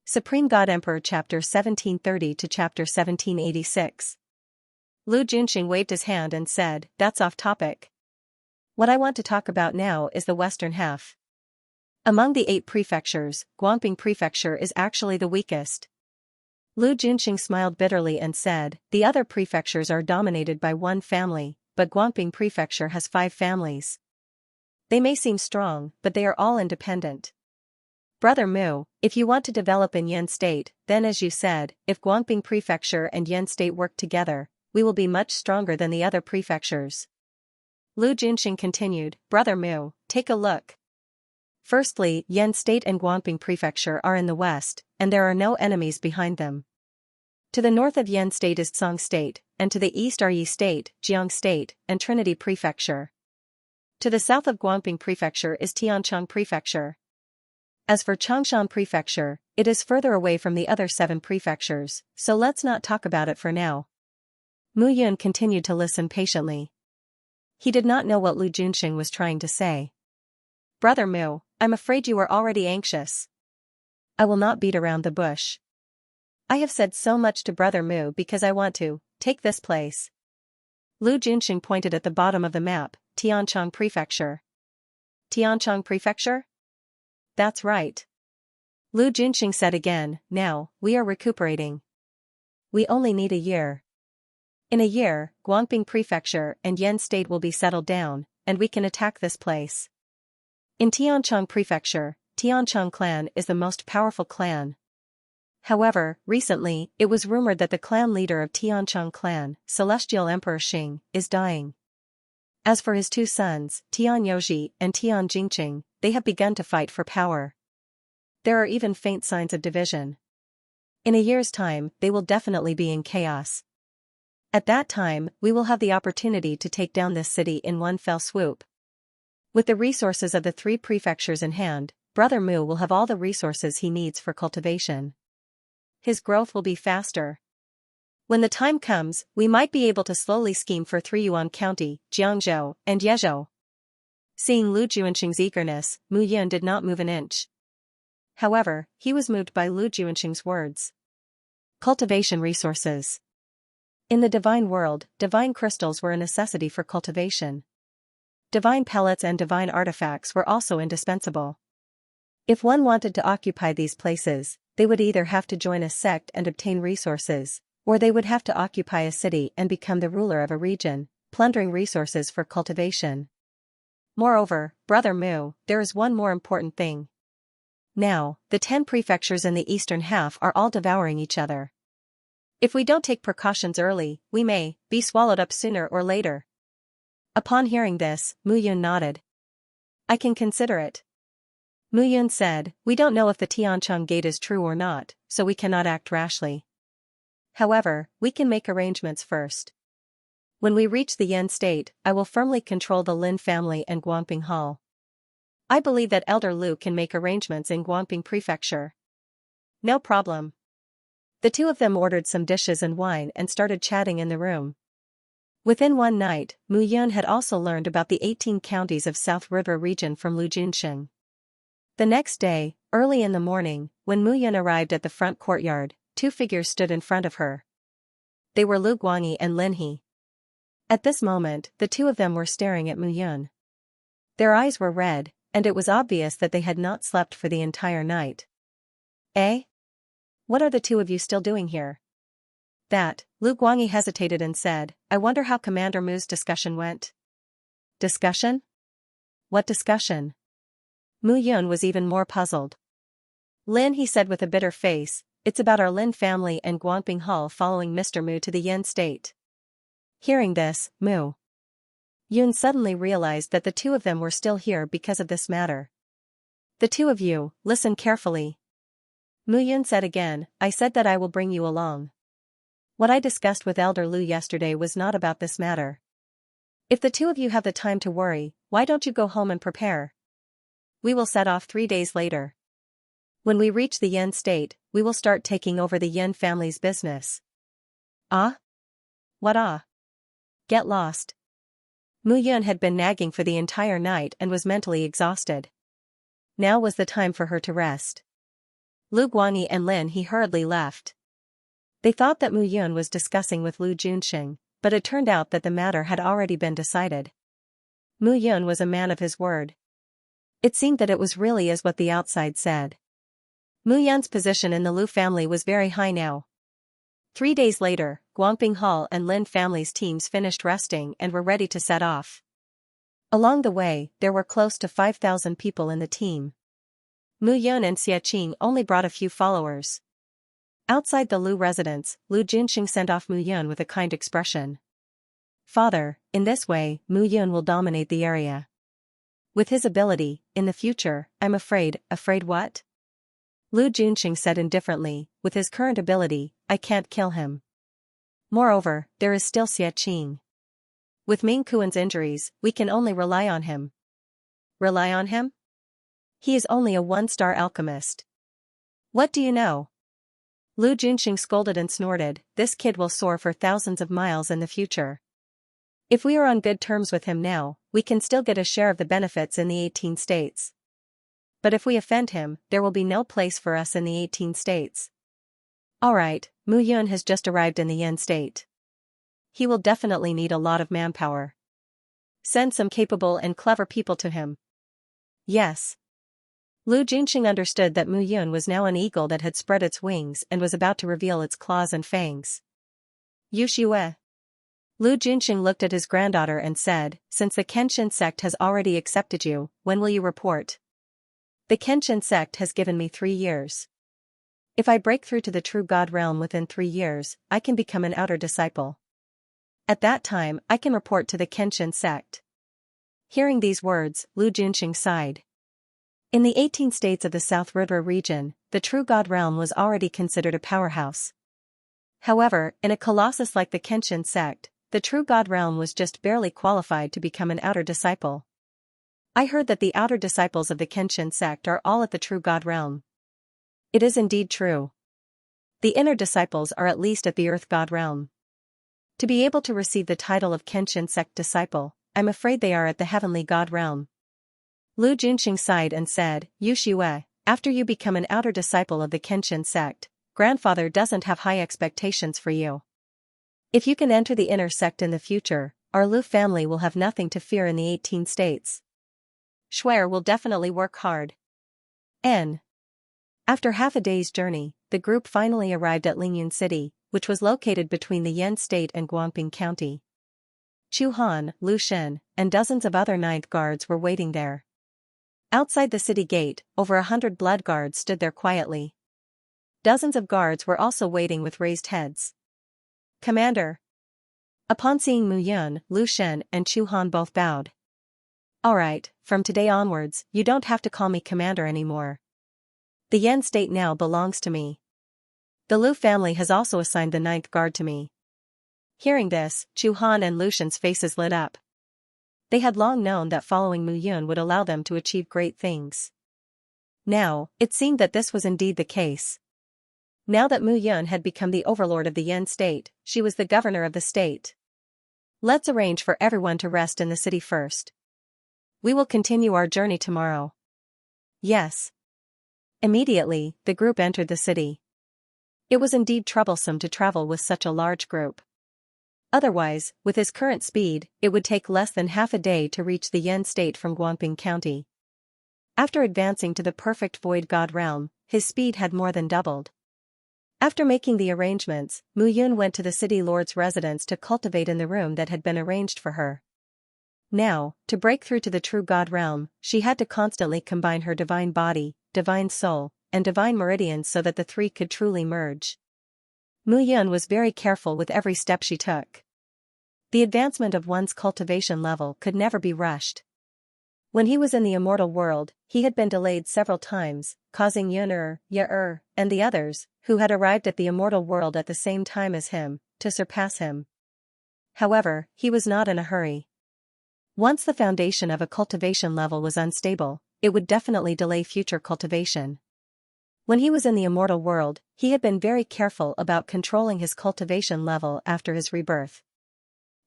Supreme God Emperor Chapter 1730 to Chapter 1786. Lu Junxing waved his hand and said, "That's off topic. What I want to talk about now is the western half. Among the 8 prefectures, Guangping Prefecture is actually the weakest." Lu Junxing smiled bitterly and said, "The other prefectures are dominated by one family, but Guangping Prefecture has 5 families. They may seem strong, but they are all independent. Brother Mu, if you want to develop in Yan State, then as you said, if Guangping Prefecture and Yan State work together, we will be much stronger than the other prefectures." Lu Junxing continued, "Brother Mu, take a look. Firstly, Yan State and Guangping Prefecture are in the west, and there are no enemies behind them. To the north of Yan State is Tsang State, and to the east are Yi State, Jiang State, and Trinity Prefecture. To the south of Guangping Prefecture is Tianchang Prefecture. As for Changshan Prefecture, it is further away from the other 7 prefectures, so let's not talk about it for now." Mu Yun continued to listen patiently. He did not know what Lu Junxing was trying to say. "Brother Mu, I'm afraid you are already anxious. I will not beat around the bush. I have said so much to Brother Mu because I want to take this place." Lu Junxing pointed at the bottom of the map, Tianchang Prefecture. "Tianchang Prefecture? That's right." Lu Junxing said again, "Now, we are recuperating. We only need a year. In a year, Guangping Prefecture and Yan State will be settled down, and we can attack this place. In Tianchang Prefecture, Tianchang clan is the most powerful clan. However, recently, it was rumored that the clan leader of Tianchang clan, Celestial Emperor Xing, is dying. As for his 2 sons, Tian Youji and Tian Jingqing, they have begun to fight for power. There are even faint signs of division. In a year's time, they will definitely be in chaos. At that time, we will have the opportunity to take down this city in one fell swoop. With the resources of the 3 prefectures in hand, Brother Mu will have all the resources he needs for cultivation. His growth will be faster. When the time comes, we might be able to slowly scheme for 3 Yuan County, Jiangzhou, and Yezhou." Seeing Lu Junxing's eagerness, Mu Yun did not move an inch. However, he was moved by Lu Junxing's words. Cultivation resources. In the divine world, divine crystals were a necessity for cultivation. Divine pellets and divine artifacts were also indispensable. If one wanted to occupy these places, they would either have to join a sect and obtain resources, or they would have to occupy a city and become the ruler of a region, plundering resources for cultivation. Moreover, Brother Mu, there is one more important thing. Now, the 10 prefectures in the eastern half are all devouring each other. If we don't take precautions early, we may be swallowed up sooner or later." Upon hearing this, Mu Yun nodded. "I can consider it." Mu Yun said, "We don't know if the Tianchang gate is true or not, so we cannot act rashly. However, we can make arrangements first. When we reach the Yan State, I will firmly control the Lin family and Guangping Hall. I believe that Elder Lu can make arrangements in Guangping Prefecture." "No problem." The 2 of them ordered some dishes and wine and started chatting in the room. Within one night, Mu Yun had also learned about the 18 counties of South River region from Lu Junxing. The next day, early in the morning, when Mu Yun arrived at the front courtyard, 2 figures stood in front of her. They were Lu Guangyi and Lin He. At this moment, the 2 of them were staring at Mu Yun. Their eyes were red, and it was obvious that they had not slept for the entire night. "Eh? What are the 2 of you still doing here?" Lu Guangyi hesitated and said, "I wonder how Commander Mu's discussion went." "Discussion? What discussion?" Mu Yun was even more puzzled. "Lin," he said with a bitter face, "it's about our Lin family and Guangping Hall following Mr. Mu to the Yan State." Hearing this, Mu Yun suddenly realized that the 2 of them were still here because of this matter. "The 2 of you, listen carefully." Mu Yun said again, "I said that I will bring you along. What I discussed with Elder Lu yesterday was not about this matter. If the 2 of you have the time to worry, why don't you go home and prepare? We will set off 3 days later. When we reach the Yan State, we will start taking over the Yan family's business." "Ah? What ah?" "Get lost." Mu Yun had been nagging for the entire night and was mentally exhausted. Now was the time for her to rest. Lu Guangyi and Lin He hurriedly left. They thought that Mu Yun was discussing with Lu Junxing, but it turned out that the matter had already been decided. Mu Yun was a man of his word. It seemed that it was really as what the outside said. Mu Yun's position in the Lu family was very high now. 3 days later, Guangping Hall and Lin family's teams finished resting and were ready to set off. Along the way, there were close to 5,000 people in the team. Mu Yun and Xiaqing only brought a few followers. Outside the Lu residence, Lu Junxing sent off Mu Yun with a kind expression. Father, in this way, Mu Yun will dominate the area. With his ability, in the future, I'm afraid what? Lu Junxing said indifferently, with his current ability, I can't kill him. Moreover, there is still Xiaqing. With Ming Kuan's injuries, we can only rely on him. Rely on him? He is only a 1-star alchemist. What do you know? Lu Junxing scolded and snorted, this kid will soar for thousands of miles in the future. If we are on good terms with him now, we can still get a share of the benefits in the 18 states. But if we offend him, there will be no place for us in the 18 states. Alright, Mu Yun has just arrived in the Yen state. He will definitely need a lot of manpower. Send some capable and clever people to him. Yes. Lu Junxing understood that Mu Yun was now an eagle that had spread its wings and was about to reveal its claws and fangs. Yu Xue. Lu Junxing looked at his granddaughter and said, since the Kenshin sect has already accepted you, when will you report? The Kenshin sect has given me 3 years. If I break through to the true God realm within 3 years, I can become an outer disciple. At that time, I can report to the Kenshin sect. Hearing these words, Lu Junxing sighed. In the 18 states of the South River region, the true God realm was already considered a powerhouse. However, in a colossus like the Kenshin sect, the true God realm was just barely qualified to become an outer disciple. I heard that the outer disciples of the Kenshin sect are all at the true God realm. It is indeed true. The inner disciples are at least at the earth God realm. To be able to receive the title of Kenshin sect disciple, I'm afraid they are at the heavenly God realm. Lu Junxing sighed and said, Yu Xue, after you become an outer disciple of the Kenshin sect, grandfather doesn't have high expectations for you. If you can enter the inner sect in the future, our Lu family will have nothing to fear in the 18 states. Xue will definitely work hard. After half a day's journey, the group finally arrived at Lingyun City, which was located between the Yen State and Guangping County. Chu Han, Lu Shen, and dozens of other ninth guards were waiting there. Outside the city gate, over 100 blood guards stood there quietly. Dozens of guards were also waiting with raised heads. Commander. Upon seeing Mu Yun, Lu Shen and Chu Han both bowed. Alright, from today onwards, you don't have to call me commander anymore. The Yen State now belongs to me. The Lu family has also assigned the ninth guard to me. Hearing this, Chu Han and Lu Shen's faces lit up. They had long known that following Mu Yun would allow them to achieve great things. Now, it seemed that this was indeed the case. Now that Mu Yun had become the overlord of the Yen State, she was the governor of the state. Let's arrange for everyone to rest in the city first. We will continue our journey tomorrow. Yes. Immediately, the group entered the city. It was indeed troublesome to travel with such a large group. Otherwise, with his current speed, it would take less than half a day to reach the Yen State from Guangping County. After advancing to the perfect void god realm, his speed had more than doubled. After making the arrangements, Mu Yun went to the city lord's residence to cultivate in the room that had been arranged for her. Now, to break through to the true god realm, she had to constantly combine her divine body, divine soul, and divine meridians so that the three could truly merge. Mu Yun was very careful with every step she took. The advancement of one's cultivation level could never be rushed. When he was in the immortal world, he had been delayed several times, causing Yun'er, Ye'er, and the others, who had arrived at the immortal world at the same time as him, to surpass him. However, he was not in a hurry. Once the foundation of a cultivation level was unstable, it would definitely delay future cultivation. When he was in the immortal world, he had been very careful about controlling his cultivation level after his rebirth.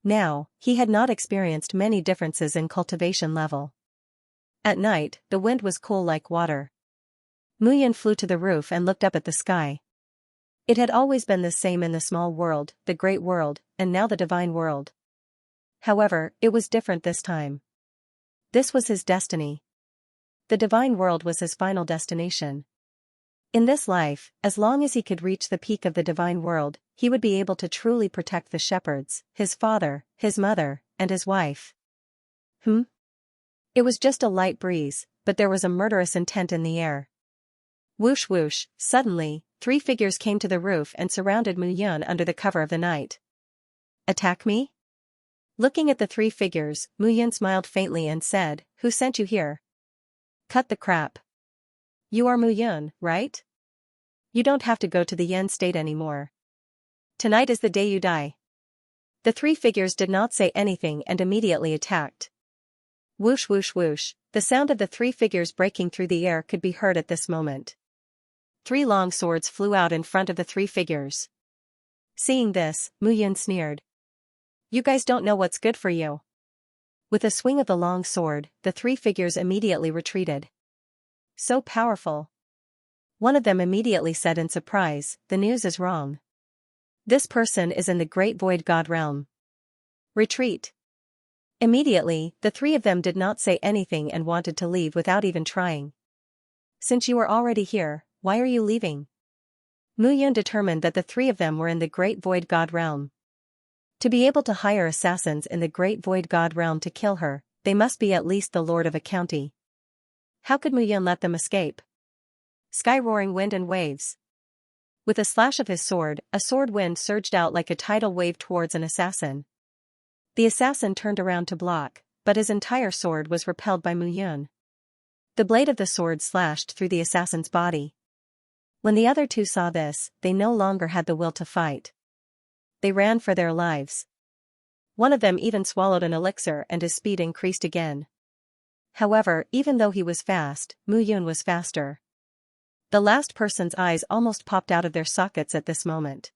Now, he had not experienced many differences in cultivation level. At night, the wind was cool like water. Mu Yan flew to the roof and looked up at the sky. It had always been the same in the small world, the great world, and now the divine world. However, it was different this time. This was his destiny. The divine world was his final destination. In this life, as long as he could reach the peak of the divine world, he would be able to truly protect the shepherds, his father, his mother, and his wife. It was just a light breeze, but there was a murderous intent in the air. Whoosh whoosh, suddenly, 3 figures came to the roof and surrounded Mu Yan under the cover of the night. Attack me? Looking at the 3 figures, Mu Yan smiled faintly and said, Who sent you here? Cut the crap. You are Mu Yan, right? You don't have to go to the Yen state anymore. Tonight is the day you die. The 3 figures did not say anything and immediately attacked. Whoosh whoosh whoosh, the sound of the 3 figures breaking through the air could be heard at this moment. 3 long swords flew out in front of the 3 figures. Seeing this, Mu Yan sneered. You guys don't know what's good for you. With a swing of the long sword, the 3 figures immediately retreated. So powerful. One of them immediately said in surprise, the news is wrong. This person is in the great void god realm. Retreat. Immediately, the 3 of them did not say anything and wanted to leave without even trying. Since you are already here, why are you leaving? Mu Yan determined that the 3 of them were in the great void god realm. To be able to hire assassins in the great void god realm to kill her, they must be at least the lord of a county. How could Mu Yan let them escape? Sky-roaring wind and waves. With a slash of his sword, a sword wind surged out like a tidal wave towards an assassin. The assassin turned around to block, but his entire sword was repelled by Mu Yan. The blade of the sword slashed through the assassin's body. When the other 2 saw this, they no longer had the will to fight. They ran for their lives. One of them even swallowed an elixir and his speed increased again. However, even though he was fast, Mu Yan was faster. The last person's eyes almost popped out of their sockets at this moment.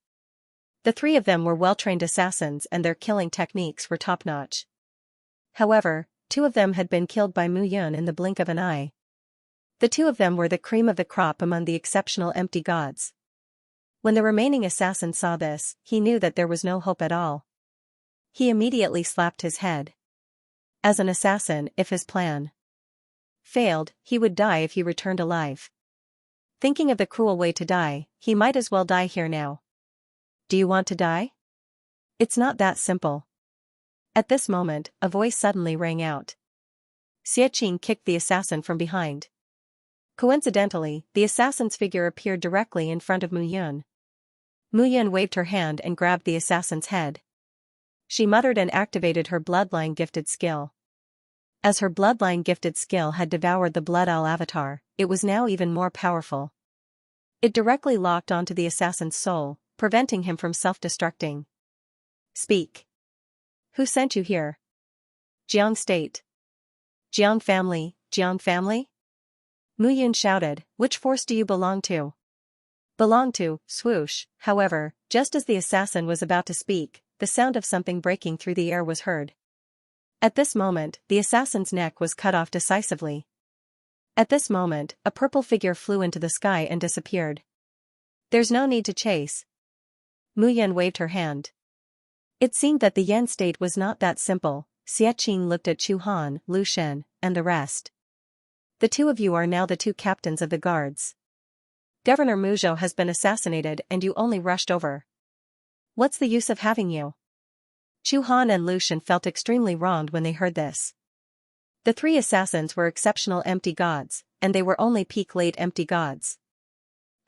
The 3 of them were well-trained assassins and their killing techniques were top-notch. However, 2 of them had been killed by Mu Yan in the blink of an eye. The 2 of them were the cream of the crop among the exceptional empty gods. When the remaining assassin saw this, he knew that there was no hope at all. He immediately slapped his head. As an assassin, if his plan failed, he would die if he returned alive. Thinking of the cruel way to die, he might as well die here now. Do you want to die? It's not that simple. At this moment, a voice suddenly rang out. Xianxia kicked the assassin from behind. Coincidentally, the assassin's figure appeared directly in front of Mu Yan. Mu Yan waved her hand and grabbed the assassin's head. She muttered and activated her bloodline-gifted skill. As her bloodline-gifted skill had devoured the Blood Owl avatar, it was now even more powerful. It directly locked onto the assassin's soul, preventing him from self-destructing. Speak. Who sent you here? Jiang State. Jiang family, Jiang family? Mu Yan shouted, which force do you belong to? Belong to, swoosh. However, just as the assassin was about to speak, the sound of something breaking through the air was heard. At this moment, the assassin's neck was cut off decisively. At this moment, a purple figure flew into the sky and disappeared. There's no need to chase. Mu Yan waved her hand. It seemed that the Yen state was not that simple. Xianxia looked at Chu Han, Lu Shen, and the rest. The 2 of you are now the 2 captains of the guards. Governor Muzhou has been assassinated and you only rushed over. What's the use of having you? Chu Han and Lu Shen felt extremely wronged when they heard this. The 3 assassins were exceptional empty gods, and they were only peak-late empty gods.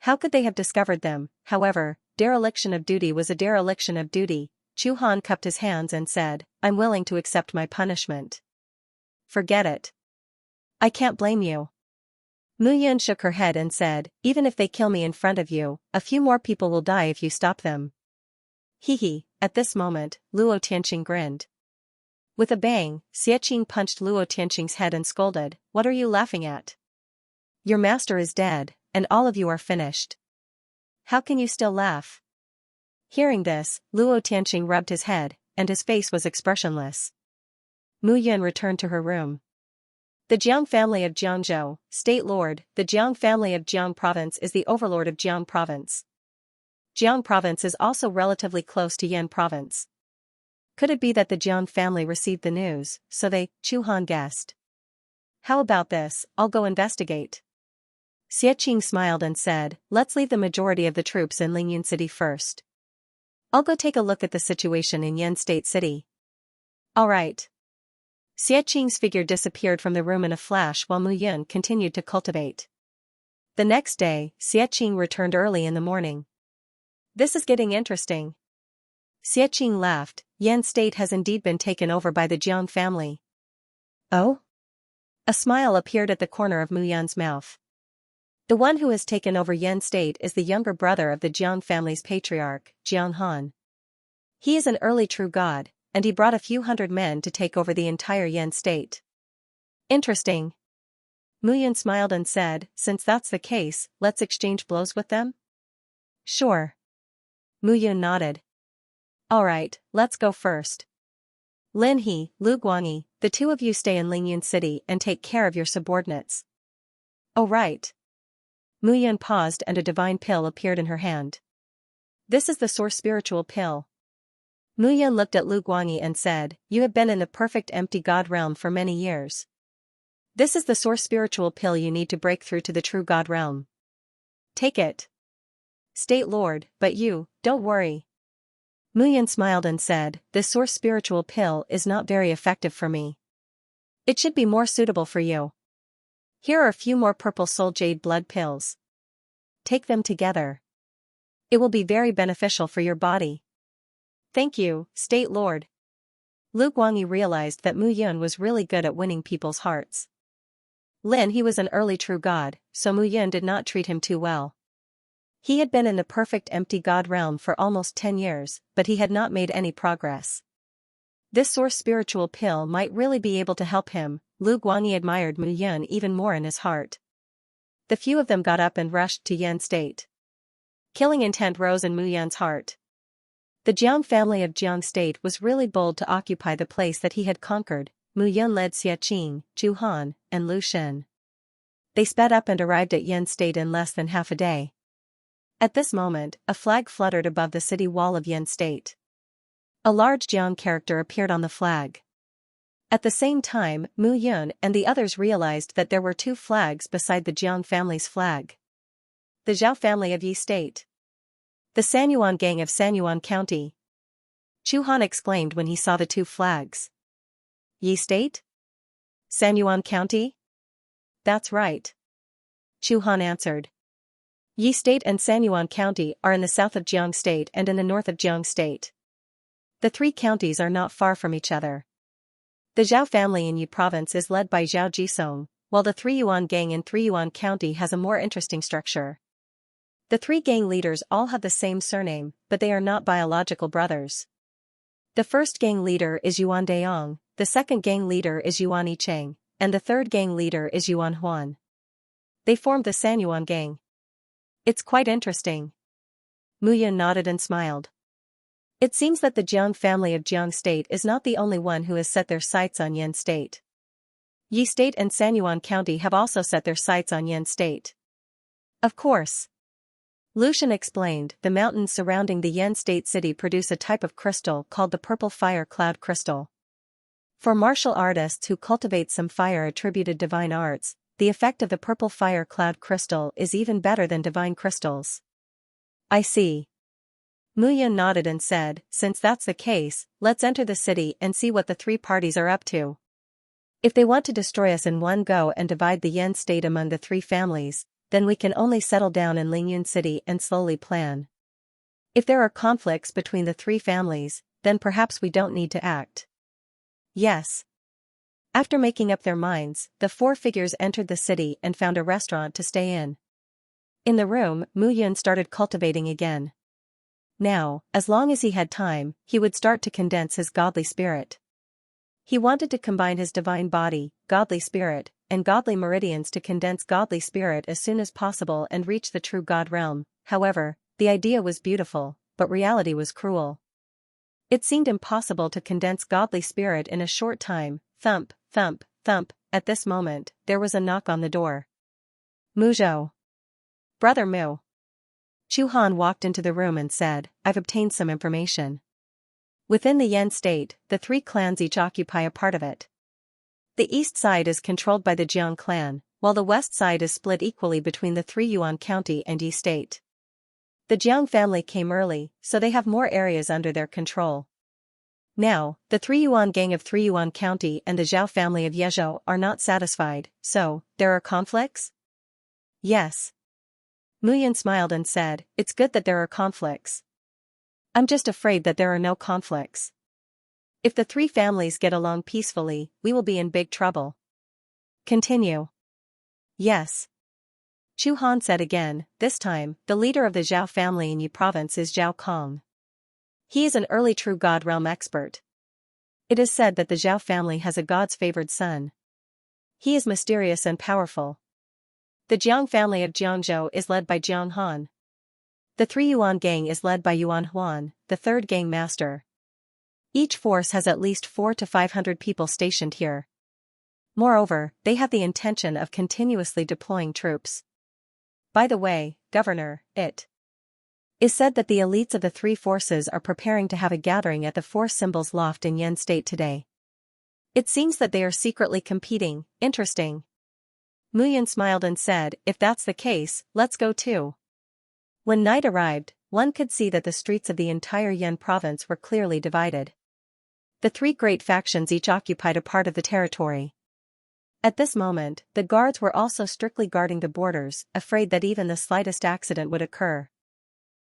How could they have discovered them? However, dereliction of duty was a dereliction of duty. Chu Han cupped his hands and said, I'm willing to accept my punishment. Forget it. I can't blame you. Mu Yan shook her head and said, even if they kill me in front of you, a few more people will die if you stop them. Hee hee. At this moment, Luo Tianqing grinned. With a bang, Xianxia punched Luo Tianqing's head and scolded, what are you laughing at? Your master is dead, and all of you are finished. How can you still laugh? Hearing this, Luo Tianqing rubbed his head, and his face was expressionless. Mu Yan returned to her room. The Jiang family of Jiangzhou, State Lord. The Jiang family of Jiang Province is the overlord of Jiang Province. Jiang Province is also relatively close to Yan Province. Could it be that the Jiang family received the news, so they, Chu Han guessed? How about this, I'll go investigate. Xianxia smiled and said, let's leave the majority of the troops in Lingyun City first. I'll go take a look at the situation in Yan State City. Alright. Xianxia's figure disappeared from the room in a flash while Mu Yun continued to cultivate. The next day, Xianxia returned early in the morning. This is getting interesting. Xianxia laughed. Yan State has indeed been taken over by the Jiang family. Oh? A smile appeared at the corner of Mu Yun's mouth. The one who has taken over Yan State is the younger brother of the Jiang family's patriarch, Jiang Han. He is an early true god, and he brought a few hundred men to take over the entire Yan State. Interesting. Mu Yun smiled and said, since that's the case, let's exchange blows with them? Sure. Mu Yun nodded. Alright, let's go first. Lin He, Lu Guangyi, the two of you stay in Lingyun City and take care of your subordinates. Oh right. Mu Yun paused and a divine pill appeared in her hand. This is the source spiritual pill. Mu Yun looked at Lu Guangyi and said, you have been in the perfect empty god realm for many years. This is the source spiritual pill you need to break through to the true god realm. Take it. State Lord, but you, don't worry. Mu Yun smiled and said, this source spiritual pill is not very effective for me. It should be more suitable for you. Here are a few more purple soul jade blood pills. Take them together. It will be very beneficial for your body. Thank you, State Lord. Lu Guangyi realized that Mu Yun was really good at winning people's hearts. Lin He was an early true god, so Mu Yun did not treat him too well. He had been in the perfect empty god realm for almost 10 years, but he had not made any progress. This source spiritual pill might really be able to help him. Lu Guangyi admired Mu Yun even more in his heart. The few of them got up and rushed to Yan State. Killing intent rose in Mu Yun's heart. The Jiang family of Jiang State was really bold to occupy the place that he had conquered. Mu Yun led Xianxia, Chu Han, and Lu Shen. They sped up and arrived at Yan State in less than half a day. At this moment, a flag fluttered above the city wall of Yan State. A large Jiang character appeared on the flag. At the same time, Mu Yun and the others realized that there were two flags beside the Jiang family's flag. The Zhao family of Yi State. The Sanyuan gang of Sanyuan County. Chu Han exclaimed when he saw the two flags. Yi State? Sanyuan County? That's right. Chu Han answered. Yi State and Sanyuan County are in the south of Jiang State and in the north of Jiang State. The three counties are not far from each other. The Zhao family in Yi Province is led by Zhao Jisong, while the Three Yuan gang in Three Yuan County has a more interesting structure. The three gang leaders all have the same surname, but they are not biological brothers. The first gang leader is Yuan Deong, the second gang leader is Yuan Yicheng, and the third gang leader is Yuan Huan. They formed the Sanyuan gang. It's quite interesting. Mu Yun nodded and smiled. It seems that the Jiang family of Jiang State is not the only one who has set their sights on Yan State. Yi State and Sanyuan County have also set their sights on Yan State. Of course. Lu Shen explained, the mountains surrounding the Yan State city produce a type of crystal called the purple fire cloud crystal. For martial artists who cultivate some fire-attributed divine arts, the effect of the purple fire cloud crystal is even better than divine crystals. I see. Mu Yun nodded and said, since that's the case, let's enter the city and see what the three parties are up to. If they want to destroy us in one go and divide the Yan State among the three families, then we can only settle down in Lingyun City and slowly plan. If there are conflicts between the three families, then perhaps we don't need to act. Yes. After making up their minds, the four figures entered the city and found a restaurant to stay in. In the room, Mu Yun started cultivating again. Now, as long as he had time, he would start to condense his godly spirit. He wanted to combine his divine body, godly spirit, and godly meridians to condense godly spirit as soon as possible and reach the true God realm. However, the idea was beautiful, but reality was cruel. It seemed impossible to condense godly spirit in a short time. Thump, thump, thump, At this moment, there was a knock on the door. Mu Zhou. Brother Mu. Chu Han walked into the room and said, I've obtained some information. Within the Yan state, the three clans each occupy a part of it. The east side is controlled by the Jiang clan, while the west side is split equally between the three Yuan County and Yi state. The Jiang family came early, so they have more areas under their control. Now, the 3 Yuan gang of 3 Yuan County and the Zhao family of Yezhou are not satisfied, so, there are conflicts? Yes. Muyan smiled and said, it's good that there are conflicts. I'm just afraid that there are no conflicts. If the three families get along peacefully, we will be in big trouble. Continue. Yes. Chu Han said again, this time, the leader of the Zhao family in Yi province is Zhao Kong. He is an early true god realm expert. It is said that the Zhao family has a god's favored son. He is mysterious and powerful. The Jiang family of Jiangzhou is led by Jiang Han. The 3 Yuan gang is led by Yuan Huan, the third gang master. Each force has at least 400 to 500 people stationed here. Moreover, they have the intention of continuously deploying troops. By the way, Governor, it is said that the elites of the three forces are preparing to have a gathering at the Four Symbols Loft in Yan State today. It seems that they are secretly competing. Interesting. Muyan smiled and said, if that's the case, let's go too. When night arrived, one could see that the streets of the entire Yan province were clearly divided. The three great factions each occupied a part of the territory. At this moment, the guards were also strictly guarding the borders, afraid that even the slightest accident would occur.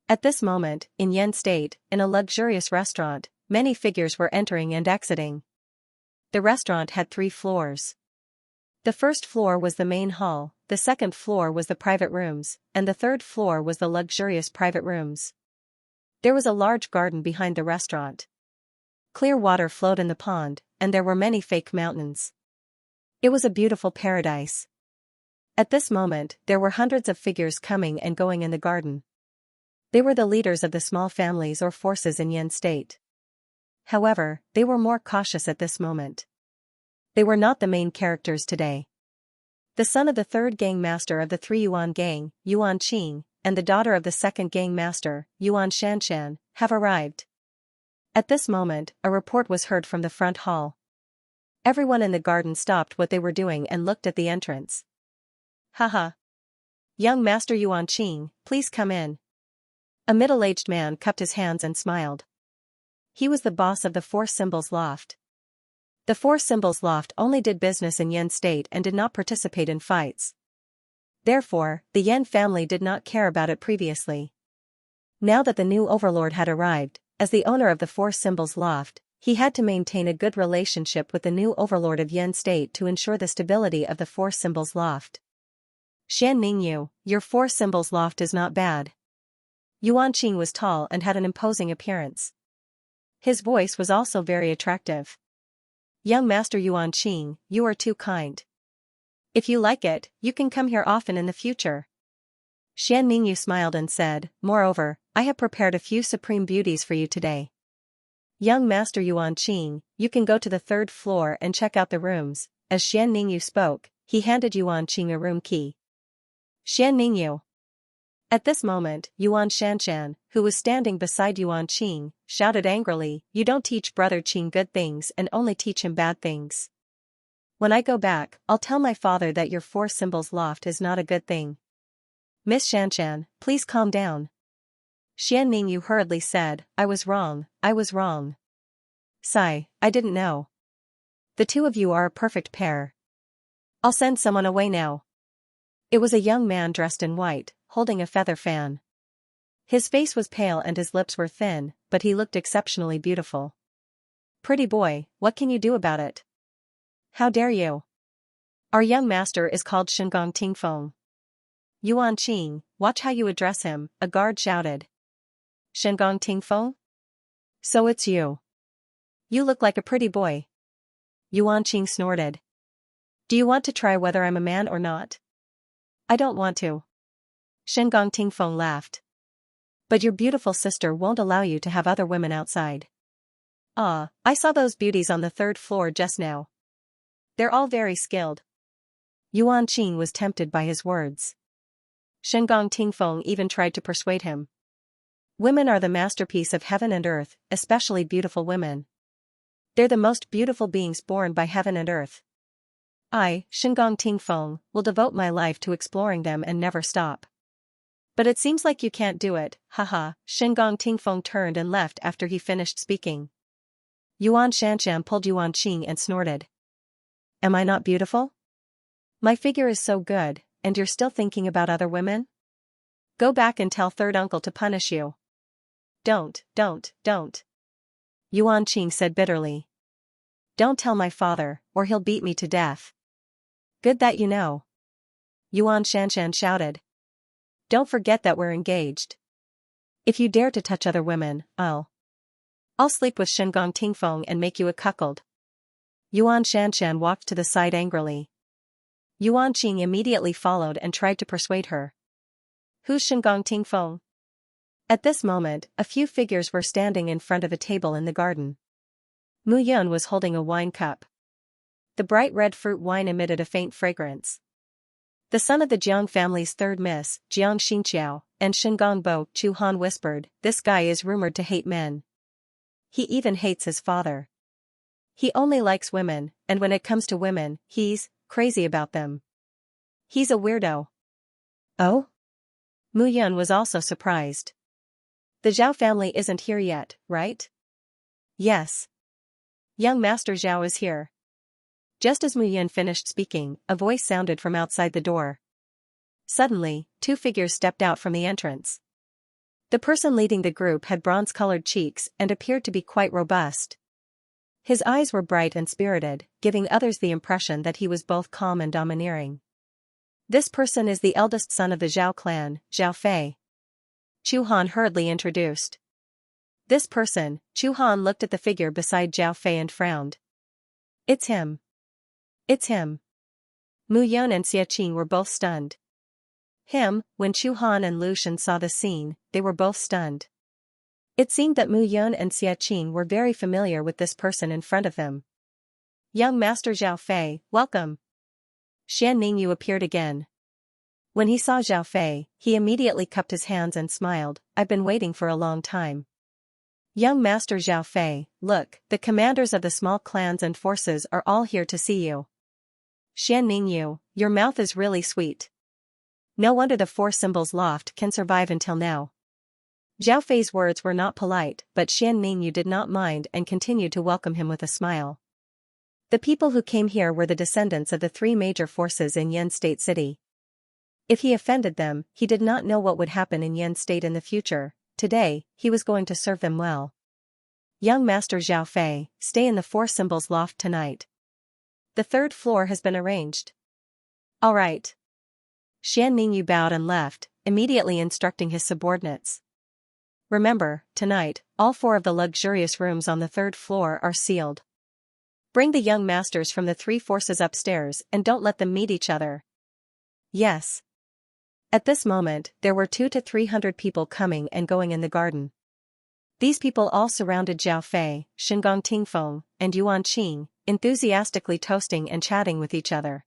At this moment, in Yan State, in a luxurious restaurant, many figures were entering and exiting. The restaurant had 3 floors. The first floor was the main hall, the second floor was the private rooms, and the third floor was the luxurious private rooms. There was a large garden behind the restaurant. Clear water flowed in the pond, and there were many fake mountains. It was a beautiful paradise. At this moment, there were hundreds of figures coming and going in the garden. They were the leaders of the small families or forces in Yan State. However, they were more cautious at this moment. They were not the main characters today. The son of the third gang master of the 3 Yuan gang, Yuan Qing, and the daughter of the second gang master, Yuan Xianxia, have arrived. At this moment, a report was heard from the front hall. Everyone in the garden stopped what they were doing and looked at the entrance. Haha. Young Master Yuan Qing, please come in. A middle-aged man cupped his hands and smiled. He was the boss of the Four Symbols Loft. The Four Symbols Loft only did business in Yan State and did not participate in fights. Therefore, the Yan family did not care about it previously. Now that the new overlord had arrived, as the owner of the Four Symbols Loft, he had to maintain a good relationship with the new overlord of Yan State to ensure the stability of the Four Symbols Loft. Xian Ningyu, your Four Symbols Loft is not bad. Yuan Qing was tall and had an imposing appearance. His voice was also very attractive. Young Master Yuan Qing, you are too kind. If you like it, you can come here often in the future. Xian Ningyu smiled and said, moreover, I have prepared a few supreme beauties for you today. Young Master Yuan Qing, you can go to the 3rd floor and check out the rooms. As Xian Ningyu spoke, he handed Yuan Qing a room key. Xian Ningyu. At this moment, Yuan Xianxia, who was standing beside Yuan Qing, shouted angrily, you don't teach Brother Qing good things and only teach him bad things. When I go back, I'll tell my father that your Four Symbols Loft is not a good thing. Miss Xianxia, please calm down. Xian Ningyu hurriedly said, I was wrong. Sigh, I didn't know. The two of you are a perfect pair. I'll send someone away now. It was a young man dressed in white, holding a feather fan. His face was pale and his lips were thin, but he looked exceptionally beautiful. Pretty boy, what can you do about it? How dare you? Our young master is called Shengong Tingfeng. Yuan Qing, watch how you address him, a guard shouted. Shengong Tingfeng? So it's you. You look like a pretty boy. Yuan Qing snorted. Do you want to try whether I'm a man or not? I don't want to. Shengong Tingfeng laughed. But your beautiful sister won't allow you to have other women outside. Ah, I saw those beauties on the 3rd floor just now. They're all very skilled. Yuan Qing was tempted by his words. Shengong Tingfeng even tried to persuade him. Women are the masterpiece of heaven and earth, especially beautiful women. They're the most beautiful beings born by heaven and earth. I, Shengong Tingfeng, will devote my life to exploring them and never stop. But it seems like you can't do it, haha. Shengong Tingfeng turned and left after he finished speaking. Yuan Xianxia pulled Yuan Qing and snorted. Am I not beautiful? My figure is so good, and you're still thinking about other women? Go back and tell third uncle to punish you. Don't. Yuan Qing said bitterly. Don't tell my father, or he'll beat me to death. Good that you know. Yuan Xianxia shouted. Don't forget that we're engaged. If you dare to touch other women, I'll sleep with Shengong Tingfeng and make you a cuckold. Yuan Xianxia walked to the side angrily. Yuan Qing immediately followed and tried to persuade her. Who's Shengong Tingfeng? At this moment, a few figures were standing in front of a table in the garden. Mu Yun was holding a wine cup. The bright red fruit wine emitted a faint fragrance. The son of the Jiang family's third miss, Jiang Xinqiao, and Shengong Bo, Chu Han whispered, this guy is rumored to hate men. He even hates his father. He only likes women, and when it comes to women, he's crazy about them. He's a weirdo. Oh? Mu Yun was also surprised. The Zhao family isn't here yet, right? Yes. Young Master Zhao is here. Just as Mu Yun finished speaking, a voice sounded from outside the door. Suddenly, two figures stepped out from the entrance. The person leading the group had bronze-colored cheeks and appeared to be quite robust. His eyes were bright and spirited, giving others the impression that he was both calm and domineering. This person is the eldest son of the Zhao clan, Zhao Fei. Chu Han hurriedly introduced. This person, Chu Han looked at the figure beside Zhao Fei and frowned. It's him. It's him. Mu Yun and Xia Qing were both stunned. When Chu Han and Lu Shen saw the scene, they were both stunned. It seemed that Mu Yun and Xia Qing were very familiar with this person in front of them. Young Master Zhao Fei, welcome. Xian Ningyu appeared again. When he saw Zhao Fei, he immediately cupped his hands and smiled. I've been waiting for a long time. Young Master Zhao Fei, look, the commanders of the small clans and forces are all here to see you. Xian Ningyu, your mouth is really sweet. No wonder the Four Symbols Loft can survive until now. Zhao Fei's words were not polite, but Xian Ningyu did not mind and continued to welcome him with a smile. The people who came here were the descendants of the three major forces in Yen State City. If he offended them, he did not know what would happen in Yen State in the future. Today, he was going to serve them well. Young Master Zhao Fei, stay in the Four Symbols Loft tonight. The third floor has been arranged. All right. Xian Ningyu bowed and left, immediately instructing his subordinates. Remember, tonight, all four of the luxurious rooms on the third floor are sealed. Bring the young masters from the three forces upstairs and don't let them meet each other. Yes. At this moment, there were 200 to 300 people coming and going in the garden. These people all surrounded Zhao Fei, Shengong Tingfeng, and Yuan Qing, enthusiastically toasting and chatting with each other.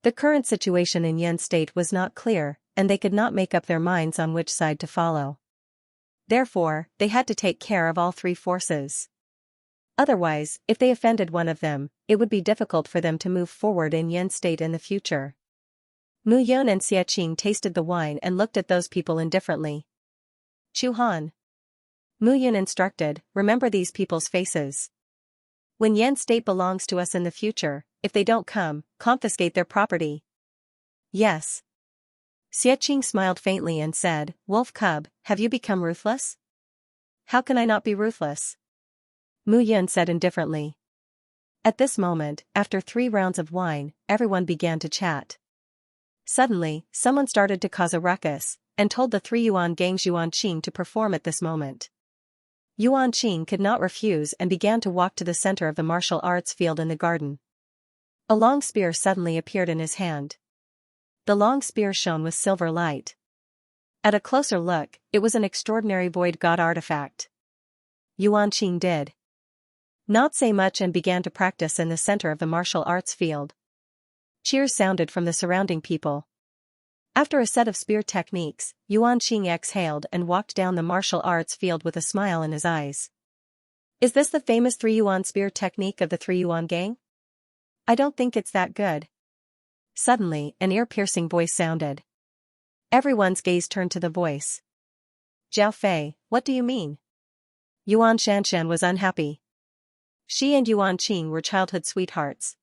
The current situation in Yen State was not clear, and they could not make up their minds on which side to follow. Therefore, they had to take care of all three forces. Otherwise, if they offended one of them, it would be difficult for them to move forward in Yen State in the future. Mu Yun and Xia Qing tasted the wine and looked at those people indifferently. Chu Han. Mu Yun instructed, remember these people's faces. When Yen State belongs to us in the future, if they don't come, confiscate their property. Yes. Xia Qing smiled faintly and said, Wolf Cub, have you become ruthless? How can I not be ruthless? Mu Yun said indifferently. At this moment, after 3 rounds of wine, everyone began to chat. Suddenly, someone started to cause a ruckus, and told the 3 Yuan gangs Yuan Qing to perform at this moment. Yuan Qing could not refuse and began to walk to the center of the martial arts field in the garden. A long spear suddenly appeared in his hand. The long spear shone with silver light. At a closer look, it was an extraordinary void god artifact. Yuan Qing did not say much and began to practice in the center of the martial arts field. Cheers sounded from the surrounding people. After a set of spear techniques, Xianxia exhaled and walked down the martial arts field with a smile in his eyes. Is this the famous 3-yuan spear technique of the 3-yuan gang? I don't think it's that good. Suddenly, an ear-piercing voice sounded. Everyone's gaze turned to the voice. Zhao Fei, what do you mean? Yuan Shanshan was unhappy. She and Yuan Qing were childhood sweethearts.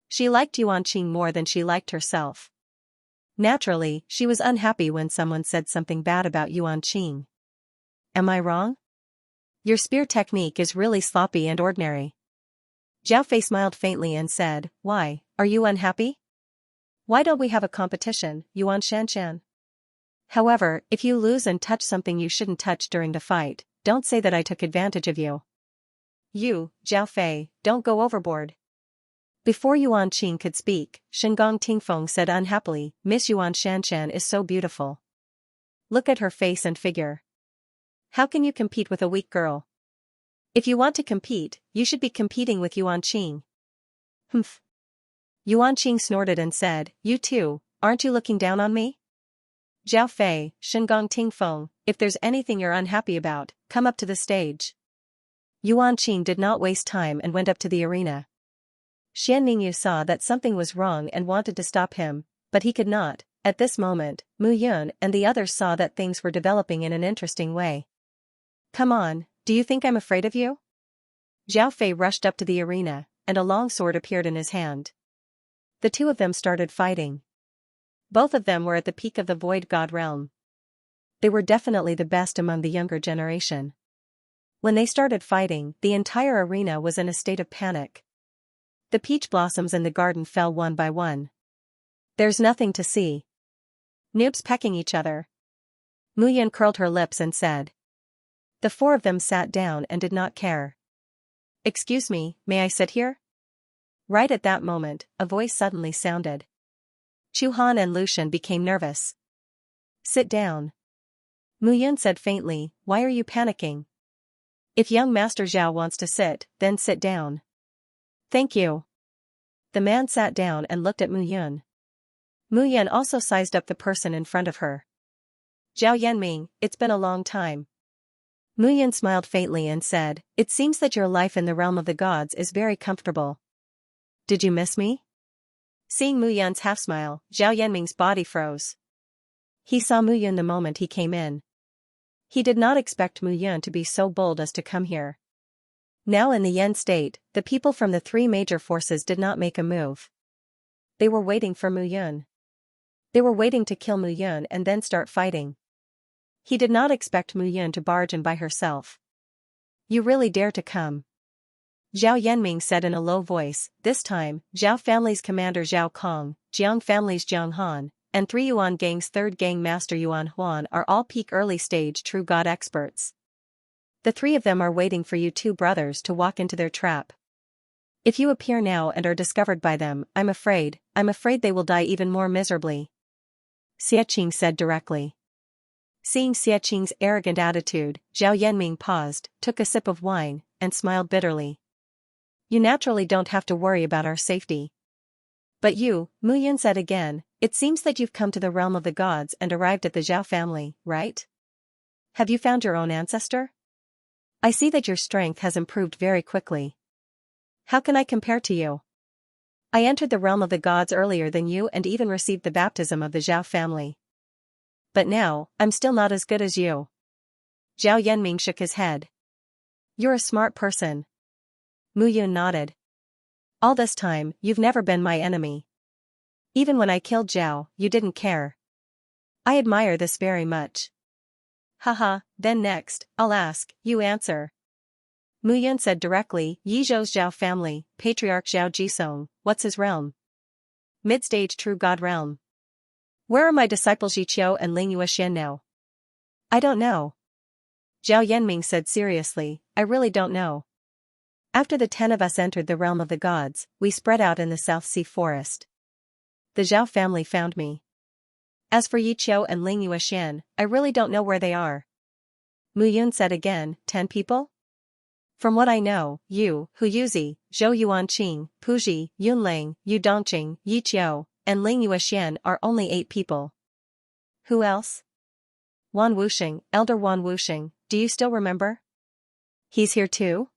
She liked Yuan Qing more than she liked herself. Naturally, she was unhappy when someone said something bad about Yuan Qing. Am I wrong? Your spear technique is really sloppy and ordinary. Zhao Fei smiled faintly and said, Why, are you unhappy? Why don't we have a competition, Yuan Shanshan? However, if you lose and touch something you shouldn't touch during the fight, don't say that I took advantage of you. You, Zhao Fei, don't go overboard. Before Yuan Qing could speak, Shengong Tingfeng said unhappily, Miss Yuan Shanshan is so beautiful. Look at her face and figure. How can you compete with a weak girl? If you want to compete, you should be competing with Yuan Qing. Humph. Yuan Qing snorted and said, You too, aren't you looking down on me? Zhao Fei, Shengong Tingfeng, if there's anything you're unhappy about, come up to the stage. Yuan Qing did not waste time and went up to the arena. Xianxia saw that something was wrong and wanted to stop him, but he could not. At this moment, Mu Yun and the others saw that things were developing in an interesting way. Come on, do you think I'm afraid of you? Zhao Fei rushed up to the arena, and a long sword appeared in his hand. The two of them started fighting. Both of them were at the peak of the Void God realm. They were definitely the best among the younger generation. When they started fighting, the entire arena was in a state of panic. The peach blossoms in the garden fell one by one. There's nothing to see. Noobs pecking each other. Mu Yun curled her lips and said. The four of them sat down and did not care. Excuse me, may I sit here? Right at that moment, a voice suddenly sounded. Chu Han and Lucian became nervous. Sit down. Mu Yun said faintly, Why are you panicking? If young Master Zhao wants to sit, then sit down. Thank you. The man sat down and looked at Mu Yun. Mu Yun also sized up the person in front of her. Zhao Yanming, it's been a long time. Mu Yun smiled faintly and said, It seems that your life in the realm of the gods is very comfortable. Did you miss me? Seeing Mu Yun's half-smile, Zhao Yanming's body froze. He saw Mu Yun the moment he came in. He did not expect Mu Yun to be so bold as to come here. Now in the Yen state, the people from the three major forces did not make a move. They were waiting for Mu Yun. They were waiting to kill Mu Yun and then start fighting. He did not expect Mu Yun to barge in by herself. You really dare to come? Zhao Yanming said in a low voice. This time, Zhao family's commander Zhao Kong, Jiang family's Jiang Han, and 3 Yuan gang's 3rd gang master Yuan Huan are all peak early stage true god experts. The 3 of them are waiting for you 2 brothers to walk into their trap. If you appear now and are discovered by them, I'm afraid they will die even more miserably. Xie Qing said directly. Seeing Xie Qing's arrogant attitude, Zhao Yanming paused, took a sip of wine, and smiled bitterly. You naturally don't have to worry about our safety. But you, Mu Yun said again, it seems that you've come to the realm of the gods and arrived at the Zhao family, right? Have you found your own ancestor? I see that your strength has improved very quickly. How can I compare to you? I entered the realm of the gods earlier than you and even received the baptism of the Zhao family. But now, I'm still not as good as you. Zhao Yanming shook his head. You're a smart person. Mu Yun nodded. All this time, you've never been my enemy. Even when I killed Zhao, you didn't care. I admire this very much. Haha, then next, I'll ask, you answer. Mu Yun said directly, Yizhou's Zhao family, Patriarch Zhao Jisong, what's his realm? Mid-stage true god realm. Where are my disciples Yiqiu and Ling Yuexian now? I don't know. Zhao Yanming said seriously, I really don't know. After the 10 of us entered the realm of the gods, we spread out in the South Sea forest. The Zhao family found me. As for Yiqiu and Ling Yuexian, I really don't know where they are. Mu Yun said again, 10 people? From what I know, Yu, Huyuzi, Zhou Yuanqing, Puji, Yunlang, Yu Dongqing, Yi Qiu, and Ling Yuexian are only 8 people. Who else? Wan Wuxing, Elder Wan Wuxing, do you still remember? He's here too?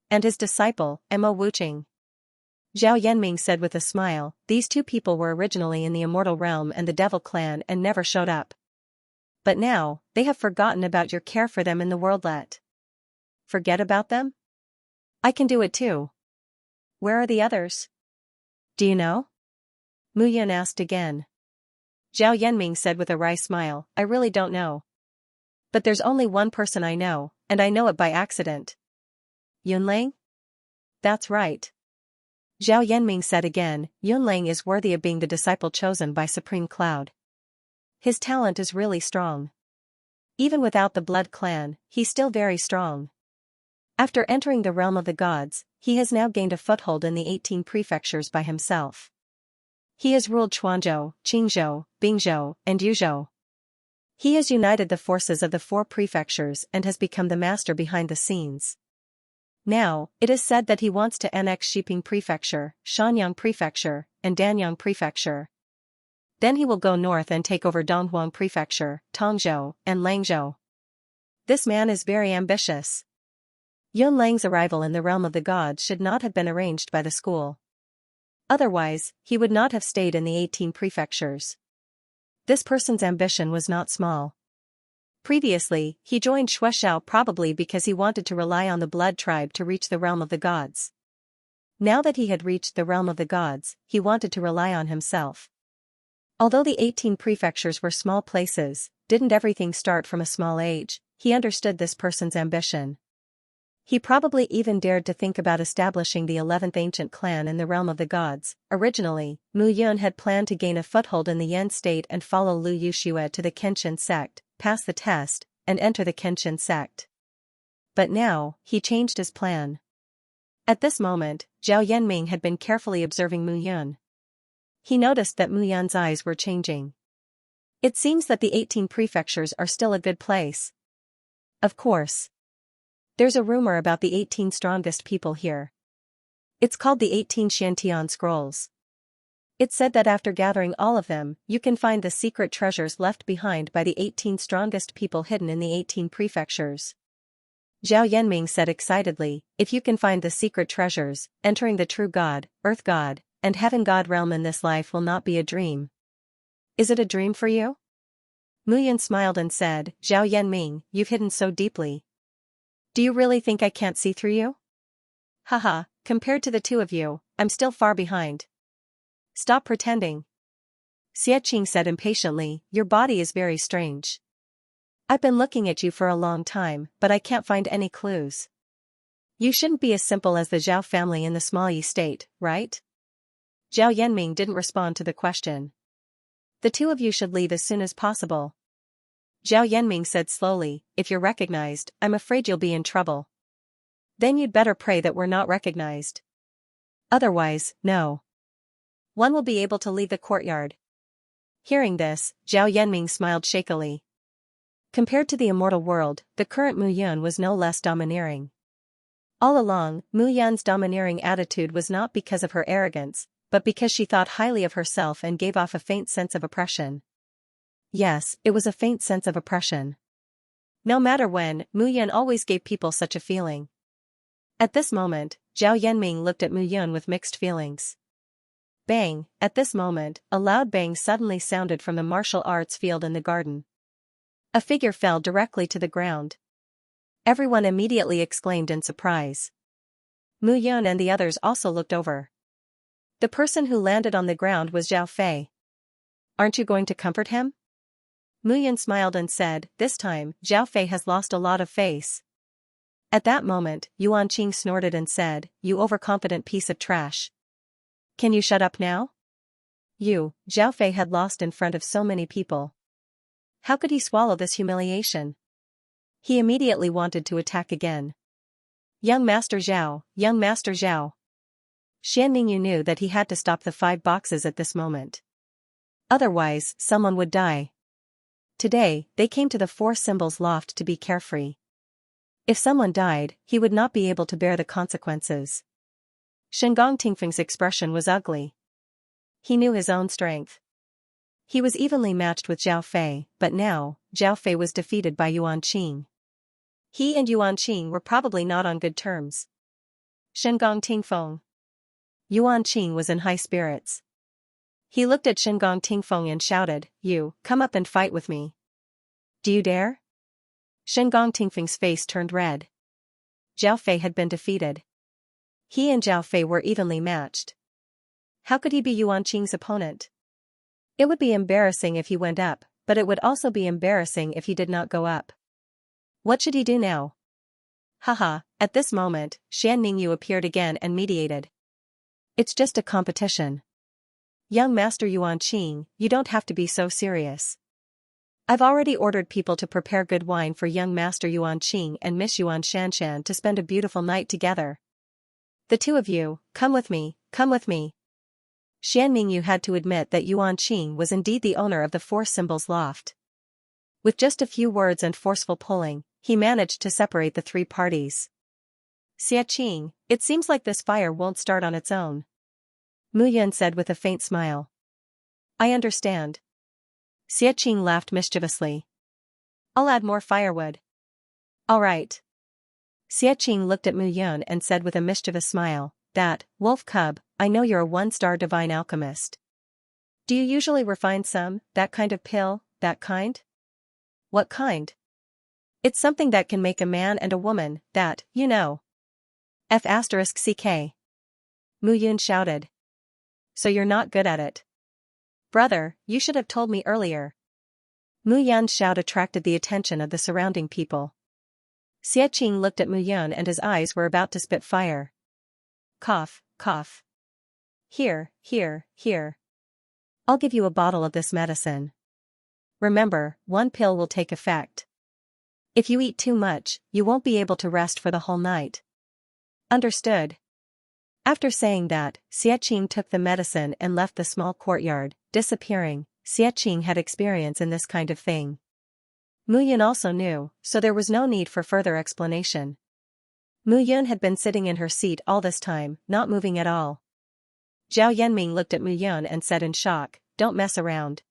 And his disciple, Mo Wuqing. Zhao Yanming said with a smile, these 2 people were originally in the immortal realm and the devil clan and never showed up. But now, they have forgotten about your care for them in the worldlet. Forget about them? I can do it too. Where are the others? Do you know? Mu Yun asked again. Zhao Yanming said with a wry smile, I really don't know. But there's only one person I know, and I know it by accident. Yunlang? That's right. Zhao Yanming said again, Yunlang is worthy of being the disciple chosen by Supreme Cloud. His talent is really strong. Even without the blood clan, he's still very strong. After entering the realm of the gods, he has now gained a foothold in the 18 prefectures by himself. He has ruled Chuanzhou, Qingzhou, Bingzhou, and Yuzhou. He has united the forces of the 4 prefectures and has become the master behind the scenes. Now, it is said that he wants to annex Xiping Prefecture, Shanyang Prefecture, and Danyang Prefecture. Then he will go north and take over Donghuang Prefecture, Tongzhou, and Langzhou. This man is very ambitious. Yunlang's arrival in the realm of the gods should not have been arranged by the school. Otherwise, he would not have stayed in the 18 prefectures. This person's ambition was not small. Previously, he joined Shueshao probably because he wanted to rely on the blood tribe to reach the realm of the gods. Now that he had reached the realm of the gods, he wanted to rely on himself. Although the 18 prefectures were small places, didn't everything start from a small age, he understood this person's ambition. He probably even dared to think about establishing the 11th ancient clan in the realm of the gods. Originally, Mu Yun had planned to gain a foothold in the Yan state and follow Lu Yuxue to the Kenshin sect, pass the test, and enter the Kenshin sect. But now, he changed his plan. At this moment, Zhao Yanming had been carefully observing Mu Yun. He noticed that Mu Yun's eyes were changing. It seems that the 18 prefectures are still a good place. Of course. There's a rumor about the 18 strongest people here. It's called the 18 Xiantian scrolls. It's said that after gathering all of them, you can find the secret treasures left behind by the 18 strongest people hidden in the 18 prefectures. Zhao Yanming said excitedly, if you can find the secret treasures, entering the true God, Earth God, and Heaven God realm in this life will not be a dream. Is it a dream for you? Mu Yun smiled and said, Zhao Yanming, you've hidden so deeply. Do you really think I can't see through you? Haha, compared to the 2 of you, I'm still far behind. Stop pretending. Xie said impatiently, your body is very strange. I've been looking at you for a long time, but I can't find any clues. You shouldn't be as simple as the Zhao family in the small Yi state, right? Zhao Yanming didn't respond to the question. The 2 of you should leave as soon as possible. Zhao Yanming said slowly, if you're recognized, I'm afraid you'll be in trouble. Then you'd better pray that we're not recognized. Otherwise, no. One will be able to leave the courtyard. Hearing this, Zhao Yanming smiled shakily. Compared to the immortal world, the current Mu Yun was no less domineering. All along, Mu Yun's domineering attitude was not because of her arrogance, but because she thought highly of herself and gave off a faint sense of oppression. Yes, it was a faint sense of oppression. No matter when, Mu Yun always gave people such a feeling. At this moment, Zhao Yanming looked at Mu Yun with mixed feelings. Bang! At this moment, a loud bang suddenly sounded from the martial arts field in the garden. A figure fell directly to the ground. Everyone immediately exclaimed in surprise. Mu Yun and the others also looked over. The person who landed on the ground was Zhao Fei. Aren't you going to comfort him? Mu Yun smiled and said, this time, Zhao Fei has lost a lot of face. At that moment, Yuan Qing snorted and said, you overconfident piece of trash. Can you shut up now? Zhao Fei had lost in front of so many people. How could he swallow this humiliation? He immediately wanted to attack again. Young Master Zhao, young Master Zhao. Xianming knew that he had to stop the 5 boxes at this moment. Otherwise, someone would die. Today, they came to the 4 symbols loft to be carefree. If someone died, he would not be able to bear the consequences. Shenggong Tingfeng's expression was ugly. He knew his own strength. He was evenly matched with Zhao Fei, but now, Zhao Fei was defeated by Yuan Qing. He and Yuan Qing were probably not on good terms. Shenggong Tingfeng. Yuan Qing was in high spirits. He looked at Shenggong Tingfeng and shouted, "You, come up and fight with me. Do you dare?" Shenggong Tingfeng's face turned red. Zhao Fei had been defeated. He and Zhao Fei were evenly matched. How could he be Yuan Qing's opponent? It would be embarrassing if he went up, but it would also be embarrassing if he did not go up. What should he do now? Haha, at this moment, Xian Ningyu appeared again and mediated. It's just a competition. Young Master Yuan Qing, you don't have to be so serious. I've already ordered people to prepare good wine for young Master Yuan Qing and Miss Yuan Shanshan to spend a beautiful night together. The two of you, come with me, come with me. Xian Ningyu had to admit that Yuan Qing was indeed the owner of the Four Symbols Loft. With just a few words and forceful pulling, he managed to separate the three parties. Xia Qing, it seems like this fire won't start on its own. Mu Yun said with a faint smile. I understand. Xia Qing laughed mischievously. I'll add more firewood. All right. Xia Qing looked at Mu Yun and said with a mischievous smile, that, wolf cub, I know you're a one-star divine alchemist. Do you usually refine some, that kind of pill, that kind? What kind? It's something that can make a man and a woman, that, you know. F***ck. Mu Yun shouted. So you're not good at it. Brother, you should have told me earlier. Mu Yun's shout attracted the attention of the surrounding people. Xia Qing looked at Mu Yun and his eyes were about to spit fire. Cough, cough. Here, here, here. I'll give you a bottle of this medicine. Remember, one pill will take effect. If you eat too much, you won't be able to rest for the whole night. Understood. After saying that, Xia Qing took the medicine and left the small courtyard, disappearing. Xia Qing had experience in this kind of thing. Mu Yun also knew, so there was no need for further explanation. Mu Yun had been sitting in her seat all this time, not moving at all. Zhao Yanming looked at Mu Yun and said in shock, don't mess around.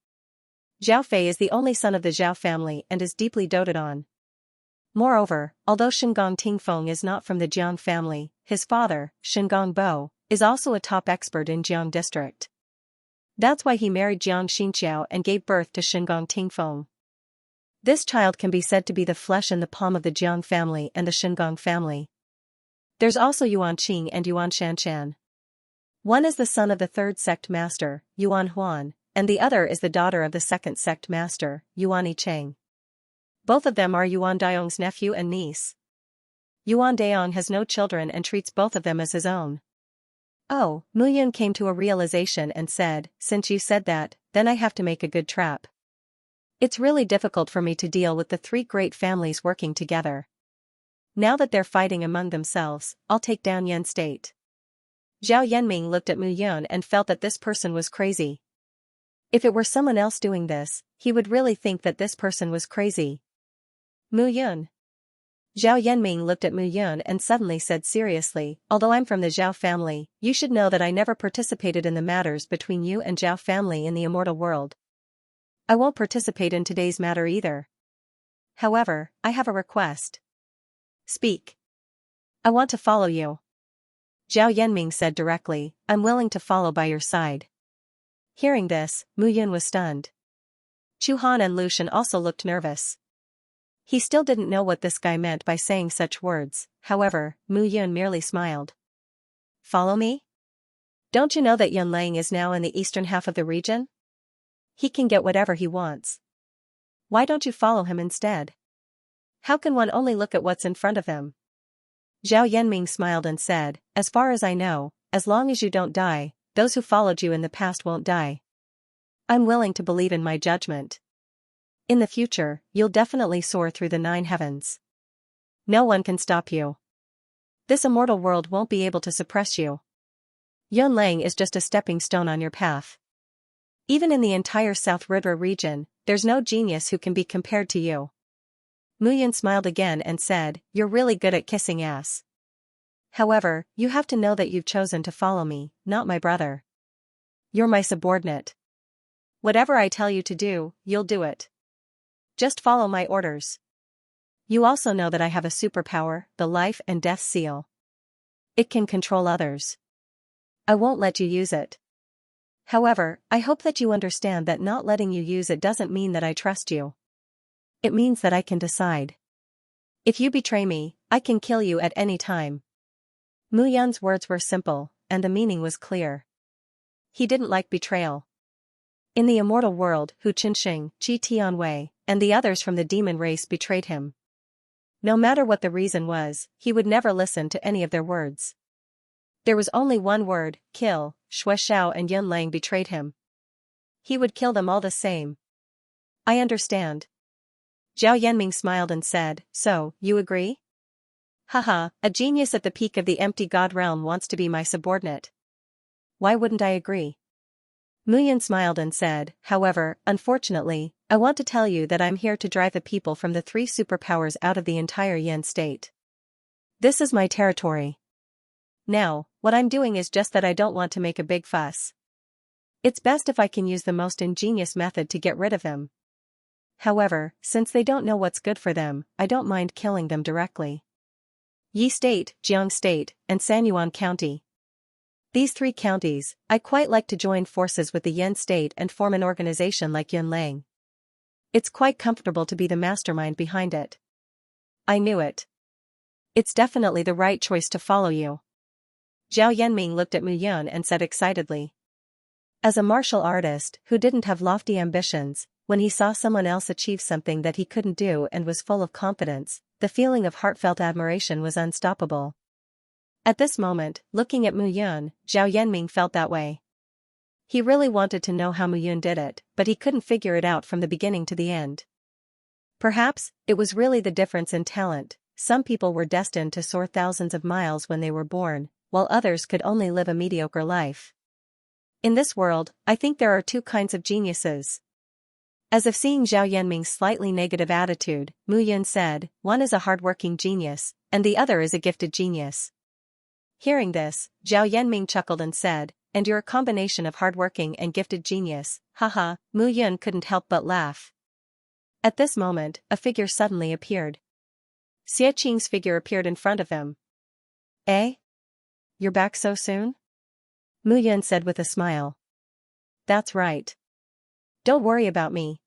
Zhao Fei is the only son of the Zhao family and is deeply doted on. Moreover, although Shenggong Tingfeng is not from the Jiang family, his father, Shenggong Bo, is also a top expert in Jiang district. That's why he married Jiang Xianxia and gave birth to Shenggong Tingfeng. This child can be said to be the flesh in the palm of the Jiang family and the Shenggong family. There's also Yuan Qing and Yuan Shanshan. One is the son of the third sect master, Yuan Huan, and the other is the daughter of the second sect master, Yuan Yicheng. Both of them are Yuan Daong's nephew and niece. Yuan Daong has no children and treats both of them as his own. Oh, Mu Yun came to a realization and said, since you said that, then I have to make a good trap. It's really difficult for me to deal with the three great families working together. Now that they're fighting among themselves, I'll take down Yen State. Zhao Yanming looked at Mu Yun and felt that this person was crazy. If it were someone else doing this, he would really think that this person was crazy. Mu Yun. Zhao Yanming looked at Mu Yun and suddenly said seriously, although I'm from the Zhao family, you should know that I never participated in the matters between you and Zhao family in the immortal world. I won't participate in today's matter either. However, I have a request. Speak. I want to follow you. Zhao Yanming said directly, I'm willing to follow by your side. Hearing this, Mu Yun was stunned. Chu Han and Lu Shan also looked nervous. He still didn't know what this guy meant by saying such words, however, Mu Yun merely smiled. Follow me? Don't you know that Yun Lang is now in the eastern half of the region? He can get whatever he wants. Why don't you follow him instead? How can one only look at what's in front of him? Zhao Yanming smiled and said, as far as I know, as long as you don't die, those who followed you in the past won't die. I'm willing to believe in my judgment. In the future, you'll definitely soar through the 9 heavens. No one can stop you. This immortal world won't be able to suppress you. Yun Lang is just a stepping stone on your path. Even in the entire South Ridra region, there's no genius who can be compared to you. Mu Yun smiled again and said, "You're really good at kissing ass. However, you have to know that you've chosen to follow me, not my brother. You're my subordinate. Whatever I tell you to do, you'll do it. Just follow my orders. You also know that I have a superpower, the life and death seal. It can control others. I won't let you use it. However, I hope that you understand that not letting you use it doesn't mean that I trust you. It means that I can decide. If you betray me, I can kill you at any time." Mu Yun's words were simple, and the meaning was clear. He didn't like betrayal. In the immortal world, Hu Qinsheng, Qi Tianwei, and the others from the demon race betrayed him. No matter what the reason was, he would never listen to any of their words. There was only one word, kill. Xue Xiao and Yun Lang betrayed him. He would kill them all the same. "I understand." Zhao Yanming smiled and said, "So, you agree?" "Haha, a genius at the peak of the empty god realm wants to be my subordinate. Why wouldn't I agree?" Mu Yun smiled and said, "However, unfortunately, I want to tell you that I'm here to drive the people from the 3 superpowers out of the entire Yin state. This is my territory. Now, what I'm doing is just that I don't want to make a big fuss. It's best if I can use the most ingenious method to get rid of them. However, since they don't know what's good for them, I don't mind killing them directly. Yi State, Jiang State, and Sanyuan County. These 3 counties, I quite like to join forces with the Yin State and form an organization like Yun Lang. It's quite comfortable to be the mastermind behind it. I knew it. It's definitely the right choice to follow you." Zhao Yanming looked at Mu Yun and said excitedly. As a martial artist who didn't have lofty ambitions, when he saw someone else achieve something that he couldn't do and was full of confidence, the feeling of heartfelt admiration was unstoppable. At this moment, looking at Mu Yun, Zhao Yanming felt that way. He really wanted to know how Mu Yun did it, but he couldn't figure it out from the beginning to the end. Perhaps, it was really the difference in talent. Some people were destined to soar thousands of miles when they were born, while others could only live a mediocre life. In this world, I think there are 2 kinds of geniuses. As if seeing Zhao Yanming's slightly negative attitude, Mu Yun said, "One is a hardworking genius, and the other is a gifted genius." Hearing this, Zhao Yanming chuckled and said, "And you're a combination of hardworking and gifted genius, haha." Mu Yun couldn't help but laugh. At this moment, a figure suddenly appeared. Xie Qing's figure appeared in front of him. "Eh? You're back so soon?" Mu Yun said with a smile. "That's right. Don't worry about me."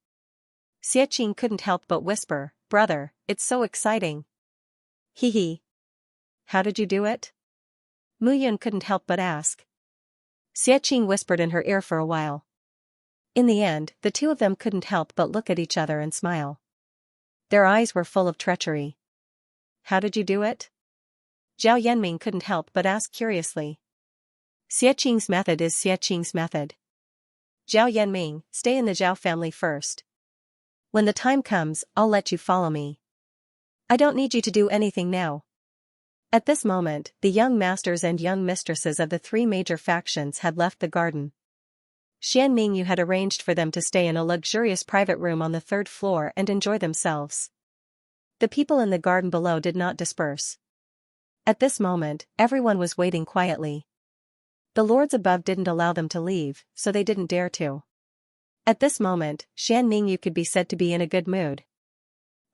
Xie Qing couldn't help but whisper, "Brother, it's so exciting." "Hee hee. How did you do it?" Mu Yun couldn't help but ask. Xie Qing whispered in her ear for a while. In the end, the 2 of them couldn't help but look at each other and smile. Their eyes were full of treachery. "How did you do it?" Zhao Yanming couldn't help but ask curiously. "Xie Qing's method is Xie Qing's method. Zhao Yanming, stay in the Zhao family first. When the time comes, I'll let you follow me. I don't need you to do anything now." At this moment, the young masters and young mistresses of the 3 major factions had left the garden. Xian Mingyu had arranged for them to stay in a luxurious private room on the 3rd floor and enjoy themselves. The people in the garden below did not disperse. At this moment, everyone was waiting quietly. The lords above didn't allow them to leave, so they didn't dare to. At this moment, Xian Mingyu could be said to be in a good mood.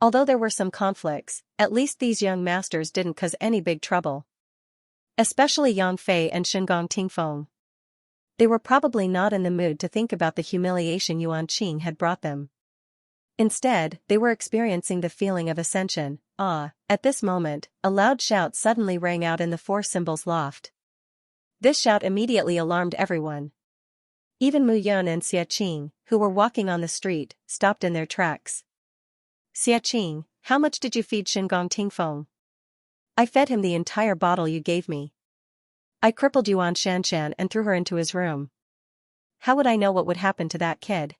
Although there were some conflicts, at least these young masters didn't cause any big trouble. Especially Yang Fei and Shengong Tingfeng. They were probably not in the mood to think about the humiliation Yuan Qing had brought them. Instead, they were experiencing the feeling of ascension. At this moment, a loud shout suddenly rang out in the 4 Symbols loft. This shout immediately alarmed everyone. Even Mu Yun and Xie Qing, who were walking on the street, stopped in their tracks. "Xie Qing, how much did you feed Shengong Tingfeng?" "I fed him the entire bottle you gave me. I crippled Yuan Shanshan and threw her into his room. How would I know what would happen to that kid?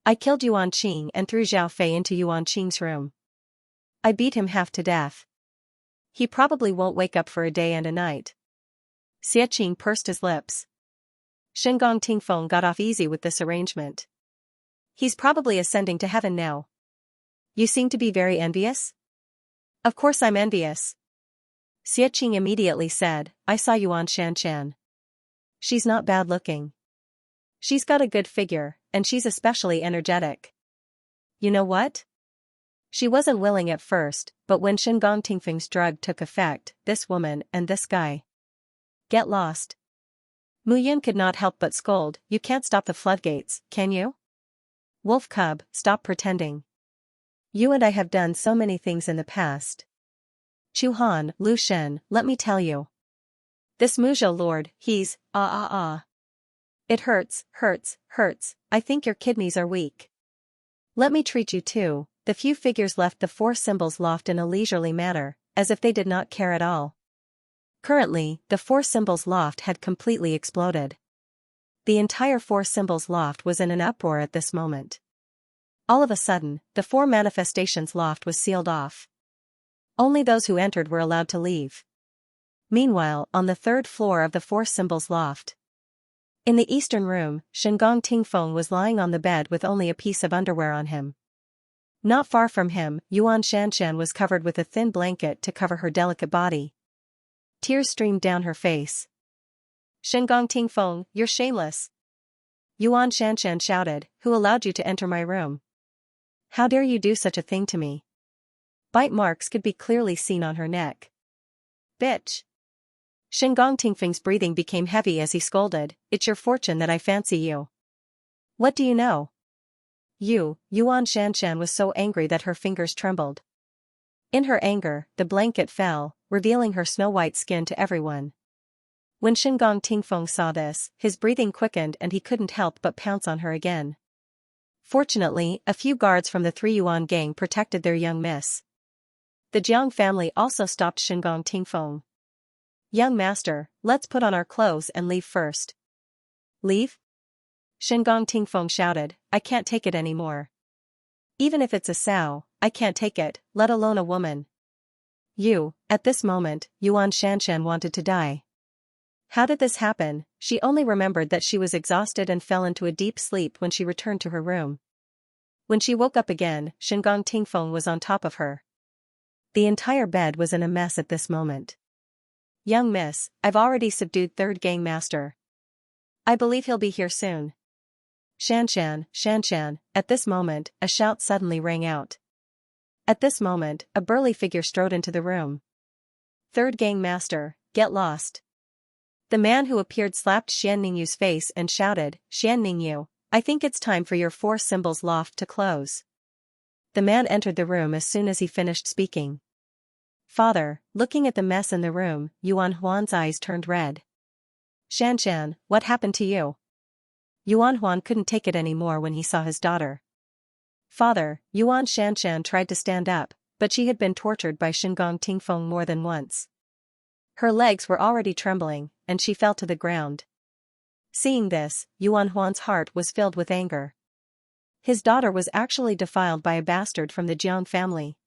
I killed Yuan Qing and threw Zhao Fei into Yuan Qing's room. I beat him half to death. He probably won't wake up for a day and a night." Xie Qing pursed his lips. Shengong Tingfeng got off easy with this arrangement. He's probably ascending to heaven now. You seem to be very envious? Of course I'm envious. Xianxia immediately said, I saw Yuan Shanshan. She's not bad looking. She's got a good figure, and she's especially energetic. You know what? She wasn't willing at first, but when Shingang Tingfeng's drug took effect, this woman and this guy. Get lost. Mu Yin could not help but scold, you can't stop the floodgates, can you? Wolf cub, stop pretending. You and I have done so many things in the past. Chu Han, Lu Shen, let me tell you. This Muzhou lord, he's, It hurts, hurts, I think your kidneys are weak. Let me treat you too. The few figures left the four symbols loft in a leisurely manner, as if they did not care at all. Currently, the four symbols loft had completely exploded. The entire four symbols loft was in an uproar at this moment. All of a sudden, the four manifestations loft was sealed off. Only those who entered were allowed to leave. Meanwhile, on the third floor of the four symbols loft. In the eastern room, Shingang Tingfeng was lying on the bed with only a piece of underwear on him. Not far from him, Yuan Shanshan was covered with a thin blanket to cover her delicate body. Tears streamed down her face. Shingang Tingfeng, you're shameless. Yuan Shanshan shouted, who allowed you to enter my room? How dare you do such a thing to me? Bite marks could be clearly seen on her neck. Bitch. Shingang Tingfeng's breathing became heavy as he scolded, it's your fortune that I fancy you. What do you know? Yuan Shanshan was so angry that her fingers trembled. In her anger, the blanket fell, revealing her snow-white skin to everyone. When Shingang Tingfeng saw this, his breathing quickened and he couldn't help but pounce on her again. Fortunately, a few guards from the Three Yuan gang protected their young miss. The Jiang family also stopped Shingang Tingfeng. Young master, let's put on our clothes and leave first. Leave? Shingang Tingfeng shouted, I can't take it anymore. Even if it's a sow, I can't take it, let alone a woman. At this moment, Yuan Shanshan wanted to die. How did this happen? She only remembered that she was exhausted and fell into a deep sleep when she returned to her room. When she woke up again, Shingang Tingfeng was on top of her. The entire bed was in a mess at this moment. Young miss, I've already subdued third gang master. I believe he'll be here soon. Shanshan, at this moment, a shout suddenly rang out. At this moment, a burly figure strode into the room. Third gang master, get lost. The man who appeared slapped Xian Ningyu's face and shouted, Xian Ningyu, I think it's time for your four symbols loft to close. The man entered the room as soon as he finished speaking. Father, looking at the mess in the room, Yuan Huan's eyes turned red. Shanshan, what happened to you? Yuan Huan couldn't take it anymore when he saw his daughter. Father, Yuan Shanshan tried to stand up, but she had been tortured by Shingang Tingfeng more than once. Her legs were already trembling, and she fell to the ground. Seeing this, Yuan Huan's heart was filled with anger. His daughter was actually defiled by a bastard from the Jiang family.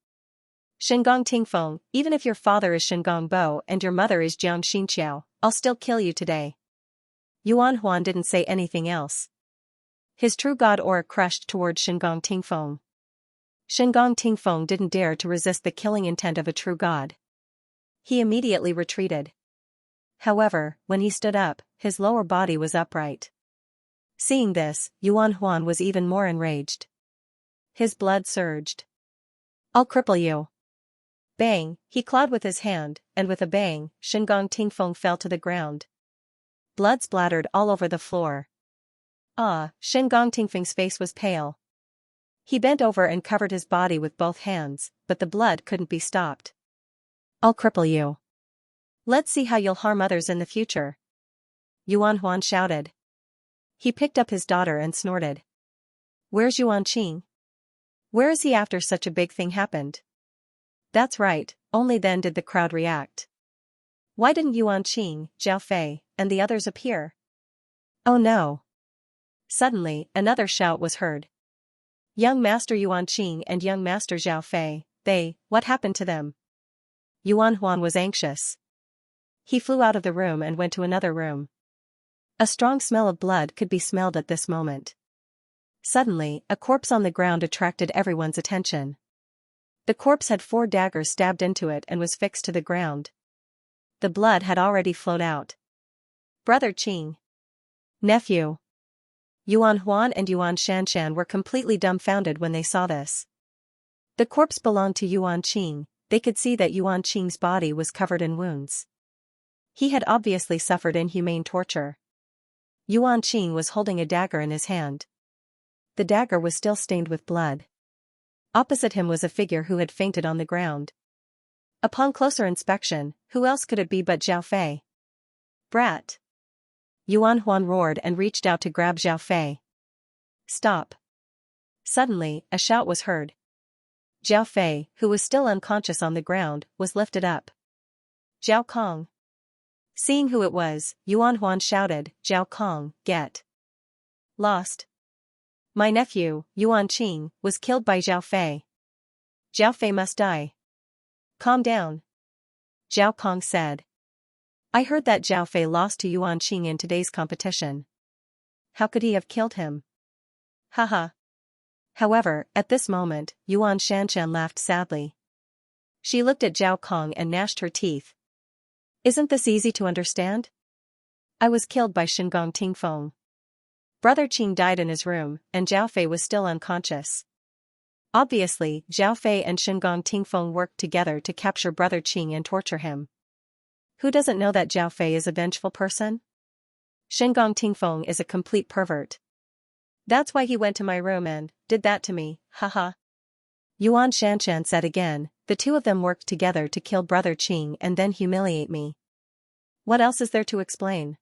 Shingang Tingfeng, even if your father is Shingang Bo and your mother is Jiang Xinqiao, I'll still kill you today. Yuan Huan didn't say anything else. His true god aura crushed toward Shingang Tingfeng. Shingang Tingfeng didn't dare to resist the killing intent of a true god. He immediately retreated. However, when he stood up, his lower body was upright. Seeing this, Yuan Huan was even more enraged. His blood surged. I'll cripple you. Bang, he clawed with his hand, and with a bang, Shingang Tingfeng fell to the ground. Blood splattered all over the floor. Shingang Tingfeng's face was pale. He bent over and covered his body with both hands, but the blood couldn't be stopped. I'll cripple you. Let's see how you'll harm others in the future. Yuan Huan shouted. He picked up his daughter and snorted. Where's Yuan Qing? Where is he after such a big thing happened? That's right, only then did the crowd react. Why didn't Yuan Qing, Zhao Fei, and the others appear? Oh no. Suddenly, another shout was heard. Young Master Yuan Qing and Young Master Zhao Fei, what happened to them? Yuan Huan was anxious. He flew out of the room and went to another room. A strong smell of blood could be smelled at this moment. Suddenly, a corpse on the ground attracted everyone's attention. The corpse had 4 daggers stabbed into it and was fixed to the ground. The blood had already flowed out. Brother Qing. Nephew. Yuan Huan and Yuan Shanshan were completely dumbfounded when they saw this. The corpse belonged to Yuan Qing. They could see that Yuan Qing's body was covered in wounds. He had obviously suffered inhumane torture. Yuan Qing was holding a dagger in his hand. The dagger was still stained with blood. Opposite him was a figure who had fainted on the ground. Upon closer inspection, who else could it be but Zhao Fei? Brat! Yuan Huan roared and reached out to grab Zhao Fei. Stop! Suddenly, a shout was heard. Zhao Fei, who was still unconscious on the ground, was lifted up. Zhao Kong! Seeing who it was, Yuan Huan shouted, Zhao Kong, get lost. My nephew, Yuan Qing, was killed by Zhao Fei. Zhao Fei must die. Calm down. Zhao Kong said. I heard that Zhao Fei lost to Yuan Qing in today's competition. How could he have killed him? Haha. However, at this moment, Yuan Shanshan laughed sadly. She looked at Zhao Kong and gnashed her teeth. Isn't this easy to understand? I was killed by Shengong Tingfeng. Brother Qing died in his room, and Zhao Fei was still unconscious. Obviously, Zhao Fei and Shengong Tingfeng worked together to capture Brother Qing and torture him. Who doesn't know that Zhao Fei is a vengeful person? Shengong Tingfeng is a complete pervert. That's why he went to my room and did that to me, haha. Yuan Shanshan said again, the two of them worked together to kill Brother Qing and then humiliate me. What else is there to explain?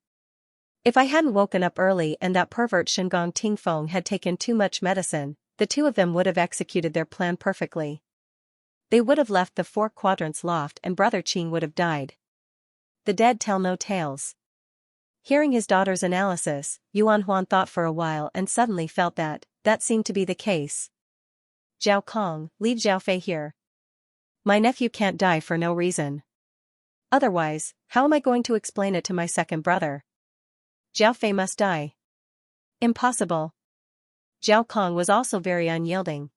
If I hadn't woken up early and that pervert Shengong Tingfeng had taken too much medicine, the two of them would have executed their plan perfectly. They would have left the 4 quadrants loft and Brother Qing would have died. The dead tell no tales. Hearing his daughter's analysis, Yuan Huan thought for a while and suddenly felt that seemed to be the case. Zhao Kong, leave Zhao Fei here. My nephew can't die for no reason. Otherwise, how am I going to explain it to my second brother? Zhao Fei must die. Impossible. Zhao Kong was also very unyielding.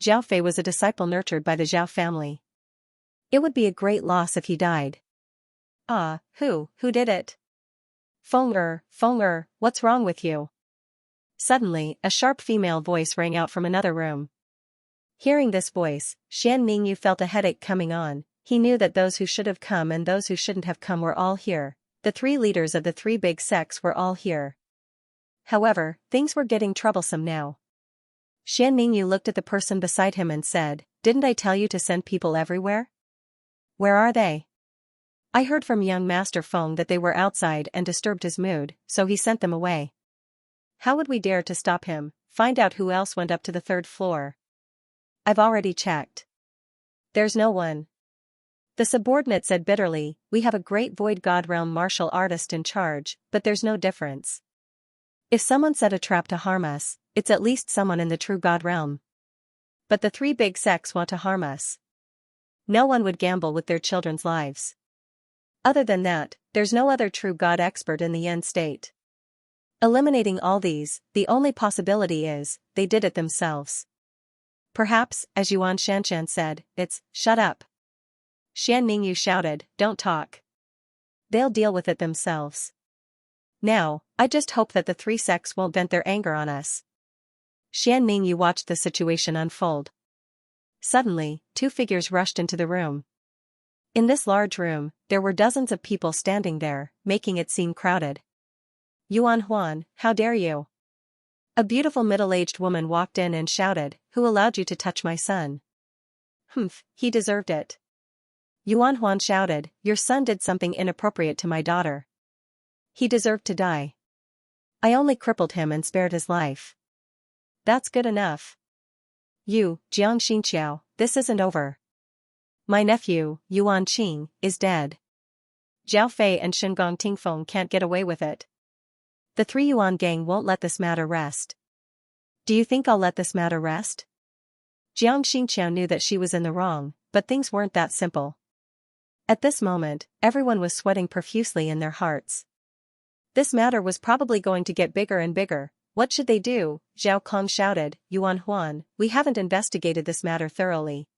Zhao Fei was a disciple nurtured by the Zhao family. It would be a great loss if he died. Who did it? Feng what's wrong with you? Suddenly, a sharp female voice rang out from another room. Hearing this voice, Xian Mingyu felt a headache coming on. He knew that those who should have come and those who shouldn't have come were all here. The 3 leaders of the 3 big sects were all here. However, things were getting troublesome now. Xian Mingyu looked at the person beside him and said, didn't I tell you to send people everywhere? Where are they? I heard from young Master Feng that they were outside and disturbed his mood, so he sent them away. How would we dare to stop him? Find out who else went up to the 3rd floor. I've already checked. There's no one. The subordinate said bitterly, we have a great Void God Realm martial artist in charge, but there's no difference. If someone set a trap to harm us, it's at least someone in the true God Realm. But the 3 big sects want to harm us. No one would gamble with their children's lives. Other than that, there's no other true God expert in the Yen state. Eliminating all these, the only possibility is, they did it themselves. Perhaps, as Yuan Shanshan said, it's, shut up. Xian Mingyu shouted, don't talk. They'll deal with it themselves. Now, I just hope that the 3 sects won't vent their anger on us. Xian Mingyu watched the situation unfold. Suddenly, 2 figures rushed into the room. In this large room, there were dozens of people standing there, making it seem crowded. Yuan Huan, how dare you? A beautiful middle-aged woman walked in and shouted, who allowed you to touch my son? Humph, he deserved it. Yuan Huan shouted, your son did something inappropriate to my daughter. He deserved to die. I only crippled him and spared his life. That's good enough. You, Jiang Xinqiao, this isn't over. My nephew, Yuan Qing, is dead. Zhao Fei and Shengong Tingfeng can't get away with it. The 3 Yuan gang won't let this matter rest. Do you think I'll let this matter rest? Jiang Xinqiao knew that she was in the wrong, but things weren't that simple. At this moment, everyone was sweating profusely in their hearts. This matter was probably going to get bigger and bigger. What should they do? Zhao Kong shouted, Yuan Huan, we haven't investigated this matter thoroughly.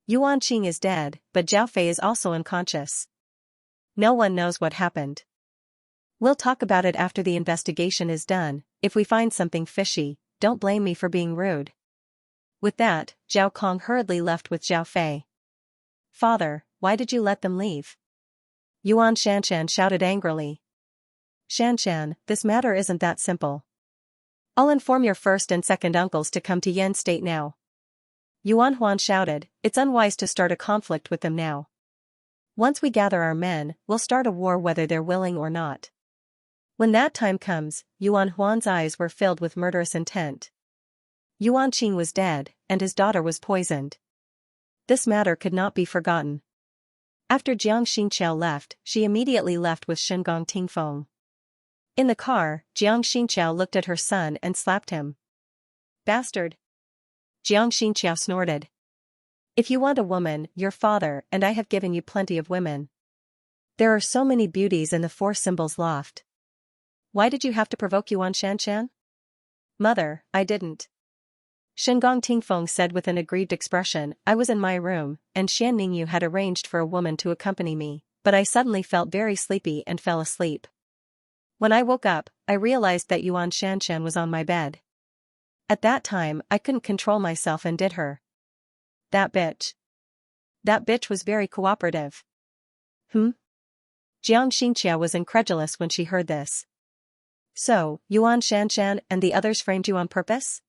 Yuan Qing is dead, but Zhao Fei is also unconscious. No one knows what happened. We'll talk about it after the investigation is done. If we find something fishy, don't blame me for being rude. With that, Zhao Kong hurriedly left with Zhao Fei. Father, why did you let them leave? Yuan Shanshan shouted angrily. Shanshan, this matter isn't that simple. I'll inform your first and second uncles to come to Yen State now. Yuan Huan shouted, it's unwise to start a conflict with them now. Once we gather our men, we'll start a war whether they're willing or not. When that time comes, Yuan Huan's eyes were filled with murderous intent. Yuan Qing was dead, and his daughter was poisoned. This matter could not be forgotten. After Jiang Xingqiao left, she immediately left with Shengong Tingfeng. In the car, Jiang Xingqiao looked at her son and slapped him. Bastard! Jiang Xingqiao snorted. If you want a woman, your father and I have given you plenty of women. There are so many beauties in the Four Symbols Loft. Why did you have to provoke Yuan Shanshan? Mother, I didn't. Shengong Tingfeng said with an aggrieved expression, I was in my room, and Xian Ningyu had arranged for a woman to accompany me, but I suddenly felt very sleepy and fell asleep. When I woke up, I realized that Yuan Shanshan was on my bed. At that time, I couldn't control myself and did her. That bitch. That bitch was very cooperative. Jiang Xingqiao was incredulous when she heard this. So, Yuan Shanshan and the others framed you on purpose?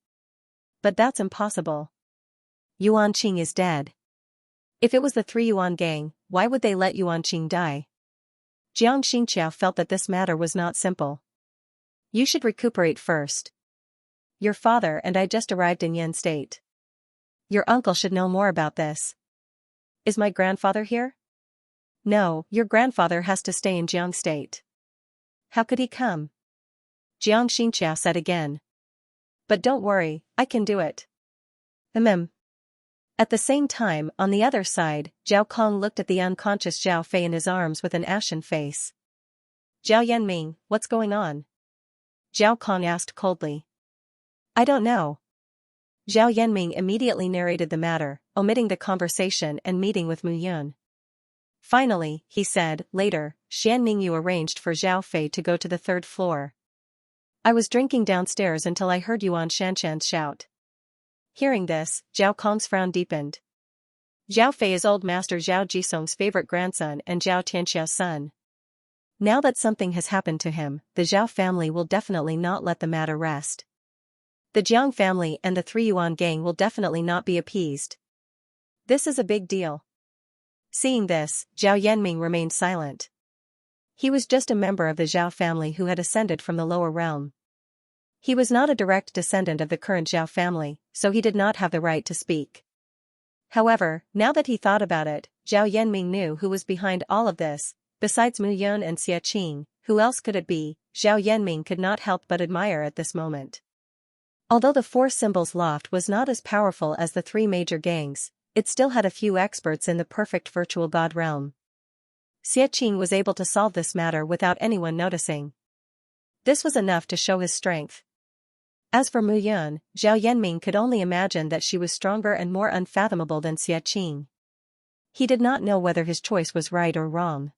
But that's impossible. Yuan Qing is dead. If it was the 3 Yuan gang, why would they let Yuan Qing die? Jiang Xingqiao felt that this matter was not simple. You should recuperate first. Your father and I just arrived in Yen State. Your uncle should know more about this. Is my grandfather here? No, your grandfather has to stay in Jiang State. How could he come? Jiang Xingqiao said again. But don't worry, I can do it. At the same time, on the other side, Zhao Kong looked at the unconscious Zhao Fei in his arms with an ashen face. Zhao Yanming, what's going on? Zhao Kong asked coldly. I don't know. Zhao Yanming immediately narrated the matter, omitting the conversation and meeting with Mu Yun. Finally, he said, later, Xian Ningyu arranged for Zhao Fei to go to the 3rd floor. I was drinking downstairs until I heard Yuan Shanshan shout. Hearing this, Zhao Kong's frown deepened. Zhao Fei is old master Zhao Jisong's favorite grandson and Zhao Tianxia's son. Now that something has happened to him, the Zhao family will definitely not let the matter rest. The Jiang family and the 3 Yuan gang will definitely not be appeased. This is a big deal. Seeing this, Zhao Yanming remained silent. He was just a member of the Zhao family who had ascended from the lower realm. He was not a direct descendant of the current Zhao family, so he did not have the right to speak. However, now that he thought about it, Zhao Yanming knew who was behind all of this. Besides Mu Yun and Xia Qing, who else could it be? Zhao Yanming could not help but admire at this moment. Although the Four Symbols Loft was not as powerful as the 3 major gangs, it still had a few experts in the perfect virtual god realm. Xia Qing was able to solve this matter without anyone noticing. This was enough to show his strength. As for Mu Yun, Zhao Yanming could only imagine that she was stronger and more unfathomable than Xia Qing. He did not know whether his choice was right or wrong.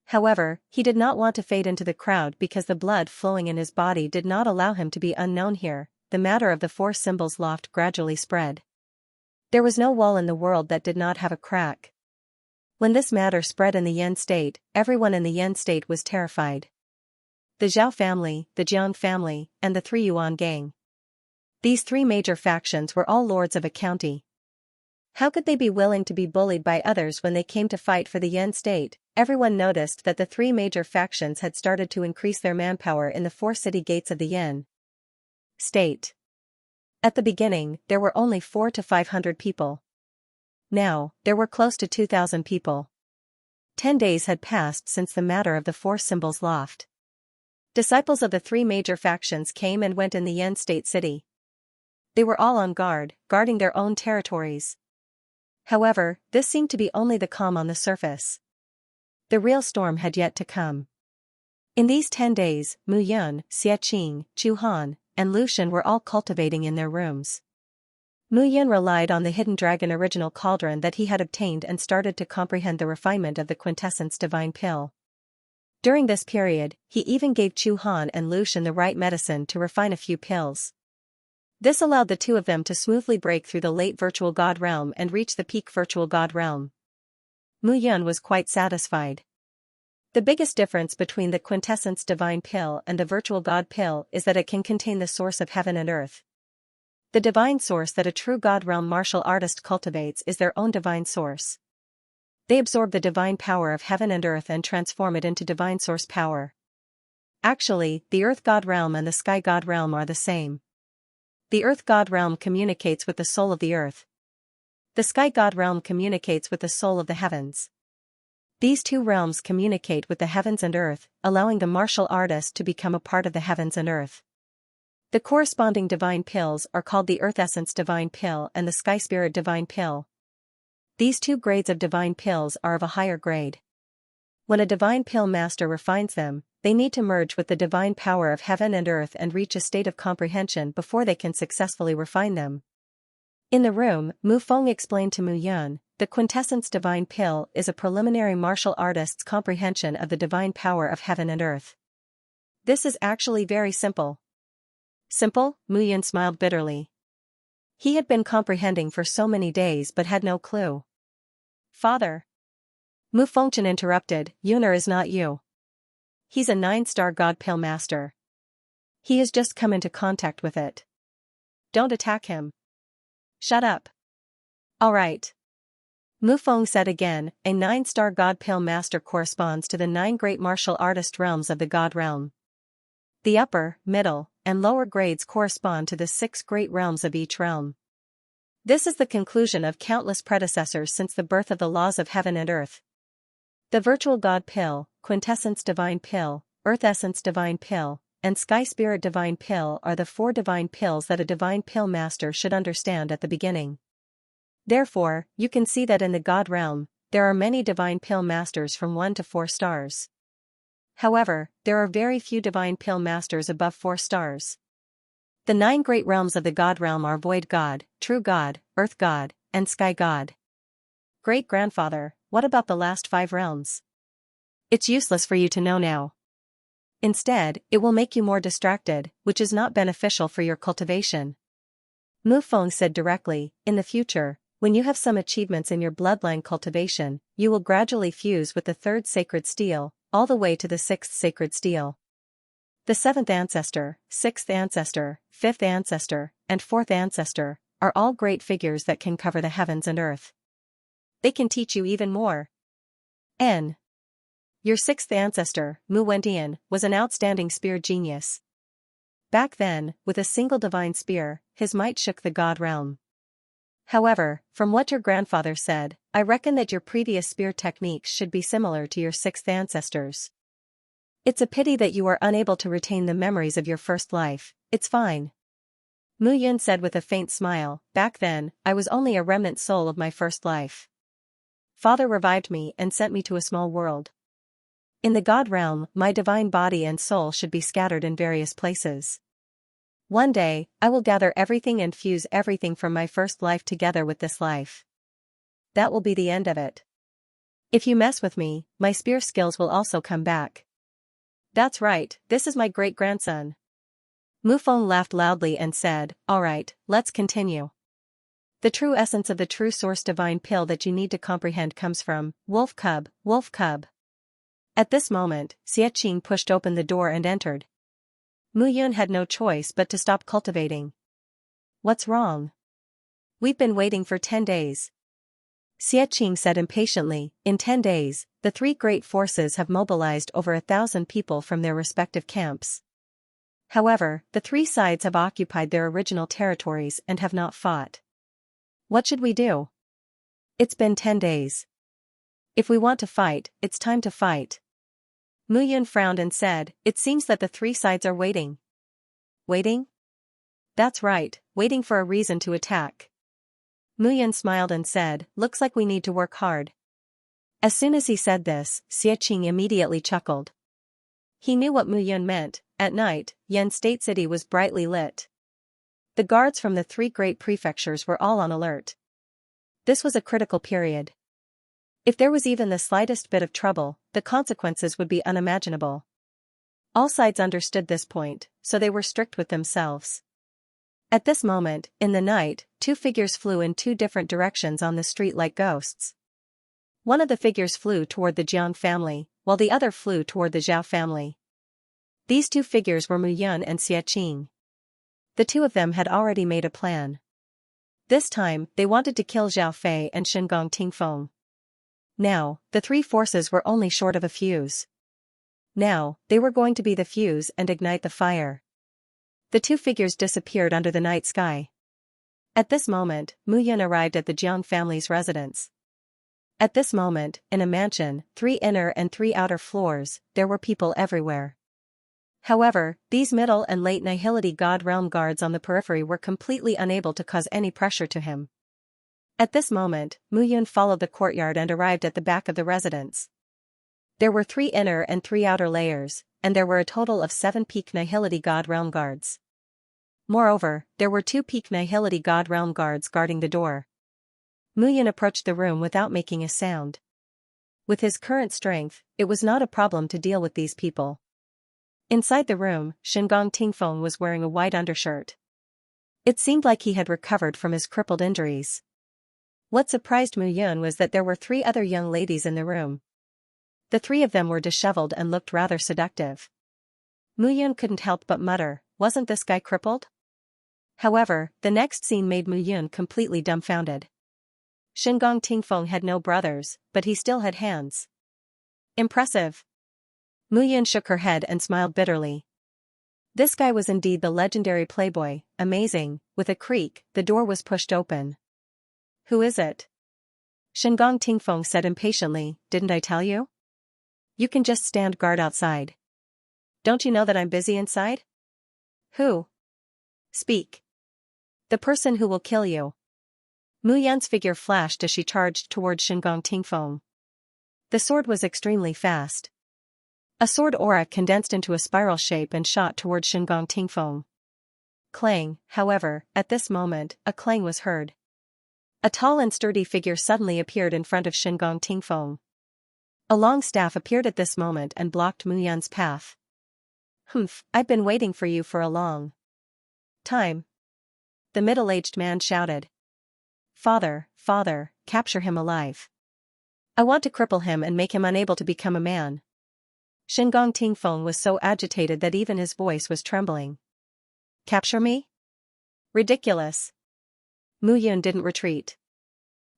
However, he did not want to fade into the crowd because the blood flowing in his body did not allow him to be unknown here. The matter of the Four Symbols Loft gradually spread. There was no wall in the world that did not have a crack. When this matter spread in the Yen State, everyone in the Yen State was terrified. The Zhao family, the Jiang family, and the 3 Yuan gang. These 3 major factions were all lords of a county. How could they be willing to be bullied by others when they came to fight for the Yen State? Everyone noticed that the 3 major factions had started to increase their manpower in the 4 city gates of the Yen State. At the beginning, there were only 400 to 500 people. Now, there were close to 2,000 people. 10 days had passed since the matter of the Four Symbols Loft. Disciples of the 3 major factions came and went in the Yen State city. They were all on guard, guarding their own territories. However, this seemed to be only the calm on the surface. The real storm had yet to come. In these 10 days, Mu Yun, Xia Qing, Chu Han, and Lu Shen were all cultivating in their rooms. Mu Yan relied on the hidden dragon original cauldron that he had obtained and started to comprehend the refinement of the quintessence divine pill. During this period, he even gave Chu Han and Lu Shan the right medicine to refine a few pills. This allowed the two of them to smoothly break through the late virtual god realm and reach the peak virtual god realm. Mu Yan was quite satisfied. The biggest difference between the quintessence divine pill and the virtual god pill is that it can contain the source of heaven and earth. The divine source that a true god realm martial artist cultivates is their own divine source. They absorb the divine power of heaven and earth and transform it into divine source power. Actually, the earth god realm and the sky god realm are the same. The earth god realm communicates with the soul of the earth. The sky god realm communicates with the soul of the heavens. These two realms communicate with the heavens and earth, allowing the martial artist to become a part of the heavens and earth. The corresponding divine pills are called the Earth Essence Divine Pill and the Sky Spirit Divine Pill. These two grades of divine pills are of a higher grade. When a divine pill master refines them, they need to merge with the divine power of heaven and earth and reach a state of comprehension before they can successfully refine them. In the room, Mu Feng explained to Mu Yan, the quintessence divine pill is a preliminary martial artist's comprehension of the divine power of heaven and earth. This is actually very simple. Simple? Mu Yan smiled bitterly. He had been comprehending for so many days but had no clue. Father. Mu Fengchen interrupted, Yunar is not you. He's a 9-star god pill master. He has just come into contact with it. Don't attack him. Shut up. All right. Mu Feng said again, a 9-star god pill master corresponds to the 9 great martial artist realms of the god realm. The upper, middle, and lower grades correspond to the 6 great realms of each realm. This is the conclusion of countless predecessors since the birth of the laws of heaven and earth. The virtual god pill, quintessence divine pill, earth essence divine pill, and sky spirit divine pill are the 4 divine pills that a divine pill master should understand at the beginning. Therefore, you can see that in the god realm, there are many divine pill masters from 1 to 4 stars. However, there are very few divine pill masters above 4 stars. The 9 great realms of the god realm are void god, true god, earth god, and sky god. Great-grandfather, what about the last 5 realms? It's useless for you to know now. Instead, it will make you more distracted, which is not beneficial for your cultivation. Mu Feng said directly, in the future, when you have some achievements in your bloodline cultivation, you will gradually fuse with the 3rd sacred steel, all the way to the 6th sacred steel. The 7th ancestor, 6th ancestor, 5th ancestor, and 4th ancestor, are all great figures that can cover the heavens and earth. They can teach you even more. N. Your 6th ancestor, Mu Wendian, was an outstanding spear genius. Back then, with a single divine spear, his might shook the god realm. However, from what your grandfather said, I reckon that your previous spear techniques should be similar to your 6th ancestors. It's a pity that you are unable to retain the memories of your first life. It's fine. Mu Yun said with a faint smile, back then, I was only a remnant soul of my first life. Father revived me and sent me to a small world. In the god realm, my divine body and soul should be scattered in various places. One day, I will gather everything and fuse everything from my first life together with this life. That will be the end of it. If you mess with me, my spear skills will also come back. That's right, this is my great-grandson. Mu Feng laughed loudly and said, all right, let's continue. The true essence of the true source divine pill that you need to comprehend comes from Wolf Cub, Wolf Cub. At this moment, Xianxia pushed open the door and entered. Mu Yun had no choice but to stop cultivating. What's wrong? We've been waiting for 10 days. Xianxia said impatiently, in 10 days, the 3 great forces have mobilized over 1,000 people from their respective camps. However, the 3 sides have occupied their original territories and have not fought. What should we do? It's been 10 days. If we want to fight, it's time to fight. Mu Yun frowned and said, it seems that the 3 sides are waiting. Waiting? That's right, waiting for a reason to attack. Mu Yun smiled and said, looks like we need to work hard. As soon as he said this, Xianxia immediately chuckled. He knew what Mu Yun meant. At night, Yen State City was brightly lit. The guards from the three great prefectures were all on alert. This was a critical period. If there was even the slightest bit of trouble, the consequences would be unimaginable. All sides understood this point, so they were strict with themselves. At this moment, in the night, two figures flew in two different directions on the street like ghosts. One of the figures flew toward the Jiang family, while the other flew toward the Zhao family. These two figures were Mu Yun and Xie Qing. The two of them had already made a plan. This time, they wanted to kill Zhao Fei and Shengong Tingfeng. Now, the three forces were only short of a fuse. Now, they were going to be the fuse and ignite the fire. The two figures disappeared under the night sky. At this moment, Mu Yun arrived at the Jiang family's residence. At this moment, in a mansion, 3 inner and 3 outer floors, there were people everywhere. However, these middle and late Nihility God Realm guards on the periphery were completely unable to cause any pressure to him. At this moment, Mu Yun followed the courtyard and arrived at the back of the residence. There were 3 inner and 3 outer layers, and there were a total of 7 peak Nihility God Realm guards. Moreover, there were 2 peak Nihility God Realm guards guarding the door. Mu Yun approached the room without making a sound. With his current strength, it was not a problem to deal with these people. Inside the room, Shengong Tingfeng was wearing a white undershirt. It seemed like he had recovered from his crippled injuries. What surprised Mu Yun was that there were 3 other young ladies in the room. The 3 of them were disheveled and looked rather seductive. Mu Yun couldn't help but mutter, "Wasn't this guy crippled?" However, the next scene made Mu Yun completely dumbfounded. Shengong Tingfeng had no brothers, but he still had hands. Impressive. Mu Yun shook her head and smiled bitterly. This guy was indeed the legendary playboy, amazing. With a creak, the door was pushed open. "Who is it?" Shengong Tingfeng said impatiently, "Didn't I tell you? You can just stand guard outside. Don't you know that I'm busy inside?" "Who?" "Speak." "The person who will kill you." Mu Yun's figure flashed as she charged toward Shengong Tingfeng. The sword was extremely fast. A sword aura condensed into a spiral shape and shot toward Shengong Tingfeng. Clang, however, at this moment, a clang was heard. A tall and sturdy figure suddenly appeared in front of Shengong Tingfeng. A long staff appeared at this moment and blocked Mu Yun's path. "Humph, I've been waiting for you for a long time," the middle-aged man shouted. Father, capture him alive. I want to cripple him and make him unable to become a man." Shengong Tingfeng was so agitated that even his voice was trembling. "Capture me? Ridiculous." Mu Yun didn't retreat.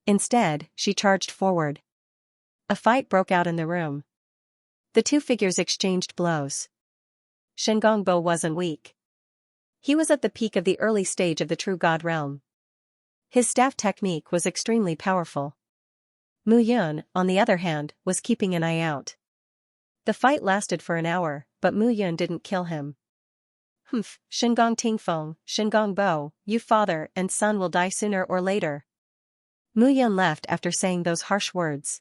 Instead, she charged forward. A fight broke out in the room. The two figures exchanged blows. Shengong Bo wasn't weak. He was at the peak of the early stage of the true God realm. His staff technique was extremely powerful. Mu Yun, on the other hand, was keeping an eye out. The fight lasted for an hour, but Mu Yun didn't kill him. "Humph, Shengong Tingfeng, Shengong Bo, you father and son will die sooner or later." Mu Yun left after saying those harsh words.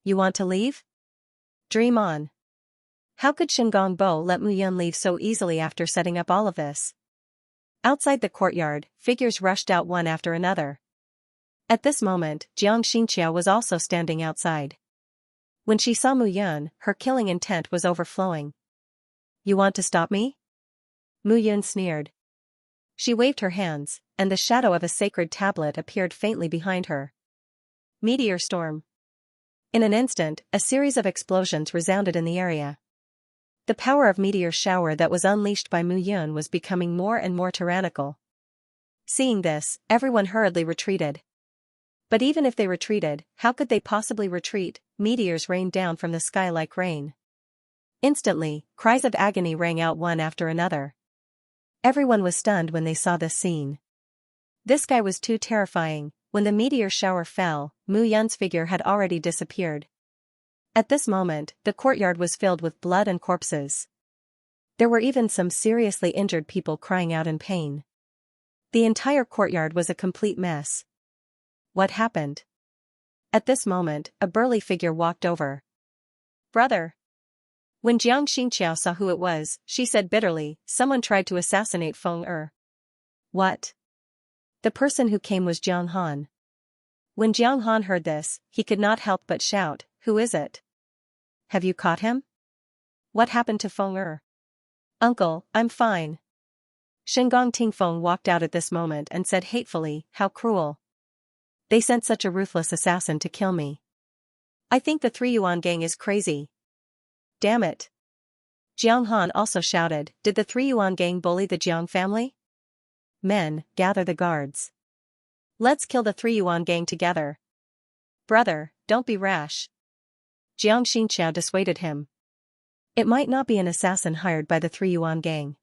"You want to leave? Dream on." How could Shengong Bo let Mu Yun leave so easily after setting up all of this? Outside the courtyard, figures rushed out one after another. At this moment, Xianxia was also standing outside. When she saw Mu Yun, her killing intent was overflowing. "You want to stop me?" Mu Yun sneered. She waved her hands, and the shadow of a sacred tablet appeared faintly behind her. Meteor storm. In an instant, a series of explosions resounded in the area. The power of meteor shower that was unleashed by Mu Yun was becoming more and more tyrannical. Seeing this, everyone hurriedly retreated. But even if they retreated, how could they possibly retreat? Meteors rained down from the sky like rain. Instantly, cries of agony rang out one after another. Everyone was stunned when they saw this scene. This guy was too terrifying. When the meteor shower fell, Mu Yun's figure had already disappeared. At this moment, the courtyard was filled with blood and corpses. There were even some seriously injured people crying out in pain. The entire courtyard was a complete mess. What happened? At this moment, a burly figure walked over. "Brother." When Xianxia saw who it was, she said bitterly, "Someone tried to assassinate Feng Er." What? The person who came was Jiang Han. When Jiang Han heard this, he could not help but shout, "Who is it? Have you caught him? What happened to Feng Er?" "Uncle, I'm fine." Shenggong Tingfeng walked out at this moment and said hatefully, "How cruel. They sent such a ruthless assassin to kill me. I think the 3 Yuan gang is crazy. Damn it." Jiang Han also shouted, "Did the 3 Yuan gang bully the Jiang family? Men, gather the guards. Let's kill the 3 Yuan gang together." "Brother, don't be rash." Jiang Xianxia dissuaded him. "It might not be an assassin hired by the 3 Yuan gang.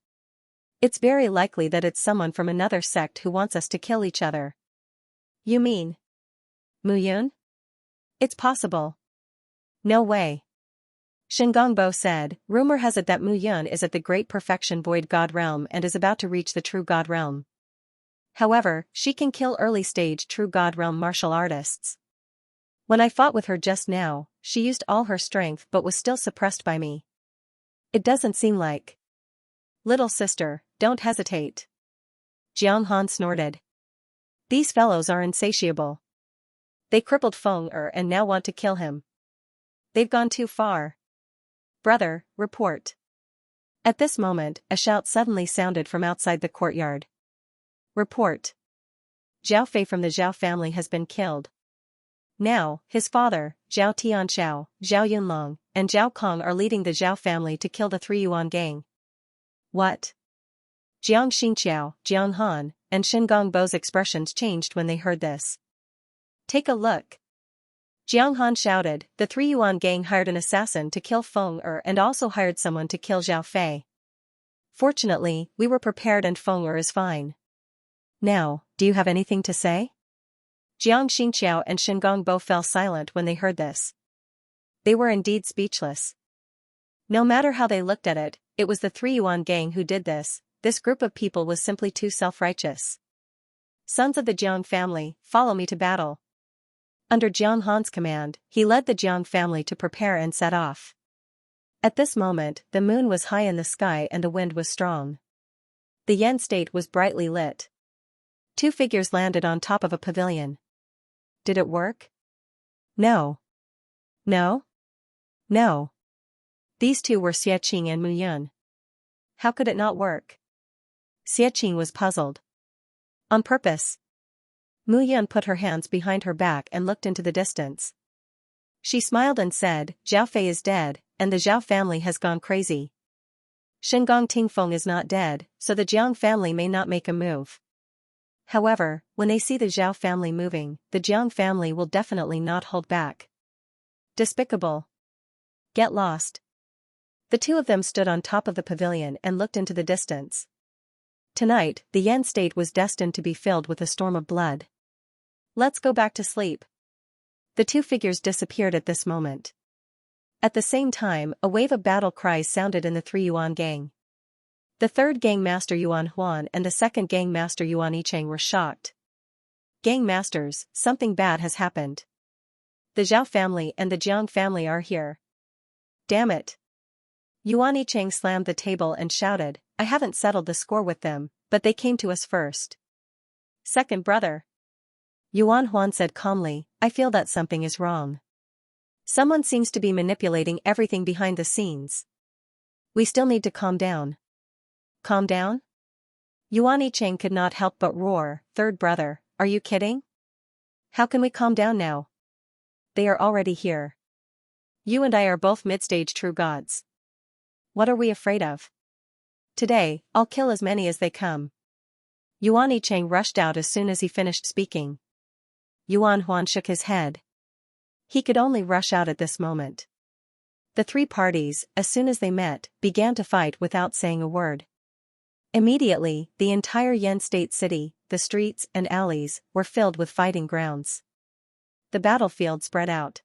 It's very likely that it's someone from another sect who wants us to kill each other." "You mean Mu Yun?" "It's possible." "No way." Shengongbao said, "Rumor has it that Mu Yun is at the Great Perfection Void God Realm and is about to reach the True God Realm. However, she can kill early-stage True God Realm martial artists. When I fought with her just now, she used all her strength but was still suppressed by me. It doesn't seem like..." "Little sister, don't hesitate." Jiang Han snorted. "These fellows are insatiable. They crippled Feng Er and now want to kill him. They've gone too far. Brother, report." At this moment, a shout suddenly sounded from outside the courtyard. "Report. Zhao Fei from the Zhao family has been killed. Now, his father, Zhao Tianxiao, Zhao Yunlong, and Zhao Kong are leading the Zhao family to kill the 3 Yuan gang." "What?" Jiang Xinqiao, Jiang Han, and Shenggong Bo's expressions changed when they heard this. "Take a look." Jiang Han shouted, "The 3 Yuan gang hired an assassin to kill Feng Er and also hired someone to kill Zhao Fei. Fortunately, we were prepared and Feng Er is fine. Now, do you have anything to say?" Jiang Xinqiao and Shenggong Bo fell silent when they heard this. They were indeed speechless. No matter how they looked at it, it was the 3 Yuan gang who did this. This group of people was simply too self-righteous. "Sons of the Jiang family, follow me to battle." Under Jiang Han's command, he led the Jiang family to prepare and set off. At this moment, the moon was high in the sky and the wind was strong. The Yan state was brightly lit. 2 figures landed on top of a pavilion. Did it work? No. No? No. These 2 were Xiaqing and Mu Yun. How could it not work? Xiaqing was puzzled. On purpose. Mu Yun put her hands behind her back and looked into the distance. She smiled and said, "Zhao Fei is dead, and the Zhao family has gone crazy. Shenggong Tingfeng is not dead, so the Jiang family may not make a move. However, when they see the Zhao family moving, the Jiang family will definitely not hold back. Despicable. Get lost." The 2 of them stood on top of the pavilion and looked into the distance. Tonight, the Yan state was destined to be filled with a storm of blood. "Let's go back to sleep." The 2 figures disappeared at this moment. At the same time, a wave of battle cries sounded in the 3 Yuan gang. The 3rd gang master Yuan Huan and the 2nd gang master Yuan Yicheng were shocked. "Gang masters, something bad has happened. The Zhao family and the Jiang family are here. Damn it." Yuan Yicheng slammed the table and shouted, "I haven't settled the score with them, but they came to us first." "Second brother." Yuan Huan said calmly, "I feel that something is wrong. Someone seems to be manipulating everything behind the scenes. We still need to calm down." "Calm down?" Yuan Yicheng could not help but roar, "Third brother, are you kidding? How can we calm down now? They are already here. You and I are both mid-stage true gods. What are we afraid of? Today, I'll kill as many as they come." Yuan Yicheng rushed out as soon as he finished speaking. Yuan Huan shook his head. He could only rush out at this moment. The 3 parties, as soon as they met, began to fight without saying a word. Immediately, the entire Yan State city, the streets and alleys, were filled with fighting grounds. The battlefield spread out.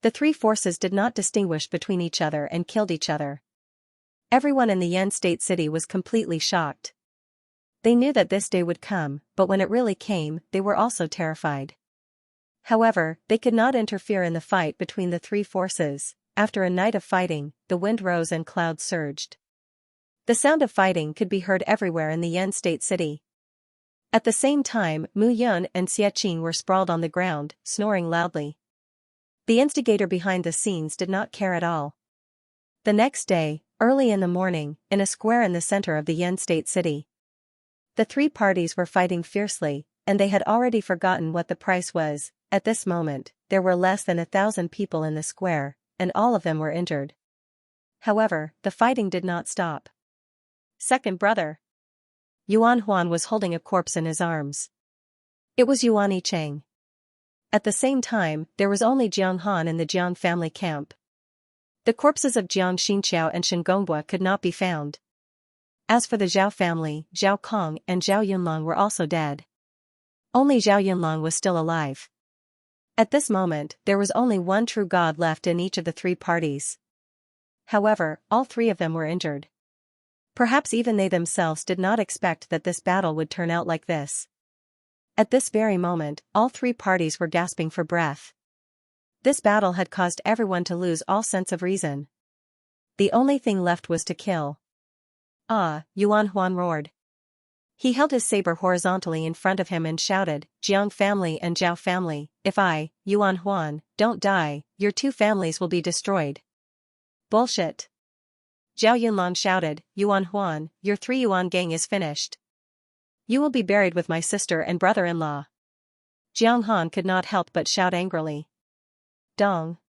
The 3 forces did not distinguish between each other and killed each other. Everyone in the Yan State city was completely shocked. They knew that this day would come, but when it really came, they were also terrified. However, they could not interfere in the fight between the 3 forces. After a night of fighting, the wind rose and clouds surged. The sound of fighting could be heard everywhere in the Yan State city. At the same time, Mu Yun and Xiaqing were sprawled on the ground, snoring loudly. The instigator behind the scenes did not care at all. The next day, early in the morning, in a square in the center of the Yan State city, the three parties were fighting fiercely, and they had already forgotten what the price was. At this moment, there were less than 1,000 people in the square, and all of them were injured. However, the fighting did not stop. Second brother. Yuan Huan was holding a corpse in his arms. It was Yuan Yicheng. At the same time, there was only Jiang Han in the Jiang family camp. The corpses of Jiang Xinxiao and Shen Gongbua could not be found. As for the Zhao family, Zhao Kong and Zhao Yunlong were also dead. Only Zhao Yunlong was still alive. At this moment, there was only one true god left in each of the three parties. However, all three of them were injured. Perhaps even they themselves did not expect that this battle would turn out like this. At this very moment, all three parties were gasping for breath. This battle had caused everyone to lose all sense of reason. The only thing left was to kill. Ah, Yuan Huan roared. He held his saber horizontally in front of him and shouted, Jiang family and Zhao family, if I, Yuan Huan, don't die, your two families will be destroyed. Bullshit. Zhao Yunlong shouted, Yuan Huan, your 3 Yuan gang is finished. You will be buried with my sister and brother-in-law. Jiang Han could not help but shout angrily. Dong.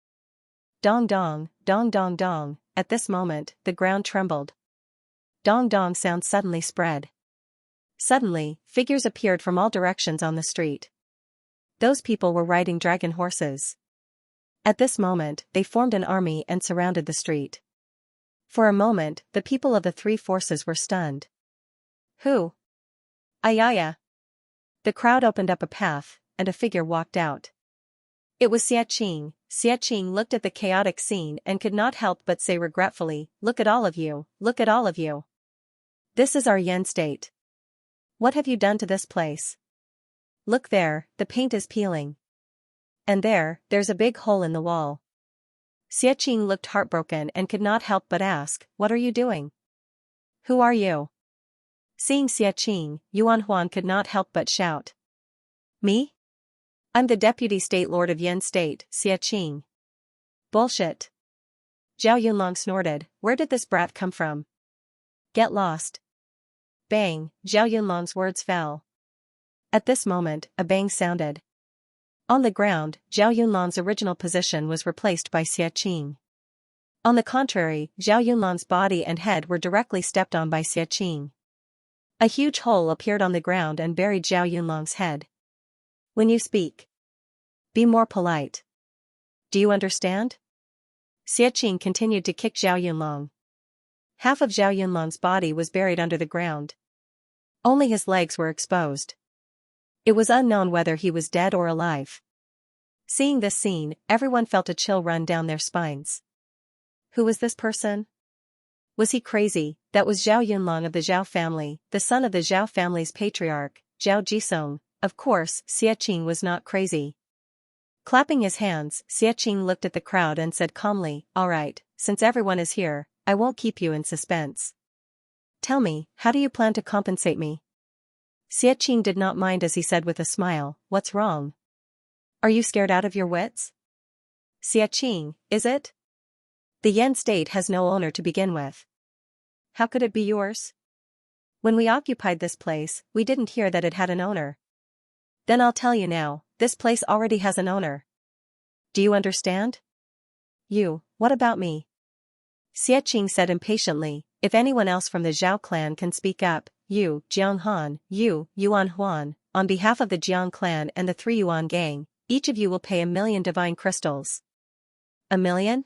Dong dong, dong dong dong. At this moment, the ground trembled. Dong dong sound suddenly spread. Suddenly, figures appeared from all directions on the street. Those people were riding dragon horses. At this moment, they formed an army and surrounded the street. For a moment, the people of the three forces were stunned. Who? Ayaya. The crowd opened up a path, and a figure walked out. It was Xiaqing. Xiaqing looked at the chaotic scene and could not help but say regretfully, look at all of you, look at all of you. This is our Yan state. What have you done to this place? Look there, the paint is peeling. And there's a big hole in the wall. Xiaqing looked heartbroken and could not help but ask, what are you doing? Who are you? Seeing Xiaqing, Yuan Huan could not help but shout. Me? I'm the deputy state lord of Yan State, Xiaqing. Bullshit. Zhao Yunlong snorted, where did this brat come from? Get lost. Bang, Zhao Yunlong's words fell. At this moment, a bang sounded. On the ground, Zhao Yunlong's original position was replaced by Xiaqing. On the contrary, Zhao Yunlong's body and head were directly stepped on by Xiaqing. A huge hole appeared on the ground and buried Zhao Yunlong's head. When you speak, be more polite. Do you understand? Xiaqing continued to kick Zhao Yunlong. Half of Zhao Yunlong's body was buried under the ground. Only his legs were exposed. It was unknown whether he was dead or alive. Seeing this scene, everyone felt a chill run down their spines. Who was this person? Was he crazy? That was Zhao Yunlong of the Zhao family, the son of the Zhao family's patriarch, Zhao Jisong. Of course, Xiaqing was not crazy. Clapping his hands, Xiaqing looked at the crowd and said calmly, all right, since everyone is here, I won't keep you in suspense. Tell me, how do you plan to compensate me? Xiaqing did not mind as he said with a smile, what's wrong? Are you scared out of your wits? Xiaqing, is it? The Yan state has no owner to begin with. How could it be yours? When we occupied this place, we didn't hear that it had an owner. Then I'll tell you now, this place already has an owner. Do you understand? You, what about me? Xiaqing said impatiently, if anyone else from the Zhao clan can speak up, you, Jiang Han, you, Yuan Huan, on behalf of the Jiang clan and the 3 Yuan gang, each of you will pay 1,000,000 divine crystals. 1,000,000?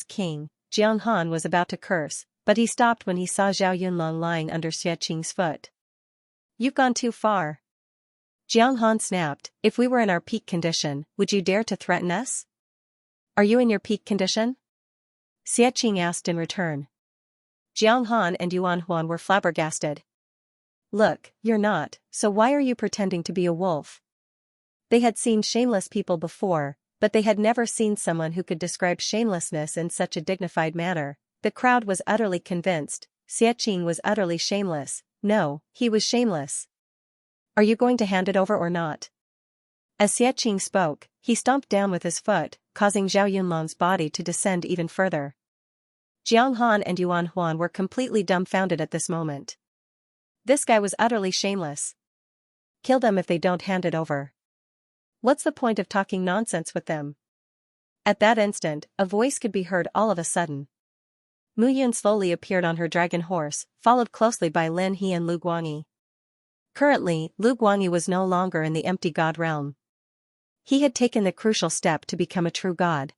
King, Jiang Han was about to curse, but he stopped when he saw Zhao Yunlong lying under Xiaqing's foot. You've gone too far. Jiang Han snapped, if we were in our peak condition, would you dare to threaten us? Are you in your peak condition? Xiaqing asked in return. Jiang Han and Yuan Huan were flabbergasted. Look, you're not, so why are you pretending to be a wolf? They had seen shameless people before, but they had never seen someone who could describe shamelessness in such a dignified manner. The crowd was utterly convinced, Xiaqing was utterly shameless, No, he was shameless. Are you going to hand it over or not? As Xianxia spoke, he stomped down with his foot, causing Zhao Yunlong's body to descend even further. Jiang Han and Yuan Huan were completely dumbfounded at this moment. This guy was utterly shameless. Kill them if they don't hand it over. What's the point of talking nonsense with them? At that instant, a voice could be heard all of a sudden. Mu Yun slowly appeared on her dragon horse, followed closely by Lin He and Lu Guangyi. Currently, Lu Guangyi was no longer in the empty god realm. He had taken the crucial step to become a true god.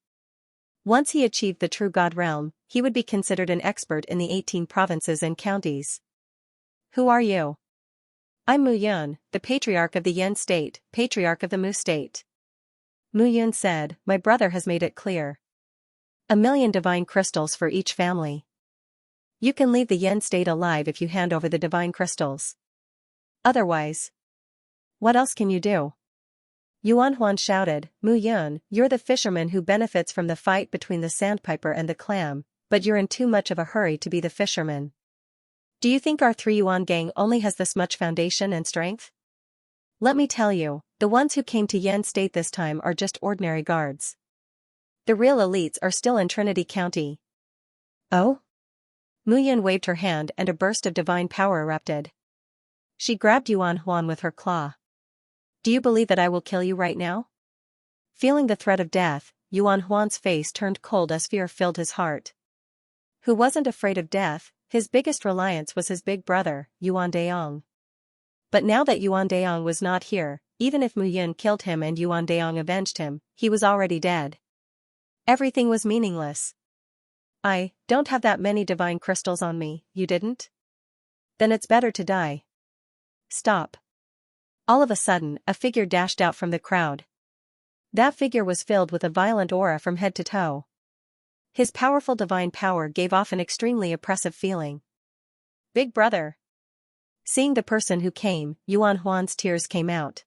Once he achieved the true god realm, he would be considered an expert in the 18 provinces and counties. Who are you? I'm Mu Yun, the patriarch of the Yen state, patriarch of the Mu state. Mu Yun said, my brother has made it clear. 1,000,000 divine crystals for each family. You can leave the Yen state alive if you hand over the divine crystals. Otherwise, what else can you do? Yuan Huan shouted, Mu Yun, you're the fisherman who benefits from the fight between the sandpiper and the clam, but you're in too much of a hurry to be the fisherman. Do you think our 3 Yuan gang only has this much foundation and strength? Let me tell you, the ones who came to Yen State this time are just ordinary guards. The real elites are still in Trinity County. Oh? Mu Yun waved her hand and a burst of divine power erupted. She grabbed Yuan Huan with her claw. Do you believe that I will kill you right now? Feeling the threat of death, Yuan Huan's face turned cold as fear filled his heart. Who wasn't afraid of death, his biggest reliance was his big brother, Yuan Daong. But now that Yuan Daong was not here, even if Mu Yun killed him and Yuan Daong avenged him, he was already dead. Everything was meaningless. I don't have that many divine crystals on me, you didn't? Then it's better to die. Stop. All of a sudden, a figure dashed out from the crowd. That figure was filled with a violent aura from head to toe. His powerful divine power gave off an extremely oppressive feeling. Big brother. Seeing the person who came, Yuan Huan's tears came out.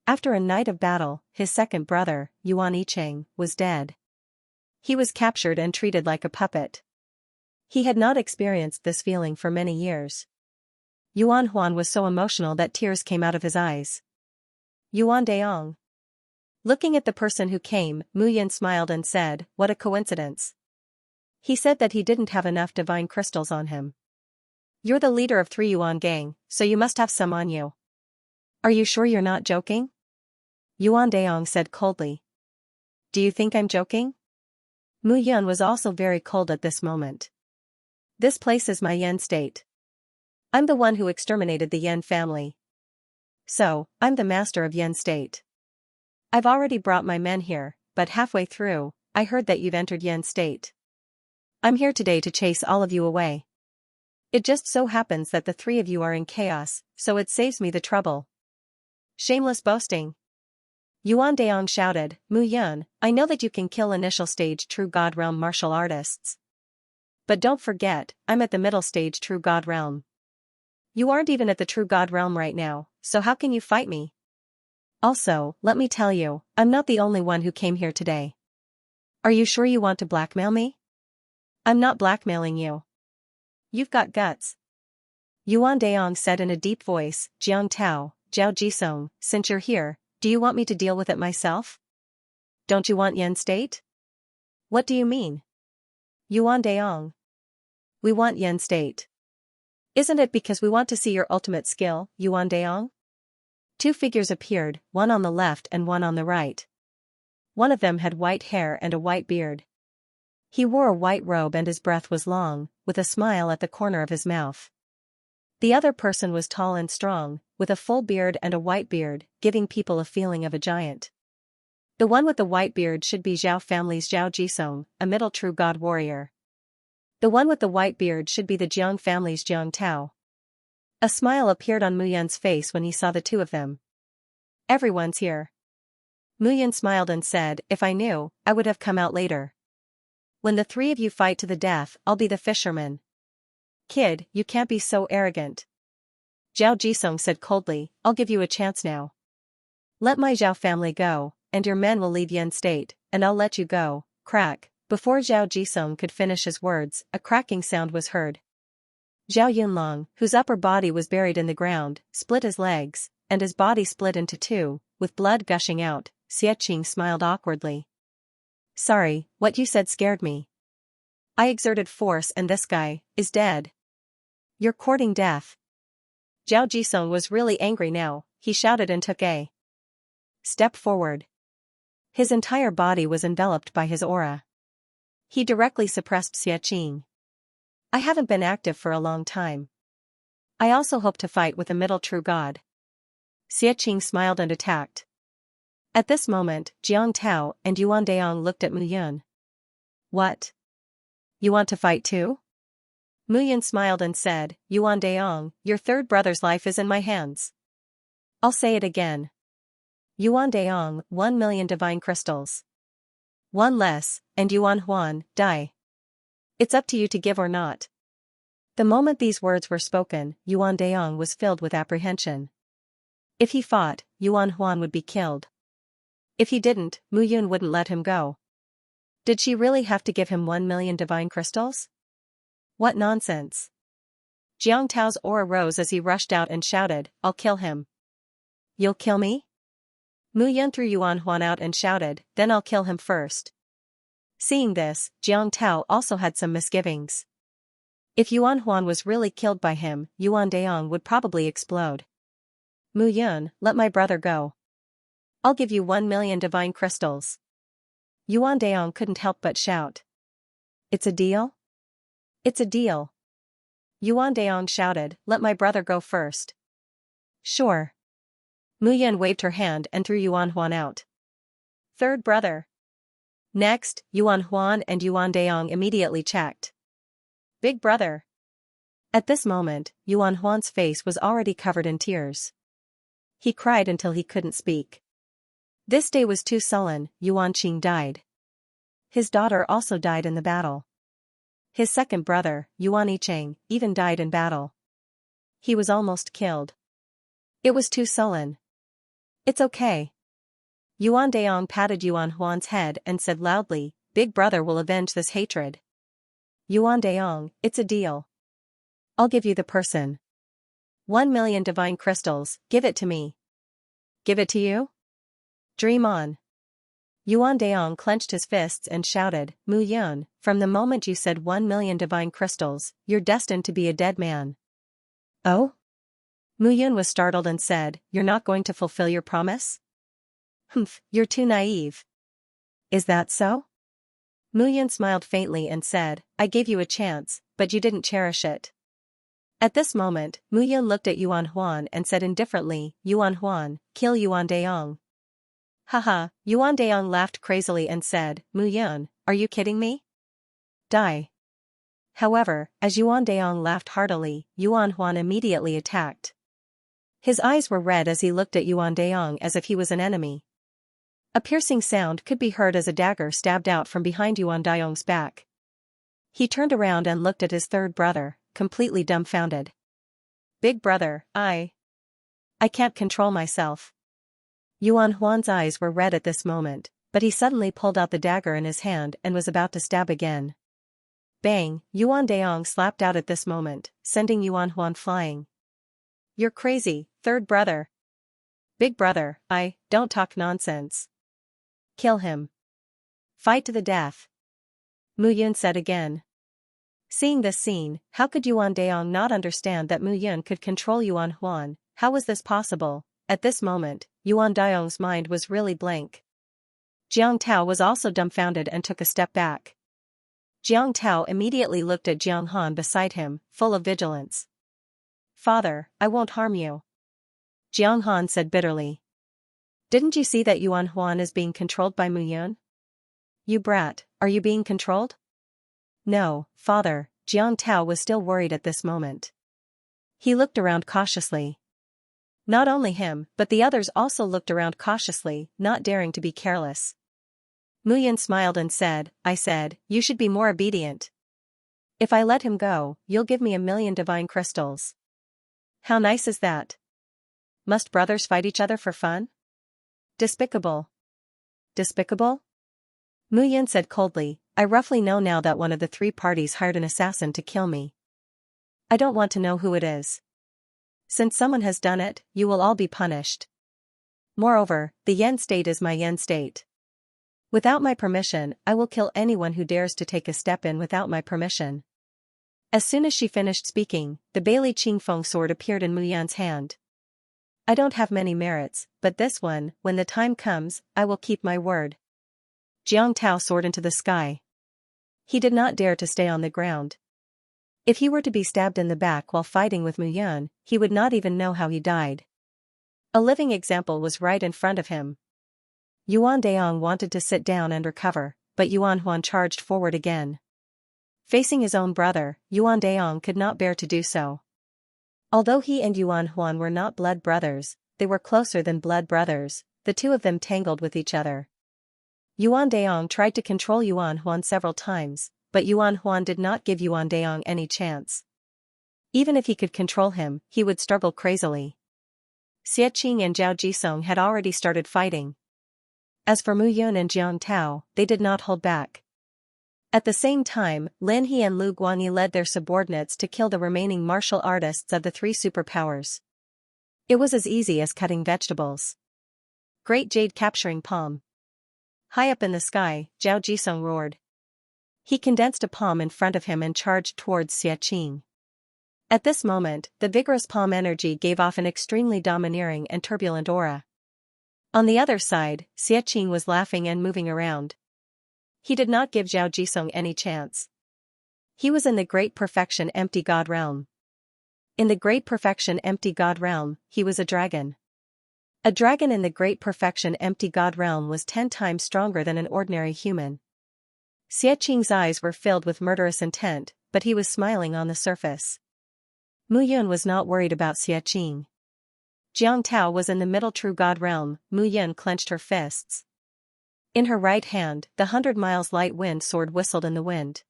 After a night of battle, his second brother, Yuan Yicheng, was dead. He was captured and treated like a puppet. He had not experienced this feeling for many years. Yuan Huan was so emotional that tears came out of his eyes. Yuan Daong. Looking at the person who came, Mu Yun smiled and said, what a coincidence. He said that he didn't have enough divine crystals on him. You're the leader of 3 Yuan gang, so you must have some on you. Are you sure you're not joking? Yuan Daong said coldly. Do you think I'm joking? Mu Yun was also very cold at this moment. This place is my Yen state. I'm the one who exterminated the Yen family. So, I'm the master of Yen state. I've already brought my men here, but halfway through, I heard that you've entered Yen state. I'm here today to chase all of you away. It just so happens that the 3 of you are in chaos, so it saves me the trouble. Shameless boasting. Yuan Daong shouted, Mu Yun, I know that you can kill initial stage True God Realm martial artists. But don't forget, I'm at the middle stage True God Realm. You aren't even at the True God Realm right now, so how can you fight me? Also, let me tell you, I'm not the only one who came here today. Are you sure you want to blackmail me? I'm not blackmailing you. You've got guts. Yuan Daong said in a deep voice, Jiang Tao, Zhao Jisong, since you're here, do you want me to deal with it myself? Don't you want Yen State? What do you mean? Yuan Daong. We want Yen State. Isn't it because we want to see your ultimate skill, Yuan Daong? 2 figures appeared, one on the left and one on the right. One of them had white hair and a white beard. He wore a white robe and his breath was long, with a smile at the corner of his mouth. The other person was tall and strong, with a full beard and a white beard, giving people a feeling of a giant. The one with the white beard should be Zhao family's Zhao Jisong, a middle true god warrior. The one with the white beard should be the Jiang family's Jiang Tao. A smile appeared on Mu Yun's face when he saw the 2 of them. Everyone's here. Mu Yun smiled and said, if I knew, I would have come out later. When the 3 of you fight to the death, I'll be the fisherman. Kid, you can't be so arrogant. Zhao Jisong said coldly, I'll give you a chance now. Let my Zhao family go, and your men will leave Yen State, and I'll let you go. Crack. Before Zhao Jisong could finish his words, a cracking sound was heard. Zhao Yunlong, whose upper body was buried in the ground, split his legs, and his body split into two, with blood gushing out. Xianxia smiled awkwardly. Sorry, what you said scared me. I exerted force and this guy is dead. You're courting death. Zhao Jisong was really angry now. He shouted and took a step forward. His entire body was enveloped by his aura. He directly suppressed Xianxia. I haven't been active for a long time. I also hope to fight with a middle true god. Xianxia smiled and attacked. At this moment, Jiang Tao and Yuan Daong looked at Mu Yun. What? You want to fight too? Mu Yun smiled and said, Yuan Daong, your third brother's life is in my hands. I'll say it again. Yuan Daong, 1 million divine crystals. One less, and Yuan Huan, die. It's up to you to give or not. The moment these words were spoken, Yuan Daong was filled with apprehension. If he fought, Yuan Huan would be killed. If he didn't, Mu Yun wouldn't let him go. Did she really have to give him 1 million divine crystals? What nonsense. Jiang Tao's aura rose as he rushed out and shouted, I'll kill him. You'll kill me? Mu Yun threw Yuan Huan out and shouted, then I'll kill him first. Seeing this, Jiang Tao also had some misgivings. If Yuan Huan was really killed by him, Yuan Daong would probably explode. Mu Yun, let my brother go. I'll give you 1 million divine crystals. Yuan Daong couldn't help but shout. It's a deal? It's a deal. Yuan Daong shouted, let my brother go first. Sure. Mu Yun waved her hand and threw Yuan Huan out. Third brother. Next, Yuan Huan and Yuan Daong immediately checked. Big brother. At this moment, Yuan Huan's face was already covered in tears. He cried until he couldn't speak. This day was too sullen. Yuan Qing died. His daughter also died in the battle. His second brother, Yuan Yicheng, even died in battle. He was almost killed. It was too sullen. It's okay. Yuan Daong patted Yuan Huan's head and said loudly, Big brother will avenge this hatred. Yuan Daong, it's a deal. I'll give you the person. 1 million divine crystals, give it to me. Give it to you? Dream on. Yuan Daong clenched his fists and shouted, Mu Yun, from the moment you said 1 million divine crystals, you're destined to be a dead man. Oh? Mu Yun was startled and said, You're not going to fulfill your promise? Humph, you're too naive. Is that so? Mu Yun smiled faintly and said, I gave you a chance, but you didn't cherish it. At this moment, Mu Yun looked at Yuan Huan and said indifferently, Yuan Huan, kill Yuan Daong. Haha, Yuan Daong laughed crazily and said, Mu Yun, are you kidding me? Die. However, as Yuan Daong laughed heartily, Yuan Huan immediately attacked. His eyes were red as he looked at Yuan Daong as if he was an enemy. A piercing sound could be heard as a dagger stabbed out from behind Yuan Daong's back. He turned around and looked at his third brother, completely dumbfounded. Big brother, I can't control myself. Yuan Huan's eyes were red at this moment, but he suddenly pulled out the dagger in his hand and was about to stab again. Bang, Yuan Daong slapped out at this moment, sending Yuan Huan flying. You're crazy, third brother. Big brother, don't talk nonsense. Kill him. Fight to the death. Mu Yun said again. Seeing this scene, how could Yuan Daong not understand that Mu Yun could control Yuan Huan? How was this possible? At this moment, Yuan Daong's mind was really blank. Jiang Tao was also dumbfounded and took a step back. Jiang Tao immediately looked at Jiang Han beside him, full of vigilance. Father, I won't harm you. Jiang Han said bitterly. Didn't you see that Yuan Huan is being controlled by Mu Yun? You brat, are you being controlled? No, father, Jiang Tao was still worried at this moment. He looked around cautiously. Not only him, but the others also looked around cautiously, not daring to be careless. Mu Yun smiled and said, you should be more obedient. If I let him go, you'll give me 1 million divine crystals. How nice is that? Must brothers fight each other for fun? Despicable. Despicable? Mu Yun said coldly, I roughly know now that one of the 3 parties hired an assassin to kill me. I don't want to know who it is. Since someone has done it, you will all be punished. Moreover, the Yen state is my Yen state. Without my permission, I will kill anyone who dares to take a step in without my permission. As soon as she finished speaking, the Bailey Qingfeng sword appeared in Mu Yan's hand. I don't have many merits, but this one, when the time comes, I will keep my word. Jiang Tao soared into the sky. He did not dare to stay on the ground. If he were to be stabbed in the back while fighting with Mu Yan, he would not even know how he died. A living example was right in front of him. Yuan Daong wanted to sit down and recover, but Yuan Huan charged forward again. Facing his own brother, Yuan Daong could not bear to do so. Although he and Yuan Huan were not blood brothers, they were closer than blood brothers, the two of them tangled with each other. Yuan Daong tried to control Yuan Huan several times, but Yuan Huan did not give Yuan Daong any chance. Even if he could control him, he would struggle crazily. Xie Qing and Zhao Jisong had already started fighting. As for Mu Yun and Jiang Tao, they did not hold back. At the same time, Lin He and Lu Guanyi led their subordinates to kill the remaining martial artists of the three superpowers. It was as easy as cutting vegetables. Great Jade capturing palm. High up in the sky, Zhao Jisong roared. He condensed a palm in front of him and charged towards Xie Qing. At this moment, the vigorous palm energy gave off an extremely domineering and turbulent aura. On the other side, Xie Qing was laughing and moving around. He did not give Zhao Jisong any chance. He was in the Great Perfection Empty God Realm. In the Great Perfection Empty God Realm, he was a dragon. A dragon in the Great Perfection Empty God Realm was 10 times stronger than an ordinary human. Xie Qing's eyes were filled with murderous intent, but he was smiling on the surface. Mu Yun was not worried about Xie Qing. Jiang Tao was in the Middle True God Realm. Mu Yun clenched her fists. In her right hand, the 100 miles light wind sword whistled in the wind.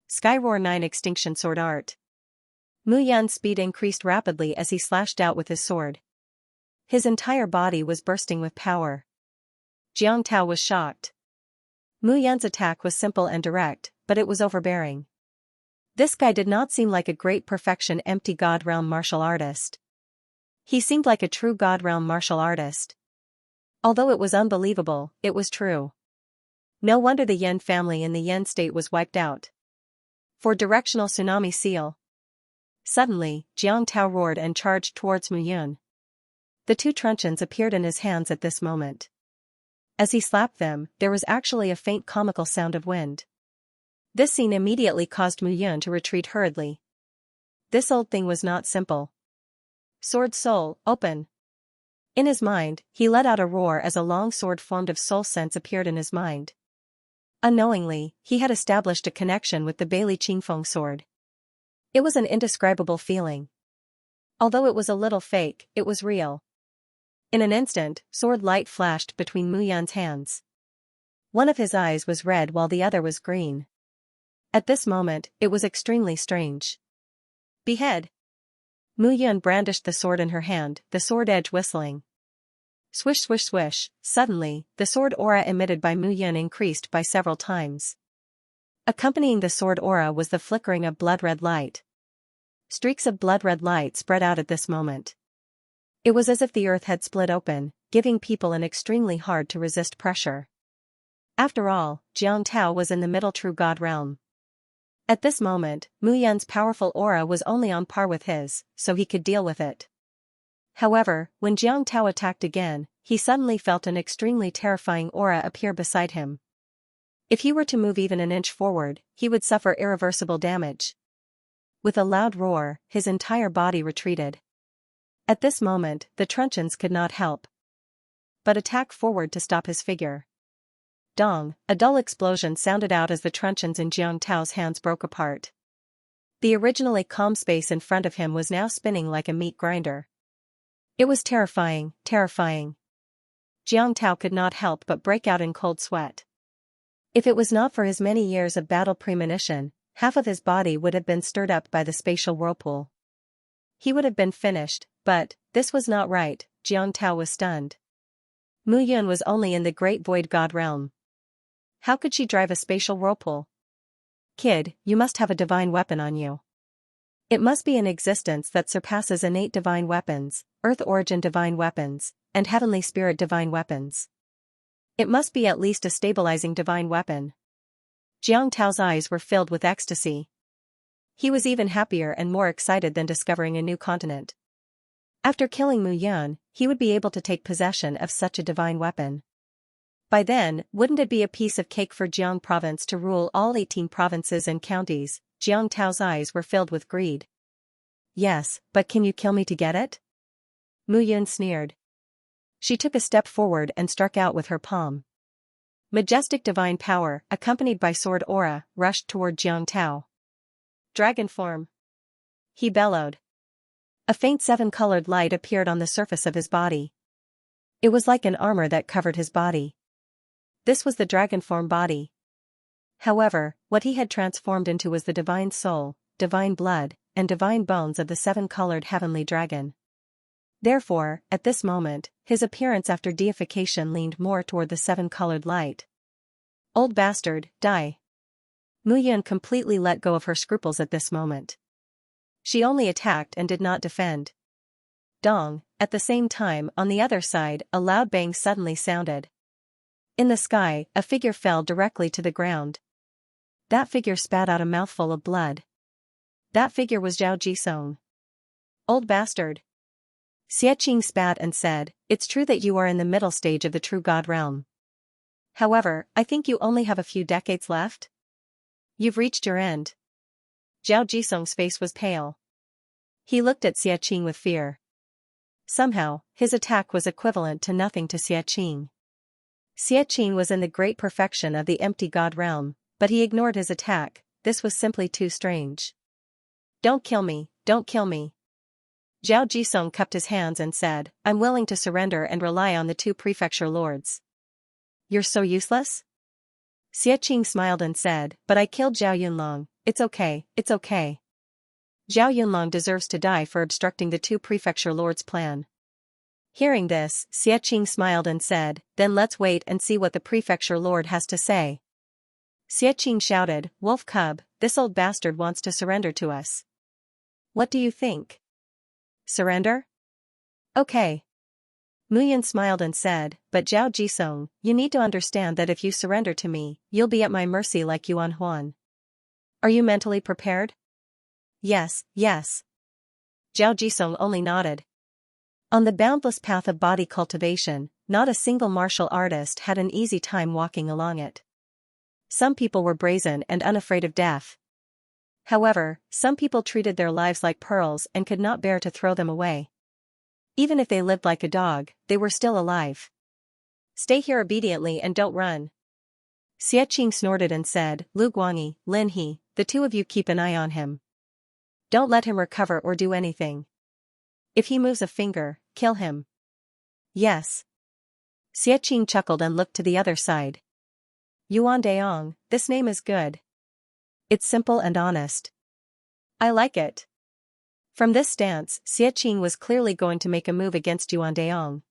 Skyroar 9 Extinction Sword Art. Mu Yun's speed increased rapidly as he slashed out with his sword. His entire body was bursting with power. Jiang Tao was shocked. Mu Yun's attack was simple and direct, but it was overbearing. This guy did not seem like a Great Perfection Empty God Realm martial artist. He seemed like a true God Realm martial artist. Although it was unbelievable, it was true. No wonder the Yen family in the Yen state was wiped out. For directional tsunami seal. Suddenly, Jiang Tao roared and charged towards Mu Yun. The two truncheons appeared in his hands at this moment. As he slapped them, there was actually a faint comical sound of wind. This scene immediately caused Mu Yun to retreat hurriedly. This old thing was not simple. Sword soul, open. In his mind, he let out a roar as a long sword formed of soul sense appeared in his mind. Unknowingly, he had established a connection with the Bailey Qingfeng sword. It was an indescribable feeling. Although it was a little fake, it was real. In an instant, sword light flashed between Mu Yun's hands. One of his eyes was red while the other was green. At this moment, it was extremely strange. Behead! Mu Yun brandished the sword in her hand, the sword edge whistling. Swish swish swish, suddenly, the sword aura emitted by Mu Yun increased by several times. Accompanying the sword aura was the flickering of blood-red light. Streaks of blood-red light spread out at this moment. It was as if the earth had split open, giving people an extremely hard-to-resist pressure. After all, Jiang Tao was in the Middle True God Realm. At this moment, Mu Yun's powerful aura was only on par with his, so he could deal with it. However, when Jiang Tao attacked again, he suddenly felt an extremely terrifying aura appear beside him. If he were to move even an inch forward, he would suffer irreversible damage. With a loud roar, his entire body retreated. At this moment, the truncheons could not help but attack forward to stop his figure. Dong, a dull explosion sounded out as the truncheons in Jiang Tao's hands broke apart. The originally calm space in front of him was now spinning like a meat grinder. It was terrifying, terrifying. Jiang Tao could not help but break out in cold sweat. If it was not for his many years of battle premonition, half of his body would have been stirred up by the spatial whirlpool. He would have been finished, but this was not right. Jiang Tao was stunned. Mu Yun was only in the Great Void God Realm. How could she drive a spatial whirlpool? Kid, you must have a divine weapon on you. It must be an existence that surpasses innate divine weapons, earth origin divine weapons, and heavenly spirit divine weapons. It must be at least a stabilizing divine weapon. Jiang Tao's eyes were filled with ecstasy. He was even happier and more excited than discovering a new continent. After killing Mu Yan, he would be able to take possession of such a divine weapon. By then, wouldn't it be a piece of cake for Jiang province to rule all 18 provinces and counties? Jiang Tao's eyes were filled with greed. Yes, but can you kill me to get it? Mu Yan sneered. She took a step forward and struck out with her palm. Majestic divine power, accompanied by sword aura, rushed toward Jiang Tao. Dragon form! He bellowed. A faint 7-colored light appeared on the surface of his body. It was like an armor that covered his body. This was the dragon form body. However, what he had transformed into was the divine soul, divine blood, and divine bones of the 7-colored heavenly dragon. Therefore, at this moment, his appearance after deification leaned more toward the 7-colored light. Old bastard, die. Mu Yan completely let go of her scruples at this moment. She only attacked and did not defend. Dong, at the same time, on the other side, a loud bang suddenly sounded. In the sky, a figure fell directly to the ground. That figure spat out a mouthful of blood. That figure was Zhao Jisong. Old bastard. Xianxia spat and said, "It's true that you are in the middle stage of the true God realm. However, I think you only have a few decades left? You've reached your end." Zhao Jisong's face was pale. He looked at Xianxia with fear. Somehow, his attack was equivalent to nothing to Xianxia. Xianxia was in the great perfection of the empty God realm, but he ignored his attack. This was simply too strange. "Don't kill me, don't kill me." Zhao Jisong cupped his hands and said, "I'm willing to surrender and rely on the 2 prefecture lords." "You're so useless?" Xianxia smiled and said, "But I killed Zhao Yunlong, it's okay, it's okay. Zhao Yunlong deserves to die for obstructing the 2 prefecture lords' plan." Hearing this, Xianxia smiled and said, "Then let's wait and see what the prefecture lord has to say." Xianxia shouted, "Wolf cub, this old bastard wants to surrender to us. What do you think? Surrender? Okay." Mu Yan smiled and said, "But Zhao Jisong, you need to understand that if you surrender to me, you'll be at my mercy like Yuan Huan. Are you mentally prepared?" "Yes, yes." Zhao Jisong only nodded. On the boundless path of body cultivation, not a single martial artist had an easy time walking along it. Some people were brazen and unafraid of death. However, some people treated their lives like pearls and could not bear to throw them away. Even if they lived like a dog, they were still alive. "Stay here obediently and don't run." Xianxia snorted and said, "Lu Guangyi, Lin He, the 2 of you keep an eye on him. Don't let him recover or do anything. If he moves a finger, kill him." "Yes." Xianxia chuckled and looked to the other side. Yuan Daong, this name is good. It's simple and honest. I like it. From this stance, Xianxia was clearly going to make a move against Yuan Daong.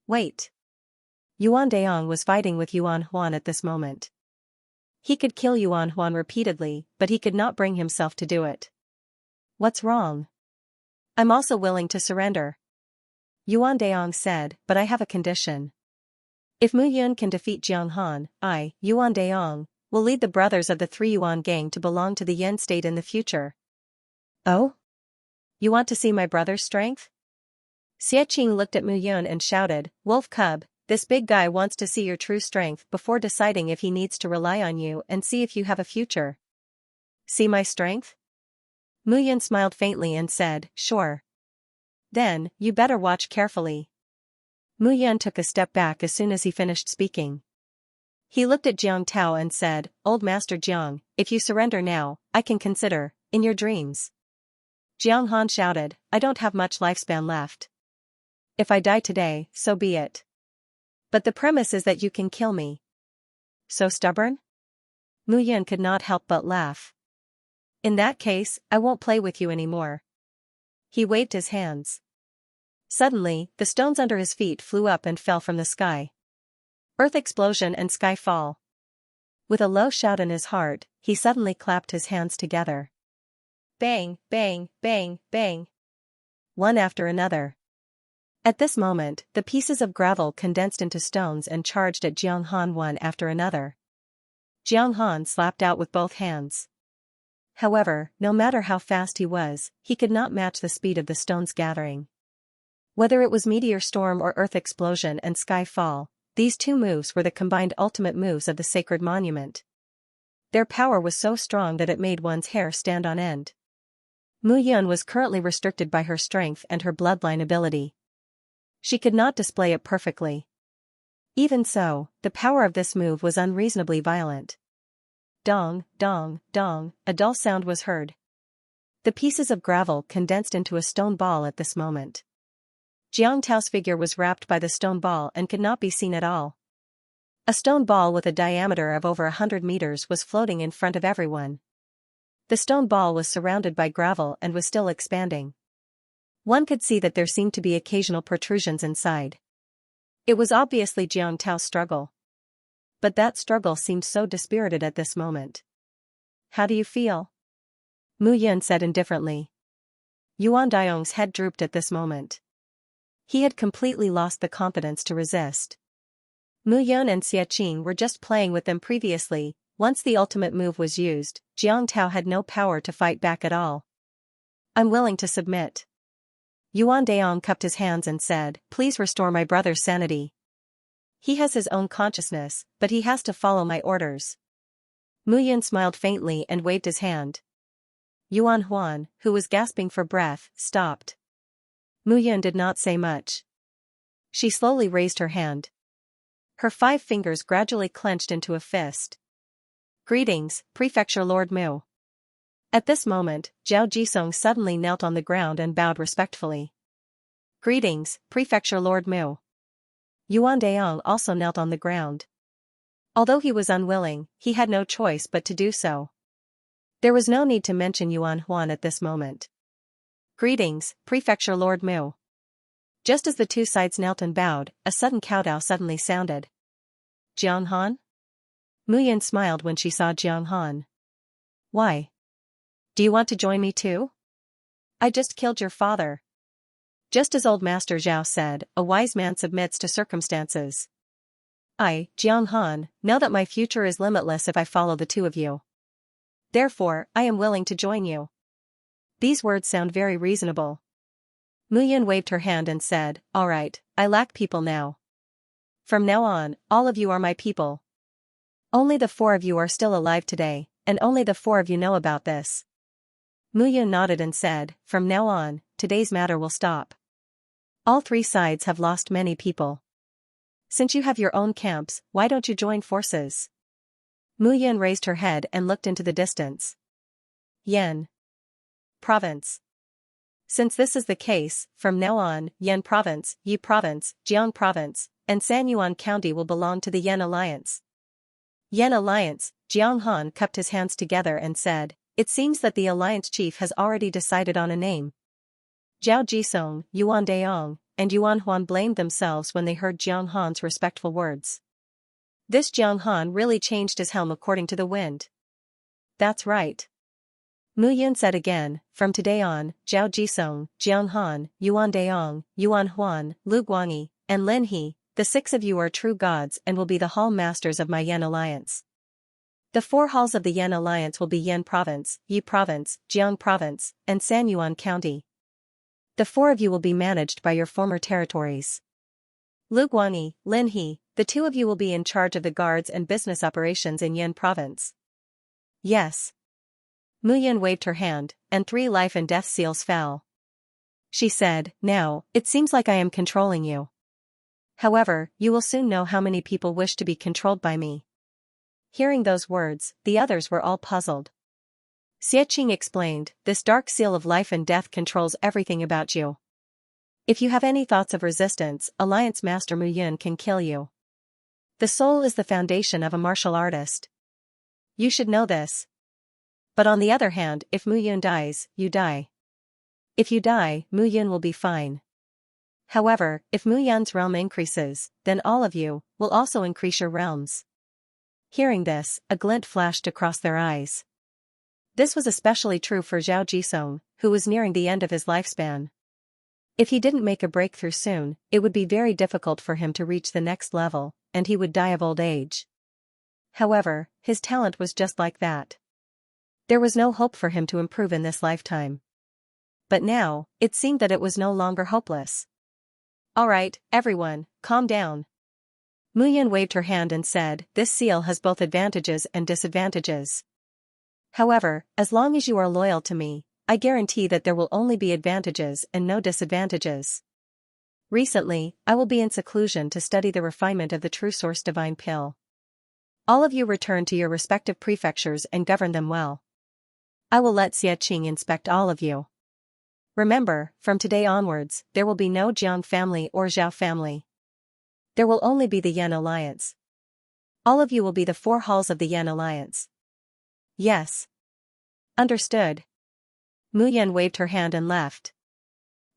Wait. Yuan Daong was fighting with Yuan Huan at this moment. He could kill Yuan Huan repeatedly, but he could not bring himself to do it. What's wrong? I'm also willing to surrender. Yuan Daong said, but I have a condition. If Mu Yun can defeat Jiang Han, I, Yuan Daong, will lead the brothers of the 3 Yuan gang to belong to the Yen state in the future. Oh? You want to see my brother's strength? Xianxia looked at Mu Yun and shouted, "Wolf cub, this big guy wants to see your true strength before deciding if he needs to rely on you and see if you have a future." "See my strength?" Mu Yun smiled faintly and said, "Sure. Then, you better watch carefully." Mu Yun took a step back as soon as he finished speaking. He looked at Jiang Tao and said, "Old Master Jiang, if you surrender now, I can consider, in your dreams." Jiang Han shouted, "I don't have much lifespan left. If I die today, so be it. But the premise is that you can kill me." "So stubborn?" Mu Yun could not help but laugh. "In that case, I won't play with you anymore." He waved his hands. Suddenly, the stones under his feet flew up and fell from the sky. Earth explosion and sky fall. With a low shout in his heart, he suddenly clapped his hands together. bang, bang, bang, bang. One after another. At this moment, the pieces of gravel condensed into stones and charged at Jiang Han one after another. Jiang Han slapped out with both hands. However, no matter how fast he could not match the speed of the stones gathering. Whether it was meteor storm or earth explosion and sky fall, these two moves were the combined ultimate moves of the sacred monument. Their power was so strong that it made one's hair stand on end. Mu Yun was currently restricted by her strength and her bloodline ability. She could not display it perfectly. Even so, the power of this move was unreasonably violent. Dong, dong, dong, a dull sound was heard. The pieces of gravel condensed into a stone ball at this moment. Jiang Tao's figure was wrapped by the stone ball and could not be seen at all. A stone ball with a diameter of over 100 meters was floating in front of everyone. The stone ball was surrounded by gravel and was still expanding. One could see that there seemed to be occasional protrusions inside. It was obviously Jiang Tao's struggle. But that struggle seemed so dispirited at this moment. How do you feel? Mu Yun said indifferently. Yuan Daiyong's head drooped at this moment. He had completely lost the confidence to resist. Mu Yun and Xianxia were just playing with them previously. Once the ultimate move was used, Jiang Tao had no power to fight back at all. I'm willing to submit. Yuan Daiyong cupped his hands and said, please restore my brother's sanity. He has his own consciousness, but he has to follow my orders. Mu Yun smiled faintly and waved his hand. Yuan Huan, who was gasping for breath, stopped. Mu Yun did not say much. She slowly raised her hand. Her 5 fingers gradually clenched into a fist. Greetings, Prefecture Lord Mu. At this moment, Zhao Jisong suddenly knelt on the ground and bowed respectfully. Greetings, Prefecture Lord Mu. Yuan Daiyong also knelt on the ground. Although he was unwilling, he had no choice but to do so. There was no need to mention Yuan Huan at this moment. Greetings, Prefecture Lord Mu. Just as the two sides knelt and bowed, a sudden kowtow suddenly sounded. Jiang Han? Mu Yun smiled when she saw Jiang Han. Why? Do you want to join me too? I just killed your father. Just as old Master Zhao said, a wise man submits to circumstances. I, Jiang Han, know that my future is limitless if I follow the two of you. Therefore, I am willing to join you. These words sound very reasonable. Mu Yun waved her hand and said, all right, I lack people now. From now on, all of you are my people. Only the 4 of you are still alive today, and only the 4 of you know about this. Mu Yun nodded and said, from now on, today's matter will stop. All 3 sides have lost many people. Since you have your own camps, why don't you join forces? Mu Yun raised her head and looked into the distance. Yan Province. Since this is the case, from now on, Yan Province, Yi Province, Jiang Province, and Sanyuan County will belong to the Yan Alliance. Yan Alliance, Jiang Han cupped his hands together and said, it seems that the alliance chief has already decided on a name. Zhao Jisong, Yuan Daiyong, and Yuan Huan blamed themselves when they heard Jiang Han's respectful words. This Jiang Han really changed his helm according to the wind. That's right. Mu Yun said again, from today on, Zhao Jisong, Jiang Han, Yuan Daiyong, Yuan Huan, Lu Guangyi, and Lin He, the 6 of you are true gods and will be the hall masters of my Yan Alliance. The 4 halls of the Yan Alliance will be Yan Province, Yi Province, Jiang Province, and Sanyuan County. The 4 of you will be managed by your former territories. Lu Guangyi, Lin He, the 2 of you will be in charge of the guards and business operations in Yan Province. Yes. Mu Yun waved her hand, and 3 life and death seals fell. She said, now, it seems like I am controlling you. However, you will soon know how many people wish to be controlled by me. Hearing those words, the others were all puzzled. Xianxia explained, this dark seal of life and death controls everything about you. If you have any thoughts of resistance, Alliance Master Mu Yun can kill you. The soul is the foundation of a martial artist. You should know this. But on the other hand, if Mu Yun dies, you die. If you die, Mu Yun will be fine. However, if Mu Yun's realm increases, then all of you will also increase your realms. Hearing this, a glint flashed across their eyes. This was especially true for Zhao Jisong, who was nearing the end of his lifespan. If he didn't make a breakthrough soon, it would be very difficult for him to reach the next level, and he would die of old age. However, his talent was just like that. There was no hope for him to improve in this lifetime. But now, it seemed that it was no longer hopeless. Alright, everyone, calm down. Mu Yun waved her hand and said, this seal has both advantages and disadvantages. However, as long as you are loyal to me, I guarantee that there will only be advantages and no disadvantages. Recently, I will be in seclusion to study the refinement of the true source divine pill. All of you return to your respective prefectures and govern them well. I will let Xie inspect all of you. Remember, from today onwards, there will be no Jiang family or Zhao family. There will only be the Yan Alliance. All of you will be the 4 halls of the Yan Alliance. Yes. Understood. Mu Yan waved her hand and left.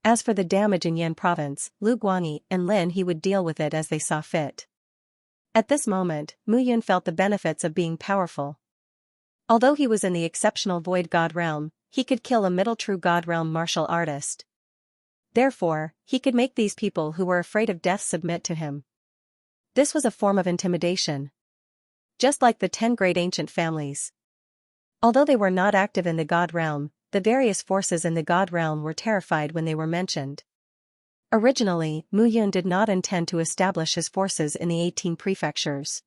As for the damage in Yan province, Lu Guangyi and Lin He would deal with it as they saw fit. At this moment, Mu Yun felt the benefits of being powerful. Although he was in the exceptional Void God realm, he could kill a middle true God realm martial artist. Therefore, he could make these people who were afraid of death submit to him. This was a form of intimidation. Just like the 10 great ancient families. Although they were not active in the God realm, the various forces in the God realm were terrified when they were mentioned. Originally, Mu Yun did not intend to establish his forces in the 18 prefectures.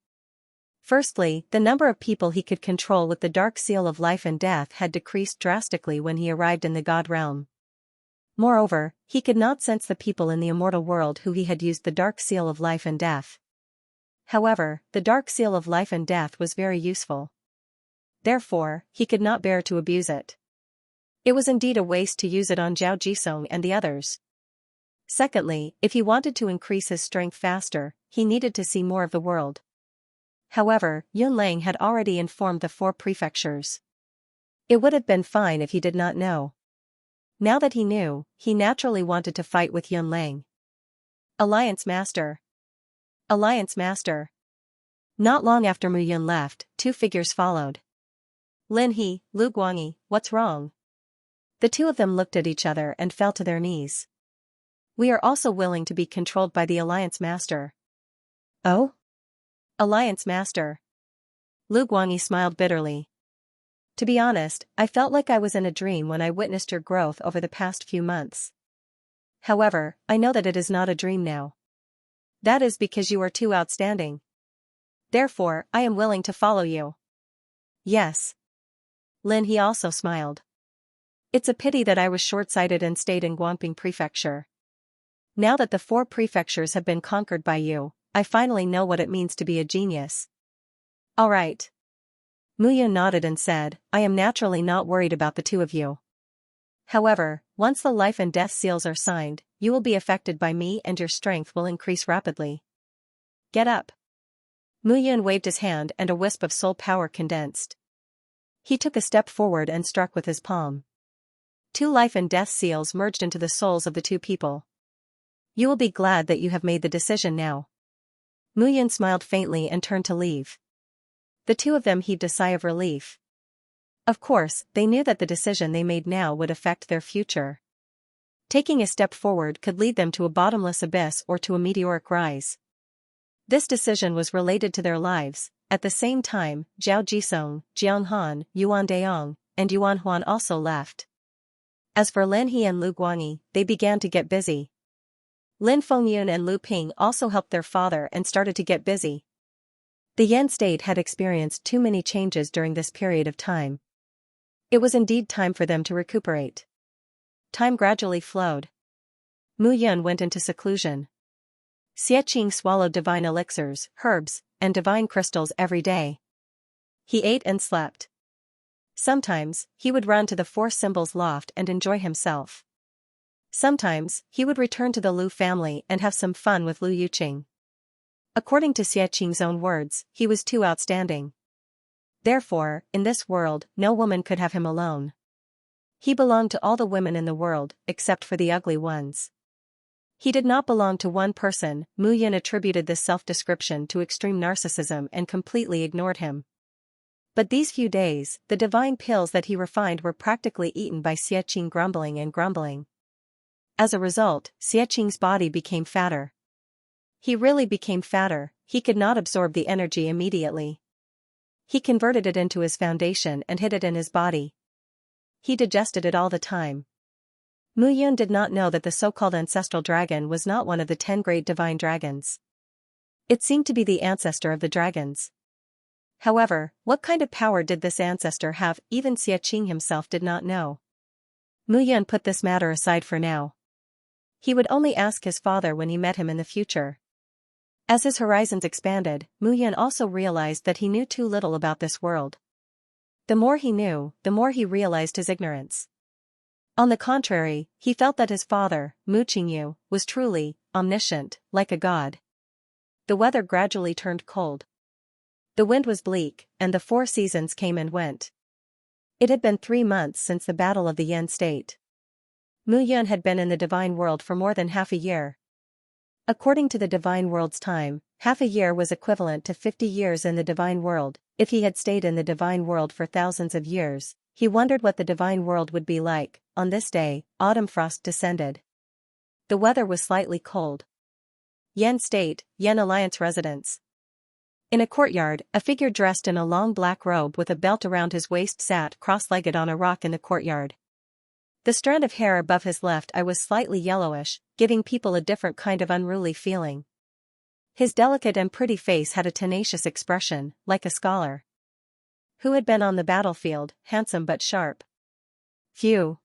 Firstly, the number of people he could control with the dark seal of life and death had decreased drastically when he arrived in the God realm. Moreover, he could not sense the people in the immortal world who he had used the dark seal of life and death. However, the dark seal of life and death was very useful. Therefore, he could not bear to abuse it. It was indeed a waste to use it on Zhao Jisong and the others. Secondly, if he wanted to increase his strength faster, he needed to see more of the world. However, Yun Lang had already informed the 4 prefectures. It would have been fine if he did not know. Now that he knew, he naturally wanted to fight with Yun Lang. Alliance Master. Alliance Master. Not long after Mu Yun left, 2 figures followed. Lin He, Lu Guangyi, what's wrong? The 2 of them looked at each other and fell to their knees. We are also willing to be controlled by the Alliance Master. Oh? Alliance Master. Lu Guangyi smiled bitterly. To be honest, I felt like I was in a dream when I witnessed your growth over the past few months. However, I know that it is not a dream now. That is because you are too outstanding. Therefore, I am willing to follow you. Yes. Lin He also smiled. It's a pity that I was short-sighted and stayed in Guangping Prefecture. Now that the 4 prefectures have been conquered by you, I finally know what it means to be a genius. All right. Mu Yun nodded and said, I am naturally not worried about the 2 of you. However, once the life and death seals are signed, you will be affected by me and your strength will increase rapidly. Get up. Mu Yun waved his hand and a wisp of soul power condensed. He took a step forward and struck with his palm. 2 life and death seals merged into the souls of the 2 people. You will be glad that you have made the decision now. Mu Yun smiled faintly and turned to leave. The 2 of them heaved a sigh of relief. Of course, they knew that the decision they made now would affect their future. Taking a step forward could lead them to a bottomless abyss or to a meteoric rise. This decision was related to their lives. At the same time, Zhao Jisong, Jiang Han, Yuan Daong, and Yuan Huan also left. As for Lin He and Lu Guangyi, they began to get busy. Lin Fengyun and Lu Ping also helped their father and started to get busy. The Yan state had experienced too many changes during this period of time. It was indeed time for them to recuperate. Time gradually flowed. Mu Yun went into seclusion. Xie swallowed divine elixirs, herbs, and divine crystals every day. He ate and slept. Sometimes, he would run to the 4 symbols loft and enjoy himself. Sometimes, he would return to the Lu family and have some fun with Lu Yuqing. According to Xie own words, he was too outstanding. Therefore, in this world, no woman could have him alone. He belonged to all the women in the world, except for the ugly ones. He did not belong to one person. Mu Yun attributed this self-description to extreme narcissism and completely ignored him. But these few days, the divine pills that he refined were practically eaten by Xiaqing, grumbling and grumbling. As a result, Xiaqing's body became fatter. He really became fatter. He could not absorb the energy immediately. He converted it into his foundation and hid it in his body. He digested it all the time. Mu Yun did not know that the so-called ancestral dragon was not one of the 10 great divine dragons. It seemed to be the ancestor of the dragons. However, what kind of power did this ancestor have? Even Xiaqing himself did not know. Mu Yun put this matter aside for now. He would only ask his father when he met him in the future. As his horizons expanded, Mu Yun also realized that he knew too little about this world. The more he knew, the more he realized his ignorance. On the contrary, he felt that his father, Mu Qingyu, was truly omniscient, like a god. The weather gradually turned cold. The wind was bleak, and the 4 seasons came and went. It had been 3 months since the Battle of the Yen State. Mu Yun had been in the divine world for more than half a year. According to the divine world's time, half a year was equivalent to 50 years in the divine world. If he had stayed in the divine world for thousands of years, he wondered what the divine world would be like. On this day, autumn frost descended. The weather was slightly cold. Yen State, Yen Alliance residence. In a courtyard, a figure dressed in a long black robe with a belt around his waist sat cross-legged on a rock in the courtyard. The strand of hair above his left eye was slightly yellowish, giving people a different kind of unruly feeling. His delicate and pretty face had a tenacious expression, like a scholar who had been on the battlefield, handsome but sharp. Phew.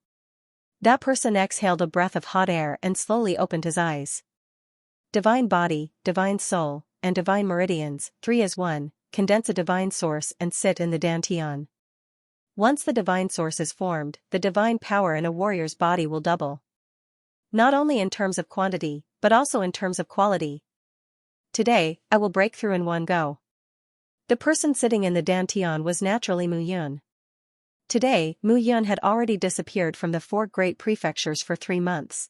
That person exhaled a breath of hot air and slowly opened his eyes. Divine body, divine soul, and divine meridians, 3 as 1, condense a divine source and sit in the dantian. Once the divine source is formed, the divine power in a warrior's body will double. Not only in terms of quantity, but also in terms of quality. Today, I will break through in one go. The person sitting in the dantian was naturally Mu Yun. Today, Mu Yun had already disappeared from the 4 great prefectures for 3 months.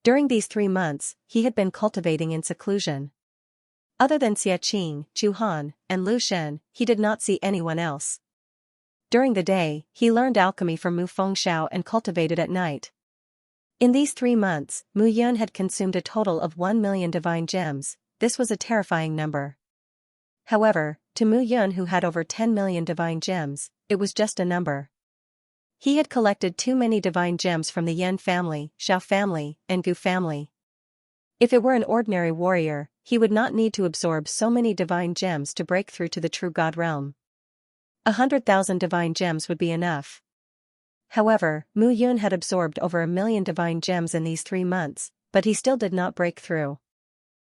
During these 3 months, he had been cultivating in seclusion. Other than Xiaqing, Chu Han, and Lu Shen, he did not see anyone else. During the day, he learned alchemy from Mu Fengxiao and cultivated at night. In these 3 months, Mu Yun had consumed a total of 1 million divine gems. This was a terrifying number. However, to Mu Yun, who had over 10 million divine gems, it was just a number. He had collected too many divine gems from the Yen family, Xiao family, and Gu family. If it were an ordinary warrior, he would not need to absorb so many divine gems to break through to the true God realm. 100,000 divine gems would be enough. However, Mu Yun had absorbed over 1 million divine gems in these 3 months, but he still did not break through.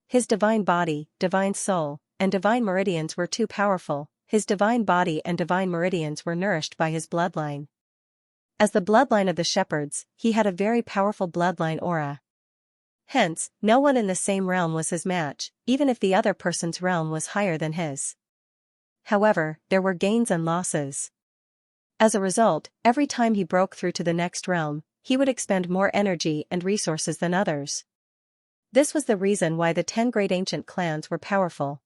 His divine body, divine soul, and divine meridians were too powerful. His divine body and divine meridians were nourished by his bloodline. As the bloodline of the shepherds, he had a very powerful bloodline aura. Hence, no one in the same realm was his match, even if the other person's realm was higher than his. However, there were gains and losses. As a result, every time he broke through to the next realm, he would expend more energy and resources than others. This was the reason why the 10 great ancient clans were powerful.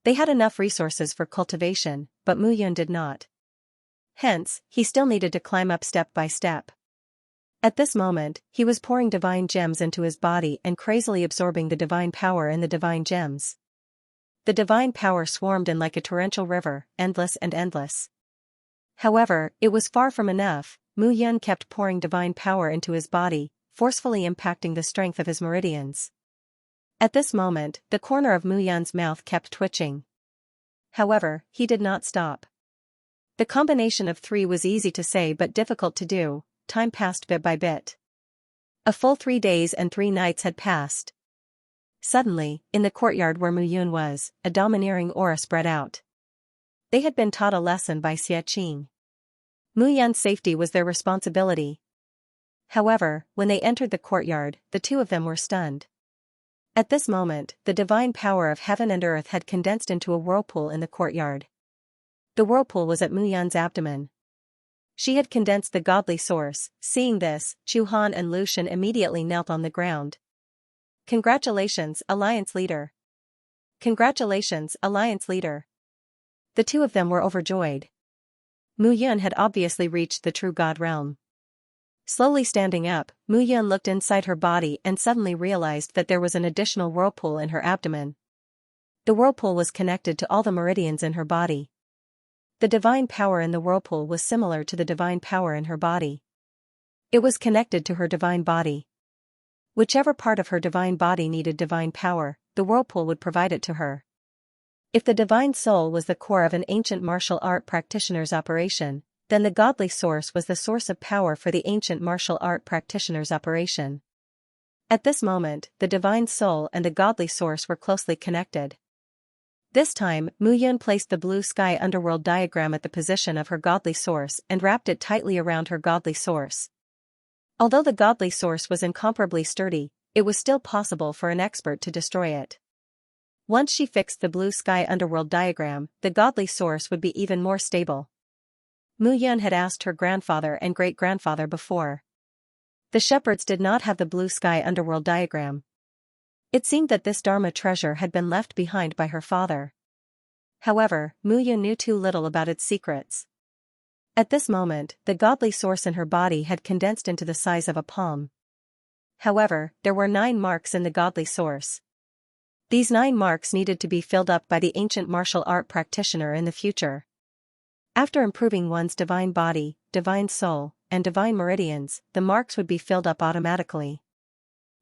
They had enough resources for cultivation, but Mu Yun did not. Hence, he still needed to climb up step by step. At this moment, he was pouring divine gems into his body and crazily absorbing the divine power in the divine gems. The divine power swarmed in like a torrential river, endless and endless. However, it was far from enough. Mu Yun kept pouring divine power into his body, forcefully impacting the strength of his meridians. At this moment, the corner of Mu Yun's mouth kept twitching. However, he did not stop. The combination of 3 was easy to say but difficult to do. Time passed bit by bit. A full 3 days and 3 nights had passed. Suddenly, in the courtyard where Mu Yun was, a domineering aura spread out. They had been taught a lesson by Xiaqing. Mu Yun's safety was their responsibility. However, when they entered the courtyard, the 2 of them were stunned. At this moment, the divine power of heaven and earth had condensed into a whirlpool in the courtyard. The whirlpool was at Mu Yun's abdomen. She had condensed the godly source. Seeing this, Chu Han and Lu Shen immediately knelt on the ground. Congratulations, Alliance Leader. Congratulations, Alliance Leader. The two of them were overjoyed. Mu Yun had obviously reached the true God realm. Slowly standing up, Mu Yun looked inside her body and suddenly realized that there was an additional whirlpool in her abdomen. The whirlpool was connected to all the meridians in her body. The divine power in the whirlpool was similar to the divine power in her body. It was connected to her divine body. Whichever part of her divine body needed divine power, the whirlpool would provide it to her. If the divine soul was the core of an ancient martial art practitioner's operation, then the godly source was the source of power for the ancient martial art practitioner's operation. At this moment, the divine soul and the godly source were closely connected. This time, Mu Yun placed the blue sky underworld diagram at the position of her godly source and wrapped it tightly around her godly source. Although the godly source was incomparably sturdy, it was still possible for an expert to destroy it. Once she fixed the blue sky underworld diagram, the godly source would be even more stable. Mu Yun had asked her grandfather and great-grandfather before. The shepherds did not have the blue sky underworld diagram. It seemed that this Dharma treasure had been left behind by her father. However, Mu Yun knew too little about its secrets. At this moment, the godly source in her body had condensed into the size of a palm. However, there were 9 marks in the godly source. These 9 marks needed to be filled up by the ancient martial art practitioner in the future. After improving one's divine body, divine soul, and divine meridians, the marks would be filled up automatically.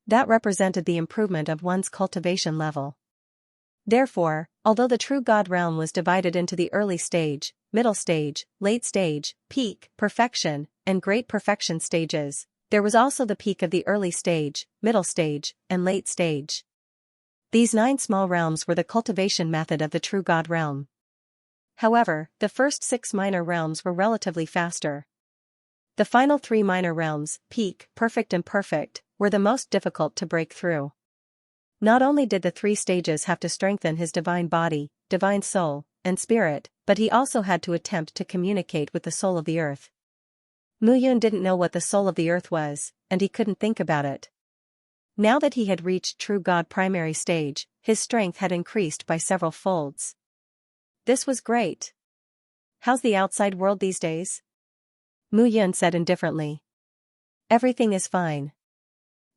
That represented the improvement of one's cultivation level. Therefore, although the true God realm was divided into the early stage, middle stage, late stage, peak, perfection, and great perfection stages, there was also the peak of the early stage, middle stage, and late stage. These 9 small realms were the cultivation method of the true God realm. However, the first 6 minor realms were relatively faster. The final 3 minor realms, peak, perfect and perfect, were the most difficult to break through. Not only did the 3 stages have to strengthen his divine body, divine soul, and spirit, but he also had to attempt to communicate with the soul of the earth. Mu Yun didn't know what the soul of the earth was, and he couldn't think about it. Now that he had reached true God primary stage, his strength had increased by several folds. This was great. How's the outside world these days? Mu Yun said indifferently. Everything is fine.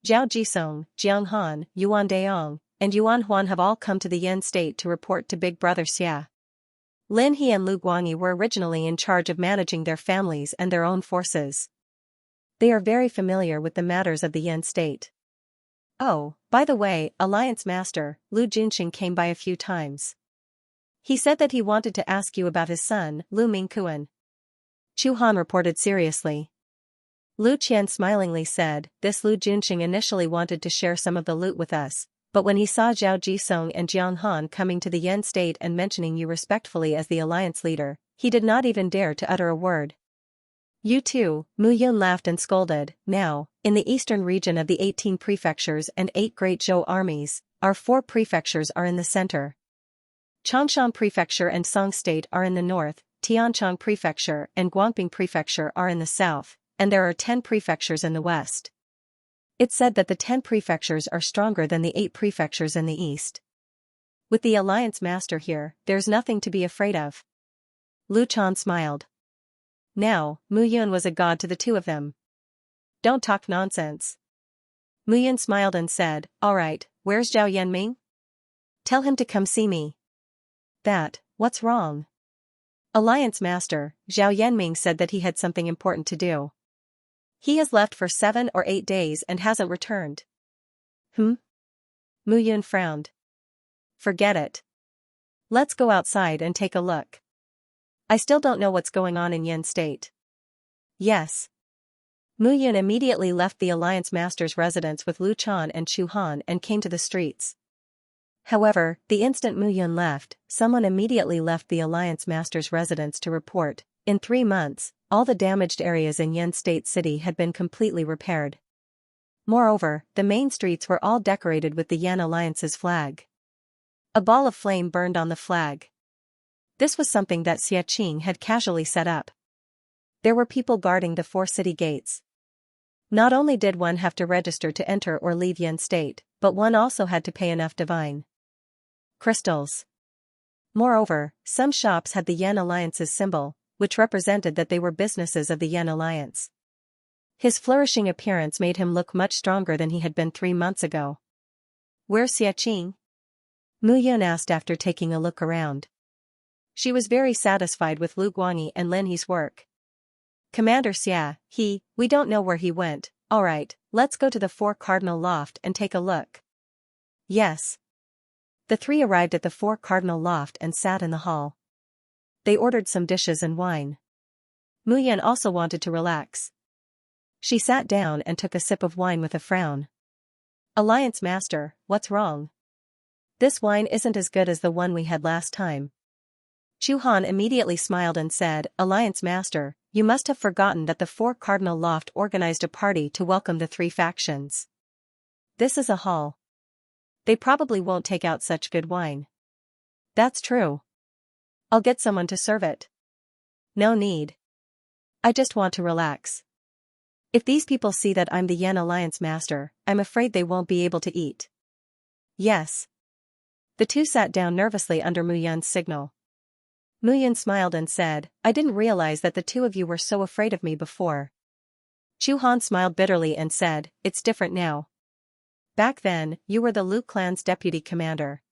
Zhao Jisong, Jiang Han, Yuan Daong, and Yuan Huan have all come to the Yen state to report to Big Brother Xia. Lin He and Lu Guangyi were originally in charge of managing their families and their own forces. They are very familiar with the matters of the Yen state. Oh, by the way, Alliance Master, Lu Junxing came by a few times. He said that he wanted to ask you about his son, Lu Mingkuan. Chu Han reported seriously. Lu Qian smilingly said, this Lu Junxing initially wanted to share some of the loot with us, but when he saw Zhao Jisong and Jiang Han coming to the Yen state and mentioning you respectfully as the alliance leader, he did not even dare to utter a word. You too, Mu Yun laughed and scolded. Now, in the eastern region of the 18 prefectures and 8 great Zhou armies, our 4 prefectures are in the center. Changshan Prefecture and Song State are in the north, Tianchang Prefecture and Guangping Prefecture are in the south, and there are 10 prefectures in the west. It's said that the 10 prefectures are stronger than the 8 prefectures in the east. With the Alliance Master here, there's nothing to be afraid of. Lu Chan smiled. Now, Mu Yun was a god to the 2 of them. Don't talk nonsense. Mu Yun smiled and said, all right, where's Zhao Yanming? Tell him to come see me. What's wrong? Alliance Master, Zhao Yanming said that he had something important to do. He has left for 7 or 8 days and hasn't returned. Mu Yun frowned. Forget it. Let's go outside and take a look. I still don't know what's going on in Yen State. Yes. Mu Yun immediately left the Alliance Master's residence with Lu Chan and Chu Han and came to the streets. However, the instant Mu Yun left, someone immediately left the Alliance Master's residence to report. In 3 months, all the damaged areas in Yen State City had been completely repaired. Moreover, the main streets were all decorated with the Yen Alliance's flag. A ball of flame burned on the flag. This was something that Xia Qing had casually set up. There were people guarding the 4 city gates. Not only did one have to register to enter or leave Yen State, but one also had to pay enough divine crystals. Moreover, some shops had the Yan Alliance's symbol, which represented that they were businesses of the Yan Alliance. His flourishing appearance made him look much stronger than he had been 3 months ago. "Where's Xiaqing?" Mu Yun asked after taking a look around. She was very satisfied with Lu Guangyi and Lin He's work. "Commander Xia, we don't know where he went. Alright, let's go to the 4 Cardinal Loft and take a look." "Yes." The 3 arrived at the 4 Cardinal Loft and sat in the hall. They ordered some dishes and wine. Mu Yun also wanted to relax. She sat down and took a sip of wine with a frown. "Alliance Master, what's wrong? This wine isn't as good as the one we had last time." Chu Han immediately smiled and said, "Alliance Master, you must have forgotten that the 4 Cardinal Loft organized a party to welcome the 3 factions. This is a hall. They probably won't take out such good wine." "That's true. I'll get someone to serve it." "No need. I just want to relax. If these people see that I'm the Yan Alliance Master, I'm afraid they won't be able to eat." "Yes." The 2 sat down nervously under Mu Yun's signal. Mu Yun smiled and said, "I didn't realize that the 2 of you were so afraid of me before." Chu Han smiled bitterly and said, "It's different now. Back then, you were the Lu clan's deputy commander.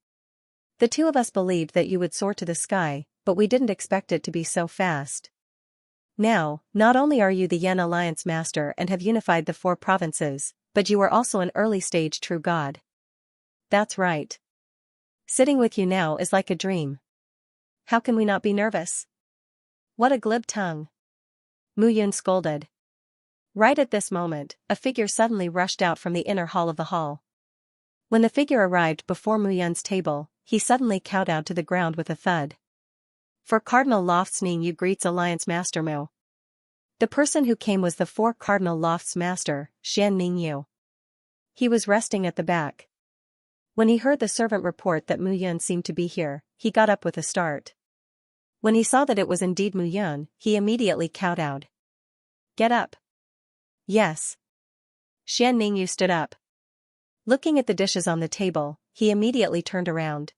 The 2 of us believed that you would soar to the sky, but we didn't expect it to be so fast. Now, not only are you the Yan Alliance Master and have unified the 4 provinces, but you are also an early-stage true god." "That's right. Sitting with you now is like a dream. How can we not be nervous?" "What a glib tongue!" Mu Yun scolded. Right at this moment, a figure suddenly rushed out from the inner hall of the hall. When the figure arrived before Mu Yun's table, he suddenly kowtowed to the ground with a thud. "For Cardinal Lofts Ning Yu greets Alliance Master Mu." The person who came was the 4 Cardinal Lofts Master, Xian Ningyu. He was resting at the back. When he heard the servant report that Mu Yun seemed to be here, he got up with a start. When he saw that it was indeed Mu Yun, he immediately kowtowed. "Get up." "Yes." Xian Ningyu stood up. Looking at the dishes on the table, he immediately turned around.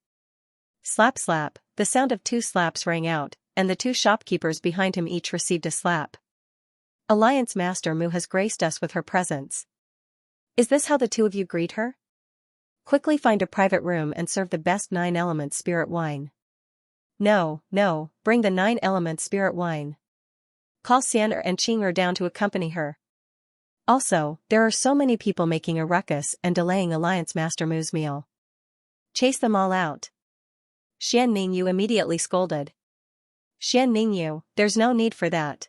Slap slap, the sound of 2 slaps rang out, and the 2 shopkeepers behind him each received a slap. "Alliance Master Mu has graced us with her presence. Is this how the 2 of you greet her? Quickly find a private room and serve the best 9 element spirit wine." No, bring the 9 element spirit wine. Call Xian and Qing down to accompany her. Also, there are so many people making a ruckus and delaying Alliance Master Mu's meal. Chase them all out." Xian Ningyu immediately scolded. "Xian Ningyu, there's no need for that."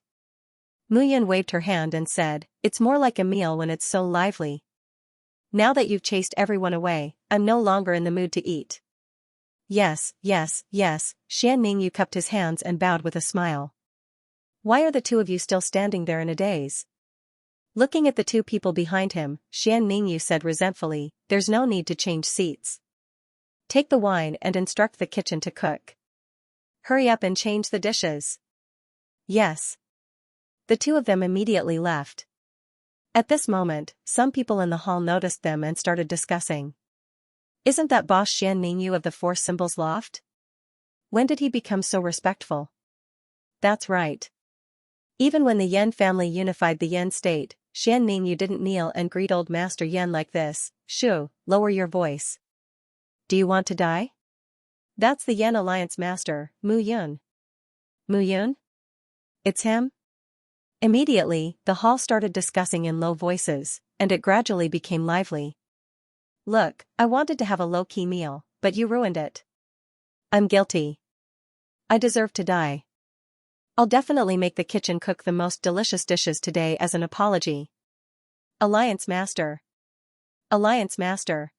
Mu Yun waved her hand and said, "It's more like a meal when it's so lively. Now that you've chased everyone away, I'm no longer in the mood to eat." Yes, Xian Ningyu cupped his hands and bowed with a smile. "Why are the 2 of you still standing there in a daze?" Looking at the 2 people behind him, Xian Ningyu said resentfully, "There's no need to change seats. Take the wine and instruct the kitchen to cook. Hurry up and change the dishes." "Yes." The 2 of them immediately left. At this moment, some people in the hall noticed them and started discussing. "Isn't that boss Xian Ningyu of the 4 Symbols Loft? When did he become so respectful?" "That's right. Even when the Yan family unified the Yan state, Xian Ningyu didn't kneel and greet old Master Yan like this." "Shu, lower your voice. Do you want to die? That's the Yan Alliance Master, Mu Yun." "Mu Yun? It's him?" Immediately, the hall started discussing in low voices, and it gradually became lively. "Look, I wanted to have a low-key meal, but you ruined it. I'm guilty. I deserve to die. I'll definitely make the kitchen cook the most delicious dishes today as an apology." "Alliance Master. Alliance Master."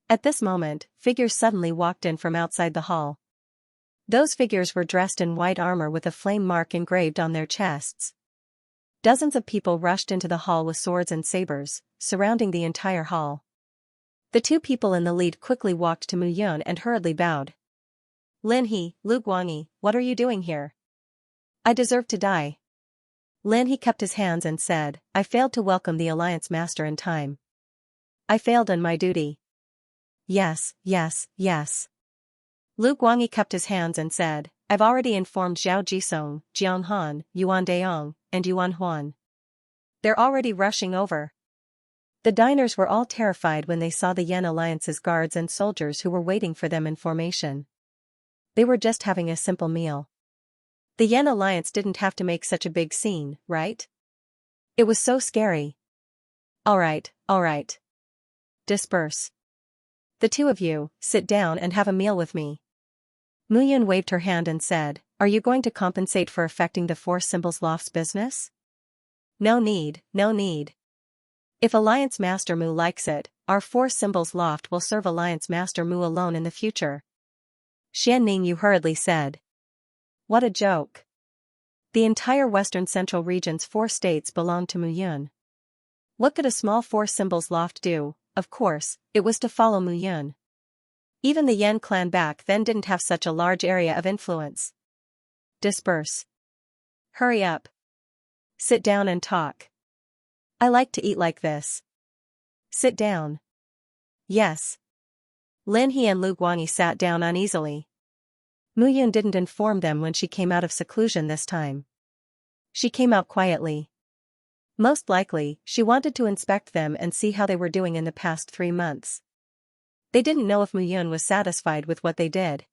At this moment, figures suddenly walked in from outside the hall. Those figures were dressed in white armor with a flame mark engraved on their chests. Dozens of people rushed into the hall with swords and sabers, surrounding the entire hall. The 2 people in the lead quickly walked to Mu Yun and hurriedly bowed. "Lin He, Lu Guangyi, what are you doing here?" "I deserve to die." Lin He cupped his hands and said, "I failed to welcome the Alliance Master in time. I failed in my duty." Yes. Lu Guangyi cupped his hands and said, I've already informed Zhao Jisong, Jiang Han, Yuan Deong, and Yuan Huan. They're already rushing over. The diners were all terrified when they saw the Yan Alliance's guards and soldiers who were waiting for them in formation. They were just having a simple meal. The Yan Alliance didn't have to make such a big scene, right? It was so scary. All right. Disperse. The two of you, sit down and have a meal with me. Mu Yun waved her hand and said, Are you going to compensate for affecting the Four Symbols Loft's business? No need. If Alliance Master Mu likes it, our Four Symbols Loft will serve Alliance Master Mu alone in the future. Xian Ningyu hurriedly said. What a joke. The entire Western Central Region's 4 states belonged to Mu Yun. What could a small Four Symbols Loft do? Of course, it was to follow Mu Yun. Even the Yan clan back then didn't have such a large area of influence. Disperse. Hurry up. Sit down and talk. I like to eat like this. Sit down. Yes. Lin He and Lu Guangyi sat down uneasily. Mu Yun didn't inform them when she came out of seclusion this time. She came out quietly. Most likely, she wanted to inspect them and see how they were doing in the past 3 months. They didn't know if Mu Yun was satisfied with what they did.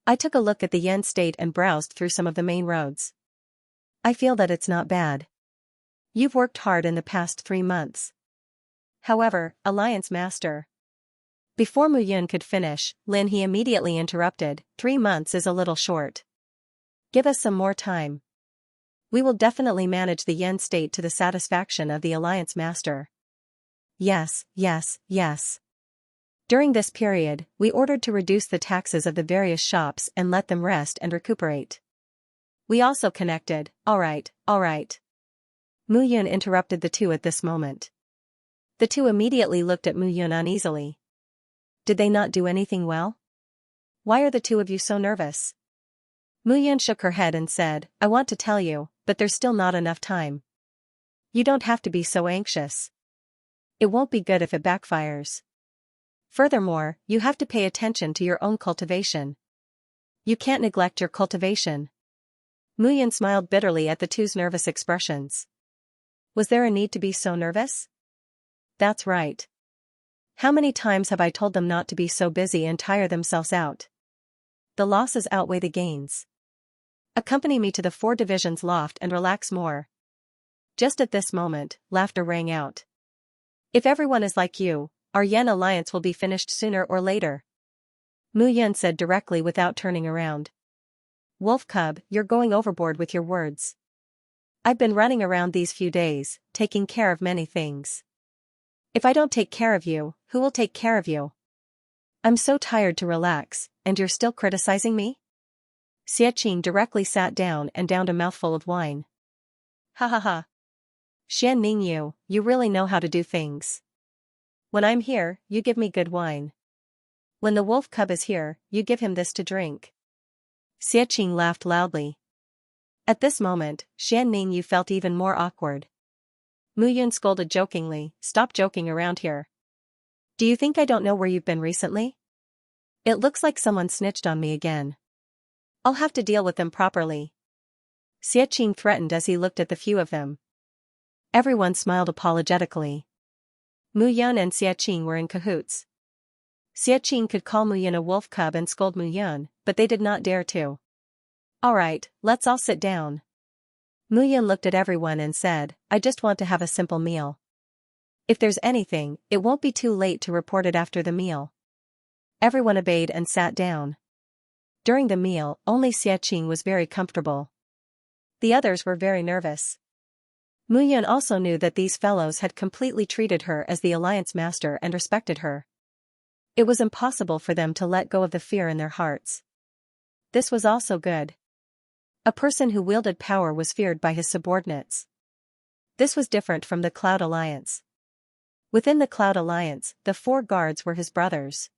I took a look at the Yan state and browsed through some of the main roads. I feel that it's not bad. You've worked hard in the past 3 months. However, Alliance Master. Before Mu Yun could finish, Lin He immediately interrupted, 3 months is a little short. Give us some more time. We will definitely manage the Yan state to the satisfaction of the Alliance Master. Yes. During this period, we ordered to reduce the taxes of the various shops and let them rest and recuperate. We also connected, all right. Mu Yun interrupted the two at this moment. The two immediately looked at Mu Yun uneasily. Did they not do anything well? Why are the two of you so nervous? Mu Yun shook her head and said, I want to tell you, but there's still not enough time. You don't have to be so anxious. It won't be good if it backfires. Furthermore, you have to pay attention to your own cultivation. You can't neglect your cultivation. Mu Yun smiled bitterly at the two's nervous expressions. Was there a need to be so nervous? That's right. How many times have I told them not to be so busy and tire themselves out? The losses outweigh the gains. Accompany me to the 4 divisions loft and relax more. Just at this moment, laughter rang out. If everyone is like you, our Yan alliance will be finished sooner or later. Mu Yun said directly without turning around. Wolf Cub, you're going overboard with your words. I've been running around these few days, taking care of many things. If I don't take care of you, who will take care of you? I'm so tired to relax, and you're still criticizing me? Xianxia directly sat down and downed a mouthful of wine. Ha. Xian Ningyu, you really know how to do things. When I'm here, you give me good wine. When the wolf cub is here, you give him this to drink. Xianxia laughed loudly. At this moment, Xian Ningyu felt even more awkward. Mu Yun scolded jokingly, Stop joking around here. Do you think I don't know where you've been recently? It looks like someone snitched on me again. I'll have to deal with them properly. Xianxia threatened as he looked at the few of them. Everyone smiled apologetically. Mu Yun and Xianxia were in cahoots. Xianxia could call Mu Yun a wolf cub and scold Mu Yun, but they did not dare to. All right, let's all sit down. Mu Yun looked at everyone and said, I just want to have a simple meal. If there's anything, it won't be too late to report it after the meal. Everyone obeyed and sat down. During the meal, only Xianxia was very comfortable. The others were very nervous. Mu Yun also knew that these fellows had completely treated her as the alliance master and respected her. It was impossible for them to let go of the fear in their hearts. This was also good. A person who wielded power was feared by his subordinates. This was different from the Cloud Alliance. Within the Cloud Alliance, the 4 guards were his brothers.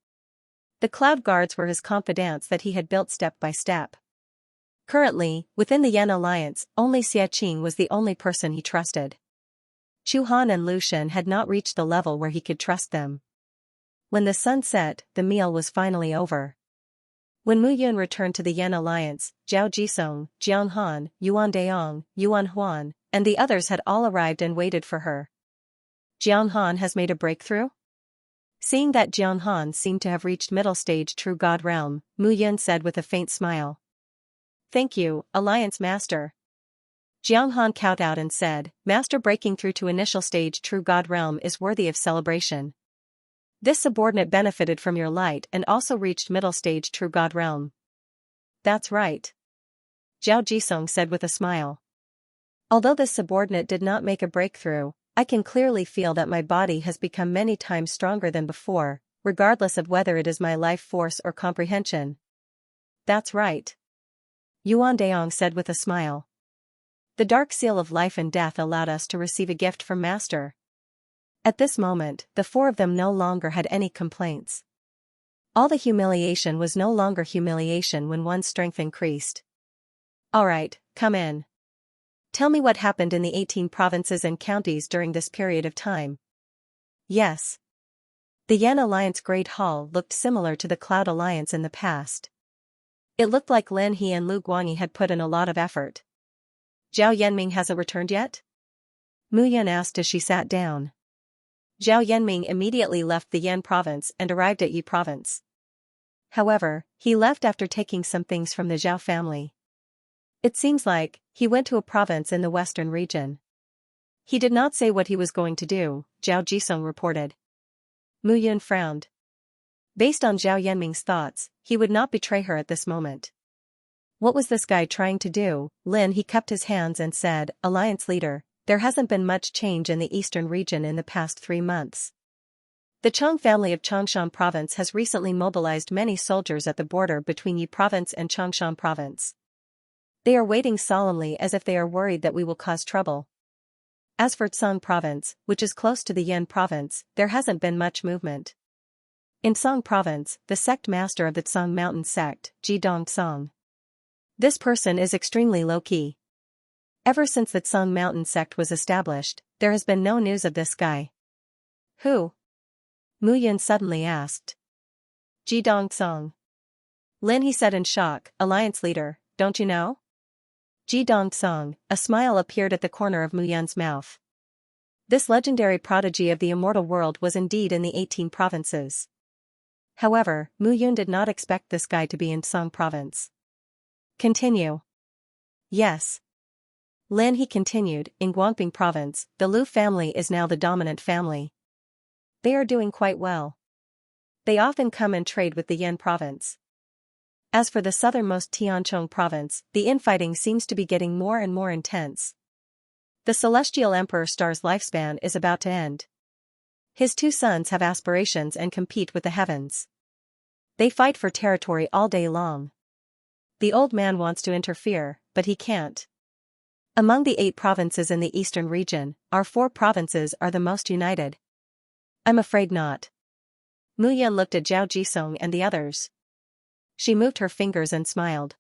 The Cloud Guards were his confidants that he had built step by step. Currently, within the Yan Alliance, only Xianxia was the only person he trusted. Chu Han and Lu Shen had not reached the level where he could trust them. When the sun set, the meal was finally over. When Mu Yun returned to the Yan alliance, Zhao Jisong, Jiang Han, Yuan Daong, Yuan Huan, and the others had all arrived and waited for her. Jiang Han has made a breakthrough? Seeing that Jiang Han seemed to have reached middle stage True God realm, Mu Yun said with a faint smile. Thank you, Alliance Master. Jiang Han kowtowed and said, Master, breaking through to initial stage True God realm is worthy of celebration. This subordinate benefited from your light and also reached middle stage True God realm. That's right. Zhao Jisong said with a smile. Although this subordinate did not make a breakthrough, I can clearly feel that my body has become many times stronger than before, regardless of whether it is my life force or comprehension. That's right. Yuan Daong said with a smile. The dark seal of life and death allowed us to receive a gift from Master. At this moment, the four of them no longer had any complaints. All the humiliation was no longer humiliation when one's strength increased. Alright, come in. Tell me what happened in the 18 provinces and counties during this period of time. Yes. The Yan Alliance Great Hall looked similar to the Cloud Alliance in the past. It looked like Lin He and Lu Guangyi had put in a lot of effort. Zhao Yanming hasn't returned yet? Mu Yun asked as she sat down. Zhao Yanming immediately left the Yan province and arrived at Yi province. However, he left after taking some things from the Zhao family. It seems like he went to a province in the western region. He did not say what he was going to do, Zhao Jisong reported. Mu Yun frowned. Based on Zhao Yanming's thoughts, he would not betray her at this moment. What was this guy trying to do? Lin He cupped his hands and said, Alliance leader, there hasn't been much change in the eastern region in the past 3 months. The Chang family of Changshan province has recently mobilized many soldiers at the border between Yi province and Changshan province. They are waiting solemnly as if they are worried that we will cause trouble. As for Tsang province, which is close to the Yan province, there hasn't been much movement. In Tsang province, the sect master of the Tsang mountain sect, Jidong Tsang. This person is extremely low-key. Ever since the Tsang mountain sect was established, there has been no news of this guy. Who? Mu Yun suddenly asked. Jidong Tsang. Lin He said in shock, Alliance leader, don't you know? Jidong Tsang, a smile appeared at the corner of Mu Yun's mouth. This legendary prodigy of the immortal world was indeed in the 18 provinces. However, Mu Yun did not expect this guy to be in Tsang province. Continue. Yes. Lin He continued, in Guangping province, the Lu family is now the dominant family. They are doing quite well. They often come and trade with the Yan province. As for the southernmost Tianchong province, the infighting seems to be getting more and more intense. The Celestial Emperor Star's lifespan is about to end. His 2 sons have aspirations and compete with the heavens. They fight for territory all day long. The old man wants to interfere, but he can't. Among the 8 provinces in the eastern region, our 4 provinces are the most united. I'm afraid not. Mu Yun looked at Zhao Jisong and the others. She moved her fingers and smiled.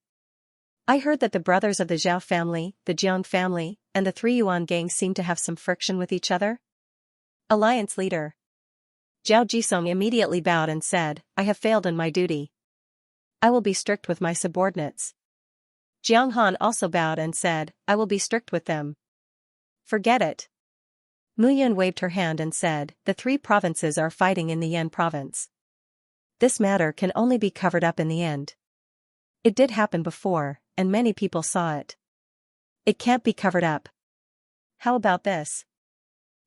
I heard that the brothers of the Zhao family, the Jiang family, and the 3 Yuan gang seem to have some friction with each other. Alliance leader. Zhao Jisong immediately bowed and said, I have failed in my duty. I will be strict with my subordinates. Jiang Han also bowed and said, I will be strict with them. Forget it. Mu Yun waved her hand and said, the 3 provinces are fighting in the Yan province. This matter can only be covered up in the end. It did happen before, and many people saw it. It can't be covered up. How about this?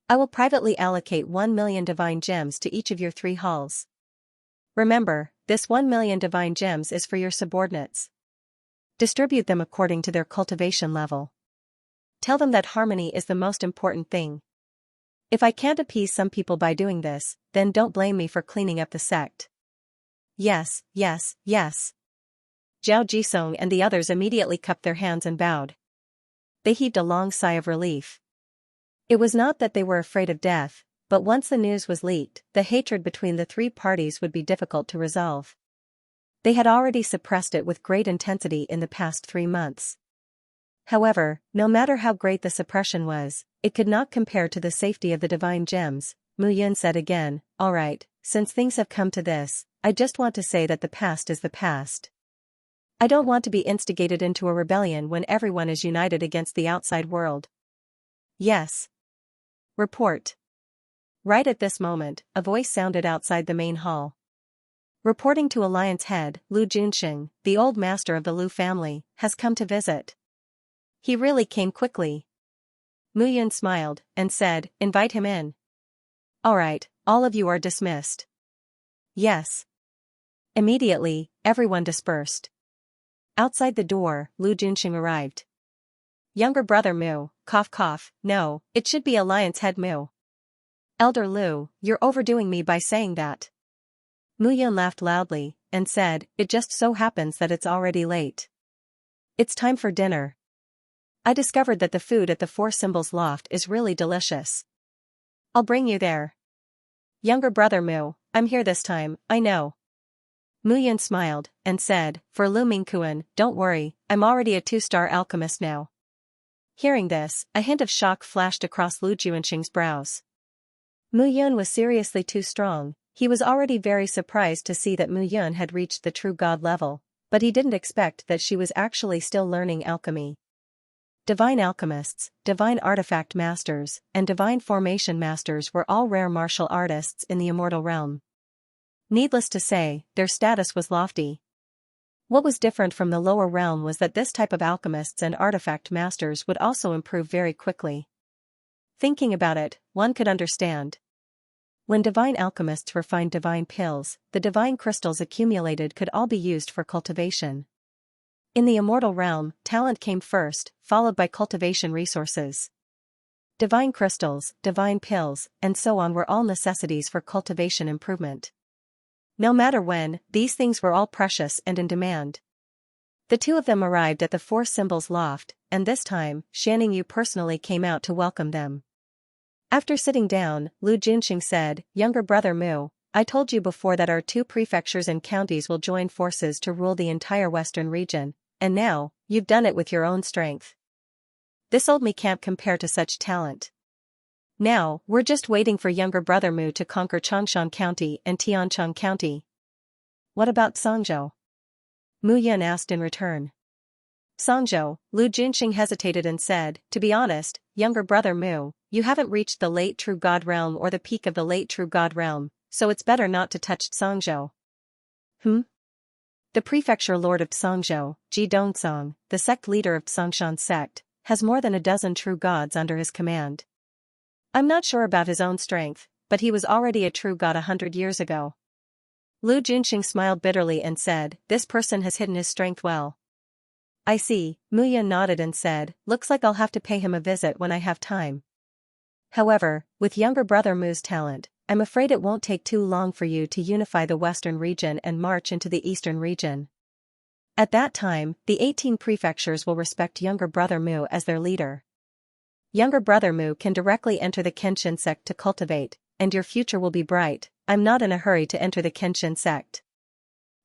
I will privately allocate 1 million divine gems to each of your 3 halls. Remember, this 1 million divine gems is for your subordinates. Distribute them according to their cultivation level. Tell them that harmony is the most important thing. If I can't appease some people by doing this, then don't blame me for cleaning up the sect. Yes, yes, yes. Zhao Jisong and the others immediately cupped their hands and bowed. They heaved a long sigh of relief. It was not that they were afraid of death, but once the news was leaked, the hatred between the 3 parties would be difficult to resolve. They had already suppressed it with great intensity in the past 3 months. However, no matter how great the suppression was, it could not compare to the safety of the divine gems. Mu Yun said again, all right, since things have come to this, I just want to say that the past is the past. I don't want to be instigated into a rebellion when everyone is united against the outside world. Yes. Report. Right at this moment, a voice sounded outside the main hall. Reporting to Alliance Head, Lu Junxing, the old master of the Lu family, has come to visit. He really came quickly. Mu Yun smiled and said, invite him in. All right, all of you are dismissed. Yes. Immediately, everyone dispersed. Outside the door, Lu Junxing arrived. Younger brother Mu, cough cough, no, it should be Alliance Head Mu. Elder Lu, you're overdoing me by saying that. Mu Yun laughed loudly and said, it just so happens that it's already late. It's time for dinner. I discovered that the food at the Four Symbols Loft is really delicious. I'll bring you there. Younger brother Mu, I'm here this time, I know. Mu Yun smiled and said, for Lu Mingkuan, don't worry, I'm already a 2-star alchemist now. Hearing this, a hint of shock flashed across Lu Junxing's brows. Mu Yun was seriously too strong. He was already very surprised to see that Mu Yun had reached the true god level, but he didn't expect that she was actually still learning alchemy. Divine alchemists, divine artifact masters, and divine formation masters were all rare martial artists in the immortal realm. Needless to say, their status was lofty. What was different from the lower realm was that this type of alchemists and artifact masters would also improve very quickly. Thinking about it, one could understand. When divine alchemists refined divine pills, the divine crystals accumulated could all be used for cultivation. In the immortal realm, talent came first, followed by cultivation resources. Divine crystals, divine pills, and so on were all necessities for cultivation improvement. No matter when, these things were all precious and in demand. The two of them arrived at the Four Symbols Loft, and this time, Xianxia personally came out to welcome them. After sitting down, Lu Junxing said, younger brother Mu, I told you before that our 2 prefectures and counties will join forces to rule the entire western region, and now, you've done it with your own strength. This old me can't compare to such talent. Now, we're just waiting for younger brother Mu to conquer Changshan County and Tiancheng County. What about Songzhou? Mu Yun asked in return. Songzhou, Lu Junxing hesitated and said, to be honest, younger brother Mu, you haven't reached the late true god realm or the peak of the late true god realm, so it's better not to touch Songzhou. The prefecture lord of Songzhou, Ji Dongsong, the sect leader of Songshan sect, has more than a dozen true gods under his command. I'm not sure about his own strength, but he was already a true god 100 years ago. Lu Junxing smiled bitterly and said, this person has hidden his strength well. I see, Mu Yun nodded and said, looks like I'll have to pay him a visit when I have time. However, with younger brother Mu's talent, I'm afraid it won't take too long for you to unify the western region and march into the eastern region. At that time, the 18 prefectures will respect younger brother Mu as their leader. Younger brother Mu can directly enter the Kenshin sect to cultivate, and your future will be bright. I'm not in a hurry to enter the Kenshin sect.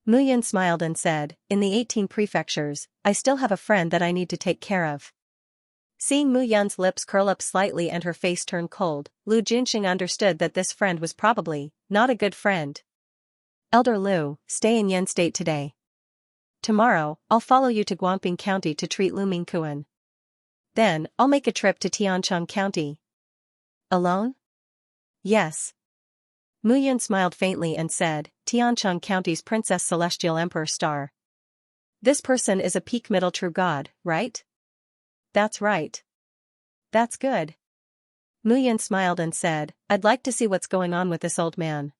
Mu Yun smiled and said, in the 18 prefectures, I still have a friend that I need to take care of. Seeing Mu Yun's lips curl up slightly and her face turn cold, Lu Junxing understood that this friend was probably not a good friend. Elder Lu, stay in Yen State today. Tomorrow, I'll follow you to Guangping County to treat Lu Mingkuan. Then, I'll make a trip to Tiancheng County. Alone? Yes. Mu Yun smiled faintly and said, Tiancheng County's Princess Celestial Emperor Star. This person is a peak middle true god, right? That's right. That's good. Mu Yun smiled and said, I'd like to see what's going on with this old man.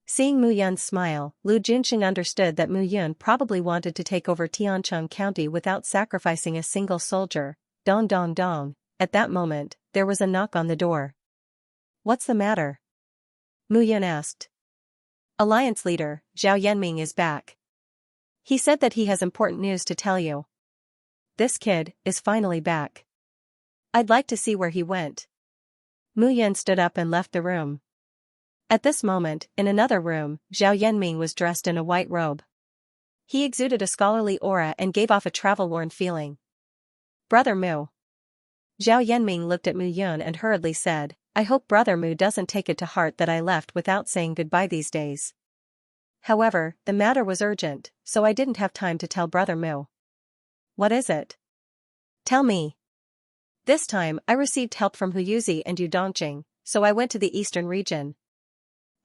Seeing Mu Yun's smile, Lu Junxing understood that Mu Yun probably wanted to take over Tiancheng County without sacrificing a single soldier. Dong dong dong. At that moment, there was a knock on the door. What's the matter? Mu Yun asked. Alliance leader, Zhao Yanming is back. He said that he has important news to tell you. This kid is finally back. I'd like to see where he went. Mu Yun stood up and left the room. At this moment, in another room, Zhao Yanming was dressed in a white robe. He exuded a scholarly aura and gave off a travel-worn feeling. Brother Mu. Zhao Yanming looked at Mu Yun and hurriedly said, I hope Brother Mu doesn't take it to heart that I left without saying goodbye these days. However, the matter was urgent, so I didn't have time to tell Brother Mu. What is it? Tell me. This time, I received help from Huyuzi and Yudongqing, so I went to the eastern region.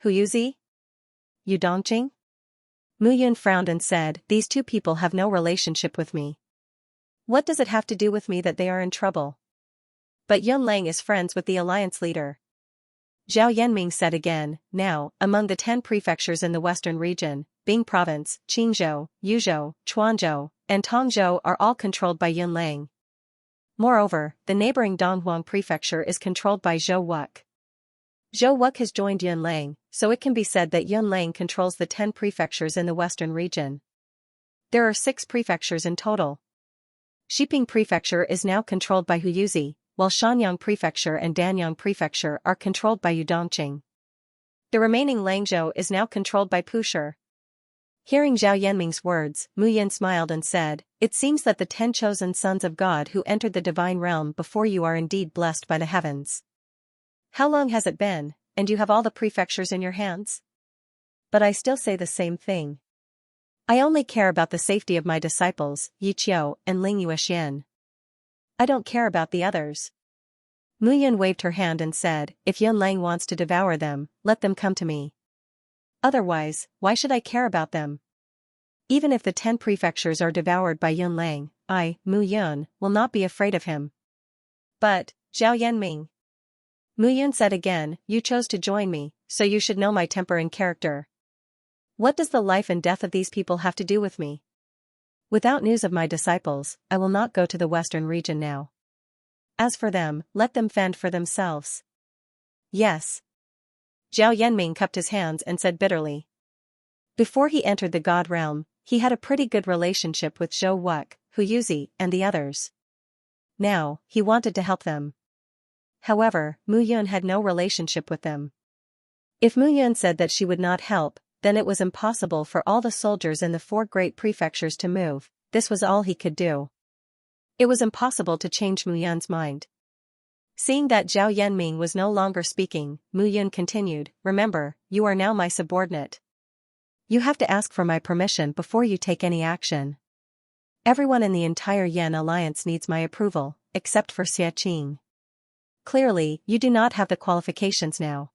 Huyuzi? Yudongqing? Mu Yun frowned and said, these two people have no relationship with me. What does it have to do with me that they are in trouble? But Yun Lang is friends with the alliance leader. Zhao Yanming said again, now, among the 10 prefectures in the western region, Bing Province, Qingzhou, Yuzhou, Chuanzhou, and Tongzhou are all controlled by Yun Lang. Moreover, the neighboring Donghuang prefecture is controlled by Zhou Wuk. Zhou Wuk has joined Yun Lang, so it can be said that Yun Lang controls the 10 prefectures in the western region. There are 6 prefectures in total. Xiping Prefecture is now controlled by Huyuzi, while Shanyang Prefecture and Danyang Prefecture are controlled by Yudongqing. The remaining Langzhou is now controlled by Pushur. Hearing Zhao Yanming's words, Mu Yin smiled and said, it seems that the 10 chosen sons of God who entered the divine realm before you are indeed blessed by the heavens. How long has it been, and you have all the prefectures in your hands? But I still say the same thing. I only care about the safety of my disciples, Yi Qiu and Ling Yuexian. I don't care about the others. Mu Yun waved her hand and said, if Yun Lang wants to devour them, let them come to me. Otherwise, why should I care about them? Even if the 10 prefectures are devoured by Yun Lang, I, Mu Yun, will not be afraid of him. But, Zhao Yanming. Mu Yun said again, you chose to join me, so you should know my temper and character. What does the life and death of these people have to do with me? Without news of my disciples, I will not go to the western region now. As for them, let them fend for themselves. Yes. Zhao Yanming cupped his hands and said bitterly. Before he entered the God realm, he had a pretty good relationship with Zhou Wuk, Huyuzi, and the others. Now, he wanted to help them. However, Mu Yun had no relationship with them. If Mu Yun said that she would not help, then it was impossible for all the soldiers in the 4 great prefectures to move. This was all he could do. It was impossible to change Mu Yun's mind. Seeing that Zhao Yanming was no longer speaking, Mu Yun continued, remember, you are now my subordinate. You have to ask for my permission before you take any action. Everyone in the entire Yan alliance needs my approval, except for Xiaqing. Clearly, you do not have the qualifications now.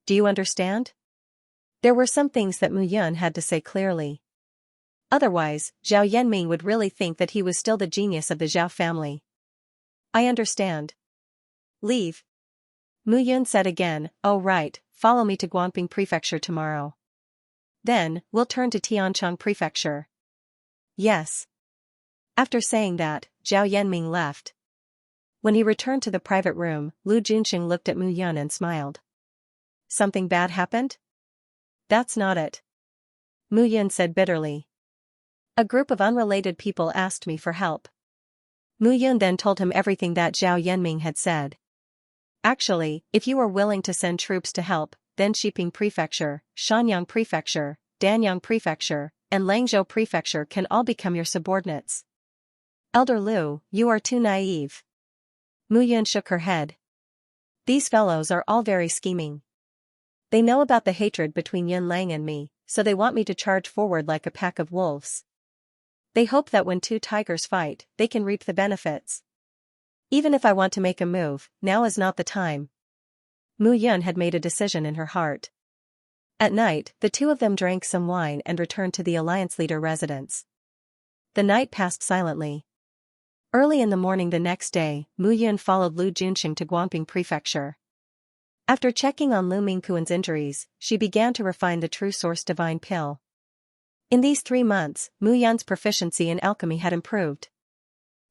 Do you understand? There were some things that Mu Yun had to say clearly. Otherwise, Zhao Yanming would really think that he was still the genius of the Zhao family. I understand. Leave. Mu Yun said again, oh right, follow me to Guangping Prefecture tomorrow. Then, we'll turn to Tianchang Prefecture. Yes. After saying that, Zhao Yanming left. When he returned to the private room, Lu Junxing looked at Mu Yun and smiled. Something bad happened? That's not it. Mu Yun said bitterly. A group of unrelated people asked me for help. Mu Yun then told him everything that Zhao Yanming had said. Actually, if you are willing to send troops to help, then Xiping Prefecture, Shanyang Prefecture, Danyang Prefecture, and Langzhou Prefecture can all become your subordinates. Elder Lu, you are too naive. Mu Yun shook her head. These fellows are all very scheming. They know about the hatred between Yun Lang and me, so they want me to charge forward like a pack of wolves. They hope that when 2 tigers fight, they can reap the benefits. Even if I want to make a move, now is not the time. Mu Yun had made a decision in her heart. At night, the 2 of them drank some wine and returned to the alliance leader residence. The night passed silently. Early in the morning the next day, Mu Yun followed Lu Junxing to Guangping Prefecture. After checking on Lu Mingquan's injuries, she began to refine the True Source Divine Pill. In these 3 months, Mu Yun's proficiency in alchemy had improved.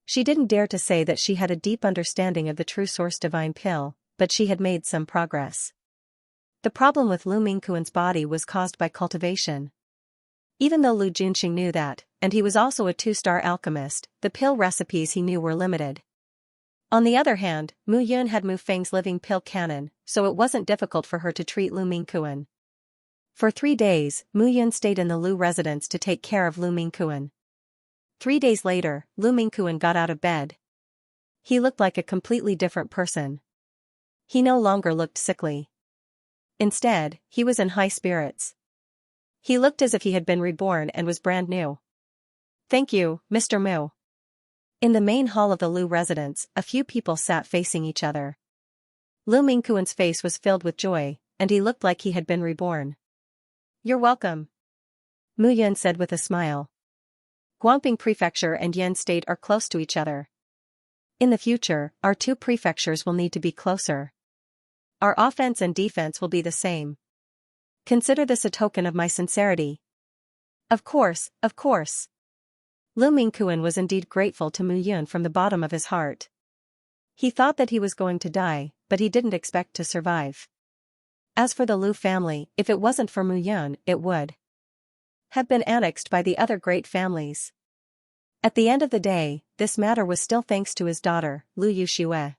She didn't dare to say that she had a deep understanding of the True Source Divine Pill, but she had made some progress. The problem with Lu Mingquan's body was caused by cultivation. Even though Lu Junxing knew that, and he was also a 2-star alchemist, the pill recipes he knew were limited. On the other hand, Mu Yun had Mu Feng's living pill canon, so it wasn't difficult for her to treat Lu Mingquan. For 3 days, Mu Yun stayed in the Lu residence to take care of Lu Mingquan. 3 days later, Lu Mingquan got out of bed. He looked like a completely different person. He no longer looked sickly. Instead, he was in high spirits. He looked as if he had been reborn and was brand new. Thank you, Mr. Mu. In the main hall of the Lu residence, a few people sat facing each other. Lu Mingquan's face was filled with joy, and he looked like he had been reborn. You're welcome, Mu Yun said with a smile. Guangping Prefecture and Yen State are close to each other. In the future, our two prefectures will need to be closer. Our offense and defense will be the same. Consider this a token of my sincerity. Of course, of course. Lu Mingquan was indeed grateful to Mu Yun from the bottom of his heart. He thought that he was going to die, but he didn't expect to survive. As for the Lu family, if it wasn't for Mu Yun, it would have been annexed by the other great families. At the end of the day, this matter was still thanks to his daughter, Lu Yuxue.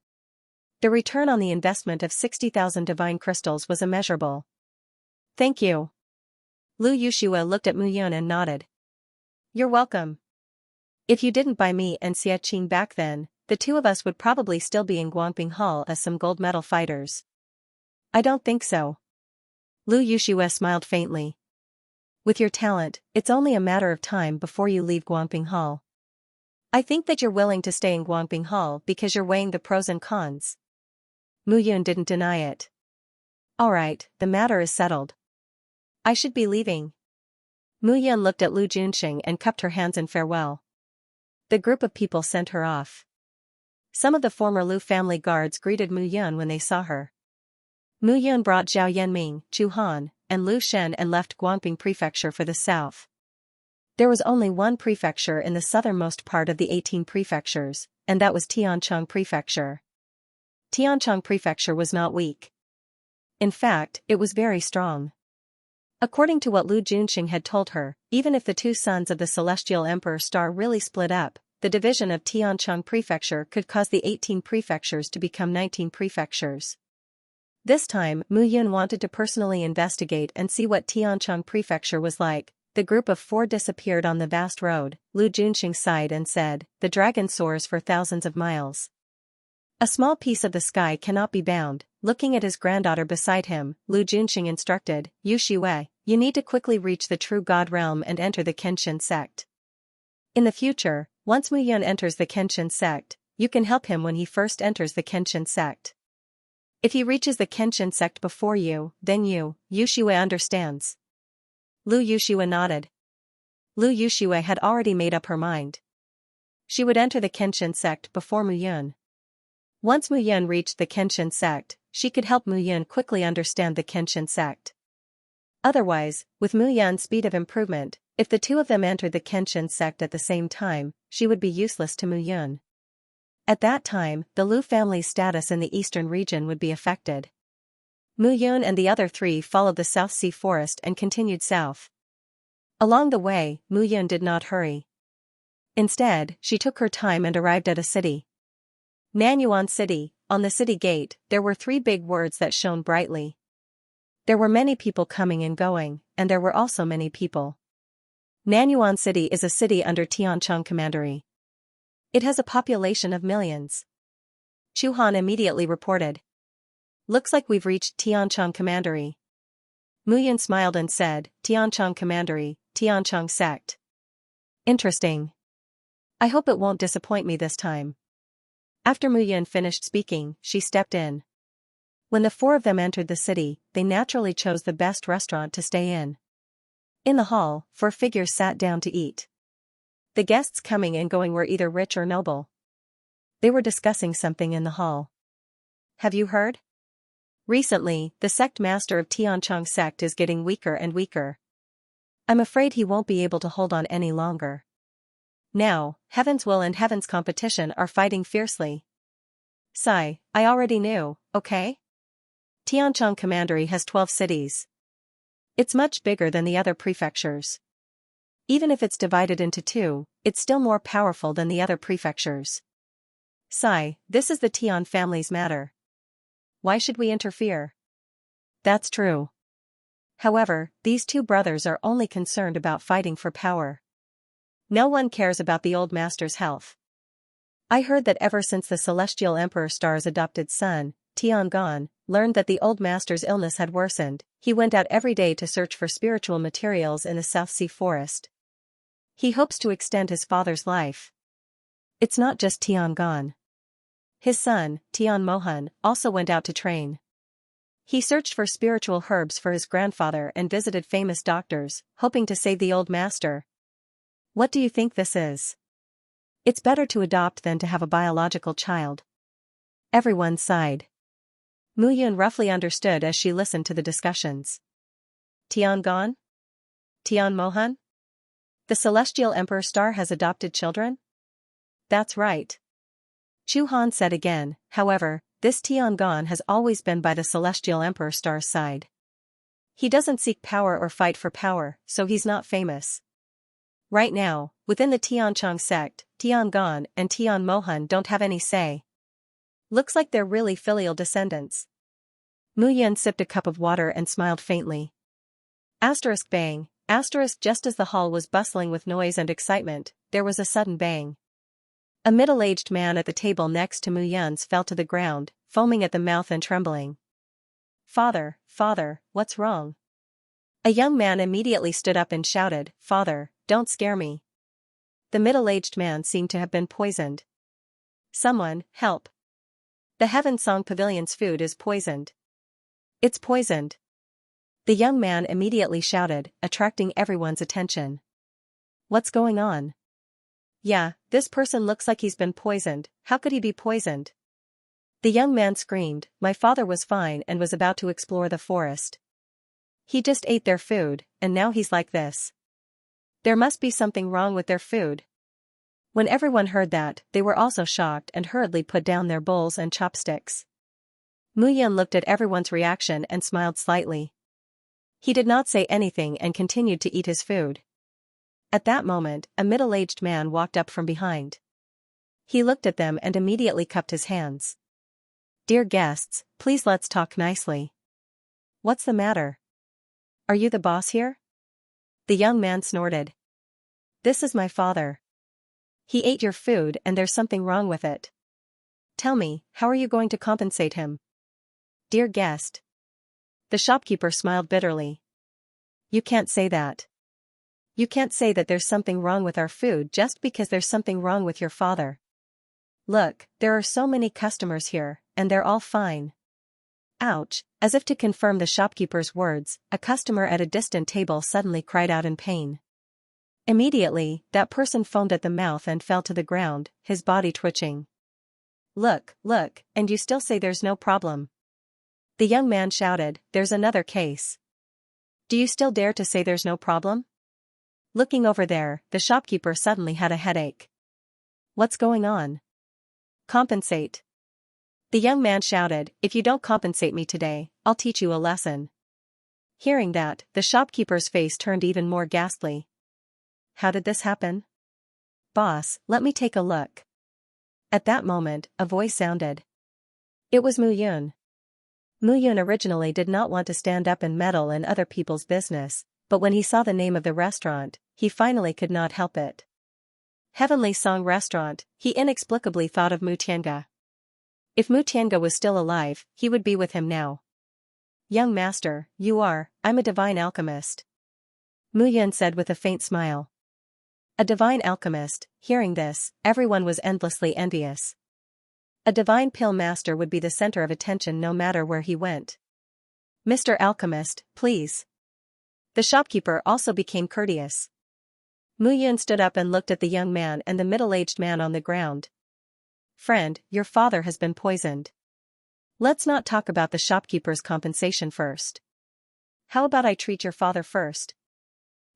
The return on the investment of 60,000 divine crystals was immeasurable. Thank you. Lu Yuxue looked at Mu Yun and nodded. You're welcome. If you didn't buy me and Xie Qing back then, the two of us would probably still be in Guangping Hall as some gold medal fighters. I don't think so. Lu Yuxue smiled faintly. With your talent, it's only a matter of time before you leave Guangping Hall. I think that you're willing to stay in Guangping Hall because you're weighing the pros and cons. Mu Yun didn't deny it. Alright, the matter is settled. I should be leaving. Mu Yun looked at Lu Junxing and cupped her hands in farewell. The group of people sent her off. Some of the former Lu family guards greeted Mu Yun when they saw her. Mu Yun brought Zhao Yanming, Chu Han, and Lu Shen and left Guangping Prefecture for the south. There was only one prefecture in the southernmost part of the 18 prefectures, and that was Tiancheng Prefecture. Tiancheng Prefecture was not weak. In fact, it was very strong. According to what Lu Junxing had told her, even if the two sons of the Celestial Emperor Star really split up, the division of Tiancheng Prefecture could cause the 18 prefectures to become 19 prefectures. This time, Mu Yun wanted to personally investigate and see what Tiancheng Prefecture was like. The group of four disappeared on the vast road. Lu Junxing sighed and said, "The dragon soars for thousands of miles. A small piece of the sky cannot be bound." Looking at his granddaughter beside him, Lu Junxing instructed, "Yuxue, you need to quickly reach the true God realm and enter the Kenshin sect. In the future, once Mu Yun enters the Kenshin sect, you can help him when he first enters the Kenshin sect. If he reaches the Kenshin sect before you, then Yuxue understands." Lu Yuxue nodded. Lu Yuxue had already made up her mind. She would enter the Kenshin sect before Mu Yun. Once Mu Yun reached the Kenshin sect, she could help Mu Yun quickly understand the Kenshin sect. Otherwise, with Mu Yun's speed of improvement, if the two of them entered the Kenshin sect at the same time, she would be useless to Mu Yun. At that time, the Lu family's status in the eastern region would be affected. Mu Yun and the other three followed the South Sea Forest and continued south. Along the way, Mu Yun did not hurry. Instead, she took her time and arrived at a city. Nanyuan City. On the city gate, there were 3 big words that shone brightly. There were many people coming and going, and there were also many people. Nanyuan City is a city under Tiancheng Commandery. It has a population of millions. Chu Han immediately reported. Looks like we've reached Tiancheng Commandery. Mu Yun smiled and said, Tiancheng Commandery, Tiancheng sect. Interesting. I hope it won't disappoint me this time. After Mu Yun finished speaking, she stepped in. When the 4 of them entered the city, they naturally chose the best restaurant to stay in. In the hall, 4 figures sat down to eat. The guests coming and going were either rich or noble. They were discussing something in the hall. Have you heard? Recently, the sect master of Tiancheng sect is getting weaker and weaker. I'm afraid he won't be able to hold on any longer. Now, Heaven's Will and Heaven's Competition are fighting fiercely. Sigh, I already knew, okay? Tiancheng Commandery has 12 cities. It's much bigger than the other prefectures. Even if it's divided into 2, it's still more powerful than the other prefectures. Sigh, this is the Tian family's matter. Why should we interfere? That's true. However, these 2 brothers are only concerned about fighting for power. No one cares about the old master's health. I heard that ever since the Celestial Emperor Star's adopted son, Tiangong, learned that the old master's illness had worsened, he went out every day to search for spiritual materials in the South Sea forest. He hopes to extend his father's life. It's not just Tiangong. His son, Tian Mohan, also went out to train. He searched for spiritual herbs for his grandfather and visited famous doctors, hoping to save the old master. What do you think this is? It's better to adopt than to have a biological child. Everyone sighed. Mu Yun roughly understood as she listened to the discussions. Tiangong? Tian Mohan? The Celestial Emperor Star has adopted children? That's right. Chu Han said again. However, this Tiangong has always been by the Celestial Emperor Star's side. He doesn't seek power or fight for power, so he's not famous. Right now, within the Tianchong sect, Tiangong and Tian Mohan don't have any say. Looks like they're really filial descendants. Mu Yun sipped a cup of water and smiled faintly. Asterisk bang, asterisk just as the hall was bustling with noise and excitement, there was a sudden bang. A middle-aged man at the table next to Mu Yun's fell to the ground, foaming at the mouth and trembling. Father, what's wrong? A young man immediately stood up and shouted, Father, don't scare me. The middle-aged man seemed to have been poisoned. Someone, help. The Heaven Song Pavilion's food is poisoned. It's poisoned. The young man immediately shouted, attracting everyone's attention. What's going on? Yeah, this person looks like he's been poisoned. How could he be poisoned? The young man screamed, my father was fine and was about to explore the forest. He just ate their food, and now he's like this. There must be something wrong with their food. When everyone heard that, they were also shocked and hurriedly put down their bowls and chopsticks. Mu Yun looked at everyone's reaction and smiled slightly. He did not say anything and continued to eat his food. At that moment, a middle-aged man walked up from behind. He looked at them and immediately cupped his hands. Dear guests, please let's talk nicely. What's the matter? Are you the boss here? The young man snorted. This is my father. He ate your food and there's something wrong with it. Tell me, how are you going to compensate him? Dear guest. The shopkeeper smiled bitterly. You can't say that. You can't say that there's something wrong with our food just because there's something wrong with your father. Look, there are so many customers here, and they're all fine. Ouch, as if to confirm the shopkeeper's words, a customer at a distant table suddenly cried out in pain. Immediately, that person foamed at the mouth and fell to the ground, his body twitching. Look, and you still say there's no problem. The young man shouted, there's another case. Do you still dare to say there's no problem? Looking over there, the shopkeeper suddenly had a headache. What's going on? Compensate. The young man shouted, if you don't compensate me today, I'll teach you a lesson. Hearing that, the shopkeeper's face turned even more ghastly. How did this happen? Boss, let me take a look. At that moment, a voice sounded. It was Mu Yun. Mu Yun originally did not want to stand up and meddle in other people's business, but when he saw the name of the restaurant, he finally could not help it. Heavenly Song Restaurant, he inexplicably thought of Mu Tiange. If Mu Tiange was still alive, he would be with him now. Young master, I'm a divine alchemist. Mu Yun said with a faint smile. A divine alchemist, hearing this, everyone was endlessly envious. A divine pill master would be the center of attention no matter where he went. Mr. Alchemist, please. The shopkeeper also became courteous. Mu Yun stood up and looked at the young man and the middle-aged man on the ground. Friend, your father has been poisoned. Let's not talk about the shopkeeper's compensation first. How about I treat your father first?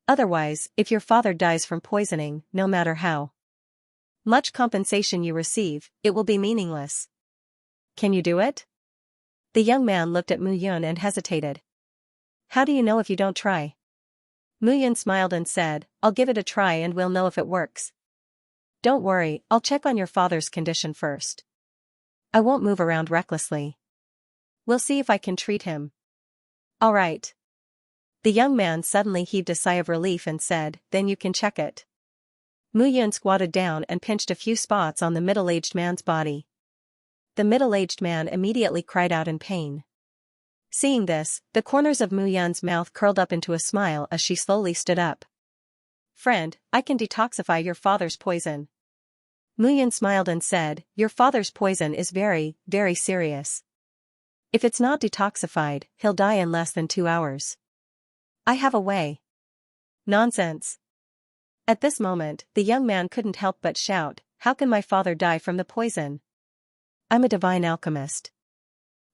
Otherwise, if your father dies from poisoning, no matter how much compensation you receive, it will be meaningless. Can you do it? The young man looked at Mu Yun and hesitated. How do you know if you don't try? Mu Yun smiled and said, I'll give it a try and we'll know if it works. Don't worry, I'll check on your father's condition first. I won't move around recklessly. We'll see if I can treat him. All right. The young man suddenly heaved a sigh of relief and said, then you can check it. Mu Yun squatted down and pinched a few spots on the middle-aged man's body. the middle-aged man immediately cried out in pain. Seeing this, the corners of Mu Yan's mouth curled up into a smile as she slowly stood up. "Friend, I can detoxify your father's poison." Mu Yan smiled and said, "Your father's poison is very, very serious. If it's not detoxified, he'll die in less than 2 hours. I have a way." "Nonsense." At this moment, the young man couldn't help but shout, "How can my father die from the poison? I'm a divine alchemist.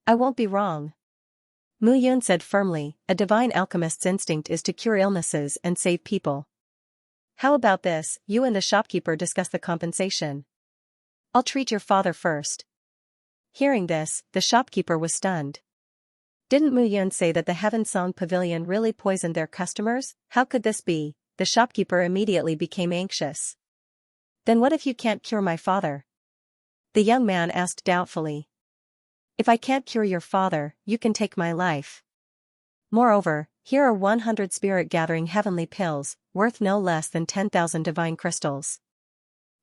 I won't be wrong." Mu Yun said firmly, "A divine alchemist's instinct is to cure illnesses and save people. How about this, you and the shopkeeper discuss the compensation. I'll treat your father first." Hearing this, the shopkeeper was stunned. Didn't Mu Yun say that the Heaven Song Pavilion really poisoned their customers? How could this be? The shopkeeper immediately became anxious. "Then what if you can't cure my father?" the young man asked doubtfully. "If I can't cure your father, you can take my life. Moreover, here are 100 spirit-gathering heavenly pills, worth no less than 10,000 divine crystals.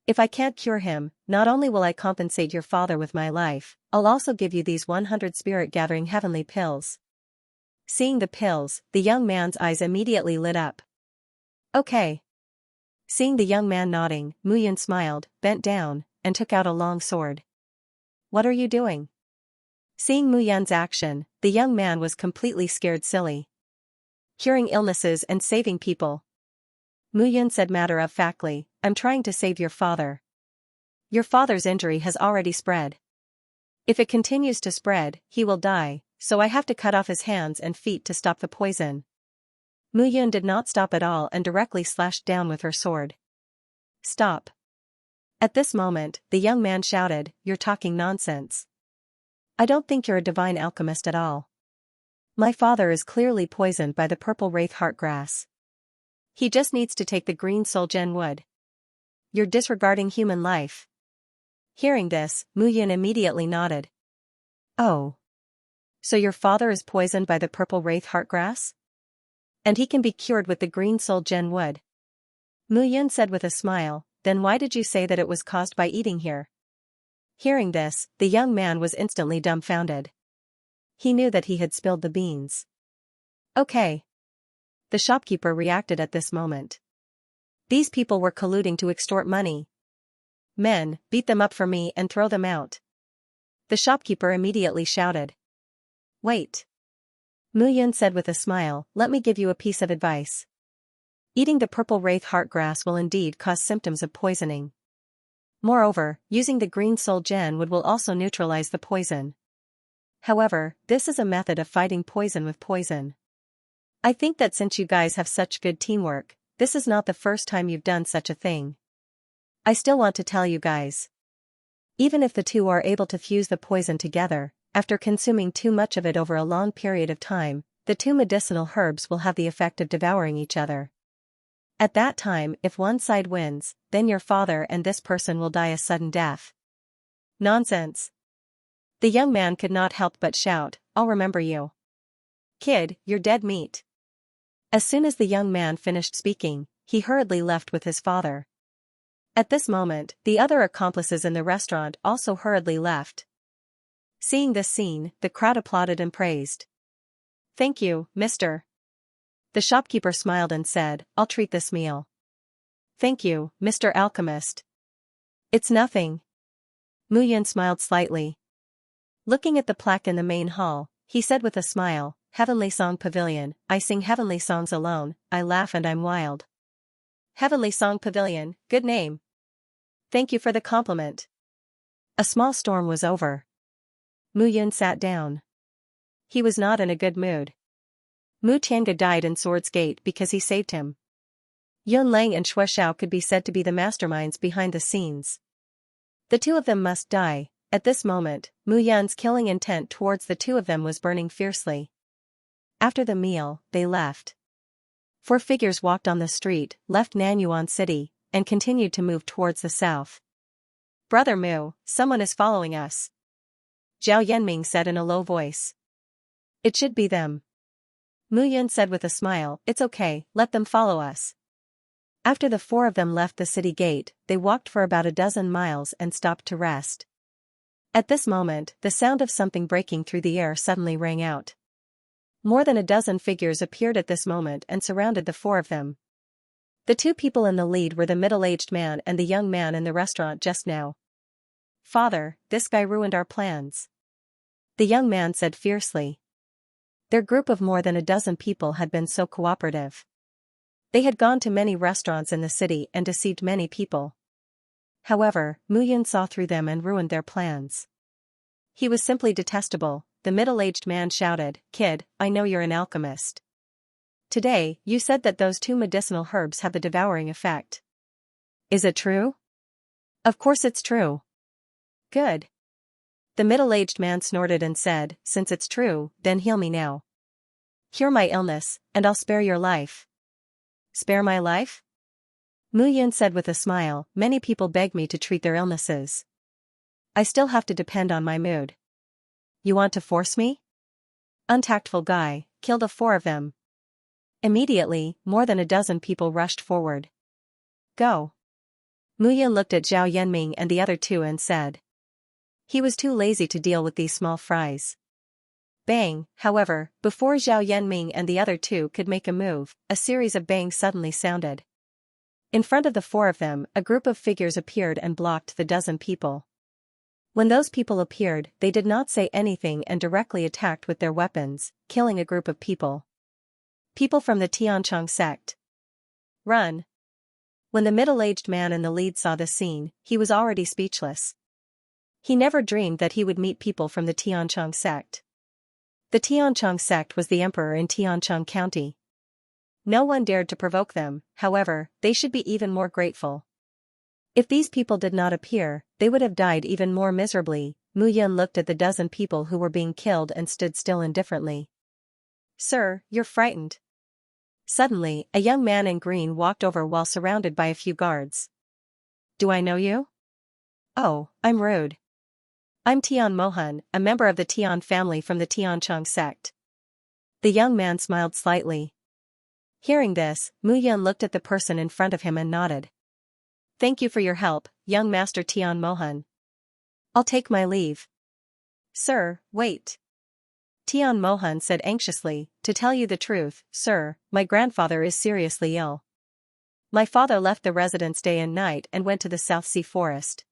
If I can't cure him, not only will I compensate your father with my life, I'll also give you these 100 spirit-gathering heavenly pills." Seeing the pills, the young man's eyes immediately lit up. "Okay." Seeing the young man nodding, Mu Yun smiled, bent down, and took out a long sword. "What are you doing?" Seeing Mu Yun's action, the young man was completely scared silly. "Curing illnesses and saving people." Mu Yun said matter-of-factly, "I'm trying to save your father. Your father's injury has already spread. If it continues to spread, he will die, so I have to cut off his hands and feet to stop the poison." Mu Yun did not stop at all and directly slashed down with her sword. "Stop." At this moment, the young man shouted, "You're talking nonsense. I don't think you're a divine alchemist at all. My father is clearly poisoned by the purple wraith heart grass. He just needs to take the green soul gen wood. You're disregarding human life." Hearing this, Mu Yun immediately nodded. "Oh. So your father is poisoned by the purple wraith heart grass? And he can be cured with the green soul gen wood?" Mu Yun said with a smile, "Then why did you say that it was caused by eating here?" Hearing this, the young man was instantly dumbfounded. He knew that he had spilled the beans. "Okay." The shopkeeper reacted at this moment. These people were colluding to extort money. "Men, beat them up for me and throw them out." The shopkeeper immediately shouted. "Wait." Mu Yun said with a smile, "Let me give you a piece of advice. Eating the purple wraith heart grass will indeed cause symptoms of poisoning. Moreover, using the green soul gen wood will also neutralize the poison. However, this is a method of fighting poison with poison. I think that since you guys have such good teamwork, this is not the first time you've done such a thing. I still want to tell you guys. Even if the two are able to fuse the poison together, after consuming too much of it over a long period of time, the two medicinal herbs will have the effect of devouring each other. At that time, if one side wins, then your father and this person will die a sudden death." "Nonsense." The young man could not help but shout, "I'll remember you. Kid, you're dead meat." As soon as the young man finished speaking, he hurriedly left with his father. At this moment, the other accomplices in the restaurant also hurriedly left. Seeing this scene, the crowd applauded and praised. "Thank you, mister." The shopkeeper smiled and said, "I'll treat this meal." "Thank you, Mr. Alchemist." "It's nothing." Mu Yun smiled slightly. Looking at the plaque in the main hall, he said with a smile, "Heavenly Song Pavilion, I sing heavenly songs alone, I laugh and I'm wild." Heavenly Song Pavilion, good name. Thank you for the compliment. A small storm was over. Mu Yun sat down. He was not in a good mood. Mu Tiange died in Sword's Gate because he saved him. Yun Lang and Shui Xiao could be said to be the masterminds behind the scenes. The two of them must die. At this moment, Mu Yun's killing intent towards the two of them was burning fiercely. After the meal, they left. 4 figures walked on the street, left Nanyuan City, and continued to move towards the south. "Brother Mu, someone is following us," Zhao Yanming said in a low voice. "It should be them." Mu Yun said with a smile, "It's okay, let them follow us." After the 4 of them left the city gate, they walked for about a dozen miles and stopped to rest. At this moment, the sound of something breaking through the air suddenly rang out. More than a dozen figures appeared at this moment and surrounded the four of them. The two people in the lead were the middle-aged man and the young man in the restaurant just now. "Father, this guy ruined our plans," the young man said fiercely. Their group of more than a dozen people had been so cooperative. They had gone to many restaurants in the city and deceived many people. However, Mu Yun saw through them and ruined their plans. He was simply detestable. The middle-aged man shouted, "Kid, I know you're an alchemist. Today, you said that those two medicinal herbs have the devouring effect. Is it true?" "Of course it's true." "Good." The middle-aged man snorted and said, "Since it's true, then heal me now. Cure my illness, and I'll spare your life." "Spare my life?" Mu Yun said with a smile, "Many people beg me to treat their illnesses. I still have to depend on my mood. You want to force me?" "Untactful guy, kill the four of them." Immediately, more than a dozen people rushed forward. "Go." Mu Yun looked at Zhao Yanming and the other two and said. He was too lazy to deal with these small fries. Bang, however, before Zhao Yanming and the other two could make a move, a series of bangs suddenly sounded. In front of the four of them, a group of figures appeared and blocked the dozen people. When those people appeared, they did not say anything and directly attacked with their weapons, killing a group of people. People from the Tianchong sect. "Run." When the middle-aged man in the lead saw the scene, he was already speechless. He never dreamed that he would meet people from the Tianchong sect. The Tianchong sect was the emperor in Tianchong County. No one dared to provoke them, however, they should be even more grateful. If these people did not appear, they would have died even more miserably. Mu Yun looked at the dozen people who were being killed and stood still indifferently. "Sir, you're frightened." Suddenly, a young man in green walked over while surrounded by a few guards. "Do I know you?" "Oh, I'm rude. I'm Tian Mohan, a member of the Tian family from the Tianchong sect." The young man smiled slightly. Hearing this, Mu Yun looked at the person in front of him and nodded. "Thank you for your help, young Master Tian Mohan. I'll take my leave." "Sir, wait." Tian Mohan said anxiously, "To tell you the truth, sir, my grandfather is seriously ill. My father left the residence day and night and went to the South Sea forest.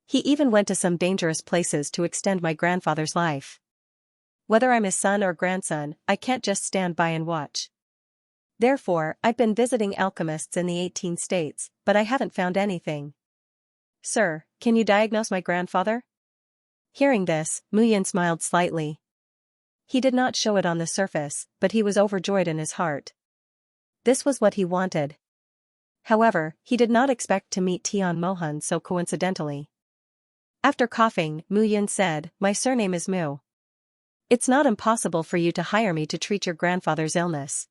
He even went to some dangerous places to extend my grandfather's life. Whether I'm his son or grandson, I can't just stand by and watch. Therefore, I've been visiting alchemists in the 18 states, but I haven't found anything. Sir, can you diagnose my grandfather?" Hearing this, Mu Yun smiled slightly. He did not show it on the surface, but he was overjoyed in his heart. This was what he wanted. However, he did not expect to meet Tian Mohan so coincidentally. After coughing, Mu Yun said, "My surname is Mu. It's not impossible for you to hire me to treat your grandfather's illness.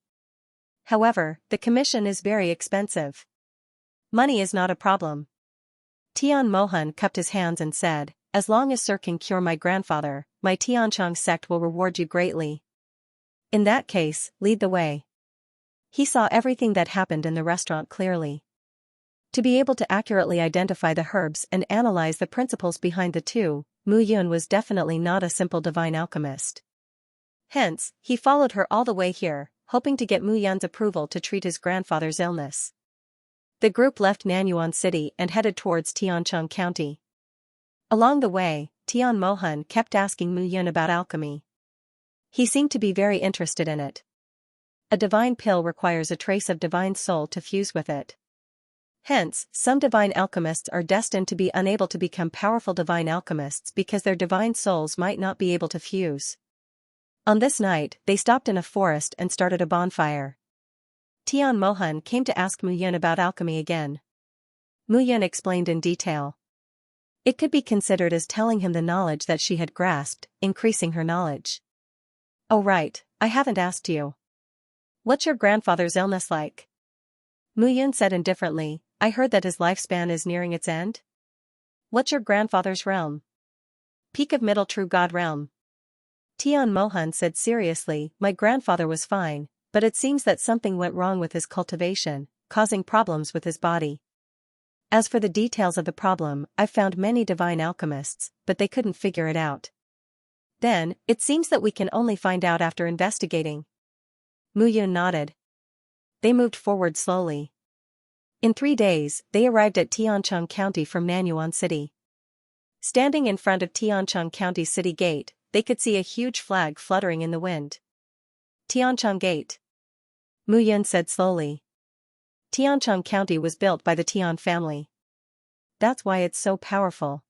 However, the commission is very expensive. Money is not a problem." Tian Mohan cupped his hands and said, "As long as sir can cure my grandfather, my Tianchong sect will reward you greatly. In that case, lead the way." He saw everything that happened in the restaurant clearly. To be able to accurately identify the herbs and analyze the principles behind the two, Mu Yun was definitely not a simple divine alchemist. Hence, he followed her all the way here, hoping to get Mu Yun's approval to treat his grandfather's illness. The group left Nanyuan City and headed towards Tianchong County. Along the way, Tian Mohan kept asking Mu Yun about alchemy. He seemed to be very interested in it. A divine pill requires a trace of divine soul to fuse with it. Hence, some divine alchemists are destined to be unable to become powerful divine alchemists because their divine souls might not be able to fuse. On this night, they stopped in a forest and started a bonfire. Tian Mohan came to ask Mu Yun about alchemy again. Mu Yun explained in detail. It could be considered as telling him the knowledge that she had grasped, increasing her knowledge. "Oh right, I haven't asked you. What's your grandfather's illness like?" Mu Yun said indifferently, "I heard that his lifespan is nearing its end." "What's your grandfather's realm?" "Peak of Middle True God realm." Tian Mohan said seriously, "My grandfather was fine, but it seems that something went wrong with his cultivation, causing problems with his body. As for the details of the problem, I've found many divine alchemists, but they couldn't figure it out. Then, it seems that we can only find out after investigating. Mu Yun nodded. They moved forward slowly. In 3 days, they arrived at Tiancheng County from Nanyuan City. Standing in front of Tiancheng County City Gate, they could see a huge flag fluttering in the wind. Tiancheng Gate. Mu Yun said slowly. Tiancheng County was built by the Tian family. That's why it's so powerful.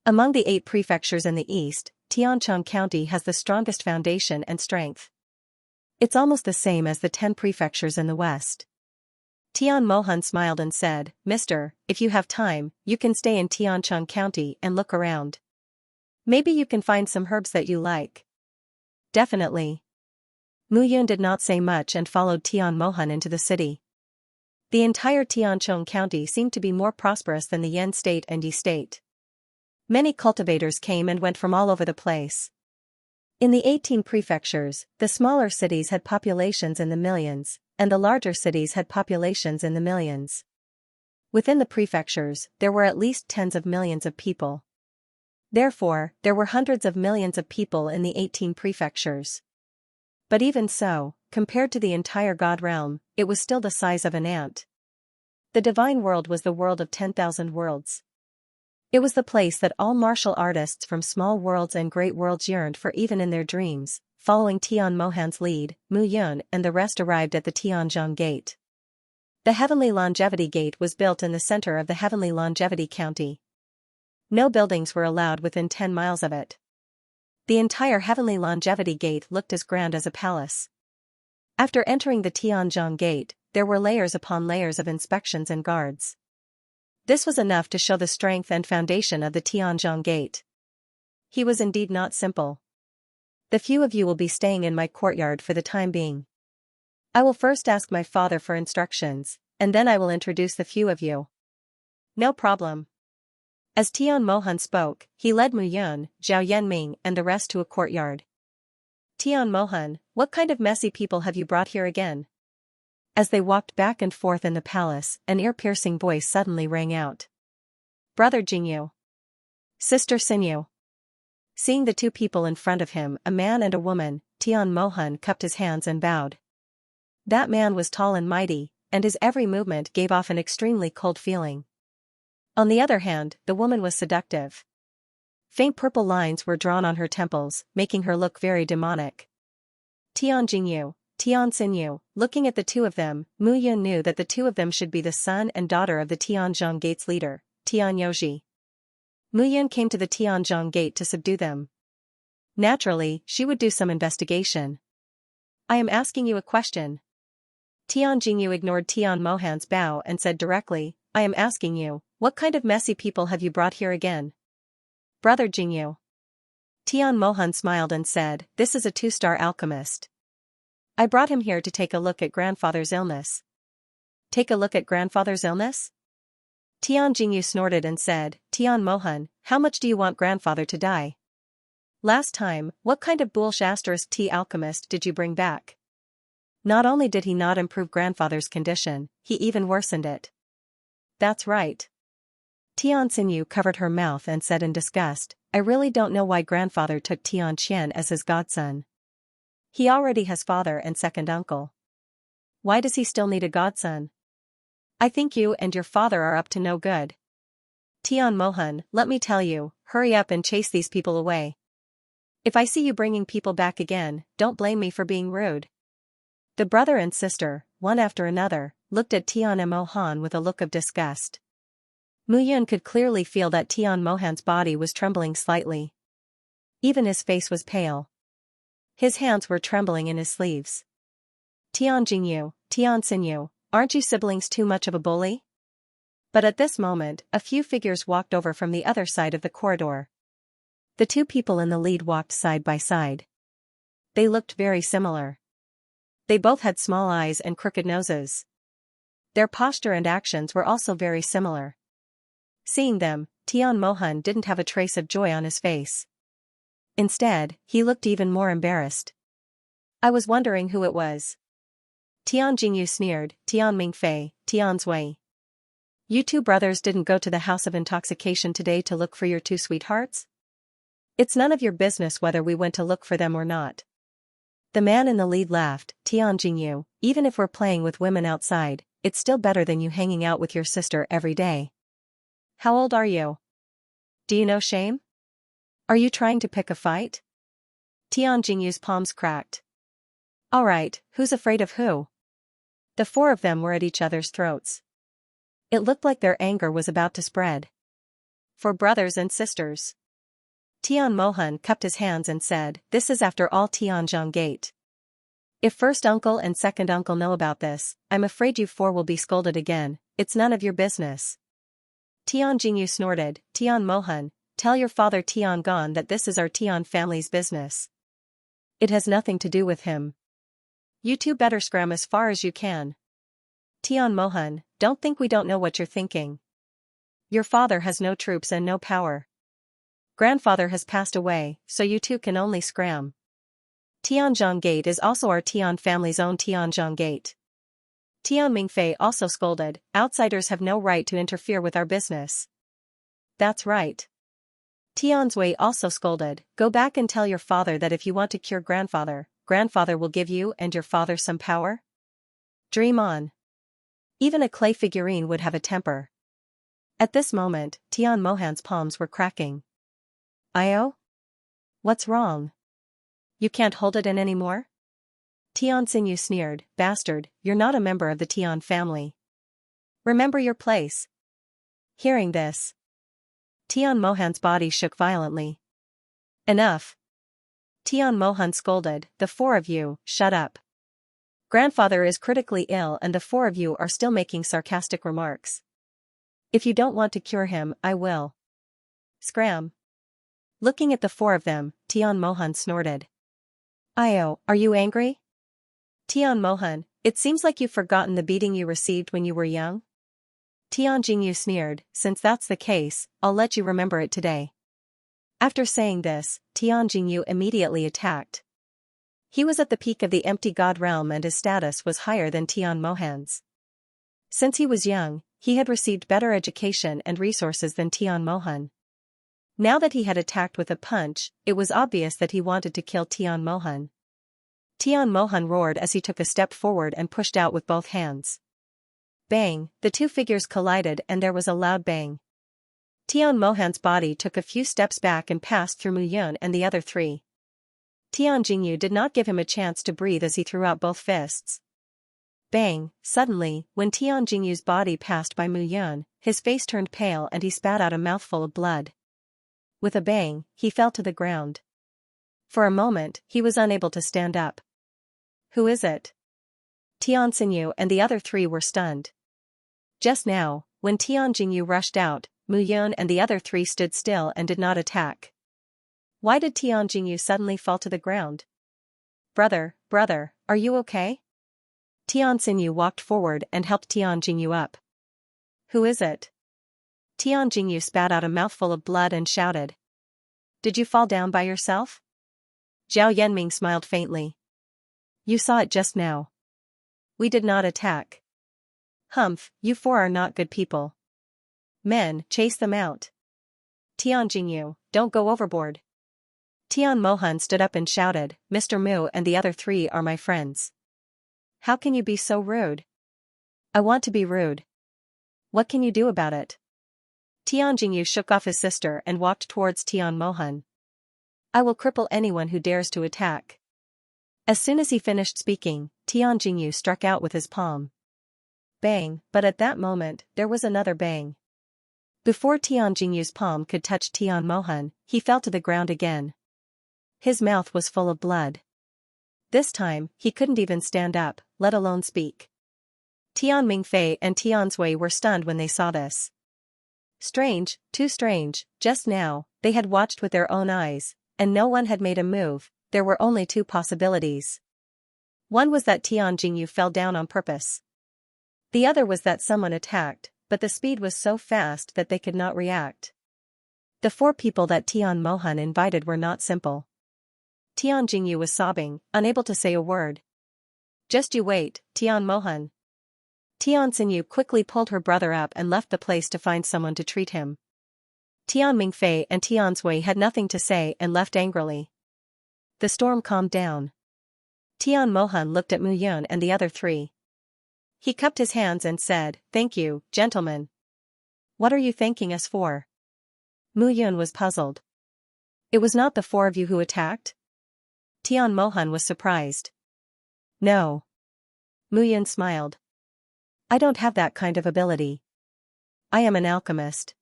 Among the 8 prefectures in the east, Tiancheng County has the strongest foundation and strength. It's almost the same as the 10 prefectures in the west. Tian Mohan smiled and said, Mister, if you have time, you can stay in Tiancheng County and look around. Maybe you can find some herbs that you like. Definitely. Mu Yun did not say much and followed Tian Mohan into the city. The entire Tiancheng County seemed to be more prosperous than the Yan State and Yi State. Many cultivators came and went from all over the place. In the 18 prefectures, the smaller cities had populations in the millions, and the larger cities had populations in the millions. Within the prefectures, there were at least tens of millions of people. Therefore, there were hundreds of millions of people in the 18 prefectures. But even so, compared to the entire God realm, it was still the size of an ant. The divine world was the world of 10,000 worlds. It was the place that all martial artists from small worlds and great worlds yearned for even in their dreams. Following Tian Mohan's lead, Mu Yun and the rest arrived at the Tianzhong Gate. The Heavenly Longevity Gate was built in the center of the Heavenly Longevity County. No buildings were allowed within 10 miles of it. The entire Heavenly Longevity Gate looked as grand as a palace. After entering the Tianzhong Gate, there were layers upon layers of inspections and guards. This was enough to show the strength and foundation of the Tianzhong Gate. He was indeed not simple. The few of you will be staying in my courtyard for the time being. I will first ask my father for instructions, and then I will introduce the few of you. No problem. As Tian Mohan spoke, he led Mu Yun, Zhao Yanming and the rest to a courtyard. Tian Mohan, what kind of messy people have you brought here again? As they walked back and forth in the palace, an ear-piercing voice suddenly rang out. Brother Jingyu. Sister Xinyu. Seeing the 2 people in front of him, a man and a woman, Tian Mohan cupped his hands and bowed. That man was tall and mighty, and his every movement gave off an extremely cold feeling. On the other hand, the woman was seductive. Faint purple lines were drawn on her temples, making her look very demonic. Tian Jingyu, Tian Xinyu, looking at the 2 of them, Mu Yun knew that the 2 of them should be the son and daughter of the Tianzhong Gate's leader, Tian Yoji. Mu Yun came to the Tianzhong Gate to subdue them. Naturally, she would do some investigation. I am asking you a question. Tian Jingyu ignored Tian Mohan's bow and said directly, I am asking you, what kind of messy people have you brought here again? Brother Jingyu. Tian Mohan smiled and said, this is a 2-star alchemist. I brought him here to take a look at grandfather's illness. Take a look at grandfather's illness? Tian Jingyu snorted and said, Tian Mohan, how much do you want grandfather to die? Last time, what kind of bullsh tea alchemist did you bring back? Not only did he not improve grandfather's condition, he even worsened it. That's right. Tian Xinyu covered her mouth and said in disgust, I really don't know why grandfather took Tian Qian as his godson. He already has father and second uncle. Why does he still need a godson? I think you and your father are up to no good. Tian Mohan, let me tell you, hurry up and chase these people away. If I see you bringing people back again, don't blame me for being rude. The brother and sister, one after another, looked at Tian Mohan with a look of disgust. Mu Yun could clearly feel that Tian Mohan's body was trembling slightly. Even his face was pale. His hands were trembling in his sleeves. Tian Jingyu, Tian Xinyu, aren't you siblings too much of a bully? But at this moment, a few figures walked over from the other side of the corridor. The 2 people in the lead walked side by side. They looked very similar. They both had small eyes and crooked noses. Their posture and actions were also very similar. Seeing them, Tian Mohan didn't have a trace of joy on his face. Instead, he looked even more embarrassed. I was wondering who it was. Tian Jingyu sneered, Tian Mingfei, Tian Zui. You two brothers didn't go to the house of intoxication today to look for your two sweethearts? It's none of your business whether we went to look for them or not. The man in the lead laughed. Tian Jingyu, even if we're playing with women outside, it's still better than you hanging out with your sister every day. How old are you? Do you know shame? Are you trying to pick a fight? Tian Jingyu's palms cracked. Alright, who's afraid of who? The four of them were at each other's throats. It looked like their anger was about to spread. For brothers and sisters. Tian Mohan cupped his hands and said, this is after all Tianzhong Gate. If first uncle and second uncle know about this, I'm afraid you four will be scolded again. It's none of your business. Tian Jingyu snorted. Tian Mohan, tell your father Tian Gon that this is our Tian family's business. It has nothing to do with him. You two better scram as far as you can. Tian Mohan, don't think we don't know what you're thinking. Your father has no troops and no power. Grandfather has passed away, so you two can only scram. Tianzhong Gate is also our Tian family's own Tianzhong Gate. Tian Mingfei also scolded, outsiders have no right to interfere with our business. That's right. Tian Zui also scolded, go back and tell your father that if you want to cure grandfather, grandfather will give you and your father some power? Dream on. Even a clay figurine would have a temper. At this moment, Tian Mohan's palms were cracking. Io? What's wrong? You can't hold it in anymore? Tian Xinyu sneered, bastard, you're not a member of the Tian family. Remember your place. Hearing this, Tian Mohan's body shook violently. Enough. Tian Mohan scolded, the four of you, shut up. Grandfather is critically ill and the four of you are still making sarcastic remarks. If you don't want to cure him, I will. Scram. Looking at the four of them, Tian Mohan snorted. Io, are you angry? Tian Mohan, it seems like you've forgotten the beating you received when you were young. Tian Jingyu sneered, since that's the case, I'll let you remember it today. After saying this, Tian Jingyu immediately attacked. He was at the peak of the empty god realm and his status was higher than Tian Mohan's. Since he was young, he had received better education and resources than Tian Mohan. Now that he had attacked with a punch, it was obvious that he wanted to kill Tian Mohan. Tian Mohan roared as he took a step forward and pushed out with both hands. Bang, the two figures collided and there was a loud bang. Tian Mohan's body took a few steps back and passed through Mu Yun and the other three. Tian Jingyu did not give him a chance to breathe as he threw out both fists. Bang, suddenly, when Tian Jingyu's body passed by Mu Yun, his face turned pale and he spat out a mouthful of blood. With a bang, he fell to the ground. For a moment, he was unable to stand up. Who is it? Tian Xinyu and the other three were stunned. Just now, when Tian Jingyu rushed out, Mu Yun and the other three stood still and did not attack. Why did Tian Jingyu suddenly fall to the ground? Brother, are you okay? Tian Xinyu walked forward and helped Tian Jingyu up. Who is it? Tian Jingyu spat out a mouthful of blood and shouted. Did you fall down by yourself? Zhao Yanming smiled faintly. You saw it just now. We did not attack. Humph, you four are not good people. Men, chase them out. Tian Jingyu, don't go overboard. Tian Mohan stood up and shouted, Mr. Mu and the other three are my friends. How can you be so rude? I want to be rude. What can you do about it? Tian Jingyu shook off his sister and walked towards Tian Mohan. I will cripple anyone who dares to attack. As soon as he finished speaking, Tian Jingyu struck out with his palm. Bang, but at that moment, there was another bang. Before Tian Jingyu's palm could touch Tian Mohan, he fell to the ground again. His mouth was full of blood. This time, he couldn't even stand up, let alone speak. Tian Mingfei and Tian Zui were stunned when they saw this. Strange, too strange, just now, they had watched with their own eyes, and no one had made a move. There were only two possibilities. One was that Tian Jingyu fell down on purpose. The other was that someone attacked, but the speed was so fast that they could not react. The four people that Tian Mohan invited were not simple. Tian Jingyu was sobbing, unable to say a word. Just you wait, Tian Mohan. Tian Xinyu quickly pulled her brother up and left the place to find someone to treat him. Tian Mingfei and Tian Zui had nothing to say and left angrily. The storm calmed down. Tian Mohan looked at Mu Yun and the other three. He cupped his hands and said, "Thank you, gentlemen." "What are you thanking us for?" Mu Yun was puzzled. "It was not the four of you who attacked?" Tian Mohan was surprised. "No." Mu Yun smiled. "I don't have that kind of ability. I am an alchemist.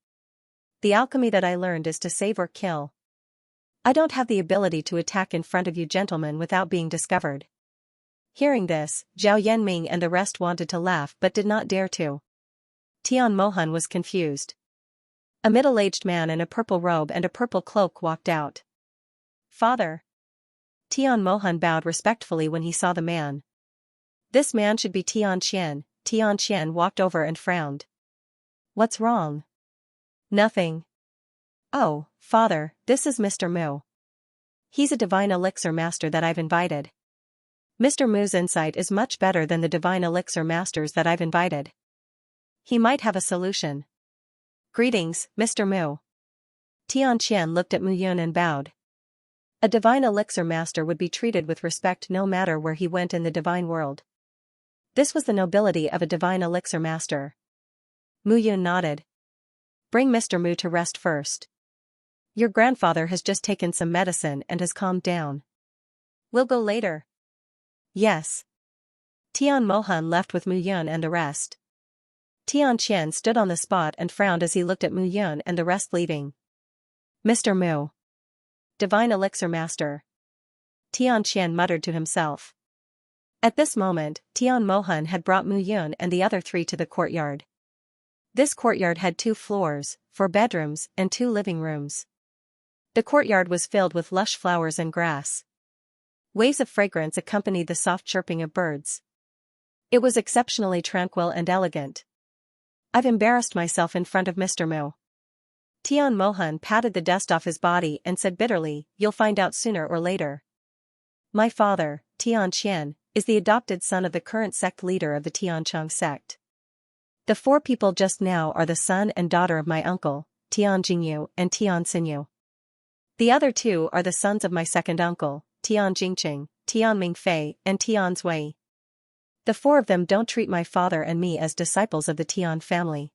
The alchemy that I learned is to save or kill. I don't have the ability to attack in front of you gentlemen without being discovered." Hearing this, Zhao Yanming and the rest wanted to laugh but did not dare to. Tian Mohan was confused. A middle-aged man in a purple robe and a purple cloak walked out. "Father." Tian Mohan bowed respectfully when he saw the man. This man should be Tian Qian. Tian Qian walked over and frowned. "What's wrong?" "Nothing." "Oh, father, this is Mr. Mu. He's a divine elixir master that I've invited. Mr. Mu's insight is much better than the divine elixir masters that I've invited. He might have a solution." "Greetings, Mr. Mu." Tian Qian looked at Mu Yun and bowed. A divine elixir master would be treated with respect no matter where he went in the divine world. This was the nobility of a divine elixir master. Mu Yun nodded. "Bring Mr. Mu to rest first. Your grandfather has just taken some medicine and has calmed down. We'll go later." "Yes." Tian Mohan left with Mu Yun and the rest. Tian Qian stood on the spot and frowned as he looked at Mu Yun and the rest leaving. "Mr. Mu. Divine elixir master." Tian Qian muttered to himself. At this moment, Tian Mohan had brought Mu Yun and the other three to the courtyard. This courtyard had 2 floors, 4 bedrooms, and 2 living rooms. The courtyard was filled with lush flowers and grass. Waves of fragrance accompanied the soft chirping of birds. It was exceptionally tranquil and elegant. "I've embarrassed myself in front of Mr. Mu." Tian Mohan patted the dust off his body and said bitterly, "You'll find out sooner or later. My father, Tian Qian, is the adopted son of the current sect leader of the Tiancheng sect. The 4 people just now are the son and daughter of my uncle, Tian Jingyu and Tian Xinyu. The other 2 are the sons of my second uncle, Tian Jingqing, Tian Mingfei, and Tian Zui. The 4 of them don't treat my father and me as disciples of the Tian family.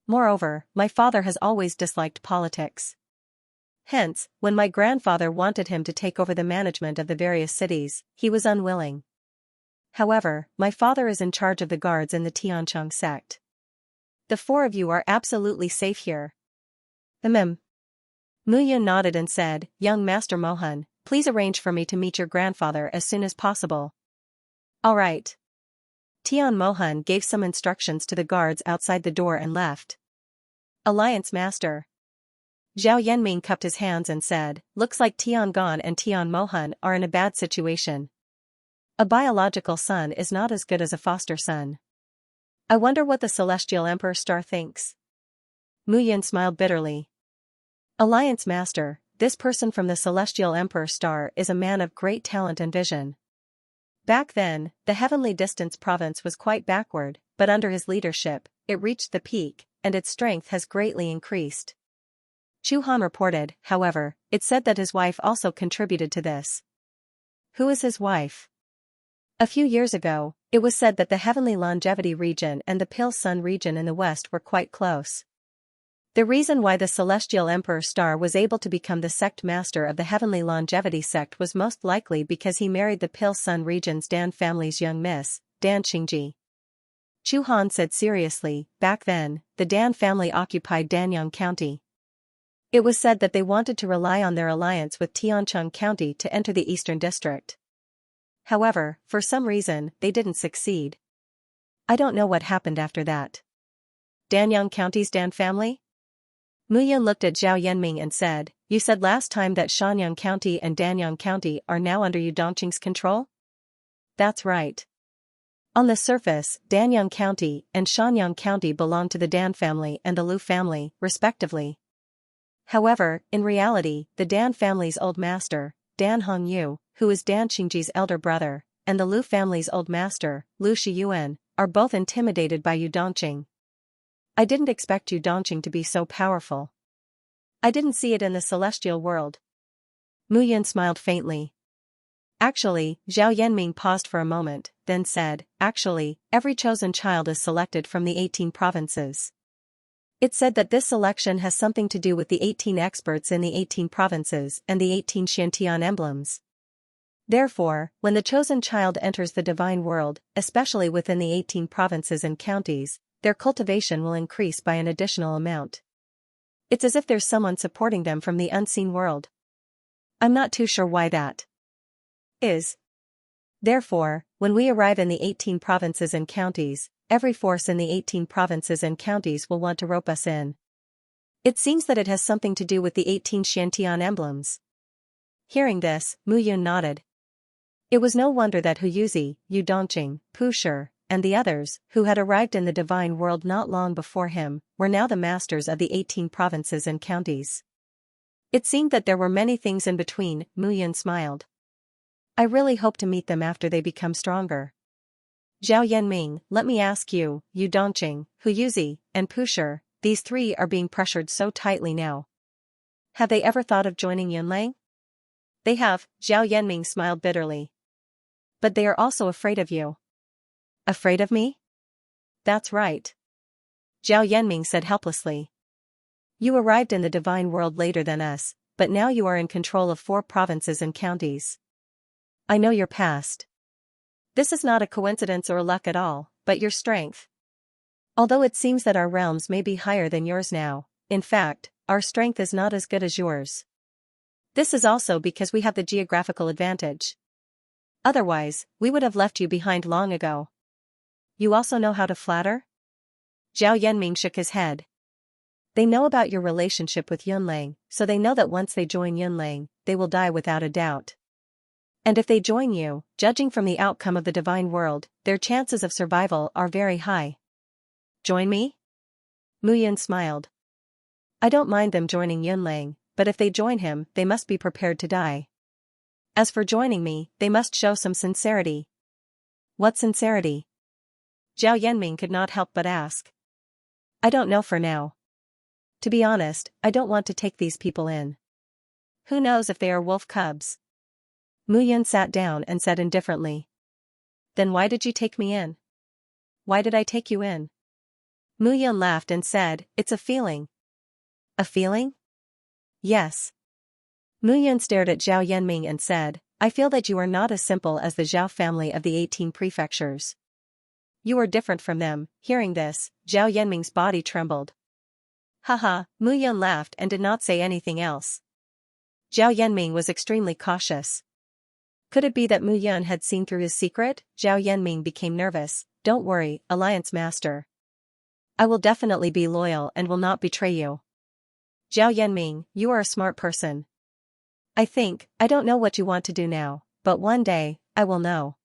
Moreover, my father has always disliked politics. Hence, when my grandfather wanted him to take over the management of the various cities, he was unwilling. However, my father is in charge of the guards in the Tiancheng sect. The 4 of you are absolutely safe here." Mu Yun nodded and said, "Young Master Mohan, please arrange for me to meet your grandfather as soon as possible." "All right." Tian Mohan gave some instructions to the guards outside the door and left. "Alliance Master." Zhao Yanming cupped his hands and said, "Looks like Tian Gan and Tian Mohan are in a bad situation. A biological son is not as good as a foster son. I wonder what the Celestial Emperor Star thinks." Mu Yun smiled bitterly. "Alliance Master, this person from the Celestial Emperor Star is a man of great talent and vision. Back then, the Heavenly Distance province was quite backward, but under his leadership, it reached the peak, and its strength has greatly increased." Chu Han reported, however, it said that his wife also contributed to this. "Who is his wife?" A few years ago, it was said that the Heavenly Longevity region and the Pale Sun region in the west were quite close. The reason why the Celestial Emperor Star was able to become the sect master of the Heavenly Longevity sect was most likely because he married the Pale Sun region's Dan family's young miss, Dan Qingji. Chu Han said seriously, back then, the Dan family occupied Danyang County. It was said that they wanted to rely on their alliance with Tiancheng County to enter the Eastern District. However, for some reason, they didn't succeed. I don't know what happened after that. Danyang County's Dan family? Mu Yun looked at Zhao Yanming and said, "You said last time that Shanyang County and Danyang County are now under Yu Dongqing's control?" "That's right. On the surface, Danyang County and Shanyang County belong to the Dan family and the Lu family, respectively. However, in reality, the Dan family's old master, Dan Hongyu, who is Dan Qingji's elder brother, and the Lu family's old master, Lu Shiyuan, are both intimidated by Yu Dongqing. I didn't expect Yu Dongqing to be so powerful. I didn't see it in the celestial world. Mu Yun smiled faintly. Actually, Zhao Yanming paused for a moment, then said, actually, every chosen child is selected from the 18 provinces. It said that this selection has something to do with the 18 experts in the 18 provinces and the 18 Xiantian emblems. Therefore, when the chosen child enters the divine world, especially within the 18 provinces and counties, their cultivation will increase by an additional amount. It's as if there's someone supporting them from the unseen world. I'm not too sure why that is. Therefore, when we arrive in the 18 provinces and counties, every force in the 18 provinces and counties will want to rope us in. It seems that it has something to do with the 18 Xiantian emblems. Hearing this, Mu Yun nodded. It was no wonder that Huyuzi, Yu Dongqing, Pu Shi, and the others, who had arrived in the divine world not long before him, were now the masters of the 18 provinces and counties. It seemed that there were many things in between. Mu Yun smiled. I really hope to meet them after they become stronger. Zhao Yanming, let me ask you, Yu Dongqing, Huyuzi, and Pu Shi, these three are being pressured so tightly now. Have they ever thought of joining Yunlang? They have, Zhao Yanming smiled bitterly. But they are also afraid of you. Afraid of me? That's right. Zhao Yanming said helplessly. You arrived in the divine world later than us, but now you are in control of 4 provinces and counties. I know your past. This is not a coincidence or luck at all, but your strength. Although it seems that our realms may be higher than yours now, in fact, our strength is not as good as yours. This is also because we have the geographical advantage. Otherwise, we would have left you behind long ago. You also know how to flatter? Zhao Yanming shook his head. They know about your relationship with Yunlang, so they know that once they join Yunlang, they will die without a doubt. And if they join you, judging from the outcome of the divine world, their chances of survival are very high. Join me? Mu Yun smiled. I don't mind them joining Yunlang, but if they join him, they must be prepared to die. As for joining me, they must show some sincerity. What sincerity? Zhao Yanming could not help but ask. I don't know for now. To be honest, I don't want to take these people in. Who knows if they are wolf cubs? Mu Yun sat down and said indifferently. Then why did you take me in? Why did I take you in? Mu Yun laughed and said, it's a feeling. A feeling? Yes. Mu Yun stared at Zhao Yanming and said, I feel that you are not as simple as the Zhao family of the 18 prefectures. You are different from them. Hearing this, Zhao Yanming's body trembled. Haha, Mu Yun laughed and did not say anything else. Zhao Yanming was extremely cautious. Could it be that Mu Yun had seen through his secret? Zhao Yanming became nervous. Don't worry, Alliance Master. I will definitely be loyal and will not betray you. Zhao Yanming, you are a smart person. I don't know what you want to do now, but one day, I will know.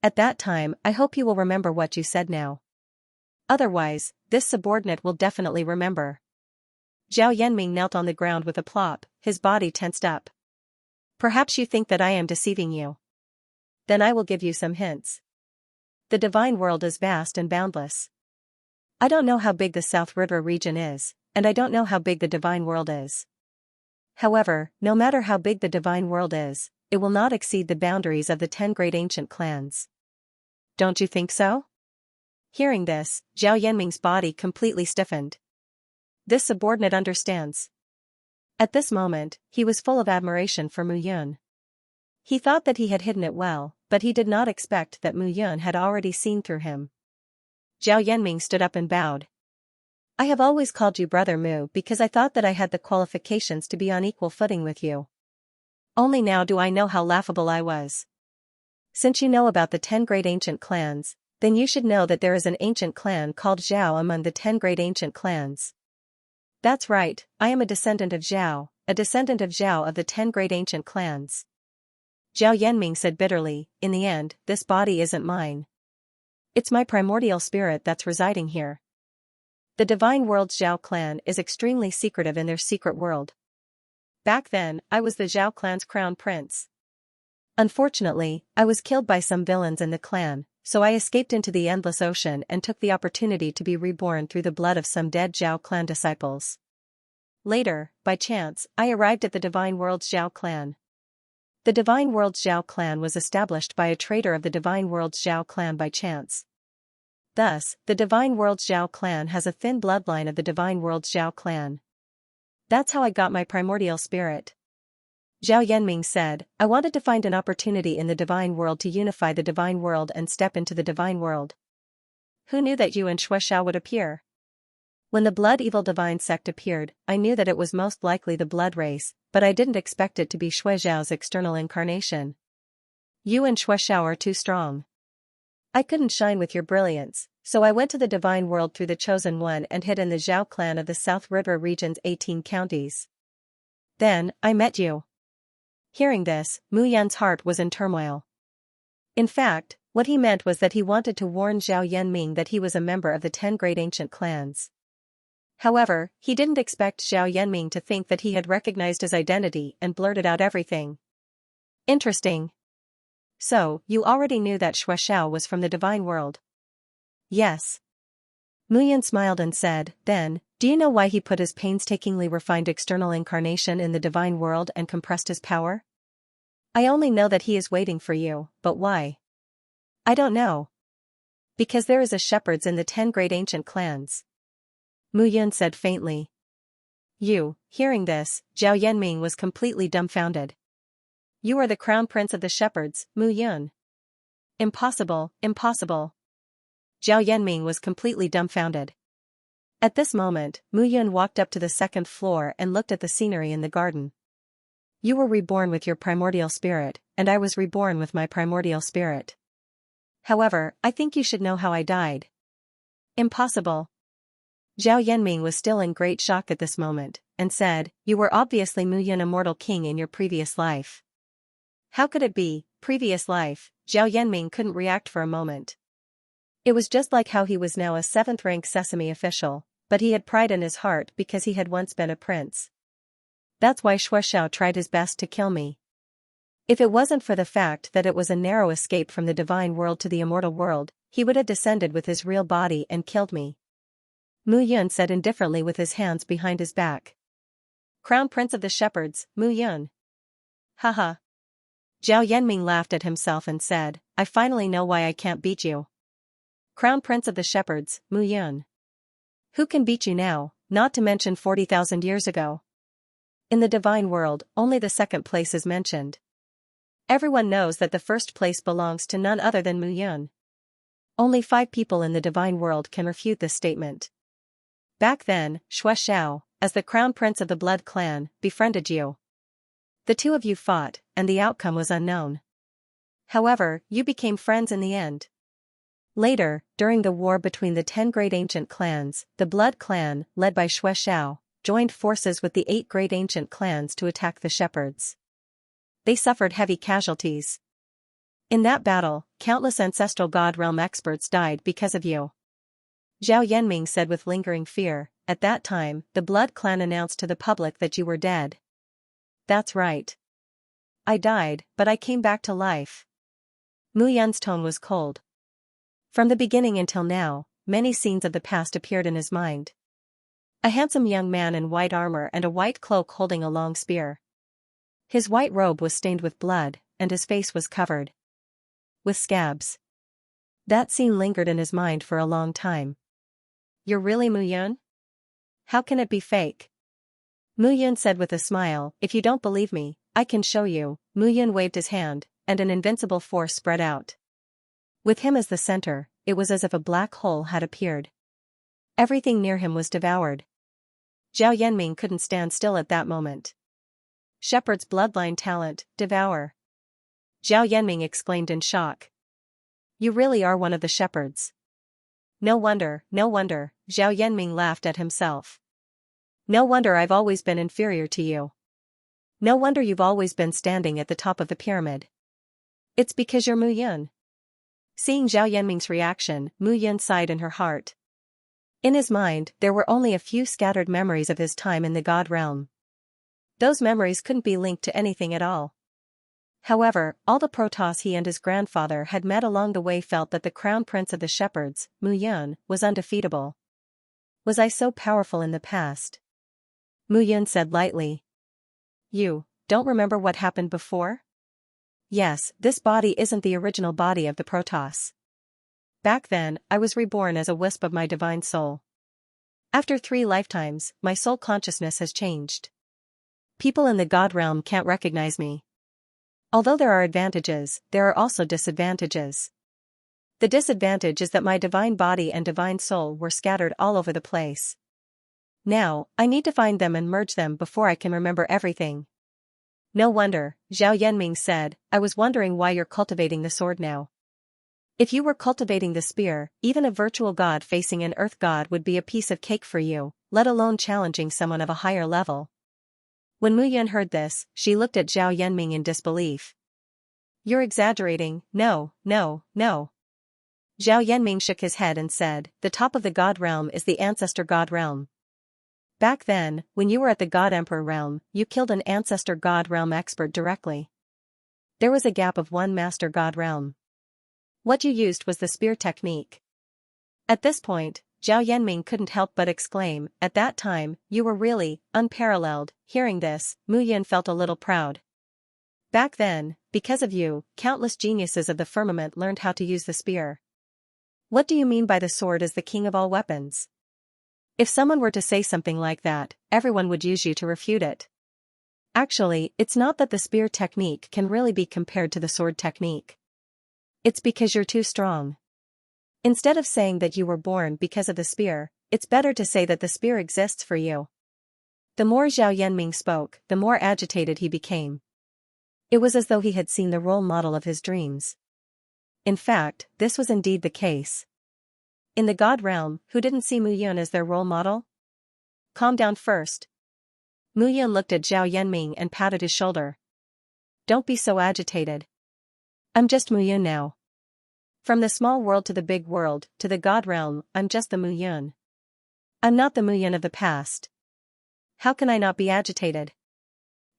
At that time, I hope you will remember what you said now. Otherwise, this subordinate will definitely remember. Zhao Yanming knelt on the ground with a plop, his body tensed up. Perhaps you think that I am deceiving you. Then I will give you some hints. The divine world is vast and boundless. I don't know how big the South River region is, and I don't know how big the divine world is. However, no matter how big the divine world is, it will not exceed the boundaries of the 10 great ancient clans. Don't you think so? Hearing this, Zhao Yanming's body completely stiffened. This subordinate understands. At this moment, he was full of admiration for Mu Yun. He thought that he had hidden it well, but he did not expect that Mu Yun had already seen through him. Zhao Yanming stood up and bowed. I have always called you Brother Mu because I thought that I had the qualifications to be on equal footing with you. Only now do I know how laughable I was. Since you know about the 10 great ancient clans, then you should know that there is an ancient clan called Zhao among the 10 great ancient clans. That's right, I am a descendant of Zhao of the 10 great ancient clans. Zhao Yanming said bitterly, in the end, this body isn't mine. It's my primordial spirit that's residing here. The divine world's Zhao clan is extremely secretive in their secret world. Back then, I was the Zhao clan's crown prince. Unfortunately, I was killed by some villains in the clan, so I escaped into the endless ocean and took the opportunity to be reborn through the blood of some dead Zhao clan disciples. Later, by chance, I arrived at the Divine World's Zhao clan. The Divine World's Zhao clan was established by a traitor of the Divine World's Zhao clan by chance. Thus, the Divine World's Zhao clan has a thin bloodline of the Divine World's Zhao clan. That's how I got my primordial spirit. Zhao Yanming said, I wanted to find an opportunity in the Divine World to unify the Divine World and step into the Divine World. Who knew that you and Xianxia would appear? When the Blood Evil Divine Sect appeared, I knew that it was most likely the Blood Race, but I didn't expect it to be Xiao's external incarnation. You and Xiao are too strong. I couldn't shine with your brilliance, so I went to the Divine World through the Chosen One and hid in the Zhao clan of the South River region's 18 counties. Then, I met you. Hearing this, Mu Yan's heart was in turmoil. In fact, what he meant was that he wanted to warn Zhao Yanming that he was a member of the 10 great ancient clans. However, he didn't expect Zhao Yanming to think that he had recognized his identity and blurted out everything. Interesting. So, you already knew that Xiao was from the Divine World? Yes. Mu Yan smiled and said, then, do you know why he put his painstakingly refined external incarnation in the Divine World and compressed his power? I only know that he is waiting for you, but why? I don't know. Because there is a shepherds in the 10 great ancient clans. Mu Yan said faintly. Hearing this, Zhao Yanming was completely dumbfounded. You are the crown prince of the shepherds, Mu Yan. Impossible, impossible. Zhao Yanming was completely dumbfounded. At this moment, Mu Yan walked up to the second floor and looked at the scenery in the garden. You were reborn with your primordial spirit, and I was reborn with my primordial spirit. However, I think you should know how I died. Impossible. Zhao Yanming was still in great shock at this moment, and said, you were obviously Mu Yan, immortal king in your previous life. How could it be, previous life? Zhao Yanming couldn't react for a moment. It was just like how he was now a 7th-rank Sesame official, but he had pride in his heart because he had once been a prince. That's why Xiao tried his best to kill me. If it wasn't for the fact that it was a narrow escape from the Divine World to the immortal world, he would have descended with his real body and killed me. Mu Yan said indifferently with his hands behind his back. Crown Prince of the Shepherds, Mu Yan. Haha. Zhao Yanming laughed at himself and said, I finally know why I can't beat you. Crown Prince of the Shepherds, Mu Yan. Who can beat you now, not to mention 40,000 years ago? In the Divine World, only the second place is mentioned. Everyone knows that the first place belongs to none other than Mu Yan. Only 5 people in the Divine World can refute this statement. Back then, Xiao, as the Crown Prince of the Blood Clan, befriended you. The two of you fought, and the outcome was unknown. However, you became friends in the end. Later, during the war between the 10 great ancient clans, the Blood Clan, led by Xiao, joined forces with the 8 great ancient clans to attack the shepherds. They suffered heavy casualties. In that battle, countless ancestral God Realm experts died because of you. Zhao Yanming said with lingering fear, at that time, the Blood Clan announced to the public that you were dead. That's right. I died, but I came back to life. Mu Yan's tone was cold. From the beginning until now, many scenes of the past appeared in his mind. A handsome young man in white armor and a white cloak holding a long spear. His white robe was stained with blood, and his face was covered with scabs. That scene lingered in his mind for a long time. You're really Mu Yan? How can it be fake? Mu Yan said with a smile, if you don't believe me, I can show you. Mu Yan waved his hand, and an invincible force spread out. With him as the center, it was as if a black hole had appeared. Everything near him was devoured. Zhao Yanming couldn't stand still at that moment. Shepherd's bloodline talent, devour. Zhao Yanming exclaimed in shock. You really are one of the shepherds. No wonder, Zhao Yanming laughed at himself. No wonder I've always been inferior to you. No wonder you've always been standing at the top of the pyramid. It's because you're Mu Yan. Seeing Zhao Yanming's reaction, Mu Yan sighed in her heart. In his mind, there were only a few scattered memories of his time in the God realm. Those memories couldn't be linked to anything at all. However, all the Protoss he and his grandfather had met along the way felt that the crown prince of the shepherds, Mu Yun, was undefeatable. Was I so powerful in the past? Mu Yun said lightly. You don't remember what happened before? Yes, this body isn't the original body of the Protoss. Back then, I was reborn as a wisp of my divine soul. After 3 lifetimes, my soul consciousness has changed. People in the God realm can't recognize me. Although there are advantages, there are also disadvantages. The disadvantage is that my divine body and divine soul were scattered all over the place. Now, I need to find them and merge them before I can remember everything. No wonder, Zhao Yanming said, I was wondering why you're cultivating the sword now. If you were cultivating the spear, even a virtual god facing an earth god would be a piece of cake for you, let alone challenging someone of a higher level. When Mu Yun heard this, she looked at Zhao Yanming in disbelief. You're exaggerating, no. Zhao Yanming shook his head and said, the top of the god realm is the ancestor god realm. Back then, when you were at the god emperor realm, you killed an ancestor god realm expert directly. There was a gap of 1 master god realm. What you used was the spear technique. At this point, Zhao Yanming couldn't help but exclaim, at that time, you were really unparalleled. Hearing this, Mu Yun felt a little proud. Back then, because of you, countless geniuses of the firmament learned how to use the spear. What do you mean by the sword is the king of all weapons? If someone were to say something like that, everyone would use you to refute it. Actually, it's not that the spear technique can really be compared to the sword technique. It's because you're too strong. Instead of saying that you were born because of the spear, it's better to say that the spear exists for you. The more Zhao Yanming spoke, the more agitated he became. It was as though he had seen the role model of his dreams. In fact, this was indeed the case. In the God realm, who didn't see Mu Yun as their role model? Calm down first. Mu Yun looked at Zhao Yanming and patted his shoulder. Don't be so agitated. I'm just Mu Yun now. From the small world to the big world, to the God realm, I'm just the Mu Yun. I'm not the Mu Yun of the past. How can I not be agitated?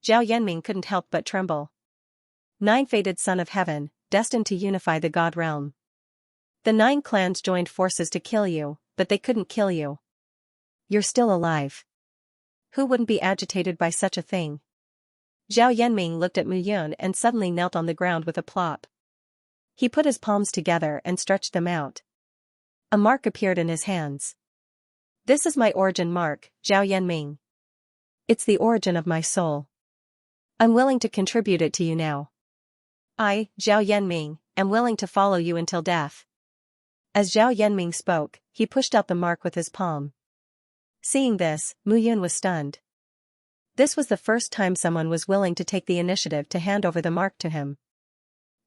Zhao Yanming couldn't help but tremble. 9 fated son of heaven, destined to unify the God realm. The 9 clans joined forces to kill you, but they couldn't kill you. You're still alive. Who wouldn't be agitated by such a thing? Zhao Yanming looked at Mu Yun and suddenly knelt on the ground with a plop. He put his palms together and stretched them out. A mark appeared in his hands. This is my origin mark, Zhao Yanming. It's the origin of my soul. I'm willing to contribute it to you now. I, Zhao Yanming, am willing to follow you until death. As Zhao Yanming spoke, he pushed out the mark with his palm. Seeing this, Mu Yun was stunned. This was the first time someone was willing to take the initiative to hand over the mark to him.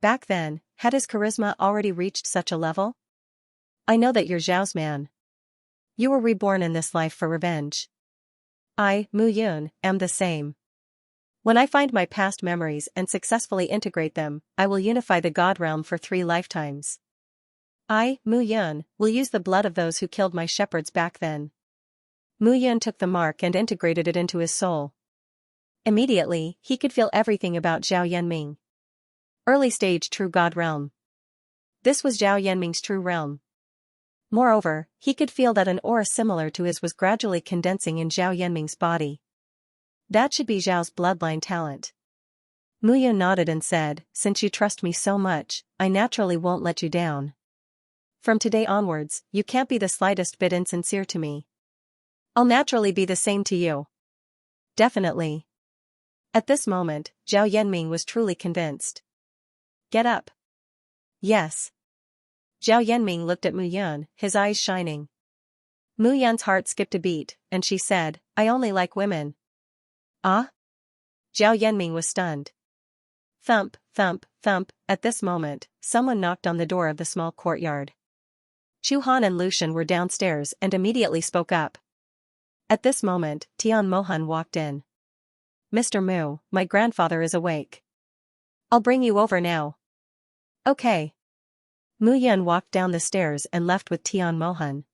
Back then, had his charisma already reached such a level? I know that you're Zhao's man. You were reborn in this life for revenge. I, Mu Yun, am the same. When I find my past memories and successfully integrate them, I will unify the God realm for 3 lifetimes. I, Mu Yun, will use the blood of those who killed my shepherds back then. Mu Yun took the mark and integrated it into his soul. Immediately, he could feel everything about Zhao Yanming. Early stage true God realm. This was Zhao Yanming's true realm. Moreover, he could feel that an aura similar to his was gradually condensing in Zhao Yanming's body. That should be Zhao's bloodline talent. Mu Yun nodded and said, since you trust me so much, I naturally won't let you down. From today onwards, you can't be the slightest bit insincere to me. I'll naturally be the same to you. Definitely. At this moment, Zhao Yanming was truly convinced. Get up. Yes. Zhao Yanming looked at Mu Yun, his eyes shining. Mu Yun's heart skipped a beat, and she said, I only like women. Ah? Zhao Yanming was stunned. Thump, thump, thump. At this moment, someone knocked on the door of the small courtyard. Chu Han and Lucian were downstairs and immediately spoke up. At this moment, Tian Mohan walked in. Mr. Mu, my grandfather is awake. I'll bring you over now. Okay. Mu Yun walked down the stairs and left with Tian Mohan.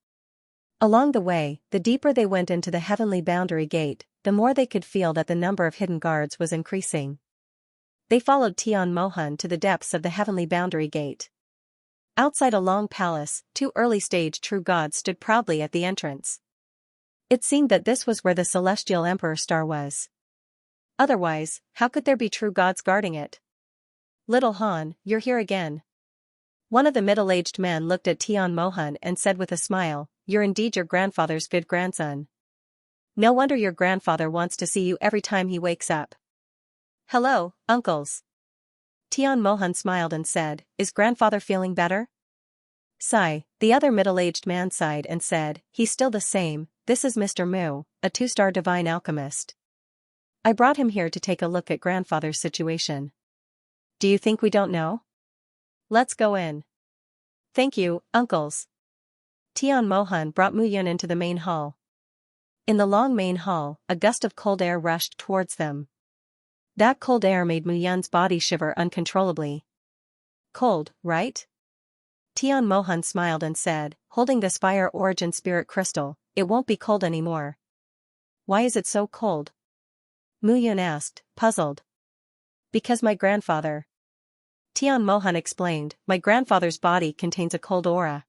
Along the way, the deeper they went into the heavenly boundary gate, the more they could feel that the number of hidden guards was increasing. They followed Tian Mohan to the depths of the heavenly boundary gate. Outside a long palace, 2 early-stage true gods stood proudly at the entrance. It seemed that this was where the celestial emperor star was. Otherwise, how could there be true gods guarding it? Little Han, you're here again. One of the middle-aged men looked at Tian Mohan and said with a smile, you're indeed your grandfather's good grandson. No wonder your grandfather wants to see you every time he wakes up. Hello, uncles. Tian Mohan smiled and said, is grandfather feeling better? Sigh, the other middle-aged man sighed and said, he's still the same, this is Mr. Mu, a 2-star divine alchemist. I brought him here to take a look at grandfather's situation. Do you think we don't know? Let's go in. Thank you, uncles. Tian Mohan brought Mu Yun into the main hall. In the long main hall, a gust of cold air rushed towards them. That cold air made Mu Yun's body shiver uncontrollably. Cold, right? Tian Mohan smiled and said, holding this fire origin spirit crystal, it won't be cold anymore. Why is it so cold? Mu Yun asked, puzzled. Because my grandfather. Tian Mohan explained, my grandfather's body contains a cold aura.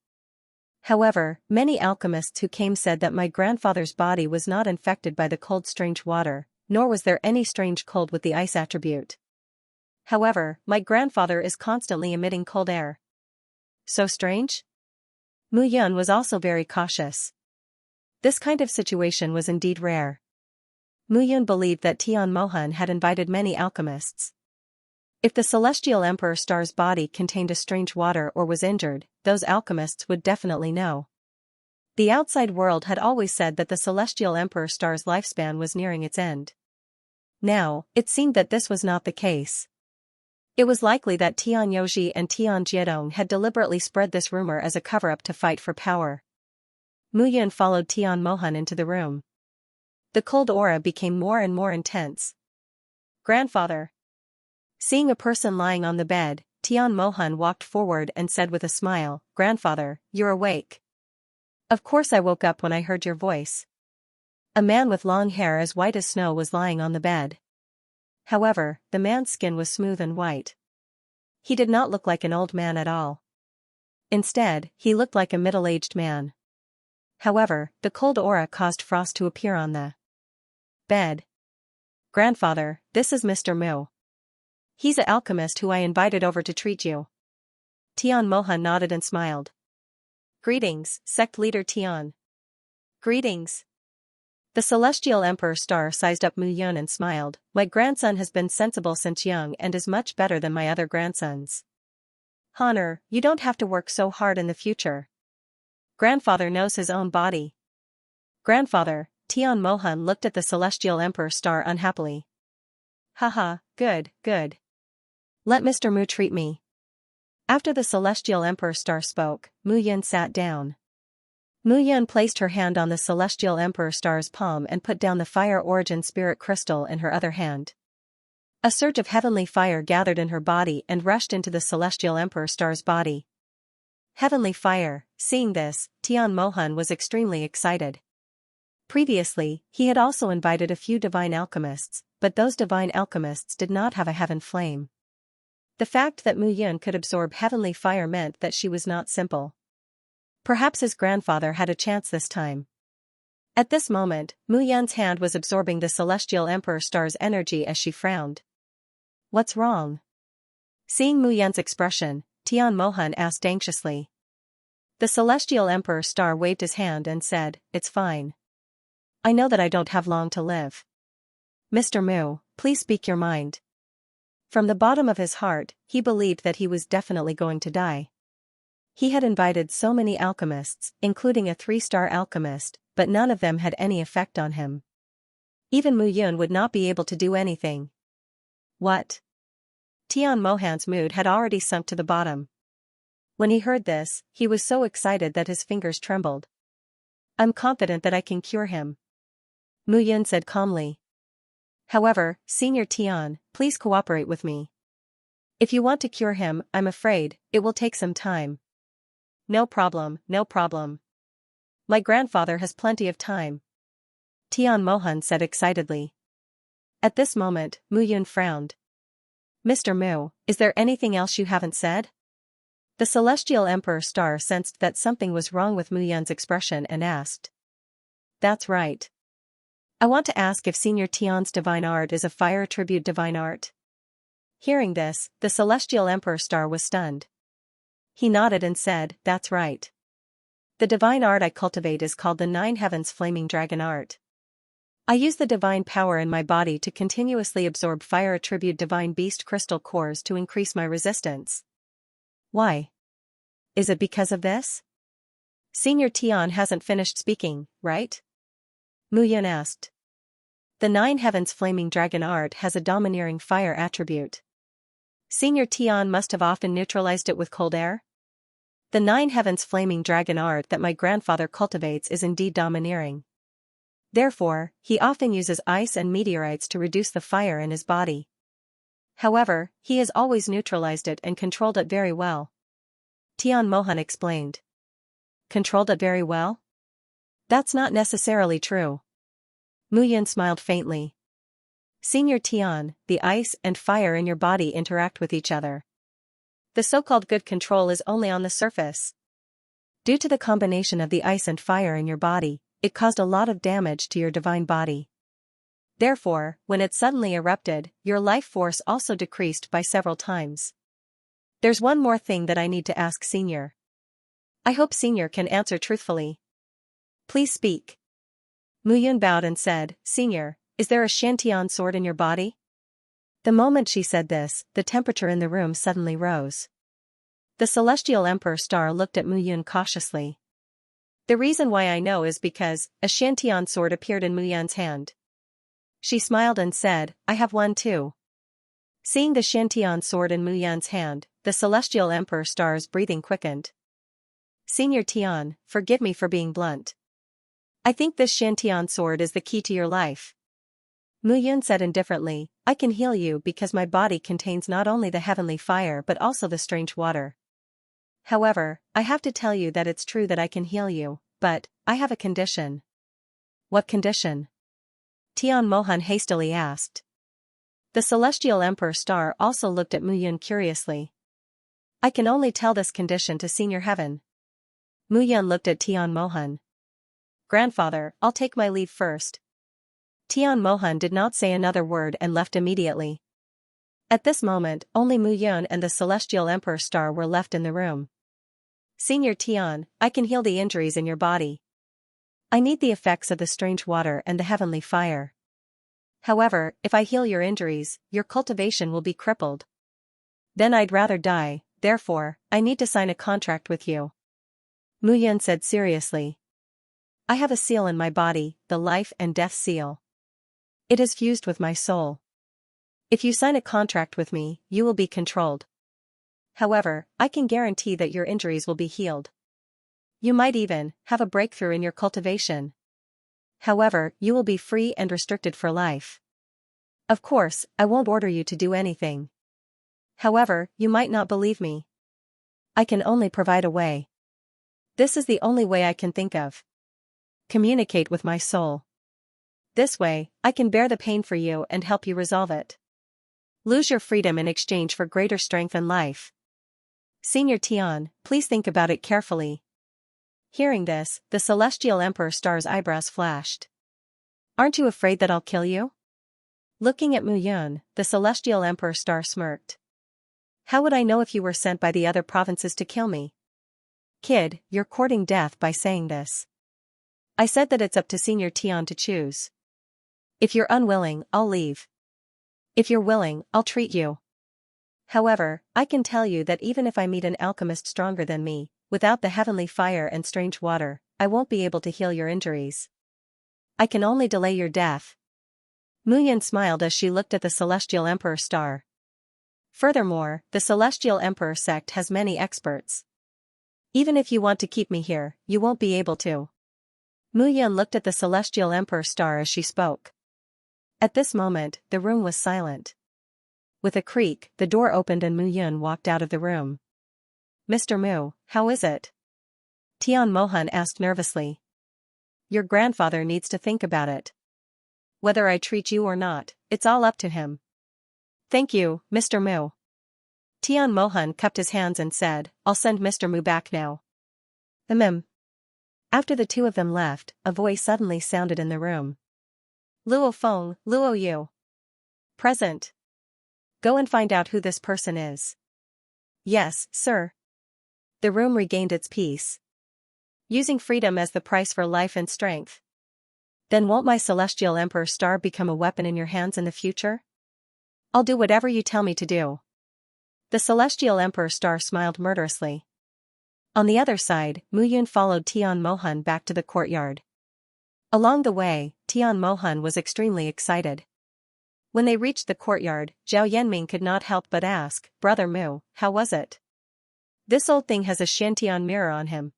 However, many alchemists who came said that my grandfather's body was not infected by the cold strange water, nor was there any strange cold with the ice attribute. However, my grandfather is constantly emitting cold air. So strange? Mu Yun was also very cautious. This kind of situation was indeed rare. Mu Yun believed that Tian Mohan had invited many alchemists. If the celestial emperor star's body contained a strange water or was injured, those alchemists would definitely know. The outside world had always said that the celestial emperor star's lifespan was nearing its end. Now, it seemed that this was not the case. It was likely that Tian Yoji and Tian Jiedong had deliberately spread this rumor as a cover-up to fight for power. Mu Yun followed Tian Mohan into the room. The cold aura became more and more intense. Grandfather. Seeing a person lying on the bed, Tian Mohan walked forward and said with a smile, Grandfather, you're awake. Of course I woke up when I heard your voice. A man with long hair as white as snow was lying on the bed. However, the man's skin was smooth and white. He did not look like an old man at all. Instead, he looked like a middle-aged man. However, the cold aura caused frost to appear on the bed. Grandfather, this is Mr. Mu. He's an alchemist who I invited over to treat you. Tian Mohan nodded and smiled. Greetings, sect leader Tian. Greetings. The celestial emperor star sized up Mu Yun and smiled, my grandson has been sensible since young and is much better than my other grandsons. Honor, you don't have to work so hard in the future. Grandfather knows his own body. Grandfather, Tian Mohan looked at the celestial emperor star unhappily. Haha, good, good. Let Mr. Mu treat me. After the celestial emperor star spoke, Mu Yun sat down. Mu Yun placed her hand on the celestial emperor star's palm and put down the fire origin spirit crystal in her other hand. A surge of heavenly fire gathered in her body and rushed into the celestial emperor star's body. Heavenly fire, seeing this, Tian Mohan was extremely excited. Previously, he had also invited a few divine alchemists, but those divine alchemists did not have a heaven flame. The fact that Mu Yun could absorb heavenly fire meant that she was not simple. Perhaps his grandfather had a chance this time. At this moment, Mu Yun's hand was absorbing the celestial emperor star's energy as she frowned. What's wrong? Seeing Mu Yun's expression, Tian Mohan asked anxiously. The celestial emperor star waved his hand and said, it's fine. I know that I don't have long to live. Mr. Mu, please speak your mind. From the bottom of his heart, he believed that he was definitely going to die. He had invited so many alchemists, including a 3-star alchemist, but none of them had any effect on him. Even Mu Yun would not be able to do anything. What? Tian Mohan's mood had already sunk to the bottom. When he heard this, he was so excited that his fingers trembled. I'm confident that I can cure him. Mu Yun said calmly. However, Senior Tian, please cooperate with me. If you want to cure him, I'm afraid, it will take some time. No problem, no problem. My grandfather has plenty of time. Tian Mohan said excitedly. At this moment, Mu Yun frowned. Mr. Mu, is there anything else you haven't said? The Celestial Emperor Star sensed that something was wrong with Mu Yun's expression and asked. That's right. I want to ask if Senior Tian's divine art is a fire attribute divine art. Hearing this, the Celestial Emperor Star was stunned. He nodded and said, that's right. The divine art I cultivate is called the Nine Heavens Flaming Dragon Art. I use the divine power in my body to continuously absorb fire attribute divine beast crystal cores to increase my resistance. Why? Is it because of this? Senior Tian hasn't finished speaking, right? Mu Yun asked. The Nine Heavens Flaming Dragon Art has a domineering fire attribute. Senior Tian must have often neutralized it with cold air? The Nine Heavens Flaming Dragon Art that my grandfather cultivates is indeed domineering. Therefore, he often uses ice and meteorites to reduce the fire in his body. However, he has always neutralized it and controlled it very well. Tian Mohan explained. Controlled it very well? That's not necessarily true. Mu Yun smiled faintly. Senior Tian, the ice and fire in your body interact with each other. The so-called good control is only on the surface. Due to the combination of the ice and fire in your body, it caused a lot of damage to your divine body. Therefore, when it suddenly erupted, your life force also decreased by several times. There's one more thing that I need to ask Senior. I hope Senior can answer truthfully. Please speak. Mu Yun bowed and said, Senior, is there a Xianxia sword in your body? The moment she said this, the temperature in the room suddenly rose. The Celestial Emperor Star looked at Mu Yun cautiously. The reason why I know is because a Xianxia sword appeared in Mu Yun's hand. She smiled and said, I have one too. Seeing the Xianxia sword in Mu Yun's hand, the Celestial Emperor Star's breathing quickened. Senior Tian, forgive me for being blunt. I think this Xianxia sword is the key to your life. Mu Yun said indifferently, I can heal you because my body contains not only the heavenly fire but also the strange water. However, I have to tell you that it's true that I can heal you, but I have a condition. What condition? Tian Mohan hastily asked. The Celestial Emperor Star also looked at Mu Yun curiously. I can only tell this condition to Senior Heaven. Mu Yun looked at Tian Mohan. Grandfather, I'll take my leave first. Tian Mohan did not say another word and left immediately. At this moment, only Mu Yun and the Celestial Emperor Star were left in the room. Senior Tian, I can heal the injuries in your body. I need the effects of the strange water and the heavenly fire. However, if I heal your injuries, your cultivation will be crippled. Then I'd rather die, therefore, I need to sign a contract with you. Mu Yun said seriously. I have a seal in my body, the life and death seal. It is fused with my soul. If you sign a contract with me, you will be controlled. However, I can guarantee that your injuries will be healed. You might even have a breakthrough in your cultivation. However, you will be free and restricted for life. Of course, I won't order you to do anything. However, you might not believe me. I can only provide a way. This is the only way I can think of. Communicate with my soul. This way, I can bear the pain for you and help you resolve it. Lose your freedom in exchange for greater strength and life. Senior Tian, please think about it carefully. Hearing this, the Celestial Emperor Star's eyebrows flashed. Aren't you afraid that I'll kill you? Looking at Mu Yun, the Celestial Emperor Star smirked. How would I know if you were sent by the other provinces to kill me? Kid, you're courting death by saying this. I said that it's up to Senior Tian to choose. If you're unwilling, I'll leave. If you're willing, I'll treat you. However, I can tell you that even if I meet an alchemist stronger than me, without the heavenly fire and strange water, I won't be able to heal your injuries. I can only delay your death. Mu Yun smiled as she looked at the Celestial Emperor Star. Furthermore, the Celestial Emperor sect has many experts. Even if you want to keep me here, you won't be able to. Mu Yun looked at the Celestial Emperor Star as she spoke. At this moment, the room was silent. With a creak, the door opened and Mu Yun walked out of the room. Mr. Mu, how is it? Tian Mohan asked nervously. Your grandfather needs to think about it. Whether I treat you or not, it's all up to him. Thank you, Mr. Mu. Tian Mohan cupped his hands and said, I'll send Mr. Mu back now. After the two of them left, a voice suddenly sounded in the room. Luo Feng, Luo Yu. Present. Go and find out who this person is. Yes, sir. The room regained its peace. Using freedom as the price for life and strength. Then won't my celestial emperor star become a weapon in your hands in the future? I'll do whatever you tell me to do. The celestial emperor star smiled murderously. On the other side, Mu Yun followed Tian Mohan back to the courtyard. Along the way, Tian Mohan was extremely excited. When they reached the courtyard, Zhao Yanming could not help but ask, Brother Mu, how was it? This old thing has a Shantian mirror on him.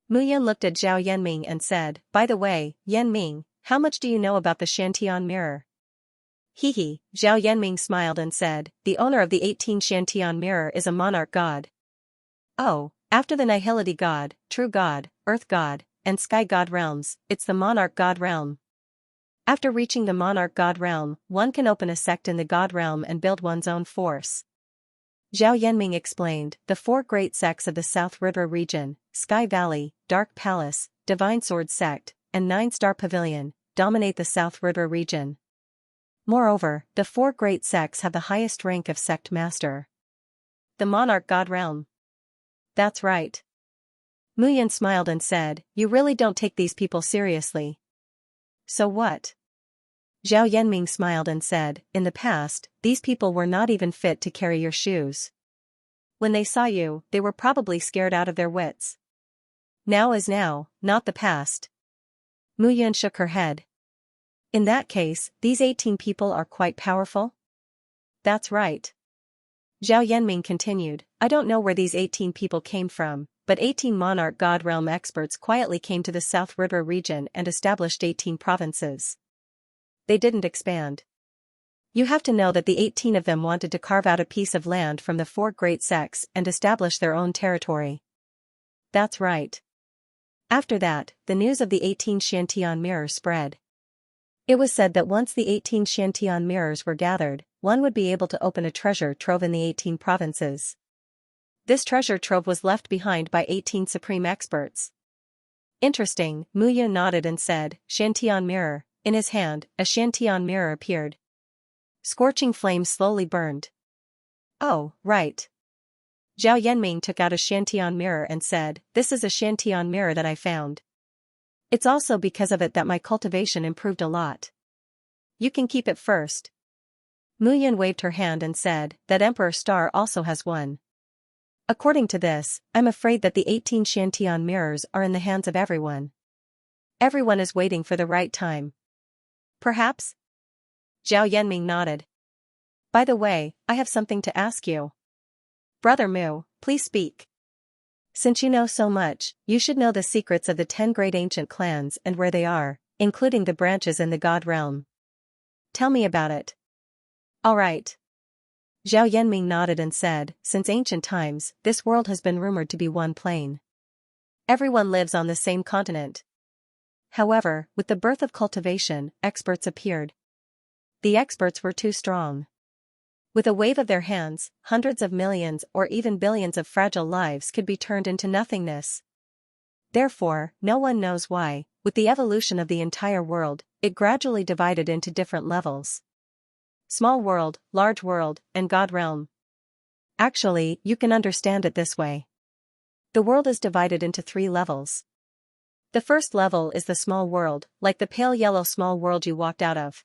Mu Yun looked at Zhao Yanming and said, By the way, Yanming, how much do you know about the Shantian mirror? Hee. Zhao Yanming smiled and said, The owner of the 18 Shantian mirror is a monarch god. Oh, after the Nihility god, True god, Earth god, and Sky god realms, it's the monarch god realm. After reaching the monarch god realm, one can open a sect in the god realm and build one's own force. Zhao Yanming explained, the 4 great sects of the South River region, Sky Valley, Dark Palace, Divine Sword Sect, and 9-Star Pavilion, dominate the South River region. Moreover, the 4 great sects have the highest rank of sect master. The monarch god realm. That's right. Mu Yun smiled and said, You really don't take these people seriously. So what? Zhao Yanming smiled and said, In the past, these people were not even fit to carry your shoes. When they saw you, they were probably scared out of their wits. Now is now, not the past. Mu Yun shook her head. In that case, these 18 people are quite powerful? That's right. Zhao Yanming continued, I don't know where these 18 people came from, but 18 monarch god realm experts quietly came to the South River region and established 18 provinces. They didn't expand. You have to know that the 18 of them wanted to carve out a piece of land from the 4 great sects and establish their own territory. That's right. After that, the news of the 18 Shantian mirrors spread. It was said that once the 18 Shantian mirrors were gathered, one would be able to open a treasure trove in the 18 provinces. This treasure trove was left behind by 18 supreme experts. Interesting, Mu Yun nodded and said, Shantian mirror. In his hand, a Shantian mirror appeared. Scorching flames slowly burned. Oh, right. Zhao Yanming took out a Shantian mirror and said, This is a Shantian mirror that I found. It's also because of it that my cultivation improved a lot. You can keep it first. Mu Yun waved her hand and said, That Emperor Star also has one. According to this, I'm afraid that the 18 Shantian mirrors are in the hands of everyone. Everyone is waiting for the right time. Perhaps? Zhao Yanming nodded. By the way, I have something to ask you. Brother Mu, please speak. Since you know so much, you should know the secrets of the 10 great ancient clans and where they are, including the branches in the god realm. Tell me about it. All right. Zhao Yanming nodded and said, Since ancient times, this world has been rumored to be one plane. Everyone lives on the same continent. However, with the birth of cultivation, experts appeared. The experts were too strong. With a wave of their hands, hundreds of millions or even billions of fragile lives could be turned into nothingness. Therefore, no one knows why, with the evolution of the entire world, it gradually divided into different levels. Small world, large world, and God realm. Actually, you can understand it this way. The world is divided into 3 levels. The first level is the small world, like the pale yellow small world you walked out of.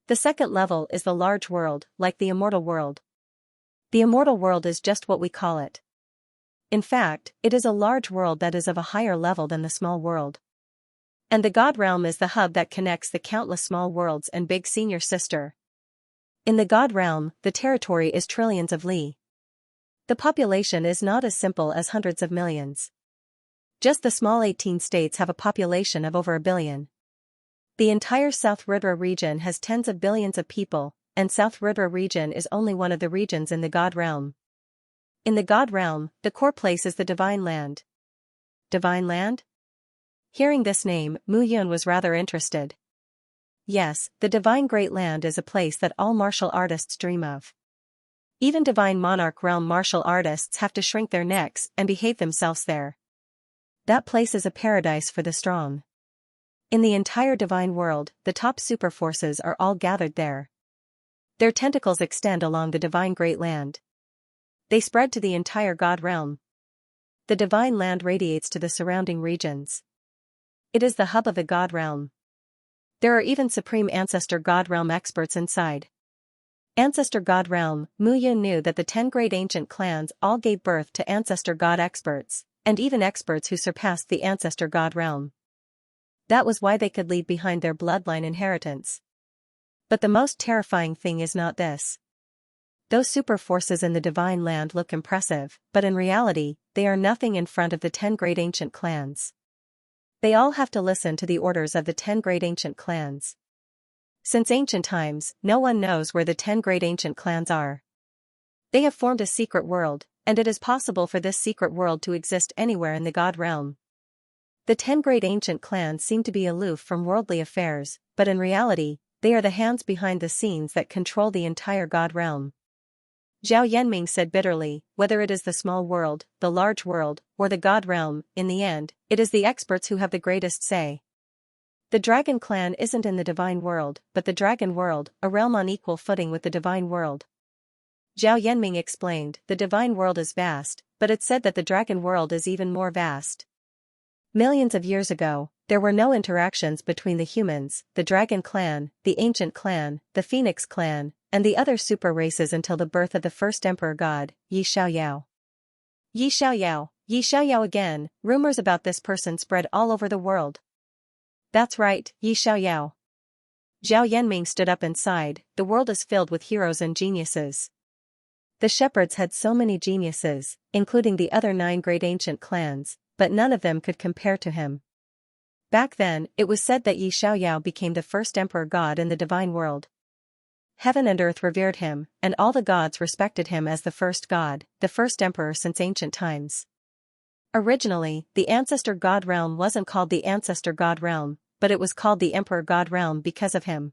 The second level is the large world, like the immortal world. The immortal world is just what we call it. In fact, it is a large world that is of a higher level than the small world. And the God realm is the hub that connects the countless small worlds and big senior sister. In the God realm, the territory is trillions of li. The population is not as simple as hundreds of millions. Just the small 18 states have a population of over 1 billion. The entire South River region has tens of billions of people, and South River region is only one of the regions in the God realm. In the God realm, the core place is the Divine Land. Divine Land? Hearing this name, Mu Yun was rather interested. yes, the divine great land is a place that all martial artists dream of. Even divine monarch realm martial artists have to shrink their necks and behave themselves there. That place is a paradise for the strong. In the entire divine world, the top super forces are all gathered there. Their tentacles extend along the divine great land. They spread to the entire god realm. The divine land radiates to the surrounding regions. It is the hub of the god realm. There are even supreme ancestor god realm experts inside. Ancestor God Realm, Mu Yin knew that the 10 great ancient clans all gave birth to ancestor God experts, and even experts who surpassed the ancestor God Realm. That was why they could leave behind their bloodline inheritance. But the most terrifying thing is not this. Those super forces in the divine land look impressive, but in reality, they are nothing in front of the 10 great ancient clans. They all have to listen to the orders of the 10 great ancient clans. Since ancient times, no one knows where the 10 great ancient clans are. They have formed a secret world, and it is possible for this secret world to exist anywhere in the god realm. The 10 great ancient clans seem to be aloof from worldly affairs, but in reality, they are the hands behind the scenes that control the entire god realm. Zhao Yanming said bitterly, whether it is the small world, the large world, or the god realm, in the end, it is the experts who have the greatest say. The dragon clan isn't in the divine world, but the dragon world, a realm on equal footing with the divine world. Zhao Yanming explained, the divine world is vast, but it's said that the dragon world is even more vast. Millions of years ago, there were no interactions between the humans, the dragon clan, the ancient clan, the phoenix clan, and the other super races until the birth of the first emperor god, Yi Xiaoyao. Yi Xiaoyao again, rumors about this person spread all over the world. That's right, Yi Xiaoyao. Zhao Yanming stood up and sighed, the world is filled with heroes and geniuses. The shepherds had so many geniuses, including the other 9 great ancient clans, but none of them could compare to him. Back then, it was said that Yi Xiaoyao became the first emperor god in the divine world. Heaven and earth revered him, and all the gods respected him as the first god, the first emperor since ancient times. Originally, the ancestor god realm wasn't called the ancestor god realm, but it was called the emperor god realm because of him.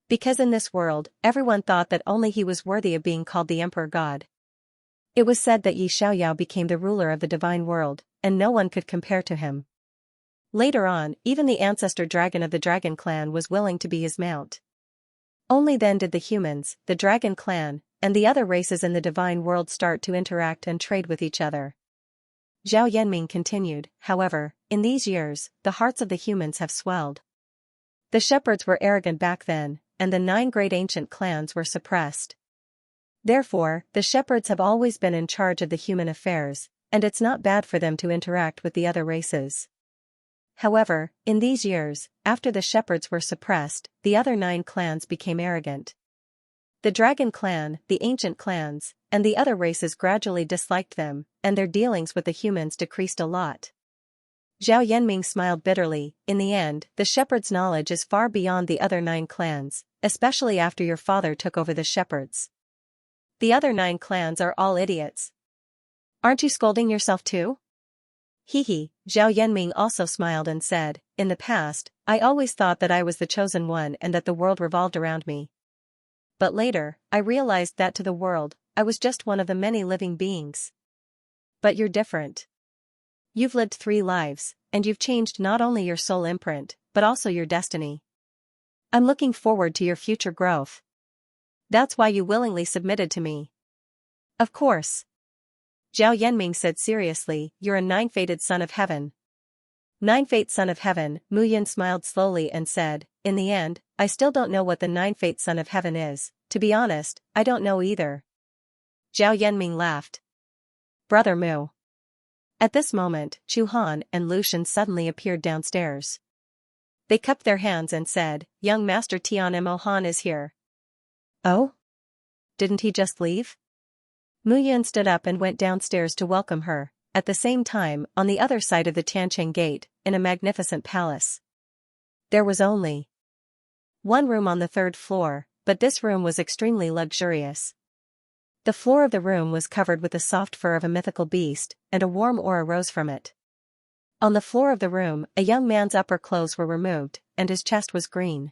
Because in this world, everyone thought that only he was worthy of being called the emperor god. It was said that Yi Xiaoyao became the ruler of the divine world, and no one could compare to him. Later on, even the ancestor dragon of the dragon clan was willing to be his mount. Only then did the humans, the dragon clan, and the other races in the divine world start to interact and trade with each other. Zhao Yanming continued, however, in these years, the hearts of the humans have swelled. The shepherds were arrogant back then, and the 9 great ancient clans were suppressed. Therefore, the shepherds have always been in charge of the human affairs, and it's not bad for them to interact with the other races. However, in these years, after the shepherds were suppressed, the other 9 clans became arrogant. The dragon clan, the ancient clans, and the other races gradually disliked them, and their dealings with the humans decreased a lot. Zhao Yanming smiled bitterly, in the end, the shepherd's knowledge is far beyond the other 9 clans, especially after your father took over the shepherds. The other 9 clans are all idiots. Aren't you scolding yourself too? Hee. Zhao Yanming also smiled and said, in the past, I always thought that I was the chosen one and that the world revolved around me. But later, I realized that to the world, I was just one of the many living beings. But you're different. You've lived 3 lives, and you've changed not only your soul imprint, but also your destiny. I'm looking forward to your future growth. That's why you willingly submitted to me. Of course. Zhao Yanming said seriously, you're a 9-fated son of heaven. 9-fate son of heaven, Mu Yin smiled slowly and said, in the end, I still don't know what the 9-fate son of heaven is, to be honest, I don't know either. Zhao Yanming laughed. Brother Mu. At this moment, Chu Han and Lucian suddenly appeared downstairs. They cupped their hands and said, young Master Tian Mo Han is here. Oh? Didn't he just leave? Mu Yin stood up and went downstairs to welcome her, at the same time, on the other side of the Tiancheng Gate, in a magnificent palace. There was only 1 room on the 3rd floor, but this room was extremely luxurious. The floor of the room was covered with the soft fur of a mythical beast, and a warm aura rose from it. On the floor of the room, a young man's upper clothes were removed, and his chest was green.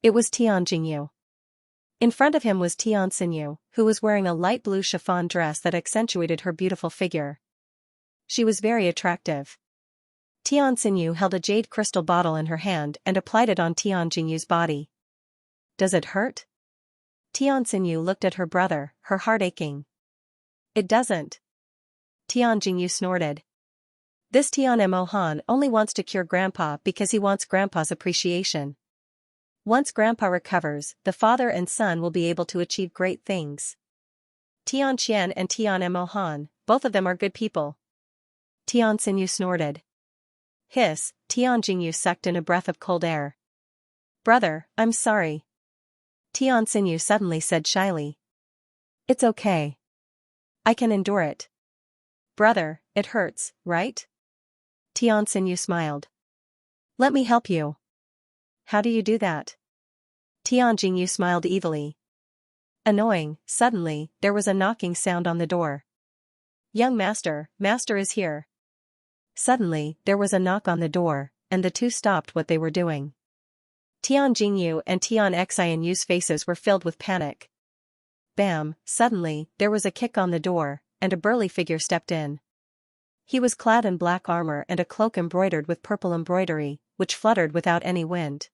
It was Tian Jingyu. In front of him was Tian Xinyu, who was wearing a light blue chiffon dress that accentuated her beautiful figure. She was very attractive. Tian Xinyu held a jade crystal bottle in her hand and applied it on Tian Jingyu's body. Does it hurt? Tian Xinyu looked at her brother, her heart aching. It doesn't. Tian Jingyu snorted. This Tian Mohan only wants to cure Grandpa because he wants Grandpa's appreciation. Once Grandpa recovers, the father and son will be able to achieve great things. Tian Qian and Tian Mohan, both of them are good people. Tian Xinyu snorted. Hiss, Tian Jingyu sucked in a breath of cold air. Brother, I'm sorry. Tian Xinyu suddenly said shyly. It's okay. I can endure it. Brother, it hurts, right? Tian Xinyu smiled. Let me help you. How do you do that? Tian Jingyu smiled evilly. Annoying, suddenly, there was a knocking sound on the door. Young master, master is here. Suddenly, there was a knock on the door, and the two stopped what they were doing. Tian Jingyu and Tian Xianyu's faces were filled with panic. Bam, suddenly, there was a kick on the door, and a burly figure stepped in. He was clad in black armor and a cloak embroidered with purple embroidery, which fluttered without any wind.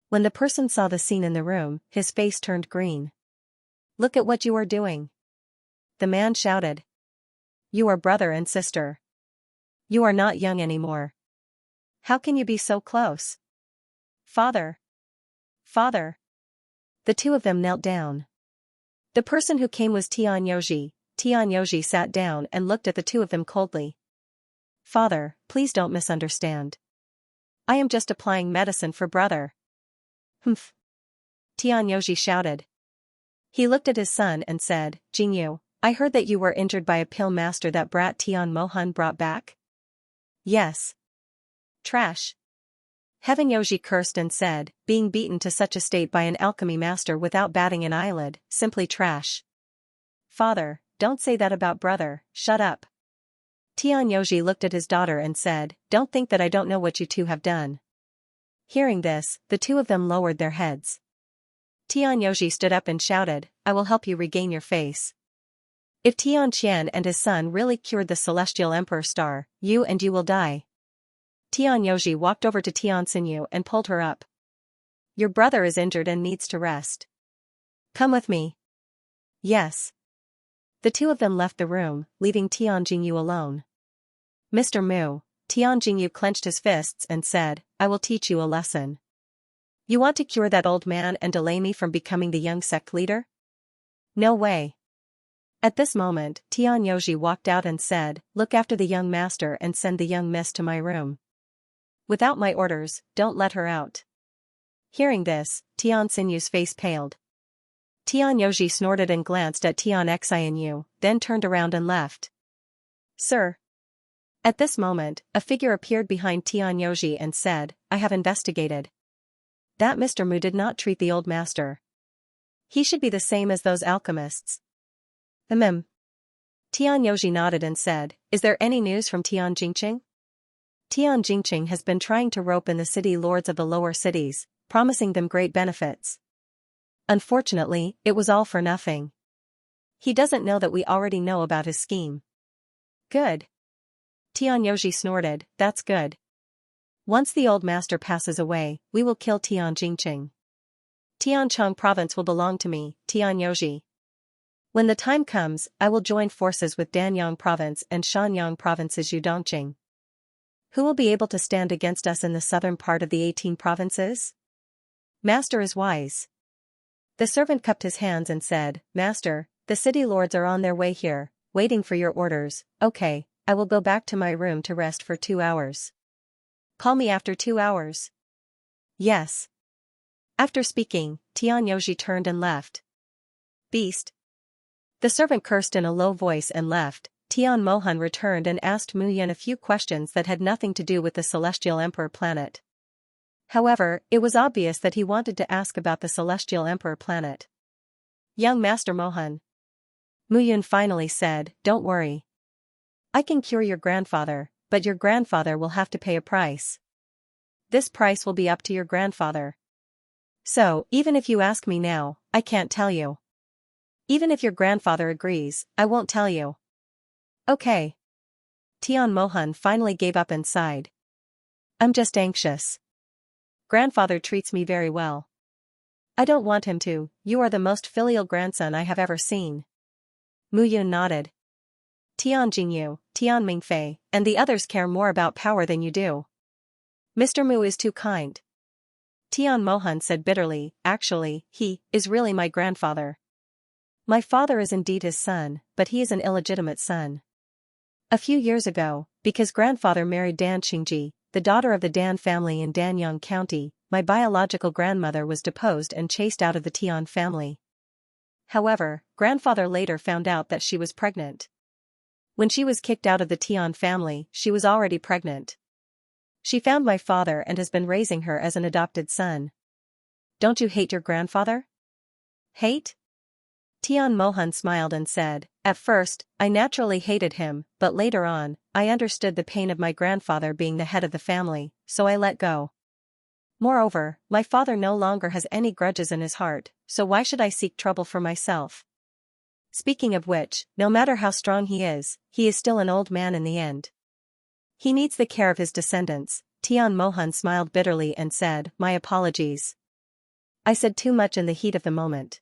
When the person saw the scene in the room, his face turned green. Look at what you are doing. The man shouted. You are brother and sister. You are not young anymore. How can you be so close? Father. Father. The two of them knelt down. The person who came was Tian Yoji. Tian Yoji sat down and looked at the two of them coldly. Father, please don't misunderstand. I am just applying medicine for brother. Humph. Tian Yoji shouted. He looked at his son and said, Jingyu, I heard that you were injured by a pill master that brat Tian Mohan brought back? Yes. Trash. Heaven Yoji cursed and said, being beaten to such a state by an alchemy master without batting an eyelid, simply trash. Father, don't say that about brother, shut up. Tian Yoji looked at his daughter and said, don't think that I don't know what you two have done. Hearing this, the two of them lowered their heads. Tian Yoji stood up and shouted, I will help you regain your face. If Tian Qian and his son really cured the Celestial Emperor star, you will die. Tian Yoji walked over to Tian Xinyu and pulled her up. Your brother is injured and needs to rest. Come with me. Yes. The two of them left the room, leaving Tian Jingyu alone. Mr. Mu, Tian Jingyu clenched his fists and said, I will teach you a lesson. You want to cure that old man and delay me from becoming the young sect leader? No way. At this moment, Tian Yoji walked out and said, look after the young master and send the young miss to my room. Without my orders, don't let her out. Hearing this, Tian Xinyu's face paled. Tian Yoji snorted and glanced at Tian Xianyu, then turned around and left. Sir. At this moment, a figure appeared behind Tian Yoji and said, I have investigated. That Mr. Mu did not treat the old master. He should be the same as those alchemists. Tian Yoji nodded and said, is there any news from Tian Jingqing? Tian Jingqing has been trying to rope in the city lords of the lower cities, promising them great benefits. Unfortunately, it was all for nothing. He doesn't know that we already know about his scheme. Good. Tian Yoji snorted, that's good. Once the old master passes away, we will kill Tian Jingqing. Tianchong province will belong to me, Tian Yoji. When the time comes, I will join forces with Danyang province and Shanyang province's Yudongqing. Who will be able to stand against us in the southern part of the 18 provinces? Master is wise. The servant cupped his hands and said, Master, the city lords are on their way here, waiting for your orders. Okay, I will go back to my room to rest for 2 hours. Call me after 2 hours. Yes. After speaking, Tian Yoji turned and left. Beast. The servant cursed in a low voice and left. Tian Mohan returned and asked Mu Yan a few questions that had nothing to do with the Celestial Emperor planet. However, it was obvious that he wanted to ask about the Celestial Emperor planet. Young Master Mohan. Mu Yan finally said, don't worry. I can cure your grandfather, but your grandfather will have to pay a price. This price will be up to your grandfather. So, even if you ask me now, I can't tell you. Even if your grandfather agrees, I won't tell you. Okay. Tian Mohan finally gave up and sighed. I'm just anxious. Grandfather treats me very well. I don't want him to. You are the most filial grandson I have ever seen. Mu Yun nodded. Tian Jingyu, Tian Mingfei, and the others care more about power than you do. Mr. Mu is too kind. Tian Mohan said bitterly, actually, he is really my grandfather. My father is indeed his son, but he is an illegitimate son. A few years ago, because grandfather married Dan Xingji, the daughter of the Dan family in Danyang County, my biological grandmother was deposed and chased out of the Tian family. However, grandfather later found out that she was pregnant. When she was kicked out of the Tian family, she was already pregnant. She found my father and has been raising her as an adopted son. Don't you hate your grandfather? Hate? Tian Mohan smiled and said, at first, I naturally hated him, but later on, I understood the pain of my grandfather being the head of the family, so I let go. Moreover, my father no longer has any grudges in his heart, so why should I seek trouble for myself? Speaking of which, no matter how strong he is still an old man in the end. He needs the care of his descendants. Tian Mohan smiled bitterly and said, my apologies. I said too much in the heat of the moment.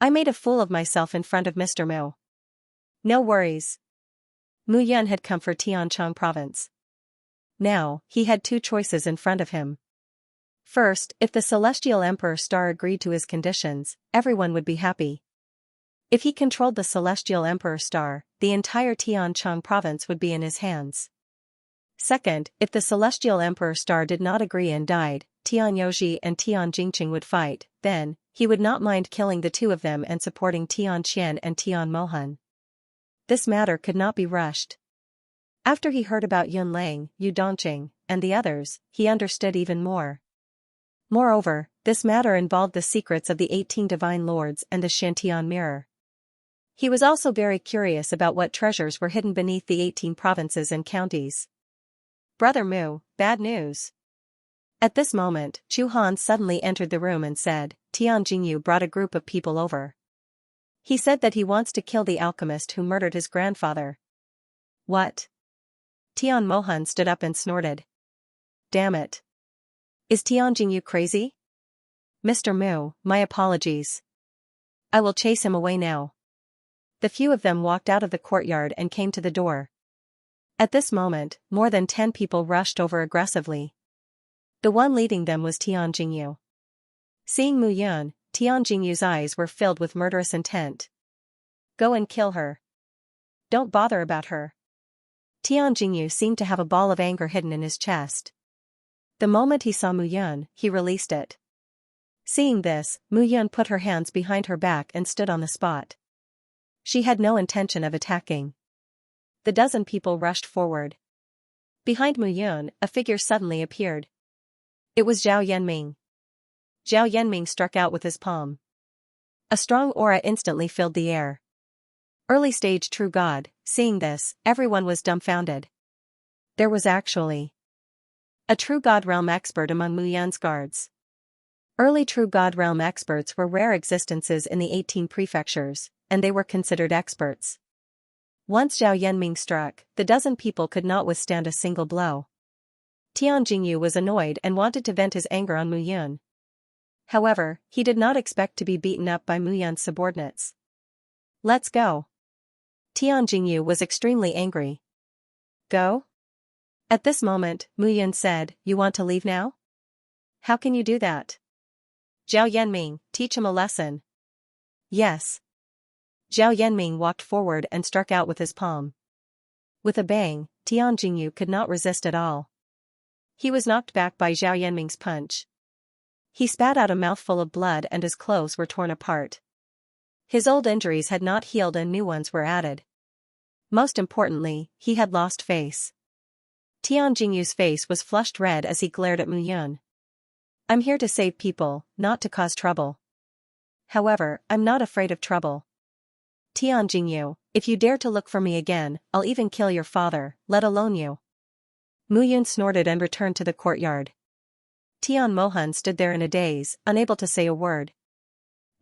I made a fool of myself in front of Mr. Mu. No worries. Mu Yun had come for Tianchong province. Now, he had two choices in front of him. First, if the Celestial Emperor Star agreed to his conditions, everyone would be happy. If he controlled the Celestial Emperor Star, the entire Tianchong province would be in his hands. Second, if the Celestial Emperor Star did not agree and died, Tian Youji and Tian Jingqing would fight, then, he would not mind killing the two of them and supporting Tian Qian and Tian Mohan. This matter could not be rushed. After he heard about Yun Lang, Yu Dongqing, and the others, he understood even more. Moreover, this matter involved the secrets of the 18 Divine Lords and the Shantian Mirror. He was also very curious about what treasures were hidden beneath the 18 provinces and counties. Brother Mu, bad news. At this moment, Chu Han suddenly entered the room and said, Tian Jingyu brought a group of people over. He said that he wants to kill the alchemist who murdered his grandfather. What? Tian Mohan stood up and snorted. Damn it. Is Tian Jingyu crazy? Mr. Mu, my apologies. I will chase him away now. The few of them walked out of the courtyard and came to the door. At this moment, more than 10 people rushed over aggressively. The one leading them was Tian Jingyu. Seeing Mu Yun, Tian Jingyu's eyes were filled with murderous intent. Go and kill her. Don't bother about her. Tian Jingyu seemed to have a ball of anger hidden in his chest. The moment he saw Mu Yun, he released it. Seeing this, Mu Yun put her hands behind her back and stood on the spot. She had no intention of attacking. The dozen people rushed forward. Behind Mu Yun, a figure suddenly appeared. It was Zhao Yanming. Zhao Yanming struck out with his palm. A strong aura instantly filled the air. Early stage true god, seeing this, everyone was dumbfounded. There was actually a true god realm expert among Mu Yun's guards. Early true god realm experts were rare existences in the 18 prefectures, and they were considered experts. Once Zhao Yanming struck, the dozen people could not withstand a single blow. Tian Jingyu was annoyed and wanted to vent his anger on Mu Yun. However, he did not expect to be beaten up by Mu Yun's subordinates. Let's go. Tian Jingyu was extremely angry. Go? At this moment, Mu Yun said, you want to leave now? How can you do that? Zhao Yanming, teach him a lesson. Yes. Zhao Yanming walked forward and struck out with his palm. With a bang, Tian Jingyu could not resist at all. He was knocked back by Zhao Yanming's punch. He spat out a mouthful of blood and his clothes were torn apart. His old injuries had not healed and new ones were added. Most importantly, he had lost face. Tian Jingyu's face was flushed red as he glared at Mu Yun. I'm here to save people, not to cause trouble. However, I'm not afraid of trouble. Tian Jingyu, if you dare to look for me again, I'll even kill your father, let alone you. Mu Yun snorted and returned to the courtyard. Tian Mohan stood there in a daze, unable to say a word.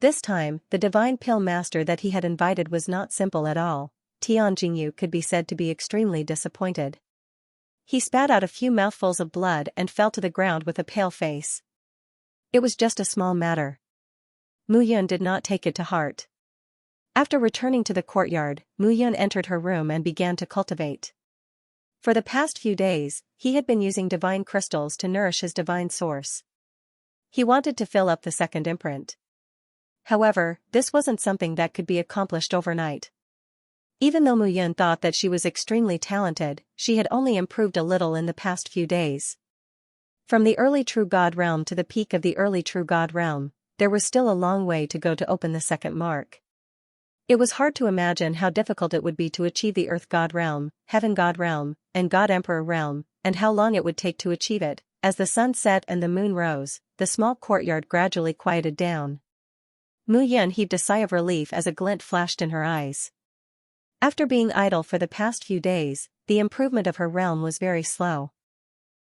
This time, the divine pill master that he had invited was not simple at all. Tian Jingyu could be said to be extremely disappointed. He spat out a few mouthfuls of blood and fell to the ground with a pale face. It was just a small matter. Mu Yun did not take it to heart. After returning to the courtyard, Mu Yun entered her room and began to cultivate. For the past few days, he had been using divine crystals to nourish his divine source. He wanted to fill up the second imprint. However, this wasn't something that could be accomplished overnight. Even though Mu Yun thought that she was extremely talented, she had only improved a little in the past few days. From the early True God realm to the peak of the early True God realm, there was still a long way to go to open the second mark. It was hard to imagine how difficult it would be to achieve the Earth God realm, Heaven God realm, and God Emperor realm, and how long it would take to achieve it. As the sun set and the moon rose, the small courtyard gradually quieted down. Mu Yun heaved a sigh of relief as a glint flashed in her eyes. After being idle for the past few days, the improvement of her realm was very slow.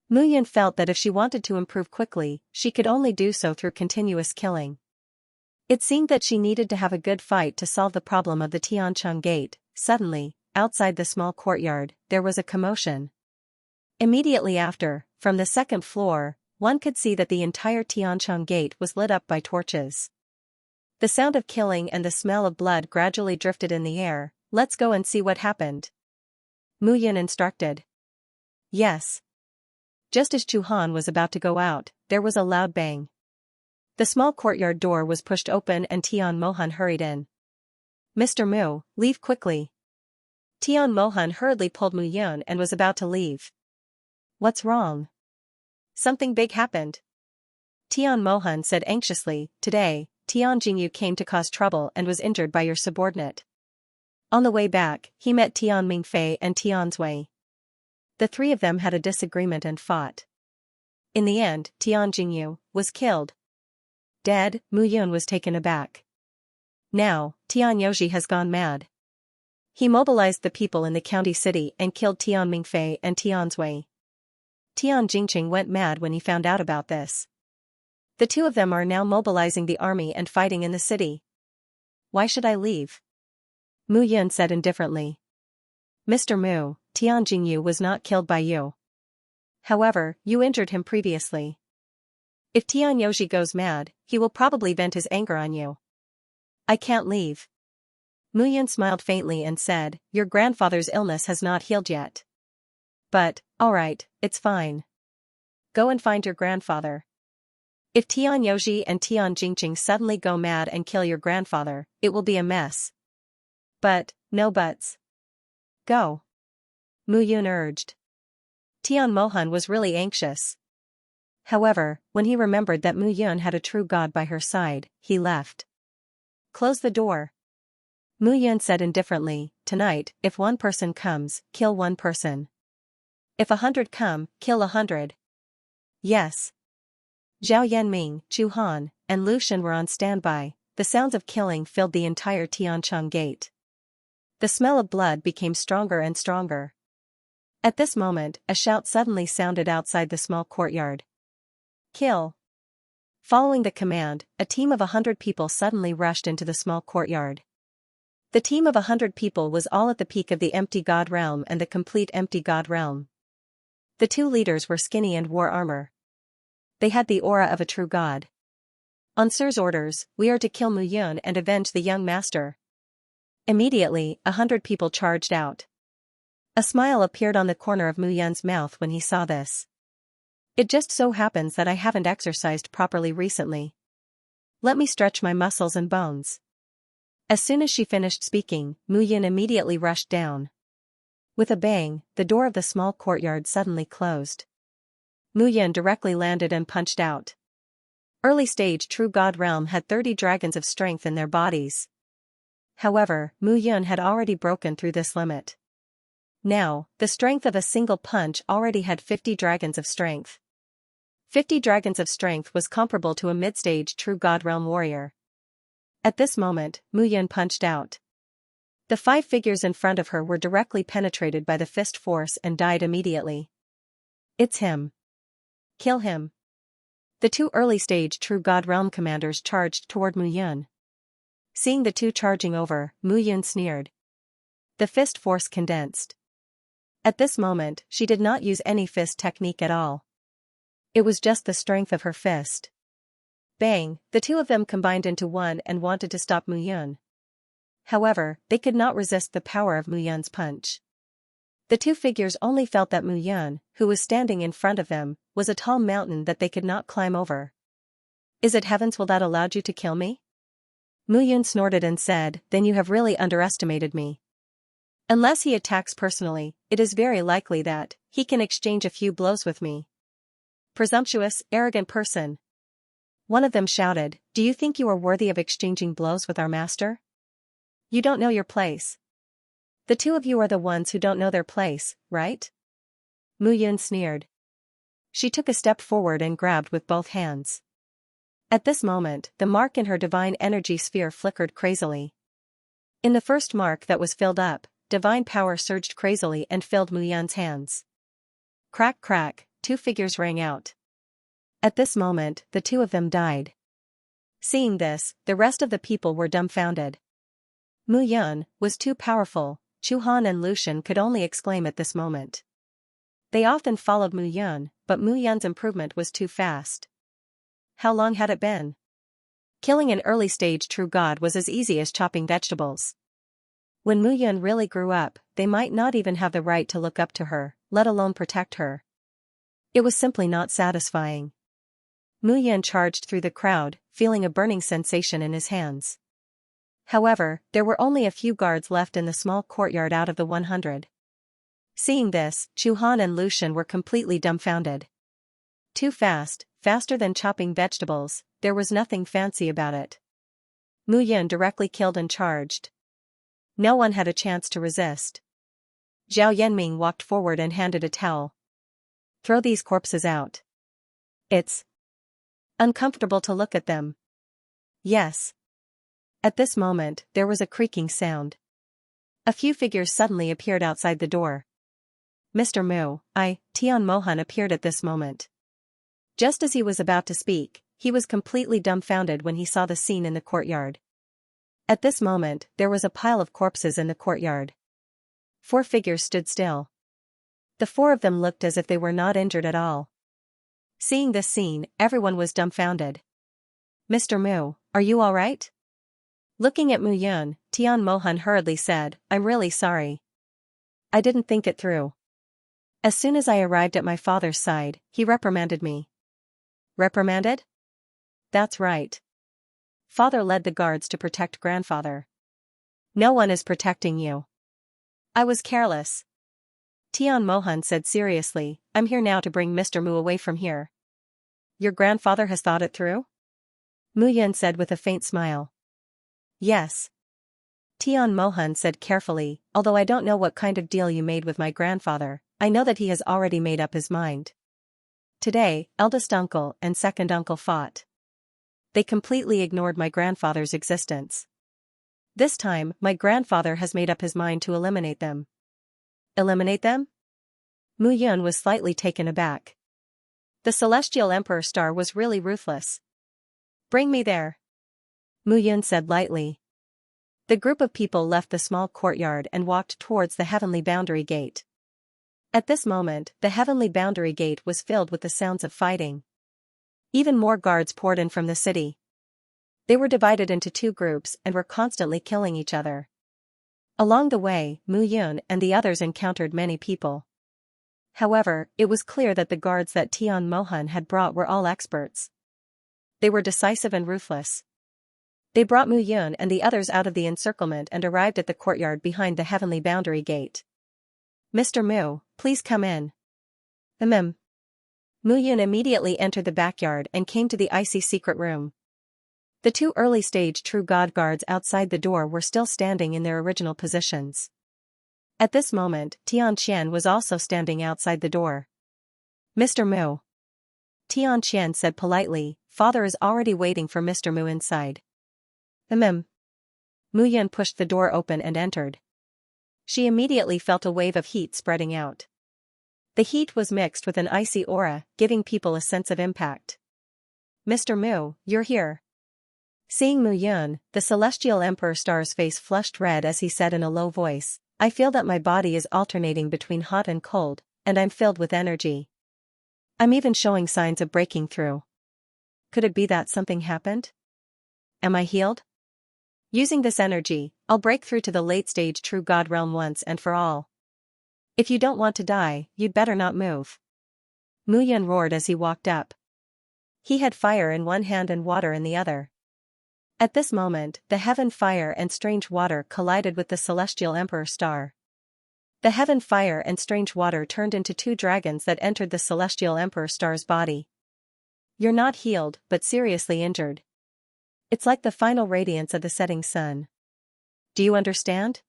Mu Yun felt that if she wanted to improve quickly, she could only do so through continuous killing. It seemed that she needed to have a good fight to solve the problem of the Tiancheng Gate. Suddenly, outside the small courtyard, there was a commotion. Immediately after, from the second floor, one could see that the entire Tiancheng Gate was lit up by torches. The sound of killing and the smell of blood gradually drifted in the air. Let's go and see what happened, Mu Yun instructed. Yes. Just as Chu Han was about to go out, there was a loud bang. The small courtyard door was pushed open and Tian Mohan hurried in. Mr. Mu, leave quickly. Tian Mohan hurriedly pulled Mu Yun and was about to leave. What's wrong? Something big happened. Tian Mohan said anxiously, today, Tian Jingyu came to cause trouble and was injured by your subordinate. On the way back, he met Tian Mingfei and Tian Zui. The three of them had a disagreement and fought. In the end, Tian Jingyu was killed. Dead, Mu Yun was taken aback. Now, Tian Yoji has gone mad. He mobilized the people in the county city and killed Tian Mingfei and Tian Zui. Tian Jingqing went mad when he found out about this. The two of them are now mobilizing the army and fighting in the city. Why should I leave? Mu Yun said indifferently. Mr. Mu, Tian Jingyu was not killed by you. However, you injured him previously. If Tian Yoji goes mad, he will probably vent his anger on you. I can't leave. Mu Yun smiled faintly and said, your grandfather's illness has not healed yet. But, alright, it's fine. Go and find your grandfather. If Tian Yoji and Tian Jingqing suddenly go mad and kill your grandfather, it will be a mess. But, no buts. Go. Mu Yun urged. Tian Mohan was really anxious. However, when he remembered that Mu Yun had a true god by her side, he left. Close the door. Mu Yun said indifferently, tonight, if one person comes, kill one person. If 100 come, kill 100. Yes. Zhao Yanming, Chu Han, and Lu Shen were on standby. The sounds of killing filled the entire Tiancheng Gate. The smell of blood became stronger and stronger. At this moment, a shout suddenly sounded outside the small courtyard. Kill. Following the command, a team of 100 people suddenly rushed into the small courtyard. The team of 100 people was all at the peak of the empty god realm and the complete empty god realm. The two leaders were skinny and wore armor. They had the aura of a true god. On Sir's orders, we are to kill Mu Yun and avenge the young master. Immediately, 100 people charged out. A smile appeared on the corner of Mu Yun's mouth when he saw this. It just so happens that I haven't exercised properly recently. Let me stretch my muscles and bones. As soon as she finished speaking, Mu Yun immediately rushed down. With a bang, the door of the small courtyard suddenly closed. Mu Yun directly landed and punched out. Early stage True God Realm had 30 dragons of strength in their bodies. However, Mu Yun had already broken through this limit. Now, the strength of a single punch already had 50 dragons of strength. 50 dragons of strength was comparable to a mid-stage True God Realm warrior. At this moment, Mu Yun punched out. The 5 figures in front of her were directly penetrated by the fist force and died immediately. It's him. Kill him. The two early-stage True God Realm commanders charged toward Mu Yun. Seeing the two charging over, Mu Yun sneered. The fist force condensed. At this moment, she did not use any fist technique at all. It was just the strength of her fist. Bang, the two of them combined into one and wanted to stop Mu Yun. However, they could not resist the power of Mu Yun's punch. The two figures only felt that Mu Yun, who was standing in front of them, was a tall mountain that they could not climb over. Is it heavens will that allowed you to kill me? Mu Yun snorted and said, then you have really underestimated me. Unless he attacks personally, it is very likely that he can exchange a few blows with me. Presumptuous, arrogant person. One of them shouted, do you think you are worthy of exchanging blows with our master? You don't know your place. The two of you are the ones who don't know their place, right? Mu Yun sneered. She took a step forward and grabbed with both hands. At this moment, the mark in her divine energy sphere flickered crazily. In the first mark that was filled up, divine power surged crazily and filled Mu Yun's hands. Crack crack, two figures rang out. At this moment, the two of them died. Seeing this, the rest of the people were dumbfounded. Mu Yun was too powerful, Chu Han and Lucian could only exclaim at this moment. They often followed Mu Yun, but Mu Yun's improvement was too fast. How long had it been? Killing an early-stage true god was as easy as chopping vegetables. When Mu Yun really grew up, they might not even have the right to look up to her, let alone protect her. It was simply not satisfying. Mu Yun charged through the crowd, feeling a burning sensation in his hands. However, there were only a few guards left in the small courtyard out of the 100. Seeing this, Chu Han and Lucian were completely dumbfounded. Too fast, faster than chopping vegetables, there was nothing fancy about it. Mu Yun directly killed and charged. No one had a chance to resist. Zhao Yanming walked forward and handed a towel. Throw these corpses out. It's uncomfortable to look at them. Yes. At this moment, there was a creaking sound. A few figures suddenly appeared outside the door. Mr. Mu, Tian Mohan appeared at this moment. Just as he was about to speak, he was completely dumbfounded when he saw the scene in the courtyard. At this moment, there was a pile of corpses in the courtyard. 4 figures stood still. The 4 of them looked as if they were not injured at all. Seeing this scene, everyone was dumbfounded. Mr. Mu, are you all right? Looking at Mu Yun, Tian Mohan hurriedly said, I'm really sorry. I didn't think it through. As soon as I arrived at my father's side, he reprimanded me. Reprimanded? That's right. Father led the guards to protect grandfather. No one is protecting you. I was careless. Tian Mohan said seriously, I'm here now to bring Mr. Mu away from here. Your grandfather has thought it through? Mu Yun said with a faint smile. Yes. Tian Mohan said carefully, although I don't know what kind of deal you made with my grandfather, I know that he has already made up his mind. Today, eldest uncle and second uncle fought. They completely ignored my grandfather's existence. This time, my grandfather has made up his mind to eliminate them. Eliminate them? Mu Yun was slightly taken aback. The Celestial Emperor star was really ruthless. Bring me there. Mu Yun said lightly. The group of people left the small courtyard and walked towards the heavenly boundary gate. At this moment, the heavenly boundary gate was filled with the sounds of fighting. Even more guards poured in from the city. They were divided into 2 groups and were constantly killing each other. Along the way, Mu Yun and the others encountered many people. However, it was clear that the guards that Tian Mohan had brought were all experts. They were decisive and ruthless. They brought Mu Yun and the others out of the encirclement and arrived at the courtyard behind the heavenly boundary gate. Mr. Mu, please come in. Mu Yun immediately entered the backyard and came to the icy secret room. The 2 early-stage True God guards outside the door were still standing in their original positions. At this moment, Tian Qian was also standing outside the door. Mr. Mu. Tian Qian said politely, Father is already waiting for Mr. Mu inside. Mu Yun pushed the door open and entered. She immediately felt a wave of heat spreading out. The heat was mixed with an icy aura, giving people a sense of impact. Mr. Mu, you're here. Seeing Mu Yun, the Celestial Emperor Star's face flushed red as he said in a low voice, I feel that my body is alternating between hot and cold, and I'm filled with energy. I'm even showing signs of breaking through. Could it be that something happened? Am I healed? Using this energy, I'll break through to the late-stage true God realm once and for all. If you don't want to die, you'd better not move. Mu Yun roared as he walked up. He had fire in one hand and water in the other. At this moment, the heaven fire and strange water collided with the Celestial Emperor Star. The heaven fire and strange water turned into two dragons that entered the Celestial Emperor Star's body. You're not healed, but seriously injured. It's like the final radiance of the setting sun. Do you understand?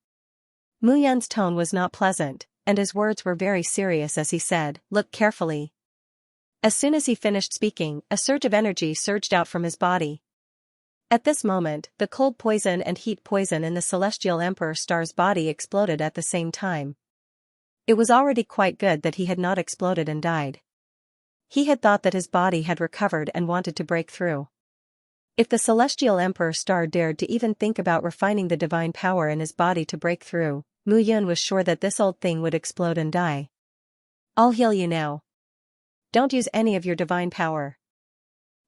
Mu Yun's tone was not pleasant, and his words were very serious as he said, look carefully. As soon as he finished speaking, a surge of energy surged out from his body. At this moment, the cold poison and heat poison in the Celestial Emperor Star's body exploded at the same time. It was already quite good that he had not exploded and died. He had thought that his body had recovered and wanted to break through. If the Celestial Emperor Star dared to even think about refining the divine power in his body to break through, Mu Yun was sure that this old thing would explode and die. I'll heal you now. Don't use any of your divine power.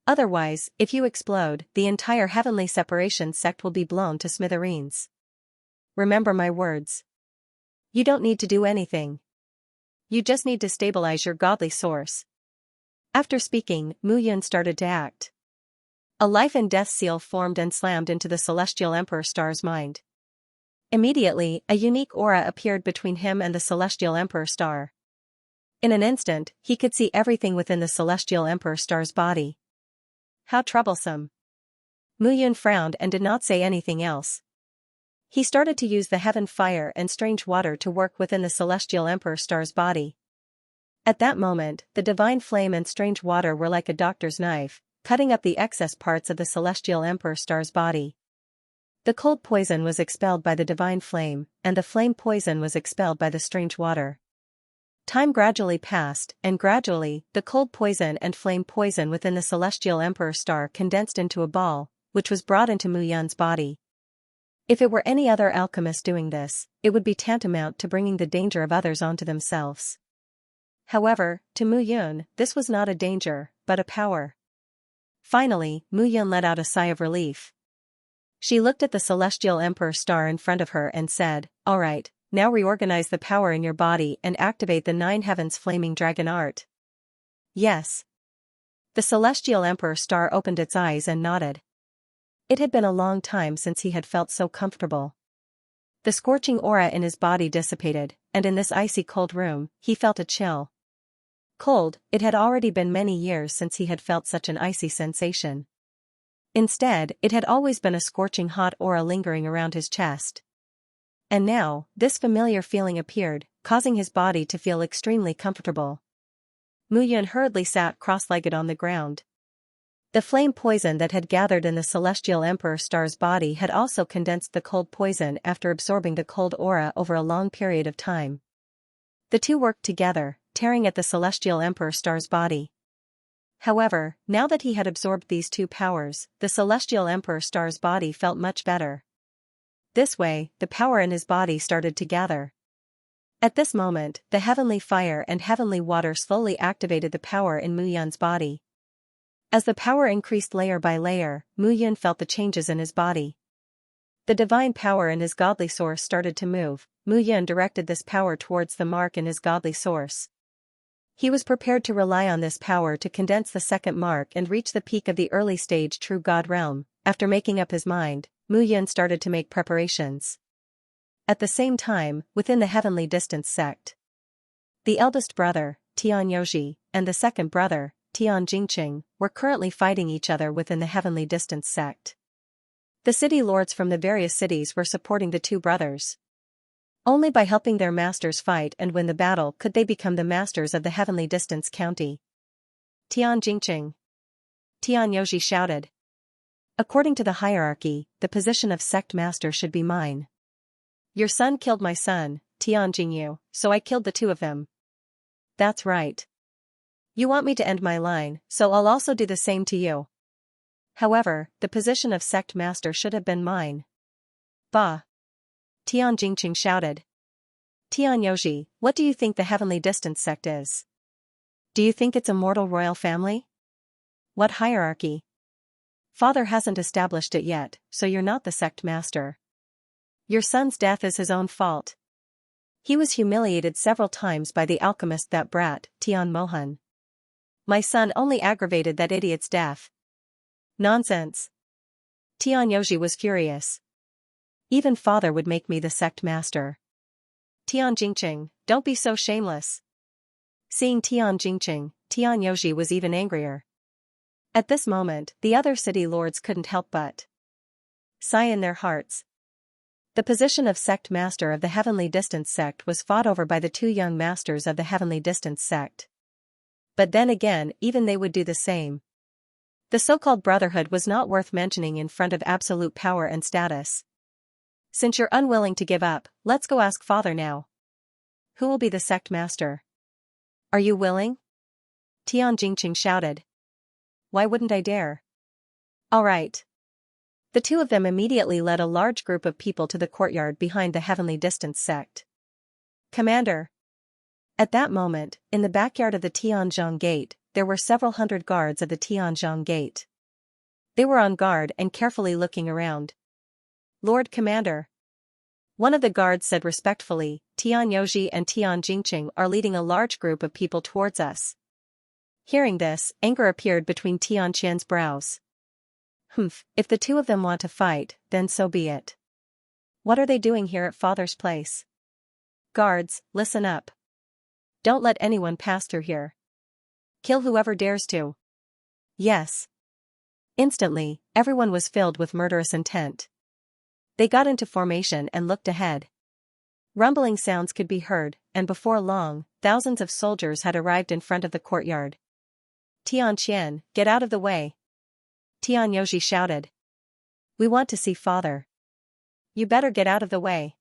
Otherwise, if you explode, the entire heavenly separation sect will be blown to smithereens. Remember my words. You don't need to do anything. You just need to stabilize your godly source. After speaking, Mu Yun started to act. A life and death seal formed and slammed into the Celestial Emperor Star's mind. Immediately, a unique aura appeared between him and the Celestial Emperor Star. In an instant, he could see everything within the Celestial Emperor Star's body. How troublesome. Mu Yun frowned and did not say anything else. He started to use the heaven fire and strange water to work within the Celestial Emperor Star's body. At that moment, the divine flame and strange water were like a doctor's knife, cutting up the excess parts of the Celestial Emperor Star's body. The cold poison was expelled by the divine flame, and the flame poison was expelled by the strange water. Time gradually passed, and gradually, the cold poison and flame poison within the Celestial Emperor Star condensed into a ball, which was brought into Mu Yun's body. If it were any other alchemist doing this, it would be tantamount to bringing the danger of others onto themselves. However, to Mu Yun, this was not a danger, but a power. Finally, Mu Yun let out a sigh of relief. She looked at the Celestial Emperor Star in front of her and said, all right. Now reorganize the power in your body and activate the 9 heavens flaming dragon art. Yes. The Celestial Emperor Star opened its eyes and nodded. It had been a long time since he had felt so comfortable. The scorching aura in his body dissipated, and in this icy cold room, he felt a chill. Cold, it had already been many years since he had felt such an icy sensation. Instead, it had always been a scorching hot aura lingering around his chest. And now, this familiar feeling appeared, causing his body to feel extremely comfortable. Mu Yun hurriedly sat cross-legged on the ground. The flame poison that had gathered in the Celestial Emperor Star's body had also condensed the cold poison after absorbing the cold aura over a long period of time. The two worked together, tearing at the Celestial Emperor Star's body. However, now that he had absorbed these two powers, the Celestial Emperor Star's body felt much better. This way, the power in his body started to gather. At this moment, the heavenly fire and heavenly water slowly activated the power in Mu Yun's body. As the power increased layer by layer, Mu Yun felt the changes in his body. The divine power in his godly source started to move. Mu Yun directed this power towards the mark in his godly source. He was prepared to rely on this power to condense the second mark and reach the peak of the early stage true God realm. After making up his mind, Mu Yun started to make preparations. At the same time, within the heavenly distance sect, the eldest brother, Xianxia, and the second brother, Xianxia, were currently fighting each other within the heavenly distance sect. The city lords from the various cities were supporting the two brothers. Only by helping their masters fight and win the battle could they become the masters of the heavenly distance county. Xianxia. Xianxia shouted. According to the hierarchy, the position of sect master should be mine. Your son killed my son, Xianxia, so I killed the two of them. That's right. You want me to end my line, so I'll also do the same to you. However, the position of sect master should have been mine. Bah! Tian Jingqing shouted. Tian Yoji, what do you think the Heavenly Distance sect is? Do you think it's a mortal royal family? What hierarchy? Father hasn't established it yet, so you're not the sect master. Your son's death is his own fault. He was humiliated several times by the alchemist, that brat, Tian Mohan. My son only aggravated that idiot's death. Nonsense. Tian Yoji was furious. Even father would make me the sect master. Tian Jingqing, don't be so shameless. Seeing Tian Jingqing, Tian Yoji was even angrier. At this moment, the other city lords couldn't help but sigh in their hearts. The position of sect master of the Heavenly Distance sect was fought over by the two young masters of the Heavenly Distance sect. But then again, even they would do the same. The so-called brotherhood was not worth mentioning in front of absolute power and status. Since you're unwilling to give up, let's go ask father now. Who will be the sect master? Are you willing? Tian Jingqing shouted. Why wouldn't I dare? All right. The two of them immediately led a large group of people to the courtyard behind the Heavenly Distance sect. Commander. At that moment, in the backyard of the Tianzhong Gate, there were several hundred guards of the Tianzhong Gate. They were on guard and carefully looking around. Lord Commander. One of the guards said respectfully, Tian Yoji and Tian Jingqing are leading a large group of people towards us. Hearing this, anger appeared between Tian Qian's brows. If the two of them want to fight, then so be it. What are they doing here at father's place? Guards, listen up. Don't let anyone pass through here. Kill whoever dares to. Yes. Instantly, everyone was filled with murderous intent. They got into formation and looked ahead. Rumbling sounds could be heard, and before long, thousands of soldiers had arrived in front of the courtyard. Tian Qian, get out of the way. Tian Yoji shouted. We want to see father. You better get out of the way.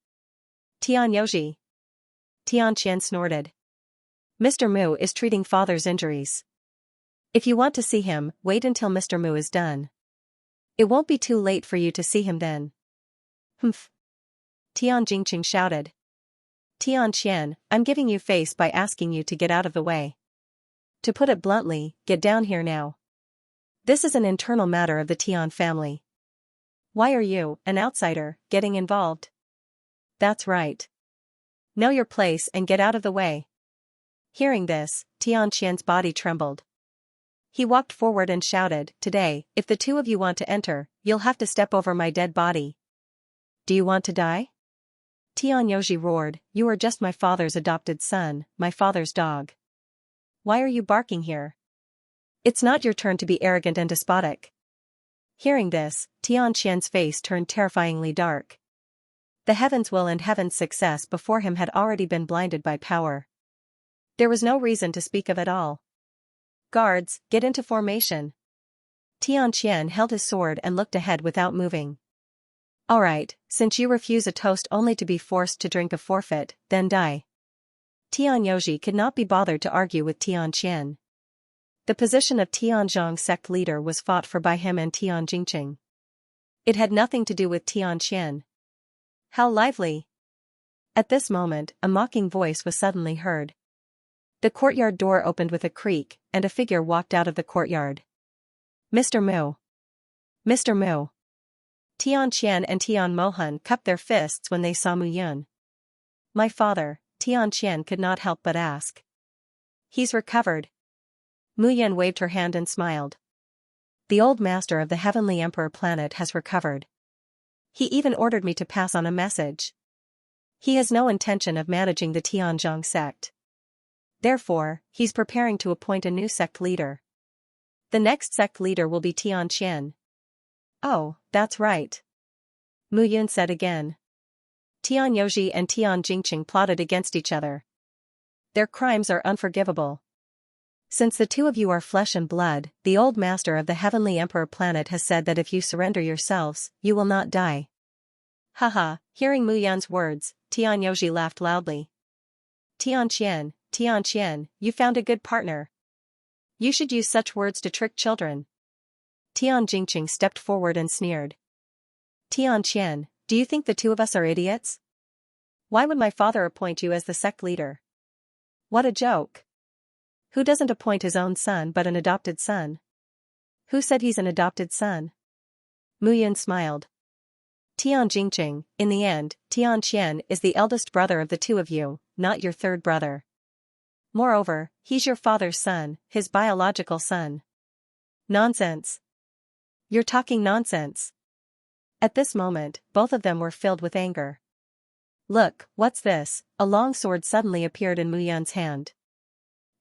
Tian Yoji. Tian Qian snorted. Mr. Mu is treating father's injuries. If you want to see him, wait until Mr. Mu is done. It won't be too late for you to see him then. Tian Jingqing shouted. Tian Qian, I'm giving you face by asking you to get out of the way. To put it bluntly, get down here now. This is an internal matter of the Tian family. Why are you, an outsider, getting involved? That's right. Know your place and get out of the way. Hearing this, Tian Qian's body trembled. He walked forward and shouted, Today, if the two of you want to enter, you'll have to step over my dead body. Do you want to die? Tian Yoji roared, You are just my father's adopted son, my father's dog. Why are you barking here? It's not your turn to be arrogant and despotic. Hearing this, Tian Qian's face turned terrifyingly dark. The heaven's will and heaven's success before him had already been blinded by power. There was no reason to speak of at all. Guards, get into formation. Tian Qian held his sword and looked ahead without moving. All right, since you refuse a toast only to be forced to drink a forfeit, then die. Tian Yoji could not be bothered to argue with Tian Qian. The position of Tianzhong sect leader was fought for by him and Tian Jingqing. It had nothing to do with Tian Qian. How lively! At this moment, a mocking voice was suddenly heard. The courtyard door opened with a creak, and a figure walked out of the courtyard. Mr. Mu. Mr. Mu. Tian Qian and Tian Mohan cupped their fists when they saw Mu Yun. My father, Tian Qian could not help but ask. He's recovered. Mu Yun waved her hand and smiled. The old master of the Heavenly Emperor planet has recovered. He even ordered me to pass on a message. He has no intention of managing the Tianzhong sect. Therefore, he's preparing to appoint a new sect leader. The next sect leader will be Tian Qian. Oh, that's right. Mu Yun said again. Tian Yoji and Tian Jingqing plotted against each other. Their crimes are unforgivable. Since the two of you are flesh and blood, the old master of the Heavenly Emperor planet has said that if you surrender yourselves, you will not die. Haha, hearing Mu Yun's words, Tian Yoji laughed loudly. Tian Qian, you found a good partner. You should use such words to trick children. Tian Jingqing stepped forward and sneered. Tian Qian, do you think the two of us are idiots? Why would my father appoint you as the sect leader? What a joke. Who doesn't appoint his own son but an adopted son? Who said he's an adopted son? Mu Yun smiled. Tian Jingqing, in the end, Tian Qian is the eldest brother of the two of you, not your third brother. Moreover, he's your father's son, his biological son. Nonsense. You're talking nonsense. At this moment, both of them were filled with anger. Look, what's this? A long sword suddenly appeared in Mu Yun's hand.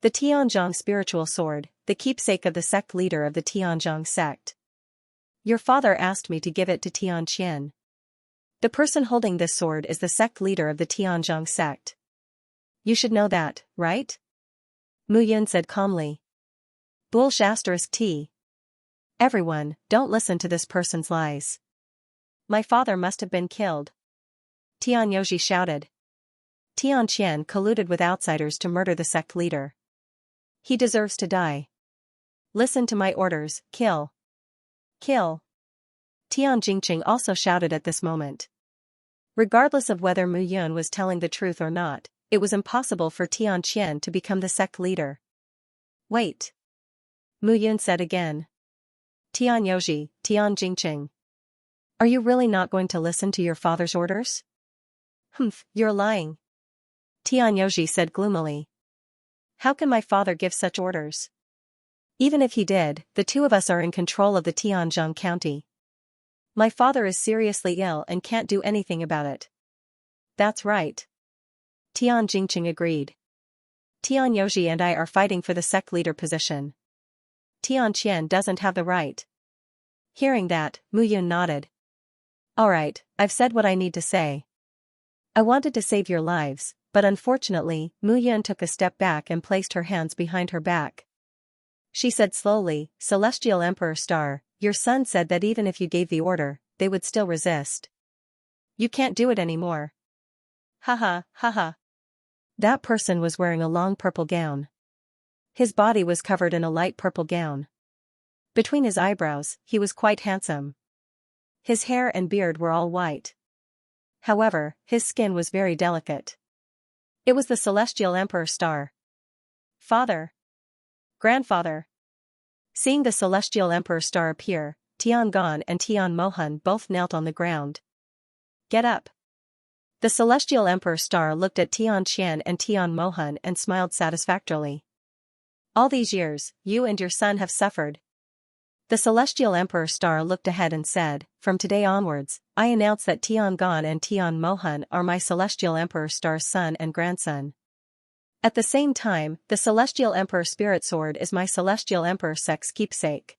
The Tianzhong spiritual sword, the keepsake of the sect leader of the Tianzhong sect. Your father asked me to give it to Tian Qian. The person holding this sword is the sect leader of the Tianzhong sect. You should know that, right? Mu Yun said calmly. T. Everyone, don't listen to this person's lies. My father must have been killed. Tian Yoji shouted. Tian Qian colluded with outsiders to murder the sect leader. He deserves to die. Listen to my orders, kill. Kill. Tian Jingqing also shouted at this moment. Regardless of whether Mu Yun was telling the truth or not, it was impossible for Tian Qian to become the sect leader. Wait. Mu Yun said again. Tian Yoji, Tian Jingqing. Are you really not going to listen to your father's orders? Humph, you're lying. Tian Yoji said gloomily. How can my father give such orders? Even if he did, the two of us are in control of the Tianzhong county. My father is seriously ill and can't do anything about it. That's right. Tian Jingqing agreed. Tian Yoji and I are fighting for the sect leader position. Tian Qian doesn't have the right. Hearing that, Mu Yun nodded. Alright, I've said what I need to say. I wanted to save your lives, but unfortunately, Mu Yun took a step back and placed her hands behind her back. She said slowly, Celestial Emperor Star, your son said that even if you gave the order, they would still resist. You can't do it anymore. Haha, haha. That person was wearing a long purple gown. His body was covered in a light purple gown. Between his eyebrows, he was quite handsome. His hair and beard were all white. However, his skin was very delicate. It was the Celestial Emperor Star. Father. Grandfather. Seeing the Celestial Emperor Star appear, Tian Gan and Tian Mohan both knelt on the ground. Get up. The Celestial Emperor Star looked at Tian Qian and Tian Mohan and smiled satisfactorily. All these years, you and your son have suffered. The Celestial Emperor Star looked ahead and said, from today onwards, I announce that Tian Gan and Tian Mohan are my Celestial Emperor Star's son and grandson. At the same time, the Celestial Emperor Spirit Sword is my Celestial Emperor sect's keepsake.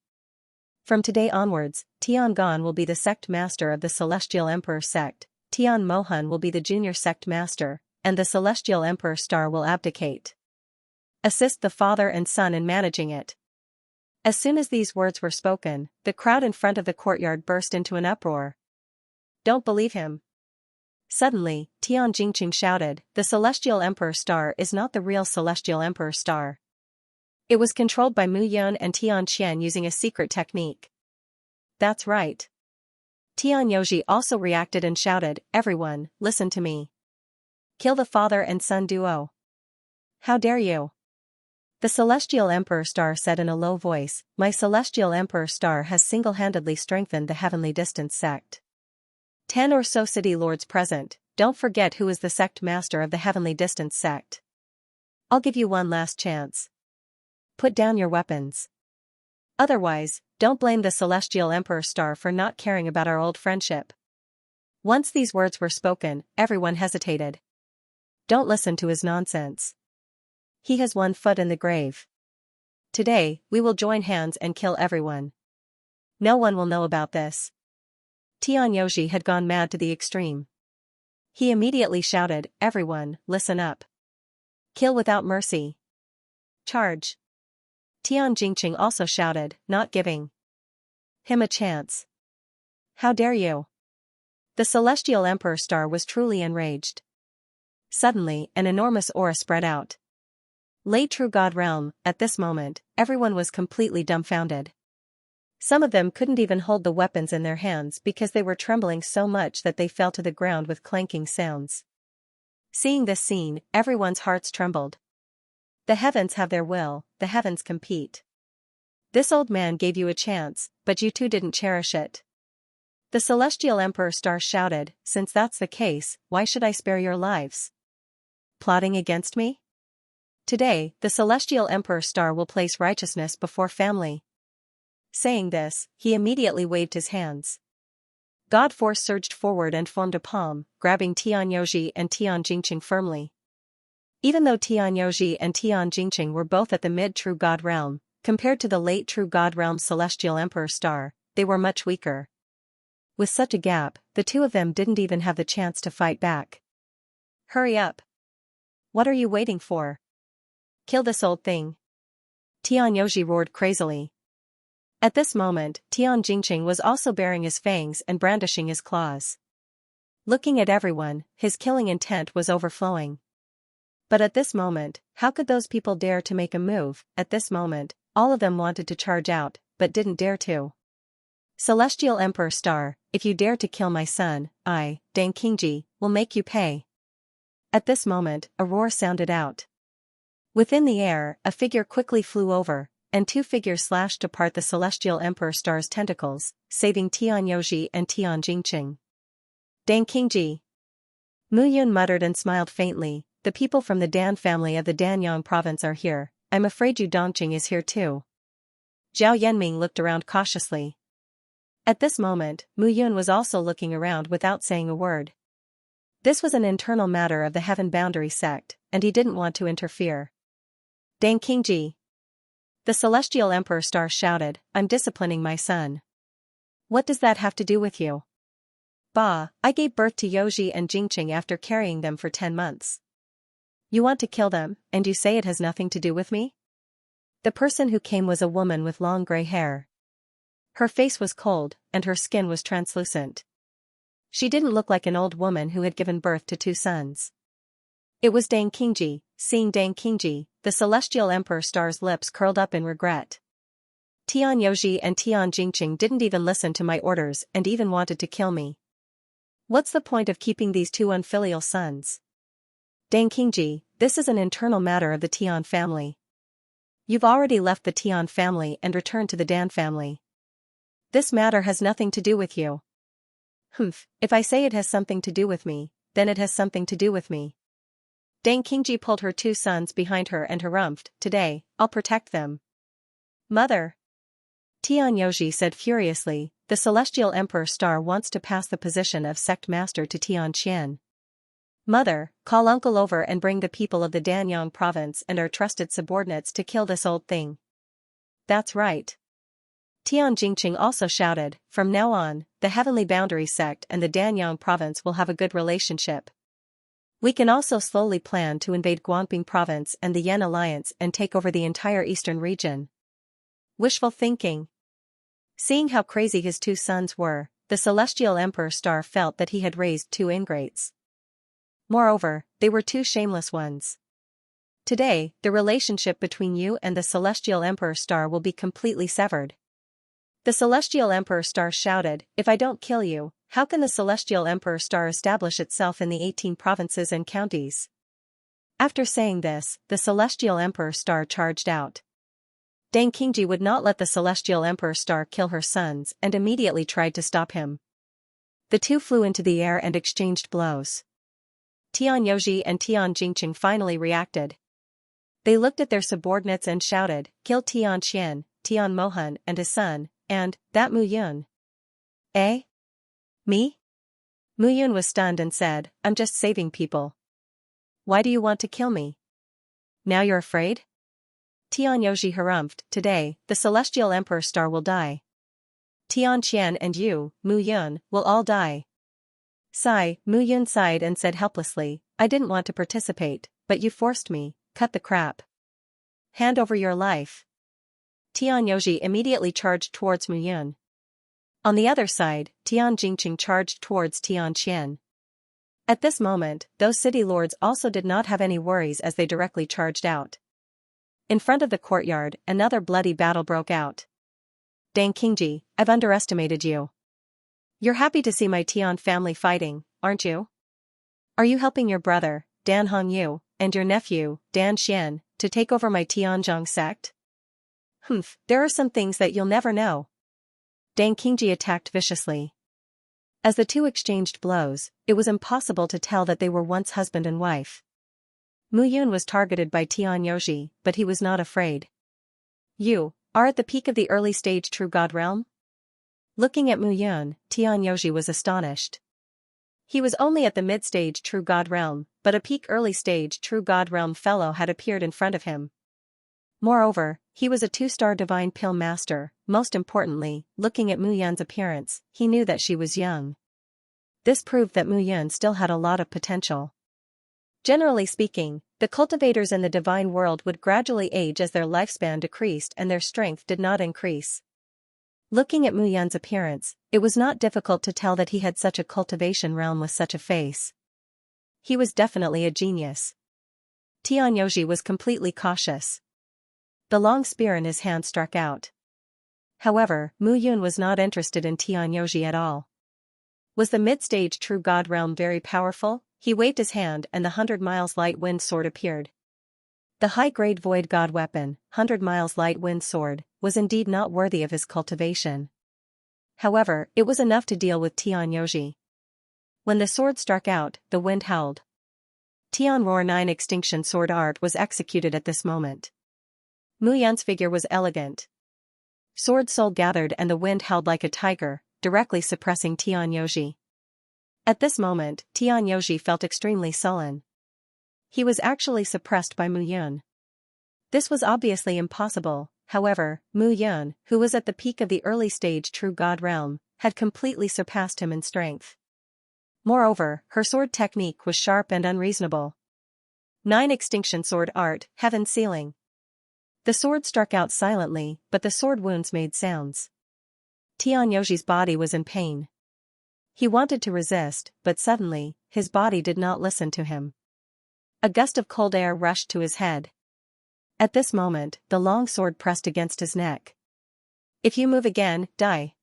From today onwards, Tian Gan will be the sect master of the Celestial Emperor sect, Tian Mohan will be the junior sect master, and the Celestial Emperor Star will abdicate. Assist the father and son in managing it. As soon as these words were spoken, the crowd in front of the courtyard burst into an uproar. Don't believe him. Suddenly, Tian Jingqing shouted, the Celestial Emperor Star is not the real Celestial Emperor Star. It was controlled by Mu Yun and Tian Qian using a secret technique. That's right. Tian Yoji also reacted and shouted, everyone, listen to me. Kill the father and son duo. How dare you? The Celestial Emperor Star said in a low voice, my Celestial Emperor Star has single-handedly strengthened the Heavenly Distance sect. 10 or so city lords present, don't forget who is the sect master of the Heavenly Distance sect. I'll give you one last chance. Put down your weapons. Otherwise, don't blame the Celestial Emperor Star for not caring about our old friendship. Once these words were spoken, everyone hesitated. Don't listen to his nonsense. He has one foot in the grave. Today, we will join hands and kill everyone. No one will know about this. Tian Yoji had gone mad to the extreme. He immediately shouted, everyone, listen up. Kill without mercy. Charge. Tian Jingqing also shouted, not giving him a chance. How dare you? The Celestial Emperor Star was truly enraged. Suddenly, an enormous aura spread out. Late True God Realm, at this moment, everyone was completely dumbfounded. Some of them couldn't even hold the weapons in their hands because they were trembling so much that they fell to the ground with clanking sounds. Seeing this scene, everyone's hearts trembled. The heavens have their will, the heavens compete. This old man gave you a chance, but you two didn't cherish it. The Celestial Emperor Star shouted, since that's the case, why should I spare your lives? Plotting against me? Today, the Celestial Emperor Star will place righteousness before family. Saying this, he immediately waved his hands. God Force surged forward and formed a palm, grabbing Tianyouji and Tian Jingqing firmly. Even though Tianyouji and Tian Jingqing were both at the mid-True God realm, compared to the late True God realm's Celestial Emperor Star, they were much weaker. With such a gap, the two of them didn't even have the chance to fight back. Hurry up. What are you waiting for? Kill this old thing. Tianyouji roared crazily. At this moment, Tian Jingqing was also baring his fangs and brandishing his claws. Looking at everyone, his killing intent was overflowing. But at this moment, how could those people dare to make a move? At this moment, all of them wanted to charge out, but didn't dare to. Celestial Emperor Star, if you dare to kill my son, I, Dang Qingji, will make you pay. At this moment, a roar sounded out. Within the air, a figure quickly flew over, and two figures slashed apart the Celestial Emperor Star's tentacles, saving Tianyouji and Tian Jingqing. Dang Qingji. Mu Yun muttered and smiled faintly, the people from the Dan family of the Danyang province are here, I'm afraid Yu Dongqing is here too. Zhao Yanming looked around cautiously. At this moment, Mu Yun was also looking around without saying a word. This was an internal matter of the Heaven Boundary sect, and he didn't want to interfere. Dang Qingji. The Celestial Emperor Star shouted, I'm disciplining my son. What does that have to do with you? Bah, I gave birth to Youji and Jingqing after carrying them for 10 months. You want to kill them, and you say it has nothing to do with me? The person who came was a woman with long gray hair. Her face was cold, and her skin was translucent. She didn't look like an old woman who had given birth to 2 sons. It was Dang Qingji. Seeing Dang Qingji, the Celestial Emperor Star's lips curled up in regret. Tianyouji and Tian Jingqing didn't even listen to my orders and even wanted to kill me. What's the point of keeping these 2 unfilial sons? Dang Qingji, this is an internal matter of the Tian family. You've already left the Tian family and returned to the Dan family. This matter has nothing to do with you. Humph, if I say it has something to do with me, then it has something to do with me. Dang Qingji pulled her 2 sons behind her and harumphed, today, I'll protect them. Mother. Tianyouji said furiously, the Celestial Emperor Star wants to pass the position of sect master to Tian Qian. Mother, call uncle over and bring the people of the Danyang province and our trusted subordinates to kill this old thing. That's right. Tian Jingqing also shouted, from now on, the Heavenly Boundary sect and the Danyang province will have a good relationship. We can also slowly plan to invade Guangping province and the Yan alliance and take over the entire eastern region. Wishful thinking. Seeing how crazy his 2 sons were, the Celestial Emperor Star felt that he had raised 2 ingrates. Moreover, they were 2 shameless ones. Today, the relationship between you and the Celestial Emperor Star will be completely severed. The Celestial Emperor Star shouted, if I don't kill you, how can the Celestial Emperor Star establish itself in the 18 provinces and counties? After saying this, the Celestial Emperor Star charged out. Dang Qingji would not let the Celestial Emperor Star kill her sons and immediately tried to stop him. The 2 flew into the air and exchanged blows. Tianyouji and Tian Jingqing finally reacted. They looked at their subordinates and shouted, kill Tian Qian, Tian Mohan and his son, and, that Mu Yun. Eh? Me? Mu Yun was stunned and said, I'm just saving people. Why do you want to kill me? Now you're afraid? Tianyouji harumphed, today, the Celestial Emperor Star will die. Tian Qian and you, Mu Yun, will all die. Sigh, Mu Yun sighed and said helplessly, I didn't want to participate, but you forced me, cut the crap. Hand over your life. Tianyouji immediately charged towards Mu Yun. On the other side, Tian Jingqing charged towards Tian Qian. At this moment, those city lords also did not have any worries as they directly charged out. In front of the courtyard, another bloody battle broke out. Dang Qingji, I've underestimated you. You're happy to see my Tian family fighting, aren't you? Are you helping your brother, Dan Hongyu, and your nephew, Dan Xian, to take over my Tianzhong sect? Humph, there are some things that you'll never know. Dang Qingji attacked viciously. As the two exchanged blows, it was impossible to tell that they were once husband and wife. Mu Yun was targeted by Tian Yoji, but he was not afraid. You are at the peak of the early stage True God realm? Looking at Mu Yun, Tian Yoji was astonished. He was only at the mid-stage True God realm, but a peak early stage True God realm fellow had appeared in front of him. Moreover, he was a 2-star divine pill master. Most importantly, looking at Mu Yun's appearance, he knew that she was young. This proved that Mu Yun still had a lot of potential. Generally speaking, the cultivators in the divine world would gradually age as their lifespan decreased and their strength did not increase. Looking at Mu Yun's appearance, it was not difficult to tell that he had such a cultivation realm with such a face. He was definitely a genius. Tian Yoji was completely cautious. The long spear in his hand struck out. However, Mu Yun was not interested in Tian Yoji at all. Was the mid-stage True God realm very powerful? He waved his hand and the 100 miles light wind sword appeared. The high-grade void god weapon, 100 miles light wind sword, was indeed not worthy of his cultivation. However, it was enough to deal with Tian Yoji. When the sword struck out, the wind howled. Tian Roar 9 Extinction Sword art was executed at this moment. Mu Yun's figure was elegant. Sword soul gathered and the wind howled like a tiger, directly suppressing Tian Yoji. At this moment, Tian Yoji felt extremely sullen. He was actually suppressed by Mu Yun. This was obviously impossible, however, Mu Yun, who was at the peak of the early stage True God realm, had completely surpassed him in strength. Moreover, her sword technique was sharp and unreasonable. 9 Extinction Sword art, Heaven Sealing. The sword struck out silently, but the sword wounds made sounds. Tian Yoji's body was in pain. He wanted to resist, but suddenly, his body did not listen to him. A gust of cold air rushed to his head. At this moment, the long sword pressed against his neck. If you move again, die.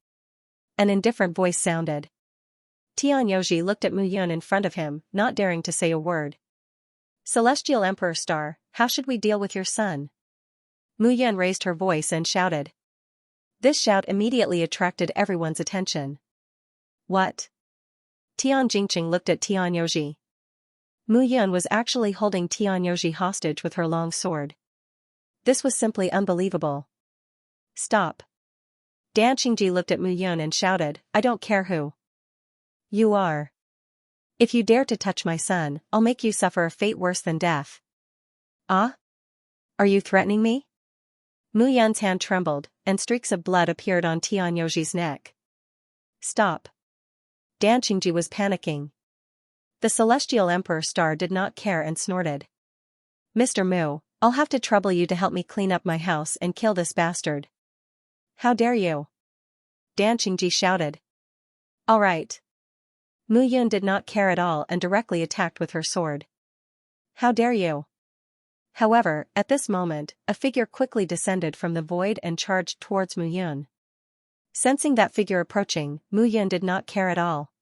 An indifferent voice sounded. Tian Yoji looked at Mu Yun in front of him, not daring to say a word. Celestial Emperor Star, how should we deal with your son? Mu Yun raised her voice and shouted. This shout immediately attracted everyone's attention. What? Tian Jingqing looked at Tian Yoji. Mu Yun was actually holding Tian Yoji hostage with her long sword. This was simply unbelievable. Stop. Dan Qingji looked at Mu Yun and shouted, I don't care who you are. If you dare to touch my son, I'll make you suffer a fate worse than death. Ah? Are you threatening me? Mu Yun's hand trembled, and streaks of blood appeared on Tian Yoji's neck. Stop. Dan Qingji was panicking. The Celestial Emperor Star did not care and snorted. Mr. Mu, I'll have to trouble you to help me clean up my house and kill this bastard. How dare you? Dan Qingji shouted. All right. Mu Yun did not care at all and directly attacked with her sword. How dare you? However, at this moment, a figure quickly descended from the void and charged towards Mu Yun. Sensing that figure approaching, Mu Yun did not care at all.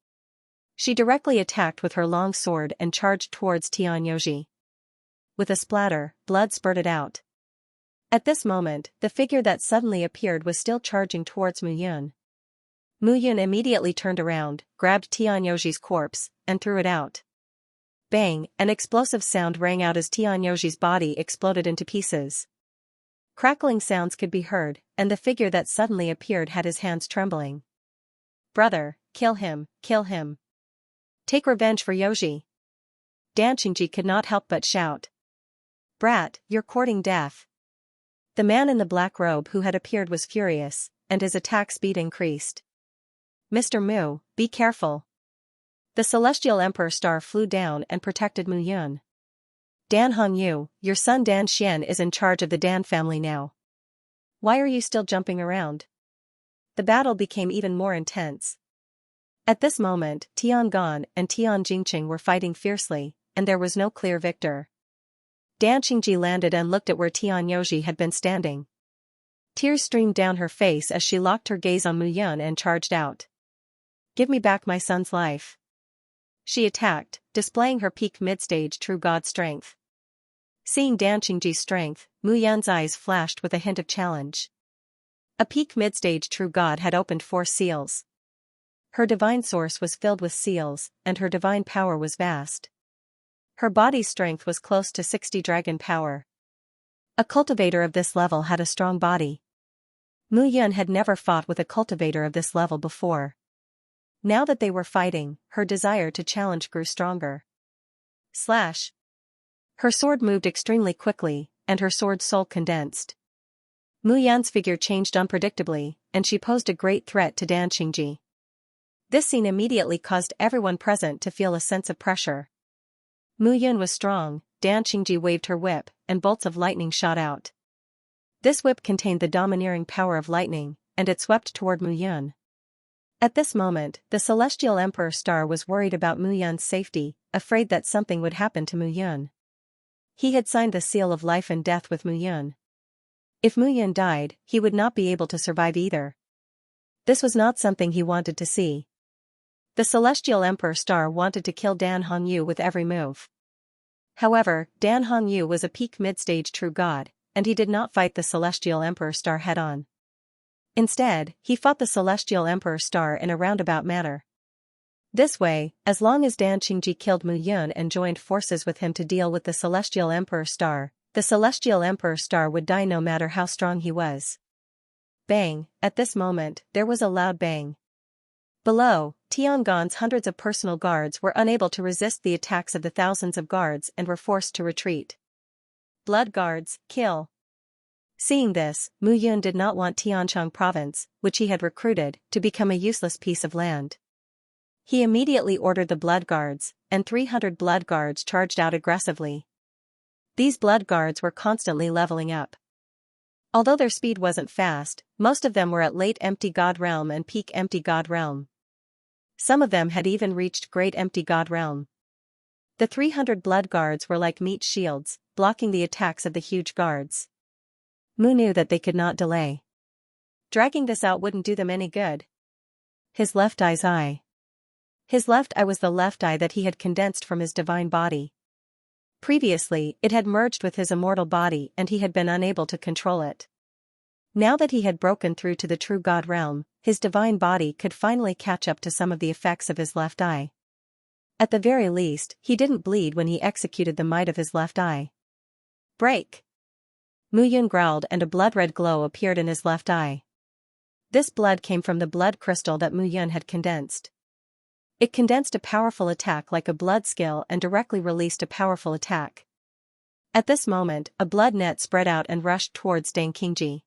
She directly attacked with her long sword and charged towards Tian Yoji. With a splatter, blood spurted out. At this moment, the figure that suddenly appeared was still charging towards Mu Yun. Mu Yun immediately turned around, grabbed Tian Yoji's corpse, and threw it out. Bang, an explosive sound rang out as Tian Yoji's body exploded into pieces. Crackling sounds could be heard, and the figure that suddenly appeared had his hands trembling. Brother, kill him, kill him. Take revenge for Yoji. Dan Qingji could not help but shout. Brat, you're courting death. The man in the black robe who had appeared was furious, and his attack speed increased. Mr. Mu, be careful. The Celestial Emperor Star flew down and protected Mu Yun. Dan Hongyu, your son Dan Xian is in charge of the Dan family now. Why are you still jumping around? The battle became even more intense. At this moment, Tian Gan and Tian Jingqing were fighting fiercely, and there was no clear victor. Dan Qingji landed and looked at where Tian Yoji had been standing. Tears streamed down her face as she locked her gaze on Mu Yun and charged out. "Give me back my son's life." She attacked, displaying her peak mid-stage true god strength. Seeing Dan Qingji's strength, Mu Yun's eyes flashed with a hint of challenge. A peak mid-stage true god had opened 4 seals. Her divine source was filled with seals, and her divine power was vast. Her body's strength was close to 60 dragon power. A cultivator of this level had a strong body. Mu Yun had never fought with a cultivator of this level before. Now that they were fighting, her desire to challenge grew stronger. Slash. Her sword moved extremely quickly, and her sword's soul condensed. Mu Yan's figure changed unpredictably, and she posed a great threat to Dan Qingji. This scene immediately caused everyone present to feel a sense of pressure. Mu Yun was strong, Dan Qingji waved her whip, and bolts of lightning shot out. This whip contained the domineering power of lightning, and it swept toward Mu Yun. At this moment, the Celestial Emperor Star was worried about Mu Yun's safety, afraid that something would happen to Mu Yun. He had signed the seal of life and death with Mu Yun. If Mu Yun died, he would not be able to survive either. This was not something he wanted to see. The Celestial Emperor Star wanted to kill Dan Hongyu with every move. However, Dan Hongyu was a peak mid-stage true god, and he did not fight the Celestial Emperor Star head-on. Instead, he fought the Celestial Emperor Star in a roundabout manner. This way, as long as Dan Qingji killed Mu Yun and joined forces with him to deal with the Celestial Emperor Star, the Celestial Emperor Star would die no matter how strong he was. Bang! At this moment, there was a loud bang. Below, Tiangon's hundreds of personal guards were unable to resist the attacks of the thousands of guards and were forced to retreat. Blood guards, kill. Seeing this, Mu Yun did not want Tianchong province, which he had recruited, to become a useless piece of land. He immediately ordered the blood guards, and 300 blood guards charged out aggressively. These blood guards were constantly leveling up. Although their speed wasn't fast, most of them were at late Empty God Realm and peak Empty God Realm. Some of them had even reached Great Empty God Realm. The 300 blood guards were like meat shields, blocking the attacks of the huge guards. Mu knew that they could not delay. Dragging this out wouldn't do them any good. His left eye's eye. His left eye was the left eye that he had condensed from his divine body. Previously, it had merged with his immortal body and he had been unable to control it. Now that he had broken through to the true God realm, his divine body could finally catch up to some of the effects of his left eye. At the very least, he didn't bleed when he executed the might of his left eye. Break! Mu Yun growled and a blood-red glow appeared in his left eye. This blood came from the blood crystal that Mu Yun had condensed. It condensed a powerful attack like a blood skill and directly released a powerful attack. At this moment, a blood net spread out and rushed towards Dan Qingji.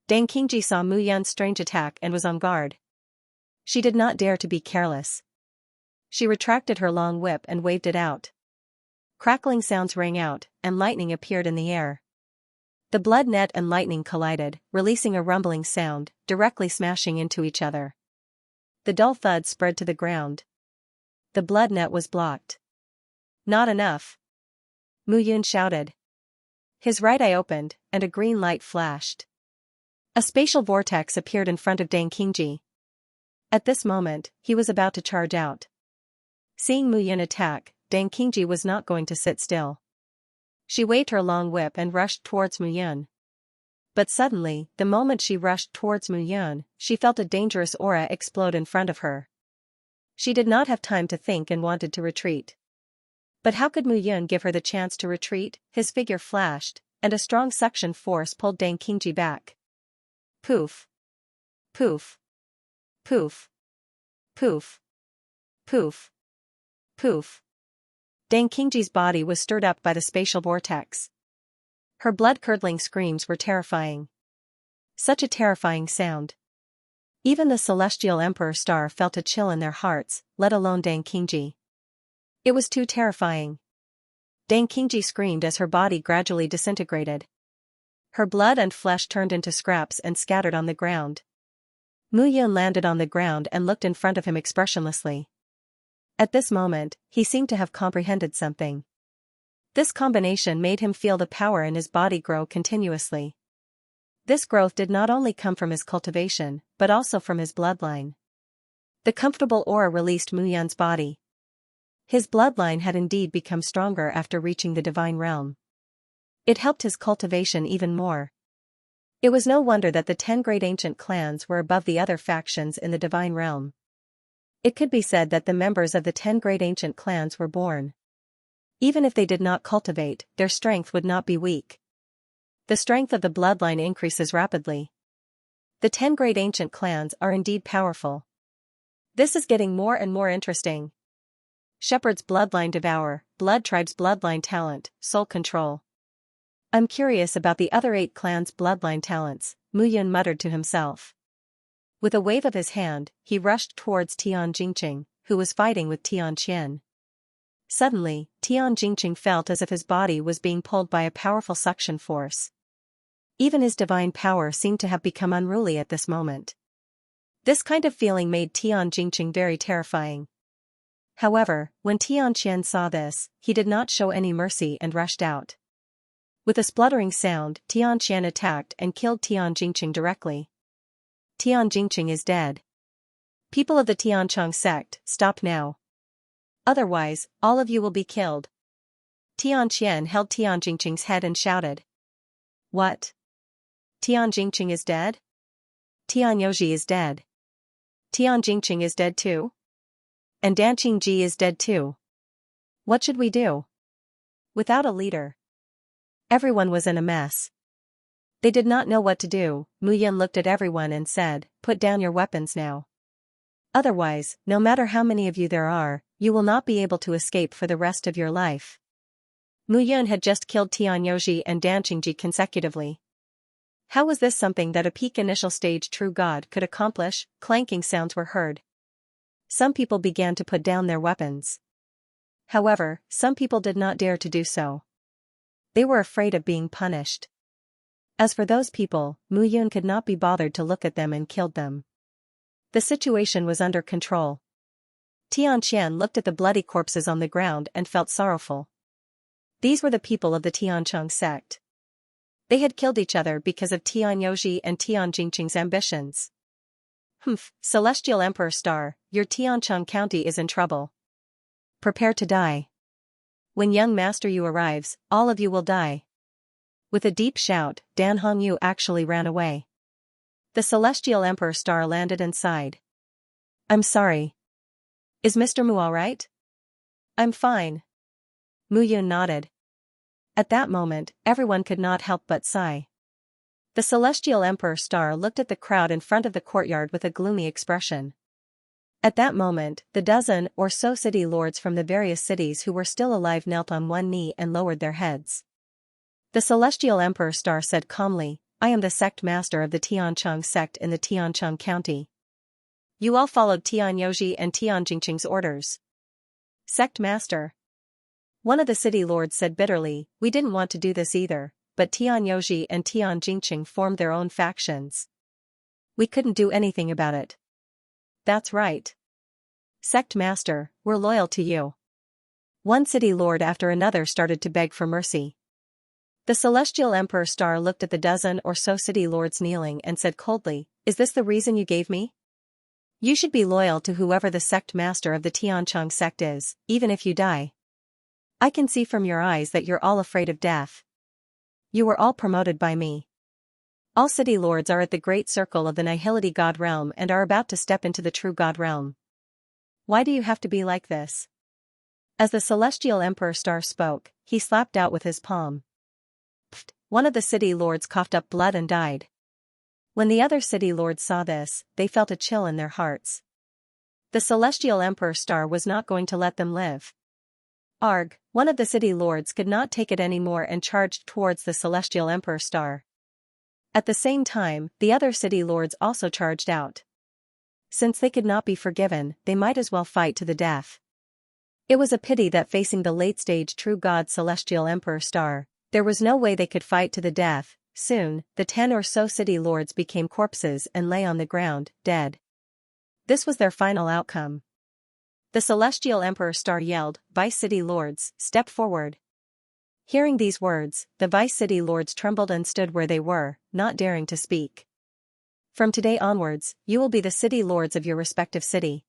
Dan Qingji saw Mu Yun's strange attack and was on guard. She did not dare to be careless. She retracted her long whip and waved it out. Crackling sounds rang out, and lightning appeared in the air. The blood net and lightning collided, releasing a rumbling sound, directly smashing into each other. The dull thud spread to the ground. The blood net was blocked. Not enough! Mu Yun shouted. His right eye opened, and a green light flashed. A spatial vortex appeared in front of Dan Qingji. At this moment, he was about to charge out. Seeing Mu Yun attack, Dan Qingji was not going to sit still. She waved her long whip and rushed towards Mu Yun. But suddenly, the moment she rushed towards Mu Yun, she felt a dangerous aura explode in front of her. She did not have time to think and wanted to retreat. But how could Mu Yun give her the chance to retreat? His figure flashed, and a strong suction force pulled Dan Qingji back. Poof. Poof. Poof. Poof. Poof. Poof. Dan Qingji's body was stirred up by the spatial vortex. Her blood-curdling screams were terrifying. Such a terrifying sound. Even the Celestial Emperor Star felt a chill in their hearts, let alone Dan Qingji. It was too terrifying. Dan Qingji screamed as her body gradually disintegrated. Her blood and flesh turned into scraps and scattered on the ground. Mu Yun landed on the ground and looked in front of him expressionlessly. At this moment, he seemed to have comprehended something. This combination made him feel the power in his body grow continuously. This growth did not only come from his cultivation, but also from his bloodline. The comfortable aura released Mu Yun's body. His bloodline had indeed become stronger after reaching the divine realm. It helped his cultivation even more. It was no wonder that the 10 great ancient clans were above the other factions in the divine realm. It could be said that the members of the 10 great ancient clans were born. Even if they did not cultivate, their strength would not be weak. The strength of the bloodline increases rapidly. The 10 great ancient clans are indeed powerful. This is getting more and more interesting. Shepherd's bloodline devour, Blood Tribe's bloodline talent, soul control. I'm curious about the other 8 clans' bloodline talents, Mu Yun muttered to himself. With a wave of his hand, he rushed towards Tian Jingqing, who was fighting with Tian Qian. Suddenly, Tian Jingqing felt as if his body was being pulled by a powerful suction force. Even his divine power seemed to have become unruly at this moment. This kind of feeling made Tian Jingqing very terrifying. However, when Tian Qian saw this, he did not show any mercy and rushed out. With a spluttering sound, Tian Qian attacked and killed Tian Jingqing directly. Tian Jingqing is dead. People of the Tiancheng sect, stop now. Otherwise, all of you will be killed. Tian Qian held Tian Jingqing's head and shouted. What? Tian Jingqing is dead? Tian Youji is dead. Tian Jingqing is dead too? And Dan Qingji is dead too. What should we do? Without a leader. Everyone was in a mess. They did not know what to do. Mu Yun looked at everyone and said, put down your weapons now. Otherwise, no matter how many of you there are, you will not be able to escape for the rest of your life. Mu Yun had just killed Tian Youji and Dan Qingji consecutively. How was this something that a peak initial stage true god could accomplish? Clanking sounds were heard. Some people began to put down their weapons. However, some people did not dare to do so. They were afraid of being punished. As for those people, Mu Yun could not be bothered to look at them and killed them. The situation was under control. Tian Qian looked at the bloody corpses on the ground and felt sorrowful. These were the people of the Tiancheng sect. They had killed each other because of Tian Youji and Tian Jingqing's ambitions. Celestial Emperor Star, your Tiancheng county is in trouble. Prepare to die. When young Master Yu arrives, all of you will die. With a deep shout, Dan Hongyu actually ran away. The Celestial Emperor Star landed and sighed. I'm sorry. Is Mr. Mu alright? I'm fine. Mu Yun nodded. At that moment, everyone could not help but sigh. The Celestial Emperor Star looked at the crowd in front of the courtyard with a gloomy expression. At that moment, the dozen or so city lords from the various cities who were still alive knelt on one knee and lowered their heads. The Celestial Emperor Star said calmly, I am the sect master of the Tiancheng sect in the Tiancheng county. You all followed Tian Youji and Tian Jingqing's orders. Sect master. One of the city lords said bitterly, we didn't want to do this either, but Tian Youji and Tian Jingqing formed their own factions. We couldn't do anything about it. That's right. Sect master, we're loyal to you. One city lord after another started to beg for mercy. The Celestial Emperor Star looked at the dozen or so city lords kneeling and said coldly, is this the reason you gave me? You should be loyal to whoever the sect master of the Tiancheng sect is, even if you die. I can see from your eyes that you're all afraid of death. You were all promoted by me. All city lords are at the great circle of the Nihility God realm and are about to step into the true God realm. Why do you have to be like this? As the Celestial Emperor Star spoke, he slapped out with his palm. Pfft, one of the city lords coughed up blood and died. When the other city lords saw this, they felt a chill in their hearts. The Celestial Emperor Star was not going to let them live. Arg, one of the city lords could not take it anymore and charged towards the Celestial Emperor Star. At the same time, the other city lords also charged out. Since they could not be forgiven, they might as well fight to the death. It was a pity that facing the late-stage true god Celestial Emperor Star, there was no way they could fight to the death. Soon, the 10 or so city lords became corpses and lay on the ground, dead. This was their final outcome. The Celestial Emperor Star yelled, Vice City Lords, step forward. Hearing these words, the Vice City lords trembled and stood where they were, not daring to speak. From today onwards, you will be the city lords of your respective city.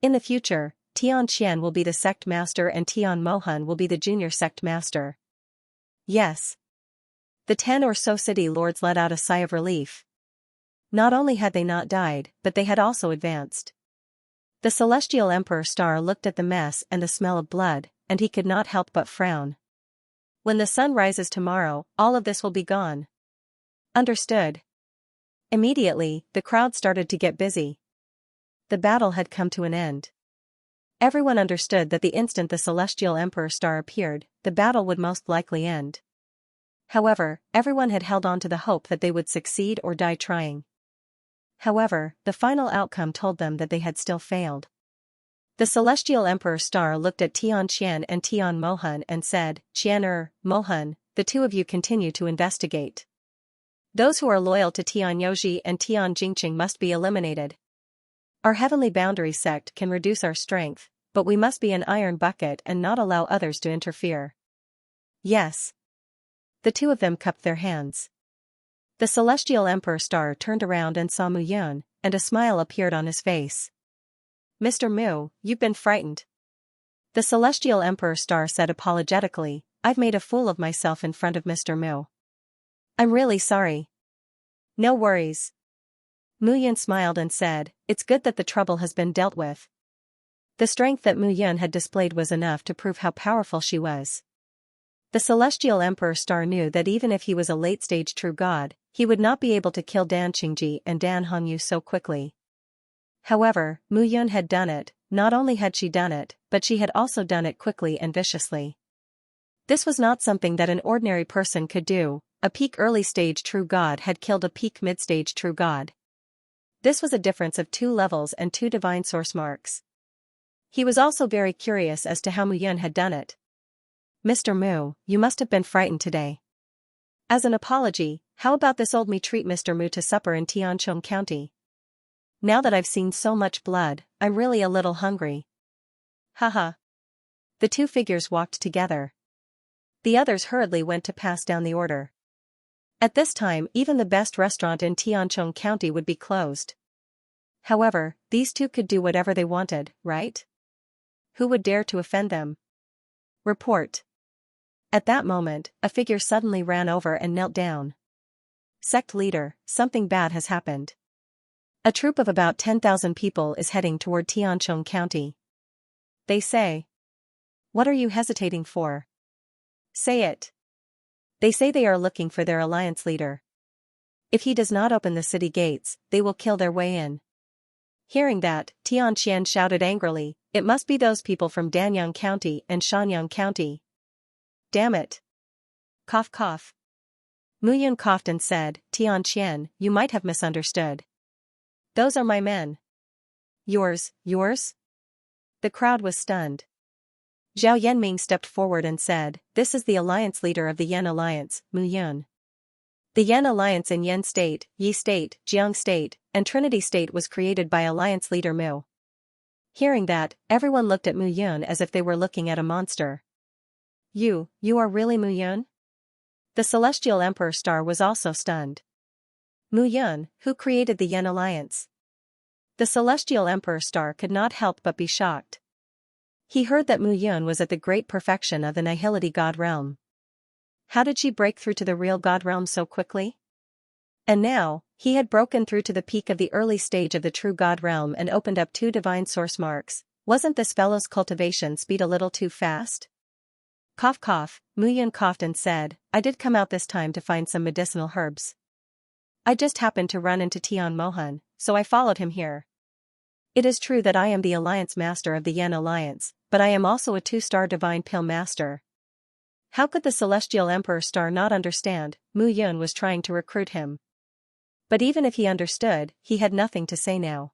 In the future, Xianxia will be the sect master and Tian Mohan will be the junior sect master. Yes. The 10 or so city lords let out a sigh of relief. Not only had they not died, but they had also advanced. The celestial emperor star looked at the mess and the smell of blood, and he could not help but frown. When the sun rises tomorrow, all of this will be gone. Understood. Immediately, the crowd started to get busy. The battle had come to an end. Everyone understood that the instant the celestial emperor star appeared, the battle would most likely end. However, everyone had held on to the hope that they would succeed or die trying. However, the final outcome told them that they had still failed. The celestial emperor star looked at Xianxia and Tian Mohan and said, Mohan, the two of you continue to investigate. Those who are loyal to Tian Yoji and Tian Jingqing must be eliminated. Our heavenly boundary sect can reduce our strength, but we must be an iron bucket and not allow others to interfere. Yes. The two of them cupped their hands. The celestial emperor star turned around and saw Mu Yun, and a smile appeared on his face. Mr. Mu, you've been frightened. The celestial emperor star said apologetically, I've made a fool of myself in front of Mr. Mu. I'm really sorry. No worries. Mu Yun smiled and said, it's good that the trouble has been dealt with. The strength that Mu Yun had displayed was enough to prove how powerful she was. The celestial emperor star knew that even if he was a late-stage true god, he would not be able to kill Dan Qingji and Dan Hongyu so quickly. However, Mu Yun had done it. Not only had she done it, but she had also done it quickly and viciously. This was not something that an ordinary person could do. A peak early-stage true god had killed a peak mid-stage true god. This was a difference of 2 levels and 2 divine source marks. He was also very curious as to how Mu Yun had done it. Mr. Mu, you must have been frightened today. As an apology, how about this old me treat Mr. Mu to supper in Tianchong County? Now that I've seen so much blood, I'm really a little hungry. Haha. The two figures walked together. The others hurriedly went to pass down the order. At this time, even the best restaurant in Tianchong County would be closed. However, these two could do whatever they wanted, right? Who would dare to offend them? Report. At that moment, a figure suddenly ran over and knelt down. Sect leader, something bad has happened. A troop of about 10,000 people is heading toward Tianchong County. They say. What are you hesitating for? Say it. They say they are looking for their alliance leader. If he does not open the city gates, they will kill their way in. Hearing that, Tianxian shouted angrily, it must be those people from Danyang County and Shanyang County. Damn it. Cough cough. Mu Yun coughed and said, Tianxian, you might have misunderstood. Those are my men. Yours? The crowd was stunned. Zhao Yanming stepped forward and said, this is the alliance leader of the Yan Alliance, Mu Yun. The Yan Alliance in Yan State, Yi State, Jiang State, and Trinity State was created by alliance leader Mu. Hearing that, everyone looked at Mu Yun as if they were looking at a monster. You are really Mu Yun? The celestial emperor star was also stunned. Mu Yun, who created the Yan Alliance? The celestial emperor star could not help but be shocked. He heard that Mu Yun was at the great perfection of the Nihility God realm. How did she break through to the real God realm so quickly? And now, he had broken through to the peak of the early stage of the true God realm and opened up 2 divine source marks. Wasn't this fellow's cultivation speed a little too fast? Cough cough, Mu Yun coughed and said, I did come out this time to find some medicinal herbs. I just happened to run into Tian Mohan, so I followed him here. It is true that I am the alliance master of the Yan Alliance, but I am also a 2-star divine pill master. How could the celestial emperor star not understand? Mu Yun was trying to recruit him. But even if he understood, he had nothing to say now.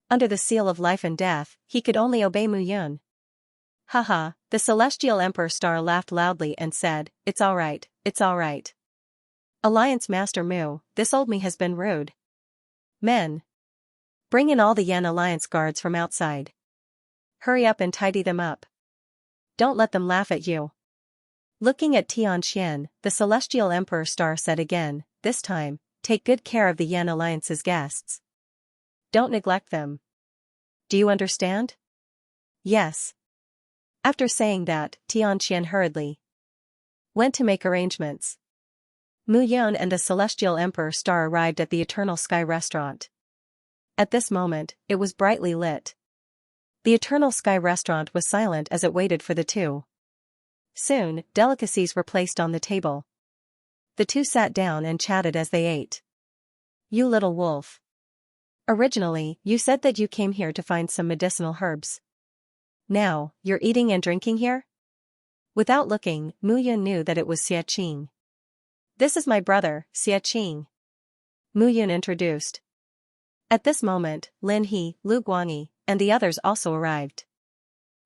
Under the seal of life and death, he could only obey Mu Yun. Haha, the celestial emperor star laughed loudly and said, it's alright. Alliance Master Mu, this old me has been rude. Men. Bring in all the Yan Alliance guards from outside. Hurry up and tidy them up. Don't let them laugh at you. Looking at Xianxia, the Celestial Emperor Star said again, this time, take good care of the Yan Alliance's guests. Don't neglect them. Do you understand? Yes. After saying that, Tianxian hurriedly went to make arrangements. Mu Yun and the Celestial Emperor Star arrived at the Eternal Sky restaurant. At this moment, it was brightly lit. The Eternal Sky restaurant was silent as it waited for the two. Soon, delicacies were placed on the table. The two sat down and chatted as they ate. You little wolf. Originally, you said that you came here to find some medicinal herbs. Now, you're eating and drinking here? Without looking, Mu Yun knew that it was Xiaqing. This is my brother, Xiaqing. Mu Yun introduced. At this moment, Lin He, Lu Guangyi, and the others also arrived.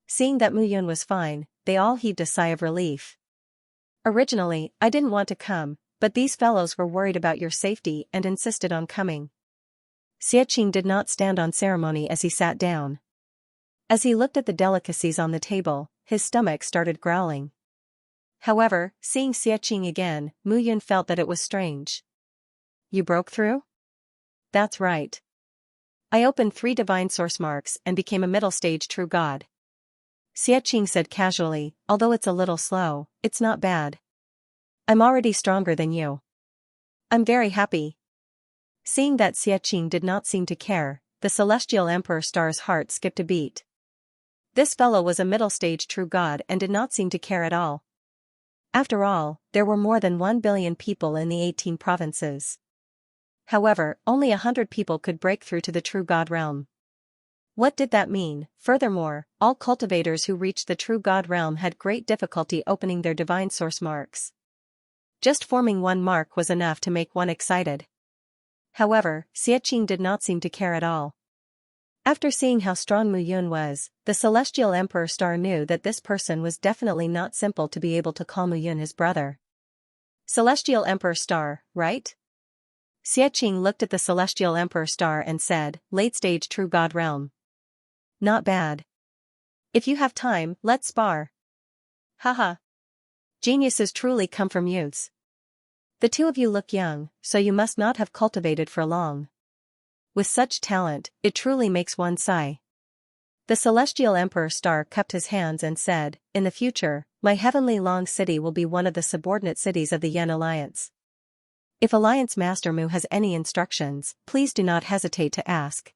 Seeing that Mu Yun was fine, they all heaved a sigh of relief. Originally, I didn't want to come, but these fellows were worried about your safety and insisted on coming. Xiaqing did not stand on ceremony as he sat down. As he looked at the delicacies on the table, his stomach started growling. However, seeing Xiaqing again, Mu Yun felt that it was strange. You broke through? That's right. I opened 3 divine source marks and became a middle stage true god. Xiaqing said casually, although it's a little slow, it's not bad. I'm already stronger than you. I'm very happy. Seeing that Xiaqing did not seem to care, the Celestial Emperor Star's heart skipped a beat. This fellow was a middle stage true god and did not seem to care at all. After all, there were more than 1 billion people in the 18 provinces. However, only 100 people could break through to the true god realm. What did that mean? Furthermore, all cultivators who reached the true god realm had great difficulty opening their divine source marks. Just forming one mark was enough to make one excited. However, Xiaqing did not seem to care at all. After seeing how strong Mu Yun was, the Celestial Emperor Star knew that this person was definitely not simple to be able to call Mu Yun his brother. Celestial Emperor Star, right? Xiaqing looked at the Celestial Emperor Star and said, late-stage true god realm. Not bad. If you have time, let's spar. Haha. Geniuses truly come from youths. The two of you look young, so you must not have cultivated for long. With such talent, it truly makes one sigh. The Celestial Emperor Star cupped his hands and said, in the future, my heavenly long city will be one of the subordinate cities of the Yan Alliance. If Alliance Master Mu has any instructions, please do not hesitate to ask.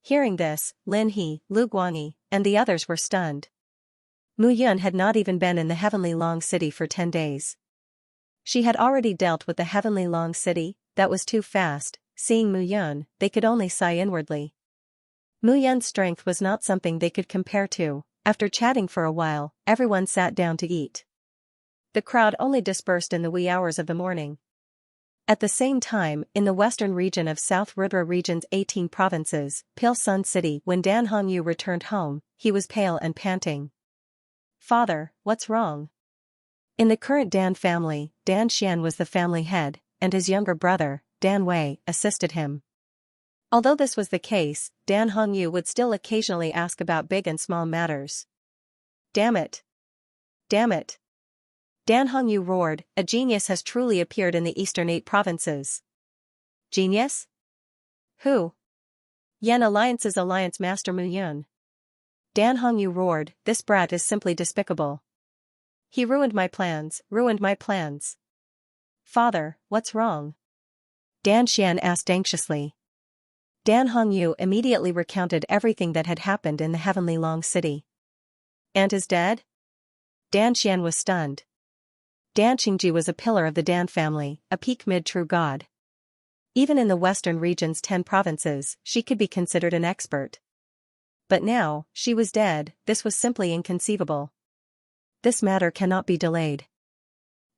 Hearing this, Lin He, Lu Guangyi, and the others were stunned. Mu Yun had not even been in the heavenly long city for 10 days. She had already dealt with the heavenly long city, that was too fast. Seeing Mu Yun, they could only sigh inwardly. Mu Yun's strength was not something they could compare to. After chatting for a while, everyone sat down to eat. The crowd only dispersed in the wee hours of the morning. At the same time, in the western region of South Rudra region's 18 provinces, Pale Sun City, when Dan Hongyu returned home, he was pale and panting. Father, what's wrong? In the current Dan family, Dan Xian was the family head, and his younger brother, Dan Wei, assisted him. Although this was the case, Dan Hongyu would still occasionally ask about big and small matters. Damn it! Damn it! Dan Hongyu roared, a genius has truly appeared in the eastern 8 provinces. Genius? Who? Yan Alliance's Alliance Master Mu Yun. Dan Hongyu roared, this brat is simply despicable. He ruined my plans, ruined my plans. Father, what's wrong? Dan Xian asked anxiously. Dan Hongyu immediately recounted everything that had happened in the heavenly long city. Aunt is dead? Dan Xian was stunned. Dan Qingji was a pillar of the Dan family, a peak mid-true god. Even in the western region's 10 provinces, she could be considered an expert. But now, she was dead. This was simply inconceivable. This matter cannot be delayed.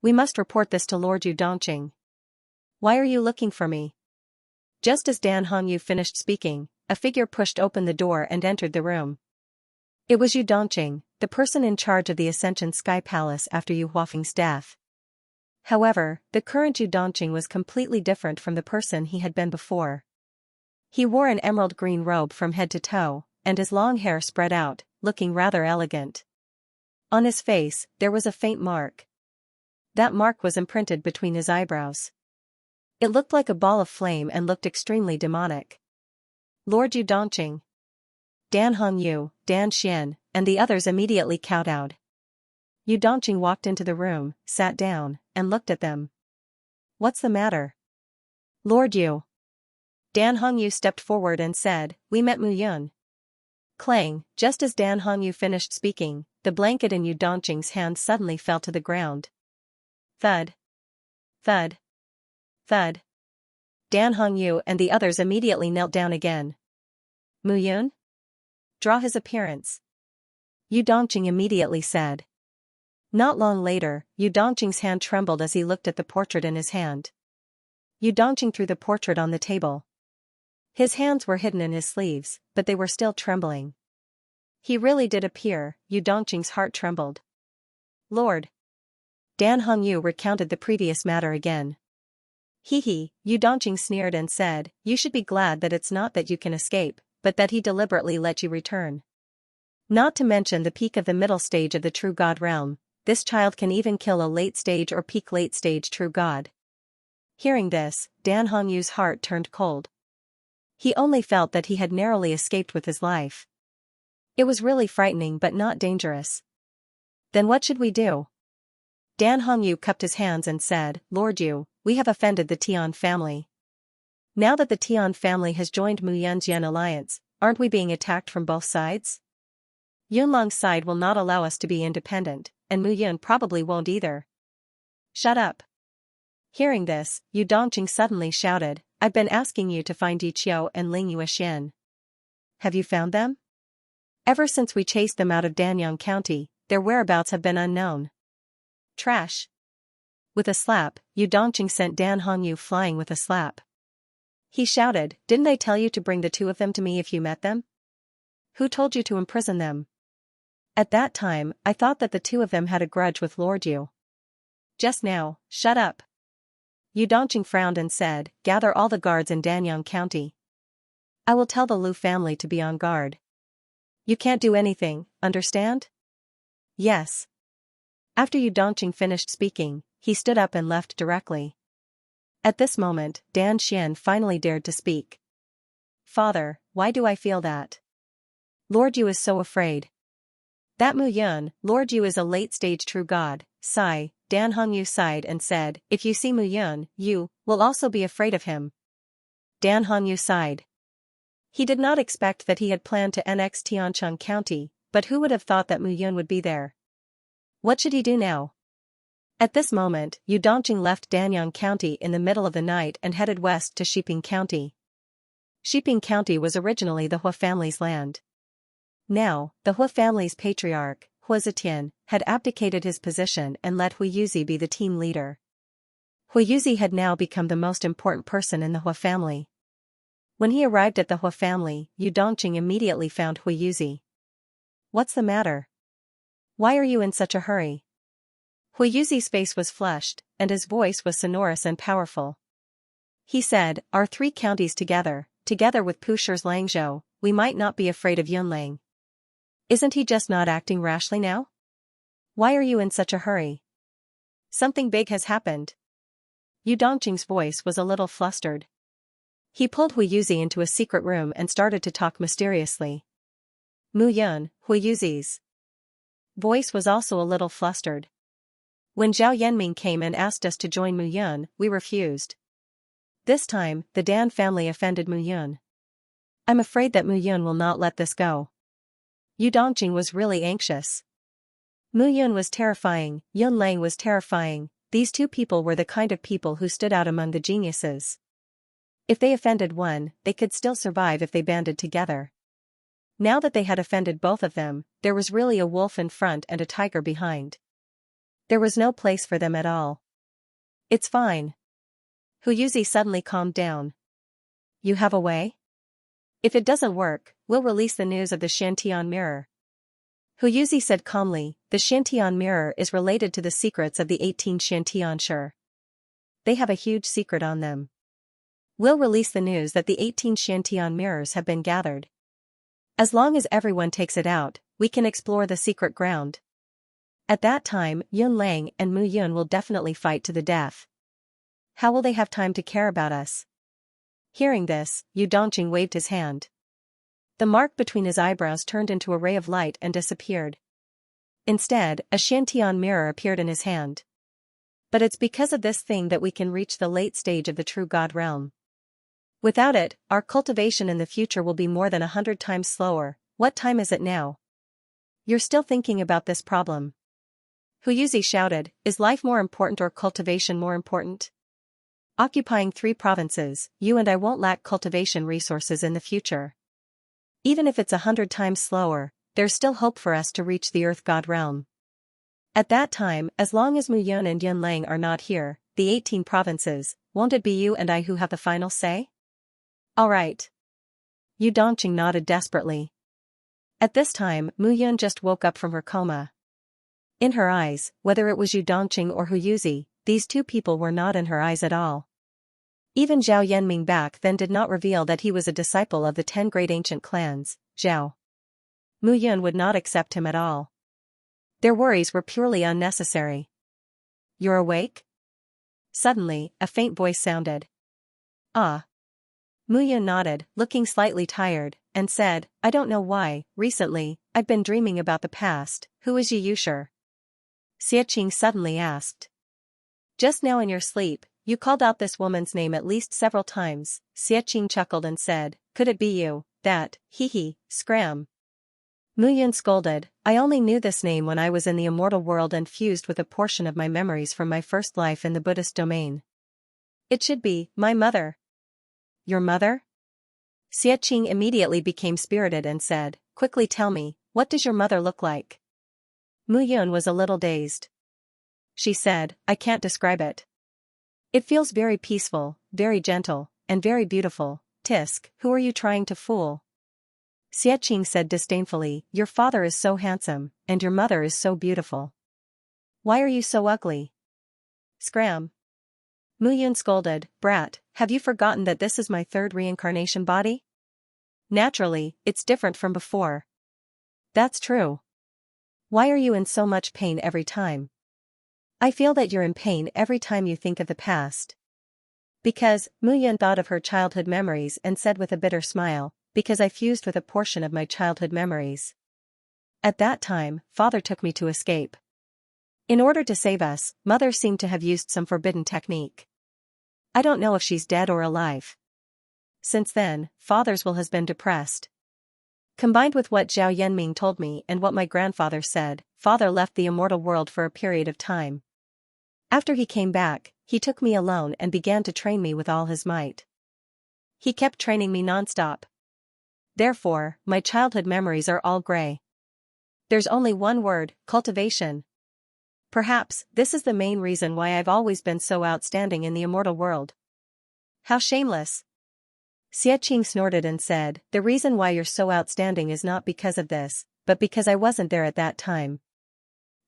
We must report this to Lord Yu Dongqing. Why are you looking for me? Just as Dan Hongyu finished speaking, a figure pushed open the door and entered the room. It was Yu Dongqing, the person in charge of the Ascension Sky Palace after Yu Huafeng's death. However, the current Yu Dongqing was completely different from the person he had been before. He wore an emerald green robe from head to toe, and his long hair spread out, looking rather elegant. On his face, there was a faint mark. That mark was imprinted between his eyebrows. It looked like a ball of flame and looked extremely demonic. Lord Yu Dongqing, Dan Hongyu, Dan Xian, and the others immediately kowtowed. Yu Dongqing walked into the room, sat down, and looked at them. What's the matter? Lord Yu. Dan Hongyu stepped forward and said, we met Mu Yun. Clang, just as Dan Hongyu finished speaking, the blanket in Yu Dongqing's hand suddenly fell to the ground. Thud. Thud. Thud. Dan Hongyu and the others immediately knelt down again. Mu Yun? Draw his appearance. Yu Dongqing immediately said. Not long later, Yu Dongqing's hand trembled as he looked at the portrait in his hand. Yu Dongqing threw the portrait on the table. His hands were hidden in his sleeves, but they were still trembling. He really did appear. Yu Dongqing's heart trembled. Lord. Dan Hongyu recounted the previous matter again. Hee, Yu Dongqing sneered and said, you should be glad that it's not that you can escape, but that he deliberately let you return. Not to mention the peak of the middle stage of the true God realm, this child can even kill a late stage or peak late stage true God. Hearing this, Dan Hongyu's heart turned cold. He only felt that he had narrowly escaped with his life. It was really frightening but not dangerous. Then what should we do? Dan Hongyu cupped his hands and said, Lord Yu, we have offended the Tian family. Now that the Tian family has joined Mu Yun's Yan alliance, aren't we being attacked from both sides? Yunlong's side will not allow us to be independent, and Mu Yun probably won't either. Shut up. Hearing this, Yu Dongqing suddenly shouted, I've been asking you to find Yi Qiu and Ling Yuexian. Have you found them? Ever since we chased them out of Danyang County, their whereabouts have been unknown. Trash. With a slap, Yu Dongqing sent Dan Hongyu flying with a slap. He shouted, didn't I tell you to bring the two of them to me if you met them? Who told you to imprison them? At that time, I thought that the two of them had a grudge with Lord Yu. Just now, shut up. Yu Dongqing frowned and said, gather all the guards in Danyang County. I will tell the Lu family to be on guard. You can't do anything, understand? Yes. After Yu Dongqing finished speaking, he stood up and left directly. At this moment, Dan Xian finally dared to speak. Father, why do I feel that? Lord Yu is so afraid. That Mu Yun, Lord Yu is a late-stage true god, sigh. Dan Hongyu sighed and said, if you see Mu Yun, you will also be afraid of him. Dan Hongyu sighed. He did not expect that he had planned to annex Tiancheng County, but who would have thought that Mu Yun would be there? What should he do now? At this moment, Yu Dongqing left Danyang County in the middle of the night and headed west to Shiping County. Shiping County was originally the Hua family's land. Now, the Hua family's patriarch, Hua Zetian, had abdicated his position and let Hui Yuzi be the team leader. Hui Yuzi had now become the most important person in the Hua family. When he arrived at the Hua family, Yu Dongqing immediately found Hui Yuzi. What's the matter? Why are you in such a hurry? Hui Yuzi's face was flushed, and his voice was sonorous and powerful. He said, our three counties together with Pushur's Langzhou, we might not be afraid of Yunlang. Isn't he just not acting rashly now? Why are you in such a hurry? Something big has happened. Yu Dongqing's voice was a little flustered. He pulled Hui Yuzi into a secret room and started to talk mysteriously. Mu Yun, Hui Yuzi's voice was also a little flustered. When Zhao Yanming came and asked us to join Mu Yun, we refused. This time, the Dan family offended Mu Yun. I'm afraid that Mu Yun will not let this go. Yu Dongqing was really anxious. Mu Yun was terrifying, Yun Lang was terrifying. These two people were the kind of people who stood out among the geniuses. If they offended one, they could still survive if they banded together. Now that they had offended both of them, there was really a wolf in front and a tiger behind. There was no place for them at all. It's fine. Hu Yuzi suddenly calmed down. You have a way? If it doesn't work, we'll release the news of the Shantian mirror. Hu Yuzi said calmly, the Shantian mirror is related to the secrets of the 18 Shantian Shi. They have a huge secret on them. We'll release the news that the 18 Shantian mirrors have been gathered. As long as everyone takes it out, we can explore the secret ground. At that time, Yun Lang and Mu Yun will definitely fight to the death. How will they have time to care about us? Hearing this, Yu Dongjing waved his hand. The mark between his eyebrows turned into a ray of light and disappeared. Instead, a Shantian mirror appeared in his hand. But it's because of this thing that we can reach the late stage of the true God realm. Without it, our cultivation in the future will be more than 100 times slower. What time is it now? You're still thinking about this problem. Huyuzi shouted, is life more important or cultivation more important? Occupying 3 provinces, you and I won't lack cultivation resources in the future. Even if it's 100 times slower, there's still hope for us to reach the Earth God realm. At that time, as long as Mu Yun and Yun Lang are not here, the 18 provinces, won't it be you and I who have the final say? All right. Yu Dongjing nodded desperately. At this time, Mu Yun just woke up from her coma. In her eyes, whether it was Yu Dongjing or Huyuzi, these 2 people were not in her eyes at all. Even Zhao Yanming back then did not reveal that he was a disciple of the 10 great ancient clans, Zhao. Mu Yun would not accept him at all. Their worries were purely unnecessary. You're awake? Suddenly, a faint voice sounded. Ah. Mu Yun nodded, looking slightly tired, and said, I don't know why, recently, I've been dreaming about the past. Who is Yi Yushir? Xiaqing suddenly asked. Just now in your sleep, you called out this woman's name at least several times. Xiaqing chuckled and said, could it be you, that, hee, scram? Mu Yun scolded, I only knew this name when I was in the immortal world and fused with a portion of my memories from my first life in the Buddhist domain. It should be, my mother. Your mother? Xiaqing immediately became spirited and said, quickly tell me, what does your mother look like? Mu Yun was a little dazed. She said, I can't describe it. It feels very peaceful, very gentle, and very beautiful. Tisk, who are you trying to fool? Xiaqing said disdainfully, your father is so handsome, and your mother is so beautiful. Why are you so ugly? Scram. Mu Yun scolded, brat, have you forgotten that this is my 3rd reincarnation body? Naturally, it's different from before. That's true. Why are you in so much pain every time? I feel that you're in pain every time you think of the past. Because, Mu Yun thought of her childhood memories and said with a bitter smile, because I fused with a portion of my childhood memories. At that time, father took me to escape. In order to save us, mother seemed to have used some forbidden technique. I don't know if she's dead or alive. Since then, father's will has been depressed. Combined with what Zhao Yanming told me and what my grandfather said, father left the immortal world for a period of time. After he came back, he took me alone and began to train me with all his might. He kept training me non-stop. Therefore, my childhood memories are all gray. There's only one word, cultivation. Perhaps, this is the main reason why I've always been so outstanding in the immortal world. How shameless. Xiaqing snorted and said, the reason why you're so outstanding is not because of this, but because I wasn't there at that time.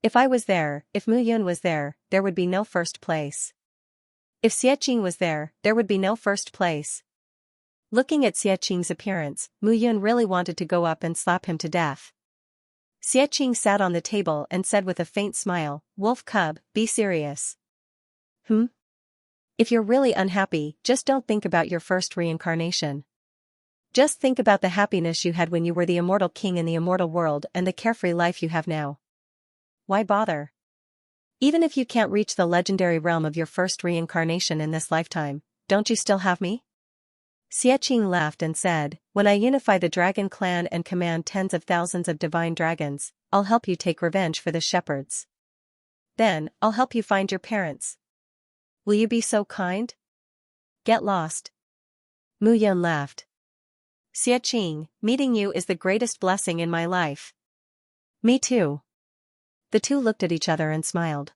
If I was there, if Mu Yun was there, there would be no first place. If Xiaqing was there would be no first place. Looking at Xiaqing's appearance, Mu Yun really wanted to go up and slap him to death. Xiaqing sat on the table and said with a faint smile, Wolf cub, be serious. If you're really unhappy, just don't think about your first reincarnation. Just think about the happiness you had when you were the immortal king in the immortal world and the carefree life you have now. Why bother? Even if you can't reach the legendary realm of your first reincarnation in this lifetime, don't you still have me? Xiaqing laughed and said, when I unify the dragon clan and command tens of thousands of divine dragons, I'll help you take revenge for the shepherds. Then, I'll help you find your parents. Will you be so kind? Get lost. Mu Yun laughed. Xiaqing, meeting you is the greatest blessing in my life. Me too. The two looked at each other and smiled.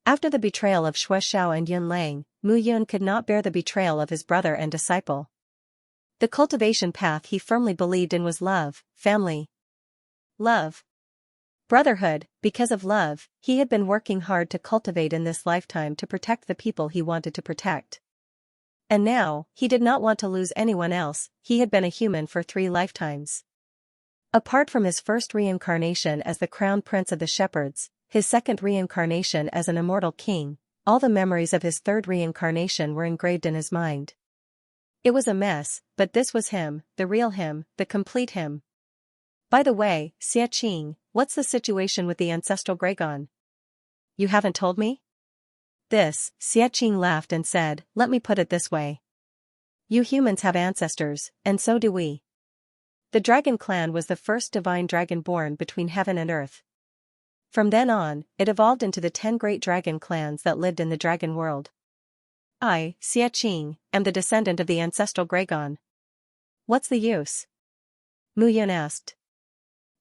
After the betrayal of Shui Xiao and Yun Lang, Mu Yun could not bear the betrayal of his brother and disciple. The cultivation path he firmly believed in was love, family. Love. Brotherhood. Because of love, he had been working hard to cultivate in this lifetime to protect the people he wanted to protect. And now, he did not want to lose anyone else. He had been a human for 3 lifetimes. Apart from his first reincarnation as the crown prince of the shepherds, his second reincarnation as an immortal king, all the memories of his third reincarnation were engraved in his mind. It was a mess, but this was him, the real him, the complete him. By the way, Xianxia, what's the situation with the ancestral Gregon? You haven't told me? Xianxia laughed and said, let me put it this way. You humans have ancestors, and so do we. The dragon clan was the first divine dragon born between heaven and earth. From then on, it evolved into the 10 great dragon clans that lived in the dragon world. I, Xianxia, am the descendant of the ancestral Gregon. What's the use? Mu Yun asked.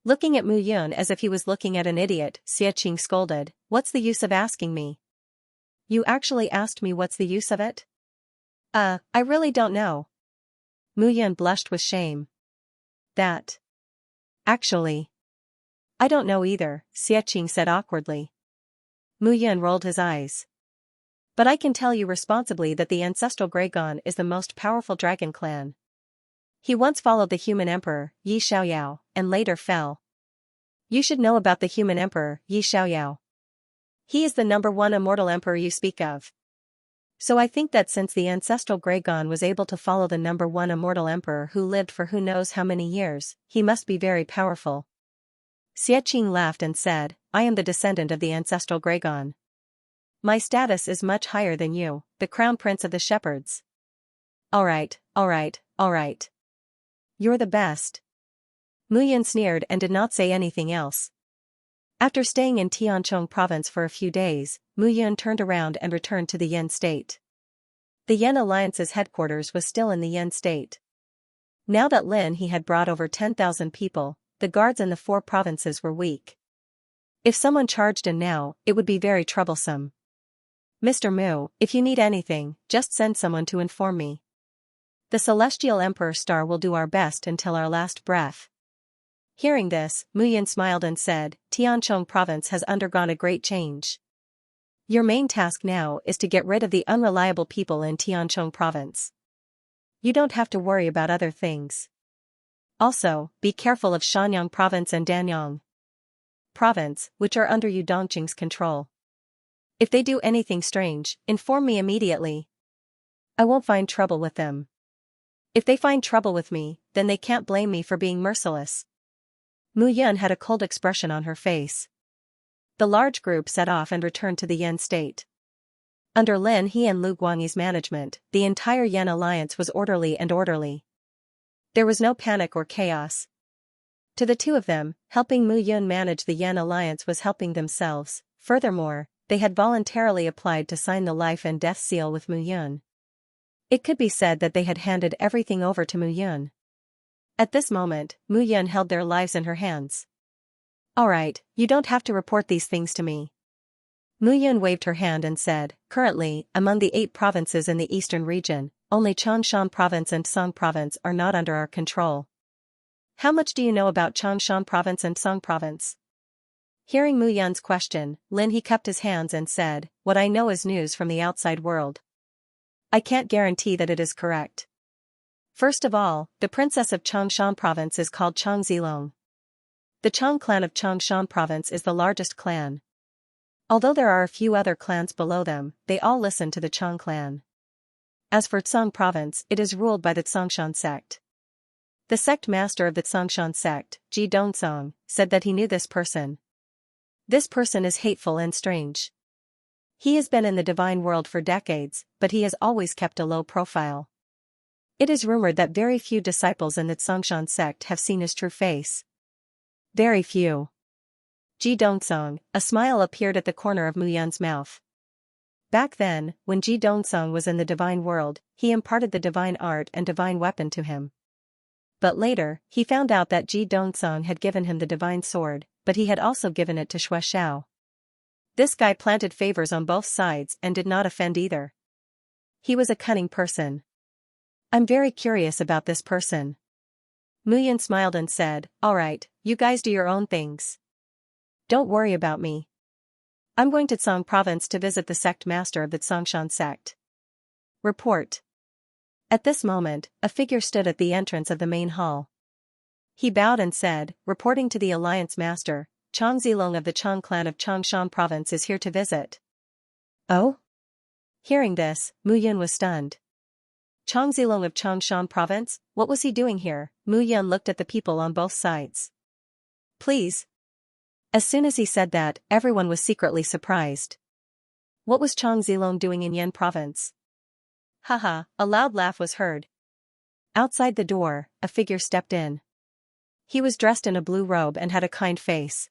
Looking at Mu Yun as if he was looking at an idiot, Xianxia scolded, what's the use of asking me? You actually asked me what's the use of it? I really don't know. Mu Yun blushed with shame. Actually. I don't know either, Xianxia said awkwardly. Mu Yun rolled his eyes. But I can tell you responsibly that the ancestral Gregon is the most powerful dragon clan. He once followed the human emperor, Yi Xiaoyao, and later fell. You should know about the human emperor, Yi Xiaoyao. He is the #1 immortal emperor you speak of. So I think that since the ancestral Gregon was able to follow the #1 immortal emperor who lived for who knows how many years, he must be very powerful. Xianxia laughed and said, I am the descendant of the ancestral Gregon. My status is much higher than you, the crown prince of the shepherds. Alright. You're the best. Mu Yun sneered and did not say anything else. After staying in Tianchong province for a few days, Mu Yun turned around and returned to the Yan state. The Yan Alliance's headquarters was still in the Yan state. Now that Lin He had brought over 10,000 people, the guards in the 4 provinces were weak. If someone charged in now, it would be very troublesome. Mr. Mu, if you need anything, just send someone to inform me. The Celestial Emperor Star will do our best until our last breath. Hearing this, Mu Yun smiled and said, Tianchong province has undergone a great change. Your main task now is to get rid of the unreliable people in Tianchong province. You don't have to worry about other things. Also, be careful of Shanyang province and Danyang province, which are under Yu Dongqing's control. If they do anything strange, inform me immediately. I won't find trouble with them. If they find trouble with me, then they can't blame me for being merciless. Mu Yun had a cold expression on her face. The large group set off and returned to the Yan state. Under Lin He and Lu Guangyi's management, the entire Yan alliance was orderly. There was no panic or chaos. To the two of them, helping Mu Yun manage the Yan alliance was helping themselves. Furthermore, they had voluntarily applied to sign the life and death seal with Mu Yun. It could be said that they had handed everything over to Mu Yun. At this moment, Mu Yun held their lives in her hands. Alright, you don't have to report these things to me. Mu Yun waved her hand and said, currently, among the 8 provinces in the eastern region, only Changshan province and Song province are not under our control. How much do you know about Changshan province and Song province? Hearing Mu Yun's question, Lin He cupped his hands and said, what I know is news from the outside world. I can't guarantee that it is correct. First of all, the princess of Changshan province is called Chang Zilong. The Chang clan of Changshan province is the largest clan. Although there are a few other clans below them, they all listen to the Chang clan. As for Tsang province, it is ruled by the Tsongshan sect. The sect master of the Tsongshan sect, Ji Dongsong, said that he knew this person. This person is hateful and strange. He has been in the divine world for decades, but he has always kept a low profile. It is rumored that very few disciples in the Tsongshan sect have seen his true face. Very few. Ji Dongsong, a smile appeared at the corner of Mu Yun's mouth. Back then, when Ji Dongsong was in the divine world, he imparted the divine art and divine weapon to him. But later, he found out that Ji Dongsong had given him the divine sword, but he had also given it to Xue Xiao. This guy planted favors on both sides and did not offend either. He was a cunning person. I'm very curious about this person. Mu Yun smiled and said, alright, you guys do your own things. Don't worry about me. I'm going to Tsang province to visit the sect master of the Tsongshan sect. Report. At this moment, a figure stood at the entrance of the main hall. He bowed and said, reporting to the alliance master, Chang Zilong of the Chang clan of Changshan province is here to visit. Oh? Hearing this, Mu Yun was stunned. Chang Zilong of Changshan province, what was he doing here? Mu Yun looked at the people on both sides. Please. As soon as he said that, everyone was secretly surprised. What was Chang Zilong doing in Yan province? Haha, a loud laugh was heard. Outside the door, a figure stepped in. He was dressed in a blue robe and had a kind face.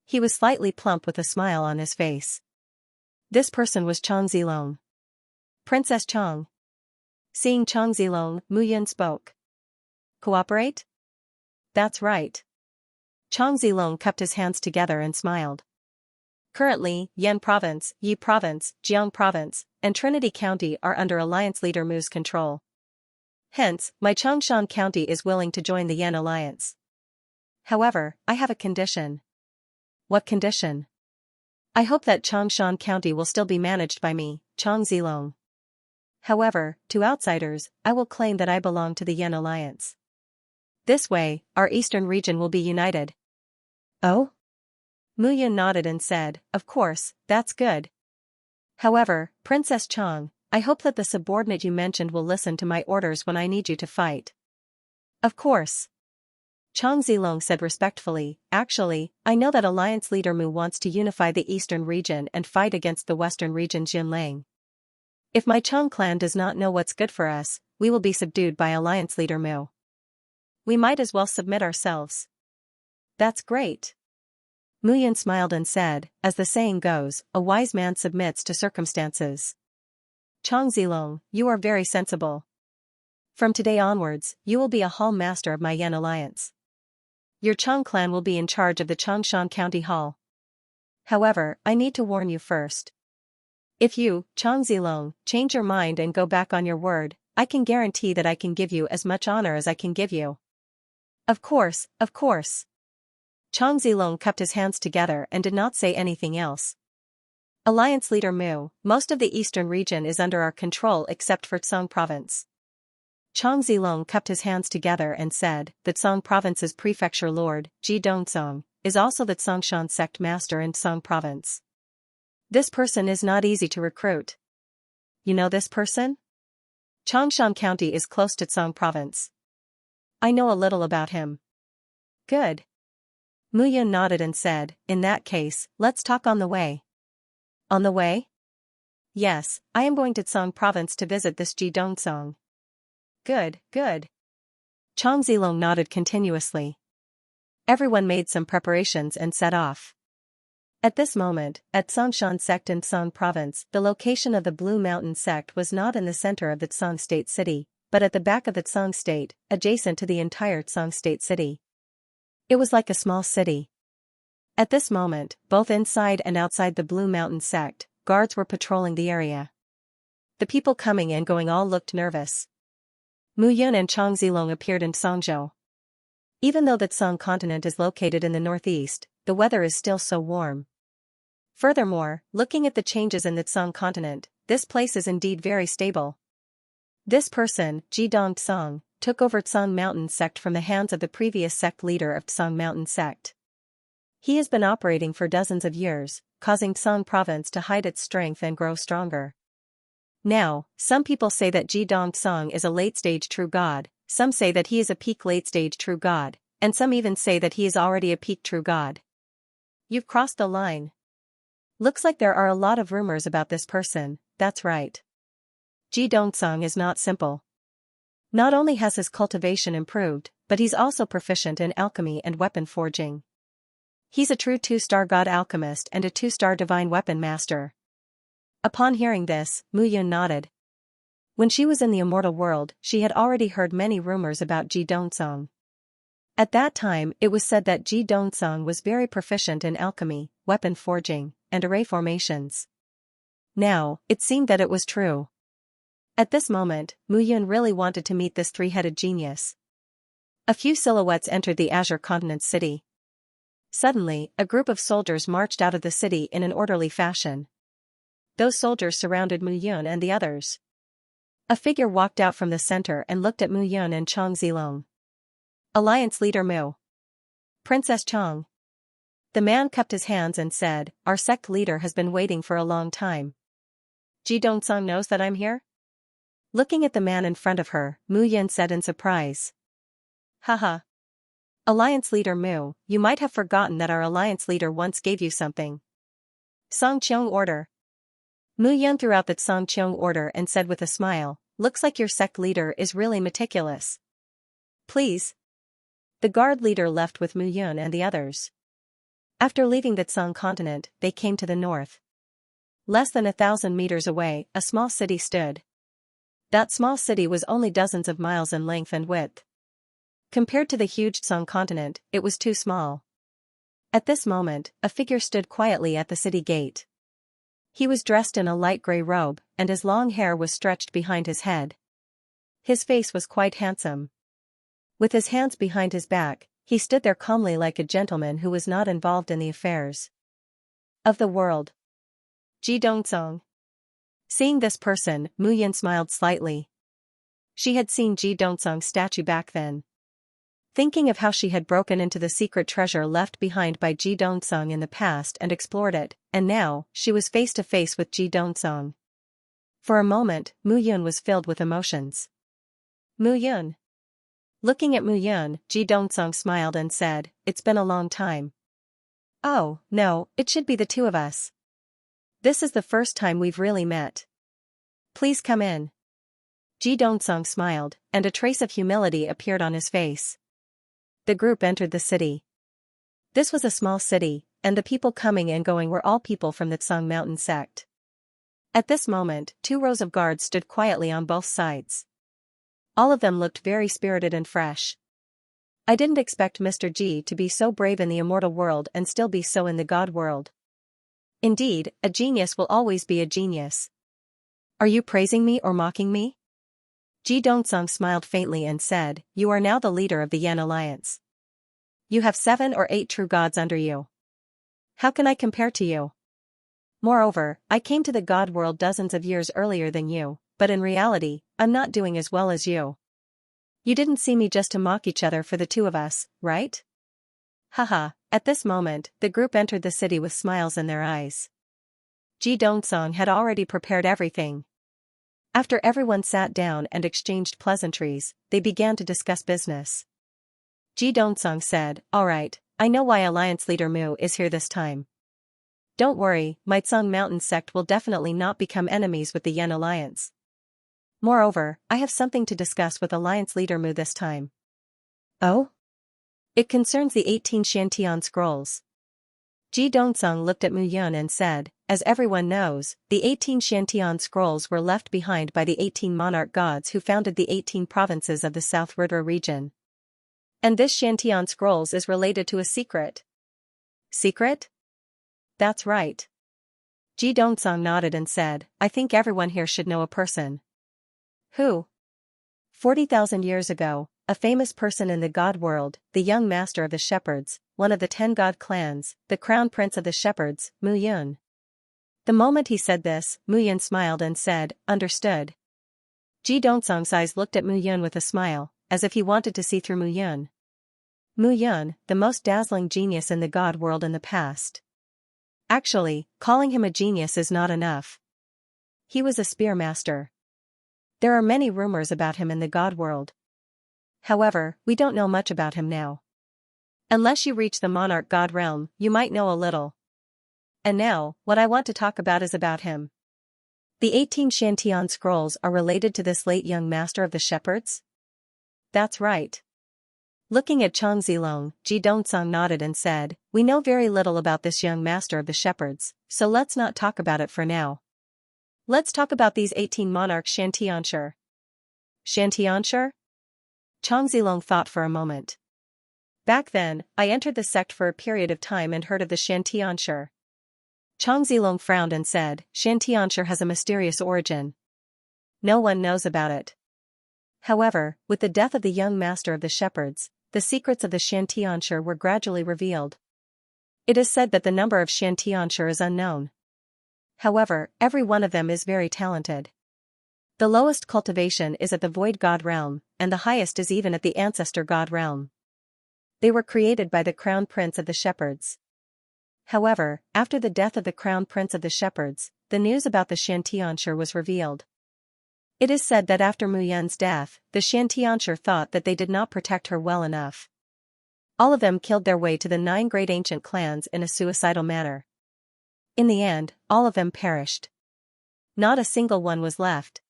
He was slightly plump with a smile on his face. This person was Chang Zilong. Princess Chang. Seeing Chang Zilong, Mu Yun spoke. Cooperate? That's right. Chang Zilong kept his hands together and smiled. Currently, Yan Province, Yi Province, Jiang Province, and Trinity County are under Alliance Leader Mu's control. Hence, my Changshan County is willing to join the Yan Alliance. However, I have a condition. What condition? I hope that Changshan County will still be managed by me, Chang Zilong. However, to outsiders, I will claim that I belong to the Yan Alliance. This way, our eastern region will be united. Oh? Mu Yun nodded and said, of course, that's good. However, Princess Chang, I hope that the subordinate you mentioned will listen to my orders when I need you to fight. Of course. Chang Zilong said respectfully, actually, I know that Alliance Leader Mu wants to unify the eastern region and fight against the western region Jinlang. If my Chang clan does not know what's good for us, we will be subdued by Alliance Leader Mu. We might as well submit ourselves. That's great. Mu Yun smiled and said, as the saying goes, a wise man submits to circumstances. Chang Zilong, you are very sensible. From today onwards, you will be a hall master of my Yan Alliance. Your Chang clan will be in charge of the Changshan County Hall. However, I need to warn you first. If you, Chang Zilong, change your mind and go back on your word, I can guarantee that I can give you as much honor as I can give you. Of course, of course. Chang Zilong kept his hands together and did not say anything else. Alliance Leader Mu, most of the eastern region is under our control except for Tsang Province. Chang Zilong kept his hands together and said, the Tsang Province's prefecture lord, Ji Dongtsong, is also the Tsongshan sect master in Tsang Province. This person is not easy to recruit. You know this person? Changshan County is close to Tsang Province. I know a little about him. Good. Mu Yun nodded and said, in that case, let's talk on the way. On the way? Yes, I am going to Tsang Province to visit this Ji Dongtsong. Good, good. Chang Zilong nodded continuously. Everyone made some preparations and set off. At this moment, at Tsongshan sect in Tsang Province, the location of the Blue Mountain sect was not in the center of the Tsang State City, but at the back of the Tsang State, adjacent to the entire Tsang State City. It was like a small city. At this moment, both inside and outside the Blue Mountain sect, guards were patrolling the area. The people coming and going all looked nervous. Mu Yun and Chang Zilong appeared in Songzhou. Even though the Tsang continent is located in the northeast, the weather is still so warm. Furthermore, looking at the changes in the Tsang continent, this place is indeed very stable. This person, Ji Dongtsong, took over Tsang Mountain sect from the hands of the previous sect leader of Tsang Mountain sect. He has been operating for dozens of years, causing Tsang province to hide its strength and grow stronger. Now, some people say that Ji Dongtsong is a late-stage true god, some say that he is a peak late-stage true god, and some even say that he is already a peak true god. You've crossed the line. Looks like there are a lot of rumors about this person, that's right. Ji Dongtsong is not simple. Not only has his cultivation improved, but he's also proficient in alchemy and weapon forging. He's a true 2-star god alchemist and a 2-star divine weapon master. Upon hearing this, Mu Yun nodded. When she was in the immortal world, she had already heard many rumors about Ji Dongtsong. At that time, it was said that Ji Dongtsong was very proficient in alchemy, weapon forging, and array formations. Now, it seemed that it was true. At this moment, Mu Yun really wanted to meet this 3-headed genius. A few silhouettes entered the Azure Continent city. Suddenly, a group of soldiers marched out of the city in an orderly fashion. Those soldiers surrounded Mu Yun and the others. A figure walked out from the center and looked at Mu Yun and Chang Zilong. Alliance Leader Mu. Princess Chang. The man cupped his hands and said, our sect leader has been waiting for a long time. Ji Dongsung knows that I'm here? Looking at the man in front of her, Mu Yin said in surprise. Haha. Alliance leader Mu, you might have forgotten that our alliance leader once gave you something. Song Cheong order. Mu Yin threw out that Song Cheong order and said with a smile, looks like your sect leader is really meticulous. Please. The guard leader left with Mu Yin and the others. After leaving the Tsang continent, they came to the north. Less than 1,000 meters away, a small city stood. That small city was only dozens of miles in length and width. Compared to the huge Tsang continent, it was too small. At this moment, a figure stood quietly at the city gate. He was dressed in a light gray robe, and his long hair was stretched behind his head. His face was quite handsome. With his hands behind his back, he stood there calmly like a gentleman who was not involved in the affairs of the world. Ji Dongsung. Seeing this person, Mu Yin smiled slightly. She had seen Ji Dongsung's statue back then. Thinking of how she had broken into the secret treasure left behind by Ji Dongsung in the past and explored it, and now, she was face to face with Ji Dongsung. For a moment, Mu Yin was filled with emotions. Mu Yin. Looking at Mu Yin, Ji Dongsung smiled and said, it's been a long time. Oh, no, it should be the two of us. This is the first time we've really met. Please come in. Ji Dongsung smiled, and a trace of humility appeared on his face. The group entered the city. This was a small city, and the people coming and going were all people from the Tsang Mountain sect. At this moment, 2 rows of guards stood quietly on both sides. All of them looked very spirited and fresh. I didn't expect Mr. Ji to be so brave in the immortal world and still be so in the god world. Indeed, a genius will always be a genius. Are you praising me or mocking me? Ji Dongsung smiled faintly and said, you are now the leader of the Yan Alliance. You have 7 or 8 true gods under you. How can I compare to you? Moreover, I came to the god world dozens of years earlier than you, but in reality, I'm not doing as well as you. You didn't see me just to mock each other for the two of us, right? Haha, at this moment, the group entered the city with smiles in their eyes. Ji Dongsung had already prepared everything. After everyone sat down and exchanged pleasantries, they began to discuss business. Ji Dongsung said, alright, I know why Alliance Leader Mu is here this time. Don't worry, my Tsang Mountain sect will definitely not become enemies with the Yan Alliance. Moreover, I have something to discuss with Alliance Leader Mu this time. Oh? It concerns the 18 Shantian scrolls. Ji Dongsung looked at Mu Yun and said, as everyone knows, the 18 Shantian scrolls were left behind by the 18 monarch gods who founded the 18 provinces of the South Rudra region. And this Shantian scrolls is related to a secret. Secret? That's right. Ji Dongsung nodded and said, I think everyone here should know a person. Who? 40,000 years ago, a famous person in the god world, the young master of the shepherds, one of the 10 god clans, the crown prince of the shepherds, Mu Yun. The moment he said this, Mu Yun smiled and said, understood. Ji Dongsung's eyes looked at Mu Yun with a smile, as if he wanted to see through Mu Yun. Mu Yun, the most dazzling genius in the god world in the past. Actually, calling him a genius is not enough. He was a spear master. There are many rumors about him in the god world. However, we don't know much about him now. Unless you reach the monarch god realm, you might know a little. And now, what I want to talk about is about him. The 18 Shantian scrolls are related to this late young master of the shepherds? That's right. Looking at Chang Zilong, Ji Dongsung nodded and said, we know very little about this young master of the shepherds, so let's not talk about it for now. Let's talk about these 18 monarchs Shantianshire. Shantianshire? Chang Zilong thought for a moment. Back then, I entered the sect for a period of time and heard of the Shantianshire. Chang Zilong frowned and said, Shantianshire has a mysterious origin. No one knows about it. However, with the death of the young master of the shepherds, the secrets of the Shantianshire were gradually revealed. It is said that the number of Shantianshire is unknown. However, every one of them is very talented. The lowest cultivation is at the void god realm, and the highest is even at the ancestor god realm. They were created by the crown prince of the shepherds. However, after the death of the crown prince of the shepherds, the news about the Xianxia was revealed. It is said that after Mu Yun's death, the Xianxia thought that they did not protect her well enough. All of them killed their way to the 9 great ancient clans in a suicidal manner. In the end, all of them perished. Not a single one was left.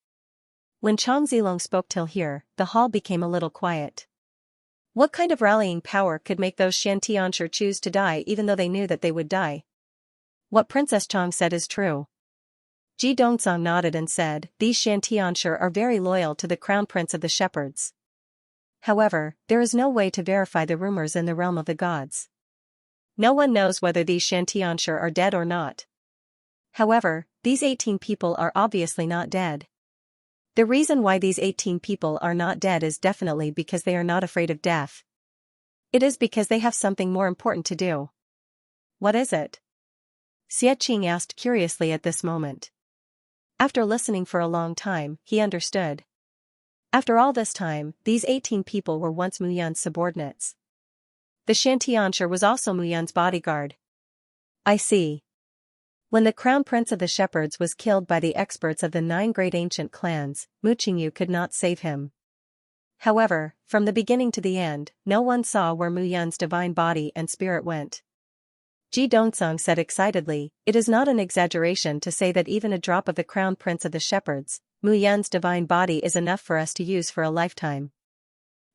When Chang Zilong spoke till here, the hall became a little quiet. What kind of rallying power could make those Xianxia choose to die even though they knew that they would die? What Princess Chang said is true. Ji Dongsong nodded and said, these Xianxia are very loyal to the crown prince of the shepherds. However, there is no way to verify the rumors in the realm of the gods. No one knows whether these Xianxia are dead or not. However, these 18 people are obviously not dead. The reason why these 18 people are not dead is definitely because they are not afraid of death. It is because they have something more important to do. What is it? Xie Qing asked curiously at this moment. After listening for a long time, he understood. After all this time, these 18 people were once Mu Yun's subordinates. The Xianxia was also Mu Yun's bodyguard. I see. When the crown prince of the shepherds was killed by the experts of the 9 great ancient clans, Mu Qingyu could not save him. However, from the beginning to the end, no one saw where Mu Yun's divine body and spirit went. Ji Dongsong said excitedly, it is not an exaggeration to say that even a drop of the crown prince of the shepherds, Mu Yun's divine body is enough for us to use for a lifetime.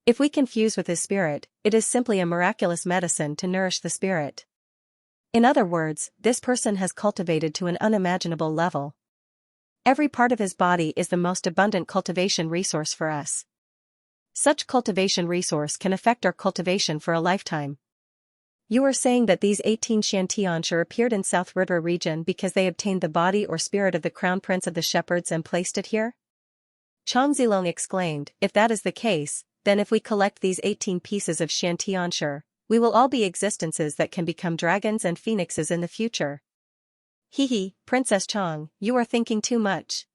If we can fuse with his spirit, it is simply a miraculous medicine to nourish the spirit. In other words, this person has cultivated to an unimaginable level. Every part of his body is the most abundant cultivation resource for us. Such cultivation resource can affect our cultivation for a lifetime. You are saying that these 18 Xianxia appeared in South River region because they obtained the body or spirit of the crown prince of the shepherds and placed it here? Chang Zilong exclaimed, if that is the case, then if we collect these 18 pieces of Xianxia, we will all be existences that can become dragons and phoenixes in the future. Hee, Princess Chang, you are thinking too much.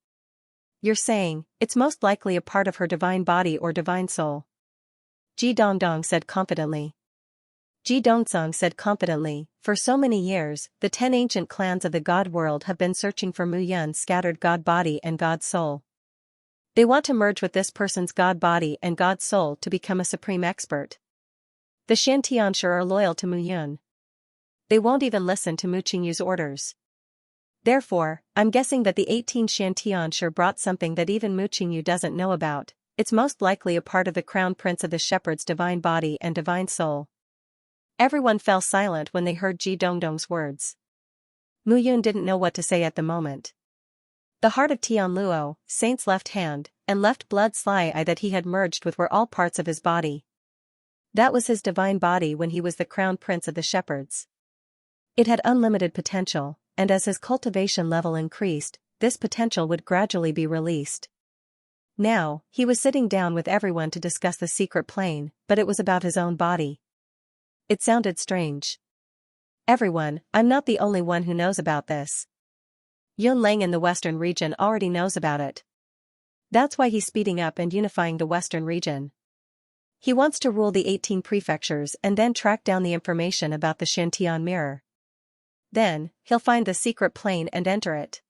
You're saying, it's most likely a part of her divine body or divine soul. Ji Dongdong said confidently. Ji Dongsong said confidently, for so many years, the 10 ancient clans of the god world have been searching for Mu Yun's scattered god body and god soul. They want to merge with this person's god body and god soul to become a supreme expert. The Xianxia are loyal to Mu Yun. They won't even listen to Mu Qingyu's orders. Therefore, I'm guessing that the 18 Xianxia brought something that even Mu Qingyu doesn't know about. It's most likely a part of the crown prince of the shepherd's divine body and divine soul. Everyone fell silent when they heard Ji Dongdong's words. Mu Yun didn't know what to say at the moment. The heart of Tian Luo, Saint's left hand, and left blood sly eye that he had merged with were all parts of his body. That was his divine body when he was the crown prince of the shepherds. It had unlimited potential, and as his cultivation level increased, this potential would gradually be released. Now, he was sitting down with everyone to discuss the secret plane, but it was about his own body. It sounded strange. Everyone, I'm not the only one who knows about this. Yun Lang in the western region already knows about it. That's why he's speeding up and unifying the western region. He wants to rule the 18 prefectures and then track down the information about the Shantian mirror. Then, he'll find the secret plane and enter it.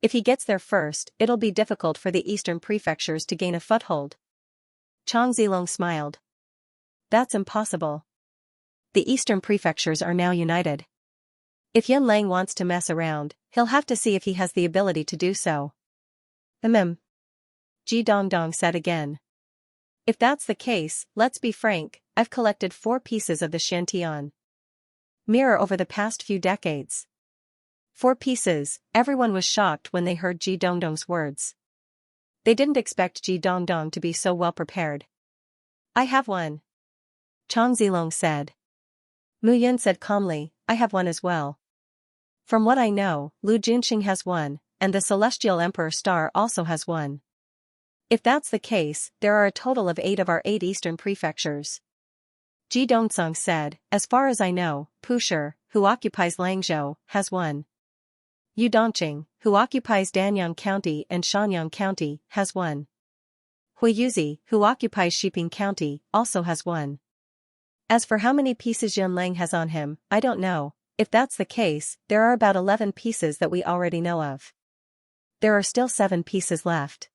If he gets there first, it'll be difficult for the eastern prefectures to gain a foothold. Chang Zilong smiled. That's impossible. The eastern prefectures are now united. If Yun Lang wants to mess around, he'll have to see if he has the ability to do so. Ji Dongdong said again. If that's the case, let's be frank, I've collected 4 pieces of the Xiantian mirror over the past few decades. 4 pieces, everyone was shocked when they heard Ji Dongdong's words. They didn't expect Ji Dongdong to be so well prepared. I have one. Chang Zilong said. Mu Yun said calmly, I have one as well. From what I know, Lu Junxing has one, and the Celestial Emperor Star also has one. If that's the case, there are a total of 8 of our 8 eastern prefectures. Ji Dongsong said, as far as I know, Pushi, who occupies Langzhou, has one. Yu Dongqing, who occupies Danyang County and Shanyang County, has one. Hui Yuzi, who occupies Shiping County, also has one. As for how many pieces Yun Lang has on him, I don't know, If that's the case, there are about 11 pieces that we already know of. There are still 7 pieces left.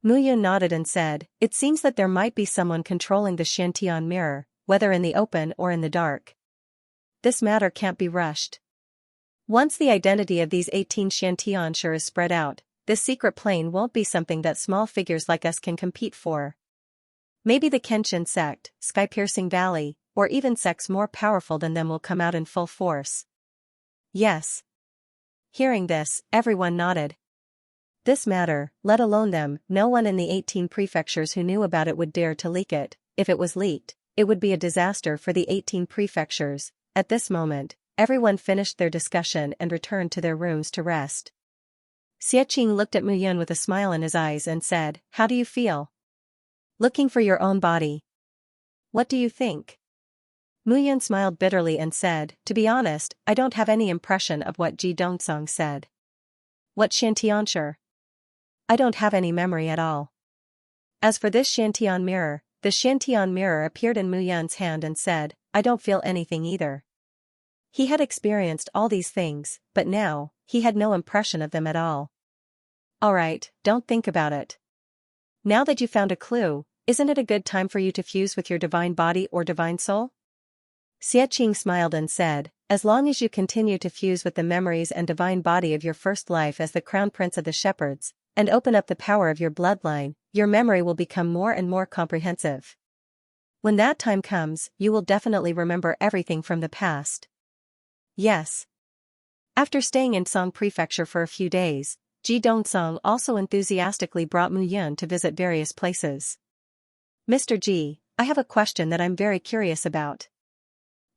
Muyun nodded and said, it seems that there might be someone controlling the Xiantian mirror, whether in the open or in the dark. This matter can't be rushed. Once the identity of these 18 Xiantianshi is spread out, this secret plane won't be something that small figures like us can compete for. Maybe the Kenshin sect, Sky-Piercing Valley, or even sects more powerful than them will come out in full force. Yes. Hearing this, everyone nodded. This matter, let alone them, no one in the 18 prefectures who knew about it would dare to leak it. If it was leaked, it would be a disaster for the 18 prefectures. At this moment, everyone finished their discussion and returned to their rooms to rest. Xiaqing looked at Muyun with a smile in his eyes and said, how do you feel? Looking for your own body. What do you think? Muyun smiled bitterly and said, to be honest, I don't have any impression of what Ji Dongsong said. What Xiantianshi? I don't have any memory at all. As for this Xiantian mirror, the Xiantian mirror appeared in Muyun's hand and said, I don't feel anything either. He had experienced all these things, but now, he had no impression of them at all. Alright, don't think about it. Now that you found a clue, isn't it a good time for you to fuse with your divine body or divine soul? Xiaqing smiled and said, as long as you continue to fuse with the memories and divine body of your first life as the crown prince of the shepherds, and open up the power of your bloodline, your memory will become more and more comprehensive. When that time comes, you will definitely remember everything from the past. Yes. After staying in Song Prefecture for a few days, Ji Dongsong also enthusiastically brought Muyun to visit various places. Mr. Ji, I have a question that I'm very curious about.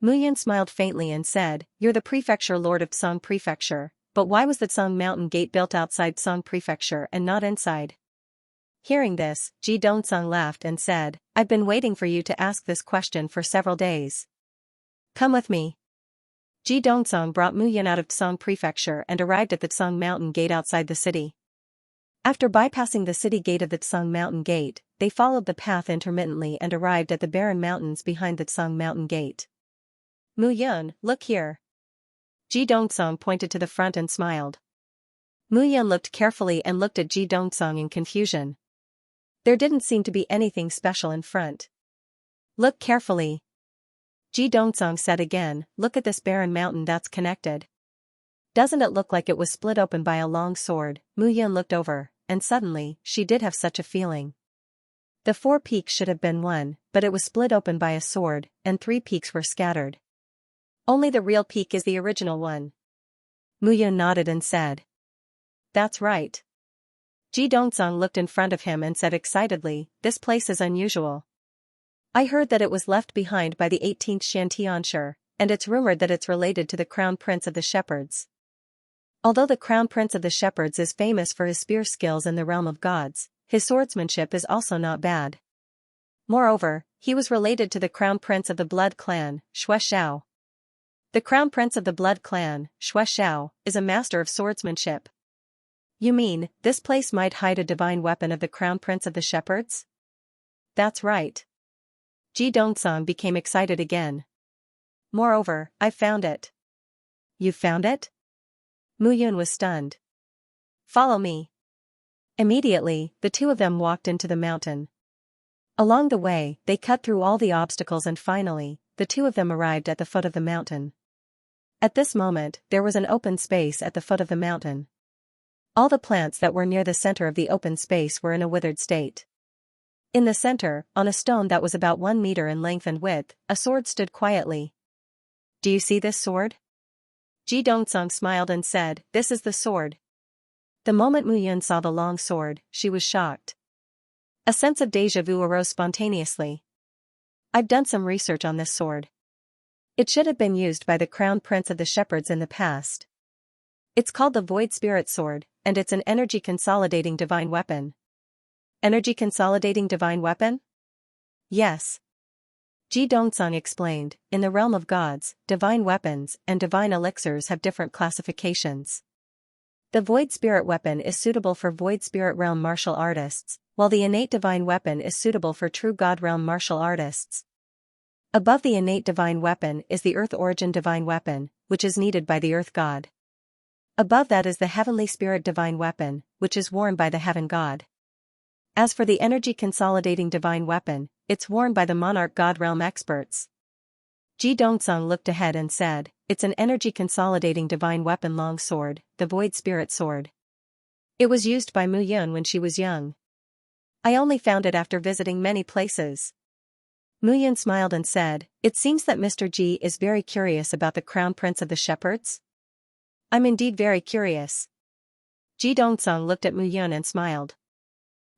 Muyun smiled faintly and said, you're the prefecture lord of Song Prefecture, but why was the Song Mountain Gate built outside Song Prefecture and not inside? Hearing this, Ji Dongsong laughed and said, I've been waiting for you to ask this question for several days. Come with me. Ji Dongsong brought Muyun out of Song Prefecture and arrived at the Song Mountain Gate outside the city. After bypassing the city gate of the Song Mountain Gate, they followed the path intermittently and arrived at the barren mountains behind the Song Mountain Gate. Muyun, look here. Ji Dongsong pointed to the front and smiled. Muyun looked carefully and looked at Ji Dongsong in confusion. There didn't seem to be anything special in front. Look carefully. Ji Dongsong said again, look at this barren mountain that's connected. Doesn't it look like it was split open by a long sword? Muyun looked over, and suddenly, she did have such a feeling. The 4 peaks should have been one, but it was split open by a sword, and 3 peaks were scattered. Only the real peak is the original one. Muyun nodded and said. That's right. Ji Dongsong looked in front of him and said excitedly, this place is unusual. I heard that it was left behind by the 18th Xiantianshi, and it's rumored that it's related to the Crown Prince of the Shepherds. Although the Crown Prince of the Shepherds is famous for his spear skills in the realm of gods, his swordsmanship is also not bad. Moreover, he was related to the Crown Prince of the Blood Clan, Xueshao. The Crown Prince of the Blood Clan, Xueshao, is a master of swordsmanship. You mean, this place might hide a divine weapon of the Crown Prince of the Shepherds? That's right. Ji Dongsong became excited again. Moreover, I found it. You found it? Muyun was stunned. Follow me. Immediately, the two of them walked into the mountain. Along the way, they cut through all the obstacles and finally, the two of them arrived at the foot of the mountain. At this moment, there was an open space at the foot of the mountain. All the plants that were near the center of the open space were in a withered state. In the center, on a stone that was about 1 meter in length and width, a sword stood quietly. Do you see this sword? Ji Dongsong smiled and said, this is the sword. The moment Muyun saw the long sword, she was shocked. A sense of déjà vu arose spontaneously. I've done some research on this sword. It should have been used by the Crown Prince of the Shepherds in the past. It's called the Void Spirit Sword, and it's an energy-consolidating divine weapon. Energy-consolidating divine weapon? Yes. Ji Dongsong explained, in the realm of gods, divine weapons and divine elixirs have different classifications. The Void Spirit weapon is suitable for Void Spirit realm martial artists, while the innate divine weapon is suitable for true God realm martial artists. Above the innate divine weapon is the earth origin divine weapon, which is needed by the earth god. Above that is the heavenly spirit divine weapon, which is worn by the heaven god. As for the energy consolidating divine weapon, it's worn by the monarch god realm experts. Ji Dongsung looked ahead and said, it's an energy consolidating divine weapon long sword, the void spirit sword. It was used by Mu Yun when she was young. I only found it after visiting many places. Mu Yun smiled and said, it seems that Mr. Ji is very curious about the crown prince of the shepherds. I'm indeed very curious. Ji Dongsung looked at Mu Yun and smiled.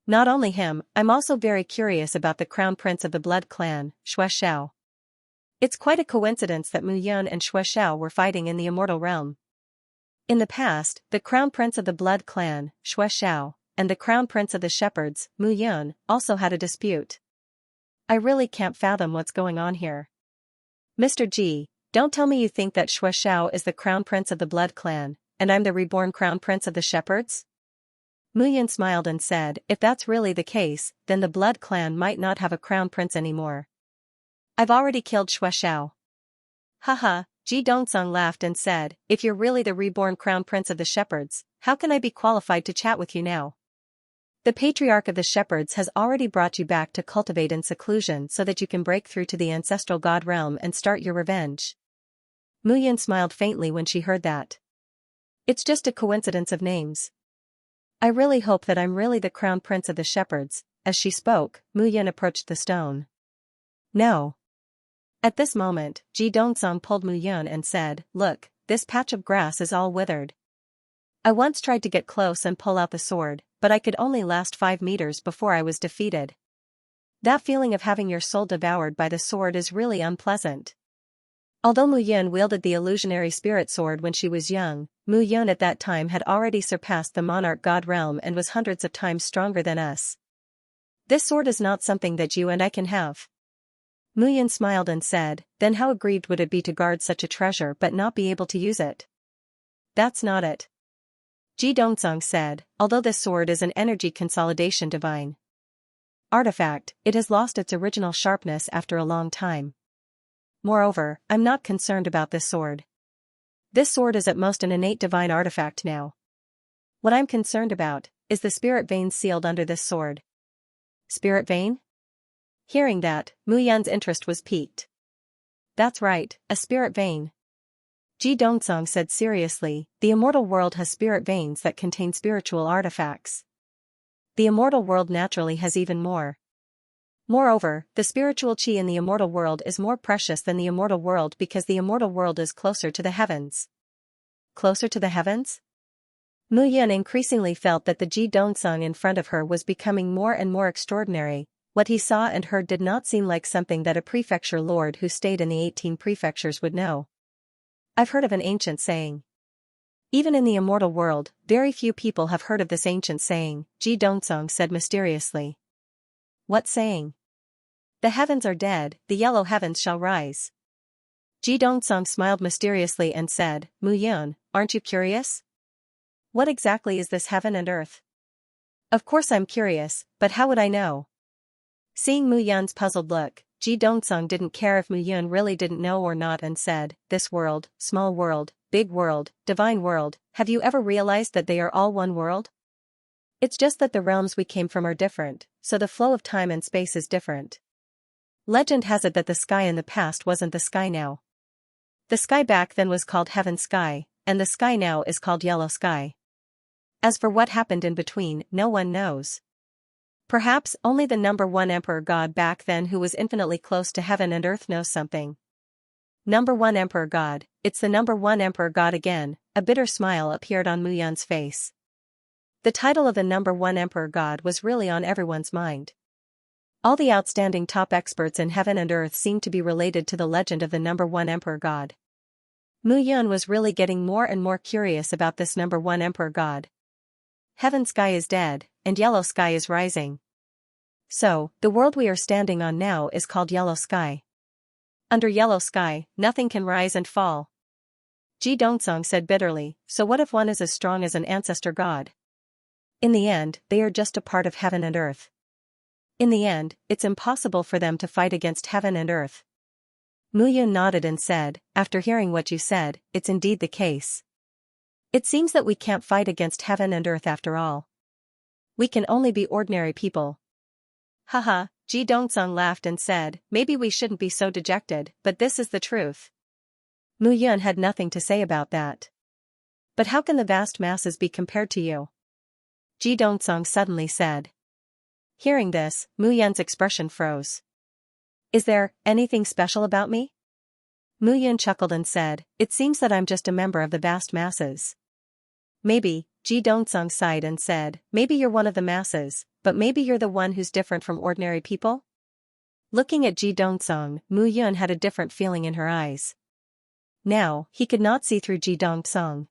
Not only him, I'm also very curious about the crown prince of the blood clan, Xianxia. It's quite a coincidence that Mu Yun and Xianxia were fighting in the immortal realm. In the past, the crown prince of the blood clan, Xianxia, and the crown prince of the shepherds, Mu Yun, also had a dispute. I really can't fathom what's going on here. Mr. Ji, don't tell me you think that Xianxia is the crown prince of the blood clan, and I'm the reborn crown prince of the shepherds? Mu Yun smiled and said, if that's really the case, then the blood clan might not have a crown prince anymore. I've already killed Xianxia. Haha, Ji Dongsung laughed and said, if you're really the reborn crown prince of the shepherds, how can I be qualified to chat with you now? The patriarch of the shepherds has already brought you back to cultivate in seclusion so that you can break through to the ancestral god realm and start your revenge. Mu Yun smiled faintly when she heard that. It's just a coincidence of names. I really hope that I'm really the crown prince of the shepherds. As she spoke, Mu Yun approached the stone. No. At this moment, Ji Dongsung pulled Mu Yun and said, look, this patch of grass is all withered. I once tried to get close and pull out the sword, but I could only last 5 meters before I was defeated. That feeling of having your soul devoured by the sword is really unpleasant. Although Mu Yun wielded the illusionary spirit sword when she was young, Mu Yun at that time had already surpassed the monarch god realm and was hundreds of times stronger than us. This sword is not something that you and I can have. Mu Yun smiled and said, then how aggrieved would it be to guard such a treasure but not be able to use it? That's not it. Ji Dongsung said, although this sword is an energy consolidation divine artifact, it has lost its original sharpness after a long time. Moreover, I'm not concerned about this sword. This sword is at most an innate divine artifact now. What I'm concerned about is the spirit vein sealed under this sword. Spirit vein? Hearing that, Mu Yun's interest was piqued. That's right, a spirit vein. Ji Dongsung said seriously, the immortal world has spirit veins that contain spiritual artifacts. The immortal world naturally has even more. Moreover, the spiritual chi in the immortal world is more precious than the immortal world because the immortal world is closer to the heavens. Closer to the heavens? Mu Yun increasingly felt that the Ji Dongsung in front of her was becoming more and more extraordinary. What he saw and heard did not seem like something that a prefecture lord who stayed in the 18 prefectures would know. I've heard of an ancient saying. Even in the immortal world, very few people have heard of this ancient saying, Ji Dongsung said mysteriously. What saying? The heavens are dead, the yellow heavens shall rise. Ji Dongsung smiled mysteriously and said, Mu Yun, aren't you curious? What exactly is this heaven and earth? Of course I'm curious, but how would I know? Seeing Mu Yun's puzzled look, Ji Dongsung didn't care if Mu Yun really didn't know or not and said, this world, small world, big world, divine world, have you ever realized that they are all one world? It's just that the realms we came from are different, so the flow of time and space is different. Legend has it that the sky in the past wasn't the sky now. The sky back then was called heaven sky, and the sky now is called yellow sky. As for what happened in between, no one knows. Perhaps only the number one emperor god back then who was infinitely close to heaven and earth knows something. Number one emperor god, it's the number one emperor god again, a bitter smile appeared on Mu Yun's face. The title of the number one emperor god was really on everyone's mind. All the outstanding top experts in heaven and earth seemed to be related to the legend of the number one emperor god. Mu Yun was really getting more and more curious about this number one emperor god. Heaven sky is dead, and yellow sky is rising. So, the world we are standing on now is called yellow sky. Under yellow sky, nothing can rise and fall. Ji Dongsung said bitterly, so what if one is as strong as an ancestor god? In the end, they are just a part of heaven and earth. In the end, it's impossible for them to fight against heaven and earth. Mu Yun nodded and said, after hearing what you said, it's indeed the case. It seems that we can't fight against heaven and earth after all. We can only be ordinary people. Haha, Ji Dongsung laughed and said, maybe we shouldn't be so dejected, but this is the truth. Mu Yun had nothing to say about that. But how can the vast masses be compared to you? Ji Dongsung suddenly said. Hearing this, Mu Yun's expression froze. Is there anything special about me? Mu Yun chuckled and said, it seems that I'm just a member of the vast masses. Maybe, Ji Dongsung sighed and said, maybe you're one of the masses, but maybe you're the one who's different from ordinary people? Looking at Ji Dongsung, Mu Yun had a different feeling in her eyes. Now, he could not see through Ji Dongsung.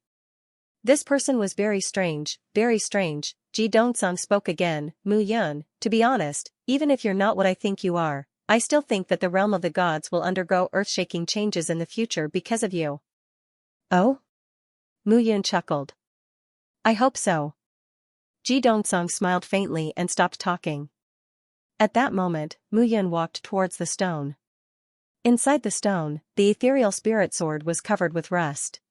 This person was very strange, very strange. Ji Dongsung spoke again, Mu Yun, to be honest, even if you're not what I think you are, I still think that the realm of the gods will undergo earth-shaking changes in the future because of you. Oh? Mu Yun chuckled. I hope so. Ji Dongsung smiled faintly and stopped talking. At that moment, Mu Yun walked towards the stone. Inside the stone, the ethereal spirit sword was covered with rust.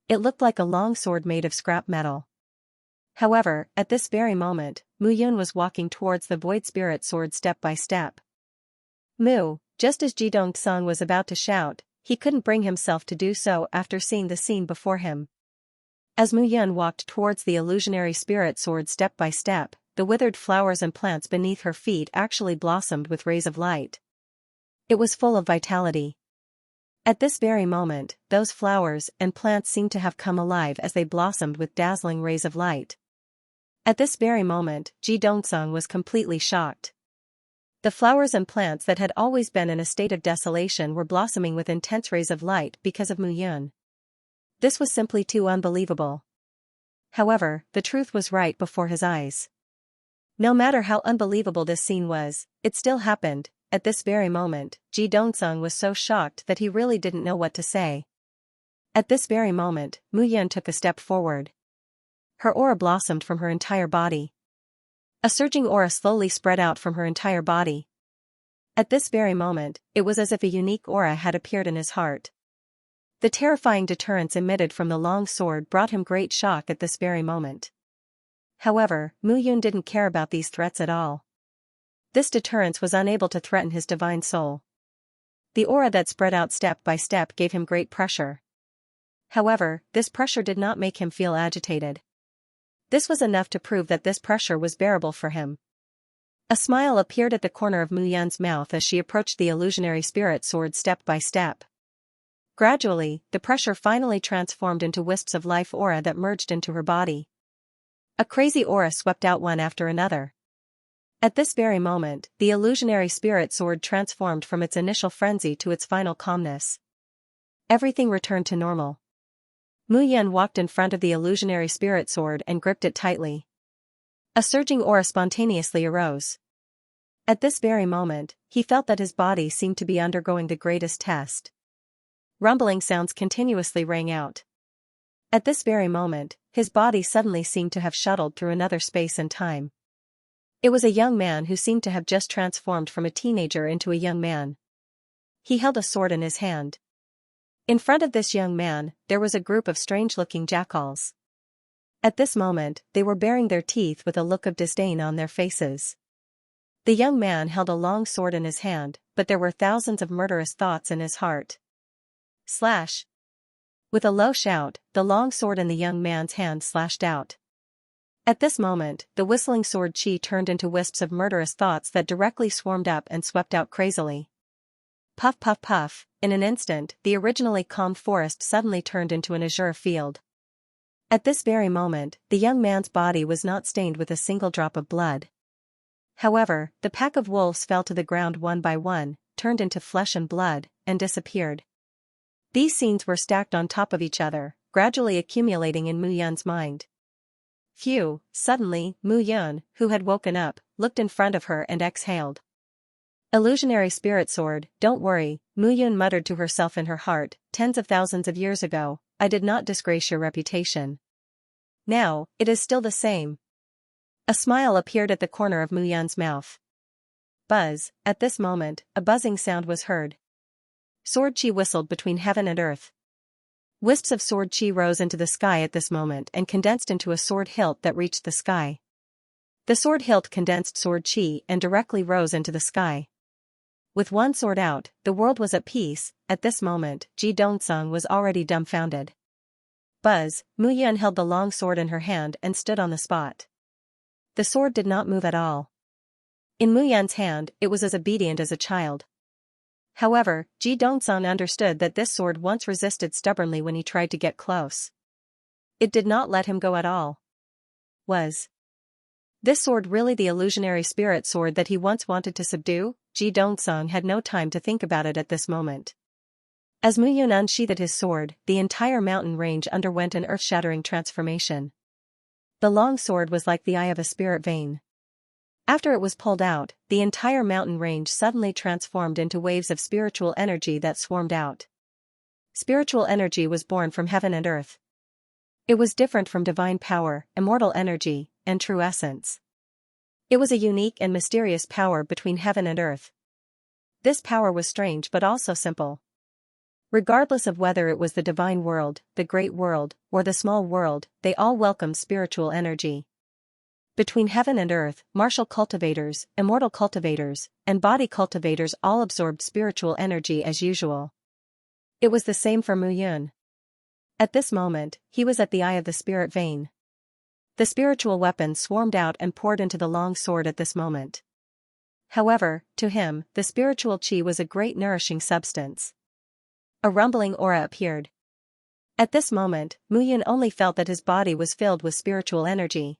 It looked like a long sword made of scrap metal. However, at this very moment, Mu Yun was walking towards the void spirit sword step by step. Just as Ji Dongsung was about to shout, he couldn't bring himself to do so after seeing the scene before him. As Mu Yun walked towards the illusionary spirit sword step by step, the withered flowers and plants beneath her feet actually blossomed with rays of light. It was full of vitality. At this very moment, those flowers and plants seemed to have come alive as they blossomed with dazzling rays of light. At this very moment, Ji Dongsung was completely shocked. The flowers and plants that had always been in a state of desolation were blossoming with intense rays of light because of Mu Yun. This was simply too unbelievable. However, the truth was right before his eyes. No matter how unbelievable this scene was, it still happened. At this very moment, Ji Dongsung was so shocked that he really didn't know what to say. At this very moment, Mu Yun took a step forward. Her aura blossomed from her entire body. A surging aura slowly spread out from her entire body. At this very moment, it was as if a unique aura had appeared in his heart. The terrifying deterrence emitted from the long sword brought him great shock at this very moment. However, Mu Yun didn't care about these threats at all. This deterrence was unable to threaten his divine soul. The aura that spread out step by step gave him great pressure. However, this pressure did not make him feel agitated. This was enough to prove that this pressure was bearable for him. A smile appeared at the corner of Mu Yun's mouth as she approached the illusionary spirit sword step by step. Gradually, the pressure finally transformed into wisps of life aura that merged into her body. A crazy aura swept out one after another. At this very moment, the illusionary spirit sword transformed from its initial frenzy to its final calmness. Everything returned to normal. Mu Yun walked in front of the illusionary spirit sword and gripped it tightly. A surging aura spontaneously arose. At this very moment, he felt that his body seemed to be undergoing the greatest test. Rumbling sounds continuously rang out. At this very moment, his body suddenly seemed to have shuttled through another space and time. It was a young man who seemed to have just transformed from a teenager into a young man. He held a sword in his hand. In front of this young man, there was a group of strange-looking jackals. At this moment, they were baring their teeth with a look of disdain on their faces. The young man held a long sword in his hand, but there were thousands of murderous thoughts in his heart. Slash! With a low shout, the long sword in the young man's hand slashed out. At this moment, the whistling sword chi turned into wisps of murderous thoughts that directly swarmed up and swept out crazily. Puff puff puff, in an instant, the originally calm forest suddenly turned into an azure field. At this very moment, the young man's body was not stained with a single drop of blood. However, the pack of wolves fell to the ground one by one, turned into flesh and blood, and disappeared. These scenes were stacked on top of each other, gradually accumulating in Mu Yun's mind. Phew, suddenly, Mu Yun, who had woken up, looked in front of her and exhaled. Illusionary spirit sword, don't worry, Mu Yun muttered to herself in her heart, tens of thousands of years ago, I did not disgrace your reputation. Now, it is still the same. A smile appeared at the corner of Mu Yun's mouth. Buzz, at this moment, a buzzing sound was heard. Sword chi whistled between heaven and earth. Wisps of sword chi rose into the sky at this moment and condensed into a sword hilt that reached the sky. The sword hilt condensed sword chi and directly rose into the sky. With one sword out, the world was at peace. At this moment, Ji Dongsung was already dumbfounded. Buzz, Mu Yan held the long sword in her hand and stood on the spot. The sword did not move at all. In Mu Yan's hand, it was as obedient as a child. However, Ji Dongsung understood that this sword once resisted stubbornly when he tried to get close. It did not let him go at all. Was this sword really the illusionary spirit sword that he once wanted to subdue? Ji Dongsung had no time to think about it at this moment. As Mu Yan unsheathed his sword, the entire mountain range underwent an earth-shattering transformation. The long sword was like the eye of a spirit vein. After it was pulled out, the entire mountain range suddenly transformed into waves of spiritual energy that swarmed out. Spiritual energy was born from heaven and earth. It was different from divine power, immortal energy, and true essence. It was a unique and mysterious power between heaven and earth. This power was strange but also simple. Regardless of whether it was the divine world, the great world, or the small world, they all welcomed spiritual energy. Between heaven and earth, martial cultivators, immortal cultivators, and body cultivators all absorbed spiritual energy as usual. It was the same for Mu Yan. At this moment, he was at the eye of the spirit vein. The spiritual weapons swarmed out and poured into the long sword at this moment. However, to him, the spiritual chi was a great nourishing substance. A rumbling aura appeared. At this moment, Mu Yan only felt that his body was filled with spiritual energy.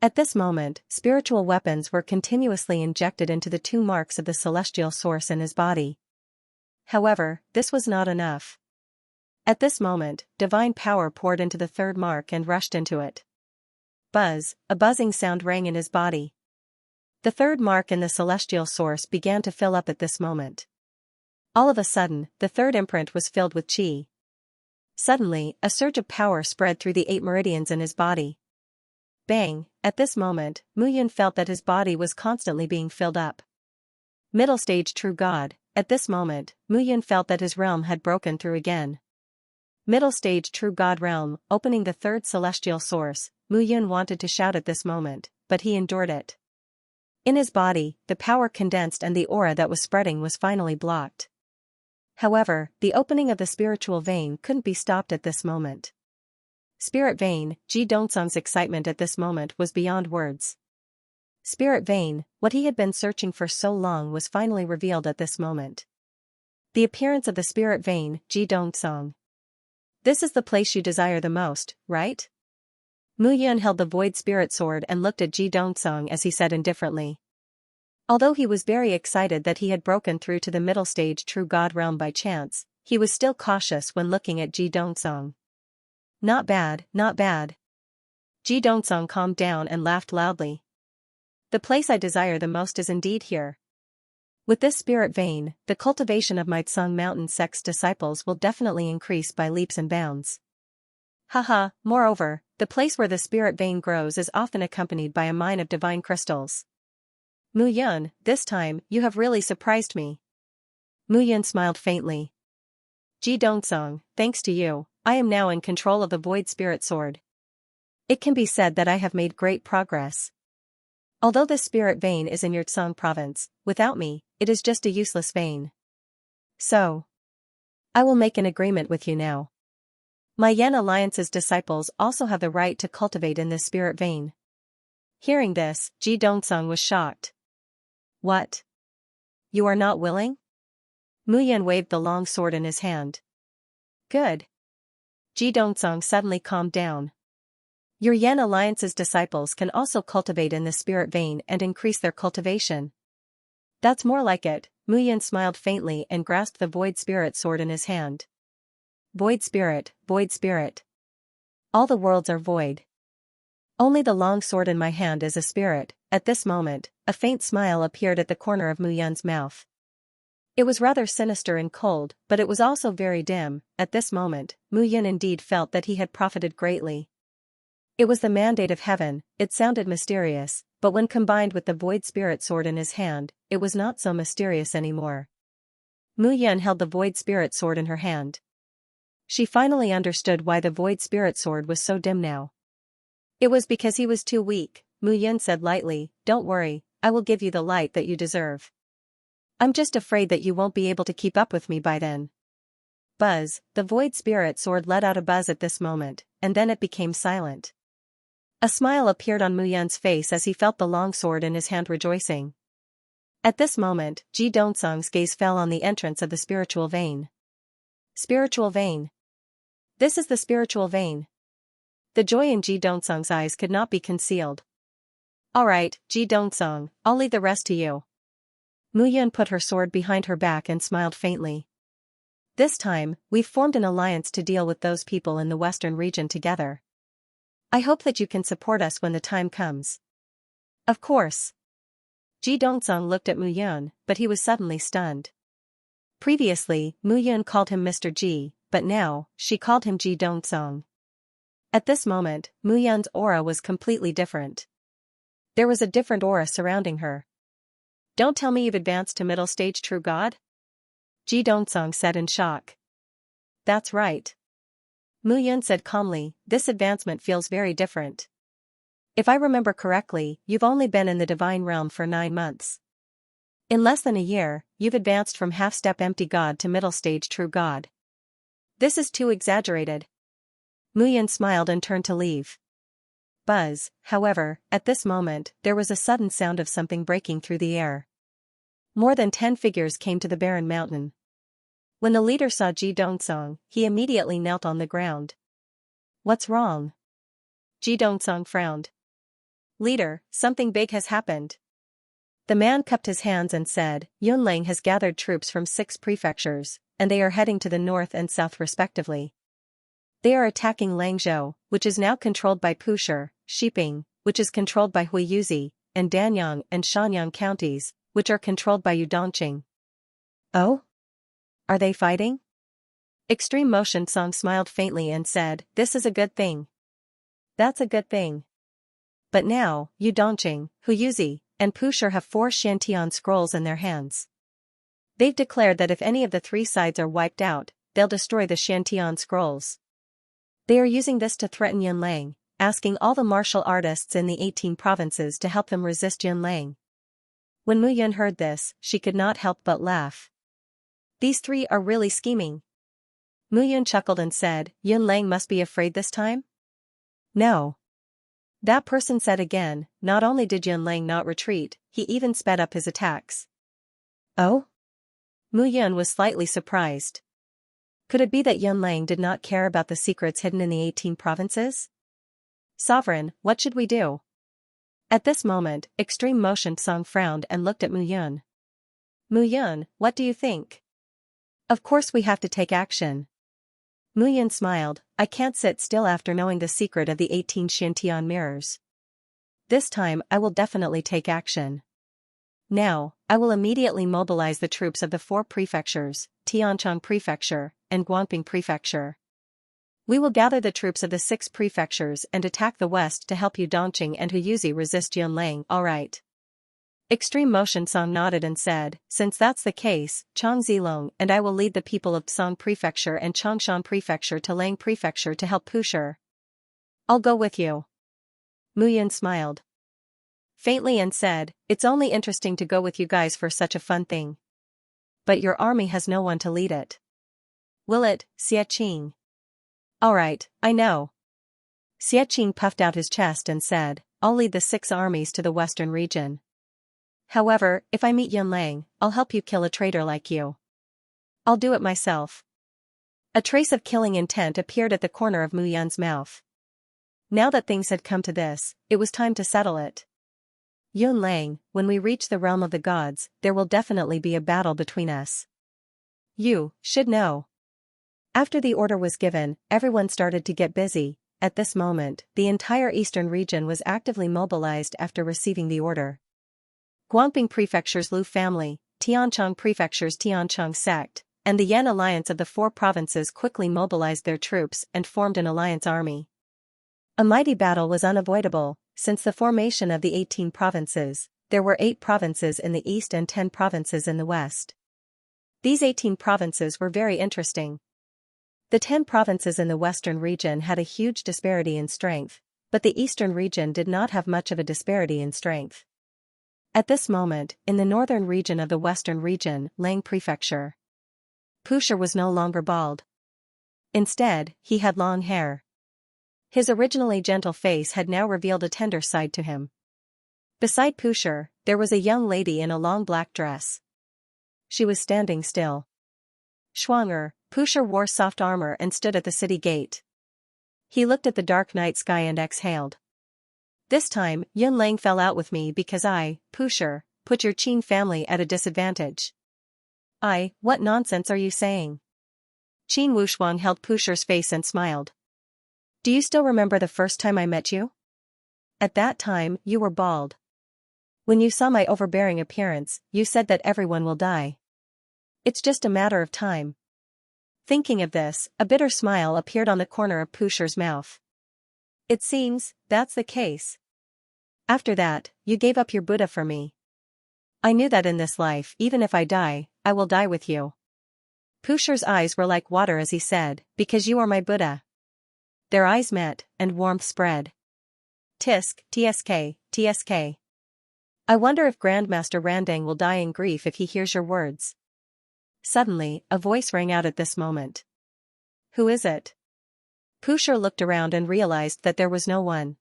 At this moment, spiritual weapons were continuously injected into the 2 marks of the celestial source in his body. However, this was not enough. At this moment, divine power poured into the 3rd mark and rushed into it. Buzz, a buzzing sound rang in his body. The 3rd mark in the celestial source began to fill up at this moment. All of a sudden, the 3rd imprint was filled with chi. Suddenly, a surge of power spread through the 8 meridians in his body. Bang! At this moment, Mu Yan felt that his body was constantly being filled up. Middle stage true God. At this moment, Mu Yan felt that his realm had broken through again. Middle stage true God realm, opening the 3rd celestial source. Mu Yan wanted to shout at this moment, but he endured it. In his body, the power condensed and the aura that was spreading was finally blocked. However, the opening of the spiritual vein couldn't be stopped at this moment. Spirit vein, Ji Dongsung's excitement at this moment was beyond words. Spirit vein, what he had been searching for so long was finally revealed at this moment. The appearance of the spirit vein, Ji Dongsung. This is the place you desire the most, right? Mu Yan held the void spirit sword and looked at Ji Dongsung as he said indifferently. Although he was very excited that he had broken through to the middle stage true God realm by chance, he was still cautious when looking at Ji Dongsung. Not bad, not bad. Ji Dongsung calmed down and laughed loudly. The place I desire the most is indeed here. With this spirit vein, the cultivation of my Tsung Mountain sect's disciples will definitely increase by leaps and bounds. Haha, moreover, the place where the spirit vein grows is often accompanied by a mine of divine crystals. Mu Yan, this time, you have really surprised me. Mu Yan smiled faintly. Ji Dongsung, thanks to you, I am now in control of the void spirit sword. It can be said that I have made great progress. Although this spirit vein is in your Tsung province, without me, it is just a useless vein. So, I will make an agreement with you now. My Yan Alliance's disciples also have the right to cultivate in this spirit vein. Hearing this, Ji Dongsung was shocked. What? You are not willing? Mu Yan waved the long sword in his hand. Good. Ji Dongsung suddenly calmed down. Your Yan Alliance's disciples can also cultivate in the spirit vein and increase their cultivation. That's more like it. Mu Yan smiled faintly and grasped the void spirit sword in his hand. Void spirit, void spirit. All the worlds are void. Only the long sword in my hand is a spirit. At this moment, a faint smile appeared at the corner of Mu Yan's mouth. It was rather sinister and cold, but it was also very dim. At this moment, Mu Yan indeed felt that he had profited greatly. It was the mandate of heaven. It sounded mysterious, but when combined with the void spirit sword in his hand, it was not so mysterious anymore. Mu Yun held the Void Spirit Sword in her hand. She finally understood why the Void Spirit Sword was so dim now. It was because he was too weak, Mu Yun said lightly. Don't worry, I will give you the light that you deserve. I'm just afraid that you won't be able to keep up with me by then. Buzz, the Void Spirit Sword let out a buzz at this moment, and then it became silent. A smile appeared on Mu Yun's face as he felt the long sword in his hand, rejoicing. At this moment, Ji Dongsung's gaze fell on the entrance of the spiritual vein. Spiritual vein. This is the spiritual vein. The joy in Ji Dongsung's eyes could not be concealed. Alright, Ji Dongsung, I'll leave the rest to you. Mu Yun put her sword behind her back and smiled faintly. This time, we've formed an alliance to deal with those people in the western region together. I hope that you can support us when the time comes. Of course. Ji Dongsung looked at Mu Yun, but he was suddenly stunned. Previously, Mu Yun called him Mr. Ji, but now, she called him Ji Dongsung. At this moment, Mu Yun's aura was completely different. There was a different aura surrounding her. Don't tell me you've advanced to middle stage true god? Ji Dongsung said in shock. That's right. Mu Yun said calmly, this advancement feels very different. If I remember correctly, you've only been in the divine realm for 9 months. In less than a year, you've advanced from half-step empty god to middle stage true god. This is too exaggerated. Mu Yun smiled and turned to leave. Buzz, however, at this moment, there was a sudden sound of something breaking through the air. More than 10 figures came to the barren mountain. When the leader saw Ji Dongsung, he immediately knelt on the ground. What's wrong? Ji Dongsung frowned. Leader, something big has happened. The man cupped his hands and said, Yunlang has gathered troops from 6 prefectures, and they are heading to the north and south respectively. They are attacking Langzhou, which is now controlled by Pushur, Shiping, which is controlled by Huiyuzi, and Danyang and Shanyang counties, which are controlled by Yudongqing. Oh? Are they fighting? Extreme Motion Song smiled faintly and said, this is a good thing. That's a good thing. But now, Yudongqing, Huiyuzi, and Pushur have 4 Shantian scrolls in their hands. They've declared that if any of the 3 sides are wiped out, they'll destroy the Shantian scrolls. They are using this to threaten Yunlang, asking all the martial artists in the 18 provinces to help them resist Yunlang. When Mu Yun heard this, she could not help but laugh. These 3 are really scheming. Mu Yun chuckled and said, Yunlang must be afraid this time? No. That person said again, not only did Yunlang not retreat, he even sped up his attacks. Oh? Mu Yun was slightly surprised. Could it be that Yunlang did not care about the secrets hidden in the 18 provinces? Sovereign, what should we do? At this moment, Extreme Motion Song frowned and looked at Mu Yun. Mu Yun, what do you think? Of course we have to take action. Mu Yun smiled, I can't sit still after knowing the secret of the 18 Shantian mirrors. This time I will definitely take action. Now, I will immediately mobilize the troops of the 4 prefectures, Tianchong Prefecture, and Guangping Prefecture. We will gather the troops of the 6 prefectures and attack the west to help Yudongqing and Huiyuzi resist Yunlang. Alright. Extreme Motion Song nodded and said, since that's the case, Chang Zilong and I will lead the people of Song Prefecture and Changshan Prefecture to Lang Prefecture to help Pushur. I'll go with you. Mu Yun smiled faintly and said, it's only interesting to go with you guys for such a fun thing. But your army has no one to lead it. Will it, Xianxia? Alright, I know. Xianxia puffed out his chest and said, I'll lead the 6 armies to the western region. However, if I meet Yunlang, I'll help you kill a traitor like you. I'll do it myself. A trace of killing intent appeared at the corner of Mu Yun's mouth. Now that things had come to this, it was time to settle it. Yunlang, when we reach the realm of the gods, there will definitely be a battle between us. You should know. After the order was given, everyone started to get busy. At this moment, the entire eastern region was actively mobilized after receiving the order. Guangping Prefecture's Lu family, Tianchong Prefecture's Tianchong sect, and the Yan alliance of the 4 provinces quickly mobilized their troops and formed an alliance army. A mighty battle was unavoidable, since the formation of the 18 provinces, there were 8 provinces in the east and 10 provinces in the west. These 18 provinces were very interesting. The 10 provinces in the western region had a huge disparity in strength, but the eastern region did not have much of a disparity in strength. At this moment, in the northern region of the western region, Lang Prefecture, Pusher was no longer bald. Instead, he had long hair. His originally gentle face had now revealed a tender side to him. Beside Pusher, there was a young lady in a long black dress. She was standing still. Schwanger, Pusher wore soft armor and stood at the city gate. He looked at the dark night sky and exhaled. This time, Yun Lang fell out with me because I, Pusher, put your Qin family at a disadvantage. What nonsense are you saying? Qin Wuxuang held Pusher's face and smiled. Do you still remember the first time I met you? At that time, you were bald. When you saw my overbearing appearance, you said that everyone will die. It's just a matter of time. Thinking of this, a bitter smile appeared on the corner of Pusher's mouth. It seems, that's the case. After that, you gave up your Buddha for me. I knew that in this life, even if I die, I will die with you. Pusher's eyes were like water as he said, because you are my Buddha. Their eyes met, and warmth spread. Tisk, tsk, tsk. I wonder if Grandmaster Randang will die in grief if he hears your words. Suddenly, a voice rang out at this moment. Who is it? Pusher looked around and realized that there was no one.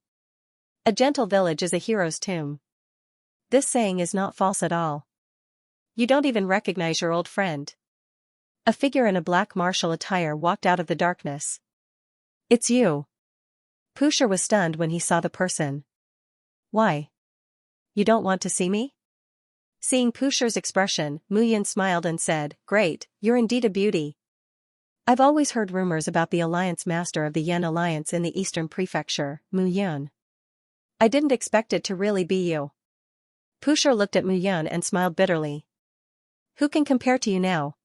A gentle village is a hero's tomb. This saying is not false at all. You don't even recognize your old friend. A figure in a black martial attire walked out of the darkness. It's you. Pusher was stunned when he saw the person. Why? You don't want to see me? Seeing Pusher's expression, Muyan smiled and said, Great, you're indeed a beauty. I've always heard rumors about the alliance master of the Yan Alliance in the Eastern Prefecture, Muyan. I didn't expect it to really be you. Pusher looked at Muyan and smiled bitterly. Who can compare to you now?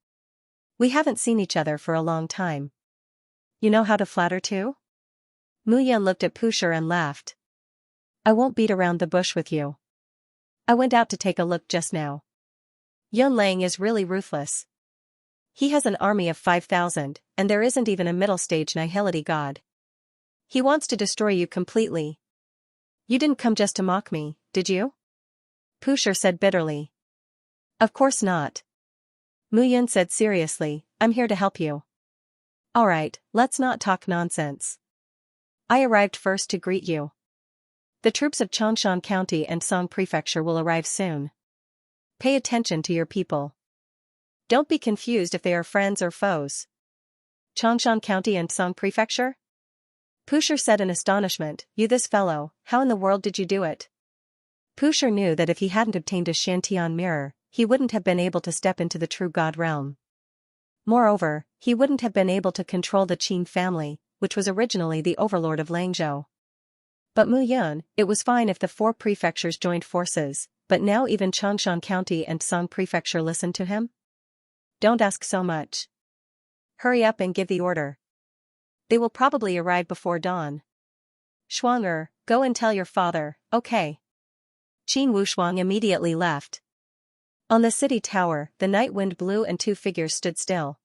We haven't seen each other for a long time. You know how to flatter too? Muyan looked at Pusher and laughed. I won't beat around the bush with you. I went out to take a look just now. Yun Lang is really ruthless. He has an army of 5,000, and there isn't even a middle-stage Nihility god. He wants to destroy you completely. You didn't come just to mock me, did you? Pusher said bitterly. Of course not. Muyun said seriously, I'm here to help you. Alright, let's not talk nonsense. I arrived first to greet you. The troops of Changshan County and Song Prefecture will arrive soon. Pay attention to your people. Don't be confused if they are friends or foes. Changshan County and Song Prefecture? Pusher said in astonishment, You this fellow, how in the world did you do it? Pusher knew that if he hadn't obtained a Shantian mirror, he wouldn't have been able to step into the true god realm. Moreover, he wouldn't have been able to control the Qin family, which was originally the overlord of Langzhou. But Muyun, it was fine if the 4 prefectures joined forces, but now even Changshan County and Song Prefecture listened to him? Don't ask so much. Hurry up and give the order. They will probably arrive before dawn. Schwanger, go and tell your father, okay. Qin Wuxuang immediately left. On the city tower, the night wind blew and 2 figures stood still.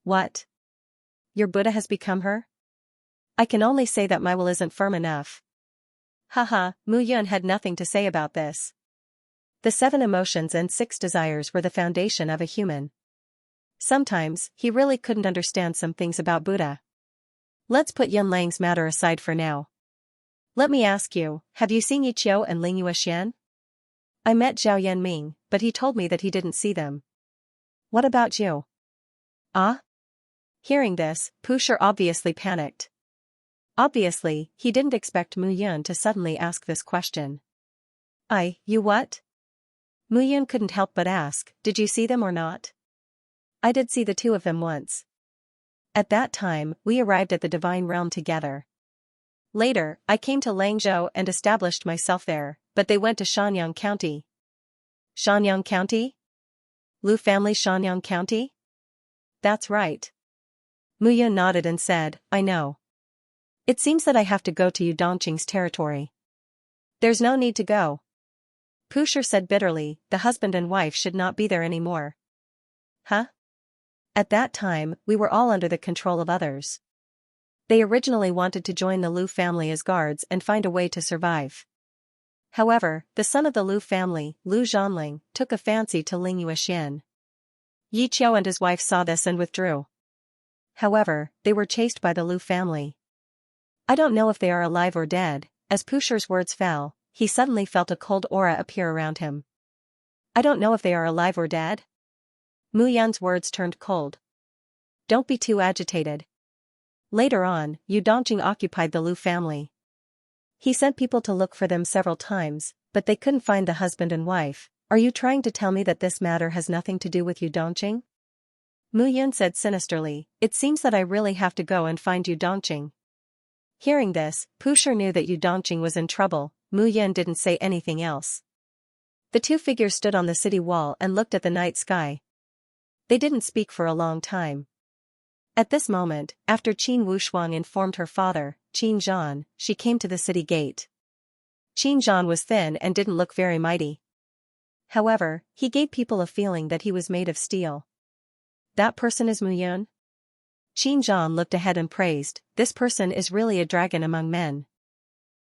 What? Your Buddha has become her? I can only say that my will isn't firm enough. Haha, Muyun had nothing to say about this. The 7 emotions and 6 desires were the foundation of a human. Sometimes, he really couldn't understand some things about Buddha. Let's put Yun Lang's matter aside for now. Let me ask you, have you seen Yi Qiu and Ling Yuexian? I met Zhao Yanming, but he told me that he didn't see them. What about you? Ah? Hearing this, Pusher obviously panicked. Obviously, he didn't expect Muyun to suddenly ask this question. You what? Muyun couldn't help but ask, did you see them or not? I did see the 2 of them once. At that time, we arrived at the Divine Realm together. Later, I came to Langzhou and established myself there, but they went to Shanyang County. Shanyang County? Lu family Shanyang County? That's right. Muyun nodded and said, I know. It seems that I have to go to Yu Dongqing's territory. There's no need to go. Pusher said bitterly, the husband and wife should not be there anymore. huh? At that time, we were all under the control of others. They originally wanted to join the Lu family as guards and find a way to survive. However, the son of the Lu family, Lu Zhanling, took a fancy to Ling Yuexian. Yi Qiao and his wife saw this and withdrew. However, they were chased by the Lu family. I don't know if they are alive or dead. As Pusher's words fell, he suddenly felt a cold aura appear around him. I don't know if they are alive or dead? Mu Yan's words turned cold. Don't be too agitated. Later on, Yu Dongjing occupied the Lu family. He sent people to look for them several times, but they couldn't find the husband and wife. Are you trying to tell me that this matter has nothing to do with Yu Dongjing? Mu Yan said sinisterly, it seems that I really have to go and find Yu Dongjing. Hearing this, Pusher knew that Yu Dongjing was in trouble. Mu Yan didn't say anything else. The two figures stood on the city wall and looked at the night sky. They didn't speak for a long time. At this moment, after Qin Wushuang informed her father, Qin Zhan, she came to the city gate. Qin Zhan was thin and didn't look very mighty. However, he gave people a feeling that he was made of steel. That person is Mu Yun? Qin Zhan looked ahead and praised, this person is really a dragon among men.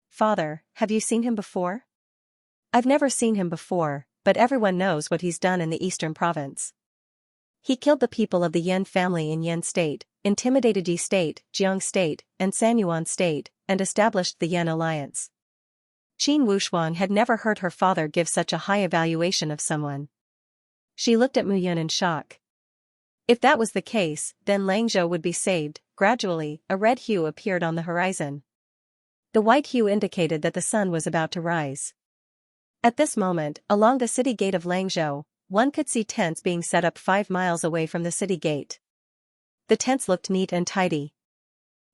Father, have you seen him before? I've never seen him before, but everyone knows what he's done in the eastern province. He killed the people of the Yan family in Yan State, intimidated Yi State, Jiang State, and Sanyuan State, and established the Yan alliance. Qin Wushuang had never heard her father give such a high evaluation of someone. She looked at Mu Yun in shock. If that was the case, then Langzhou would be saved. Gradually, a red hue appeared on the horizon. The white hue indicated that the sun was about to rise. At this moment, along the city gate of Langzhou, one could see tents being set up 5 miles away from the city gate. The tents looked neat and tidy.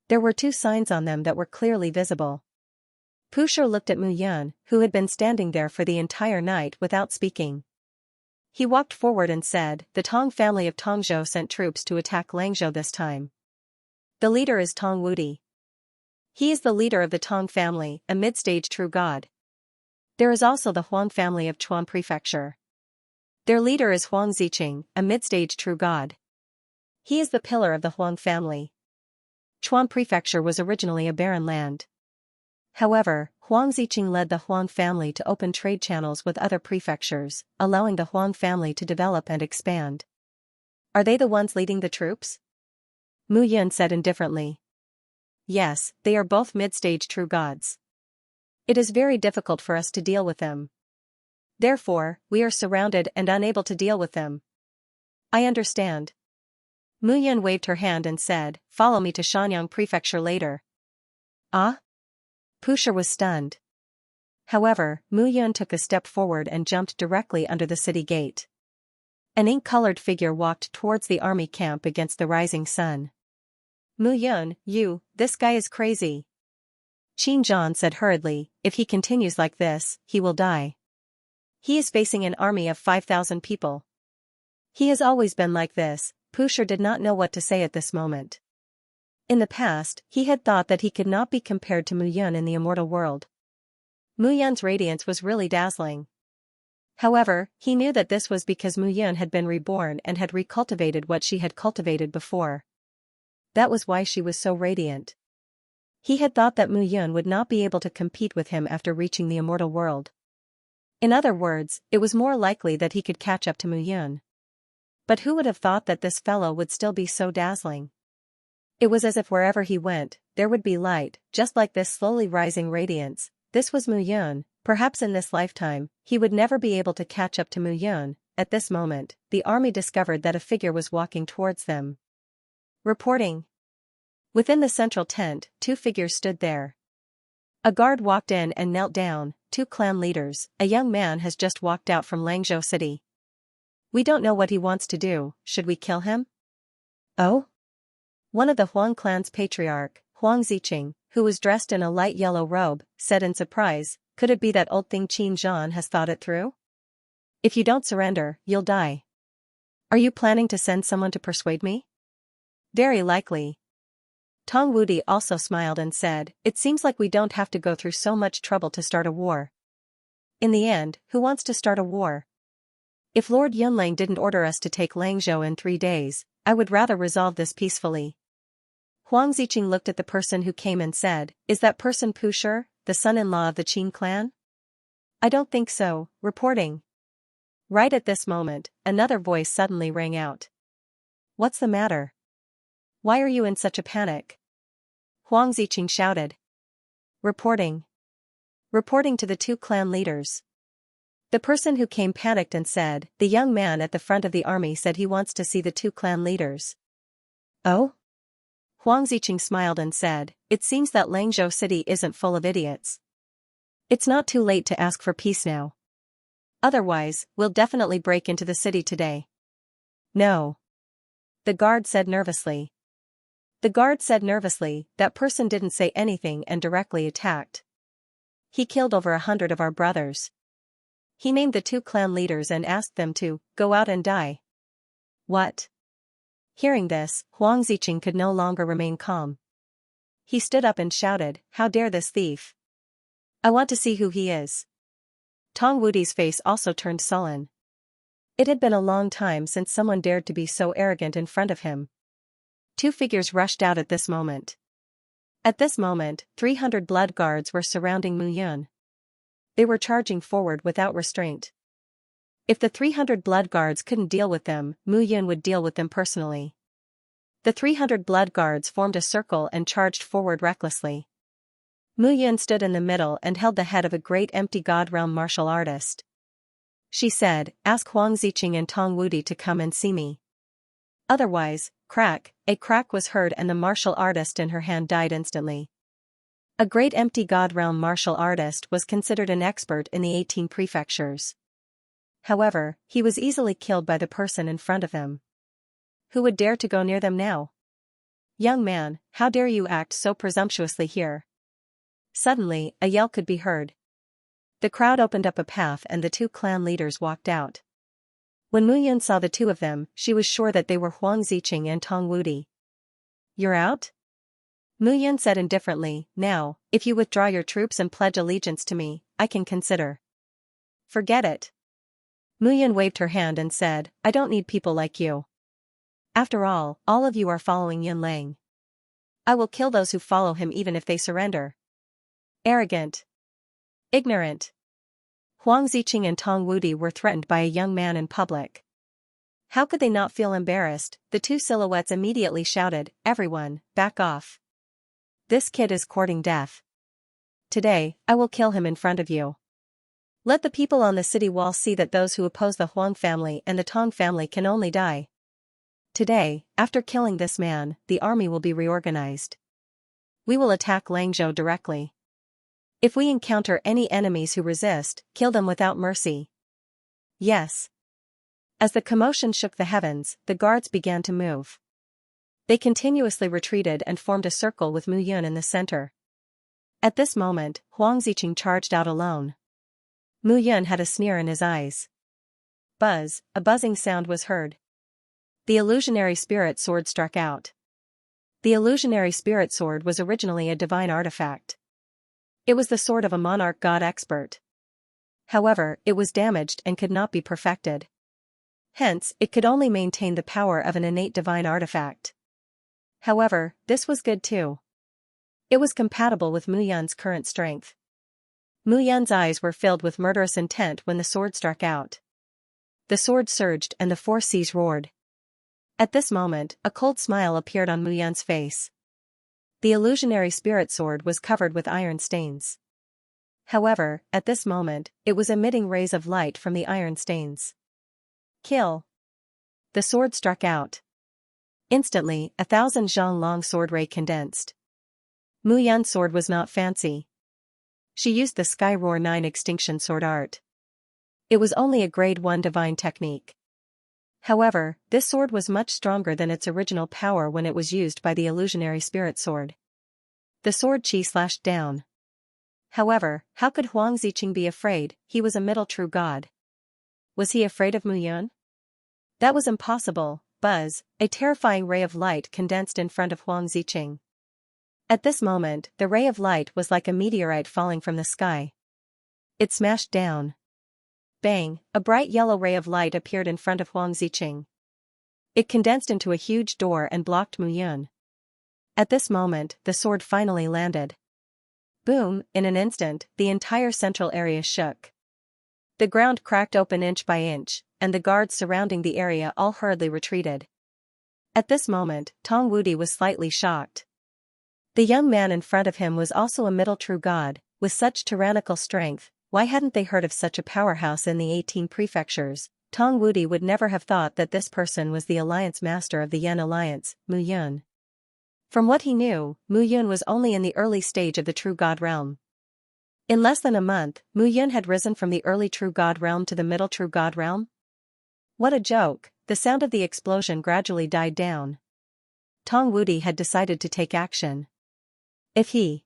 There were 2 signs on them that were clearly visible. Pusher looked at Mu Yun, who had been standing there for the entire night without speaking. He walked forward and said, the Tong family of Tongzhou sent troops to attack Langzhou this time. The leader is Tong Wudi. He is the leader of the Tong family, a mid-stage true god. There is also the Huang family of Chuan Prefecture. Their leader is Huang Ziqing, a mid-stage true god. He is the pillar of the Huang family. Chuan Prefecture was originally a barren land. However, Huang Ziqing led the Huang family to open trade channels with other prefectures, allowing the Huang family to develop and expand. Are they the ones leading the troops? Mu Yun said indifferently. Yes, they are both mid-stage true gods. It is very difficult for us to deal with them. Therefore, we are surrounded and unable to deal with them. I understand. Mu Yun waved her hand and said, follow me to Shanyang Prefecture later. Ah? Pusher was stunned. However, Mu Yun took a step forward and jumped directly under the city gate. An ink-colored figure walked towards the army camp against the rising sun. Mu Yun, this guy is crazy. Qin Zhan said hurriedly, if he continues like this, he will die. He is facing an army of 5,000 people. He has always been like this. Pusher did not know what to say at this moment. In the past, he had thought that he could not be compared to Mu Yun in the immortal world. Mu Yun's radiance was really dazzling. However, he knew that this was because Mu Yun had been reborn and had recultivated what she had cultivated before. That was why she was so radiant. He had thought that Mu Yun would not be able to compete with him after reaching the immortal world. In other words, it was more likely that he could catch up to Mu Yun. But who would have thought that this fellow would still be so dazzling? It was as if wherever he went, there would be light, just like this slowly rising radiance. This was Mu Yun. Perhaps in this lifetime, he would never be able to catch up to Mu Yun. At this moment, the army discovered that a figure was walking towards them. Reporting. Within the central tent, 2 figures stood there. A guard walked in and knelt down. 2 clan leaders. A young man has just walked out from Langzhou City. We don't know what he wants to do. Should we kill him? Oh? One of the Huang clan's patriarch, Huang Ziqing, who was dressed in a light yellow robe, said in surprise, could it be that old thing Qin Zhan has thought it through? If you don't surrender, you'll die. Are you planning to send someone to persuade me? Very likely. Tong Wudi also smiled and said, it seems like we don't have to go through so much trouble to start a war. In the end, who wants to start a war? If Lord Yunlang didn't order us to take Langzhou in 3 days, I would rather resolve this peacefully. Huang Ziqing looked at the person who came and said, "Is that person Pu Shi, the son-in-law of the Qin clan?" "I don't think so," reporting. Right at this moment, another voice suddenly rang out. "What's the matter? Why are you in such a panic?" Huang Ziqing shouted. Reporting. Reporting to the 2 clan leaders. The person who came panicked and said, "The young man at the front of the army said he wants to see the 2 clan leaders." "Oh?" Huang Ziqing smiled and said, "It seems that Langzhou city isn't full of idiots. It's not too late to ask for peace now. Otherwise, we'll definitely break into the city today." "No." The guard said nervously. That person didn't say anything and directly attacked. "He killed over 100 of our brothers. He named the 2 clan leaders and asked them to go out and die." "What?" Hearing this, Huang Ziqing could no longer remain calm. He stood up and shouted, "How dare this thief? I want to see who he is." Tong Wudi's face also turned sullen. It had been a long time since someone dared to be so arrogant in front of him. 2 figures rushed out at this moment. At this moment, 300 blood guards were surrounding Mu Yun. They were charging forward without restraint. If the 300 blood guards couldn't deal with them, Mu Yun would deal with them personally. The 300 blood guards formed a circle and charged forward recklessly. Mu Yun stood in the middle and held the head of a great empty god realm martial artist. She said, "Ask Huang Ziqing and Tong Wudi to come and see me. Otherwise," a crack was heard and the martial artist in her hand died instantly. A great empty god realm martial artist was considered an expert in the 18 prefectures. However, he was easily killed by the person in front of him. Who would dare to go near them now? "Young man, how dare you act so presumptuously here?" Suddenly, a yell could be heard. The crowd opened up a path and the 2 clan leaders walked out. When Mu Yun saw the 2 of them, she was sure that they were Huang Ziqing and Tong Wudi. "You're out?" Mu Yun said indifferently, "Now, if you withdraw your troops and pledge allegiance to me, I can consider." "Forget it." Mu Yun waved her hand and said, "I don't need people like you. After all of you are following Yun Lang. I will kill those who follow him even if they surrender." Arrogant. Ignorant. Huang Ziqing and Tong Wudi were threatened by a young man in public. How could they not feel embarrassed? The 2 silhouettes immediately shouted, "Everyone, back off. This kid is courting death. Today, I will kill him in front of you. Let the people on the city wall see that those who oppose the Huang family and the Tong family can only die. Today, after killing this man, the army will be reorganized. We will attack Langzhou directly. If we encounter any enemies who resist, kill them without mercy." "Yes." As the commotion shook the heavens, the guards began to move. They continuously retreated and formed a circle with Mu Yun in the center. At this moment, Huang Ziqing charged out alone. Mu Yun had a sneer in his eyes. Buzz, a buzzing sound was heard. The illusionary spirit sword struck out. The illusionary spirit sword was originally a divine artifact. It was the sword of a monarch god expert. However, it was damaged and could not be perfected. Hence, it could only maintain the power of an innate divine artifact. However, this was good too. It was compatible with Mu Yun's current strength. Mu Yun's eyes were filled with murderous intent when the sword struck out. The sword surged and the 4 seas roared. At this moment, a cold smile appeared on Mu Yun's face. The illusionary spirit sword was covered with iron stains. However, at this moment, it was emitting rays of light from the iron stains. "Kill." The sword struck out. Instantly, 1,000 zhang long sword ray condensed. Mu Yun's sword was not fancy. She used the Sky Roar 9 extinction sword art. It was only a grade 1 divine technique. However, this sword was much stronger than its original power when it was used by the illusionary spirit sword. The sword chi slashed down. However, how could Huang Ziqing be afraid? He was a middle true god. Was he afraid of Mu Yun? That was impossible. Buzz, a terrifying ray of light condensed in front of Huang Ziqing. At this moment, the ray of light was like a meteorite falling from the sky. It smashed down. Bang, a bright yellow ray of light appeared in front of Huang Ziqing. It condensed into a huge door and blocked Mu Yun. At this moment, the sword finally landed. Boom, in an instant, the entire central area shook. The ground cracked open inch by inch, and the guards surrounding the area all hurriedly retreated. At this moment, Tong Wudi was slightly shocked. The young man in front of him was also a middle true god, with such tyrannical strength. Why hadn't they heard of such a powerhouse in the 18 prefectures? Tong Wudi would never have thought that this person was the alliance master of the Yan alliance, Mu Yun. From what he knew, Mu Yun was only in the early stage of the true god realm. In less than a month, Mu Yun had risen from the early true god realm to the middle true god realm. What a joke! The sound of the explosion gradually died down. Tong Wudi had decided to take action. If he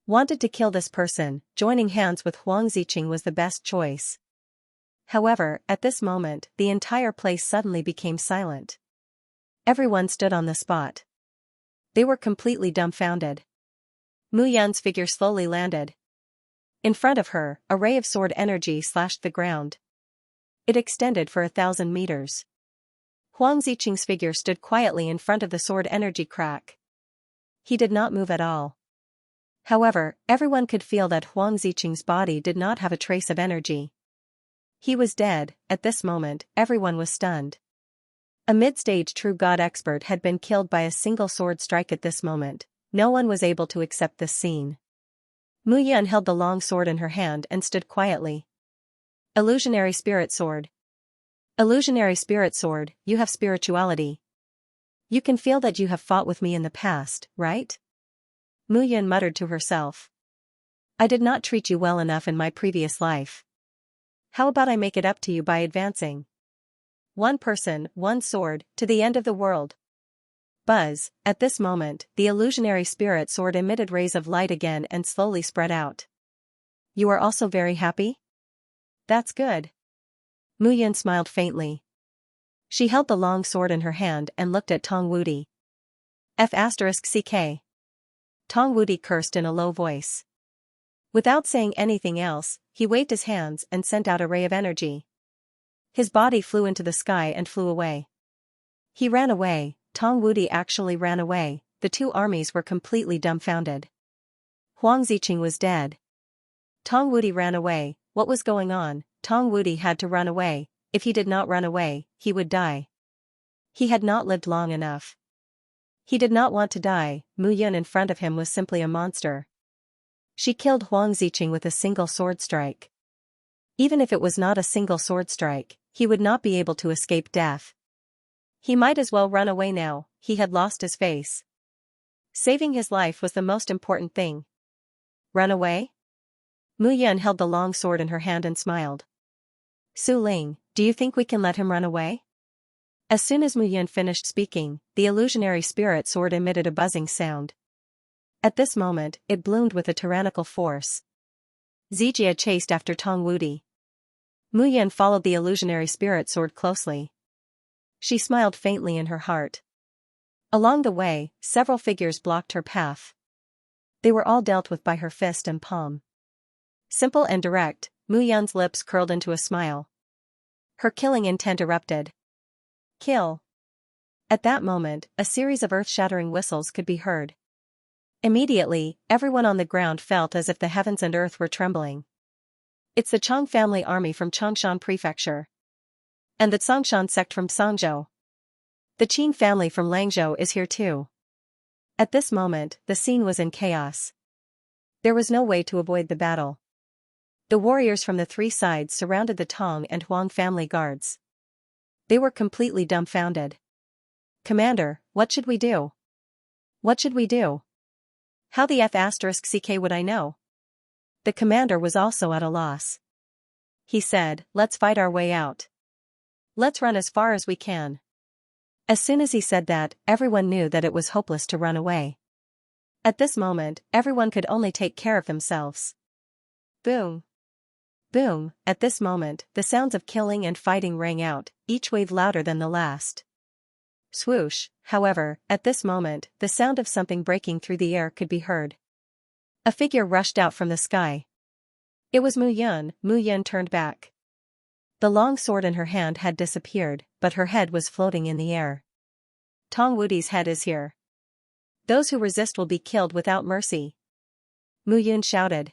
wanted to kill this person, joining hands with Huang Ziqing was the best choice. However, at this moment, the entire place suddenly became silent. Everyone stood on the spot. They were completely dumbfounded. Mu Yun's figure slowly landed. In front of her, a ray of sword energy slashed the ground. It extended for 1,000 meters. Huang Ziqing's figure stood quietly in front of the sword energy crack. He did not move at all. However, everyone could feel that Huang Ziqing's body did not have a trace of energy. He was dead. At this moment, everyone was stunned. A mid-stage true god expert had been killed by a single sword strike at this moment. No one was able to accept this scene. Mu Yun held the long sword in her hand and stood quietly. Illusionary spirit sword. Illusionary spirit sword, you have spirituality. You can feel that you have fought with me in the past, right? Mu Yun muttered to herself. I did not treat you well enough in my previous life. How about I make it up to you by advancing? One person, one sword, to the end of the world. Buzz, at this moment, the illusionary spirit sword emitted rays of light again and slowly spread out. You are also very happy? That's good. Mu Yun smiled faintly. She held the long sword in her hand and looked at Tong Wudi. F***ck. Tong Wudi cursed in a low voice. Without saying anything else, he waved his hands and sent out a ray of energy. His body flew into the sky and flew away. He ran away. Tong Wudi actually ran away. The two armies were completely dumbfounded. Huang Ziqing was dead. Tong Wudi ran away. What was going on? Tong Wudi had to run away. If he did not run away, he would die. He had not lived long enough. He did not want to die. Mu Yun in front of him was simply a monster. She killed Huang Ziqing with a single sword strike. Even if it was not a single sword strike, he would not be able to escape death. He might as well run away now. He had lost his face. Saving his life was the most important thing. Run away? Mu Yun held the long sword in her hand and smiled. Su Ling, do you think we can let him run away? As soon as Mu Yun finished speaking, the illusionary spirit sword emitted a buzzing sound. At this moment, it bloomed with a tyrannical force. Xianxia chased after Tong Wudi. Mu Yun followed the illusionary spirit sword closely. She smiled faintly in her heart. Along the way, several figures blocked her path. They were all dealt with by her fist and palm. Simple and direct, Mu Yun's lips curled into a smile. Her killing intent erupted. Kill. At that moment, a series of earth-shattering whistles could be heard. Immediately, everyone on the ground felt as if the heavens and earth were trembling. It's the Chang family army from Changshan Prefecture. And the Tsongshan sect from Sangzhou. The Qin family from Langzhou is here too. At this moment, the scene was in chaos. There was no way to avoid the battle. The warriors from the three sides surrounded the Tong and Huang family guards. They were completely dumbfounded. Commander, what should we do? What should we do? How the F***ck would I know? The commander was also at a loss. He said, let's fight our way out. Let's run as far as we can. As soon as he said that, everyone knew that it was hopeless to run away. At this moment, everyone could only take care of themselves. Boom. Boom. At this moment, the sounds of killing and fighting rang out, each wave louder than the last. Swoosh. However, at this moment, the sound of something breaking through the air could be heard. A figure rushed out from the sky. It was Mu Yun. Mu Yun turned back. The long sword in her hand had disappeared, but her head was floating in the air. Tong Wudi's head is here. Those who resist will be killed without mercy. Mu Yun shouted.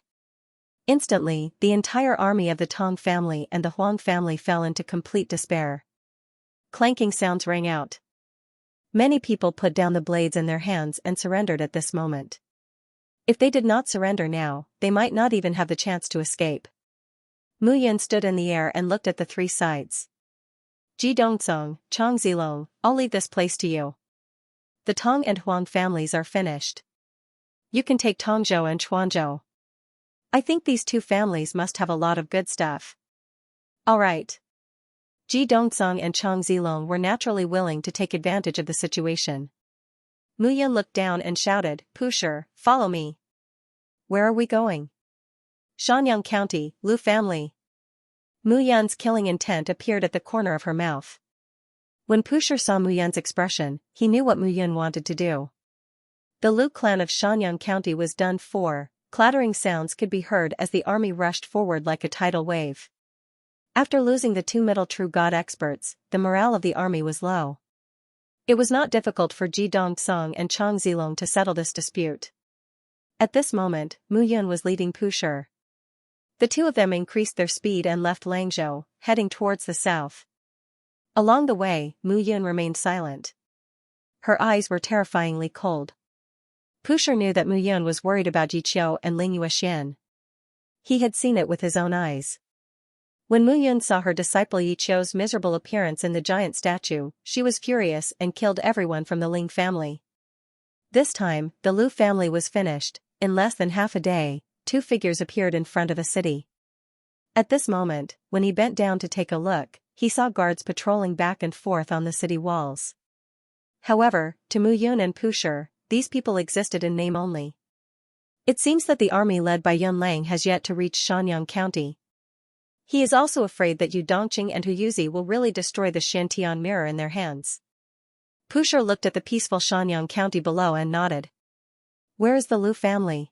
Instantly, the entire army of the Tong family and the Huang family fell into complete despair. Clanking sounds rang out. Many people put down the blades in their hands and surrendered at this moment. If they did not surrender now, they might not even have the chance to escape. Mu Yun stood in the air and looked at the three sides. Ji Dongsong, Chang Zilong, I'll leave this place to you. The Tong and Huang families are finished. You can take Tongzhou and Chuanzhou. I think these two families must have a lot of good stuff. All right. Ji Dongsong and Chang Zilong were naturally willing to take advantage of the situation. Mu Yun looked down and shouted, Pusher, follow me. Where are we going? Xianxia County, Lu family. Mu Yun's killing intent appeared at the corner of her mouth. When Pusher saw Mu Yun's expression, he knew what Mu Yun wanted to do. The Lu clan of Xianxia County was done for. Clattering sounds could be heard as the army rushed forward like a tidal wave. After losing the two middle true god experts, the morale of the army was low. It was not difficult for Ji Dongsong and Chang Zilong to settle this dispute. At this moment, Mu Yun was leading Pusher. The two of them increased their speed and left Langzhou, heading towards the south. Along the way, Mu Yun remained silent. Her eyes were terrifyingly cold. Pusher knew that Mu Yun was worried about Jiqiu and Ling Yuexian. He had seen it with his own eyes. When Mu Yun saw her disciple Yiqiu's miserable appearance in the giant statue, she was furious and killed everyone from the Ling family. This time, the Lu family was finished. In less than half a day, two figures appeared in front of a city. At this moment, when he bent down to take a look, he saw guards patrolling back and forth on the city walls. However, to Mu Yun and Pusher, these people existed in name only. It seems that the army led by Yun Lang has yet to reach Xianxia County. He is also afraid that Yu Dongqing and Hu Yuzi will really destroy the Shantian mirror in their hands. Pusher looked at the peaceful Xianxia County below and nodded. Where is the Lu family?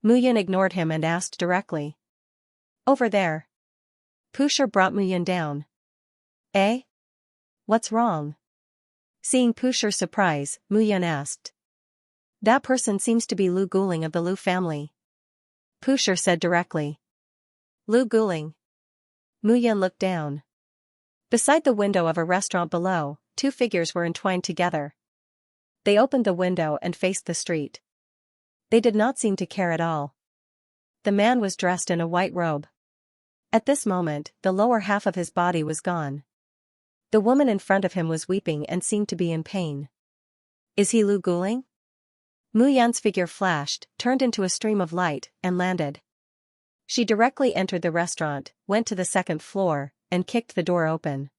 Mu Yun ignored him and asked directly. Over there. Pusher brought Mu Yun down. Eh? What's wrong? Seeing Pusher's surprise, Mu Yun asked. That person seems to be Lu Guling of the Lu family. Pusher said directly. Lu Guling. Mu Yun looked down. Beside the window of a restaurant below, two figures were entwined together. They opened the window and faced the street. They did not seem to care at all. The man was dressed in a white robe. At this moment, the lower half of his body was gone. The woman in front of him was weeping and seemed to be in pain. Is he Lu Guling? Mu Yun's figure flashed, turned into a stream of light, and landed. She directly entered the restaurant, went to the second floor, and kicked the door open.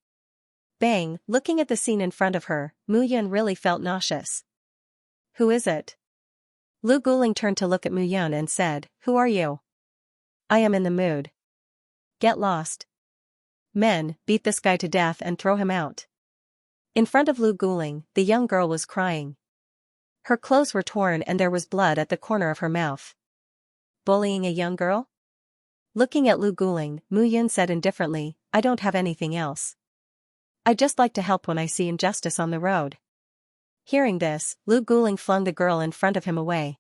Bang! Looking at the scene in front of her, Mu Yun really felt nauseous. Who is it? Lu Guling turned to look at Mu Yun and said, Who are you? I am in the mood. Get lost. Men, beat this guy to death and throw him out. In front of Lu Guling, the young girl was crying. Her clothes were torn and there was blood at the corner of her mouth. Bullying a young girl? Looking at Lu Guling, Mu Yun said indifferently, I don't have anything else. I just like to help when I see injustice on the road. Hearing this, Lu Guling flung the girl in front of him away.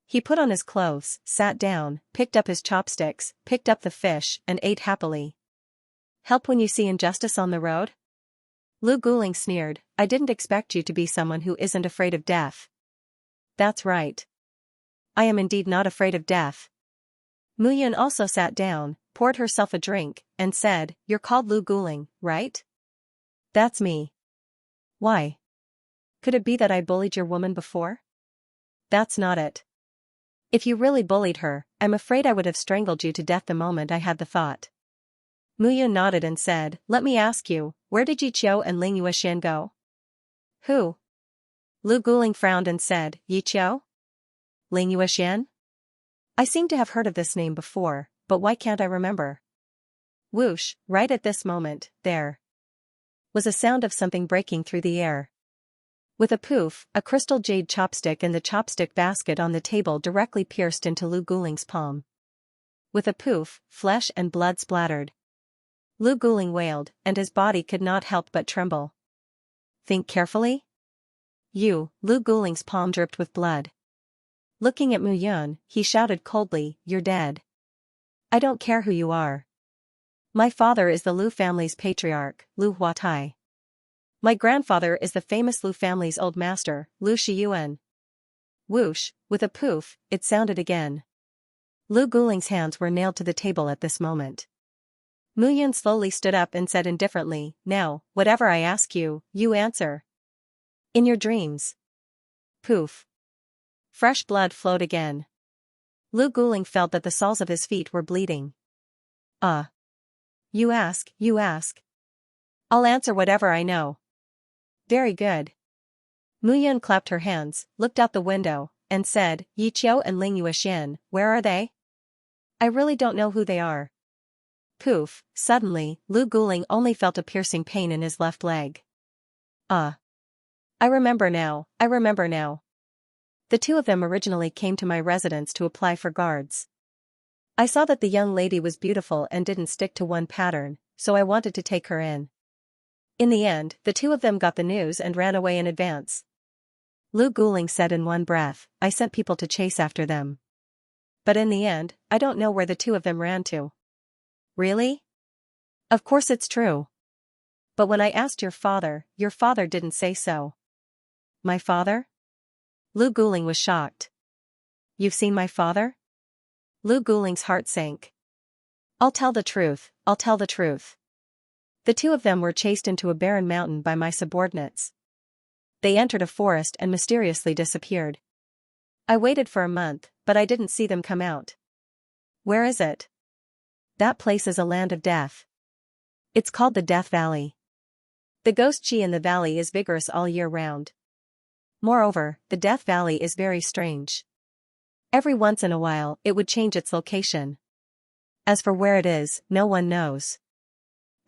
He put on his clothes, sat down, picked up his chopsticks, picked up the fish, and ate happily. Help when you see injustice on the road? Lu Guling sneered, I didn't expect you to be someone who isn't afraid of death. That's right. I am indeed not afraid of death. Mu Yun also sat down, poured herself a drink, and said, You're called Lu Guling, right? That's me. Why? Could it be that I bullied your woman before? That's not it. If you really bullied her, I'm afraid I would have strangled you to death the moment I had the thought. Mu Yun nodded and said, Let me ask you, where did Yiqiu and Ling Yuexian go? Who? Lu Guling frowned and said, Yiqiu? Ling Yuexian? I seem to have heard of this name before, but why can't I remember? Whoosh, right at this moment, there was a sound of something breaking through the air. With a poof, a crystal jade chopstick in the chopstick basket on the table directly pierced into Lu Guling's palm. With a poof, flesh and blood splattered. Lu Guling wailed, and his body could not help but tremble. Think carefully? Lu Guling's palm dripped with blood. Looking at Mu Yun, he shouted coldly, "You're dead. I don't care who you are. My father is the Lu family's patriarch, Lu Huatai. My grandfather is the famous Lu family's old master, Lu Shiyuan." Whoosh, with a poof, it sounded again. Lu Guling's hands were nailed to the table at this moment. Mu Yun slowly stood up and said indifferently, "Now, whatever I ask you, you answer. In your dreams." Poof. Fresh blood flowed again. Lu Guling felt that the soles of his feet were bleeding. You ask. I'll answer whatever I know." "Very good." Mu Yun clapped her hands, looked out the window, and said, "Yi Qiu and Ling Yuexian, where are they? I really don't know who they are." Poof, suddenly, Lu Guling only felt a piercing pain in his left leg. I remember now. The two of them originally came to my residence to apply for guards. I saw that the young lady was beautiful and didn't stick to one pattern, so I wanted to take her in. In the end, the two of them got the news and ran away in advance. Lu Guling said in one breath, "I sent people to chase after them. But in the end, I don't know where the two of them ran to." "Really?" "Of course it's true. But when I asked your father didn't say so." "My father?" Lu Guling was shocked. "You've seen my father?" Lu Guling's heart sank. I'll tell the truth. The two of them were chased into a barren mountain by my subordinates. They entered a forest and mysteriously disappeared. I waited for a month, but I didn't see them come out." "Where is it?" "That place is a land of death. It's called the Death Valley. The ghost chi in the valley is vigorous all year round. Moreover, the Death Valley is very strange. Every once in a while, it would change its location. As for where it is, no one knows.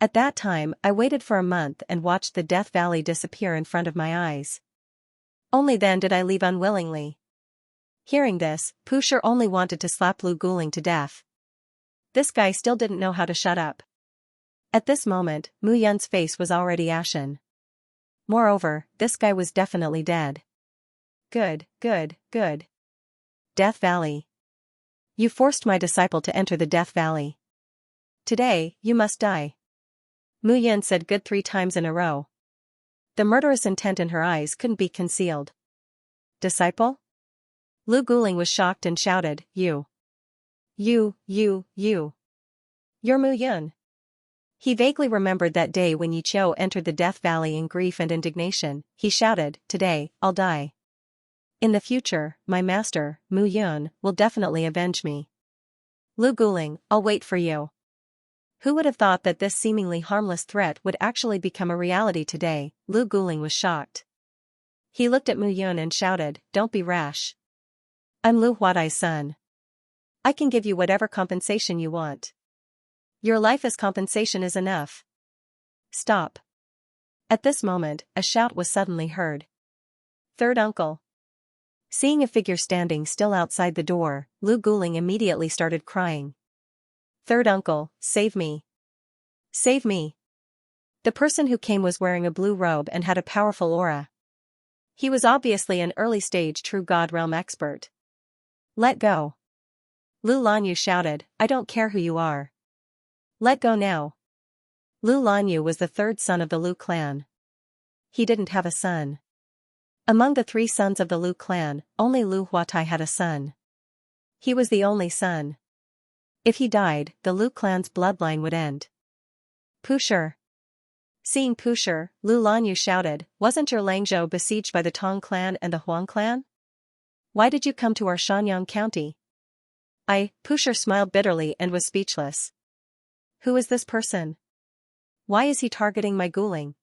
At that time, I waited for a month and watched the Death Valley disappear in front of my eyes. Only then did I leave unwillingly." Hearing this, Pusher only wanted to slap Lu Guling to death. This guy still didn't know how to shut up. At this moment, Mu Yun's face was already ashen. Moreover, this guy was definitely dead. Good. Death Valley. You forced my disciple to enter the Death Valley. Today, you must die." Mu Yun said good 3 times in a row. The murderous intent in her eyes couldn't be concealed. "Disciple?" Lu Guling was shocked and shouted, "You. You're Mu Yun." He vaguely remembered that day when Yi Qiu entered the Death Valley in grief and indignation. He shouted, "Today, I'll die. In the future, my master, Mu Yun, will definitely avenge me. Lu Guling, I'll wait for you." Who would have thought that this seemingly harmless threat would actually become a reality today? Lu Guling was shocked. He looked at Mu Yun and shouted, "Don't be rash. I'm Lu Huatai's son. I can give you whatever compensation you want. Your life as compensation is enough." "Stop." At this moment, a shout was suddenly heard. "Third uncle." Seeing a figure standing still outside the door, Lu Guling immediately started crying. "Third uncle, save me. Save me." The person who came was wearing a blue robe and had a powerful aura. He was obviously an early-stage true God realm expert. "Let go." Lu Lanyu shouted, "I don't care who you are. Let go now." Lu Lanyu was the third son of the Lu clan. He didn't have a son. Among the 3 sons of the Lu clan, only Lu Huatai had a son. He was the only son. If he died, the Lu clan's bloodline would end. "Pusher." Seeing Pusher, Lu Lanyu shouted, "Wasn't your Langzhou besieged by the Tong clan and the Huang clan? Why did you come to our Shanyang county?" Pusher smiled bitterly and was speechless. Who is this person? Why is he targeting my Guling?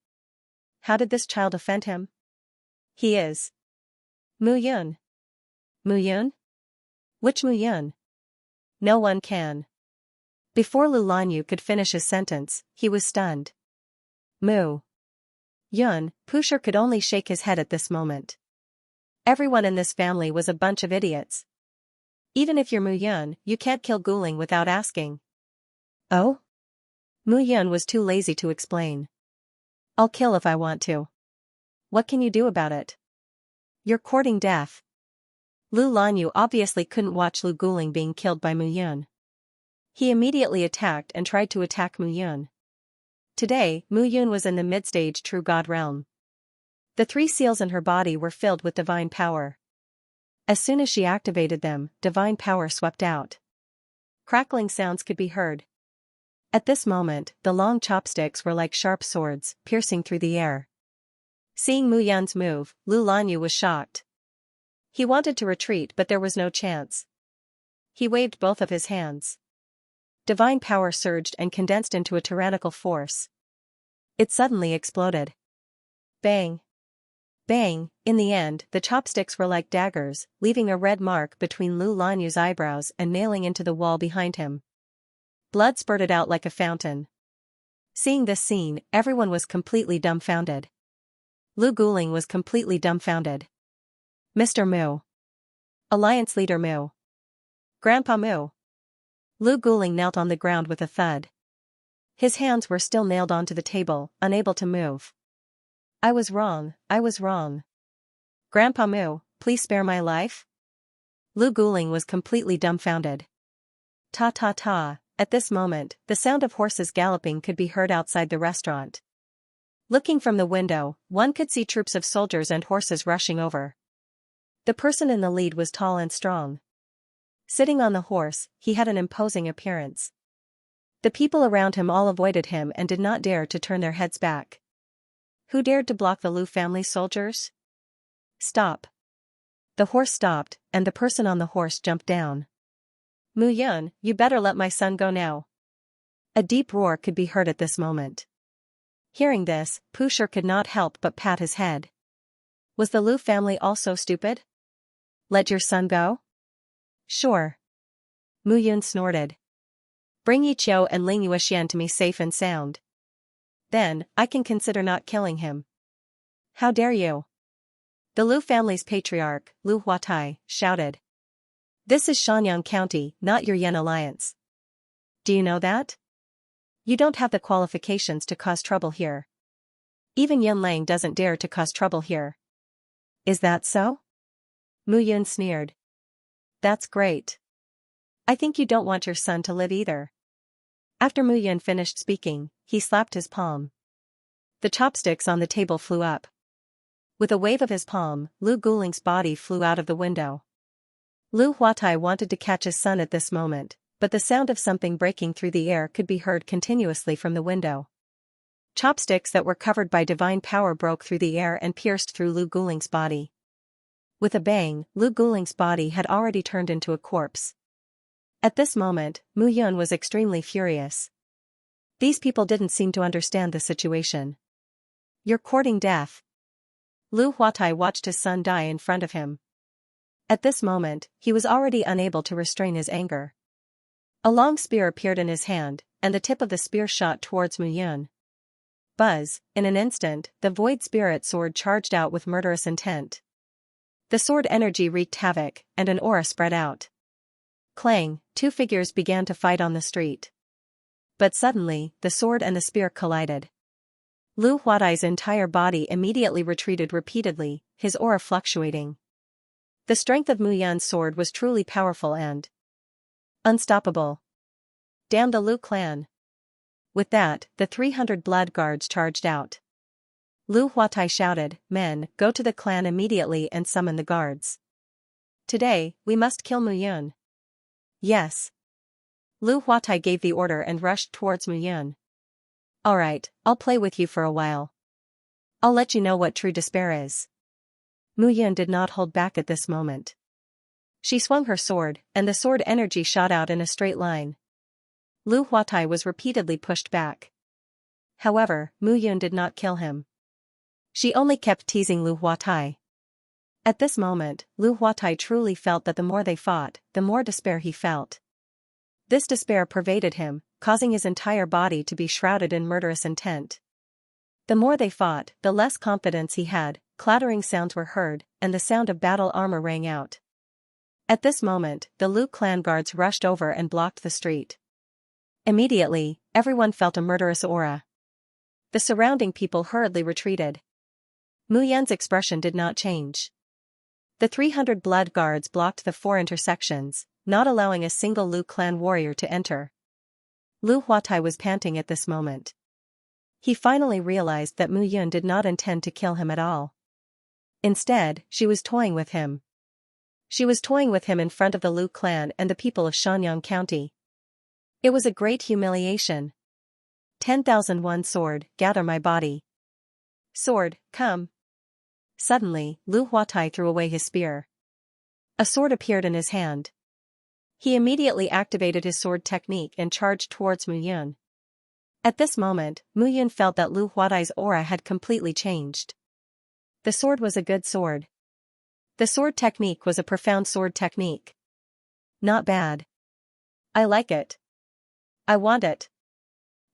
How did this child offend him? He is Mu Yun. Mu Yun? Which Mu Yun? No one can. Before Lu Lanyu could finish his sentence, he was stunned. Mu Yun. Pusher could only shake his head at this moment. Everyone in this family was a bunch of idiots. Even if you're Mu Yun, you can't kill Guling without asking. Oh? Mu Yun was too lazy to explain. I'll kill if I want to. What can you do about it? You're courting death. Lu Lanyu obviously couldn't watch Lu Guling being killed by Mu Yun. He immediately attacked and tried to attack Mu Yun. Today, Mu Yun was in the mid-stage True God realm. The 3 seals in her body were filled with divine power. As soon as she activated them, divine power swept out. Crackling sounds could be heard. At this moment, the long chopsticks were like sharp swords, piercing through the air. Seeing Mu Yun's move, Lu Lanyu was shocked. He wanted to retreat but there was no chance. He waved both of his hands. Divine power surged and condensed into a tyrannical force. It suddenly exploded. Bang! Bang! In the end, the chopsticks were like daggers, leaving a red mark between Lu Lanyu's eyebrows and nailing into the wall behind him. Blood spurted out like a fountain. Seeing this scene, everyone was completely dumbfounded. Lu Guling was completely dumbfounded. Mr. Mu. Alliance Leader Mu. Grandpa Mu. Lu Guling knelt on the ground with a thud. His hands were still nailed onto the table, unable to move. I was wrong. Grandpa Mu, please spare my life? Lu Guling was completely dumbfounded. Ta. At this moment, the sound of horses galloping could be heard outside the restaurant. Looking from the window, one could see troops of soldiers and horses rushing over. The person in the lead was tall and strong. Sitting on the horse, he had an imposing appearance. The people around him all avoided him and did not dare to turn their heads back. Who dared to block the Lu family soldiers? Stop. The horse stopped, and the person on the horse jumped down. Mu Yun, you better let my son go now. A deep roar could be heard at this moment. Hearing this, Pusher could not help but pat his head. Was the Lu family also stupid? Let your son go? Sure. Mu Yun snorted. Bring Yi Qiu and Ling Yuexian to me safe and sound. Then, I can consider not killing him. How dare you? The Lu family's patriarch, Lu Huatai, shouted. This is Shenyang County, not your Yen alliance. Do you know that? You don't have the qualifications to cause trouble here. Even Yen Lang doesn't dare to cause trouble here. Is that so? Mu Yun sneered. That's great. I think you don't want your son to live either. After Mu Yun finished speaking, he slapped his palm. The chopsticks on the table flew up. With a wave of his palm, Lu Guling's body flew out of the window. Lu Huatai wanted to catch his son at this moment, but the sound of something breaking through the air could be heard continuously from the window. Chopsticks that were covered by divine power broke through the air and pierced through Lu Guling's body. With a bang, Lu Guling's body had already turned into a corpse. At this moment, Mu Yun was extremely furious. These people didn't seem to understand the situation. You're courting death. Lu Huatai watched his son die in front of him. At this moment, he was already unable to restrain his anger. A long spear appeared in his hand, and the tip of the spear shot towards Mu Yun. Buzz, in an instant, the void spirit sword charged out with murderous intent. The sword energy wreaked havoc, and an aura spread out. Clang, 2 figures began to fight on the street. But suddenly, the sword and the spear collided. Lu Huatai's entire body immediately retreated repeatedly, his aura fluctuating. The strength of Mu Yun's sword was truly powerful and unstoppable. Damn the Lu clan. With that, the 300 blood guards charged out. Lu Huatai shouted, Men, go to the clan immediately and summon the guards. Today, we must kill Mu Yun. Yes. Lu Huatai gave the order and rushed towards Mu Yun. Alright, I'll play with you for a while. I'll let you know what true despair is. Mu Yun did not hold back at this moment. She swung her sword, and the sword energy shot out in a straight line. Lu Huatai was repeatedly pushed back. However, Mu Yun did not kill him. She only kept teasing Lu Huatai. At this moment, Lu Huatai truly felt that the more they fought, the more despair he felt. This despair pervaded him, causing his entire body to be shrouded in murderous intent. The more they fought, the less confidence he had, clattering sounds were heard, and the sound of battle armor rang out. At this moment, the Lu clan guards rushed over and blocked the street. Immediately, everyone felt a murderous aura. The surrounding people hurriedly retreated. Mu Yan's expression did not change. The 300 blood guards blocked the 4 intersections, not allowing a single Lu clan warrior to enter. Lu Huatai was panting at this moment. He finally realized that Mu Yan did not intend to kill him at all. Instead, she was toying with him. She was toying with him in front of the Lu clan and the people of Xianxia County. It was a great humiliation. 10,001 sword, gather my body. Sword, come. Suddenly, Lu Huatai threw away his spear. A sword appeared in his hand. He immediately activated his sword technique and charged towards Mu Yan. At this moment, Mu Yan felt that Lu Huatai's aura had completely changed. The sword was a good sword. The sword technique was a profound sword technique. Not bad. I like it. I want it.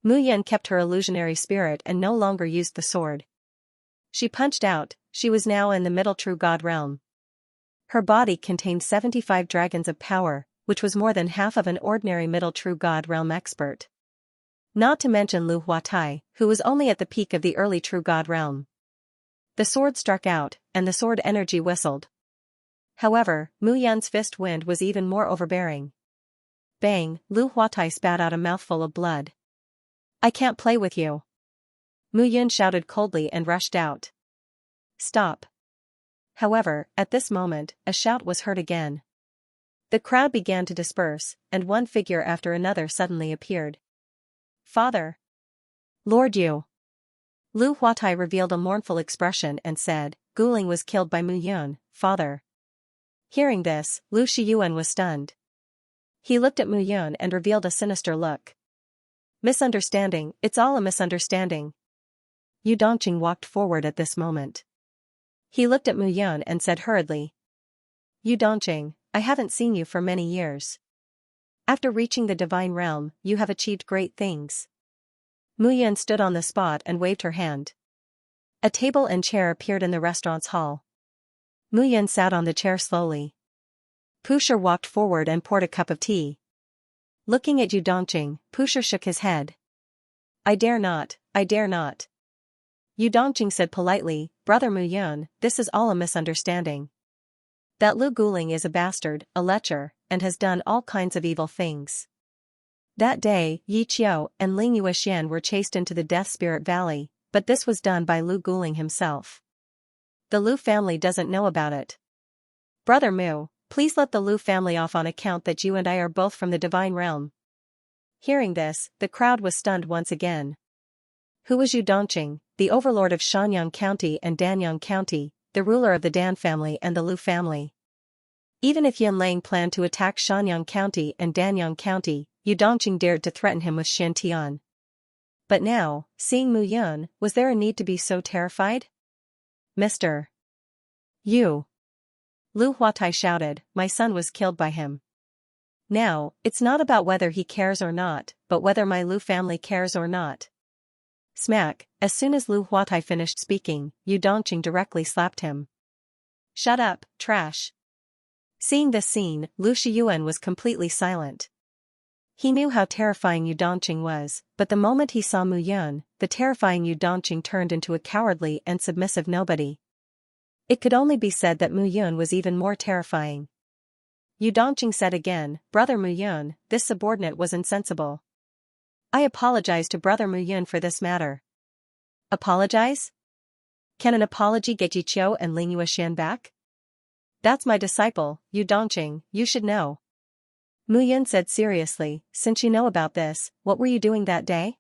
Mu Yan kept her illusionary spirit and no longer used the sword. She punched out. She was now in the middle true god realm. Her body contained 75 dragons of power, which was more than half of an ordinary middle true god realm expert. Not to mention Lu Huatai, who was only at the peak of the early true god realm. The sword struck out, and the sword energy whistled. However, Mu Yan's fist wind was even more overbearing. Bang, Lu Huatai spat out a mouthful of blood. I can't play with you. Mu Yan shouted coldly and rushed out. Stop. However, at this moment, a shout was heard again. The crowd began to disperse, and one figure after another suddenly appeared. Father! Lord Yu! Lu Huatai revealed a mournful expression and said, Guling was killed by Mu Yan, father. Hearing this, Lu Shiyuan was stunned. He looked at Mu Yan and revealed a sinister look. Misunderstanding, it's all a misunderstanding. Yu Dongqing walked forward at this moment. He looked at Mu Yan and said hurriedly. Yu Dongqing, I haven't seen you for many years. After reaching the divine realm, you have achieved great things. Mu Yan stood on the spot and waved her hand. A table and chair appeared in the restaurant's hall. Mu Yan sat on the chair slowly. Pusher walked forward and poured a cup of tea. Looking at Yu Dongqing, Pusher shook his head. I dare not, I dare not. Yu Dongqing said politely, Brother Mu Yan, this is all a misunderstanding. That Lu Guling is a bastard, a lecher, and has done all kinds of evil things. That day, Yi Qiu and Ling Yuexian were chased into the Death Spirit Valley, but this was done by Lu Guling himself. The Lu family doesn't know about it. Brother Mu, please let the Lu family off on account that you and I are both from the divine realm. Hearing this, the crowd was stunned once again. Who was Yu Dongqing, the overlord of Xianxia County and Danyang County, the ruler of the Dan family and the Lu family? Even if Yan Lang planned to attack Xianxia County and Danyang County, Yu Dongqing dared to threaten him with Shantian. But now, seeing Mu Yan, was there a need to be so terrified? Mr. Yu. Lu Huatai shouted, my son was killed by him. Now, it's not about whether he cares or not, but whether my Lu family cares or not. Smack, as soon as Lu Huatai finished speaking, Yu Dongqing directly slapped him. Shut up, trash. Seeing this scene, Lu Shiyuan was completely silent. He knew how terrifying Yu Dongqing was, but the moment he saw Mu Yan, the terrifying Yu Dongqing turned into a cowardly and submissive nobody. It could only be said that Mu Yan was even more terrifying. Yu Dongqing said again, Brother Mu Yan, this subordinate was insensible. I apologize to Brother Mu Yan for this matter. Apologize? Can an apology get Yi Qiu and Ling Yuexian back? That's my disciple, Yu Dongqing, you should know. Mu Yan said seriously, since you know about this, what were you doing that day?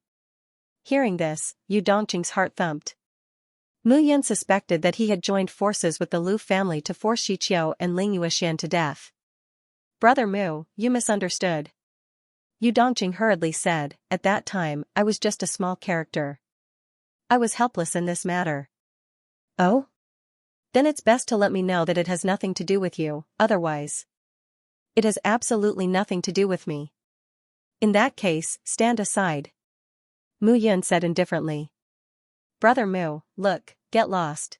Hearing this, Yu Dongqing's heart thumped. Mu Yan suspected that he had joined forces with the Lu family to force Yi Qiu and Ling Yuexian to death. Brother Mu, you misunderstood. Yu Dongqing hurriedly said, at that time, I was just a small character. I was helpless in this matter. Oh? Then it's best to let me know that it has nothing to do with you, otherwise. It has absolutely nothing to do with me. In that case, stand aside. Mu Yan said indifferently. Brother Mu, look, get lost.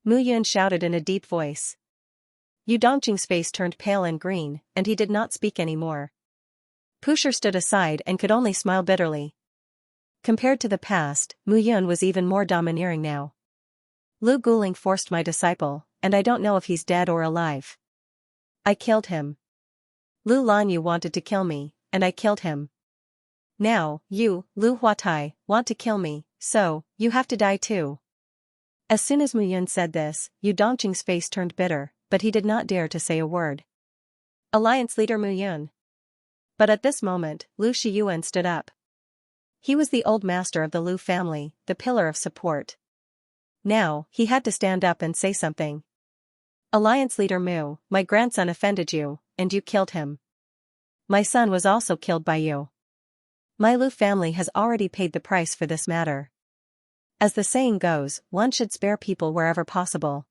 Mu Yan shouted in a deep voice. Yu Dongqing's face turned pale and green, and he did not speak anymore. Pusher stood aside and could only smile bitterly. Compared to the past, Mu Yun was even more domineering now. Lu Guling forced my disciple, and I don't know if he's dead or alive. I killed him. Lu Lanyu wanted to kill me, and I killed him. Now, you, Lu Huatai, want to kill me, so, you have to die too. As soon as Mu Yun said this, Yu Dongqing's face turned bitter, but he did not dare to say a word. Alliance leader Mu Yun. But at this moment, Lu Shiyuan stood up. He was the old master of the Lu family, the pillar of support. Now, he had to stand up and say something. Alliance leader Mu, my grandson offended you, and you killed him. My son was also killed by you. My Lu family has already paid the price for this matter. As the saying goes, one should spare people wherever possible.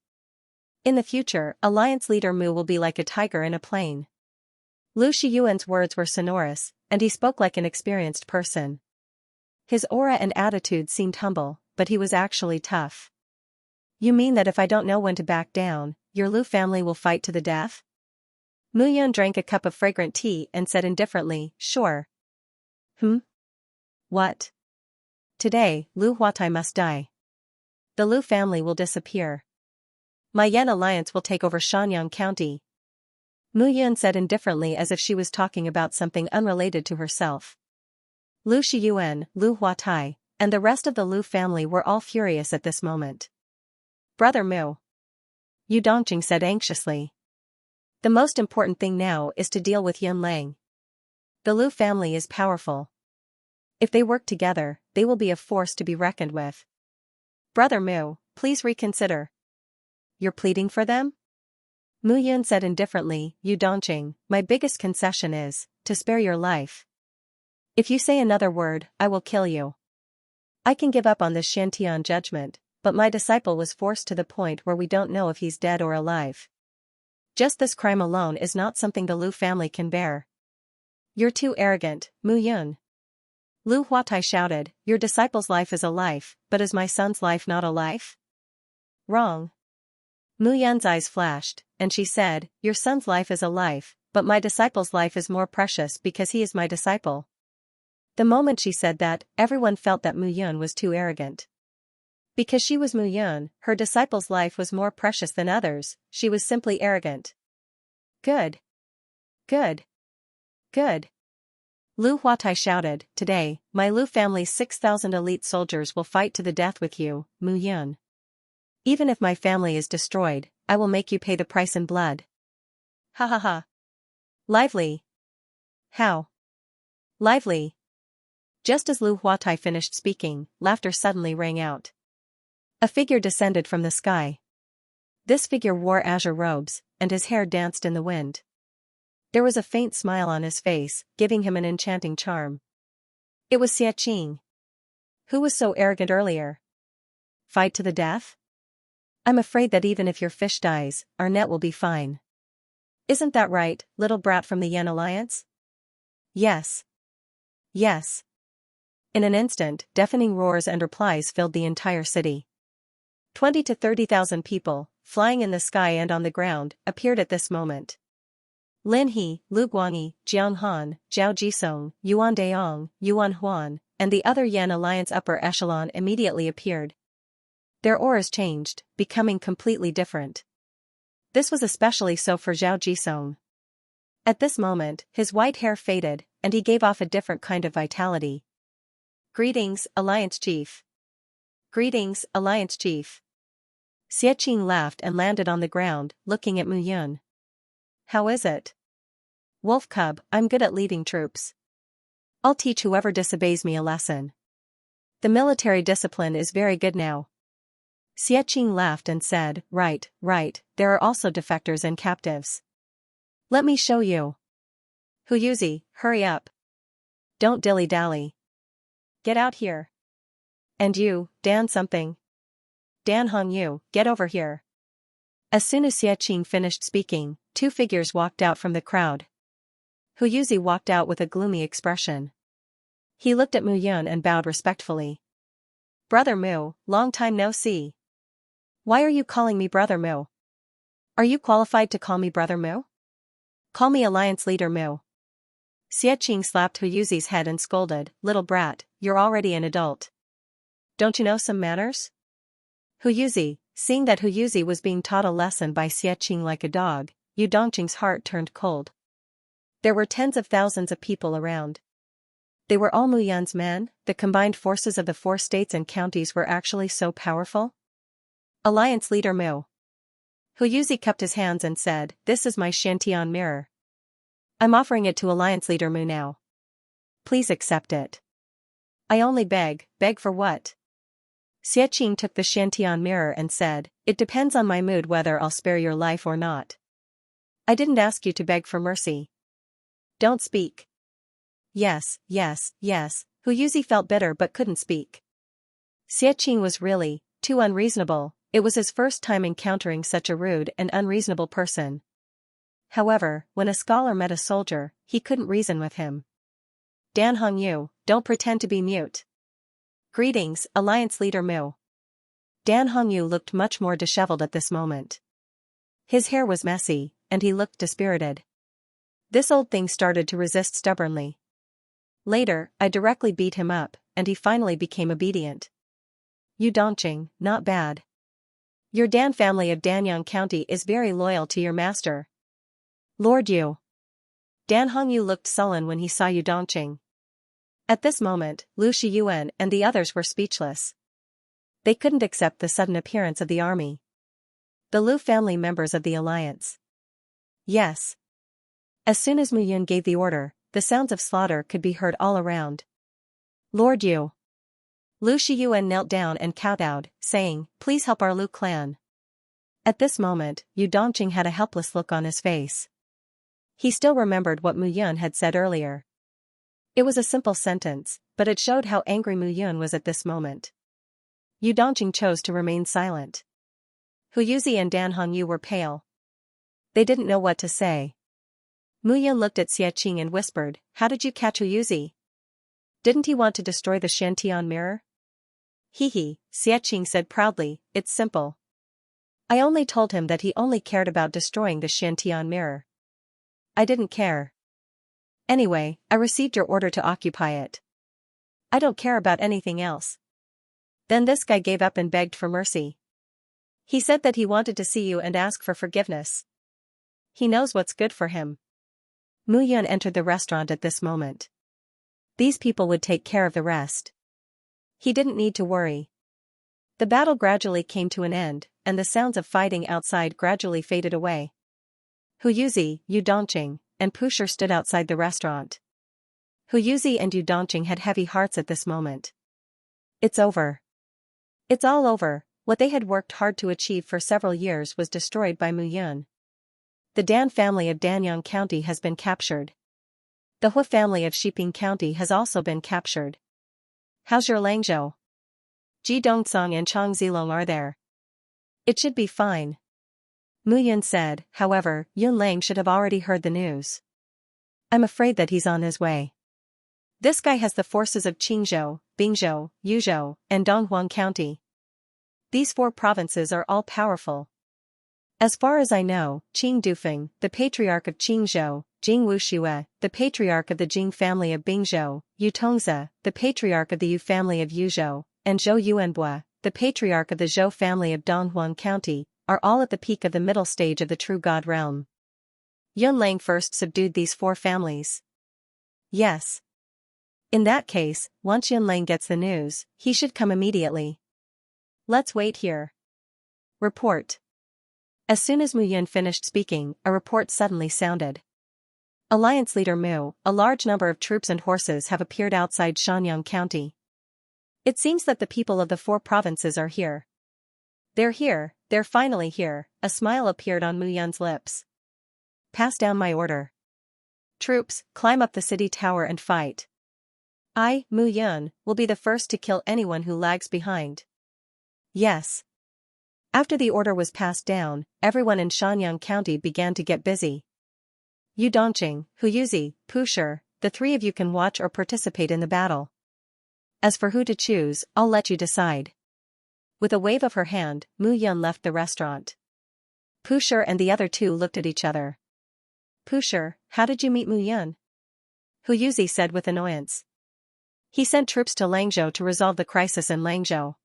In the future, Alliance leader Mu will be like a tiger in a plane. Lu Shiyuan's words were sonorous, and he spoke like an experienced person. His aura and attitude seemed humble, but he was actually tough. You mean that if I don't know when to back down, your Lu family will fight to the death? Mu Yun drank a cup of fragrant tea and said indifferently, sure. What? Today, Lu Huatai must die. The Lu family will disappear. My Yan alliance will take over Shanyang County. Mu Yun said indifferently as if she was talking about something unrelated to herself. Lu Shiyuan, Lu Huatai, and the rest of the Lu family were all furious at this moment. Brother Mu. Yu Dongqing said anxiously. The most important thing now is to deal with Yun Lang. The Lu family is powerful. If they work together, they will be a force to be reckoned with. Brother Mu, please reconsider. You're pleading for them? Mu Yun said indifferently, Yu Dongqing, my biggest concession is, to spare your life. If you say another word, I will kill you. I can give up on this Shantian judgment, but my disciple was forced to the point where we don't know if he's dead or alive. Just this crime alone is not something the Lu family can bear. You're too arrogant, Mu Yun. Lu Huatai shouted, your disciple's life is a life, but is my son's life not a life? Wrong. Mu Yun's eyes flashed, and she said, your son's life is a life, but my disciple's life is more precious because he is my disciple. The moment she said that, everyone felt that Mu Yun was too arrogant. Because she was Mu Yun, her disciple's life was more precious than others, she was simply arrogant. Good. Good. Good. Lu Huatai shouted, today, my Lu family's 6,000 elite soldiers will fight to the death with you, Mu Yun. Even if my family is destroyed, I will make you pay the price in blood. Ha ha ha. Lively. How? Lively. Just as Lu Huatai finished speaking, laughter suddenly rang out. A figure descended from the sky. This figure wore azure robes, and his hair danced in the wind. There was a faint smile on his face, giving him an enchanting charm. It was Xianxia. Who was so arrogant earlier? Fight to the death? I'm afraid that even if your fish dies, our net will be fine. Isn't that right, little brat from the Yan Alliance? Yes. Yes. In an instant, deafening roars and replies filled the entire city. 20 to 30,000 people, flying in the sky and on the ground, appeared at this moment. Lin He, Lu Guangyi, Jiang Han, Zhao Jisong, Yuan Deong, Yuan Huan, and the other Yan Alliance upper echelon immediately appeared. Their auras changed, becoming completely different. This was especially so for Zhao Jisong. At this moment, his white hair faded, and he gave off a different kind of vitality. Greetings, Alliance Chief. Greetings, Alliance Chief. Xianxia laughed and landed on the ground, looking at Mu Yun. How is it? Wolf Cub, I'm good at leading troops. I'll teach whoever disobeys me a lesson. The military discipline is very good now. Xianxia laughed and said, right, there are also defectors and captives. Let me show you. Huyuzi, hurry up. Don't dilly-dally. Get out here. And you, Dan something. Dan Hongyu, get over here. As soon as Xianxia finished speaking, two figures walked out from the crowd. Huyuzi walked out with a gloomy expression. He looked at Mu Yun and bowed respectfully. Brother Mu, long time no see. Why are you calling me Brother Mu? Are you qualified to call me Brother Mu? Call me Alliance Leader Mu. Xiaqing slapped Hu Yuzi's head and scolded, "Little brat, you're already an adult. Don't you know some manners?" Hu Yuzi, seeing that Hu Yuzi was being taught a lesson by Xiaqing like a dog, Yu Dongqing's heart turned cold. There were tens of thousands of people around. They were all Mu Yun's men. The combined forces of the 4 states and counties were actually so powerful? Alliance leader Mu Hu Yuzi cupped his hands and said, "This is my Shantian mirror. I'm offering it to Alliance leader Mu now. Please accept it." "I only beg for what?" Xiaqing took the Shantian mirror and said, "It depends on my mood whether I'll spare your life or not. I didn't ask you to beg for mercy. Don't speak." Yes. Hu Yuzi felt bitter but couldn't speak. Xiaqing was really too unreasonable. It was his first time encountering such a rude and unreasonable person. However, when a scholar met a soldier, he couldn't reason with him. "Dan Hongyu, don't pretend to be mute." "Greetings, Alliance leader Mu." Dan Hongyu looked much more disheveled at this moment. His hair was messy, and he looked dispirited. This old thing started to resist stubbornly. Later, I directly beat him up, and he finally became obedient. "Yu Dongqing, not bad. Your Dan family of Danyang County is very loyal to your master." "Lord Yu." Dan Hongyu looked sullen when he saw Yu Dongqing. At this moment, Lu Shiyuan and the others were speechless. They couldn't accept the sudden appearance of the army. The Lu family members of the alliance. Yes. As soon as Mu Yun gave the order, the sounds of slaughter could be heard all around. "Lord Yu." Lu Shiyuan knelt down and kowtowed, saying, "Please help our Lu clan." At this moment, Yu Dongqing had a helpless look on his face. He still remembered what Mu Yun had said earlier. It was a simple sentence, but it showed how angry Mu Yun was at this moment. Yu Dongqing chose to remain silent. Hu Yuzi and Dan Hongyu were pale. They didn't know what to say. Mu Yun looked at Xiaqing and whispered, "How did you catch Hu Yuzi? Didn't he want to destroy the Shantian mirror?" "Hehe," Xiaqing said proudly, "it's simple. I only told him that he only cared about destroying the Shantian mirror. I didn't care. Anyway, I received your order to occupy it. I don't care about anything else." Then this guy gave up and begged for mercy. He said that he wanted to see you and ask for forgiveness. He knows what's good for him. Mu Yun entered the restaurant at this moment. These people would take care of the rest. He didn't need to worry. The battle gradually came to an end, and the sounds of fighting outside gradually faded away. Hu Yuzi, Yu Dongqing, and Pusher stood outside the restaurant. Hu Yuzi and Yu Dongqing had heavy hearts at this moment. It's over. It's all over. What they had worked hard to achieve for several years was destroyed by Mu Yun. The Dan family of Danyang County has been captured. The Hu family of Shiping County has also been captured. How's your Langzhou? Ji Dongsong and Chang Zilong are there. It should be fine. Mu Yun said. However, Yun Lang should have already heard the news. I'm afraid that he's on his way. This guy has the forces of Qingzhou, Bingzhou, Yuzhou, and Donghuang County. These 4 provinces are all powerful. As far as I know, Qing Dufeng, the patriarch of Qingzhou, Jing Wuxue, the patriarch of the Jing family of Bingzhou, Yu Tongze, the patriarch of the Yu family of Yuzhou, and Zhou Yuanbua, the patriarch of the Zhou family of Donghuang County, are all at the peak of the middle stage of the true God realm. Yun Lang first subdued these 4 families. Yes. In that case, once Yun Lang gets the news, he should come immediately. Let's wait here. Report. As soon as Mu Yun finished speaking, a report suddenly sounded. Alliance leader Mu, a large number of troops and horses have appeared outside Shanyang County. It seems that the people of the 4 provinces are here. They're here, they're finally here. A smile appeared on Mu Yun's lips. Pass down my order. Troops, climb up the city tower and fight. I, Mu Yun, will be the first to kill anyone who lags behind. Yes. After the order was passed down, everyone in Shanyang County began to get busy. Yu Dongqing, Hu Yuzi, Pusher, the 3 of you can watch or participate in the battle. As for who to choose, I'll let you decide. With a wave of her hand, Mu Yun left the restaurant. Pusher and the other 2 looked at each other. Pusher, how did you meet Mu Yun? Hu Yuzi said with annoyance. He sent troops to Langzhou to resolve the crisis in Langzhou.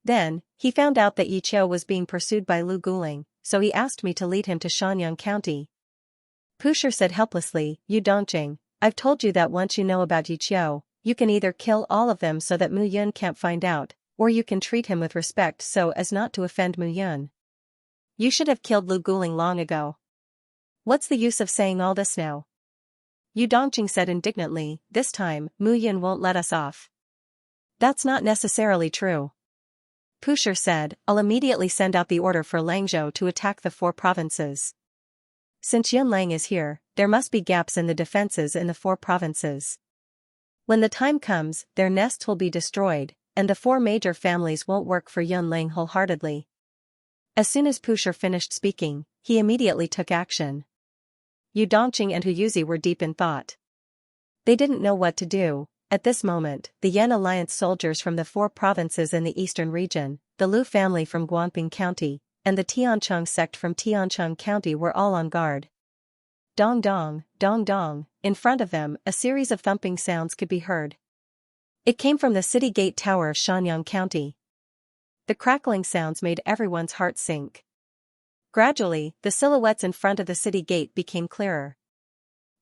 Then, he found out that Yi Qiu was being pursued by Lu Guling, so he asked me to lead him to Shangyang County. Pusher said helplessly, Yu Dongqing, I've told you that once you know about Yi Qiu, you can either kill all of them so that Mu Yun can't find out, or you can treat him with respect so as not to offend Mu Yun. You should have killed Lu Guling long ago. What's the use of saying all this now? Yu Dongqing said indignantly, this time, Mu Yun won't let us off. That's not necessarily true. Pusher said, I'll immediately send out the order for Langzhou to attack the 4 provinces. Since Yunlang is here, there must be gaps in the defenses in the 4 provinces. When the time comes, their nests will be destroyed, and the 4 major families won't work for Yunlang wholeheartedly. As soon as Pusher finished speaking, he immediately took action. Yu Dongqing and Hu Yuzi were deep in thought. They didn't know what to do. At this moment, the Yan Alliance soldiers from the 4 provinces in the eastern region, the Lu family from Guangping County, and the Tiancheng sect from Tiancheng County were all on guard. Dong dong, dong dong, in front of them, a series of thumping sounds could be heard. It came from the city gate tower of Shangyang County. The crackling sounds made everyone's heart sink. Gradually, the silhouettes in front of the city gate became clearer.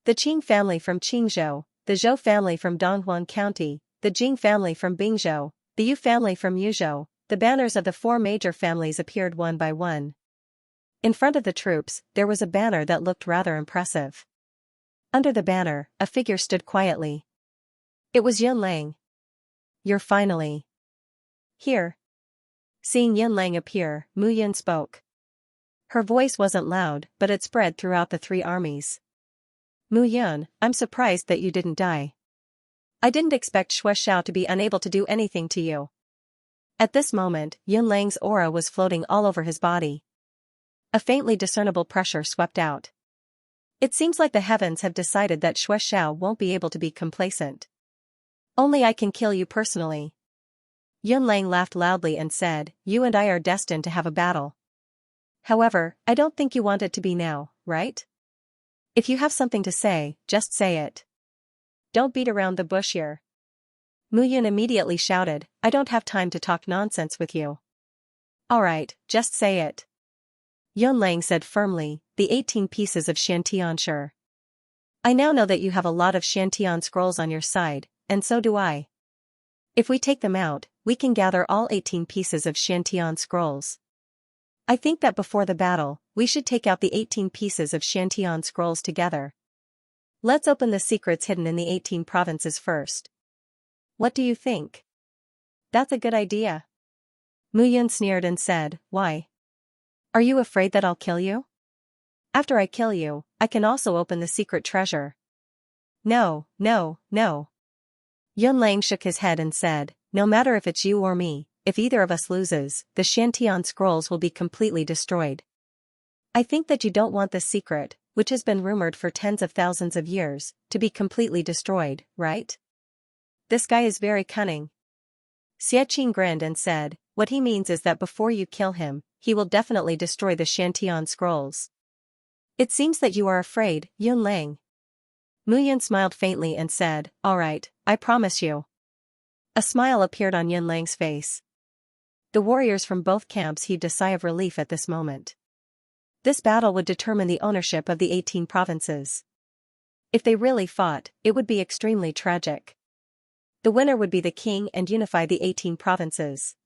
The Qing family from Qingzhou, the Zhou family from Donghuan County, the Jing family from Bingzhou, the Yu family from Yuzhou, the banners of the 4 major families appeared one by one. In front of the troops, there was a banner that looked rather impressive. Under the banner, a figure stood quietly. It was Yunlang. You're finally here. Seeing Yunlang appear, Mu Yun spoke. Her voice wasn't loud, but it spread throughout the 3 armies. Mu Yun, I'm surprised that you didn't die. I didn't expect Xianxia to be unable to do anything to you. At this moment, Yunlang's aura was floating all over his body. A faintly discernible pressure swept out. It seems like the heavens have decided that Xianxia won't be able to be complacent. Only I can kill you personally. Yunlang laughed loudly and said, you and I are destined to have a battle. However, I don't think you want it to be now, right? If you have something to say, just say it. Don't beat around the bush here. Mu Yun immediately shouted, I don't have time to talk nonsense with you. Alright, just say it. Yunlang said firmly, the 18 pieces of Shantian sure. I now know that you have a lot of Shantian scrolls on your side, and so do I. If we take them out, we can gather all 18 pieces of Shantian scrolls. I think that before the battle, we should take out the 18 pieces of Shantian scrolls together. Let's open the secrets hidden in the 18 provinces first. What do you think? That's a good idea. Mu Yun sneered and said, why? Are you afraid that I'll kill you? After I kill you, I can also open the secret treasure. No, no, no. Yunlang shook his head and said, no matter if it's you or me, if either of us loses, the Shantian scrolls will be completely destroyed. I think that you don't want this secret, which has been rumored for tens of thousands of years, to be completely destroyed, right? This guy is very cunning. Xiaqing grinned and said, what he means is that before you kill him, he will definitely destroy the Shantian scrolls. It seems that you are afraid, Yunlang. Mu Yun smiled faintly and said, all right, I promise you. A smile appeared on Yunlang's face. The warriors from both camps heaved a sigh of relief at this moment. This battle would determine the ownership of the 18 provinces. If they really fought, it would be extremely tragic. The winner would be the king and unify the 18 provinces.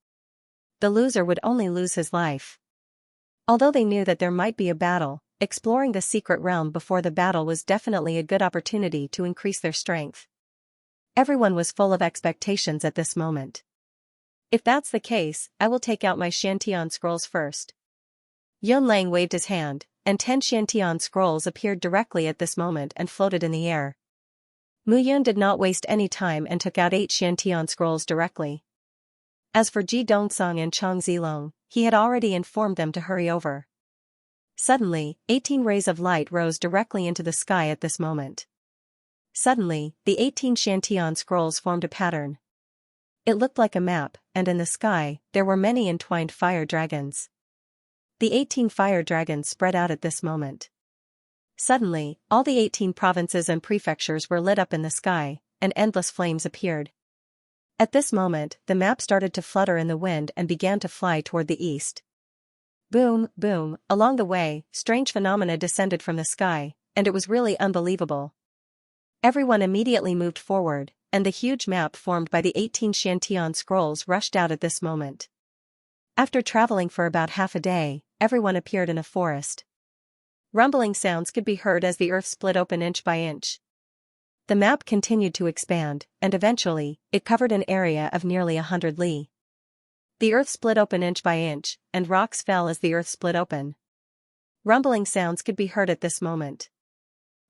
The loser would only lose his life. Although they knew that there might be a battle, exploring the secret realm before the battle was definitely a good opportunity to increase their strength. Everyone was full of expectations at this moment. If that's the case, I will take out my Shantian scrolls first. Yunlang waved his hand, and 10 Shantian scrolls appeared directly at this moment and floated in the air. Mu Yun did not waste any time and took out 8 Shantian scrolls directly. As for Ji Dongsong and Chang Zilong, he had already informed them to hurry over. Suddenly, 18 rays of light rose directly into the sky at this moment. Suddenly, the 18 Shantian scrolls formed a pattern. It looked like a map, and in the sky, there were many entwined fire dragons. The 18 fire dragons spread out at this moment. Suddenly, all the 18 provinces and prefectures were lit up in the sky, and endless flames appeared. At this moment, the map started to flutter in the wind and began to fly toward the east. Boom, boom, along the way, strange phenomena descended from the sky, and it was really unbelievable. Everyone immediately moved forward, and the huge map formed by the 18 Xiantian scrolls rushed out at this moment. After traveling for about half a day, everyone appeared in a forest. Rumbling sounds could be heard as the earth split open inch by inch. The map continued to expand, and eventually, it covered an area of nearly 100 li. The earth split open inch by inch, and rocks fell as the earth split open. Rumbling sounds could be heard at this moment.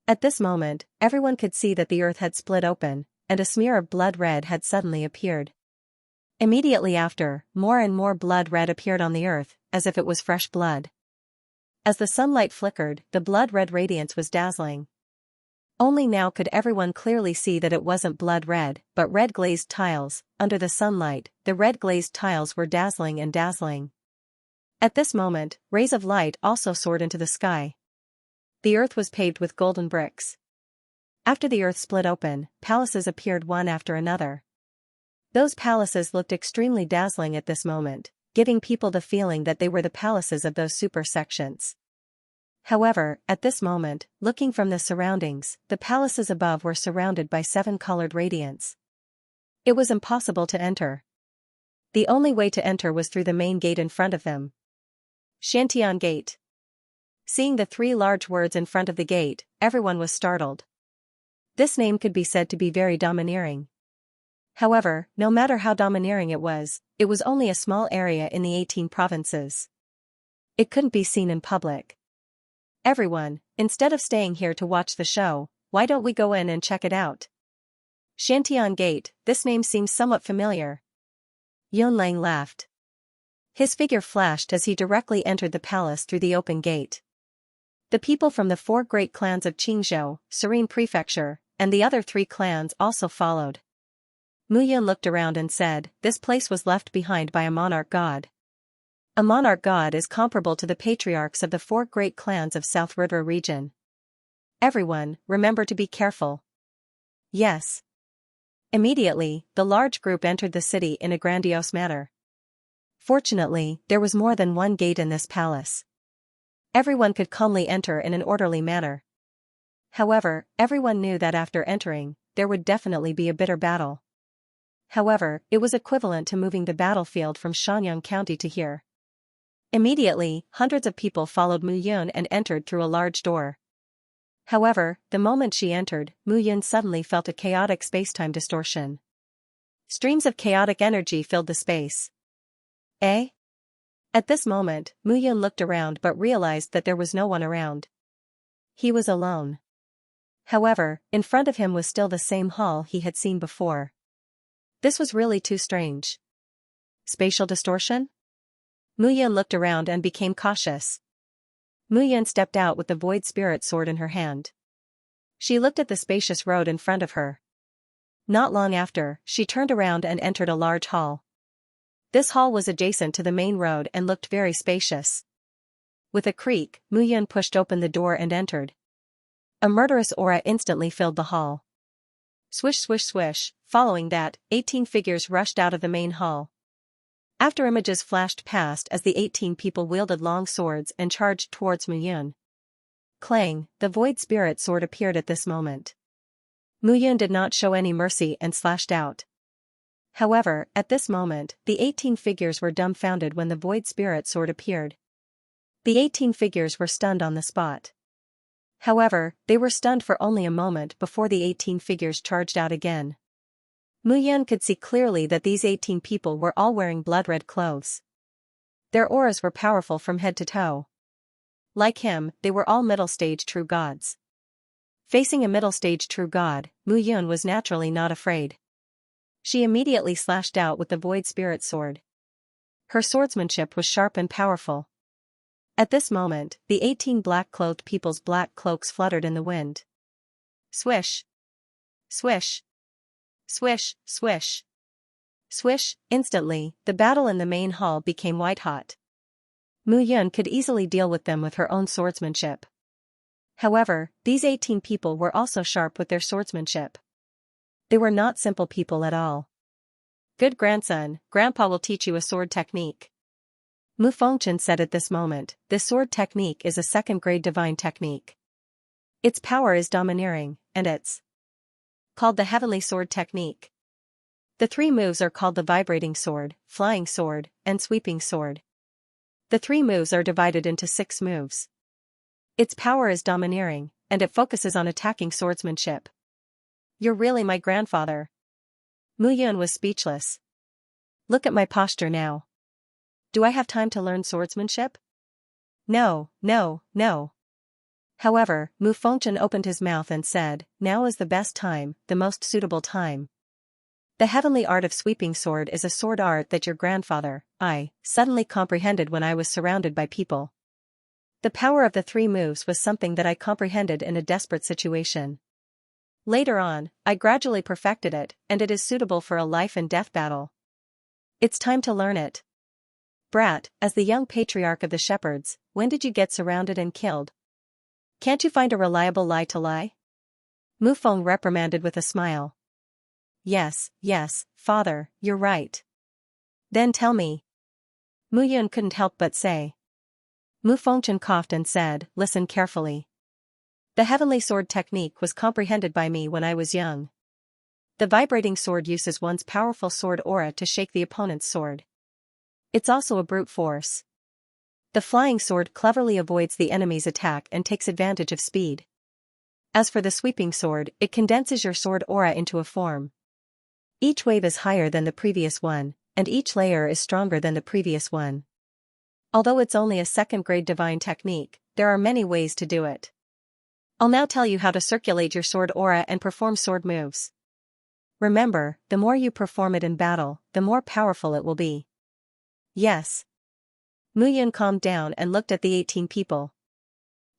At this moment, everyone could see that the earth had split open, and a smear of blood red had suddenly appeared. Immediately after, more and more blood red appeared on the earth, as if it was fresh blood. As the sunlight flickered, the blood-red radiance was dazzling. Only now could everyone clearly see that it wasn't blood red, but red glazed tiles. Under the sunlight, the red glazed tiles were dazzling and dazzling. At this moment, rays of light also soared into the sky. The earth was paved with golden bricks. After the earth split open, palaces appeared one after another. Those palaces looked extremely dazzling at this moment, giving people the feeling that they were the palaces of those super sections. However, at this moment, looking from the surroundings, the palaces above were surrounded by 7-colored radiance. It was impossible to enter. The only way to enter was through the main gate in front of them. Xiantian Gate. Seeing the 3 large words in front of the gate, everyone was startled. This name could be said to be very domineering. However, no matter how domineering it was only a small area in the 18 provinces. It couldn't be seen in public. Everyone, instead of staying here to watch the show, why don't we go in and check it out? Xiantian Gate, this name seems somewhat familiar. Yunlang laughed. His figure flashed as he directly entered the palace through the open gate. The people from the 4 great clans of Qingzhou, Serene Prefecture, and the other 3 clans also followed. Mu Yun looked around and said, "This place was left behind by a monarch god." A monarch god is comparable to the patriarchs of the 4 great clans of South River region. Everyone, remember to be careful. Yes. Immediately, the large group entered the city in a grandiose manner. Fortunately, there was more than one gate in this palace. Everyone could calmly enter in an orderly manner. However, everyone knew that after entering, there would definitely be a bitter battle. However, it was equivalent to moving the battlefield from Shenyang County to here. Immediately, hundreds of people followed Mu Yun and entered through a large door. However, the moment she entered, Mu Yun suddenly felt a chaotic space-time distortion. Streams of chaotic energy filled the space. Eh? At this moment, Mu Yun looked around but realized that there was no one around. He was alone. However, in front of him was still the same hall he had seen before. This was really too strange. Spatial distortion? Mu Yun looked around and became cautious. Mu Yun stepped out with the void spirit sword in her hand. She looked at the spacious road in front of her. Not long after, she turned around and entered a large hall. This hall was adjacent to the main road and looked very spacious. With a creak, Mu Yun pushed open the door and entered. A murderous aura instantly filled the hall. Swish swish swish, following that, 18 figures rushed out of the main hall. After images flashed past as the 18 people wielded long swords and charged towards Mu Yun. Clang, the void spirit sword appeared at this moment. Mu Yun did not show any mercy and slashed out. However, at this moment, the 18 figures were dumbfounded when the void spirit sword appeared. The 18 figures were stunned on the spot. However, they were stunned for only a moment before the 18 figures charged out again. Mu Yun could see clearly that these 18 people were all wearing blood-red clothes. Their auras were powerful from head to toe. Like him, they were all middle-stage true gods. Facing a middle-stage true god, Mu Yun was naturally not afraid. She immediately slashed out with the void spirit sword. Her swordsmanship was sharp and powerful. At this moment, the 18 black-clothed people's black cloaks fluttered in the wind. Swish! Swish! Swish, swish. Swish, instantly, the battle in the main hall became white-hot. Mu Yun could easily deal with them with her own swordsmanship. However, these 18 people were also sharp with their swordsmanship. They were not simple people at all. Good grandson, Grandpa will teach you a sword technique. Mu Fengchen said at this moment, this sword technique is a second-grade divine technique. Its power is domineering, and it's called the Heavenly Sword Technique. The 3 moves are called the Vibrating Sword, Flying Sword, and Sweeping Sword. The 3 moves are divided into 6 moves. Its power is domineering, and it focuses on attacking swordsmanship. You're really my grandfather. Mu Yun was speechless. Look at my posture now. Do I have time to learn swordsmanship? No, no, no. However, Mu Fengchen opened his mouth and said, now is the best time, the most suitable time. The heavenly art of sweeping sword is a sword art that your grandfather, I, suddenly comprehended when I was surrounded by people. The power of the 3 moves was something that I comprehended in a desperate situation. Later on, I gradually perfected it, and it is suitable for a life and death battle. It's time to learn it. Brat, as the young patriarch of the shepherds, when did you get surrounded and killed? Can't you find a reliable lie to lie? Mu Feng reprimanded with a smile. Yes, yes, father, you're right. Then tell me. Mu Yun couldn't help but say. Mu Fengchen coughed and said, listen carefully. The heavenly sword technique was comprehended by me when I was young. The vibrating sword uses one's powerful sword aura to shake the opponent's sword. It's also a brute force. The flying sword cleverly avoids the enemy's attack and takes advantage of speed. As for the sweeping sword, it condenses your sword aura into a form. Each wave is higher than the previous one, and each layer is stronger than the previous one. Although it's only a second-grade divine technique, there are many ways to do it. I'll now tell you how to circulate your sword aura and perform sword moves. Remember, the more you perform it in battle, the more powerful it will be. Yes. Mu Yun calmed down and looked at the 18 people.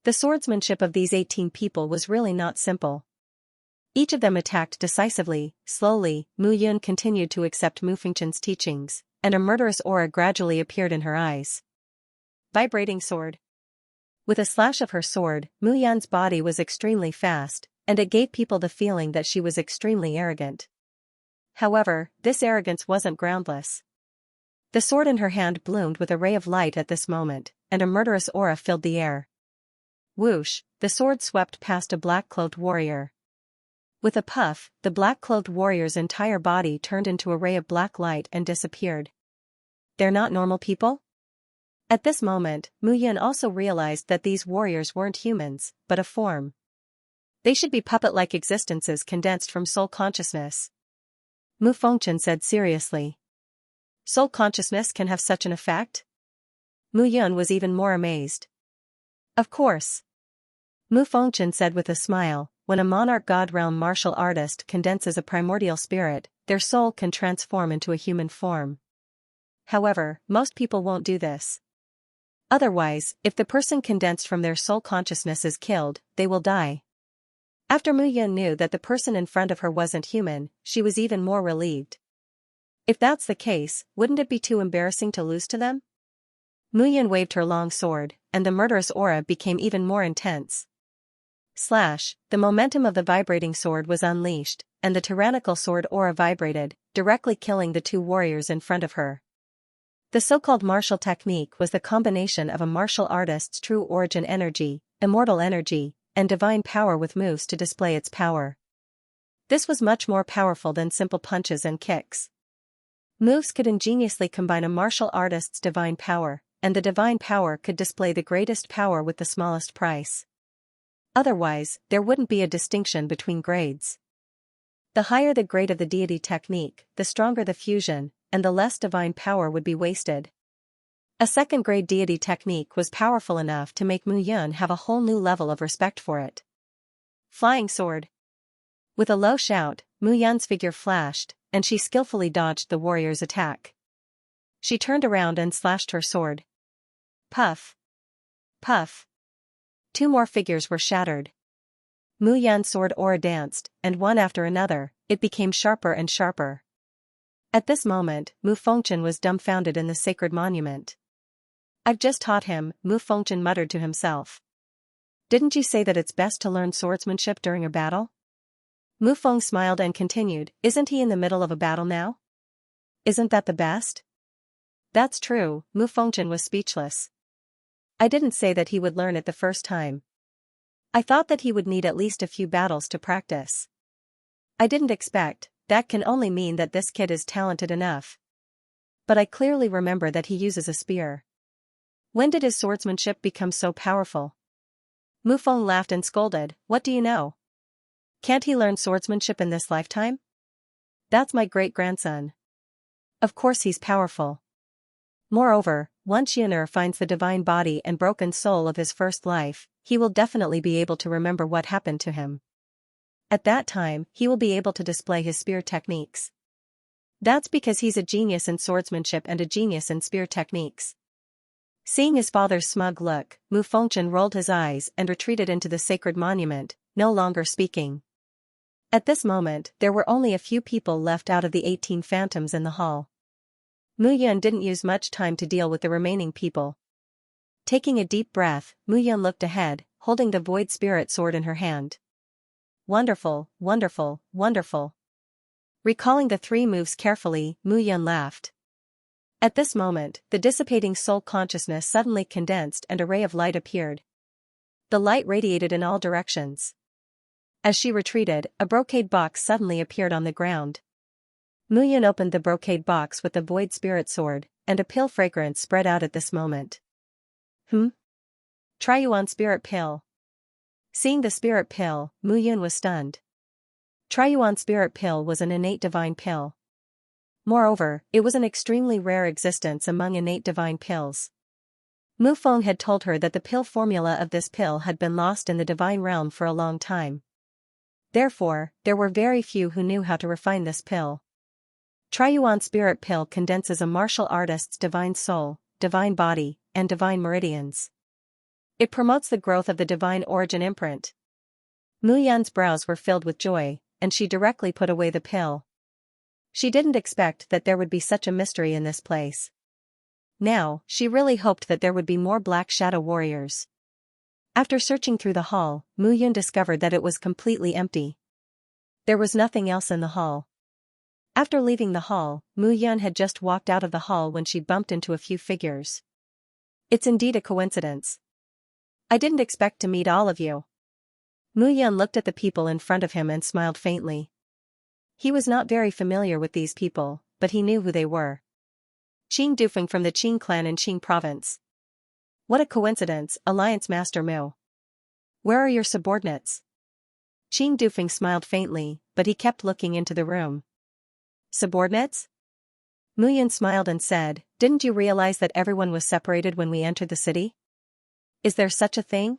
The swordsmanship of these 18 people was really not simple. Each of them attacked decisively. Slowly, Mu Yun continued to accept Mu Fengchen's teachings, and a murderous aura gradually appeared in her eyes. Vibrating sword. With a slash of her sword, Mu Yun's body was extremely fast, and it gave people the feeling that she was extremely arrogant. However, this arrogance wasn't groundless. The sword in her hand bloomed with a ray of light at this moment, and a murderous aura filled the air. Whoosh, the sword swept past a black-clothed warrior. With a puff, the black-clothed warrior's entire body turned into a ray of black light and disappeared. They're not normal people? At this moment, Mu Yun also realized that these warriors weren't humans, but a form. They should be puppet-like existences condensed from soul consciousness. Mu Fengchen said seriously. Soul consciousness can have such an effect? Mu Yun was even more amazed. Of course. Mu Fengchen said with a smile, when a monarch god realm martial artist condenses a primordial spirit, their soul can transform into a human form. However, most people won't do this. Otherwise, if the person condensed from their soul consciousness is killed, they will die. After Mu Yun knew that the person in front of her wasn't human, she was even more relieved. If that's the case, wouldn't it be too embarrassing to lose to them? Mu Yun waved her long sword, and the murderous aura became even more intense. Slash, the momentum of the vibrating sword was unleashed, and the tyrannical sword aura vibrated, directly killing the 2 warriors in front of her. The so-called martial technique was the combination of a martial artist's true origin energy, immortal energy, and divine power with moves to display its power. This was much more powerful than simple punches and kicks. Moves could ingeniously combine a martial artist's divine power, and the divine power could display the greatest power with the smallest price. Otherwise, there wouldn't be a distinction between grades. The higher the grade of the deity technique, the stronger the fusion, and the less divine power would be wasted. A second-grade deity technique was powerful enough to make Mu Yun have a whole new level of respect for it. Flying sword. With a low shout, Mu Yun's figure flashed, and she skillfully dodged the warrior's attack. She turned around and slashed her sword. Puff. Puff. 2 more figures were shattered. Mu Yun's sword aura danced, and one after another, it became sharper and sharper. At this moment, Mu Fengchen was dumbfounded in the sacred monument. I've just taught him, Mu Fengchen muttered to himself. Didn't you say that it's best to learn swordsmanship during a battle? Mu Feng smiled and continued, isn't he in the middle of a battle now? Isn't that the best? That's true, Mu Fengchen was speechless. I didn't say that he would learn it the first time. I thought that he would need at least a few battles to practice. I didn't expect, that can only mean that this kid is talented enough. But I clearly remember that he uses a spear. When did his swordsmanship become so powerful? Mu Feng laughed and scolded, what do you know? Can't he learn swordsmanship in this lifetime? That's my great-grandson. Of course he's powerful. Moreover, once Xian'er finds the divine body and broken soul of his first life, he will definitely be able to remember what happened to him. At that time, he will be able to display his spear techniques. That's because he's a genius in swordsmanship and a genius in spear techniques. Seeing his father's smug look, Mu Fengchen rolled his eyes and retreated into the sacred monument, no longer speaking. At this moment, there were only a few people left out of the 18 phantoms in the hall. Mu Yun didn't use much time to deal with the remaining people. Taking a deep breath, Mu Yun looked ahead, holding the void spirit sword in her hand. Wonderful, wonderful, wonderful. Recalling the 3 moves carefully, Mu Yun laughed. At this moment, the dissipating soul consciousness suddenly condensed and a ray of light appeared. The light radiated in all directions. As she retreated, a brocade box suddenly appeared on the ground. Mu Yun opened the brocade box with the void spirit sword, and a pill fragrance spread out at this moment. Try Yuan spirit pill. Seeing the spirit pill, Mu Yun was stunned. Yuan spirit pill was an innate divine pill. Moreover, it was an extremely rare existence among innate divine pills. Mu Feng had told her that the pill formula of this pill had been lost in the divine realm for a long time. Therefore, there were very few who knew how to refine this pill. Yuan spirit pill condenses a martial artist's divine soul, divine body, and divine meridians. It promotes the growth of the divine origin imprint. Mu Yun's brows were filled with joy, and she directly put away the pill. She didn't expect that there would be such a mystery in this place. Now, she really hoped that there would be more Black Shadow warriors. After searching through the hall, Mu Yun discovered that it was completely empty. There was nothing else in the hall. After leaving the hall, Mu Yun had just walked out of the hall when she bumped into a few figures. It's indeed a coincidence. I didn't expect to meet all of you. Mu Yun looked at the people in front of him and smiled faintly. He was not very familiar with these people, but he knew who they were. Qing Dufeng from the Qing clan in Qing province. What a coincidence, Alliance Master Mu. Where are your subordinates? Qing Dufeng smiled faintly, but he kept looking into the room. Subordinates? Mu Yun smiled and said, didn't you realize that everyone was separated when we entered the city? Is there such a thing?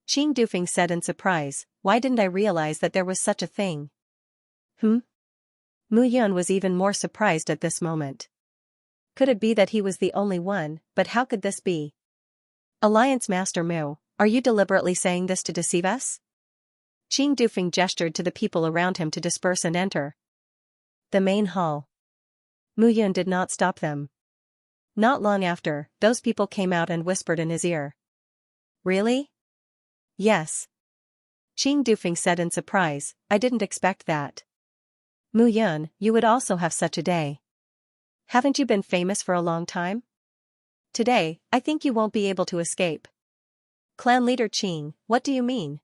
Qing Dufeng said in surprise, why didn't I realize that there was such a thing? Mu Yun was even more surprised at this moment. Could it be that he was the only one, but how could this be? Alliance Master Mu, are you deliberately saying this to deceive us? Qing Dufeng gestured to the people around him to disperse and enter the main hall. Mu Yun did not stop them. Not long after, those people came out and whispered in his ear. Really? Yes. Qing Dufeng said in surprise, I didn't expect that. Mu Yun, you would also have such a day. Haven't you been famous for a long time? Today, I think you won't be able to escape. Clan leader Qing, what do you mean?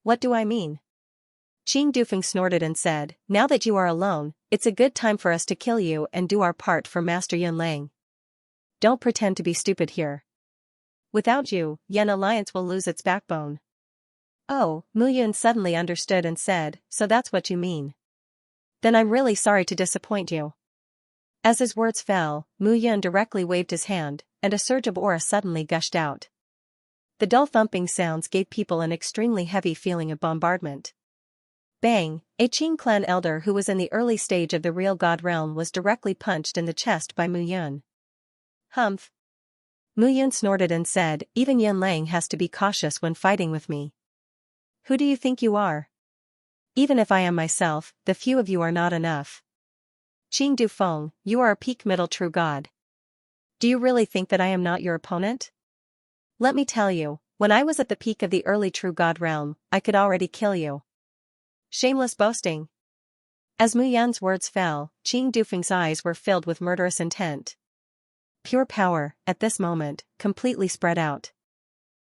What do I mean? Qing Dufeng snorted and said, now that you are alone, it's a good time for us to kill you and do our part for Master Yun Lang. Don't pretend to be stupid here. Without you, Yan Alliance will lose its backbone. Oh, Mu Yun suddenly understood and said, so that's what you mean. Then I'm really sorry to disappoint you. As his words fell, Mu Yun directly waved his hand, and a surge of aura suddenly gushed out. The dull thumping sounds gave people an extremely heavy feeling of bombardment. Bang! A Qing clan elder who was in the early stage of the real god realm was directly punched in the chest by Mu Yun. Humph! Mu Yun snorted and said, even Yun Lang has to be cautious when fighting with me. Who do you think you are? Even if I am myself, the few of you are not enough. Qing Dufeng, you are a peak middle true god. Do you really think that I am not your opponent? Let me tell you, When I was at the peak of the early true God realm, I could already kill you. Shameless boasting. As Mu Yan's words fell, Qing Dufeng's eyes were filled with murderous intent. Pure power, at this moment, completely spread out.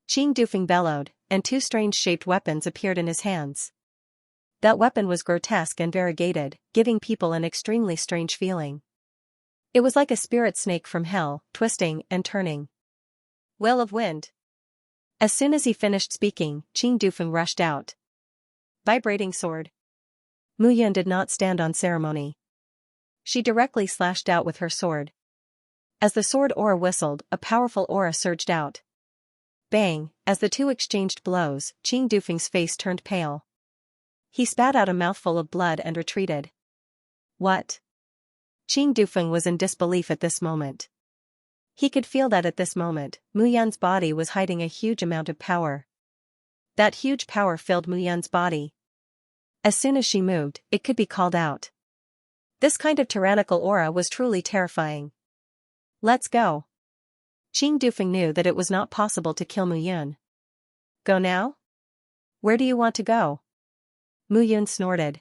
Qing Dufeng bellowed, and two strange-shaped weapons appeared in his hands. That weapon was grotesque and variegated, giving people an extremely strange feeling. It was like a spirit snake from hell, twisting and turning. Will of wind. As soon as he finished speaking, Qing Dufeng rushed out. Vibrating sword. Mu Yan did not stand on ceremony. She directly slashed out with her sword. As the sword aura whistled, a powerful aura surged out. Bang! As the two exchanged blows, Qing Dufeng's face turned pale. He spat out a mouthful of blood and retreated. What? Qing Dufeng was in disbelief at this moment. He could feel that at this moment, Mu Yan's body was hiding a huge amount of power. That huge power filled Mu Yan's body. As soon as she moved, it could be called out. This kind of tyrannical aura was truly terrifying. Let's go. Qing Dufeng knew that it was not possible to kill Mu Yan. Go now? Where do you want to go? Mu Yan snorted.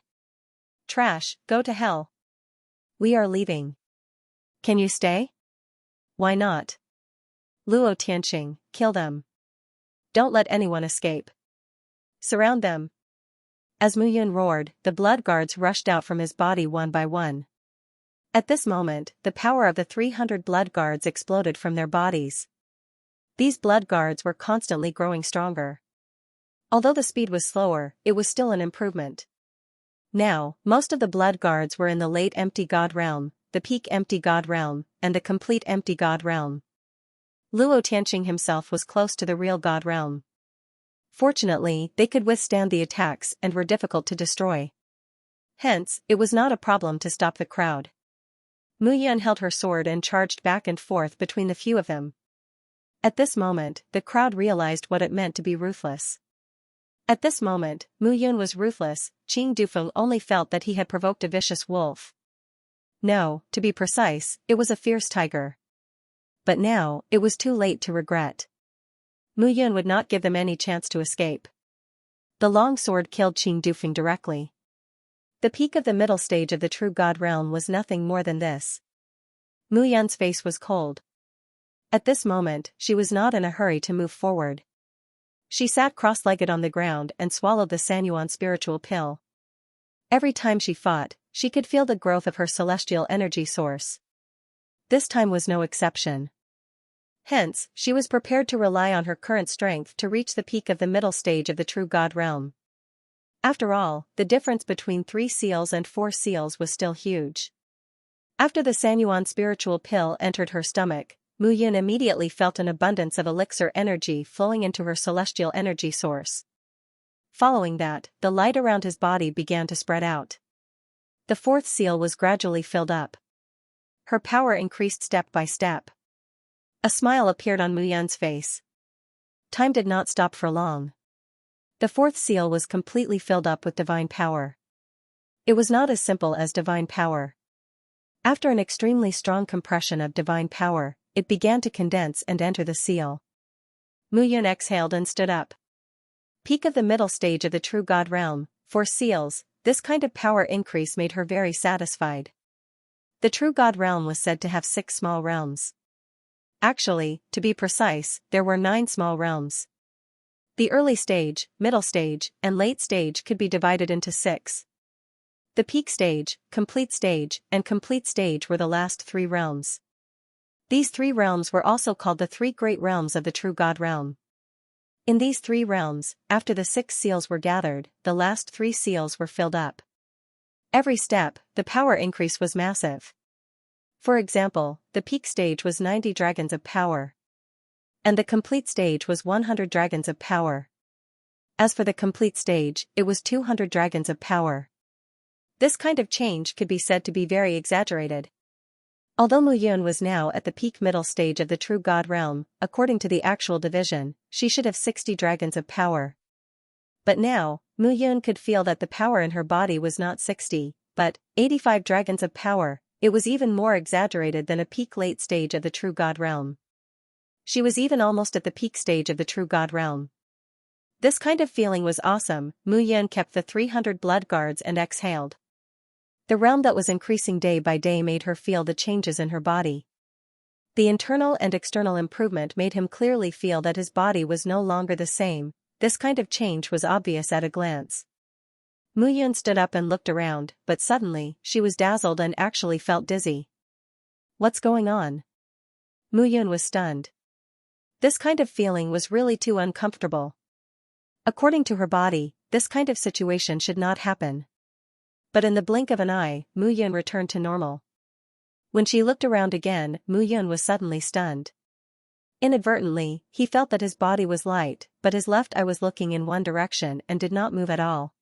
Trash, go to hell. We are leaving. Can you stay? Why not? Luo Tianqing, kill them. Don't let anyone escape. Surround them. As Mu Yan roared, the blood guards rushed out from his body one by one. At this moment, the power of the 300 blood guards exploded from their bodies. These blood guards were constantly growing stronger. Although the speed was slower, it was still an improvement. Now, most of the blood guards were in the late empty god realm, the peak empty god realm, and the complete empty god realm. Luo Tianqing himself was close to the real god realm. Fortunately, they could withstand the attacks and were difficult to destroy. Hence, it was not a problem to stop the crowd. Mu Yan held her sword and charged back and forth between the few of them. At this moment, the crowd realized what it meant to be ruthless. At this moment, Mu Yan was ruthless. Qing Dufeng only felt that he had provoked a vicious wolf. No, to be precise, it was a fierce tiger. But now, it was too late to regret. Mu Yan would not give them any chance to escape. The long sword killed Qing Dufeng directly. The peak of the middle stage of the true god realm was nothing more than this. Mu Yan's face was cold. At this moment, she was not in a hurry to move forward. She sat cross-legged on the ground and swallowed the Sanyuan spiritual pill. Every time she fought, she could feel the growth of her celestial energy source. This time was no exception. Hence, she was prepared to rely on her current strength to reach the peak of the middle stage of the true god realm. After all, the difference between 3 seals and 4 seals was still huge. After the Sanyuan spiritual pill entered her stomach, Mu Yan immediately felt an abundance of elixir energy flowing into her celestial energy source. Following that, the light around his body began to spread out. The 4th seal was gradually filled up. Her power increased step by step. A smile appeared on Mu Yan's face. Time did not stop for long. The 4th seal was completely filled up with divine power. It was not as simple as divine power. After an extremely strong compression of divine power, it began to condense and enter the seal. Mu Yan exhaled and stood up. Peak of the middle stage of the true god realm, 4 seals, this kind of power increase made her very satisfied. The true god realm was said to have 6 small realms. Actually, to be precise, there were 9 small realms. The early stage, middle stage, and late stage could be divided into 6. The peak stage, and complete stage were the last 3 realms. These 3 realms were also called the 3 great realms of the true god realm. In these 3 realms, after the 6 seals were gathered, the last 3 seals were filled up. Every step, the power increase was massive. For example, the peak stage was 90 dragons of power. And the complete stage was 100 dragons of power. As for the complete stage, it was 200 dragons of power. This kind of change could be said to be very exaggerated. Although Mu Yan was now at the peak middle stage of the true god realm, according to the actual division, she should have 60 dragons of power. But now, Mu Yan could feel that the power in her body was not 60, but 85 dragons of power. It was even more exaggerated than a peak late stage of the true god realm. She was even almost at the peak stage of the true god realm. This kind of feeling was awesome. Mu Yan kept the 300 blood guards and exhaled. The realm that was increasing day by day made her feel the changes in her body. The internal and external improvement made him clearly feel that his body was no longer the same. This kind of change was obvious at a glance. Mu Yan stood up and looked around, but suddenly, she was dazzled and actually felt dizzy. What's going on? Mu Yan was stunned. This kind of feeling was really too uncomfortable. According to her body, this kind of situation should not happen. But in the blink of an eye, Mu Yan returned to normal. When she looked around again, Mu Yan was suddenly stunned. Inadvertently, he felt that his body was light, but his left eye was looking in one direction and did not move at all.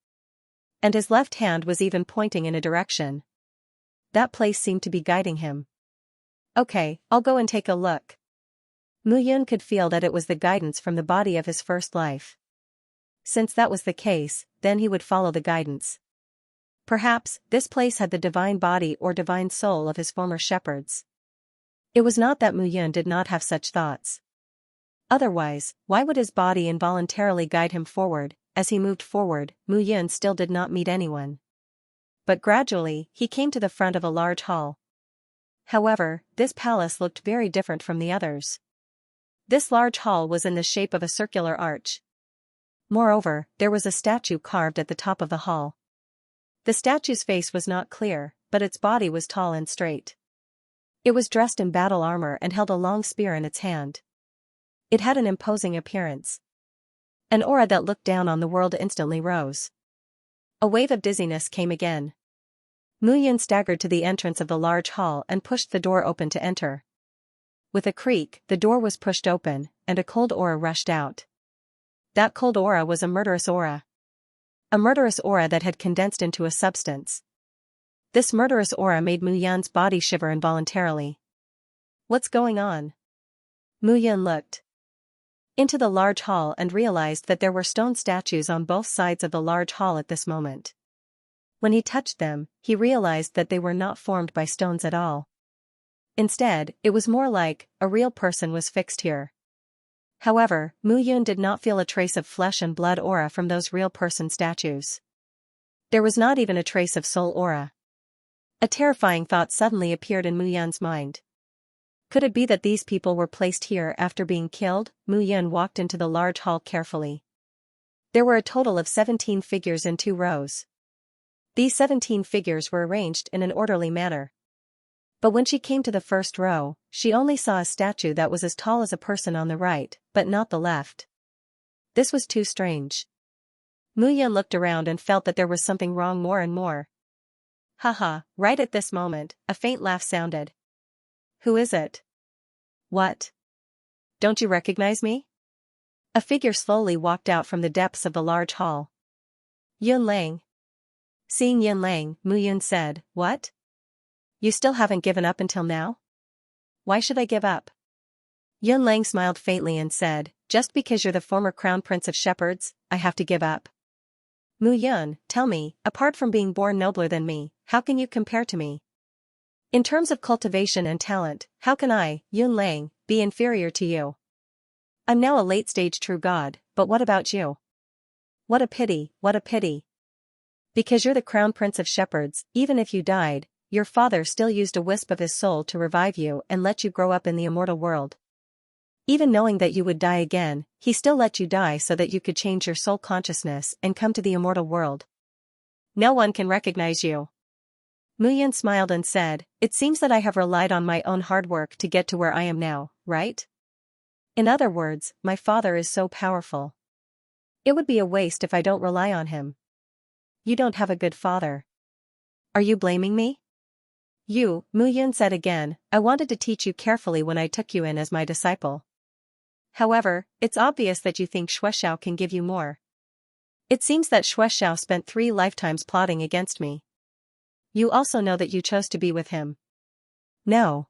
And his left hand was even pointing in a direction. That place seemed to be guiding him. Okay, I'll go and take a look. Mu Yan could feel that it was the guidance from the body of his first life. Since that was the case, then he would follow the guidance. Perhaps, this place had the divine body or divine soul of his former shepherds. It was not that Mu Yan did not have such thoughts. Otherwise, why would his body involuntarily guide him forward? As he moved forward, Mu Yan still did not meet anyone. But gradually, he came to the front of a large hall. However, this palace looked very different from the others. This large hall was in the shape of a circular arch. Moreover, there was a statue carved at the top of the hall. The statue's face was not clear, but its body was tall and straight. It was dressed in battle armor and held a long spear in its hand. It had an imposing appearance. An aura that looked down on the world instantly rose. A wave of dizziness came again. Mu Yan staggered to the entrance of the large hall and pushed the door open to enter. With a creak, the door was pushed open, and a cold aura rushed out. That cold aura was a murderous aura. A murderous aura that had condensed into a substance. This murderous aura made Mu Yan's body shiver involuntarily. What's going on? Mu Yan looked into the large hall and realized that there were stone statues on both sides of the large hall at this moment. When he touched them, he realized that they were not formed by stones at all. Instead, it was more like a real person was fixed here. However, Mu Yan did not feel a trace of flesh and blood aura from those real person statues. There was not even a trace of soul aura. A terrifying thought suddenly appeared in Mu Yan's mind. Could it be that these people were placed here after being killed? Mu Yan walked into the large hall carefully. There were a total of 17 figures in 2 rows. These 17 figures were arranged in an orderly manner. But when she came to the first row, she only saw a statue that was as tall as a person on the right, but not the left. This was too strange. Mu Yan looked around and felt that there was something wrong more and more. Haha, right at this moment, a faint laugh sounded. Who is it? What? Don't you recognize me? A figure slowly walked out from the depths of the large hall. Yun Lang. Seeing Yun Lang, Mu Yan said, What? You still haven't given up until now? Why should I give up? Yun Lang smiled faintly and said, Just because you're the former crown prince of shepherds, I have to give up. Mu Yan, tell me, apart from being born nobler than me, how can you compare to me? In terms of cultivation and talent, how can I, Yun Lang, be inferior to you? I'm now a late-stage true god, but what about you? What a pity, what a pity. Because you're the crown prince of shepherds, even if you died, your father still used a wisp of his soul to revive you and let you grow up in the immortal world. Even knowing that you would die again, he still let you die so that you could change your soul consciousness and come to the immortal world. No one can recognize you. Mu Yan smiled and said, It seems that I have relied on my own hard work to get to where I am now, right? In other words, my father is so powerful. It would be a waste if I don't rely on him. You don't have a good father. Are you blaming me? You, Mu Yan said again, I wanted to teach you carefully when I took you in as my disciple. However, it's obvious that you think Xianxia can give you more. It seems that Xianxia spent 3 lifetimes plotting against me. You also know that you chose to be with him. No.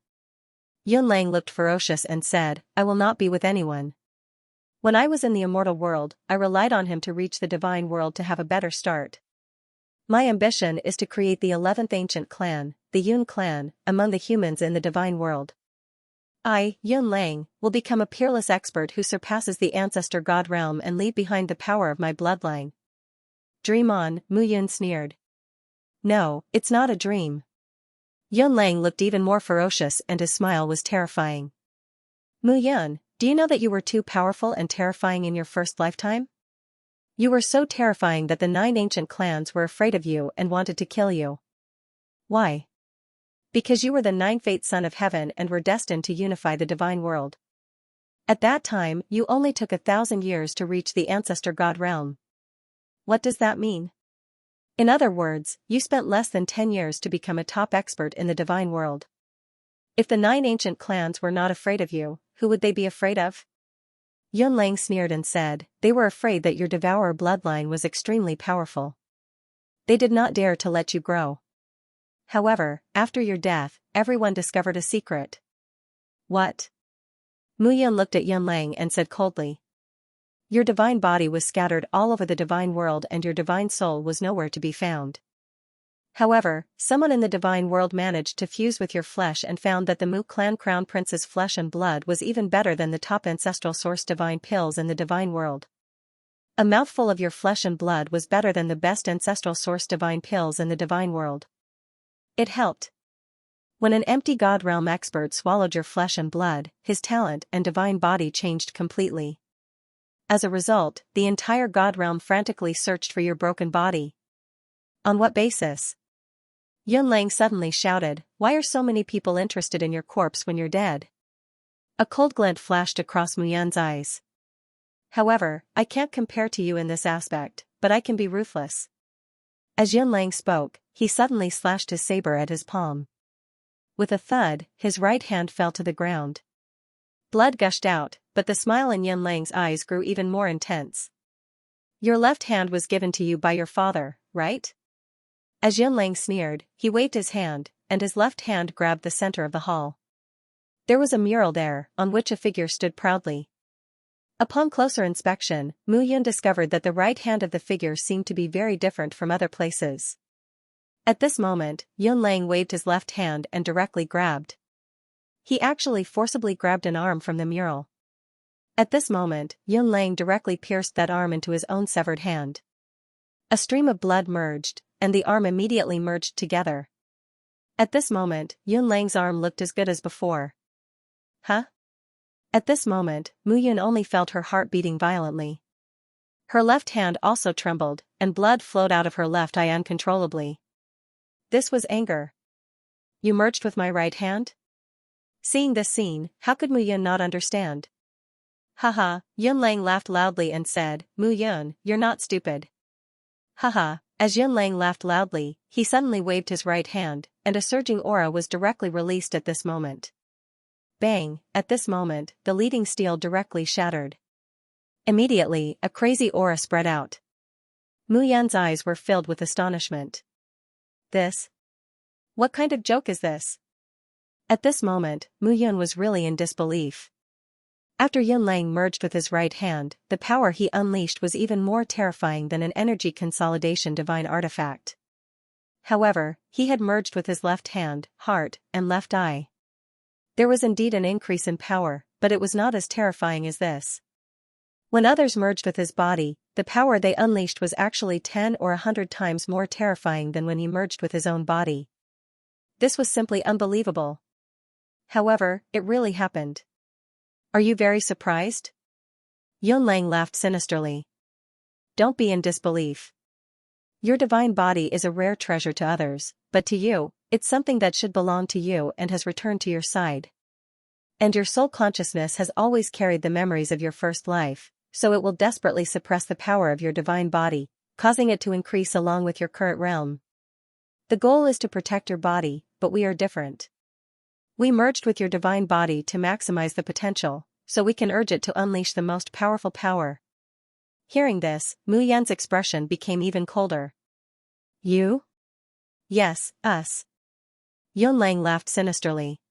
Yun Lang looked ferocious and said, I will not be with anyone. When I was in the immortal world, I relied on him to reach the divine world to have a better start. My ambition is to create the 11th ancient clan, the Yun clan, among the humans in the divine world. I, Yun Lang, will become a peerless expert who surpasses the ancestor god realm and leave behind the power of my bloodline. Dream on, Mu Yun sneered. No, it's not a dream. Yun Lang looked even more ferocious and his smile was terrifying. Mu Yun, do you know that you were too powerful and terrifying in your first lifetime? You were so terrifying that the 9 ancient clans were afraid of you and wanted to kill you. Why? Because you were the 9th son of heaven and were destined to unify the divine world. At that time, you only took 1,000 years to reach the ancestor god realm. What does that mean? In other words, you spent less than 10 years to become a top expert in the divine world. If the 9 ancient clans were not afraid of you, who would they be afraid of? Yun Lang sneered and said, they were afraid that your devourer bloodline was extremely powerful. They did not dare to let you grow. However, after your death, everyone discovered a secret. What? Mu Yun looked at Yun Lang and said coldly. Your divine body was scattered all over the divine world and your divine soul was nowhere to be found. However, someone in the divine world managed to fuse with your flesh and found that the Mu clan crown prince's flesh and blood was even better than the top ancestral source divine pills in the divine world. A mouthful of your flesh and blood was better than the best ancestral source divine pills in the divine world. It helped. When an empty god realm expert swallowed your flesh and blood, his talent and divine body changed completely. As a result, the entire god realm frantically searched for your broken body. On what basis? Yun Lang suddenly shouted, why are so many people interested in your corpse when you're dead? A cold glint flashed across Mu Yun's eyes. However, I can't compare to you in this aspect, but I can be ruthless. As Yun Lang spoke, he suddenly slashed his saber at his palm. With a thud, his right hand fell to the ground. Blood gushed out, but the smile in Yun Lang's eyes grew even more intense. Your left hand was given to you by your father, right? As Yun Lang sneered, he waved his hand, and his left hand grabbed the center of the hall. There was a mural there, on which a figure stood proudly. Upon closer inspection, Mu Yun discovered that the right hand of the figure seemed to be very different from other places. At this moment, Yun Lang waved his left hand and directly grabbed. He actually forcibly grabbed an arm from the mural. At this moment, Yun Lang directly pierced that arm into his own severed hand. A stream of blood merged, and the arm immediately merged together. At this moment, Yun Lang's arm looked as good as before. Huh? At this moment, Mu Yun only felt her heart beating violently. Her left hand also trembled, and blood flowed out of her left eye uncontrollably. This was anger. You merged with my right hand? Seeing this scene, how could Mu Yun not understand? Haha, Yun Lang laughed loudly and said, Mu Yun, you're not stupid. Haha, as Yun Lang laughed loudly, he suddenly waved his right hand, and a surging aura was directly released at this moment. Bang, at this moment, the leading steel directly shattered. Immediately, a crazy aura spread out. Mu Yun's eyes were filled with astonishment. This? What kind of joke is this? At this moment, Mu Yun was really in disbelief. After Yun Lang merged with his right hand, the power he unleashed was even more terrifying than an energy consolidation divine artifact. However, he had merged with his left hand, heart, and left eye. There was indeed an increase in power, but it was not as terrifying as this. When others merged with his body, the power they unleashed was actually 10 or 100 times more terrifying than when he merged with his own body. This was simply unbelievable. However, it really happened. Are you very surprised? Yun Lang laughed sinisterly. Don't be in disbelief. Your divine body is a rare treasure to others, but to you, it's something that should belong to you and has returned to your side. And your soul consciousness has always carried the memories of your first life, so it will desperately suppress the power of your divine body, causing it to increase along with your current realm. The goal is to protect your body, but we are different. We merged with your divine body to maximize the potential, so we can urge it to unleash the most powerful power. Hearing this, Mu Yun's expression became even colder. You? Yes, us. Yun Lang laughed sinisterly.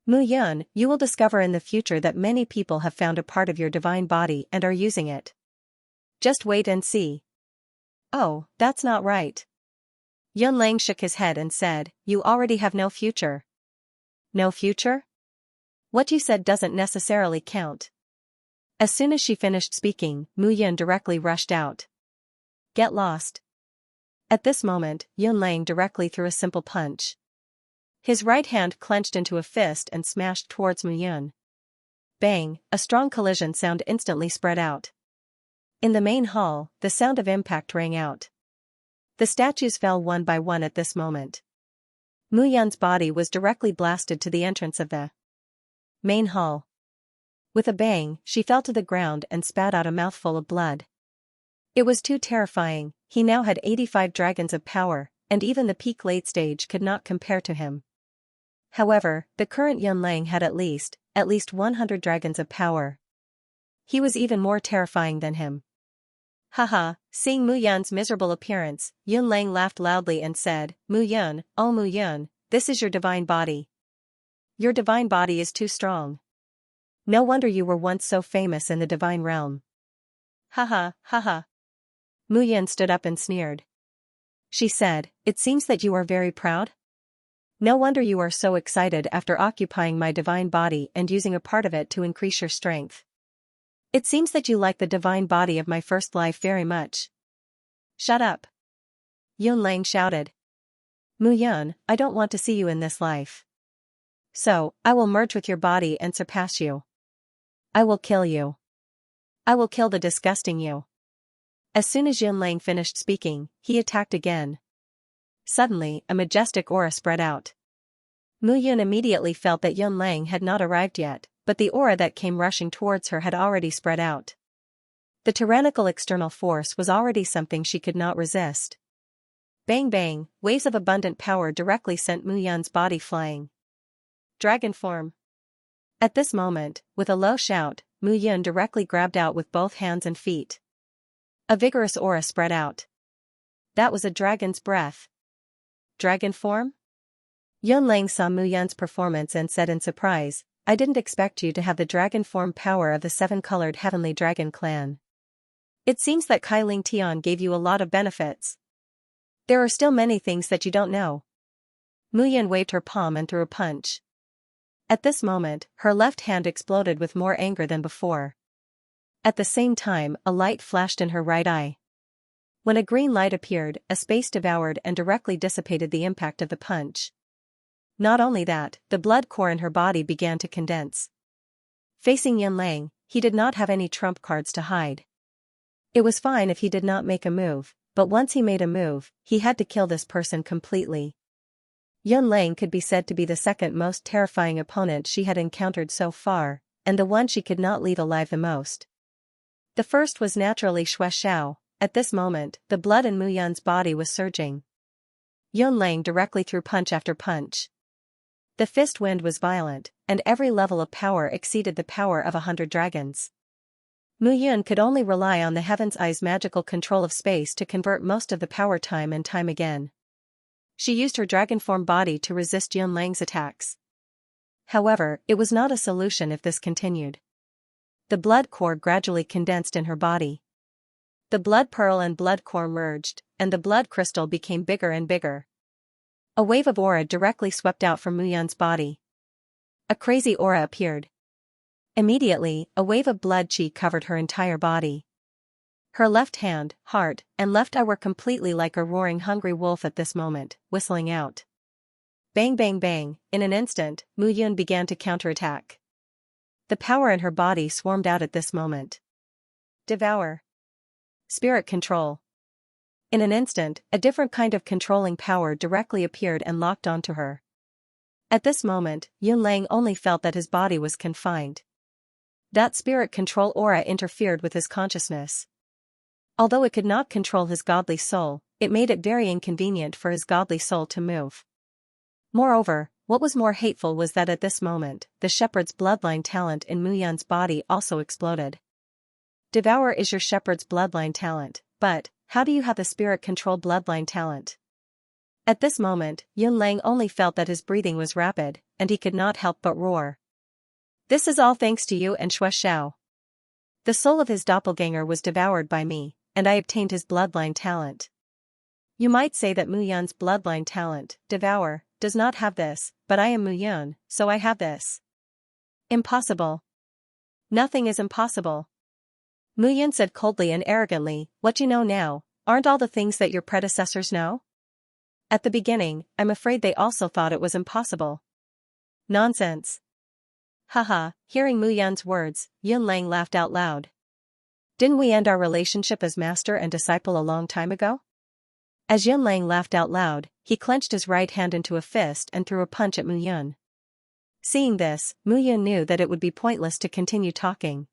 Mu Yun, you will discover in the future that many people have found a part of your divine body and are using it. Just wait and see. Oh, that's not right. Yun Lang shook his head and said, you already have no future. No future? What you said doesn't necessarily count. As soon as she finished speaking, Mu Yun directly rushed out. Get lost. At this moment, Yun Lang directly threw a simple punch. His right hand clenched into a fist and smashed towards Mu Yun. Bang, a strong collision sound instantly spread out. In the main hall, the sound of impact rang out. The statues fell one by one at this moment. Mu Yun's body was directly blasted to the entrance of the main hall. With a bang, she fell to the ground and spat out a mouthful of blood. It was too terrifying. He now had 85 dragons of power, and even the peak late stage could not compare to him. However, the current Yun Lang had at least 100 dragons of power. He was even more terrifying than him. Haha, seeing Mu Yun's miserable appearance, Yun Lang laughed loudly and said, Mu Yun, oh Mu Yun, this is your divine body. Your divine body is too strong. No wonder you were once so famous in the divine realm. Haha, haha. Mu Yun stood up and sneered. She said, it seems that you are very proud? No wonder you are so excited after occupying my divine body and using a part of it to increase your strength. It seems that you like the divine body of my first life very much. Shut up. Yun Lang shouted. Mu Yun, I don't want to see you in this life. So, I will merge with your body and surpass you. I will kill you. I will kill the disgusting you. As soon as Yun Lang finished speaking, he attacked again. Suddenly, a majestic aura spread out. Mu Yun immediately felt that Yun Lang had not arrived yet, but the aura that came rushing towards her had already spread out. The tyrannical external force was already something she could not resist. Bang bang, waves of abundant power directly sent Mu Yun's body flying. Dragon form. At this moment, with a low shout, Mu Yun directly grabbed out with both hands and feet. A vigorous aura spread out. That was a dragon's breath. Dragon form? Yun Lang saw Mu Yun's performance and said in surprise, I didn't expect you to have the dragon form power of the seven-colored heavenly dragon clan. It seems that Kai Ling Tian gave you a lot of benefits. There are still many things that you don't know. Mu Yun waved her palm and threw a punch. At this moment, her left hand exploded with more anger than before. At the same time, a light flashed in her right eye. When a green light appeared, a space devoured and directly dissipated the impact of the punch. Not only that, the blood core in her body began to condense. Facing Yun Lang, he did not have any trump cards to hide. It was fine if he did not make a move, but once he made a move, he had to kill this person completely. Yun Lang could be said to be the second most terrifying opponent she had encountered so far, and the one she could not leave alive the most. The first was naturally Xianxia. At this moment, the blood in Mu Yun's body was surging. Yun Lang directly threw punch after punch. The fist wind was violent, and every level of power exceeded the power of 100 dragons. Mu Yun could only rely on the Heaven's Eye's magical control of space to convert most of the power time and time again. She used her dragon form body to resist Yun Lang's attacks. However, it was not a solution if this continued. The blood core gradually condensed in her body. The blood pearl and blood core merged, and the blood crystal became bigger and bigger. A wave of aura directly swept out from Mu Yun's body. A crazy aura appeared. Immediately, a wave of blood chi covered her entire body. Her left hand, heart, and left eye were completely like a roaring hungry wolf at this moment, whistling out. Bang bang bang, in an instant, Mu Yun began to counterattack. The power in her body swarmed out at this moment. Devour. Spirit control. In an instant, a different kind of controlling power directly appeared and locked onto her. At this moment, Yun Lang only felt that his body was confined. That spirit control aura interfered with his consciousness. Although it could not control his godly soul, it made it very inconvenient for his godly soul to move. Moreover, what was more hateful was that at this moment, the shepherd's bloodline talent in Mu Yun's body also exploded. Devour is your shepherd's bloodline talent, but how do you have the spirit control bloodline talent? At this moment, Yun Lang only felt that his breathing was rapid, and he could not help but roar. This is all thanks to you and Xianxia. The soul of his doppelganger was devoured by me, and I obtained his bloodline talent. You might say that Mu Yun's bloodline talent, Devour, does not have this, but I am Mu Yun, so I have this. Impossible. Nothing is impossible. Mu Yun said coldly and arrogantly, what you know now, aren't all the things that your predecessors know? At the beginning, I'm afraid they also thought it was impossible. Nonsense. Haha, hearing Mu Yun's words, Yunlang laughed out loud. Didn't we end our relationship as master and disciple a long time ago? As Yunlang laughed out loud, he clenched his right hand into a fist and threw a punch at Mu Yun. Seeing this, Mu Yun knew that it would be pointless to continue talking.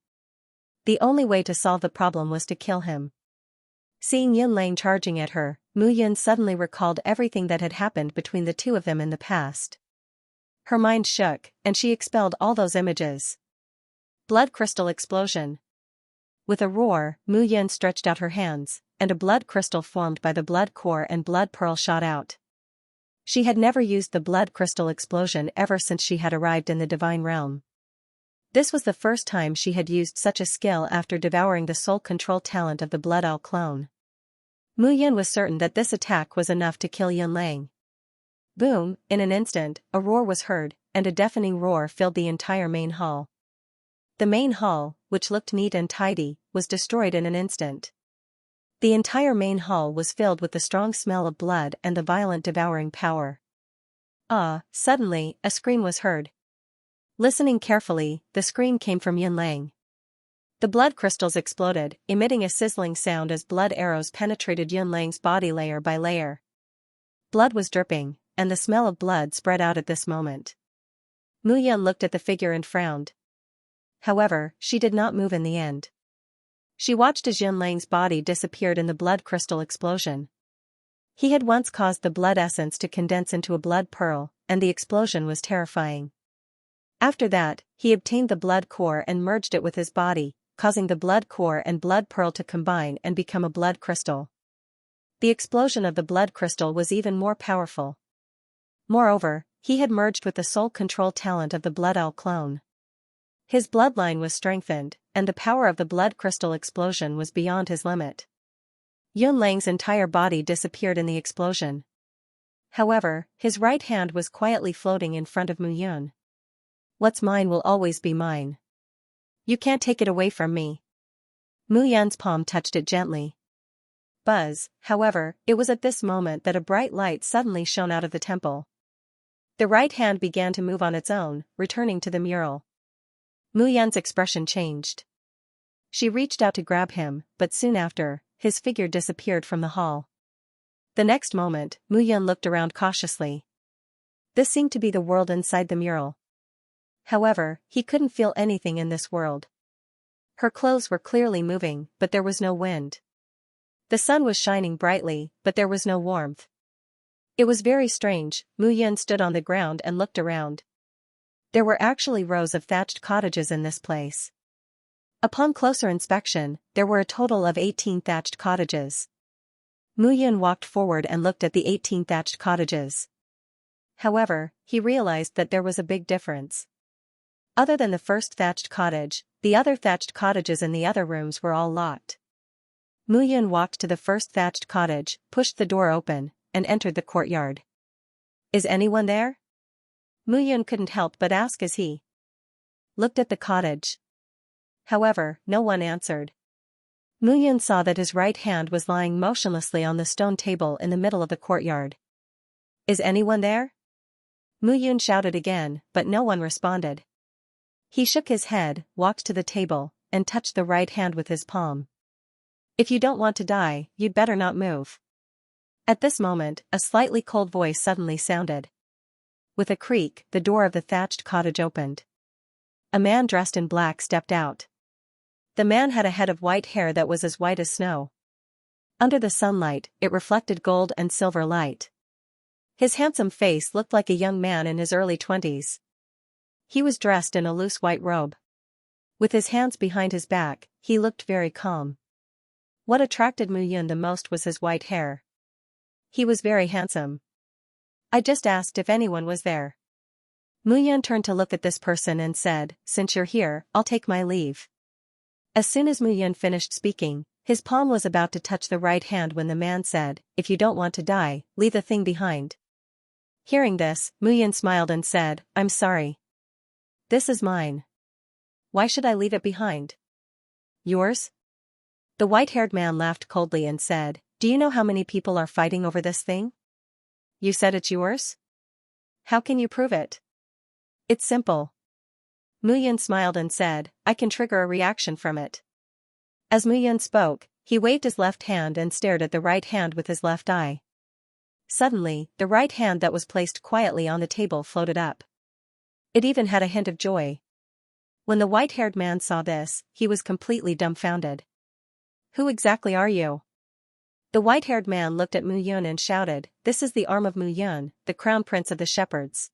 The only way to solve the problem was to kill him. Seeing Yunlang charging at her, Mu Yun suddenly recalled everything that had happened between the two of them in the past. Her mind shook, and she expelled all those images. Blood crystal explosion. With a roar, Mu Yun stretched out her hands, and a blood crystal formed by the blood core and blood pearl shot out. She had never used the blood crystal explosion ever since she had arrived in the divine realm. This was the first time she had used such a skill after devouring the soul control talent of the blood owl clone. Mu Yun was certain that this attack was enough to kill Yunlang. Boom, in an instant, a roar was heard, and a deafening roar filled the entire main hall. The main hall, which looked neat and tidy, was destroyed in an instant. The entire main hall was filled with the strong smell of blood and the violent devouring power. Suddenly, a scream was heard. Listening carefully, the scream came from Yunlang. The blood crystals exploded, emitting a sizzling sound as blood arrows penetrated Yunlang's body layer by layer. Blood was dripping, and the smell of blood spread out at this moment. Mu Yun looked at the figure and frowned. However, she did not move in the end. She watched as Yunlang's body disappeared in the blood crystal explosion. He had once caused the blood essence to condense into a blood pearl, and the explosion was terrifying. After that, he obtained the blood core and merged it with his body, causing the blood core and blood pearl to combine and become a blood crystal. The explosion of the blood crystal was even more powerful. Moreover, he had merged with the soul control talent of the blood owl clone. His bloodline was strengthened, and the power of the blood crystal explosion was beyond his limit. Yunlang's entire body disappeared in the explosion. However, his right hand was quietly floating in front of Mu Yun. What's mine will always be mine. You can't take it away from me. Mu Yun's palm touched it gently. Buzz, however, it was at this moment that a bright light suddenly shone out of the temple. The right hand began to move on its own, returning to the mural. Mu Yun's expression changed. She reached out to grab him, but soon after, his figure disappeared from the hall. The next moment, Mu Yun looked around cautiously. This seemed to be the world inside the mural. However, he couldn't feel anything in this world. Her clothes were clearly moving, but there was no wind. The sun was shining brightly, but there was no warmth. It was very strange. Mu Yun stood on the ground and looked around. There were actually rows of thatched cottages in this place. Upon closer inspection, there were a total of 18 thatched cottages. Mu Yun walked forward and looked at the 18 thatched cottages. However, he realized that there was a big difference. Other than the first thatched cottage, the other thatched cottages in the other rooms were all locked. Mu Yun walked to the first thatched cottage, pushed the door open, and entered the courtyard. Is anyone there? Mu Yun couldn't help but ask as he looked at the cottage. However, no one answered. Mu Yun saw that his right hand was lying motionlessly on the stone table in the middle of the courtyard. Is anyone there? Mu Yun shouted again, but no one responded. He shook his head, walked to the table, and touched the right hand with his palm. If you don't want to die, you'd better not move. At this moment, a slightly cold voice suddenly sounded. With a creak, the door of the thatched cottage opened. A man dressed in black stepped out. The man had a head of white hair that was as white as snow. Under the sunlight, it reflected gold and silver light. His handsome face looked like a young man in his early 20s. He was dressed in a loose white robe. With his hands behind his back, he looked very calm. What attracted Mu Yun the most was his white hair. He was very handsome. I just asked if anyone was there. Mu Yun turned to look at this person and said, since you're here, I'll take my leave. As soon as Mu Yun finished speaking, his palm was about to touch the right hand when the man said, if you don't want to die, leave the thing behind. Hearing this, Mu Yun smiled and said, I'm sorry. This is mine. Why should I leave it behind? Yours? The white-haired man laughed coldly and said, do you know how many people are fighting over this thing? You said it's yours? How can you prove it? It's simple. Mu Yun smiled and said, I can trigger a reaction from it. As Mu Yun spoke, he waved his left hand and stared at the right hand with his left eye. Suddenly, the right hand that was placed quietly on the table floated up. It even had a hint of joy. When the white-haired man saw this, he was completely dumbfounded. Who exactly are you? The white-haired man looked at Mu Yun and shouted, this is the arm of Mu Yun, the crown prince of the shepherds.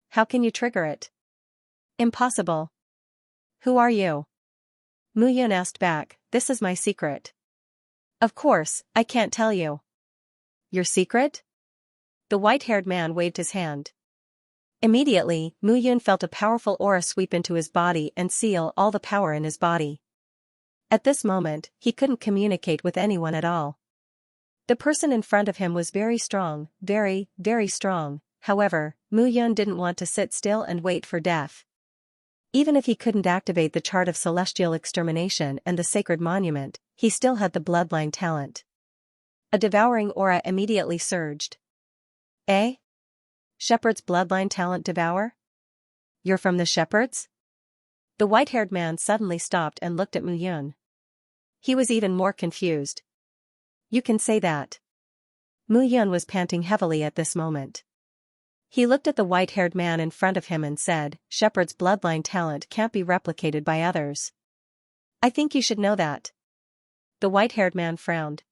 How can you trigger it? Impossible. Who are you? Mu Yun asked back, this is my secret. Of course, I can't tell you. Your secret? The white-haired man waved his hand. Immediately, Mu Yun felt a powerful aura sweep into his body and seal all the power in his body. At this moment, he couldn't communicate with anyone at all. The person in front of him was very strong, very, very strong. However, Mu Yun didn't want to sit still and wait for death. Even if he couldn't activate the chart of celestial extermination and the sacred monument, he still had the bloodline talent. A devouring aura immediately surged. Eh? Shepherd's bloodline talent devour? You're from the shepherds? The white-haired man suddenly stopped and looked at Mu Yun. He was even more confused. You can say that. Mu Yun was panting heavily at this moment. He looked at the white-haired man in front of him and said, Shepherd's bloodline talent can't be replicated by others. I think you should know that. The white-haired man frowned.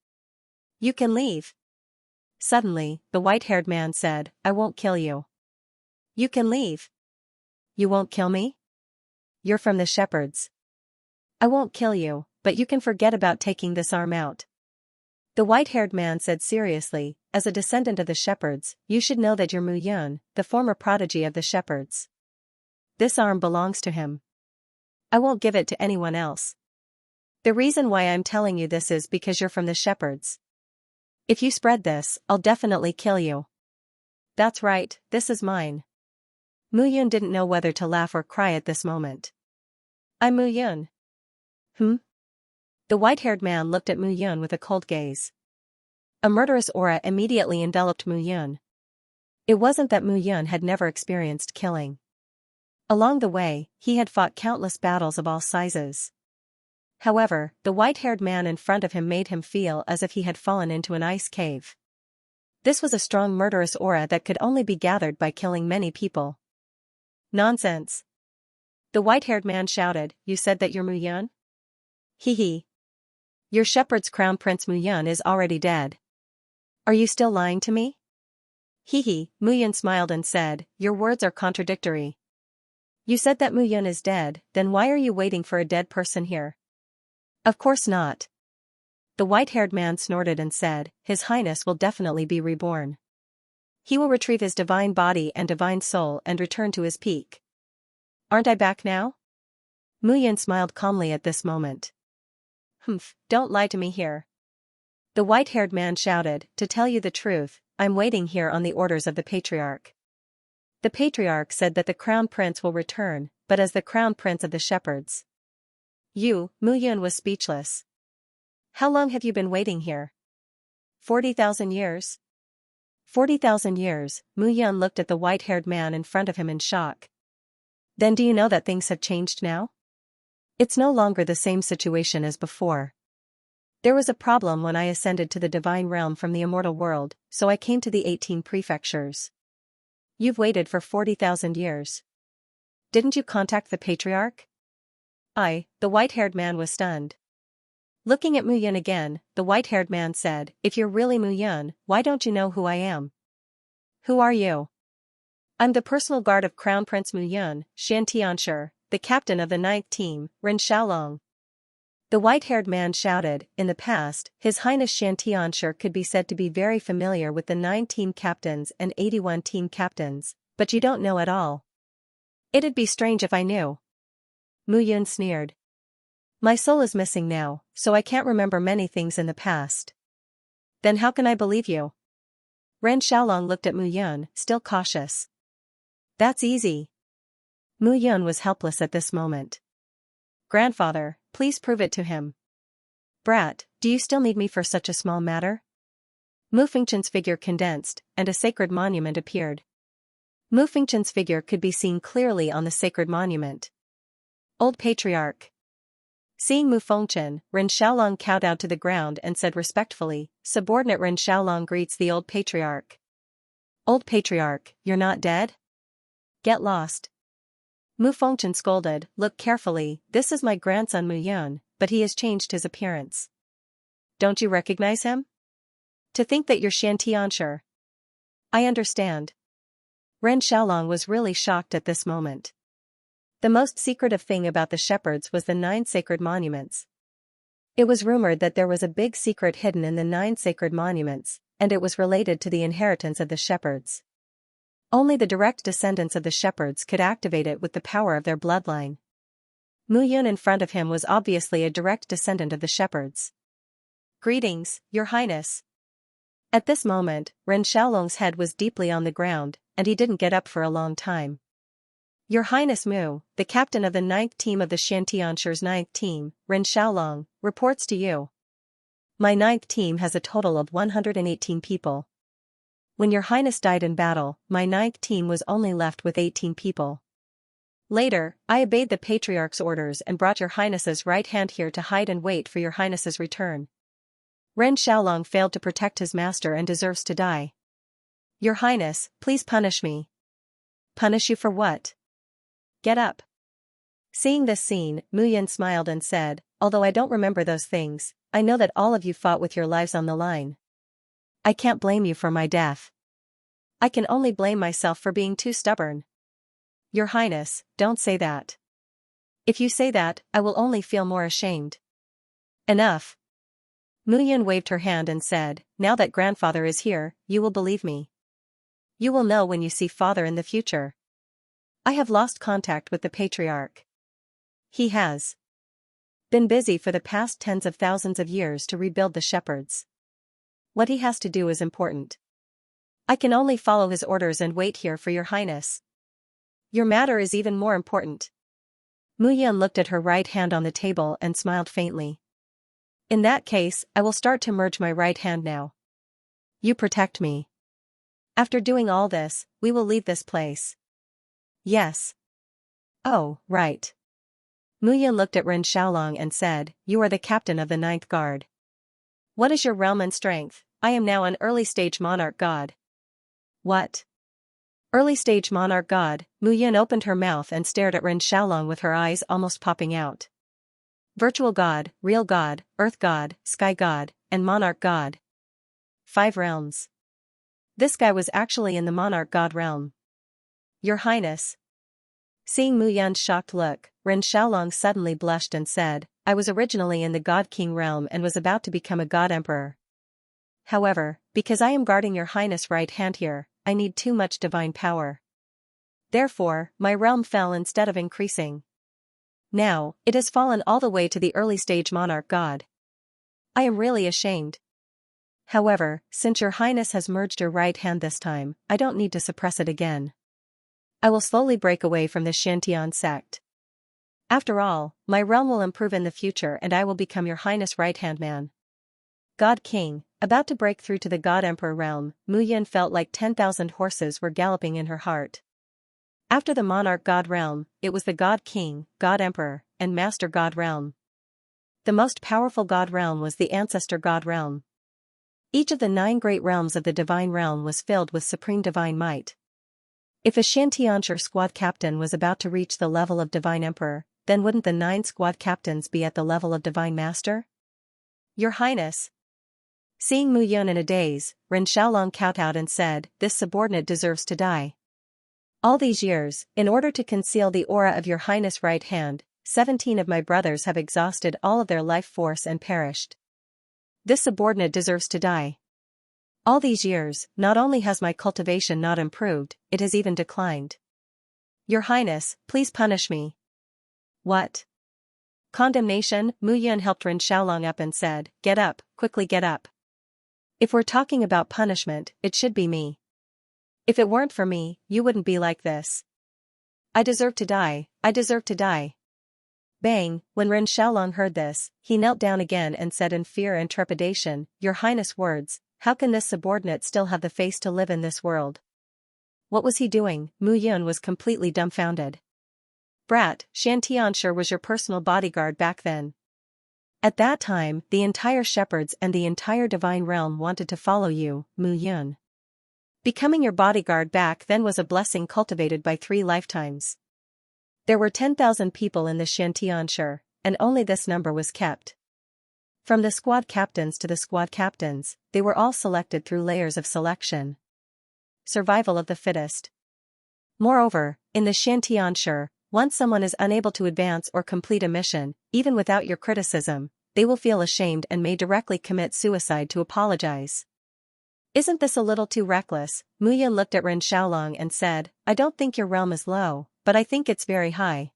You can leave. Suddenly, the white-haired man said, I won't kill you. You can leave. You won't kill me? You're from the shepherds. I won't kill you, but you can forget about taking this arm out. The white-haired man said seriously, as a descendant of the shepherds, you should know that you're Mu Yun, the former prodigy of the shepherds. This arm belongs to him. I won't give it to anyone else. The reason why I'm telling you this is because you're from the shepherds. If you spread this, I'll definitely kill you. That's right, this is mine. Mu Yun didn't know whether to laugh or cry at this moment. I'm Mu Yun. The white-haired man looked at Mu Yun with a cold gaze. A murderous aura immediately enveloped Mu Yun. It wasn't that Mu Yun had never experienced killing. Along the way, he had fought countless battles of all sizes. However, the white-haired man in front of him made him feel as if he had fallen into an ice cave. This was a strong murderous aura that could only be gathered by killing many people. Nonsense. The white-haired man shouted, you said that you're Mu Yun? Hee. Your shepherd's crown prince Mu Yun is already dead. Are you still lying to me? Hee. Mu Yun smiled and said, your words are contradictory. You said that Mu Yun is dead, then why are you waiting for a dead person here? Of course not. The white-haired man snorted and said, His Highness will definitely be reborn. He will retrieve his divine body and divine soul and return to his peak. Aren't I back now? Mu Yun smiled calmly at this moment. Don't lie to me here. The white-haired man shouted, to tell you the truth, I'm waiting here on the orders of the patriarch. The patriarch said that the crown prince will return, but as the crown prince of the shepherds. Mu Yun was speechless. How long have you been waiting here? 40,000 years? 40,000 years, Mu Yun looked at the white-haired man in front of him in shock. Then do you know that things have changed now? It's no longer the same situation as before. There was a problem when I ascended to the divine realm from the immortal world, so I came to the 18 prefectures. You've waited for 40,000 years. Didn't you contact the patriarch? The white-haired man was stunned. Looking at Mu Yun again, the white-haired man said, if you're really Mu Yun, why don't you know who I am? Who are you? I'm the personal guard of Crown Prince Mu Yun, Xianxia, the captain of the 9th team, Ren Xiaolong. The white-haired man shouted, in the past, His Highness Xianxia could be said to be very familiar with the 9 team captains and 81 team captains, but you don't know at all. It'd be strange if I knew. Mu Yun sneered. My soul is missing now, so I can't remember many things in the past. Then how can I believe you? Ren Xiaolong looked at Mu Yun, still cautious. That's easy. Mu Yun was helpless at this moment. Grandfather, please prove it to him. Brat, do you still need me for such a small matter? Mu Fengchen's figure condensed, and a sacred monument appeared. Mu Fengchen's figure could be seen clearly on the sacred monument. Old Patriarch. Seeing Mu Fengchen, Ren Xiaolong kowtowed to the ground and said respectfully, subordinate Ren Xiaolong greets the Old Patriarch. Old Patriarch, you're not dead? Get lost. Mu Fengchen scolded, look carefully, this is my grandson Mu Yun, but he has changed his appearance. Don't you recognize him? To think that you're Xianxia. I understand. Ren Xiaolong was really shocked at this moment. The most secretive thing about the shepherds was the 9 sacred monuments. It was rumored that there was a big secret hidden in the 9 sacred monuments, and it was related to the inheritance of the shepherds. Only the direct descendants of the shepherds could activate it with the power of their bloodline. Mu Yun in front of him was obviously a direct descendant of the shepherds. Greetings, Your Highness. At this moment, Ren Xiaolong's head was deeply on the ground, and he didn't get up for a long time. Your Highness Mu, the captain of the 9th team of the Xianxia's 9th team, Ren Xiaolong, reports to you. My 9th team has a total of 118 people. When Your Highness died in battle, my 9th team was only left with 18 people. Later, I obeyed the Patriarch's orders and brought Your Highness's right hand here to hide and wait for Your Highness's return. Ren Xiaolong failed to protect his master and deserves to die. Your Highness, please punish me. Punish you for what? Get up. Seeing this scene, Mu Yun smiled and said, although I don't remember those things, I know that all of you fought with your lives on the line. I can't blame you for my death. I can only blame myself for being too stubborn. Your Highness, don't say that. If you say that, I will only feel more ashamed. Enough. Mu Yun waved her hand and said, now that grandfather is here, you will believe me. You will know when you see father in the future. I have lost contact with the Patriarch. He has been busy for the past tens of thousands of years to rebuild the shepherds. What he has to do is important. I can only follow his orders and wait here for Your Highness. Your matter is even more important. Mu Yun looked at her right hand on the table and smiled faintly. In that case, I will start to merge my right hand now. You protect me. After doing all this, we will leave this place. Yes. Oh, right. Mu Yun looked at Ren Xiaolong and said, you are the captain of the 9th guard. What is your realm and strength? I am now an early-stage monarch god. What? Early-stage monarch god, Mu Yun opened her mouth and stared at Ren Xiaolong with her eyes almost popping out. Virtual god, real god, earth god, sky god, and monarch god. 5 realms. This guy was actually in the monarch god realm. Your Highness. Seeing Mu Yun's shocked look, Ren Xiaolong suddenly blushed and said, I was originally in the God King realm and was about to become a God Emperor. However, because I am guarding Your Highness' right hand here, I need too much divine power. Therefore, my realm fell instead of increasing. Now, it has fallen all the way to the early-stage monarch god. I am really ashamed. However, since Your Highness has merged your right hand this time, I don't need to suppress it again. I will slowly break away from the Xiantian sect. After all, my realm will improve in the future and I will become Your Highness' right-hand man. God King, about to break through to the God Emperor realm, Mu Yun felt like 10,000 horses were galloping in her heart. After the monarch god realm, it was the God King, God Emperor, and Master God realm. The most powerful God realm was the Ancestor God realm. Each of the 9 great realms of the divine realm was filled with supreme divine might. If a Xiantiancher squad captain was about to reach the level of divine emperor, then wouldn't the 9 squad captains be at the level of divine master? Your Highness. Seeing Mu Yun in a daze, Ren Xiaolong kowtowed and said, this subordinate deserves to die. All these years, in order to conceal the aura of Your Highness' right hand, 17 of my brothers have exhausted all of their life force and perished. This subordinate deserves to die. All these years, not only has my cultivation not improved, it has even declined. Your Highness, please punish me. What? Condemnation? Mu Yun helped Ren Xiaolong up and said, get up, quickly get up. If we're talking about punishment, it should be me. If it weren't for me, you wouldn't be like this. I deserve to die, I deserve to die. Bang, when Ren Xiaolong heard this, he knelt down again and said in fear and trepidation, Your Highness words, how can this subordinate still have the face to live in this world? What was he doing? Mu Yun was completely dumbfounded. Brat, Xianxia was your personal bodyguard back then. At that time, the entire shepherds and the entire divine realm wanted to follow you, Mu Yun. Becoming your bodyguard back then was a blessing cultivated by 3 lifetimes. There were 10,000 people in the Xianxia, and only this number was kept. From the squad captains to the squad captains, they were all selected through layers of selection. Survival of the fittest. Moreover, in the Xianxia, once someone is unable to advance or complete a mission, even without your criticism, they will feel ashamed and may directly commit suicide to apologize. Isn't this a little too reckless? Mu Yun looked at Ren Xiaolong and said, I don't think your realm is low, but I think it's very high.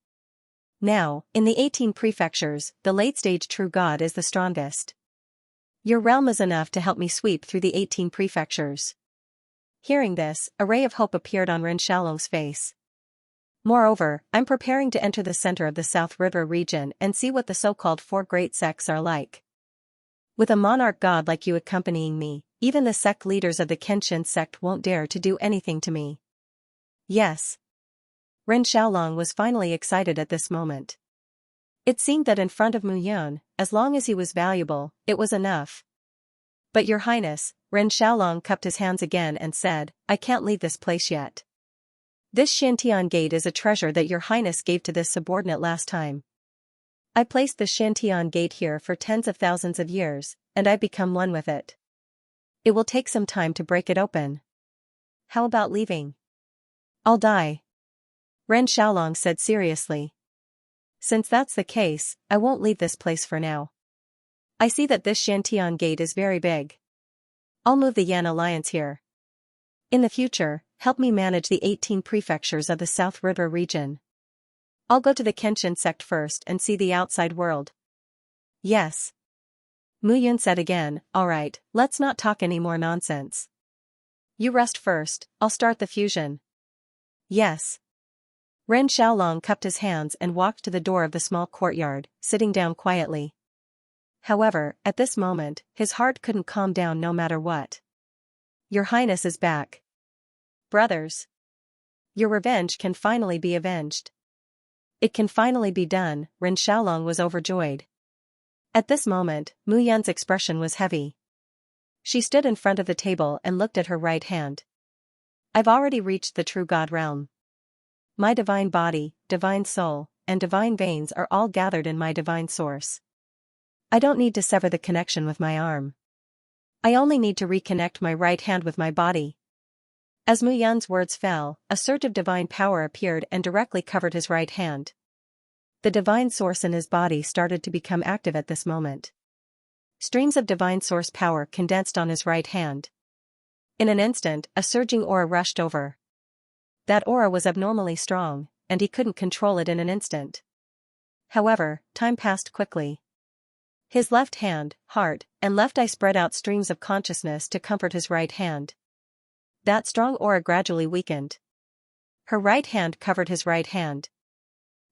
Now, in the 18 prefectures, the late-stage true god is the strongest. Your realm is enough to help me sweep through the 18 prefectures. Hearing this, a ray of hope appeared on Ren Xiaolong's face. Moreover, I'm preparing to enter the center of the South River region and see what the so-called 4 great sects are like. With a monarch god like you accompanying me, even the sect leaders of the Kenshin sect won't dare to do anything to me. Yes. Ren Xiaolong was finally excited at this moment. It seemed that in front of Mu Yun, as long as he was valuable, it was enough. But your highness, Ren Xiaolong cupped his hands again and said, I can't leave this place yet. This Shantian gate is a treasure that your highness gave to this subordinate last time. I placed the Shantian gate here for tens of thousands of years, and I've become one with it. It will take some time to break it open. How about leaving? I'll die. Ren Xiaolong said seriously. Since that's the case, I won't leave this place for now. I see that this Shantian gate is very big. I'll move the Yan Alliance here. In the future, help me manage the 18 prefectures of the South River region. I'll go to the Kenshin sect first and see the outside world. Yes. Mu Yun said again, alright, let's not talk any more nonsense. You rest first, I'll start the fusion. Yes. Ren Xiaolong cupped his hands and walked to the door of the small courtyard, sitting down quietly. However, at this moment, his heart couldn't calm down no matter what. Your Highness is back. Brothers. Your revenge can finally be avenged. It can finally be done, Ren Xiaolong was overjoyed. At this moment, Mu Yun's expression was heavy. She stood in front of the table and looked at her right hand. I've already reached the true God realm. My divine body, divine soul, and divine veins are all gathered in my divine source. I don't need to sever the connection with my arm. I only need to reconnect my right hand with my body. As Mu Yun's words fell, a surge of divine power appeared and directly covered his right hand. The divine source in his body started to become active at this moment. Streams of divine source power condensed on his right hand. In an instant, a surging aura rushed over. That aura was abnormally strong, and he couldn't control it in an instant. However, time passed quickly. His left hand, heart, and left eye spread out streams of consciousness to comfort his right hand. That strong aura gradually weakened. Her right hand covered his right hand.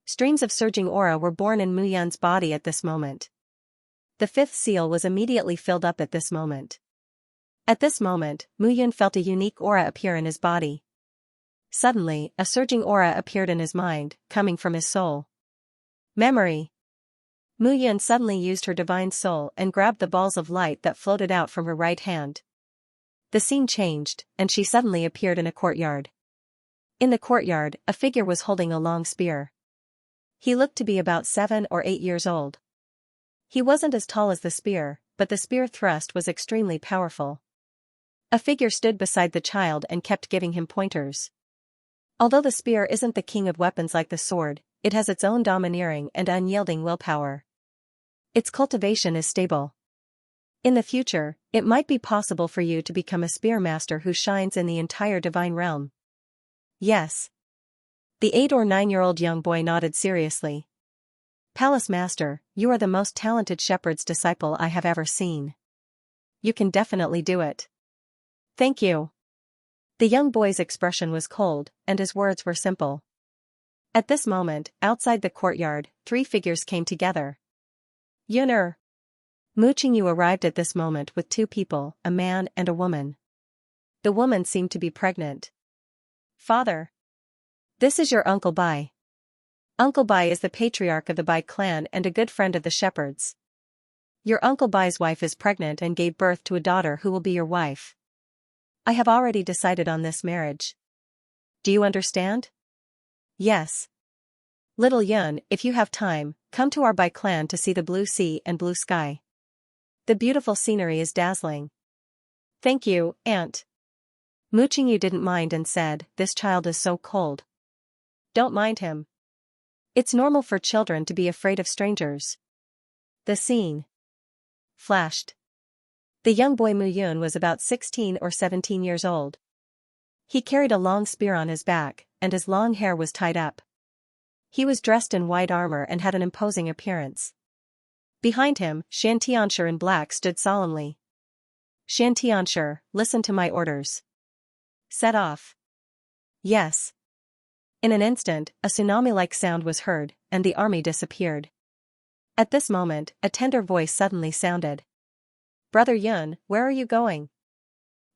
Streams of surging aura were born in Mu Yun's body at this moment. The 5th seal was immediately filled up at this moment. At this moment, Mu Yun felt a unique aura appear in his body. Suddenly, a surging aura appeared in his mind, coming from his soul. Memory. Mu Yun suddenly used her divine soul and grabbed the balls of light that floated out from her right hand. The scene changed, and she suddenly appeared in a courtyard. In the courtyard, a figure was holding a long spear. He looked to be about 7 or 8 years old. He wasn't as tall as the spear, but the spear thrust was extremely powerful. A figure stood beside the child and kept giving him pointers. Although the spear isn't the king of weapons like the sword, it has its own domineering and unyielding willpower. Its cultivation is stable. In the future, it might be possible for you to become a spear master who shines in the entire divine realm. Yes. The 8 or 9-year-old young boy nodded seriously. Palace Master, you are the most talented shepherd's disciple I have ever seen. You can definitely do it. Thank you. The young boy's expression was cold, and his words were simple. At this moment, outside the courtyard, 3 figures came together. Yuner. Mu Qingyu arrived at this moment with 2 people, a man and a woman. The woman seemed to be pregnant. Father. This is your Uncle Bai. Uncle Bai is the patriarch of the Bai clan and a good friend of the shepherds. Your Uncle Bai's wife is pregnant and gave birth to a daughter who will be your wife. I have already decided on this marriage. Do you understand? Yes. Little Yun, if you have time, come to our Bai clan to see the blue sea and blue sky. The beautiful scenery is dazzling. Thank you, Aunt. Mu Qingyu didn't mind and said, this child is so cold. Don't mind him. It's normal for children to be afraid of strangers. The scene flashed. The young boy Mu Yun was about 16 or 17 years old. He carried a long spear on his back, and his long hair was tied up. He was dressed in white armor and had an imposing appearance. Behind him, Xianxia in black stood solemnly. Xianxia, listen to my orders. Set off. Yes. In an instant, a tsunami-like sound was heard, and the army disappeared. At this moment, a tender voice suddenly sounded. Brother Yun, where are you going?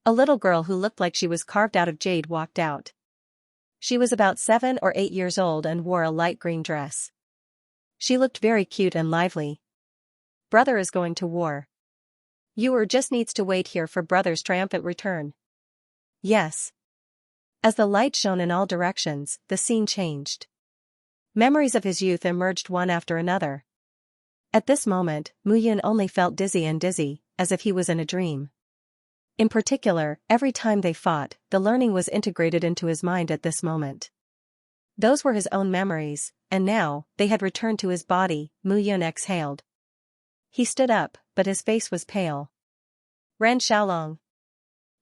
A little girl who looked like she was carved out of jade walked out. She was about 7 or 8 years old and wore a light green dress. She looked very cute and lively. Brother is going to war. You just needs to wait here for brother's triumphant return. Yes. As the light shone in all directions, the scene changed. Memories of his youth emerged one after another. At this moment, Mu Yun only felt dizzy and dizzy, as if he was in a dream. In particular, every time they fought, the learning was integrated into his mind at this moment. Those were his own memories, and now, they had returned to his body. Mu Yun exhaled. He stood up, but his face was pale. Ren Xiaolong.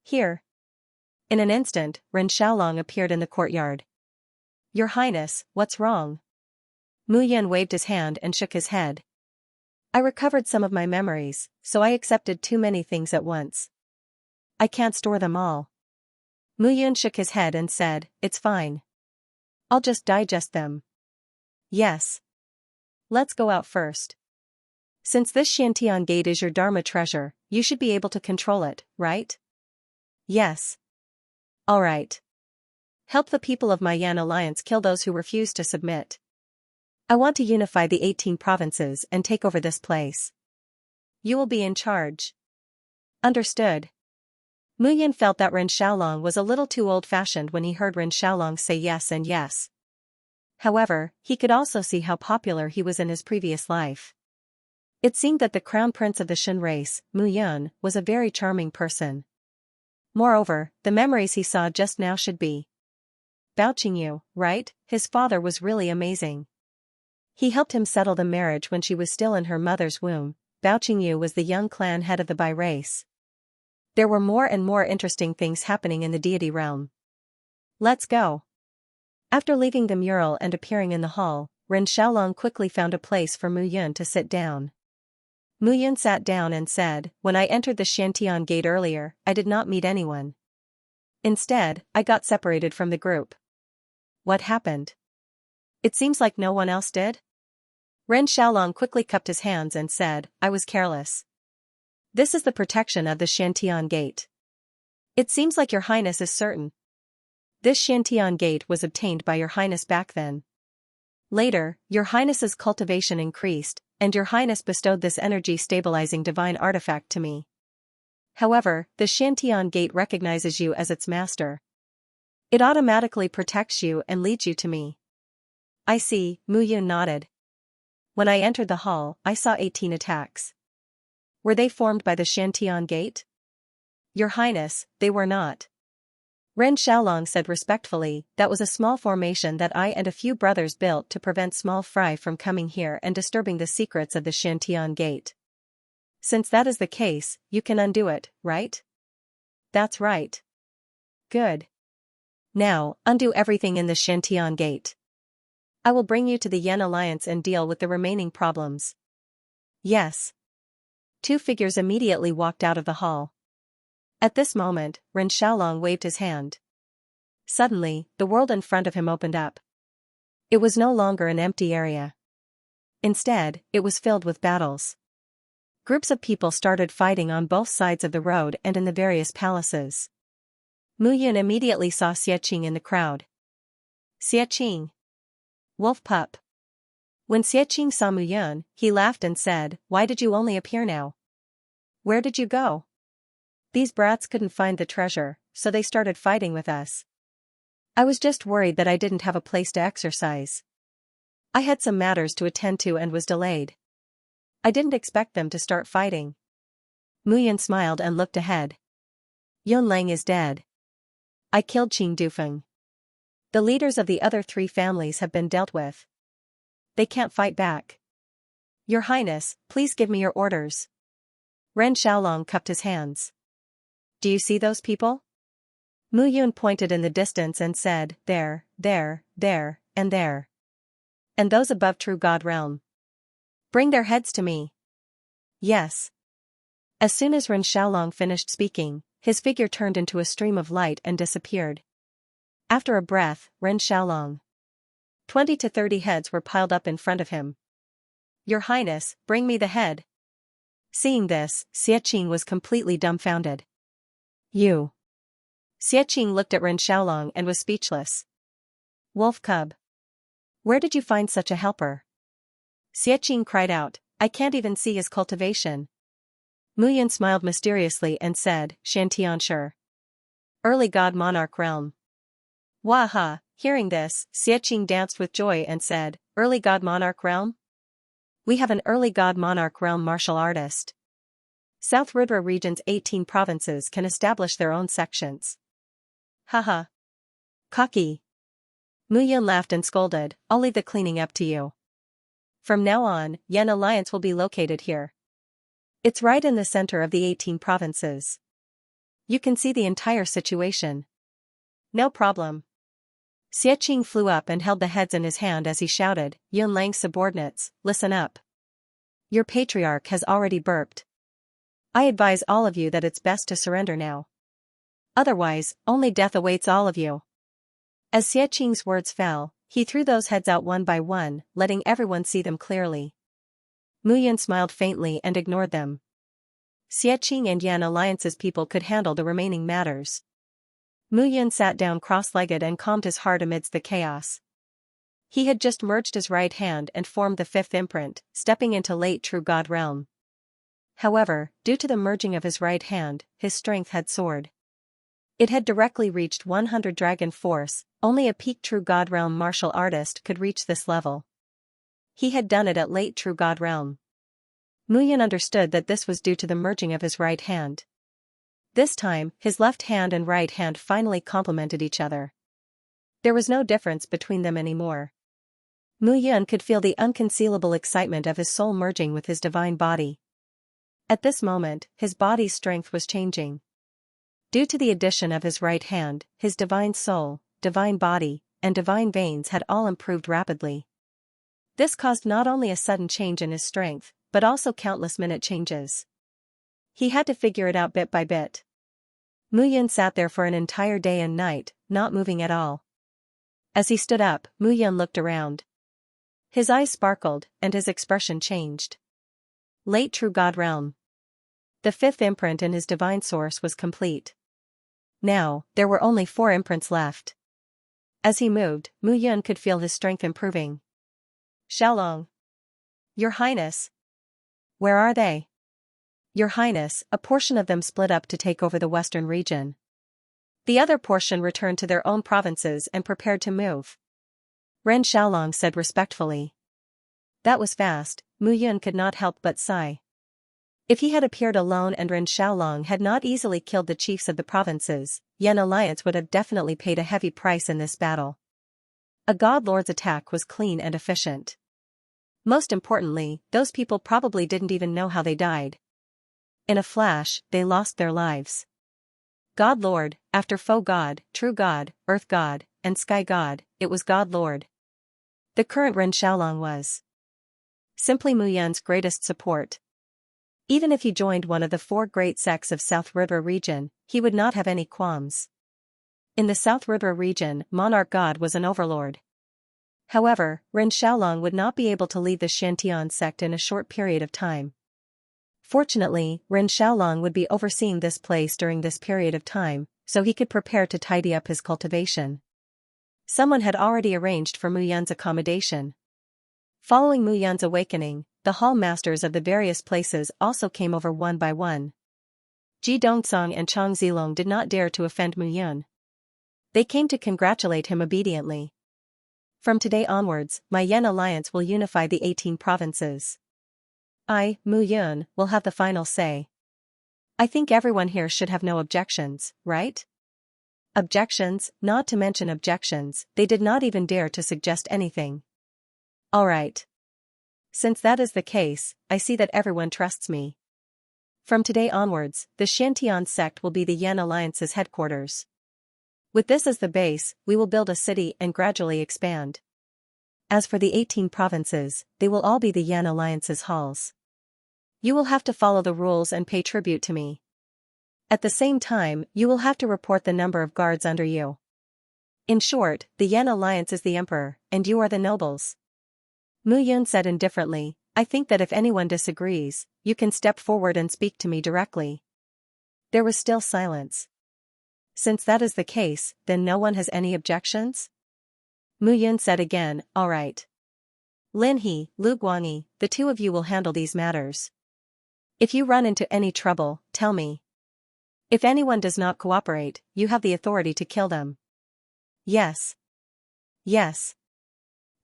Here. In an instant, Ren Xiaolong appeared in the courtyard. Your Highness, what's wrong? Mu Yun waved his hand and shook his head. I recovered some of my memories, so I accepted too many things at once. I can't store them all. Mu Yun shook his head and said, it's fine. I'll just digest them. Yes. Let's go out first. Since this Xiantian gate is your Dharma treasure, you should be able to control it, right? Yes. All right. Help the people of my Yan alliance kill those who refuse to submit. I want to unify the 18 provinces and take over this place. You will be in charge. Understood. Mu Yun felt that Ren Xiaolong was a little too old-fashioned when he heard Ren Xiaolong say yes and yes. However, he could also see how popular he was in his previous life. It seemed that the crown prince of the Shen race, Mu Yun, was a very charming person. Moreover, the memories he saw just now should be. Bao Qingyu, right? His father was really amazing. He helped him settle the marriage when she was still in her mother's womb. Bao Qingyu was the young clan head of the Bai race. There were more and more interesting things happening in the deity realm. Let's go. After leaving the mural and appearing in the hall, Ren Xiaolong quickly found a place for Mu Yun to sit down. Mu Yun sat down and said, when I entered the Xiantian gate earlier, I did not meet anyone. Instead, I got separated from the group. What happened? It seems like no one else did? Ren Xiaolong quickly cupped his hands and said, I was careless. This is the protection of the Xiantian gate. It seems like your highness is certain. This Xiantian gate was obtained by your highness back then. Later, your highness's cultivation increased, and your highness bestowed this energy-stabilizing divine artifact to me. However, the Xiantian gate recognizes you as its master. It automatically protects you and leads you to me. I see, Mu Yun nodded. When I entered the hall, I saw 18 attacks. Were they formed by the Xiantian gate? Your highness, they were not. Ren Xiaolong said respectfully, that was a small formation that I and a few brothers built to prevent small fry from coming here and disturbing the secrets of the Xiantian gate. Since that is the case, you can undo it, right? That's right. Good. Now, undo everything in the Xiantian gate. I will bring you to the Yen Alliance and deal with the remaining problems. Yes. 2 figures immediately walked out of the hall. At this moment, Ren Xiaolong waved his hand. Suddenly, the world in front of him opened up. It was no longer an empty area. Instead, it was filled with battles. Groups of people started fighting on both sides of the road and in the various palaces. Mu Yun immediately saw Xiaqing in the crowd. Xiaqing. Wolf pup. When Xiaqing saw Mu Yun, he laughed and said, "Why did you only appear now? Where did you go?" "These brats couldn't find the treasure, so they started fighting with us. I was just worried that I didn't have a place to exercise. I had some matters to attend to and was delayed. I didn't expect them to start fighting." Mu Yun smiled and looked ahead. "Yun Lang is dead. I killed Qing Dufeng. The leaders of the other 3 families have been dealt with. They can't fight back. Your Highness, please give me your orders." Ren Xiaolong cupped his hands. "Do you see those people?" Mu Yun pointed in the distance and said, "There, and there. And those above True God Realm. Bring their heads to me." "Yes." As soon as Ren Xiaolong finished speaking, his figure turned into a stream of light and disappeared. After a breath, Ren Xiaolong. 20 to 30 heads were piled up in front of him. "Your Highness, bring me the head." Seeing this, Xiaqing was completely dumbfounded. "You." Xiaqing looked at Ren Xiaolong and was speechless. "Wolf cub. Where did you find such a helper?" Xiaqing cried out, "I can't even see his cultivation." Mu Yun smiled mysteriously and said, "Xianxia. Early God Monarch Realm." Waha, hearing this, Xiaqing danced with joy and said, "Early God Monarch Realm? We have an Early God Monarch Realm martial artist. South Ridra region's 18 provinces can establish their own sections." Haha. Cocky. Mu Yun laughed and scolded, "I'll leave the cleaning up to you. From now on, Yan Alliance will be located here. It's right in the center of the 18 provinces. You can see the entire situation." "No problem." Xiaqing flew up and held the heads in his hand as he shouted, "Yun Lang's subordinates, listen up. Your patriarch has already burped. I advise all of you that it's best to surrender now. Otherwise, only death awaits all of you." As Xiaqing's words fell, he threw those heads out one by one, letting everyone see them clearly. Mu Yun smiled faintly and ignored them. Xiaqing and Yan Alliance's people could handle the remaining matters. Mu Yun sat down cross-legged and calmed his heart amidst the chaos. He had just merged his right hand and formed the 5th imprint, stepping into late True God Realm. However, due to the merging of his right hand, his strength had soared. It had directly reached 100 dragon force. Only a peak True God Realm martial artist could reach this level. He had done it at late True God Realm. Mu Yun understood that this was due to the merging of his right hand. This time, his left hand and right hand finally complemented each other. There was no difference between them anymore. Mu Yun could feel the unconcealable excitement of his soul merging with his divine body. At this moment, his body's strength was changing. Due to the addition of his right hand, his divine soul, divine body, and divine veins had all improved rapidly. This caused not only a sudden change in his strength, but also countless minute changes. He had to figure it out bit by bit. Mu Yun sat there for an entire day and night, not moving at all. As he stood up, Mu Yun looked around. His eyes sparkled, and his expression changed. Late True God Realm. The 5th imprint in his divine source was complete. Now, there were only 4 imprints left. As he moved, Mu Yun could feel his strength improving. "Xiaolong. Your Highness. Where are they?" "Your Highness, a portion of them split up to take over the western region. The other portion returned to their own provinces and prepared to move." Ren Xiaolong said respectfully. That was fast. Mu Yun could not help but sigh. If he had appeared alone and Ren Xiaolong had not easily killed the chiefs of the provinces, Yan Alliance would have definitely paid a heavy price in this battle. A God Lord's attack was clean and efficient. Most importantly, those people probably didn't even know how they died. In a flash, they lost their lives. God Lord, after Foe God, True God, Earth God, and Sky God, it was God Lord. The current Ren Xiaolong was simply Mu Yun's greatest support. Even if he joined one of the 4 great sects of South River region, he would not have any qualms. In the South River region, Monarch God was an overlord. However, Ren Xiaolong would not be able to leave the Xiantian sect in a short period of time. Fortunately, Ren Xiaolong would be overseeing this place during this period of time, so he could prepare to tidy up his cultivation. Someone had already arranged for Mu Yun's accommodation. Following Mu Yun's awakening, the hall masters of the various places also came over one by one. Ji Dongsong and Chang Zilong did not dare to offend Mu Yun. They came to congratulate him obediently. From today onwards, my Yan alliance will unify the 18 provinces. I, Mu Yun, will have the final say. I think everyone here should have no objections, right? Objections, not to mention objections, they did not even dare to suggest anything. Alright. Since that is the case, I see that everyone trusts me. From today onwards, the Xiantian sect will be the Yan Alliance's headquarters. With this as the base, we will build a city and gradually expand. As for the 18 provinces, they will all be the Yan Alliance's halls. You will have to follow the rules and pay tribute to me. At the same time, you will have to report the number of guards under you. In short, the Yan Alliance is the emperor, and you are the nobles. Mu Yun said indifferently, I think that if anyone disagrees, you can step forward and speak to me directly. There was still silence. Since that is the case, then no one has any objections? Mu Yun said again, all right. Lin He, Lu Guangyi, the two of you will handle these matters. If you run into any trouble, tell me. If anyone does not cooperate, you have the authority to kill them. Yes. Yes.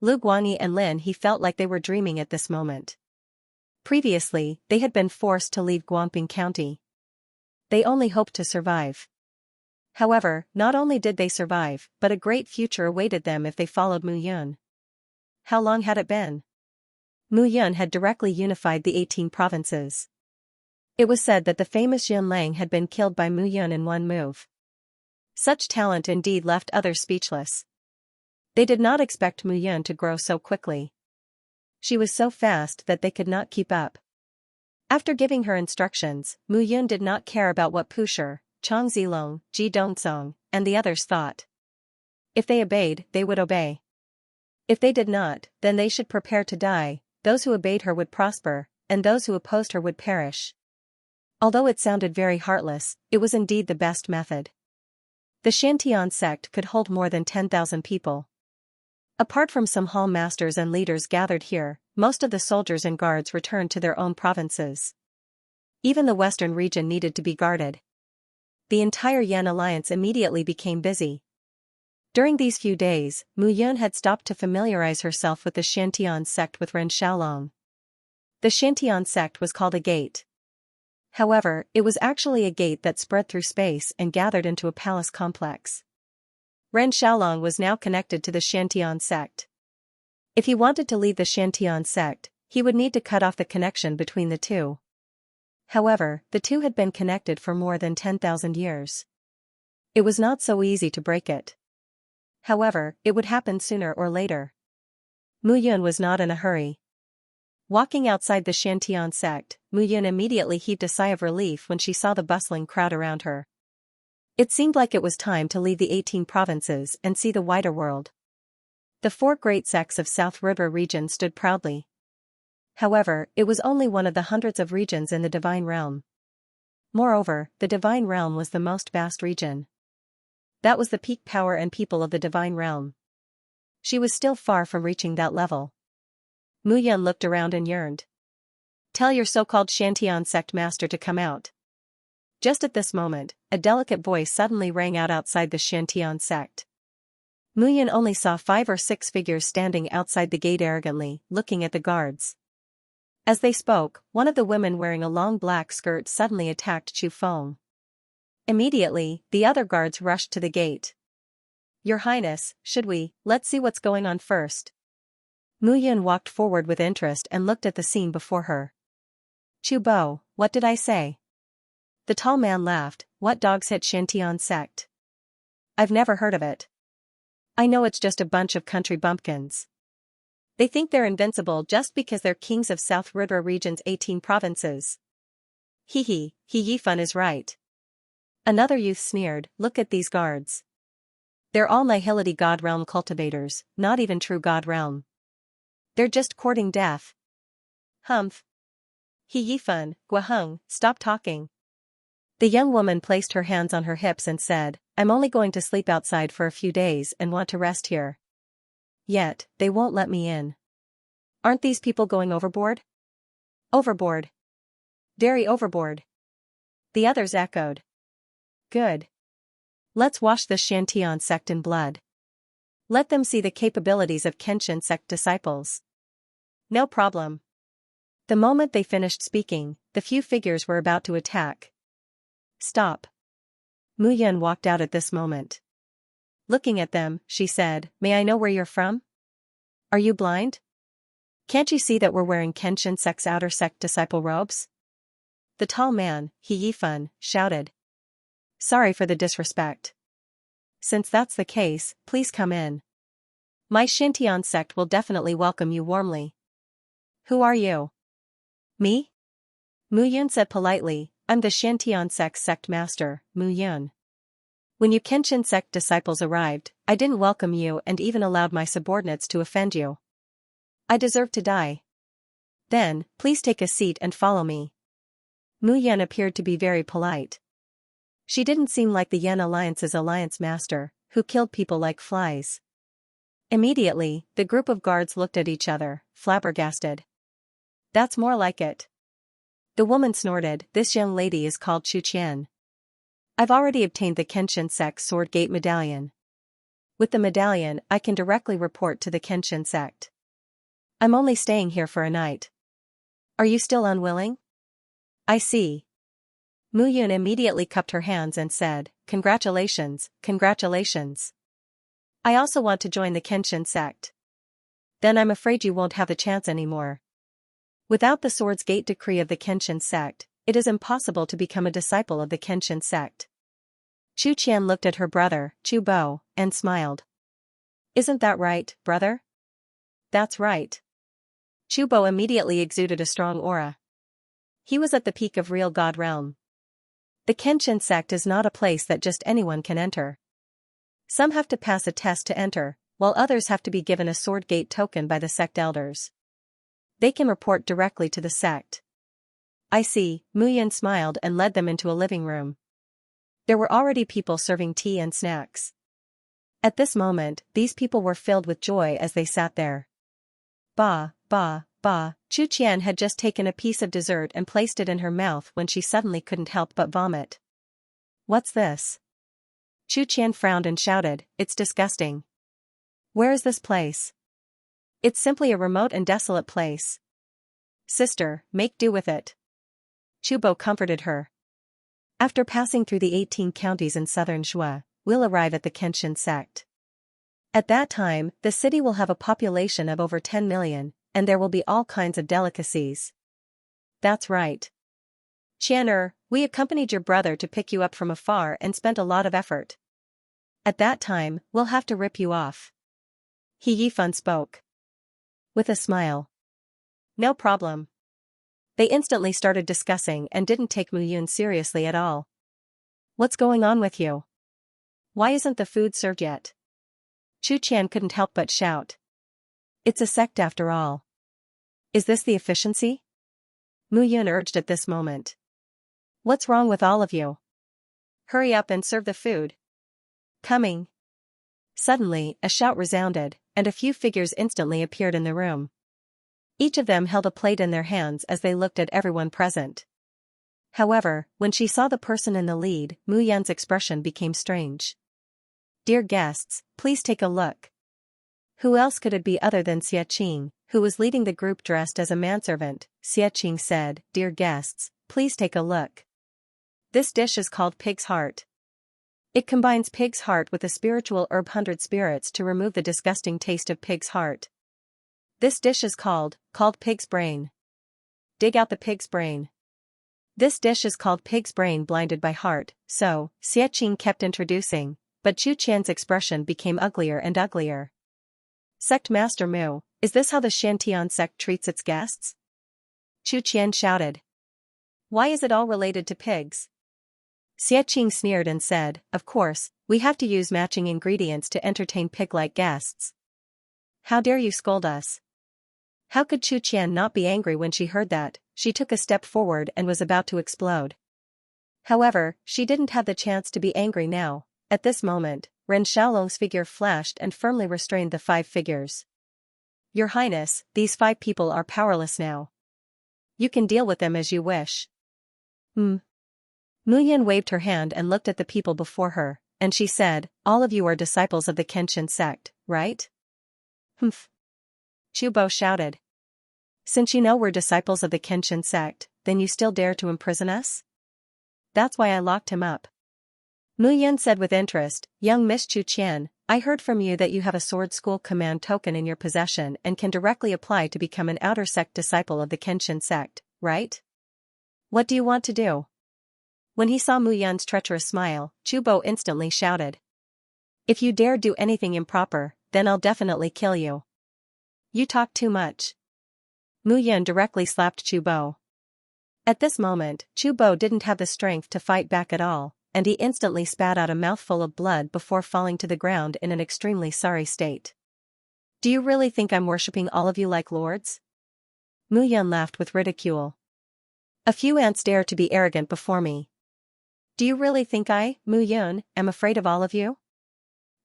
Lu Guangyi and Lin He felt like they were dreaming at this moment. Previously, they had been forced to leave Guangping County. They only hoped to survive. However, not only did they survive, but a great future awaited them if they followed Mu Yun. How long had it been? Mu Yun had directly unified the 18 provinces. It was said that the famous Yun Lang had been killed by Mu Yun in one move. Such talent indeed left others speechless. They did not expect Mu Yun to grow so quickly. She was so fast that they could not keep up. After giving her instructions, Mu Yun did not care about what Pusher, Chang Zilong, Ji Dongsong, and the others thought. If they obeyed, they would obey. If they did not, then they should prepare to die. Those who obeyed her would prosper, and those who opposed her would perish. Although it sounded very heartless, it was indeed the best method. The Xiantian sect could hold more than 10,000 people. Apart from some hall masters and leaders gathered here, most of the soldiers and guards returned to their own provinces. Even the western region needed to be guarded. The entire Yan alliance immediately became busy. During these few days, Mu Yun had stopped to familiarize herself with the Xiantian sect with Ren Xiaolong. The Xiantian sect was called a gate. However, it was actually a gate that spread through space and gathered into a palace complex. Ren Xiaolong was now connected to the Xiantian sect. If he wanted to leave the Xiantian sect, he would need to cut off the connection between the two. However, the two had been connected for more than 10,000 years. It was not so easy to break it. However, it would happen sooner or later. Mu Yun was not in a hurry. Walking outside the Xiantian sect, Mu Yun immediately heaved a sigh of relief when she saw the bustling crowd around her. It seemed like it was time to leave the 18 provinces and see the wider world. The 4 great sects of South River region stood proudly. However, it was only one of the hundreds of regions in the Divine Realm. Moreover, the Divine Realm was the most vast region. That was the peak power and people of the Divine Realm. She was still far from reaching that level. Mu Yun looked around and yearned. Tell your so-called Xiantian sect master to come out. Just at this moment, a delicate voice suddenly rang out outside the Xiantian sect. Mu Yun only saw 5 or 6 figures standing outside the gate arrogantly, looking at the guards. As they spoke, one of the women wearing a long black skirt suddenly attacked Chu Feng. Immediately, the other guards rushed to the gate. Your Highness, let's see what's going on first. Mu Yun walked forward with interest and looked at the scene before her. Chu Bo, what did I say? The tall man laughed, what dogs hit Xiantian sect? I've never heard of it. I know it's just a bunch of country bumpkins. They think they're invincible just because they're kings of South River region's 18 provinces. He Yifun is right. Another youth sneered, look at these guards. They're all nihility God realm cultivators, not even true God realm. They're just courting death. Humph. He Yifun, Guaheng, stop talking. The young woman placed her hands on her hips and said, I'm only going to sleep outside for a few days and want to rest here. Yet, they won't let me in. Aren't these people going overboard? Overboard. Very overboard. The others echoed. Good. Let's wash this Xiantian sect in blood. Let them see the capabilities of Kenshin sect disciples. No problem. The moment they finished speaking, the few figures were about to attack. Stop. Mu Yun walked out at this moment. Looking at them, she said, May I know where you're from? Are you blind? Can't you see that we're wearing Kenshin sect's outer sect disciple robes? The tall man, He Yifun, shouted. Sorry for the disrespect. Since that's the case, please come in. My Xintian sect will definitely welcome you warmly. Who are you? Me? Mu Yun said politely, I'm the Xintian sect master, Mu Yun. When you Kenshin sect disciples arrived, I didn't welcome you and even allowed my subordinates to offend you. I deserve to die. Then, please take a seat and follow me. Mu Yun appeared to be very polite. She didn't seem like the Yen Alliance's alliance master, who killed people like flies. Immediately, the group of guards looked at each other, flabbergasted. That's more like it. The woman snorted, This young lady is called Chu Qian. I've already obtained the Kenshin sect Sword Gate medallion. With the medallion, I can directly report to the Kenshin sect. I'm only staying here for a night. Are you still unwilling? I see. Mu Yun immediately cupped her hands and said, Congratulations, congratulations. I also want to join the Kenshin sect. Then I'm afraid you won't have the chance anymore. Without the Swords Gate decree of the Kenshin sect, it is impossible to become a disciple of the Kenshin sect. Chu Qian looked at her brother, Chu Bo, and smiled. Isn't that right, brother? That's right. Chu Bo immediately exuded a strong aura. He was at the peak of real God realm. The Kenshin sect is not a place that just anyone can enter. Some have to pass a test to enter, while others have to be given a Sword Gate token by the sect elders. They can report directly to the sect. I see, Mu Yun smiled and led them into a living room. There were already people serving tea and snacks. At this moment, these people were filled with joy as they sat there. Ba, Chu Qian had just taken a piece of dessert and placed it in her mouth when she suddenly couldn't help but vomit. What's this? Chu Qian frowned and shouted, It's disgusting. Where is this place? It's simply a remote and desolate place. Sister, make do with it. Chu Bo comforted her. After passing through the 18 counties in southern Shui, we'll arrive at the Kenshin sect. At that time, the city will have a population of over 10 million, and there will be all kinds of delicacies. That's right. Qianer, we accompanied your brother to pick you up from afar and spent a lot of effort. At that time, we'll have to rip you off. He Yifun spoke. With a smile. No problem. They instantly started discussing and didn't take Mu Yun seriously at all. What's going on with you? Why isn't the food served yet? Chu Qian couldn't help but shout. It's a sect after all. Is this the efficiency? Mu Yun urged at this moment. What's wrong with all of you? Hurry up and serve the food. Coming. Suddenly, a shout resounded, and a few figures instantly appeared in the room. Each of them held a plate in their hands as they looked at everyone present. However, when she saw the person in the lead, Mu Yun's expression became strange. Dear guests, please take a look. Who else could it be other than Xie Qing, who was leading the group dressed as a manservant? Xie Qing said, Dear guests, please take a look. This dish is called pig's heart. It combines pig's heart with the spiritual herb 100 spirits to remove the disgusting taste of pig's heart. This dish is called pig's brain. Dig out the pig's brain. This dish is called pig's brain blinded by heart, so, Xie Qing kept introducing, but Chu Qian's expression became uglier and uglier. Sect Master Mu, is this how the Xiantian sect treats its guests? Chu Qian shouted. Why is it all related to pigs? Xianxia sneered and said, "Of course, we have to use matching ingredients to entertain pig-like guests. How dare you scold us?" How could Chu Qian not be angry when she heard that? She took a step forward and was about to explode. However, she didn't have the chance to be angry now. At this moment, Ren Xiaolong's figure flashed and firmly restrained the 5 figures. "Your Highness, these 5 people are powerless now. You can deal with them as you wish." Mu Yan waved her hand and looked at the people before her, and she said, "All of you are disciples of the Kenshin sect, right?" "Humph." Chu Bo shouted. "Since you know we're disciples of the Kenshin sect, then you still dare to imprison us? That's why I locked him up." Mu Yan said with interest, "Young Miss Chu Qian, I heard from you that you have a sword school command token in your possession and can directly apply to become an outer sect disciple of the Kenshin sect, right? What do you want to do?" When he saw Mu Yan's treacherous smile, Chu Bo instantly shouted, "If you dare do anything improper, then I'll definitely kill you. You talk too much." Mu Yan directly slapped Chu Bo. At this moment, Chu Bo didn't have the strength to fight back at all, and he instantly spat out a mouthful of blood before falling to the ground in an extremely sorry state. "Do you really think I'm worshipping all of you like lords?" Mu Yan laughed with ridicule. "A few ants dare to be arrogant before me. Do you really think I, Mu Yan, am afraid of all of you?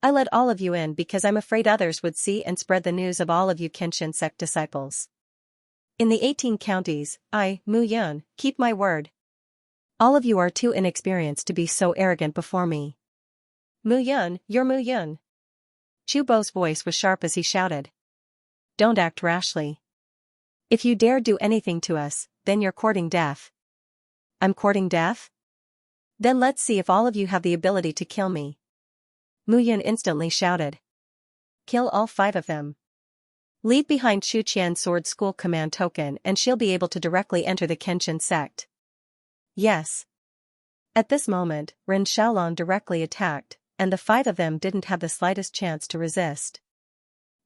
I let all of you in because I'm afraid others would see and spread the news of all of you Kenshin sect disciples. In the 18 counties, I, Mu Yan, keep my word. All of you are too inexperienced to be so arrogant before me." "Mu Yan, you're Mu Yan." Chu Bo's voice was sharp as he shouted. "Don't act rashly. If you dare do anything to us, then you're courting death." "I'm courting death? Then let's see if all of you have the ability to kill me." Mu Yan instantly shouted. "Kill all 5 of them. Leave behind Chu Qian's sword school command token and she'll be able to directly enter the Kenshin sect." "Yes." At this moment, Ren Xiaolong directly attacked, and the 5 of them didn't have the slightest chance to resist.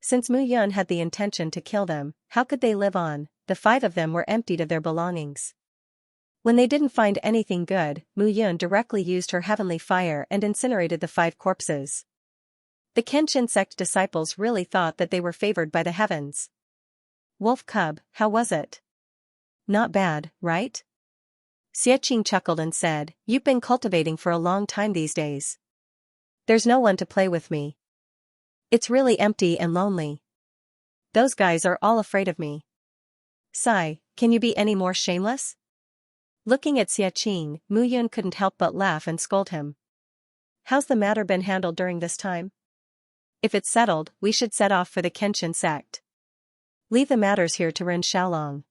Since Mu Yan had the intention to kill them, how could they live on? The 5 of them were emptied of their belongings. When they didn't find anything good, Mu Yan directly used her heavenly fire and incinerated the 5 corpses. The Kenshin sect disciples really thought that they were favored by the heavens. "Wolf Cub, how was it?" "Not bad, right?" Xianxia chuckled and said, "You've been cultivating for a long time these days. There's no one to play with me. It's really empty and lonely. Those guys are all afraid of me. Sigh, can you be any more shameless?" Looking at Xianxia, Mu Yan couldn't help but laugh and scold him. "How's the matter been handled during this time? If it's settled, we should set off for the Kenshin sect. Leave the matters here to Ren Xiaolong.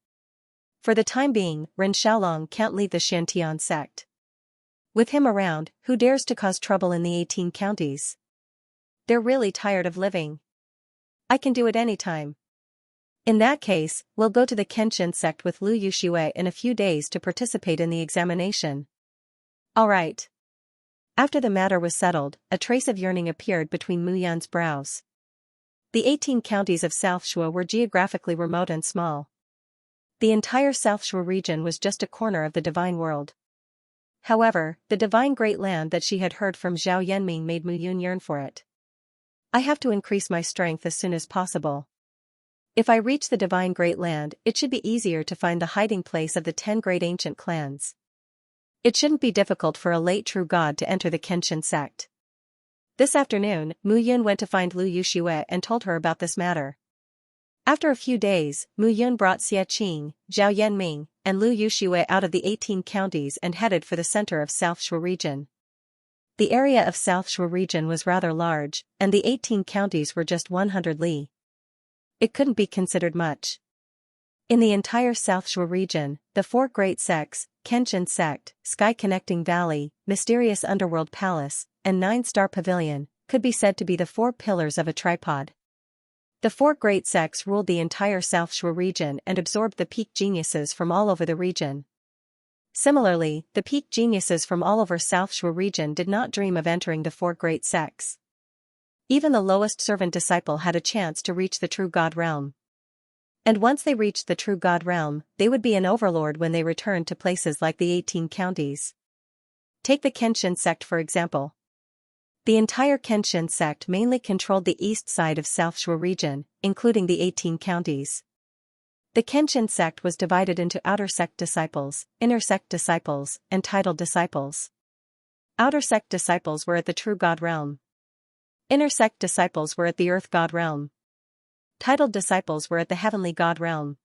For the time being, Ren Xiaolong can't leave the Xiantian sect. With him around, who dares to cause trouble in the 18 counties? They're really tired of living. I can do it anytime. In that case, we'll go to the Kenshin sect with Lu Yuxue in a few days to participate in the examination." "All right." After the matter was settled, a trace of yearning appeared between Mu Yan's brows. The 18 counties of South Shui were geographically remote and small. The entire South Shui region was just a corner of the divine world. However, the divine great land that she had heard from Zhao Yanming made Mu Yan yearn for it. "I have to increase my strength as soon as possible. If I reach the divine great land, it should be easier to find the hiding place of the 10 great ancient clans. It shouldn't be difficult for a late true god to enter the Kenshin sect." This afternoon, Mu Yan went to find Lu Yuxue and told her about this matter. After a few days, Mu Yan brought Xianxia, Zhao Yanming, and Lu Yuxue out of the 18 counties and headed for the center of South Shui region. The area of South Shui region was rather large, and the 18 counties were just 100 li. It couldn't be considered much. In the entire South Shui region, the 4 great sects, Kenshin sect, Sky Connecting Valley, Mysterious Underworld Palace, and 9-Star Pavilion, could be said to be the 4 pillars of a tripod. The 4 great sects ruled the entire South Shui region and absorbed the peak geniuses from all over the region. Similarly, the peak geniuses from all over South Shui region did not dream of entering the 4 great sects. Even the lowest servant disciple had a chance to reach the true God realm. And once they reached the true God realm, they would be an overlord when they returned to places like the 18 counties. Take the Kenshin sect for example. The entire Kenshin sect mainly controlled the east side of South Shui region, including the 18 counties. The Kenshin sect was divided into outer sect disciples, inner sect disciples, and titled disciples. Outer sect disciples were at the true God realm. Inner sect disciples were at the earth God realm. Titled disciples were at the heavenly God realm.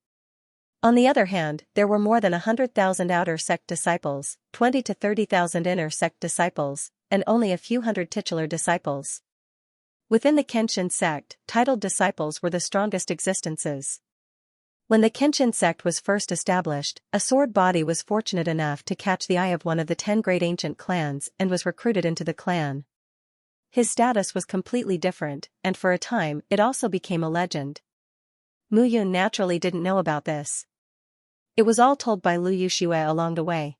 On the other hand, there were more than 100,000 outer sect disciples, 20 to 30,000 inner sect disciples, and only a few hundred titular disciples. Within the Kenshin sect, titled disciples were the strongest existences. When the Kenshin sect was first established, a sword body was fortunate enough to catch the eye of one of the 10 great ancient clans and was recruited into the clan. His status was completely different, and for a time it also became a legend. Mu Yun naturally didn't know about this. It was all told by Lu Yuxue along the way.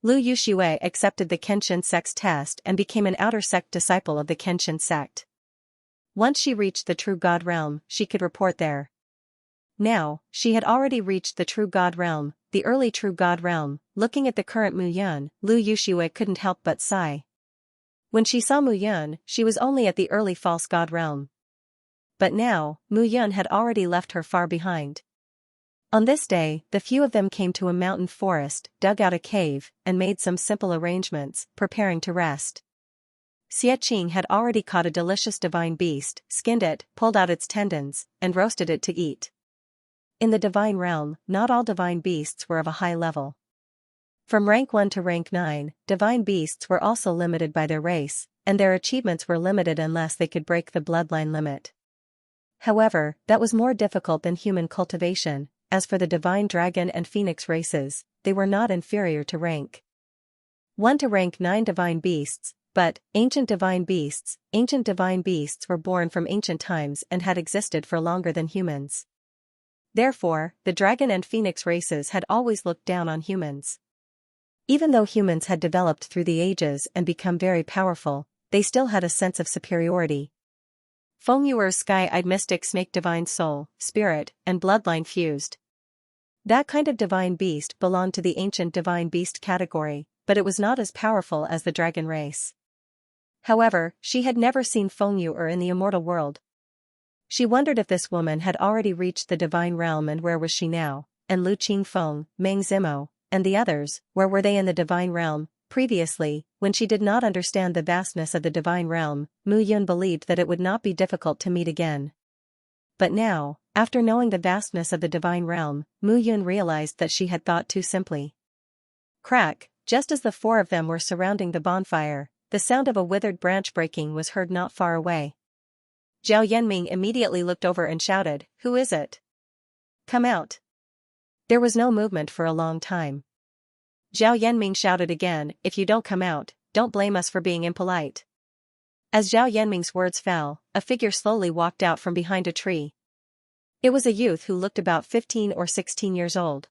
Lu Yuxue accepted the Kenshin sect's test and became an outer sect disciple of the Kenshin sect. Once she reached the true God realm, she could report there. Now, she had already reached the true God realm, the early true God realm. Looking at the current Mu Yun, Lu Yuxue couldn't help but sigh. When she saw Mu Yun, she was only at the early false God realm. But now, Mu Yun had already left her far behind. On this day, the few of them came to a mountain forest, dug out a cave, and made some simple arrangements, preparing to rest. Xianxia had already caught a delicious divine beast, skinned it, pulled out its tendons, and roasted it to eat. In the divine realm, not all divine beasts were of a high level. From rank 1 to rank 9, divine beasts were also limited by their race, and their achievements were limited unless they could break the bloodline limit. However, that was more difficult than human cultivation. As for the divine dragon and phoenix races, they were not inferior to rank 1 to rank 9 divine beasts, but ancient divine beasts were born from ancient times and had existed for longer than humans. Therefore, the dragon and phoenix races had always looked down on humans. Even though humans had developed through the ages and become very powerful, they still had a sense of superiority. Feng Yuer's sky-eyed mystic snake divine soul, spirit, and bloodline fused. That kind of divine beast belonged to the ancient divine beast category, but it was not as powerful as the dragon race. However, she had never seen Feng Yuer in the immortal world. She wondered if this woman had already reached the divine realm and where was she now, and Lu Qingfeng, Meng Zimo, and the others, where were they in the divine realm? Previously, when she did not understand the vastness of the divine realm, Mu Yun believed that it would not be difficult to meet again. But now, after knowing the vastness of the divine realm, Mu Yun realized that she had thought too simply. Crack, just as the 4 of them were surrounding the bonfire, the sound of a withered branch breaking was heard not far away. Zhao Yanming immediately looked over and shouted, "Who is it? Come out." There was no movement for a long time. Zhao Yanming shouted again, "If you don't come out, don't blame us for being impolite." As Zhao Yanming's words fell, a figure slowly walked out from behind a tree. It was a youth who looked about 15 or 16 years old.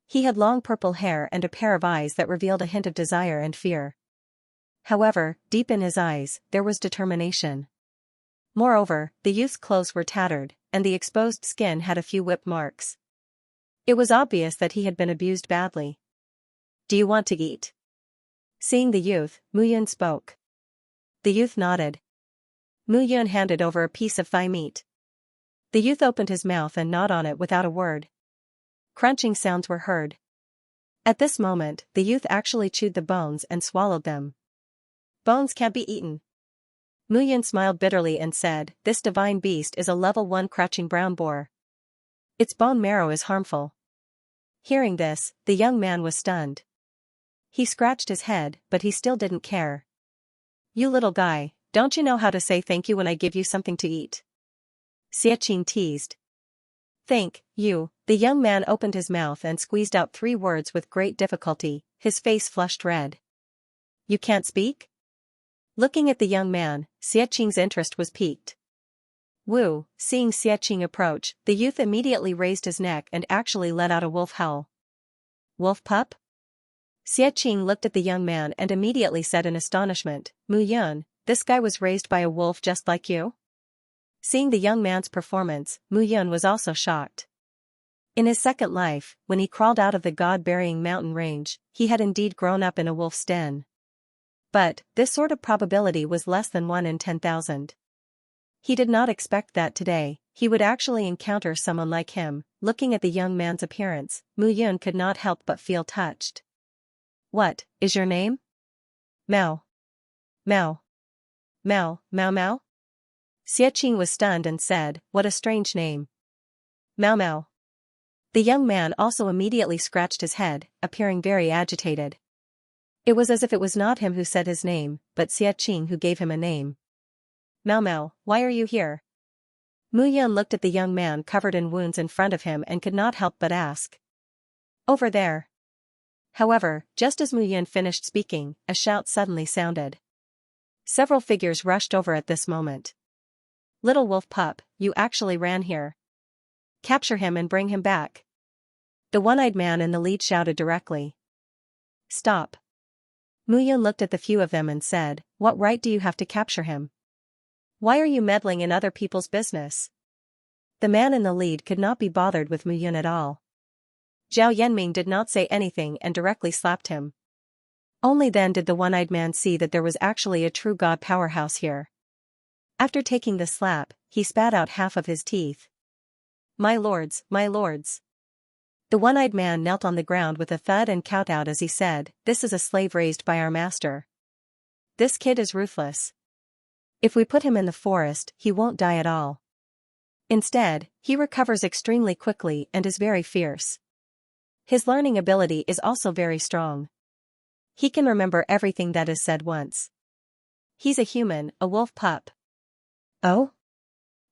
He had long purple hair and a pair of eyes that revealed a hint of desire and fear. However, deep in his eyes, there was determination. Moreover, the youth's clothes were tattered, and the exposed skin had a few whip marks. It was obvious that he had been abused badly. "Do you want to eat?" Seeing the youth, Mu Yun spoke. The youth nodded. Mu Yun handed over a piece of thigh meat. The youth opened his mouth and gnawed on it without a word. Crunching sounds were heard. At this moment, the youth actually chewed the bones and swallowed them. "Bones can't be eaten." Mu Yun smiled bitterly and said, "This divine beast is a level 1 crouching brown boar. Its bone marrow is harmful." Hearing this, the young man was stunned. He scratched his head, but he still didn't care. "You little guy, don't you know how to say thank you when I give you something to eat?" Xianxia teased. "Thank you." The young man opened his mouth and squeezed out 3 words with great difficulty, his face flushed red. "You can't speak?" Looking at the young man, Xianxia's interest was piqued. Wu, seeing Xianxia approach, the youth immediately raised his neck and actually let out a wolf howl. "Wolf pup?" Xianxia looked at the young man and immediately said in astonishment, "Mu Yun, this guy was raised by a wolf just like you?" Seeing the young man's performance, Mu Yun was also shocked. In his second life, when he crawled out of the god-burying mountain range, he had indeed grown up in a wolf's den. But, this sort of probability was less than 1 in 10,000. He did not expect that today, he would actually encounter someone like him. Looking at the young man's appearance, Mu Yun could not help but feel touched. "What is your name?" "Mao. Mao. Mao, Mao Mao?" Xianxia was stunned and said, "What a strange name. Mao Mao." The young man also immediately scratched his head, appearing very agitated. It was as if it was not him who said his name, but Xianxia who gave him a name. "Mao Mao, why are you here?" Mu Yun looked at the young man covered in wounds in front of him and could not help but ask. "Over there." However, just as Mu Yun finished speaking, a shout suddenly sounded. Several figures rushed over at this moment. "Little wolf pup, you actually ran here. Capture him and bring him back." The one-eyed man in the lead shouted directly. "Stop." Mu Yun looked at the few of them and said, "What right do you have to capture him? Why are you meddling in other people's business?" The man in the lead could not be bothered with Mu Yun at all. Zhao Yanming did not say anything and directly slapped him. Only then did the one-eyed man see that there was actually a true god powerhouse here. After taking the slap, he spat out half of his teeth. My lords, my lords." The one-eyed man knelt on the ground with a thud and kowtowed as he said, "This is a slave raised by our master. This kid is ruthless. If we put him in the forest, he won't die at all. Instead, he recovers extremely quickly and is very fierce. His learning ability is also very strong. He can remember everything that is said once. He's a human, a wolf pup." "Oh?"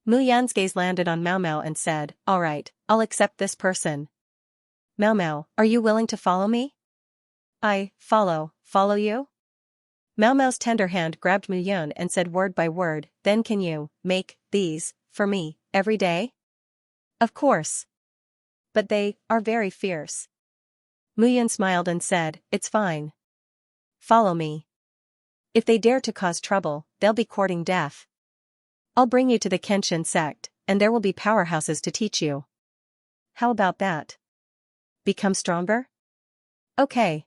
Mu Yan's gaze landed on Mao Mao and said, "All right, I'll accept this person. Mao Mao, are you willing to follow me?" "I follow you?" Mao Mao's tender hand grabbed Mu Yun and said word by word, "Then can you make these for me every day?" "Of course. But they are very fierce." Mu Yun smiled and said, "It's fine. Follow me. If they dare to cause trouble, they'll be courting death. I'll bring you to the Kenshin sect, and there will be powerhouses to teach you. How about that? Become stronger?" "Okay."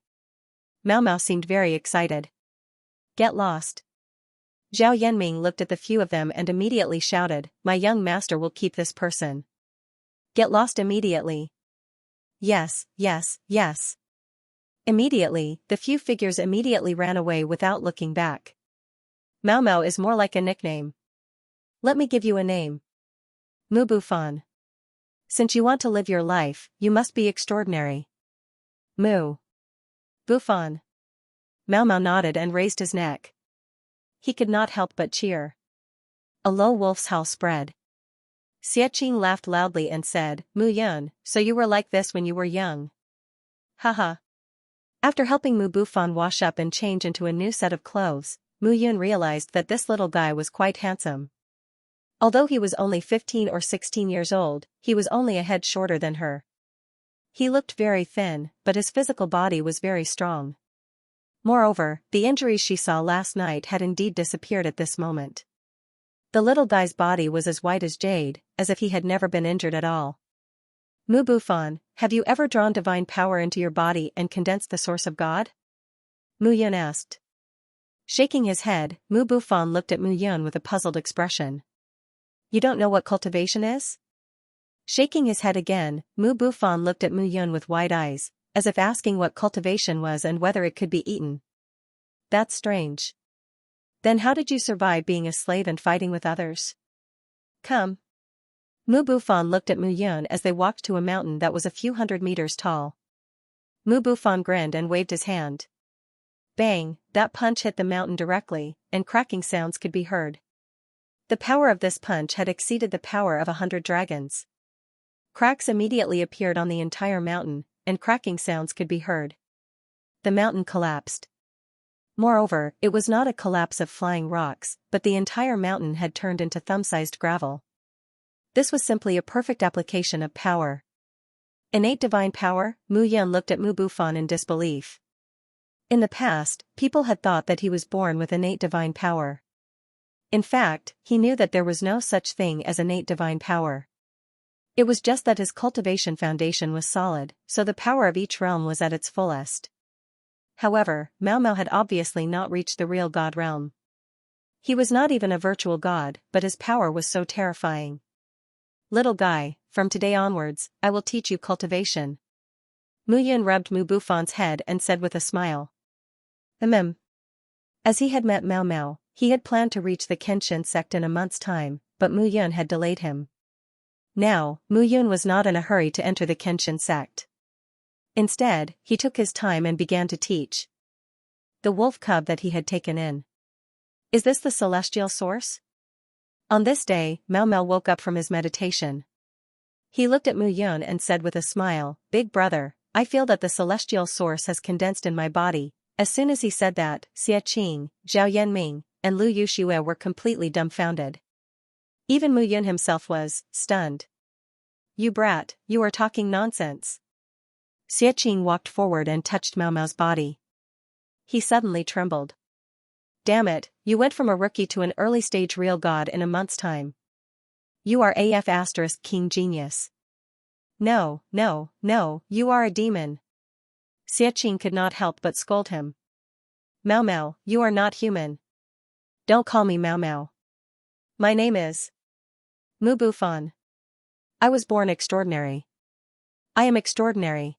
Mao Mao seemed very excited. "Get lost." Zhao Yanming looked at the few of them and immediately shouted, "My young master will keep this person. Get lost immediately." "Yes, yes, yes." Immediately, the few figures immediately ran away without looking back. Mao Mao is more like a nickname. Let me give you a name. Mu Bufan. Since you want to live your life, you must be extraordinary. Mu Bufan. Mao Mao nodded and raised his neck. He could not help but cheer. A low wolf's howl spread. Xianxia laughed loudly and said, "Mu Yun, so you were like this when you were young. Haha." After helping Mu Bufan wash up and change into a new set of clothes, Mu Yun realized that this little guy was quite handsome. Although he was only 15 or 16 years old, he was only a head shorter than her. He looked very thin, but his physical body was very strong. Moreover, the injuries she saw last night had indeed disappeared at this moment. The little guy's body was as white as jade, as if he had never been injured at all. Mu Bufan, have you ever drawn divine power into your body and condensed the source of God? Mu Yun asked. Shaking his head, Mu Bufan looked at Mu Yun with a puzzled expression. You don't know what cultivation is? Shaking his head again, Mu Bufan looked at Mu Yun with wide eyes, as if asking what cultivation was and whether it could be eaten. That's strange. Then how did you survive being a slave and fighting with others? Come. Mu Bufan looked at Mu Yun as they walked to a mountain that was a few hundred meters tall. Mu Bufan grinned and waved his hand. Bang, that punch hit the mountain directly, and cracking sounds could be heard. The power of this punch had exceeded the power of 100 dragons. Cracks immediately appeared on the entire mountain, and cracking sounds could be heard. The mountain collapsed. Moreover, it was not a collapse of flying rocks, but the entire mountain had turned into thumb-sized gravel. This was simply a perfect application of power. Innate divine power? Mu Yun looked at Mu Bufan in disbelief. In the past, people had thought that he was born with innate divine power. In fact, he knew that there was no such thing as innate divine power. It was just that his cultivation foundation was solid, so the power of each realm was at its fullest. However, Mao Mao had obviously not reached the real god realm. He was not even a virtual god, but his power was so terrifying. Little guy, from today onwards, I will teach you cultivation. Mu Yun rubbed Mu Bufon's head and said with a smile. As he had met Mao Mao, he had planned to reach the Kenshin sect in a month's time, but Mu Yun had delayed him. Now, Mu Yun was not in a hurry to enter the Kenshin sect. Instead, he took his time and began to teach the wolf cub that he had taken in. Is this the celestial source? On this day, Mao Mao woke up from his meditation. He looked at Mu Yun and said with a smile, Big brother, I feel that the celestial source has condensed in my body. As soon as he said that, Xia Qing, Zhao Yanming, and Lu Yuxue were completely dumbfounded. Even Mu Yun himself was stunned. You brat, you are talking nonsense. Xia Qing walked forward and touched Mao Mao's body. He suddenly trembled. Damn it, you went from a rookie to an early-stage real god in a month's time. You are AF** king genius. No, you are a demon. Xia Qing could not help but scold him. Mao Mao, you are not human. Don't call me Mao Mao. My name is Mu Bufon. I was born extraordinary. I am extraordinary.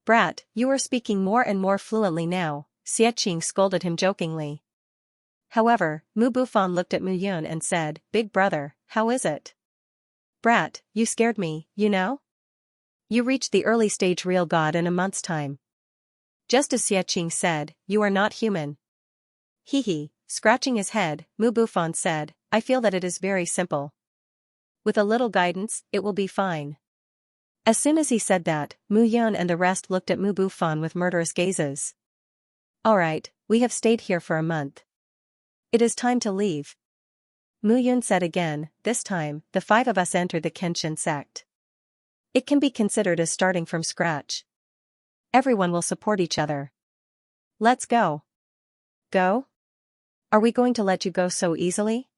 Brat, you are speaking more and more fluently now, Xia Qing scolded him jokingly. However, Mu Bufon looked at Mu Yun and said, Big brother, how is it? Brat, you scared me, you know? You reached the early stage real god in a month's time. Just as Xia Qing said, you are not human. Hee. Scratching his head, Mu Bufon said, I feel that it is very simple. With a little guidance, it will be fine. As soon as he said that, Mu Yun and the rest looked at Mu Bufon with murderous gazes. Alright, we have stayed here for a month. It is time to leave. Mu Yun said again, this time, the 5 of us entered the Kenshin sect. It can be considered as starting from scratch. Everyone will support each other. Let's go. Go? Are we going to let you go so easily?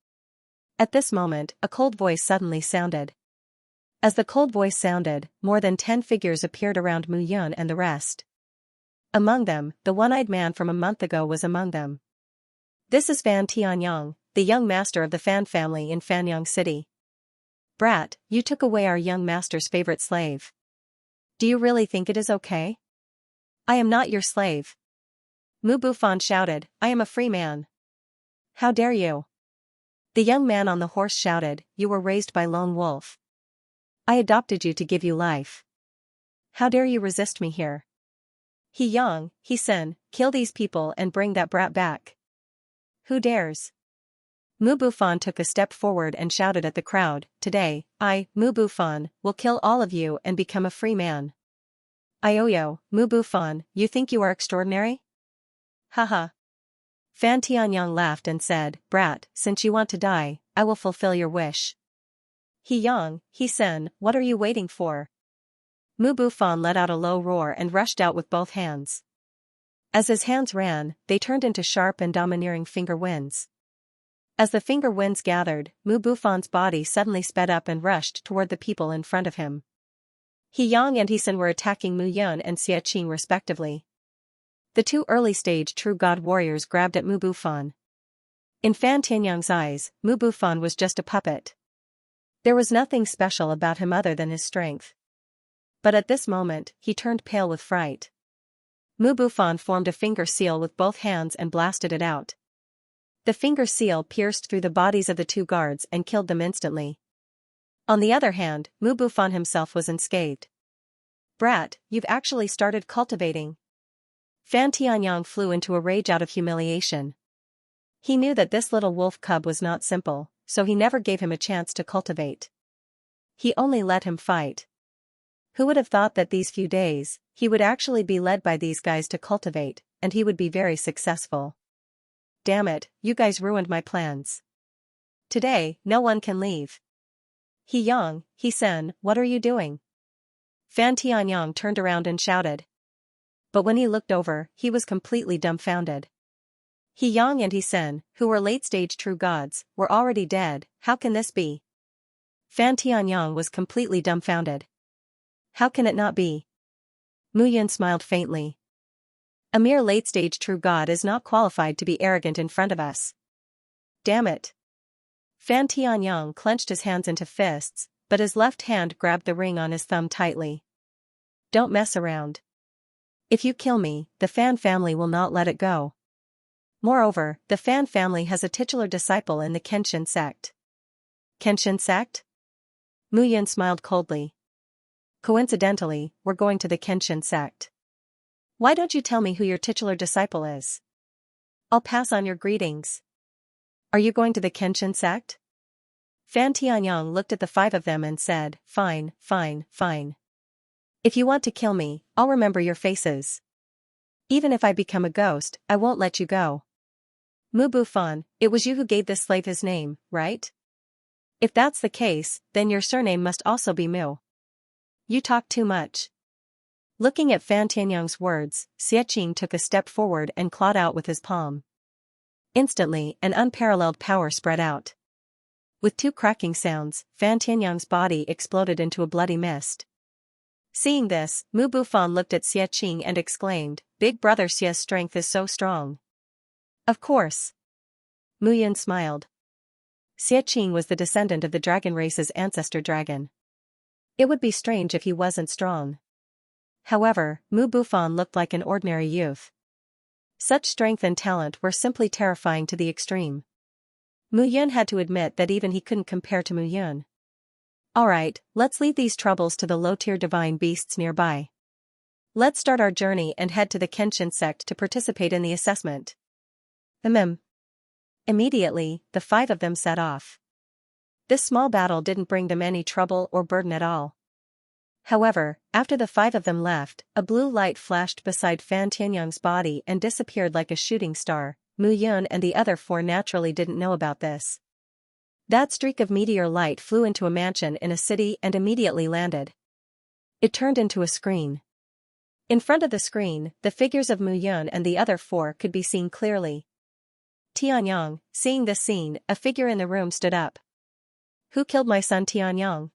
At this moment, a cold voice suddenly sounded. As the cold voice sounded, more than 10 figures appeared around Mu Yun and the rest. Among them, the one-eyed man from a month ago was among them. This is Fan Tianyang, the young master of the Fan family in Fanyang City. Brat, you took away our young master's favorite slave. Do you really think it is okay? I am not your slave. Mu Bufon shouted, I am a free man. How dare you? The young man on the horse shouted, you were raised by Lone Wolf. I adopted you to give you life. How dare you resist me here? He Yang, He Sen, kill these people and bring that brat back. Who dares? Mu Bufon took a step forward and shouted at the crowd, today, I, Mu Bufon, will kill all of you and become a free man. Ioyo, Mu Bufon, you think you are extraordinary? Haha. Fan Tianyang laughed and said, Brat, since you want to die, I will fulfill your wish. He Yang, He Sen, what are you waiting for? Mu Bufon let out a low roar and rushed out with both hands. As his hands ran, they turned into sharp and domineering finger winds. As the finger winds gathered, Mu Bufon's body suddenly sped up and rushed toward the people in front of him. He Yang and He Sen were attacking Mu Yun and Xia Qing respectively. The 2 early-stage true god warriors grabbed at Mu Bufon. In Fan Tianyang's eyes, Mu Bufon was just a puppet. There was nothing special about him other than his strength. But at this moment, he turned pale with fright. Mu Bufon formed a finger seal with both hands and blasted it out. The finger seal pierced through the bodies of the 2 guards and killed them instantly. On the other hand, Mu Bufon himself was unscathed. Brat, you've actually started cultivating. Fan Tianyang flew into a rage out of humiliation. He knew that this little wolf cub was not simple, so he never gave him a chance to cultivate. He only let him fight. Who would have thought that these few days, he would actually be led by these guys to cultivate, and he would be very successful. Damn it, you guys ruined my plans. Today, no one can leave. He Yang, He Sen, what are you doing? Fan Tianyang turned around and shouted. But when he looked over, he was completely dumbfounded. He Yang and He Sen, who were late-stage true gods, were already dead. How can this be? Fan Tianyang was completely dumbfounded. How can it not be? Mu Yun smiled faintly. A mere late-stage true god is not qualified to be arrogant in front of us. Damn it. Fan Tianyang clenched his hands into fists, but his left hand grabbed the ring on his thumb tightly. Don't mess around. If you kill me, the Fan family will not let it go. Moreover, the Fan family has a titular disciple in the Kenshin sect. Kenshin sect? Mu Yun smiled coldly. Coincidentally, we're going to the Kenshin sect. Why don't you tell me who your titular disciple is? I'll pass on your greetings. Are you going to the Kenshin sect? Fan Tianyang looked at the five of them and said, Fine, fine, fine. If you want to kill me, I'll remember your faces. Even if I become a ghost, I won't let you go. Mu Bufan, it was you who gave this slave his name, right? If that's the case, then your surname must also be Mu. You talk too much. Looking at Fan Tianyang's words, Xianxia took a step forward and clawed out with his palm. Instantly, an unparalleled power spread out. With two cracking sounds, Fan Tianyang's body exploded into a bloody mist. Seeing this, Mu Bufan looked at Xianxia and exclaimed, Big brother Xia's strength is so strong. Of course. Mu Yun smiled. Xianxia was the descendant of the dragon race's ancestor dragon. It would be strange if he wasn't strong. However, Mu Bufan looked like an ordinary youth. Such strength and talent were simply terrifying to the extreme. Mu Yun had to admit that even he couldn't compare to Mu Yun. Alright, let's leave these troubles to the low-tier divine beasts nearby. Let's start our journey and head to the Kenshin sect to participate in the assessment. Immediately, the five of them set off. This small battle didn't bring them any trouble or burden at all. However, after the five of them left, a blue light flashed beside Fan Tianyang's body and disappeared like a shooting star. Mu Yun and the other four naturally didn't know about this. That streak of meteor light flew into a mansion in a city and immediately landed. It turned into a screen. In front of the screen, the figures of Mu Yun and the other four could be seen clearly. Tianyang, seeing this scene, a figure in the room stood up. Who killed my son Tianyang?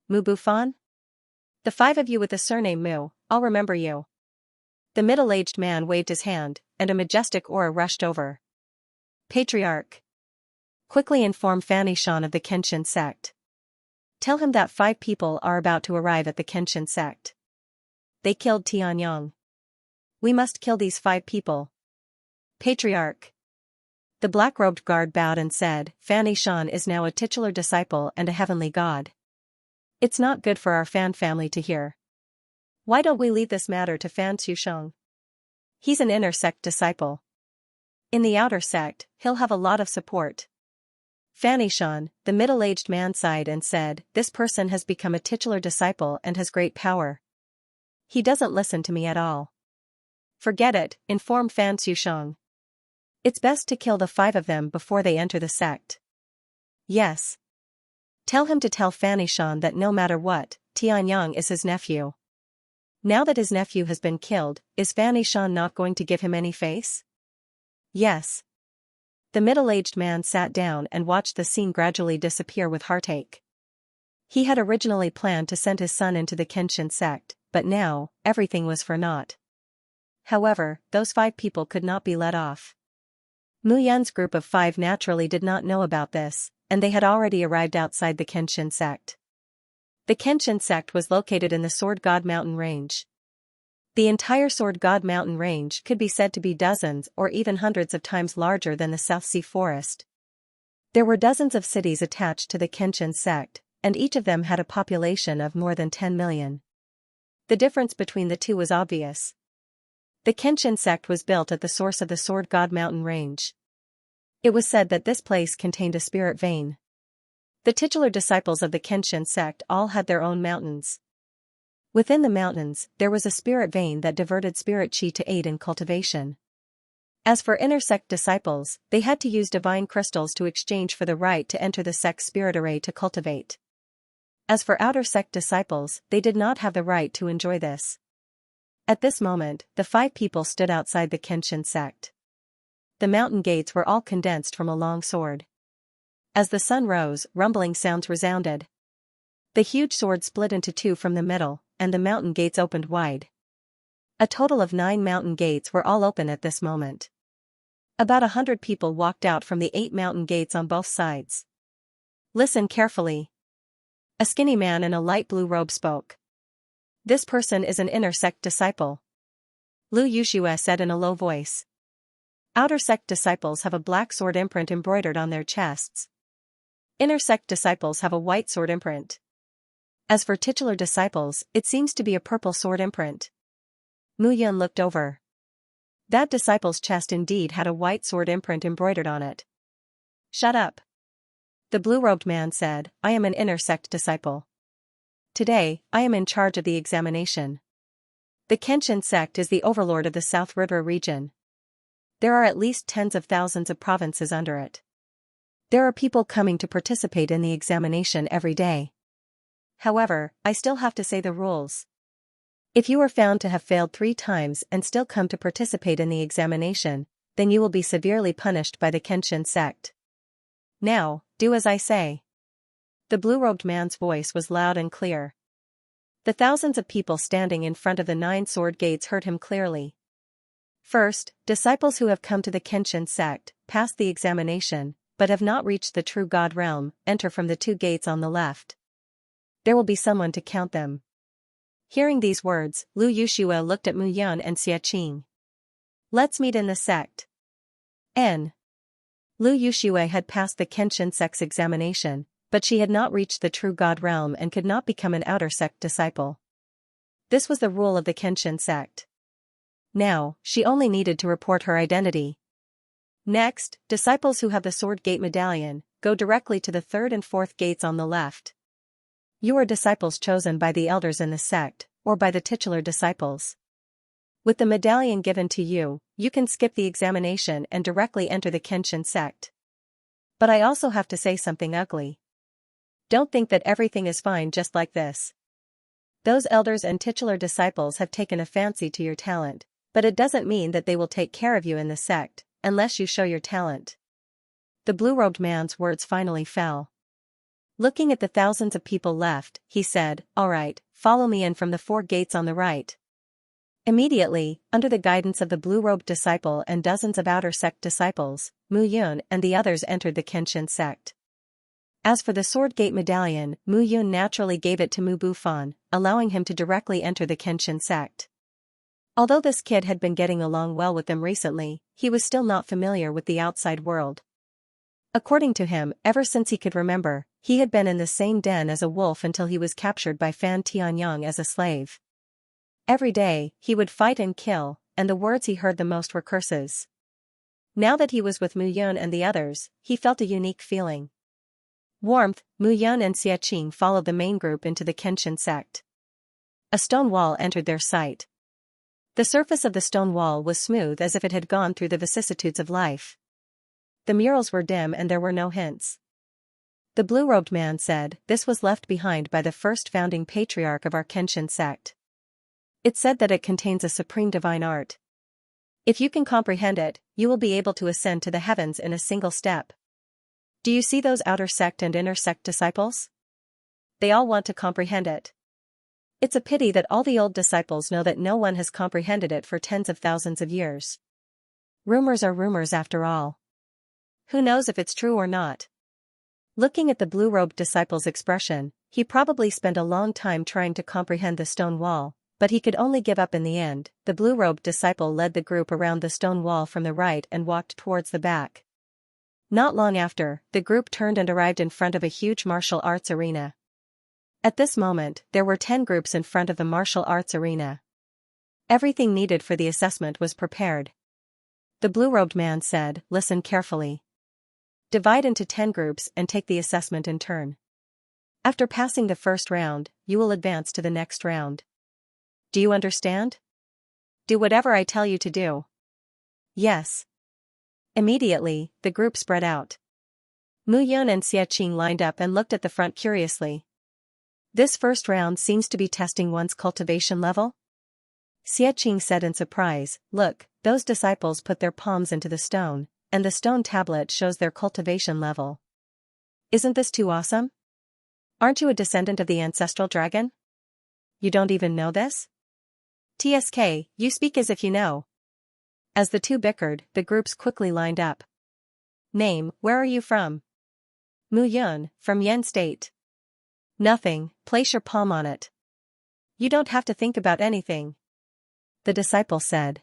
Mu Bufan? The five of you with the surname Mu, I'll remember you. The middle-aged man waved his hand, and a majestic aura rushed over. Patriarch. Quickly inform Fanny Shan of the Kenshin sect. Tell him that 5 people are about to arrive at the Kenshin sect. They killed Tianyang. We must kill these 5 people. Patriarch. The black-robed guard bowed and said, Fanny Shan is now a titular disciple and a heavenly god. It's not good for our Fan family to hear. Why don't we leave this matter to Fan Xusheng? He's an inner sect disciple. In the outer sect, he'll have a lot of support. Fanny Shan, the middle-aged man sighed and said, This person has become a titular disciple and has great power. He doesn't listen to me at all. Forget it, inform Fan Xusheng. It's best to kill the 5 of them before they enter the sect. Yes. Tell him to tell Fanny Shan that no matter what, Tianyang is his nephew. Now that his nephew has been killed, is Fanny Shan not going to give him any face? Yes. The middle-aged man sat down and watched the scene gradually disappear with heartache. He had originally planned to send his son into the Kenshin sect, but now, everything was for naught. However, those 5 people could not be let off. Mu Yun's group of 5 naturally did not know about this, and they had already arrived outside the Kenshin sect. The Kenshin sect was located in the Sword God Mountain Range. The entire Sword God Mountain Range could be said to be dozens or even hundreds of times larger than the South Sea Forest. There were dozens of cities attached to the Kenshin sect, and each of them had a population of more than 10 million. The difference between the two was obvious. The Kenshin sect was built at the source of the Sword God Mountain Range. It was said that this place contained a spirit vein. The titular disciples of the Kenshin sect all had their own mountains. Within the mountains, there was a spirit vein that diverted spirit chi to aid in cultivation. As for inner sect disciples, they had to use divine crystals to exchange for the right to enter the sect's spirit array to cultivate. As for outer sect disciples, they did not have the right to enjoy this. At this moment, the 5 people stood outside the Kenshin sect. The mountain gates were all condensed from a long sword. As the sun rose, rumbling sounds resounded. The huge sword split into two from the middle, and the mountain gates opened wide. A total of 9 mountain gates were all open at this moment. About 100 people walked out from the 8 mountain gates on both sides. Listen carefully. A skinny man in a light blue robe spoke. This person is an inner sect disciple. Lu Yuxue said in a low voice. Outer sect disciples have a black sword imprint embroidered on their chests. Inner sect disciples have a white sword imprint. As for titular disciples, it seems to be a purple sword imprint. Mu Yun looked over. That disciple's chest indeed had a white sword imprint embroidered on it. Shut up. The blue-robed man said, I am an inner sect disciple. Today, I am in charge of the examination. The Kenshin sect is the overlord of the South River region. There are at least tens of thousands of provinces under it. There are people coming to participate in the examination every day. However, I still have to say the rules. If you are found to have failed 3 times and still come to participate in the examination, then you will be severely punished by the Kenshin sect. Now, do as I say. The blue-robed man's voice was loud and clear. The thousands of people standing in front of the 9 sword gates heard him clearly. First, disciples who have come to the Kenshin sect, pass the examination, but have not reached the true God realm, enter from the 2 gates on the left. There will be someone to count them. Hearing these words, Lu Yuxue looked at Mu Yun and Xianxia. Let's meet in the sect. N. Lu Yuxue had passed the Kenshin sect's examination, but she had not reached the true God realm and could not become an outer sect disciple. This was the rule of the Kenshin sect. Now, she only needed to report her identity. Next, disciples who have the sword gate medallion, go directly to the 3rd and 4th gates on the left. You are disciples chosen by the elders in the sect, or by the titular disciples. With the medallion given to you, you can skip the examination and directly enter the Kenshin sect. But I also have to say something ugly. Don't think that everything is fine just like this. Those elders and titular disciples have taken a fancy to your talent, but it doesn't mean that they will take care of you in the sect, unless you show your talent. The blue-robed man's words finally fell. Looking at the thousands of people left, he said, All right, follow me in from the 4 gates on the right. Immediately, under the guidance of the blue-robed disciple and dozens of outer sect disciples, Mu Yun and the others entered the Kenshin sect. As for the sword gate medallion, Mu Yun naturally gave it to Mu Bufan, allowing him to directly enter the Kenshin sect. Although this kid had been getting along well with them recently, he was still not familiar with the outside world. According to him, ever since he could remember, he had been in the same den as a wolf until he was captured by Fan Tianyang as a slave. Every day, he would fight and kill, and the words he heard the most were curses. Now that he was with Mu Yun and the others, he felt a unique feeling. Warmth. Mu Yun and Xianxia followed the main group into the Kenshin sect. A stone wall entered their sight. The surface of the stone wall was smooth as if it had gone through the vicissitudes of life. The murals were dim and there were no hints. The blue-robed man said, This was left behind by the first founding patriarch of our Kenshin sect. It said that it contains a supreme divine art. If you can comprehend it, you will be able to ascend to the heavens in a single step. Do you see those outer sect and inner sect disciples? They all want to comprehend it. It's a pity that all the old disciples know that no one has comprehended it for tens of thousands of years. Rumors are rumors after all. Who knows if it's true or not? Looking at the blue-robed disciple's expression, he probably spent a long time trying to comprehend the stone wall, but he could only give up in the end. The blue-robed disciple led the group around the stone wall from the right and walked towards the back. Not long after, the group turned and arrived in front of a huge martial arts arena. At this moment, there were 10 groups in front of the martial arts arena. Everything needed for the assessment was prepared. The blue-robed man said, Listen carefully. Divide into 10 groups and take the assessment in turn. After passing the first round, you will advance to the next round. Do you understand? Do whatever I tell you to do. Yes. Immediately, the group spread out. Mu Yun and Xianxia lined up and looked at the front curiously. This first round seems to be testing one's cultivation level? Xianxia said in surprise, Look, those disciples put their palms into the stone, and the stone tablet shows their cultivation level. Isn't this too awesome? Aren't you a descendant of the ancestral dragon? You don't even know this? TSK, you speak as if you know. As the two bickered, the groups quickly lined up. Name, where are you from? Mu Yun, from Yen State. Nothing, place your palm on it. You don't have to think about anything. The disciple said.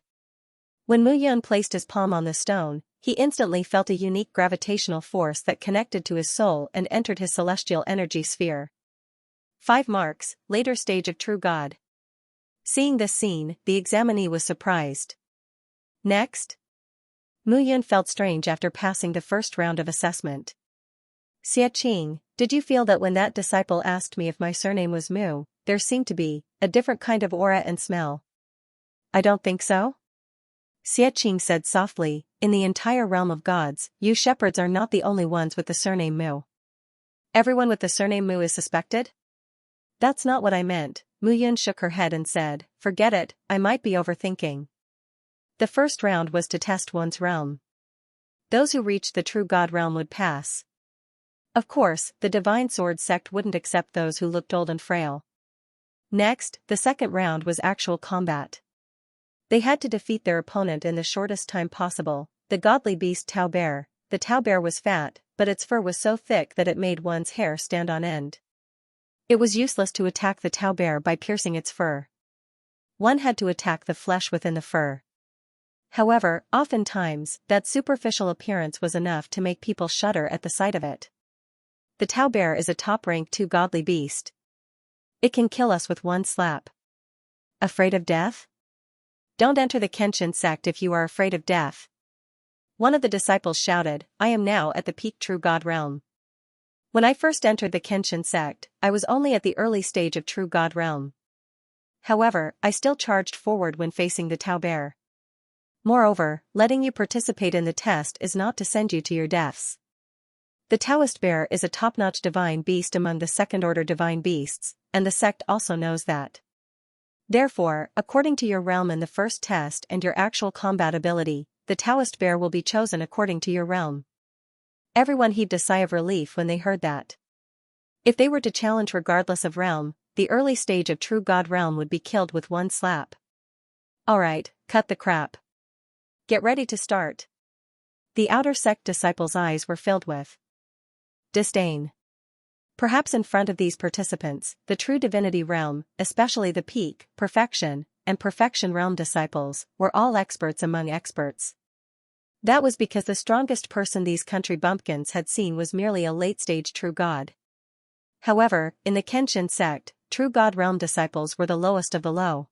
When Mu Yun placed his palm on the stone, he instantly felt a unique gravitational force that connected to his soul and entered his celestial energy sphere. 5 marks, later stage of true God. Seeing this scene, the examinee was surprised. Next. Mu Yun felt strange after passing the first round of assessment. Xianxia, did you feel that when that disciple asked me if my surname was Mu, there seemed to be a different kind of aura and smell? I don't think so. Xianxia said softly, in the entire realm of gods, you shepherds are not the only ones with the surname Mu. Everyone with the surname Mu is suspected? That's not what I meant. Mu Yun shook her head and said, forget it, I might be overthinking. The first round was to test one's realm. Those who reached the true God realm would pass. Of course, the Divine Sword sect wouldn't accept those who looked old and frail. Next, the second round was actual combat. They had to defeat their opponent in the shortest time possible, the godly beast Tao Bear. The Tao Bear was fat, but its fur was so thick that it made one's hair stand on end. It was useless to attack the Tao Bear by piercing its fur. One had to attack the flesh within the fur. However, oftentimes, that superficial appearance was enough to make people shudder at the sight of it. The Tao Bear is a top-ranked 2 godly beast. It can kill us with one slap. Afraid of death? Don't enter the Kenshin sect if you are afraid of death. One of the disciples shouted, I am now at the peak true God realm. When I first entered the Kenshin sect, I was only at the early stage of true God realm. However, I still charged forward when facing the Tao Bear. Moreover, letting you participate in the test is not to send you to your deaths. The Taoist bear is a top-notch divine beast among the second-order divine beasts, and the sect also knows that. Therefore, according to your realm in the first test and your actual combat ability, the Taoist bear will be chosen according to your realm. Everyone heaved a sigh of relief when they heard that. If they were to challenge regardless of realm, the early stage of true God realm would be killed with one slap. Alright, cut the crap. Get ready to start. The outer sect disciples' eyes were filled with disdain. Perhaps in front of these participants, the true divinity realm, especially the peak, perfection, and perfection realm disciples, were all experts among experts. That was because the strongest person these country bumpkins had seen was merely a late-stage true god. However, in the Kenshin sect, true god realm disciples were the lowest of the low.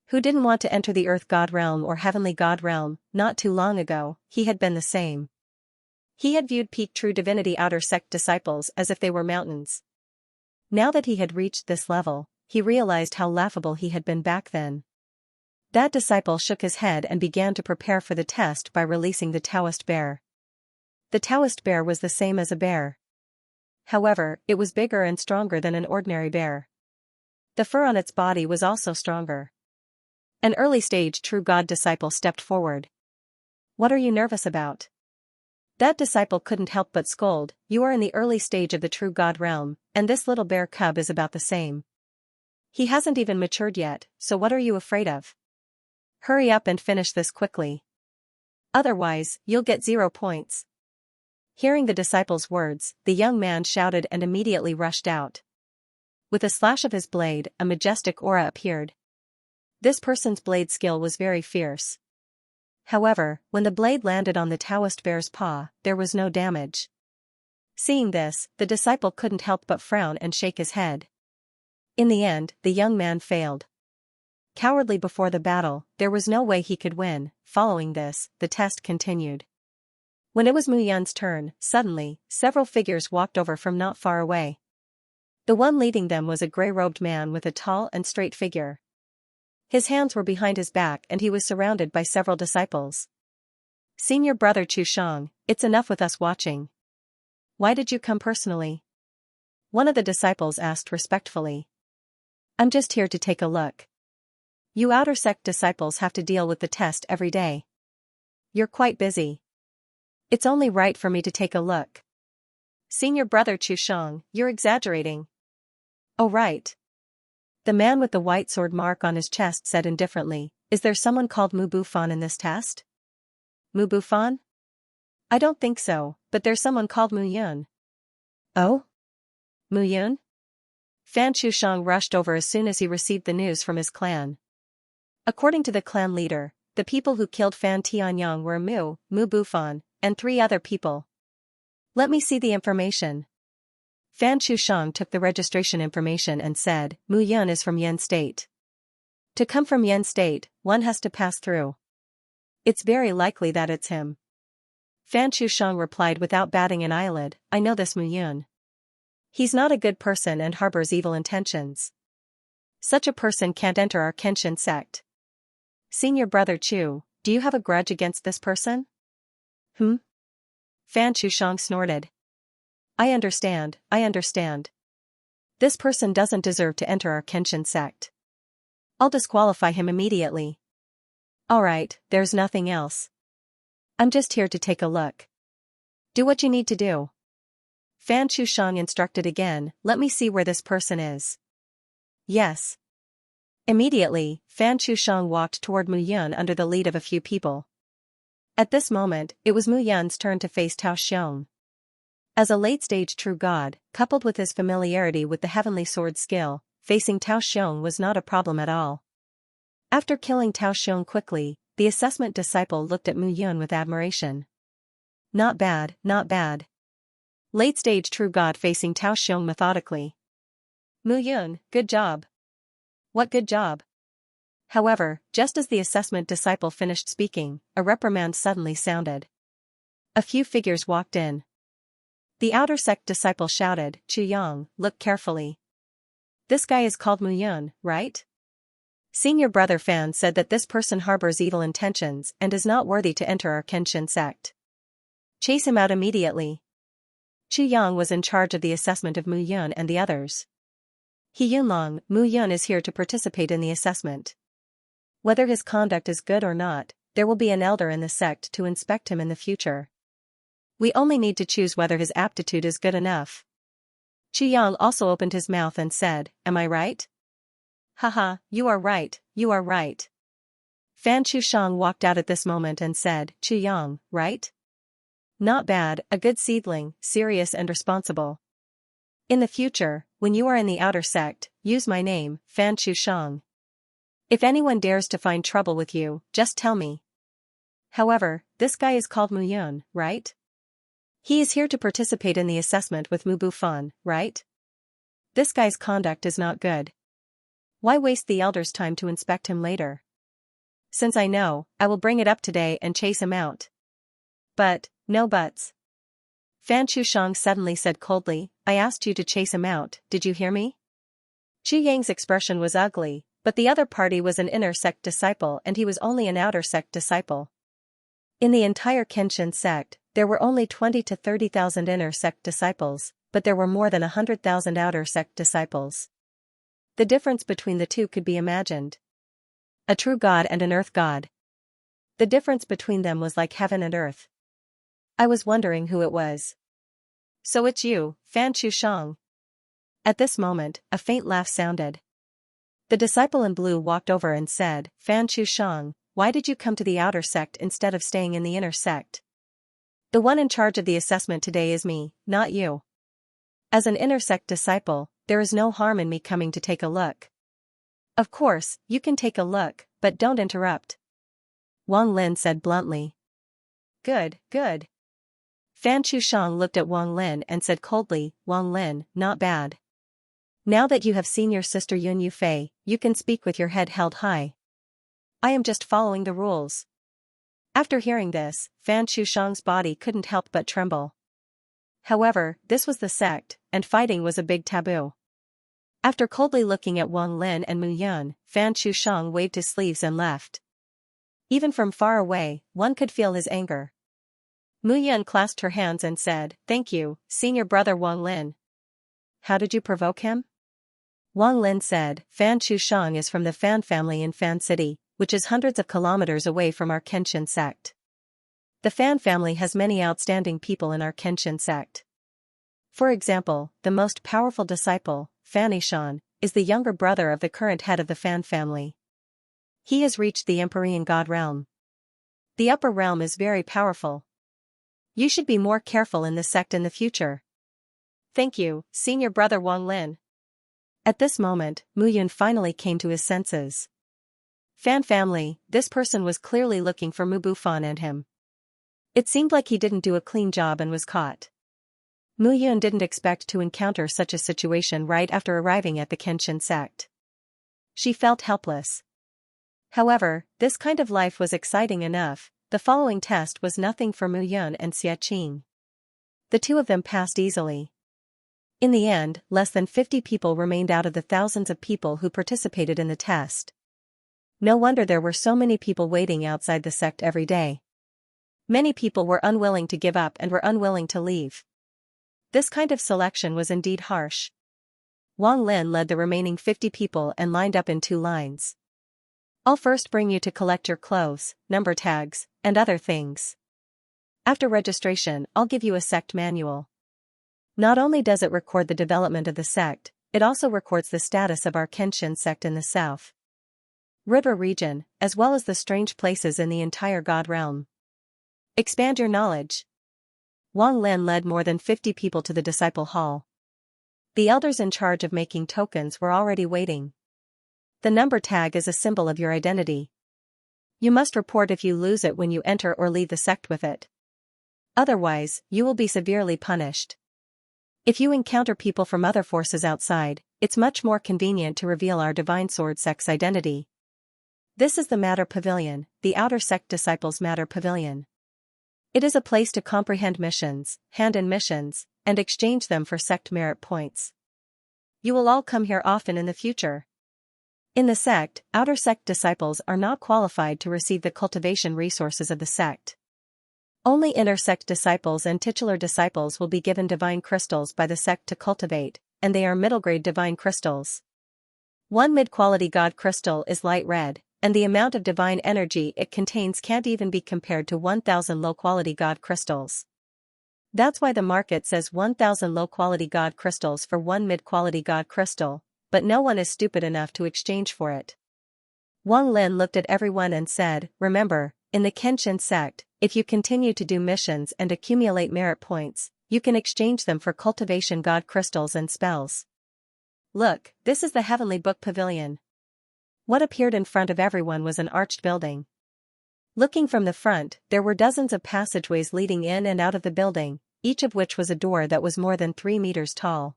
Who didn't want to enter the earth god realm or heavenly god realm? Not too long ago, he had been the same. He had viewed peak true divinity outer sect disciples as if they were mountains. Now that he had reached this level, he realized how laughable he had been back then. That disciple shook his head and began to prepare for the test by releasing the Taoist bear. The Taoist bear was the same as a bear. However, it was bigger and stronger than an ordinary bear. The fur on its body was also stronger. An early-stage true God disciple stepped forward. What are you nervous about? That disciple couldn't help but scold, you are in the early stage of the true God realm, and this little bear cub is about the same. He hasn't even matured yet, so what are you afraid of? Hurry up and finish this quickly. Otherwise, you'll get 0 points. Hearing the disciple's words, the young man shouted and immediately rushed out. With a slash of his blade, a majestic aura appeared. This person's blade skill was very fierce. However, when the blade landed on the Taoist bear's paw, there was no damage. Seeing this, the disciple couldn't help but frown and shake his head. In the end, the young man failed. Cowardly before the battle, there was no way he could win. Following this, the test continued. When it was Mu Yun's turn, suddenly, several figures walked over from not far away. The one leading them was a gray-robed man with a tall and straight figure. His hands were behind his back and he was surrounded by several disciples. Senior brother Chu Shang, it's enough with us watching. Why did you come personally? One of the disciples asked respectfully. I'm just here to take a look. You outer sect disciples have to deal with the test every day. You're quite busy. It's only right for me to take a look. Senior brother Chu Shang, you're exaggerating. Oh right. The man with the white sword mark on his chest said indifferently, is there someone called Mu Bufan in this test? Mu Bufan? I don't think so, but there's someone called Mu Yun. Oh? Mu Yun? Fan Chushang rushed over as soon as he received the news from his clan. According to the clan leader, the people who killed Fan Tianyang were Mu Bufan, and 3 other people. Let me see the information. Fan Chushang took the registration information and said, Mu Yun is from Yen State. To come from Yen State, one has to pass through. It's very likely that it's him. Fan Chushang replied without batting an eyelid, I know this Mu Yun. He's not a good person and harbors evil intentions. Such a person can't enter our Kenshin sect. Senior brother Chu, do you have a grudge against this person? Fan Chushang snorted. I understand. This person doesn't deserve to enter our Kenshin sect. I'll disqualify him immediately. Alright, there's nothing else. I'm just here to take a look. Do what you need to do. Fan Chushang instructed again, let me see where this person is. Yes. Immediately, Fan Chushang walked toward Mu Yun under the lead of a few people. At this moment, it was Mu Yun's turn to face Tao Xiong. As a late-stage true god, coupled with his familiarity with the heavenly sword skill, facing Tao Xiong was not a problem at all. After killing Tao Xiong quickly, the assessment disciple looked at Mu Yun with admiration. Not bad. Late-stage true god facing Tao Xiong methodically. Mu Yun, good job. What good job? However, just as the assessment disciple finished speaking, a reprimand suddenly sounded. A few figures walked in. The outer sect disciple shouted, Chu Yang, look carefully. This guy is called Mu Yun, right? Senior brother Fan said that this person harbors evil intentions and is not worthy to enter our Kenshin sect. Chase him out immediately. Chu Yang was in charge of the assessment of Mu Yun and the others. He Yunlong, Mu Yun is here to participate in the assessment. Whether his conduct is good or not, there will be an elder in the sect to inspect him in the future. We only need to choose whether his aptitude is good enough. Chu Yang also opened his mouth and said, am I right? Haha, you are right. Fan Chushang walked out at this moment and said, Chu Yang, right? Not bad, a good seedling, serious and responsible. In the future, when you are in the outer sect, use my name, Fan Chushang. If anyone dares to find trouble with you, just tell me. However, this guy is called Mu Yun, right? He is here to participate in the assessment with Mu Bufan, right? This guy's conduct is not good. Why waste the elder's time to inspect him later? Since I know, I will bring it up today and chase him out. But, no buts. Fan Chushang suddenly said coldly, I asked you to chase him out, did you hear me? Chu Yang's expression was ugly, but the other party was an inner sect disciple and he was only an outer sect disciple. In the entire Kenshin sect, there were only 20 to 30,000 inner sect disciples, but there were more than 100,000 outer sect disciples. The difference between the two could be imagined. A true god and an earth god. The difference between them was like heaven and earth. I was wondering who it was. So it's you, Fan Chushang. At this moment, a faint laugh sounded. The disciple in blue walked over and said, Fan Chushang, why did you come to the outer sect instead of staying in the inner sect? The one in charge of the assessment today is me, not you. As an inner sect disciple, there is no harm in me coming to take a look. Of course, you can take a look, but don't interrupt. Wang Lin said bluntly. Good. Fan Chushang looked at Wang Lin and said coldly, Wang Lin, not bad. Now that you have seen your sister Yun Yufei, you can speak with your head held high. I am just following the rules. After hearing this, Fan Chushang's body couldn't help but tremble. However, this was the sect, and fighting was a big taboo. After coldly looking at Wang Lin and Mu Yun, Fan Chushang waved his sleeves and left. Even from far away, one could feel his anger. Mu Yun clasped her hands and said, Thank you, senior brother Wang Lin. How did you provoke him? Wang Lin said, Fan Chushang is from the Fan family in Fan City, which is hundreds of kilometers away from our Kenshin sect. The Fan family has many outstanding people in our Kenshin sect. For example, the most powerful disciple, Xianxia, is the younger brother of the current head of the Fan family. He has reached the Empyrean God realm. The upper realm is very powerful. You should be more careful in this sect in the future. Thank you, senior brother Wang Lin. At this moment, Mu Yun finally came to his senses. Fan family, this person was clearly looking for Mu Bufan and him. It seemed like he didn't do a clean job and was caught. Mu Yun didn't expect to encounter such a situation right after arriving at the Kenshin sect. She felt helpless. However, this kind of life was exciting enough. The following test was nothing for Mu Yun and Xiaoqing. The two of them passed easily. In the end, less than 50 people remained out of the thousands of people who participated in the test. No wonder there were so many people waiting outside the sect every day. Many people were unwilling to give up and were unwilling to leave. This kind of selection was indeed harsh. Wang Lin led the remaining 50 people and lined up in 2 lines. I'll first bring you to collect your clothes, number tags, and other things. After registration, I'll give you a sect manual. Not only does it record the development of the sect, it also records the status of our Kenshin sect in the south River region, as well as the strange places in the entire God realm. Expand your knowledge. Wang Lin led more than 50 people to the disciple hall. The elders in charge of making tokens were already waiting. The number tag is a symbol of your identity. You must report if you lose it when you enter or leave the sect with it. Otherwise, you will be severely punished. If you encounter people from other forces outside, it's much more convenient to reveal our Divine Sword sect's identity. This is the Matter Pavilion, the Outer Sect Disciples Matter Pavilion. It is a place to comprehend missions, hand in missions, and exchange them for sect merit points. You will all come here often in the future. In the sect, outer sect disciples are not qualified to receive the cultivation resources of the sect. Only inner sect disciples and titular disciples will be given divine crystals by the sect to cultivate, and they are middle-grade divine crystals. One mid-quality god crystal is light red, and the amount of divine energy it contains can't even be compared to 1,000 low-quality god crystals. That's why the market says 1,000 low-quality god crystals for one mid-quality god crystal, but no one is stupid enough to exchange for it. Wang Lin looked at everyone and said, remember, in the Kenshin sect, if you continue to do missions and accumulate merit points, you can exchange them for cultivation god crystals and spells. Look, this is the Heavenly Book Pavilion. What appeared in front of everyone was an arched building. Looking from the front, there were dozens of passageways leading in and out of the building, each of which was a door that was more than 3 meters tall.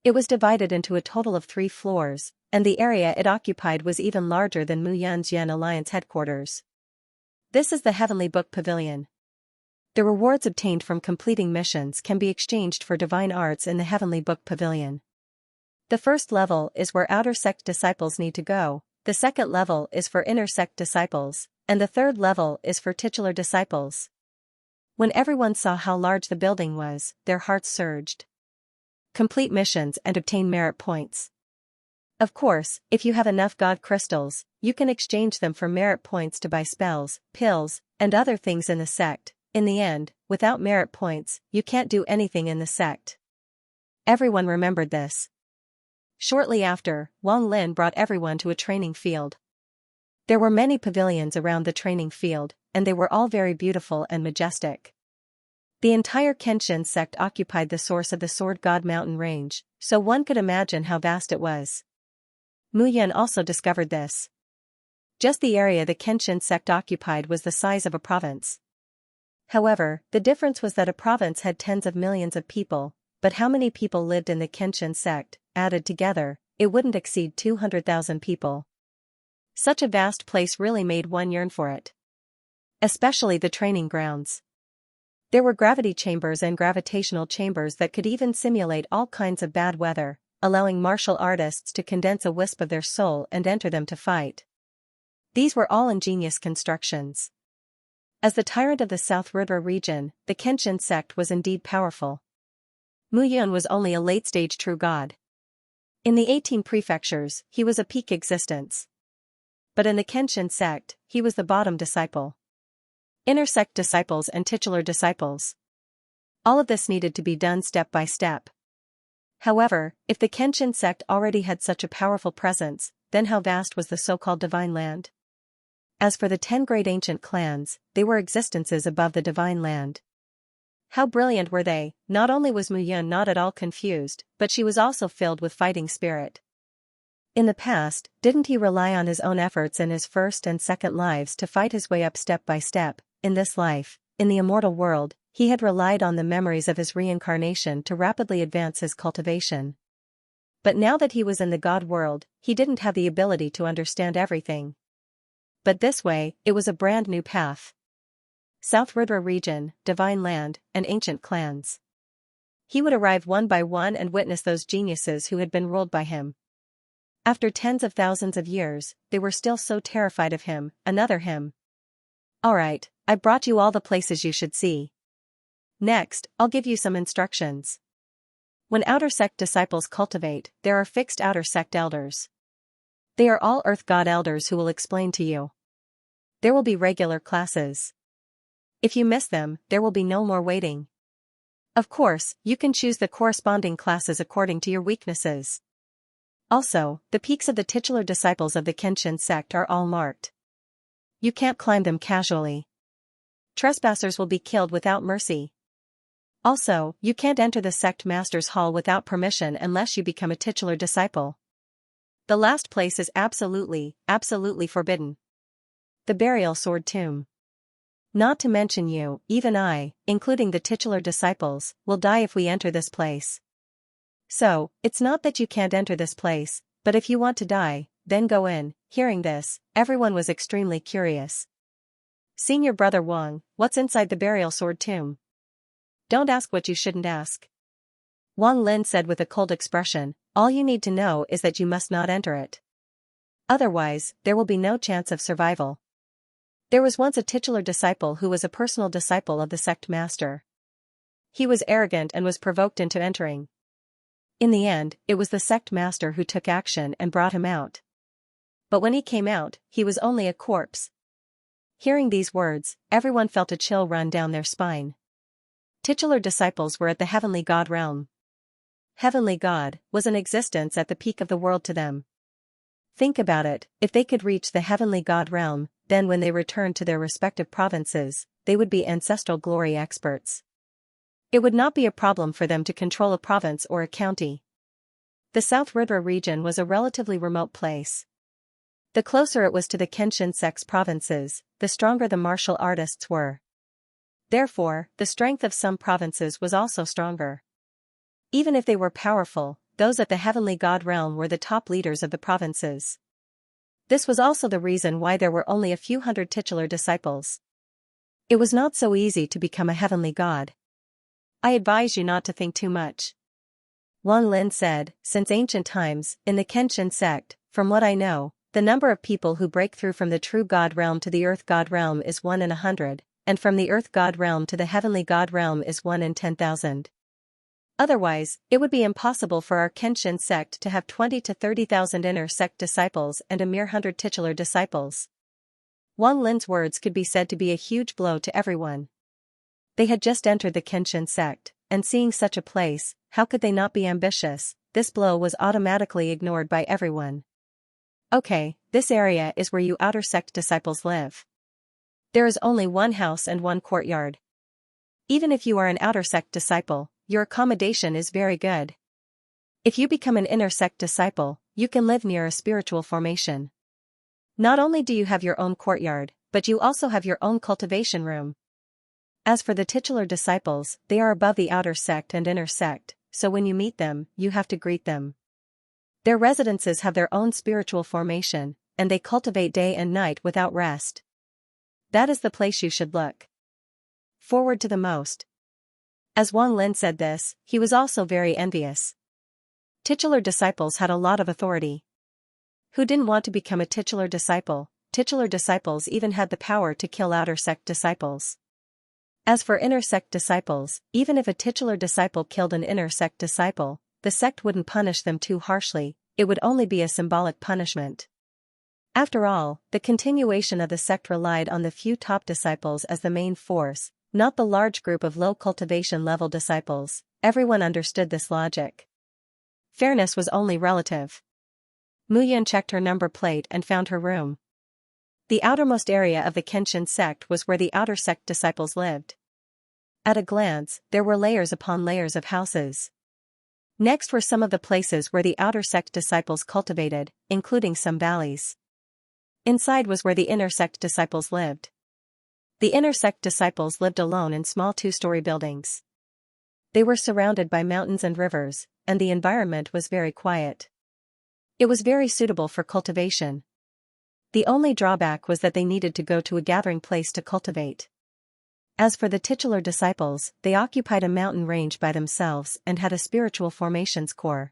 It was divided into a total of 3 floors, and the area it occupied was even larger than Mu Yun's Yan Alliance headquarters. This is the Heavenly Book Pavilion. The rewards obtained from completing missions can be exchanged for divine arts in the Heavenly Book Pavilion. The first level is where outer sect disciples need to go, the second level is for inner sect disciples, and the third level is for titular disciples. When everyone saw how large the building was, their hearts surged. Complete missions and obtain merit points. Of course, if you have enough god crystals, you can exchange them for merit points to buy spells, pills, and other things in the sect. In the end, without merit points, you can't do anything in the sect. Everyone remembered this. Shortly after, Wang Lin brought everyone to a training field. There were many pavilions around the training field, and they were all very beautiful and majestic. The entire Kenshin sect occupied the source of the Sword God Mountain range, so one could imagine how vast it was. Mu Yun also discovered this. Just the area the Kenshin sect occupied was the size of a province. However, the difference was that a province had tens of millions of people, but how many people lived in the Kenshin sect, added together, it wouldn't exceed 200,000 people. Such a vast place really made one yearn for it. Especially the training grounds. There were gravity chambers and gravitational chambers that could even simulate all kinds of bad weather, allowing martial artists to condense a wisp of their soul and enter them to fight. These were all ingenious constructions. As the tyrant of the South River region, the Kenshin sect was indeed powerful. Mu Yun was only a late-stage true god. In the 18 prefectures, he was a peak existence. But in the Kenshin sect, he was the bottom disciple. Inner sect disciples and titular disciples. All of this needed to be done step by step. However, if the Kenshin sect already had such a powerful presence, then how vast was the so-called divine land? As for the 10 great ancient clans, they were existences above the divine land. How brilliant were they! Not only was Mu Yun not at all confused, but she was also filled with fighting spirit. In the past, didn't he rely on his own efforts in his first and second lives to fight his way up step by step? In this life, in the immortal world, he had relied on the memories of his reincarnation to rapidly advance his cultivation. But now that he was in the God world, he didn't have the ability to understand everything. But this way, it was a brand new path. South Rudra region, divine land, and ancient clans. He would arrive one by one and witness those geniuses who had been ruled by him. After tens of thousands of years, they were still so terrified of him. Another him. Alright, I brought you all the places you should see. Next, I'll give you some instructions. When outer sect disciples cultivate, there are fixed outer sect elders. They are all earth god elders who will explain to you. There will be regular classes. If you miss them, there will be no more waiting. Of course, you can choose the corresponding classes according to your weaknesses. Also, the peaks of the titular disciples of the Kenshin sect are all marked. You can't climb them casually. Trespassers will be killed without mercy. Also, you can't enter the sect master's hall without permission unless you become a titular disciple. The last place is absolutely forbidden. The burial sword tomb. Not to mention you, even I, including the titular disciples, will die if we enter this place. So, it's not that you can't enter this place, but if you want to die, then go in. Hearing this, everyone was extremely curious. Senior brother Wang, what's inside the burial sword tomb? Don't ask what you shouldn't ask. Wang Lin said with a cold expression, all you need to know is that you must not enter it. Otherwise, there will be no chance of survival. There was once a titular disciple who was a personal disciple of the sect master. He was arrogant and was provoked into entering. In the end, it was the sect master who took action and brought him out. But when he came out, he was only a corpse. Hearing these words, everyone felt a chill run down their spine. Titular disciples were at the heavenly God realm. Heavenly God was an existence at the peak of the world to them. Think about it, if they could reach the heavenly God realm, then when they returned to their respective provinces, they would be ancestral glory experts. It would not be a problem for them to control a province or a county. The South Rudra region was a relatively remote place. The closer it was to the Kenshin sect's provinces, the stronger the martial artists were. Therefore, the strength of some provinces was also stronger. Even if they were powerful, those at the heavenly God realm were the top leaders of the provinces. This was also the reason why there were only a few hundred titular disciples. It was not so easy to become a heavenly god. I advise you not to think too much. Wang Lin said, since ancient times, in the Kenshin sect, from what I know, the number of people who break through from the true god realm to the earth god realm is 1 in 100, and from the earth god realm to the heavenly god realm is 1 in 10,000. Otherwise, it would be impossible for our Kenshin sect to have 20 to 30,000 inner sect disciples and a mere 100 titular disciples. Wang Lin's words could be said to be a huge blow to everyone. They had just entered the Kenshin sect, and seeing such a place, how could they not be ambitious? This blow was automatically ignored by everyone. Okay, this area is where you outer sect disciples live. There is only one house and one courtyard. Even if you are an outer sect disciple, your accommodation is very good. If you become an inner sect disciple, you can live near a spiritual formation. Not only do you have your own courtyard, but you also have your own cultivation room. As for the titular disciples, they are above the outer sect and inner sect, so when you meet them, you have to greet them. Their residences have their own spiritual formation, and they cultivate day and night without rest. That is the place you should look forward to the most. As Wang Lin said this, he was also very envious. Titular disciples had a lot of authority. Who didn't want to become a titular disciple? Titular disciples even had the power to kill outer sect disciples. As for inner sect disciples, even if a titular disciple killed an inner sect disciple, the sect wouldn't punish them too harshly, it would only be a symbolic punishment. After all, the continuation of the sect relied on the few top disciples as the main force, not the large group of low cultivation level disciples. Everyone understood this logic. Fairness was only relative. Mu Yun checked her number plate and found her room. The outermost area of the Kenshin sect was where the outer sect disciples lived. At a glance, there were layers upon layers of houses. Next were some of the places where the outer sect disciples cultivated, including some valleys. Inside was where the inner sect disciples lived. The inner sect disciples lived alone in small 2-story buildings. They were surrounded by mountains and rivers, and the environment was very quiet. It was very suitable for cultivation. The only drawback was that they needed to go to a gathering place to cultivate. As for the titular disciples, they occupied a mountain range by themselves and had a spiritual formations core.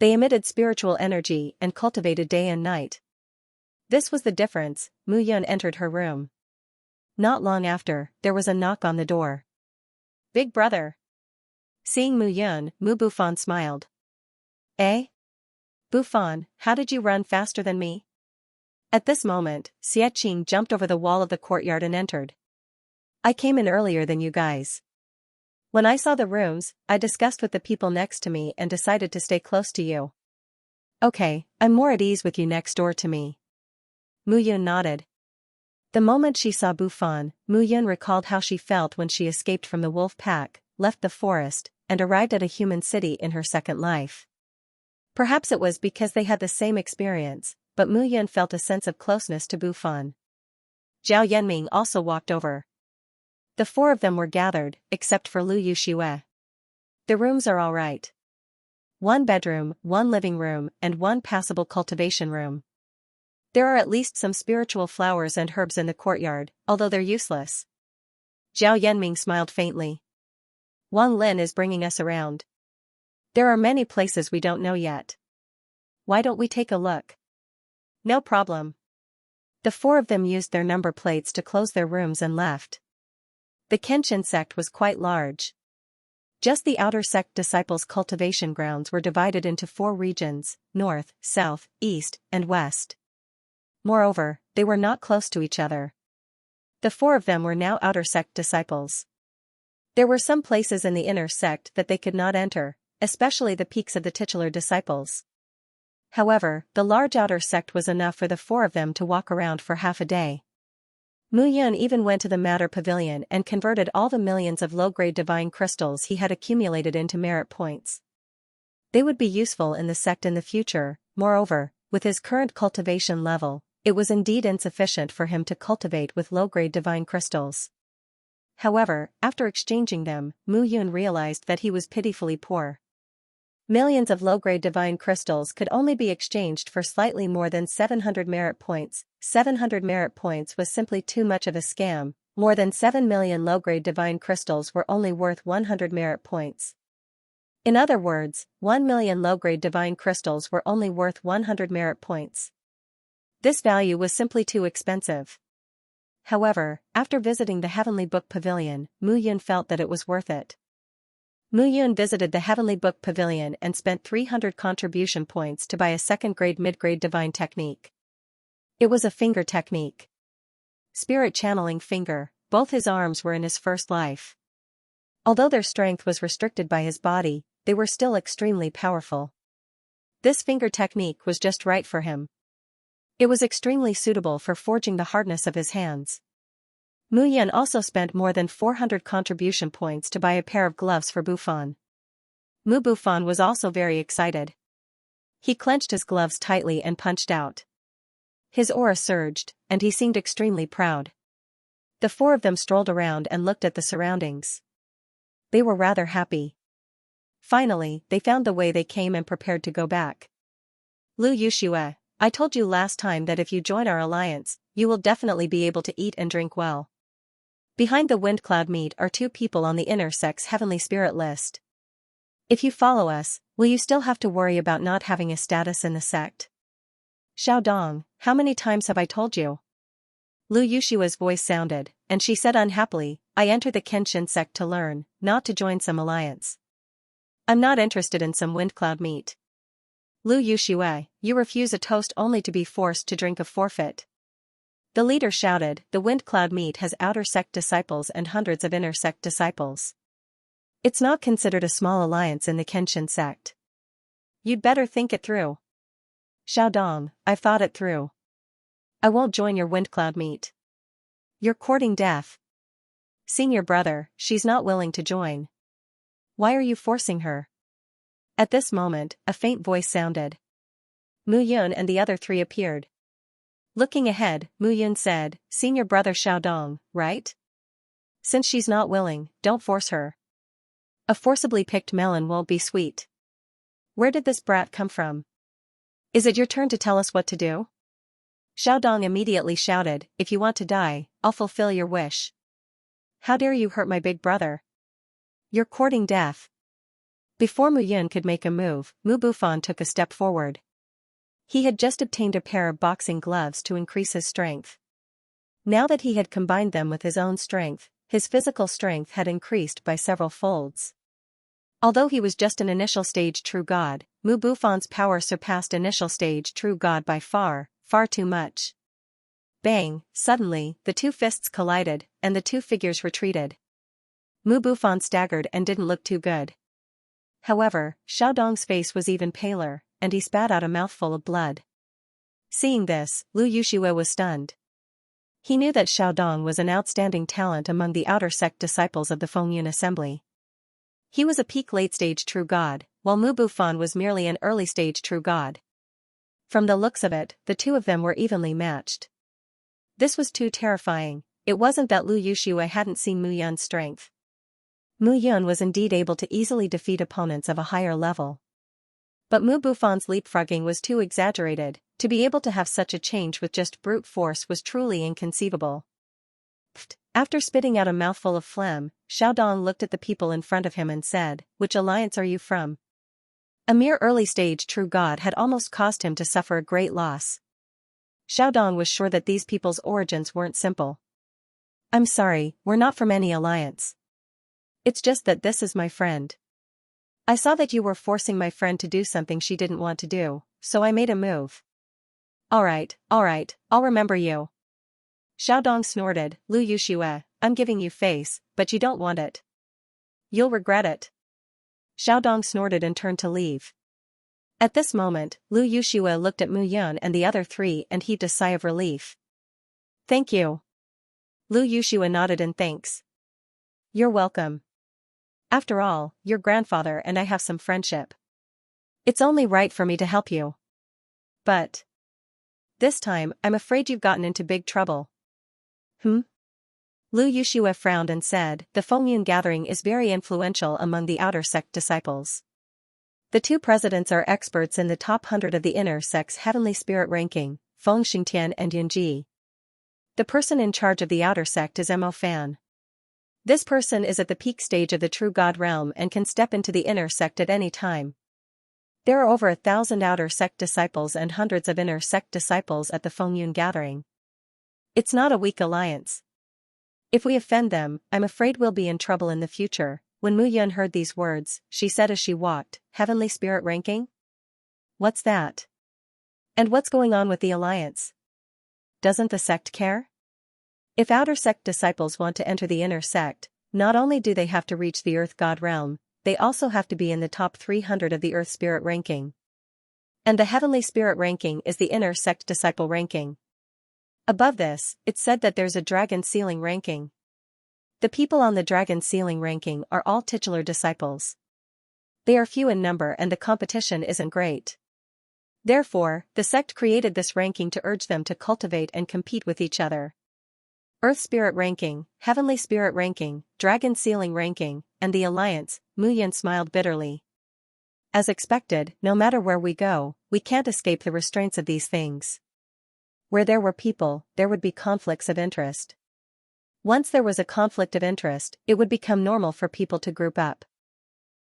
They emitted spiritual energy and cultivated day and night. This was the difference. Mu Yun entered her room. Not long after, there was a knock on the door. "Big brother." Seeing Mu Yun, Mu Bufan smiled. "Eh? Bufan, how did you run faster than me?" At this moment, Xianxia jumped over the wall of the courtyard and entered. "I came in earlier than you guys. When I saw the rooms, I discussed with the people next to me and decided to stay close to you." "Okay, I'm more at ease with you next door to me." Mu Yun nodded. The moment she saw Bufan, Mu Yun recalled how she felt when she escaped from the wolf pack, left the forest, and arrived at a human city in her second life. Perhaps it was because they had the same experience, but Mu Yun felt a sense of closeness to Bufan. Zhao Yanming also walked over. The 4 of them were gathered, except for Lu Yuxue. "The rooms are all right. 1 bedroom, 1 living room, and 1 passable cultivation room. There are at least some spiritual flowers and herbs in the courtyard, although they're useless." Zhao Yanming smiled faintly. "Wang Lin is bringing us around. There are many places we don't know yet. Why don't we take a look?" "No problem." The 4 of them used their number plates to close their rooms and left. The Kenshin sect was quite large. Just the outer sect disciples' cultivation grounds were divided into 4 regions: north, south, east, and west. Moreover, they were not close to each other. The 4 of them were now outer sect disciples. There were some places in the inner sect that they could not enter, especially the peaks of the titular disciples. However, the large outer sect was enough for the 4 of them to walk around for half a day. Mu Yun even went to the Matter Pavilion and converted all the millions of low-grade divine crystals he had accumulated into merit points. They would be useful in the sect in the future. Moreover, with his current cultivation level, it was indeed insufficient for him to cultivate with low-grade divine crystals. However, after exchanging them, Mu Yun realized that he was pitifully poor. Millions of low-grade divine crystals could only be exchanged for slightly more than 700 merit points. 700 merit points was simply too much of a scam. More than 7 million low-grade divine crystals were only worth 100 merit points. In other words, 1 million low-grade divine crystals were only worth 100 merit points. This value was simply too expensive. However, after visiting the Heavenly Book Pavilion, Mu Yun felt that it was worth it. Mu Yun visited the Heavenly Book Pavilion and spent 300 contribution points to buy a second-grade mid-grade divine technique. It was a finger technique. Spirit channeling finger. Both his arms were in his first life. Although their strength was restricted by his body, they were still extremely powerful. This finger technique was just right for him. It was extremely suitable for forging the hardness of his hands. Mu Yun also spent more than 400 contribution points to buy a pair of gloves for Bufan. Mu Bufan was also very excited. He clenched his gloves tightly and punched out. His aura surged, and he seemed extremely proud. The 4 of them strolled around and looked at the surroundings. They were rather happy. Finally, they found the way they came and prepared to go back. "Lu Yuxue, I told you last time that if you join our alliance, you will definitely be able to eat and drink well. Behind the wind cloud meet are 2 people on the inner sect's heavenly spirit list. If you follow us, will you still have to worry about not having a status in the sect?" "Xiaodong, how many times have I told you?" Lu Yushua's voice sounded, and she said unhappily, "I entered the Kenshin sect to learn, not to join some alliance. I'm not interested in some wind cloud meat." "Lu Yuxue, you refuse a toast only to be forced to drink a forfeit." The leader shouted, the wind cloud meet has outer sect disciples and hundreds of inner sect disciples. It's not considered a small alliance in the Kenshin sect. You'd better think it through. Xiaodong, I've thought it through. I won't join your wind cloud meet. You're courting death. Seeing your brother, she's not willing to join. Why are you forcing her? At this moment, a faint voice sounded. Mu Yun and the other three appeared. Looking ahead, Mu Yun said, seeing your brother Xiaodong, right? Since she's not willing, don't force her. A forcibly picked melon won't be sweet. Where did this brat come from? Is it your turn to tell us what to do? Xiaodong immediately shouted, if you want to die, I'll fulfill your wish. How dare you hurt my big brother? You're courting death. Before Mu Yun could make a move, Mu Bufan took a step forward. He had just obtained a pair of boxing gloves to increase his strength. Now that he had combined them with his own strength, his physical strength had increased by several folds. Although he was just an initial stage true god, Mu Bufan's power surpassed initial stage true god by far, far too much. Bang, suddenly, the two fists collided, and the two figures retreated. Mu Bufan staggered and didn't look too good. However, Xiaodong's face was even paler, and he spat out a mouthful of blood. Seeing this, Lu Yuxue was stunned. He knew that Xiaodong was an outstanding talent among the outer sect disciples of the Fengyun assembly. He was a peak late-stage true god, while Mu Bufan was merely an early-stage true god. From the looks of it, the two of them were evenly matched. This was too terrifying. It wasn't that Lu Yuxue hadn't seen Mu Yun's strength. Mu Yun was indeed able to easily defeat opponents of a higher level. But Mu Bufan's leapfrogging was too exaggerated. To be able to have such a change with just brute force was truly inconceivable. Pfft. After spitting out a mouthful of phlegm, Xiaodong looked at the people in front of him and said, which alliance are you from? A mere early-stage true god had almost caused him to suffer a great loss. Xiaodong was sure that these people's origins weren't simple. I'm sorry, we're not from any alliance. It's just that this is my friend. I saw that you were forcing my friend to do something she didn't want to do, so I made a move. Alright, I'll remember you. Xiaodong snorted, Lu Yuxue, I'm giving you face, but you don't want it. You'll regret it. Xiaodong snorted and turned to leave. At this moment, Lu Yuxue looked at Mu Yun and the other three and heaved a sigh of relief. Thank you. Lu Yuxue nodded in thanks. You're welcome. After all, your grandfather and I have some friendship. It's only right for me to help you. But this time, I'm afraid you've gotten into big trouble. Lu Yuxue frowned and said, the Fengyun gathering is very influential among the outer sect disciples. The two presidents are experts in the top 100 of the inner sect's heavenly spirit ranking, Feng Xingtian and Yunji. The person in charge of the outer sect is Mo Fan. This person is at the peak stage of the true god realm and can step into the inner sect at any time. There are over 1,000 outer sect disciples and hundreds of inner sect disciples at the Fengyun gathering. It's not a weak alliance. If we offend them, I'm afraid we'll be in trouble in the future. When Mu Yun heard these words, she said as she walked, heavenly spirit ranking? What's that? And what's going on with the alliance? Doesn't the sect care? If outer sect disciples want to enter the inner sect, not only do they have to reach the earth god realm, they also have to be in the top 300 of the earth spirit ranking. And the heavenly spirit ranking is the inner sect disciple ranking. Above this, it's said that there's a dragon ceiling ranking. The people on the dragon ceiling ranking are all titular disciples. They are few in number and the competition isn't great. Therefore, the sect created this ranking to urge them to cultivate and compete with each other. Earth Spirit Ranking, Heavenly Spirit Ranking, Dragon Ceiling Ranking, and the Alliance, Mu Yun smiled bitterly. As expected, no matter where we go, we can't escape the restraints of these things. Where there were people, there would be conflicts of interest. Once there was a conflict of interest, it would become normal for people to group up.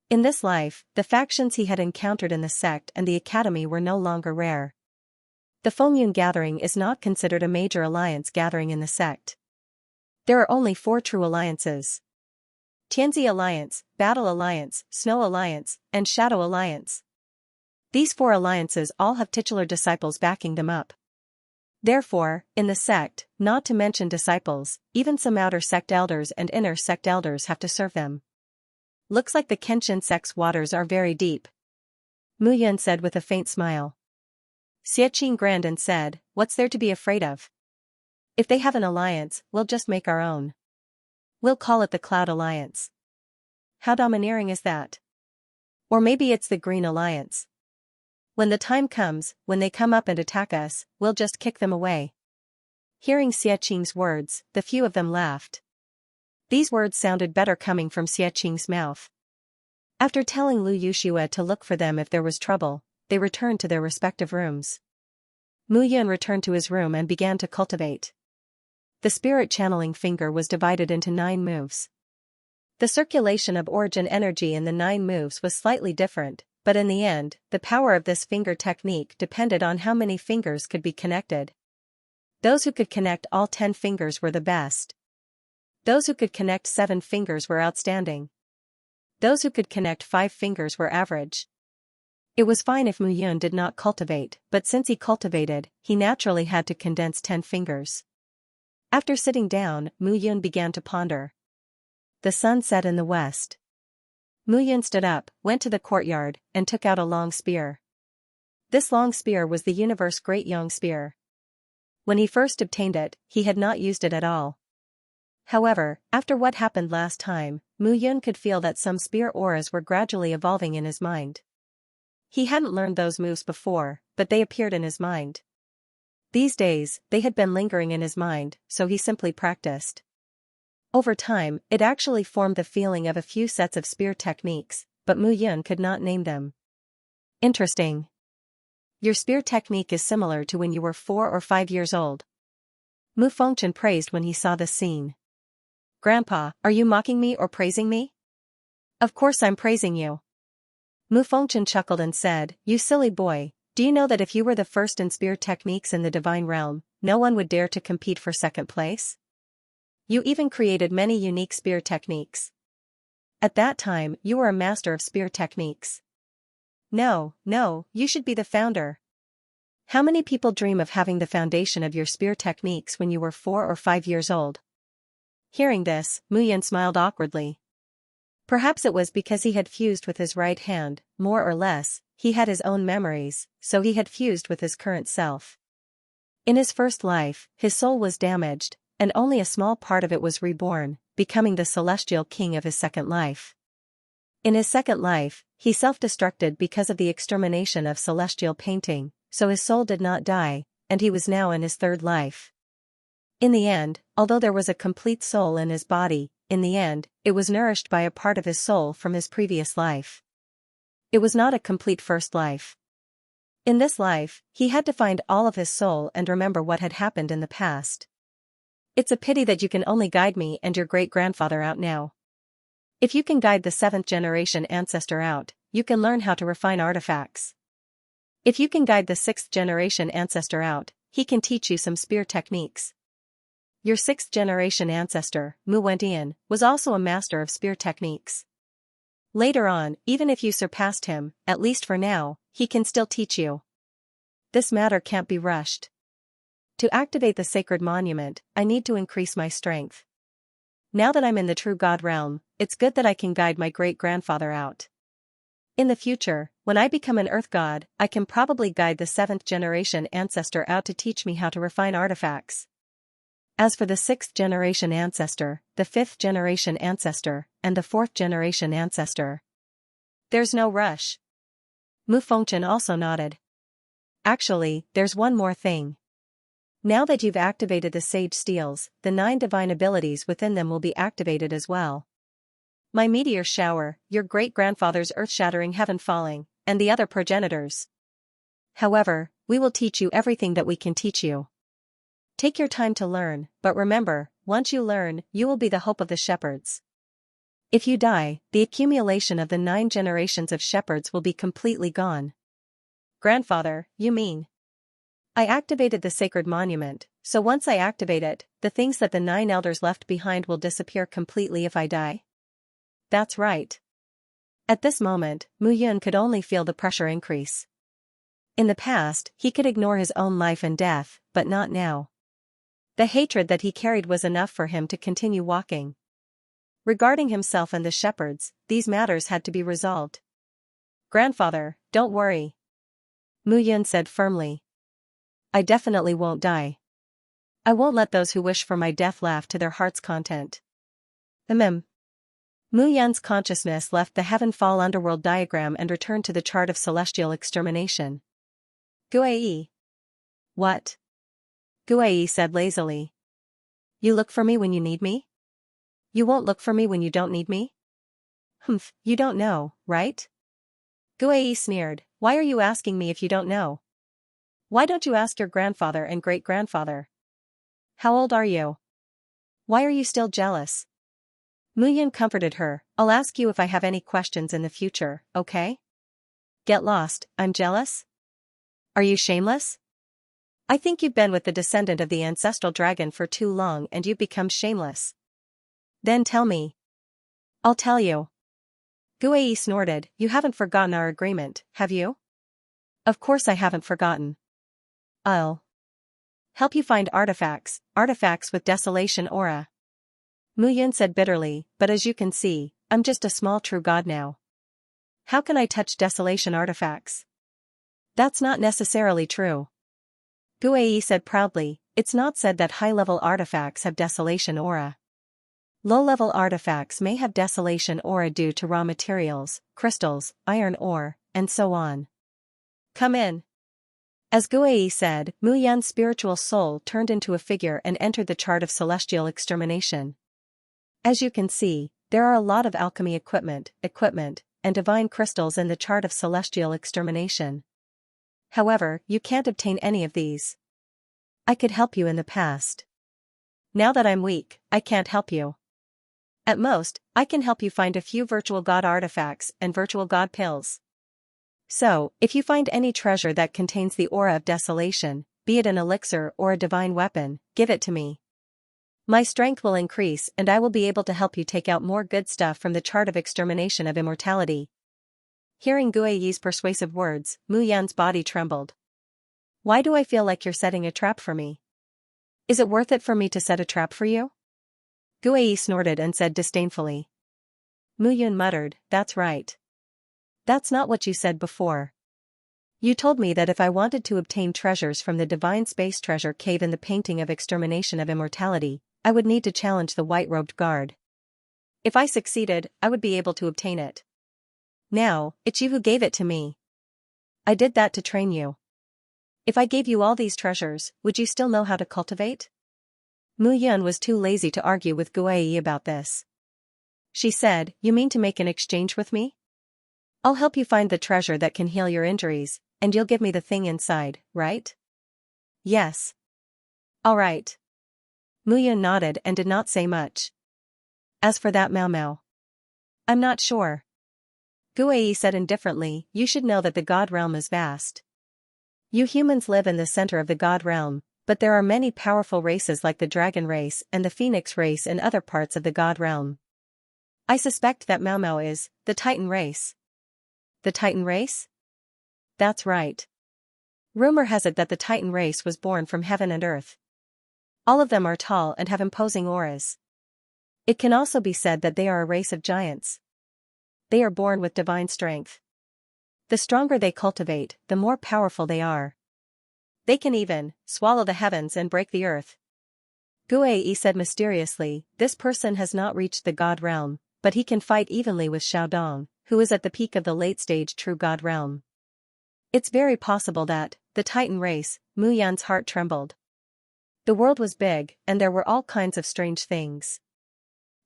In this life, the factions he had encountered in the sect and the academy were no longer rare. The Fengyun gathering is not considered a major alliance gathering in the sect. There are only 4 true alliances: Tianzi Alliance, Battle Alliance, Snow Alliance, and Shadow Alliance. These 4 alliances all have titular disciples backing them up. Therefore, in the sect, not to mention disciples, even some outer sect elders and inner sect elders have to serve them. Looks like the Kenshin sect's waters are very deep, Mu Yun said with a faint smile. Xianxia grinned and said, what's there to be afraid of? If they have an alliance, we'll just make our own. We'll call it the Cloud Alliance. How domineering is that? Or maybe it's the Green Alliance. When the time comes, when they come up and attack us, we'll just kick them away. Hearing Xiaqiang's words, the few of them laughed. These words sounded better coming from Xiaqiang's mouth. After telling Lu Yushua to look for them if there was trouble, they returned to their respective rooms. Mu Yun returned to his room and began to cultivate. The spirit channeling finger was divided into 9 moves. The circulation of origin energy in the 9 moves was slightly different, but in the end, the power of this finger technique depended on how many fingers could be connected. Those who could connect all 10 fingers were the best. Those who could connect 7 fingers were outstanding. Those who could connect 5 fingers were average. It was fine if Mu Yun did not cultivate, but since he cultivated, he naturally had to condense 10 fingers. After sitting down, Mu Yun began to ponder. The sun set in the west. Mu Yun stood up, went to the courtyard, and took out a long spear. This long spear was the universe Great Yang Spear. When he first obtained it, he had not used it at all. However, after what happened last time, Mu Yun could feel that some spear auras were gradually evolving in his mind. He hadn't learned those moves before, but they appeared in his mind. These days, they had been lingering in his mind, so he simply practiced. Over time, it actually formed the feeling of a few sets of spear techniques, but Mu Yun could not name them. Interesting. Your spear technique is similar to when you were 4 or 5 years old. Mu Fengchen praised when he saw this scene. Grandpa, are you mocking me or praising me? Of course I'm praising you. Mu Fengchen chuckled and said, you silly boy, do you know that if you were the first in spear techniques in the divine realm, no one would dare to compete for second place? You even created many unique spear techniques. At that time, you were a master of spear techniques. No, you should be the founder. How many people dream of having the foundation of your spear techniques when you were 4 or 5 years old? Hearing this, Mu Yun smiled awkwardly. Perhaps it was because he had fused with his right hand, more or less, he had his own memories, so he had fused with his current self. In his first life, his soul was damaged, and only a small part of it was reborn, becoming the celestial king of his second life. In his second life, he self-destructed because of the extermination of celestial painting, so his soul did not die, and he was now in his third life. In the end, although there was a complete soul in his body, in the end, it was nourished by a part of his soul from his previous life. It was not a complete first life. In this life, he had to find all of his soul and remember what had happened in the past. It's a pity that you can only guide me and your great-grandfather out now. If you can guide the 7th generation ancestor out, you can learn how to refine artifacts. If you can guide the 6th generation ancestor out, he can teach you some spear techniques. Your 6th generation ancestor, Mu Wendian, was also a master of spear techniques. Later on, even if you surpassed him, at least for now, he can still teach you. This matter can't be rushed. To activate the sacred monument, I need to increase my strength. Now that I'm in the true God realm, it's good that I can guide my great-grandfather out. In the future, when I become an earth god, I can probably guide the 7th generation ancestor out to teach me how to refine artifacts. As for the 6th generation ancestor, the 5th generation ancestor, and the 4th generation ancestor, there's no rush. Mu Fengchen also nodded. Actually, there's one more thing. Now that you've activated the sage steels, the 9 divine abilities within them will be activated as well. My meteor shower, your great-grandfather's earth-shattering heaven falling, and the other progenitors. However, we will teach you everything that we can teach you. Take your time to learn, but remember, once you learn, you will be the hope of the shepherds. If you die, the accumulation of the 9 generations of shepherds will be completely gone. Grandfather, you mean? I activated the sacred monument, so once I activate it, the things that the 9 elders left behind will disappear completely if I die? That's right. At this moment, Mu Yun could only feel the pressure increase. In the past, he could ignore his own life and death, but not now. The hatred that he carried was enough for him to continue walking. Regarding himself and the shepherds, these matters had to be resolved. "Grandfather, don't worry," Mu Yun said firmly. "I definitely won't die. I won't let those who wish for my death laugh to their heart's content." Mu Yun's consciousness left the heaven-fall underworld diagram and returned to the chart of celestial extermination. "Guai." "What?" Guai said lazily. "You look for me when you need me? You won't look for me when you don't need me?" "Humph, you don't know, right?" Guai sneered. "Why are you asking me if you don't know? Why don't you ask your grandfather and great-grandfather? How old are you? Why are you still jealous?" Mu Yun comforted her. "I'll ask you if I have any questions in the future, okay? Get lost, I'm jealous? Are you shameless? I think you've been with the descendant of the ancestral dragon for too long and you've become shameless. Then tell me." "I'll tell you." Guai snorted. "You haven't forgotten our agreement, have you?" "Of course I haven't forgotten. I'll help you find artifacts with desolation aura." Mu Yun said bitterly, "But as you can see, I'm just a small true god now. How can I touch desolation artifacts?" "That's not necessarily true." Guai said proudly, "It's not said that high-level artifacts have desolation aura. Low-level artifacts may have desolation aura due to raw materials, crystals, iron ore, and so on." "Come in." As Guai said, Mu Yun's spiritual soul turned into a figure and entered the chart of celestial extermination. As you can see, there are a lot of alchemy equipment, and divine crystals in the chart of celestial extermination. However, you can't obtain any of these. I could help you in the past. Now that I'm weak, I can't help you. At most, I can help you find a few virtual god artifacts and virtual god pills. So, if you find any treasure that contains the aura of desolation, be it an elixir or a divine weapon, give it to me. My strength will increase and I will be able to help you take out more good stuff from the chart of extermination of immortality. Hearing Guai's persuasive words, Mu Yun's body trembled. "Why do I feel like you're setting a trap for me? Is it worth it for me to set a trap for you?" Guai snorted and said disdainfully. Mu Yun muttered, "That's right. That's not what you said before. You told me that if I wanted to obtain treasures from the divine space treasure cave in the painting of extermination of immortality, I would need to challenge the white-robed guard. If I succeeded, I would be able to obtain it. Now, it's you who gave it to me. I did that to train you. If I gave you all these treasures, would you still know how to cultivate?" Mu Yun was too lazy to argue with Guai about this. She said, "You mean to make an exchange with me? I'll help you find the treasure that can heal your injuries, and you'll give me the thing inside, right?" "Yes." "All right." Mu Yun nodded and did not say much. "As for that Mau Mau, I'm not sure." Guai said indifferently, "You should know that the god realm is vast. You humans live in the center of the god realm, but there are many powerful races like the dragon race and the phoenix race in other parts of the god realm. I suspect that Mau Mau is the Titan race." "The Titan race?" "That's right. Rumor has it that the Titan race was born from heaven and earth. All of them are tall and have imposing auras. It can also be said that they are a race of giants. They are born with divine strength. The stronger they cultivate, the more powerful they are. They can even swallow the heavens and break the earth." Guai said mysteriously, "This person has not reached the god realm, but he can fight evenly with Xiaodong, who is at the peak of the late-stage true god realm. It's very possible that, the Titan race," Mu Yun's heart trembled. The world was big, and there were all kinds of strange things.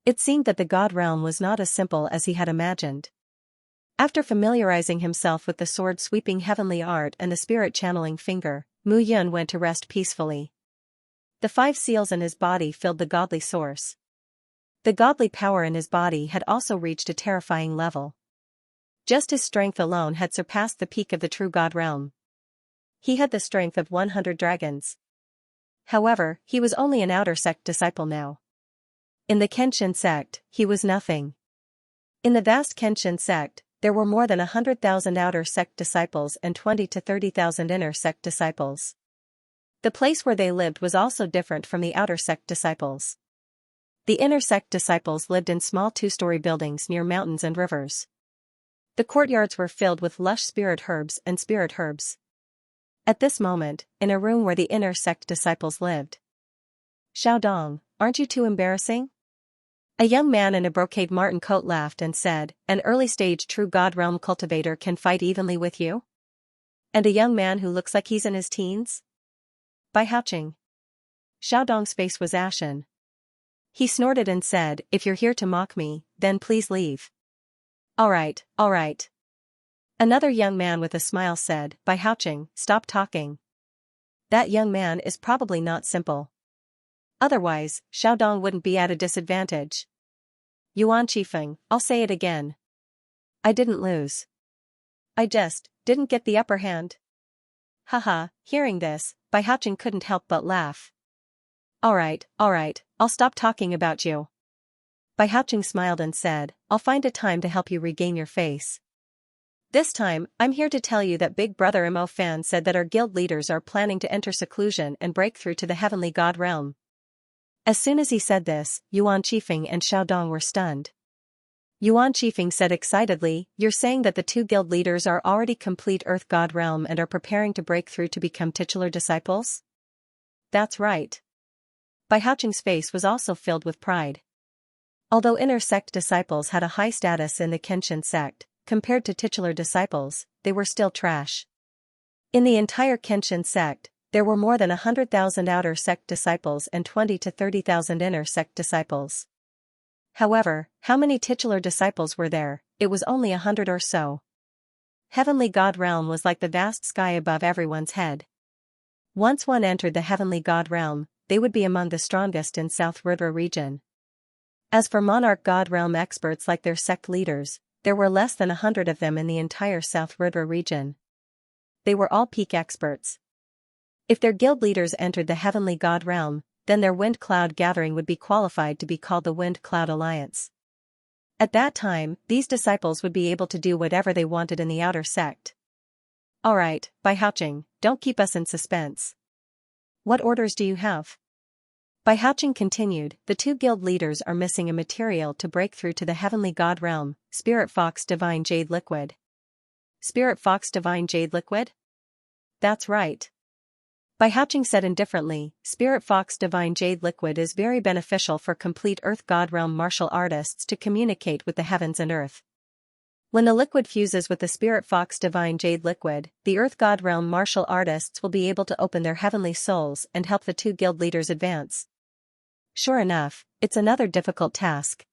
It seemed that the god realm was not as simple as he had imagined. After familiarizing himself with the sword-sweeping heavenly art and the spirit-channeling finger, Mu Yun went to rest peacefully. The 5 seals in his body filled the godly source. The godly power in his body had also reached a terrifying level. Just his strength alone had surpassed the peak of the true god realm. He had the strength of 100 dragons. However, he was only an outer sect disciple now. In the Kenshin sect, he was nothing. In the vast Kenshin sect, there were more than 100,000 outer sect disciples and 20 to 30,000 inner sect disciples. The place where they lived was also different from the outer sect disciples. The inner sect disciples lived in small two-story buildings near mountains and rivers. The courtyards were filled with lush spirit herbs and spirit herbs. At this moment, in a room where the inner sect disciples lived. Xiaodong, aren't you too embarrassing? A young man in a brocade marten coat laughed and said, an early-stage true God realm cultivator can fight evenly with you? And a young man who looks like he's in his teens? By Haoqing. Xiaodong's face was ashen. He snorted and said, if you're here to mock me, then please leave. All right. Another young man with a smile said, by Haoqing, stop talking. That young man is probably not simple. Otherwise, Xiaodong wouldn't be at a disadvantage. Yuan Qifeng, I'll say it again. I didn't lose. I just didn't get the upper hand. Haha, hearing this, Bai Haoqing couldn't help but laugh. Alright, I'll stop talking about you. Bai Haoqing smiled and said, I'll find a time to help you regain your face. This time, I'm here to tell you that Big Brother Mo Fan said that our guild leaders are planning to enter seclusion and break through to the heavenly god realm. As soon as he said this, Yuan Qifeng and Xiaodong were stunned. Yuan Qifeng said excitedly, you're saying that the two guild leaders are already complete Earth God realm and are preparing to break through to become titular disciples? That's right. Bai Haoqing's face was also filled with pride. Although inner sect disciples had a high status in the Kenshin sect, compared to titular disciples, they were still trash. In the entire Kenshin sect, there were more than 100,000 outer sect disciples and 20 to 30,000 inner sect disciples. However, how many titular disciples were there? It was only 100 or so. Heavenly God realm was like the vast sky above everyone's head. Once one entered the heavenly God realm, they would be among the strongest in South Rudra region. As for monarch God realm experts like their sect leaders, there were less than 100 of them in the entire South Rudra region. They were all peak experts. If their guild leaders entered the heavenly God realm, then their wind cloud gathering would be qualified to be called the Wind Cloud Alliance. At that time, these disciples would be able to do whatever they wanted in the outer sect. Alright, Bai Haoqing, don't keep us in suspense. What orders do you have? Bai Haoqing continued, the two guild leaders are missing a material to break through to the heavenly God realm, Spirit Fox Divine Jade Liquid. Spirit Fox Divine Jade Liquid? That's right. Bai Haoqing said indifferently, Spirit Fox Divine Jade Liquid is very beneficial for complete Earth God realm martial artists to communicate with the heavens and earth. When the liquid fuses with the Spirit Fox Divine Jade Liquid, the Earth God realm martial artists will be able to open their heavenly souls and help the two guild leaders advance. Sure enough, it's another difficult task.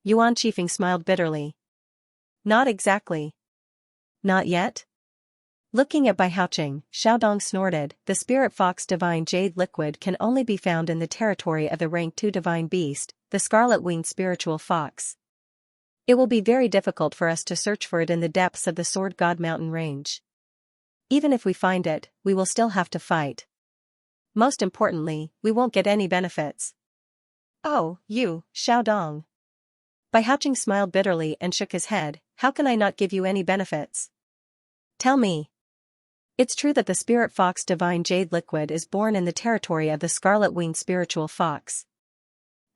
Yuan Qifeng smiled bitterly. Not exactly. Not yet? Looking at Bai Haoqing, Xiaodong snorted, the Spirit Fox Divine Jade Liquid can only be found in the territory of the rank 2 divine beast, the Scarlet-Winged Spiritual Fox. It will be very difficult for us to search for it in the depths of the Sword God Mountain range. Even if we find it, we will still have to fight. Most importantly, we won't get any benefits. Oh, you, Xiaodong. Bai Haoqing smiled bitterly and shook his head, how can I not give you any benefits? Tell me. It's true that the Spirit Fox Divine Jade Liquid is born in the territory of the Scarlet-Winged Spiritual Fox.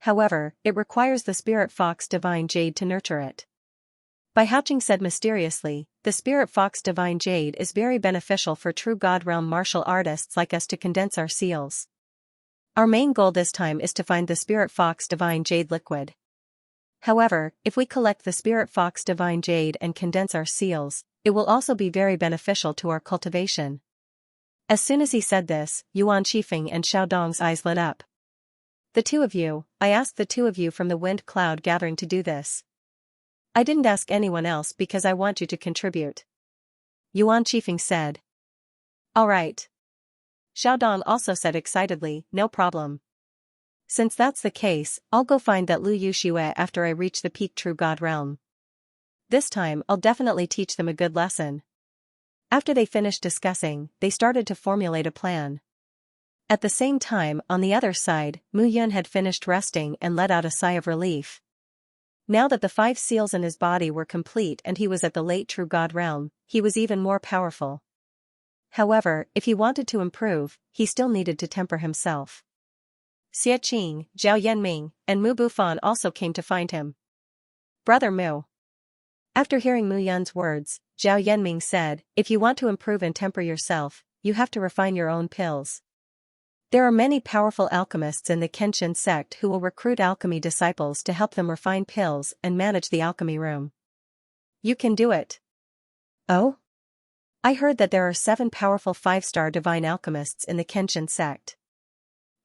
However, it requires the Spirit Fox Divine Jade to nurture it. Bai Haoqing said mysteriously, the Spirit Fox Divine Jade is very beneficial for true God realm martial artists like us to condense our seals. Our main goal this time is to find the Spirit Fox Divine Jade Liquid. However, if we collect the Spirit Fox Divine Jade and condense our seals, it will also be very beneficial to our cultivation. As soon as he said this, Yuan Qifeng and Xiaodong's eyes lit up. The two of you, I asked the two of you from the Wind Cloud Gathering to do this. I didn't ask anyone else because I want you to contribute. Yuan Qifeng said. Alright. Xiaodong also said excitedly, no problem. Since that's the case, I'll go find that Lu Yuxue after I reach the peak true God realm. This time I'll definitely teach them a good lesson. After they finished discussing, they started to formulate a plan. At the same time, on the other side, Mu Yun had finished resting and let out a sigh of relief. Now that the 5 seals in his body were complete and he was at the late true god realm, he was even more powerful. However, if he wanted to improve, he still needed to temper himself. Xie Qing, Zhao Yanming, and Mu Bufan also came to find him. Brother Mu. After hearing Mu Yun's words, Zhao Yanming said, if you want to improve and temper yourself, you have to refine your own pills. There are many powerful alchemists in the Kenshin sect who will recruit alchemy disciples to help them refine pills and manage the alchemy room. You can do it. Oh? I heard that there are 7 powerful 5-star divine alchemists in the Kenshin sect.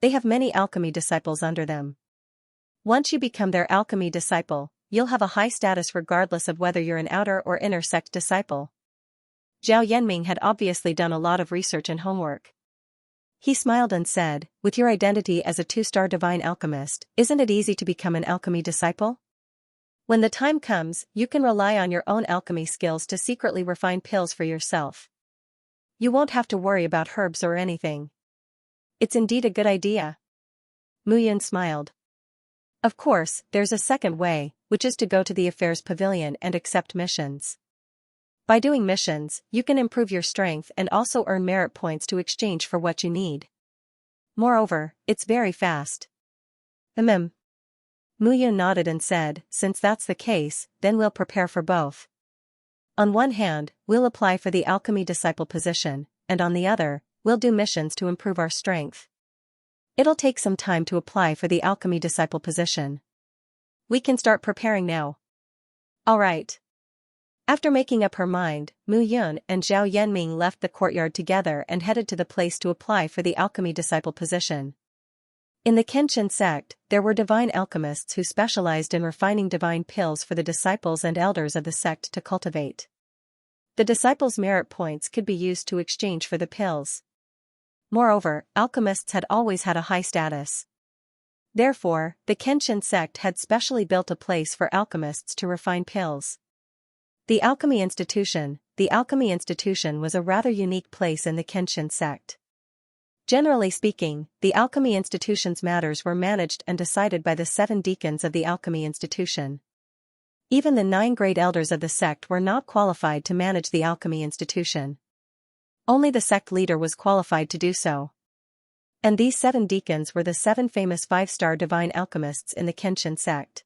They have many alchemy disciples under them. Once you become their alchemy disciple, you'll have a high status regardless of whether you're an outer or inner sect disciple. Zhao Yanming had obviously done a lot of research and homework. He smiled and said, with your identity as a 2-star divine alchemist, isn't it easy to become an alchemy disciple? When the time comes, you can rely on your own alchemy skills to secretly refine pills for yourself. You won't have to worry about herbs or anything. It's indeed a good idea. Mu Yun smiled. Of course, there's a second way, which is to go to the affairs pavilion and accept missions. By doing missions, you can improve your strength and also earn merit points to exchange for what you need. Moreover, it's very fast. Mu Yun nodded and said, since that's the case, then we'll prepare for both. On one hand, we'll apply for the alchemy disciple position, and on the other, we'll do missions to improve our strength. It'll take some time to apply for the alchemy disciple position. We can start preparing now. All right. After making up her mind, Mu Yun and Zhao Yanming left the courtyard together and headed to the place to apply for the alchemy disciple position. In the Kenshin sect, there were divine alchemists who specialized in refining divine pills for the disciples and elders of the sect to cultivate. The disciples' merit points could be used to exchange for the pills. Moreover, alchemists had always had a high status. Therefore, the Kenshin sect had specially built a place for alchemists to refine pills. The Alchemy Institution was a rather unique place in the Kenshin sect. Generally speaking, the Alchemy Institution's matters were managed and decided by the 7 deacons of the Alchemy Institution. Even the 9 great elders of the sect were not qualified to manage the Alchemy Institution. Only the sect leader was qualified to do so. And these 7 deacons were the 7 famous 5-star divine alchemists in the Kenshin sect.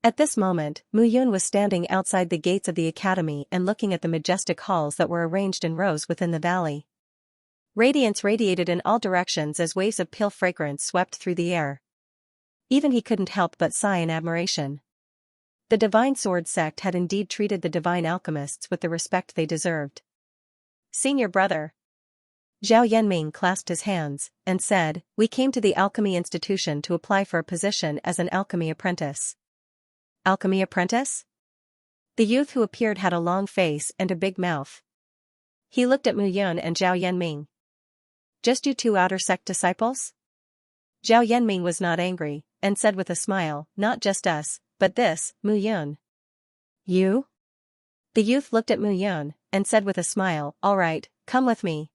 At this moment, Mu Yun was standing outside the gates of the academy and looking at the majestic halls that were arranged in rows within the valley. Radiance radiated in all directions as waves of pale fragrance swept through the air. Even he couldn't help but sigh in admiration. The Divine Sword sect had indeed treated the divine alchemists with the respect they deserved. Senior brother. Zhao Yanming clasped his hands and said, we came to the Alchemy Institution to apply for a position as an alchemy apprentice. Alchemy apprentice? The youth who appeared had a long face and a big mouth. He looked at Mu Yun and Zhao Yanming. Just you 2 outer sect disciples? Zhao Yanming was not angry, and said with a smile, not just us, but this, Mu Yun. You? The youth looked at Mu Yun, and said with a smile, all right, come with me.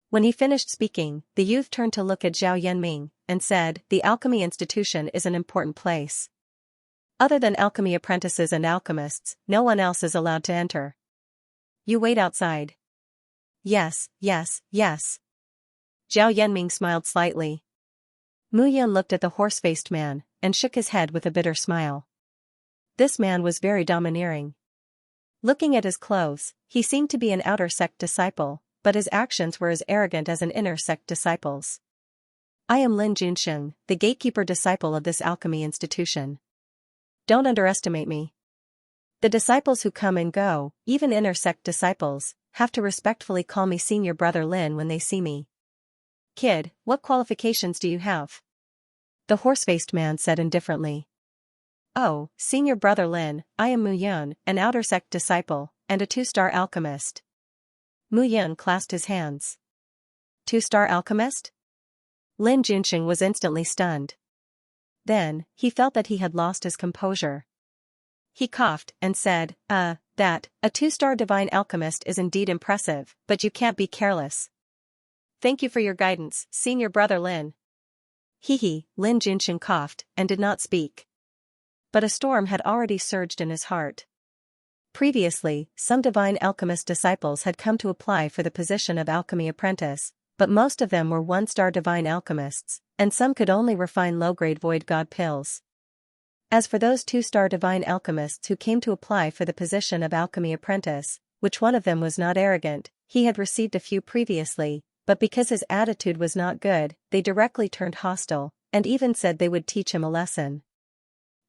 When he finished speaking, the youth turned to look at Zhao Yanming, and said, the Alchemy Institution is an important place. Other than alchemy apprentices and alchemists, no one else is allowed to enter. You wait outside. Yes. Zhao Yanming smiled slightly. Mu Yun looked at the horse-faced man, and shook his head with a bitter smile. This man was very domineering. Looking at his clothes, he seemed to be an outer sect disciple, but his actions were as arrogant as an inner sect disciple's. I am Lin Junsheng, the gatekeeper disciple of this alchemy institution. Don't underestimate me. The disciples who come and go, even inner sect disciples, have to respectfully call me senior brother Lin when they see me. Kid, what qualifications do you have? The horse-faced man said indifferently. Oh, senior brother Lin, I am Mu Yun, an outer sect disciple, and a 2-star alchemist. Mu Yun clasped his hands. 2-star alchemist? Lin Junsheng was instantly stunned. Then, he felt that he had lost his composure. He coughed and said, a 2-star divine alchemist is indeed impressive, but you can't be careless. Thank you for your guidance, senior brother Lin. Lin Junsheng coughed, and did not speak. but a storm had already surged in his heart. Previously, some divine alchemist disciples had come to apply for the position of alchemy apprentice, but most of them were one-star divine alchemists, and some could only refine low-grade void god pills. As for those two-star divine alchemists who came to apply for the position of alchemy apprentice, which one of them was not arrogant, he had received a few previously, but because his attitude was not good, they directly turned hostile, and even said they would teach him a lesson.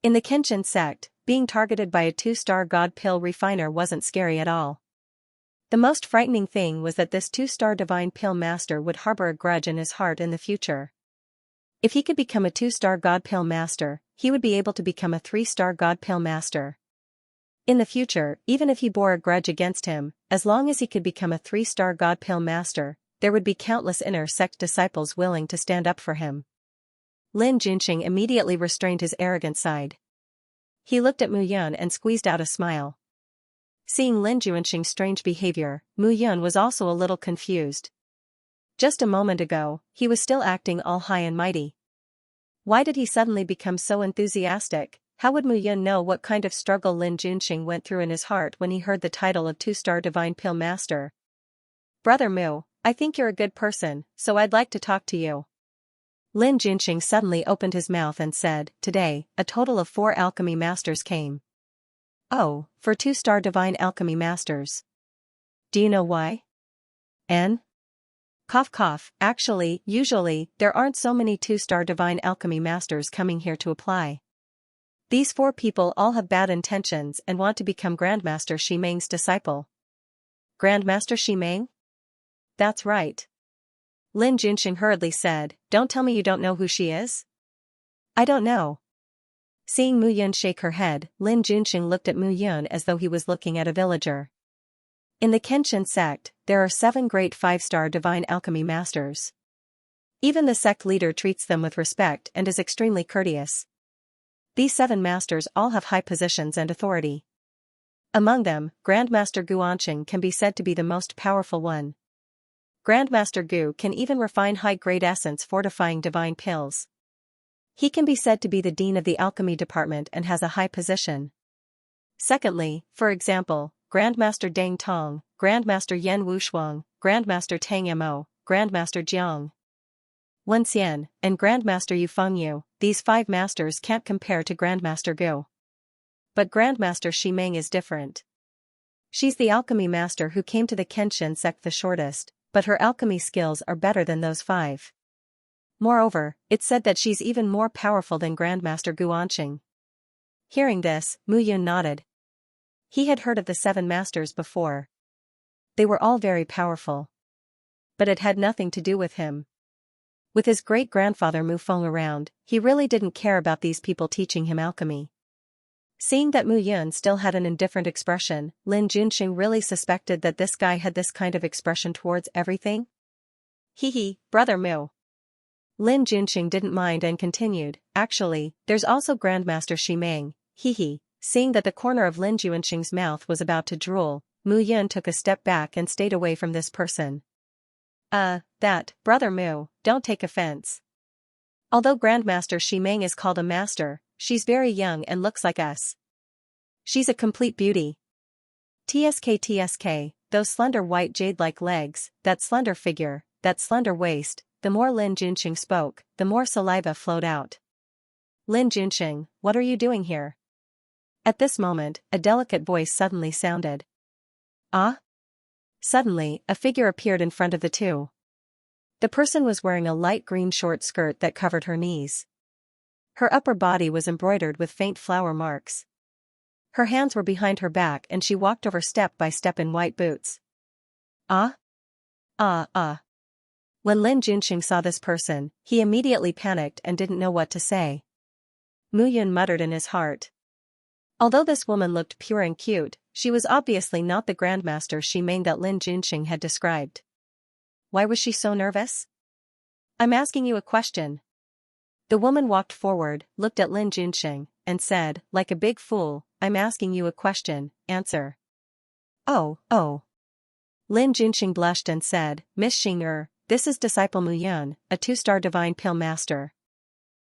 In the Kenshin sect, being targeted by a two-star god pill refiner wasn't scary at all. The most frightening thing was that this two-star divine pill master would harbor a grudge in his heart in the future. If he could become a two-star god pill master, he would be able to become a three-star god pill master. In the future, even if he bore a grudge against him, as long as he could become a three-star god pill master, there would be countless inner sect disciples willing to stand up for him. Lin Junxing immediately restrained his arrogant side. He looked at Mu Yun and squeezed out a smile. Seeing Lin Junxing's strange behavior, Mu Yun was also a little confused. Just a moment ago, he was still acting all high and mighty. Why did he suddenly become so enthusiastic? How would Mu Yun know what kind of struggle Lin Junxing went through in his heart when he heard the title of two-star divine pill master? Brother Mu, I think you're a good person, so I'd like to talk to you. Lin Junxing suddenly opened his mouth and said, today, a total of 4 alchemy masters came. Oh, for two-star divine alchemy masters. Do you know why? N? Cough cough, actually, usually, there aren't so many two-star divine alchemy masters coming here to apply. These 4 people all have bad intentions and want to become Grandmaster Shimeng's disciple. Grandmaster Shimeng? That's right. Lin Junxing hurriedly said, don't tell me you don't know who she is? I don't know. Seeing Mu Yun shake her head, Lin Junxing looked at Mu Yun as though he was looking at a villager. In the Kenshin sect, there are 7 great 5-star divine alchemy masters. Even the sect leader treats them with respect and is extremely courteous. These 7 masters all have high positions and authority. Among them, Grandmaster Guanxing can be said to be the most powerful one. Grandmaster Gu can even refine high-grade essence fortifying divine pills. He can be said to be the dean of the alchemy department and has a high position. Secondly, for example, Grandmaster Deng Tong, Grandmaster Yen Wushuang, Grandmaster Tang Mo, Grandmaster Jiang Wen Xian, and Grandmaster Yu Fengyu, these 5 masters can't compare to Grandmaster Gu. But Grandmaster Shimeng is different. She's the alchemy master who came to the Kenshin sect the shortest, but her alchemy skills are better than those 5. Moreover, it's said that she's even more powerful than Grandmaster Guanxing. Hearing this, Mu Yun nodded. He had heard of the 7 masters before. They were all very powerful. But it had nothing to do with him. With his great-grandfather Mu Feng around, he really didn't care about these people teaching him alchemy. Seeing that Mu Yun still had an indifferent expression, Lin Junxing really suspected that this guy had this kind of expression towards everything. Hee, brother Mu. Lin Junxing didn't mind and continued, actually, there's also Grandmaster Shimeng, hee. Seeing that the corner of Lin Junxing's mouth was about to drool, Mu Yun took a step back and stayed away from this person. Brother Mu, don't take offense. Although Grandmaster Shimeng is called a master, she's very young and looks like us. She's a complete beauty. TSK, those slender white jade-like legs, that slender figure, that slender waist. The more Lin Junxing spoke, the more saliva flowed out. Lin Junxing, what are you doing here? At this moment, a delicate voice suddenly sounded. Ah? Suddenly, a figure appeared in front of the 2. The person was wearing a light green short skirt that covered her knees. Her upper body was embroidered with faint flower marks. Her hands were behind her back and she walked over step by step in white boots. Ah? When Lin Junxing saw this person, he immediately panicked and didn't know what to say. Mu Yun muttered in his heart. Although this woman looked pure and cute, she was obviously not the Grandmaster Shimeng that Lin Junxing had described. Why was she so nervous? I'm asking you a question. The woman walked forward, looked at Lin Junxing, and said, like a big fool, I'm asking you a question, answer. Oh. Lin Junxing blushed and said, Miss Xing this is disciple Mu Yun, a 2-star divine pill master.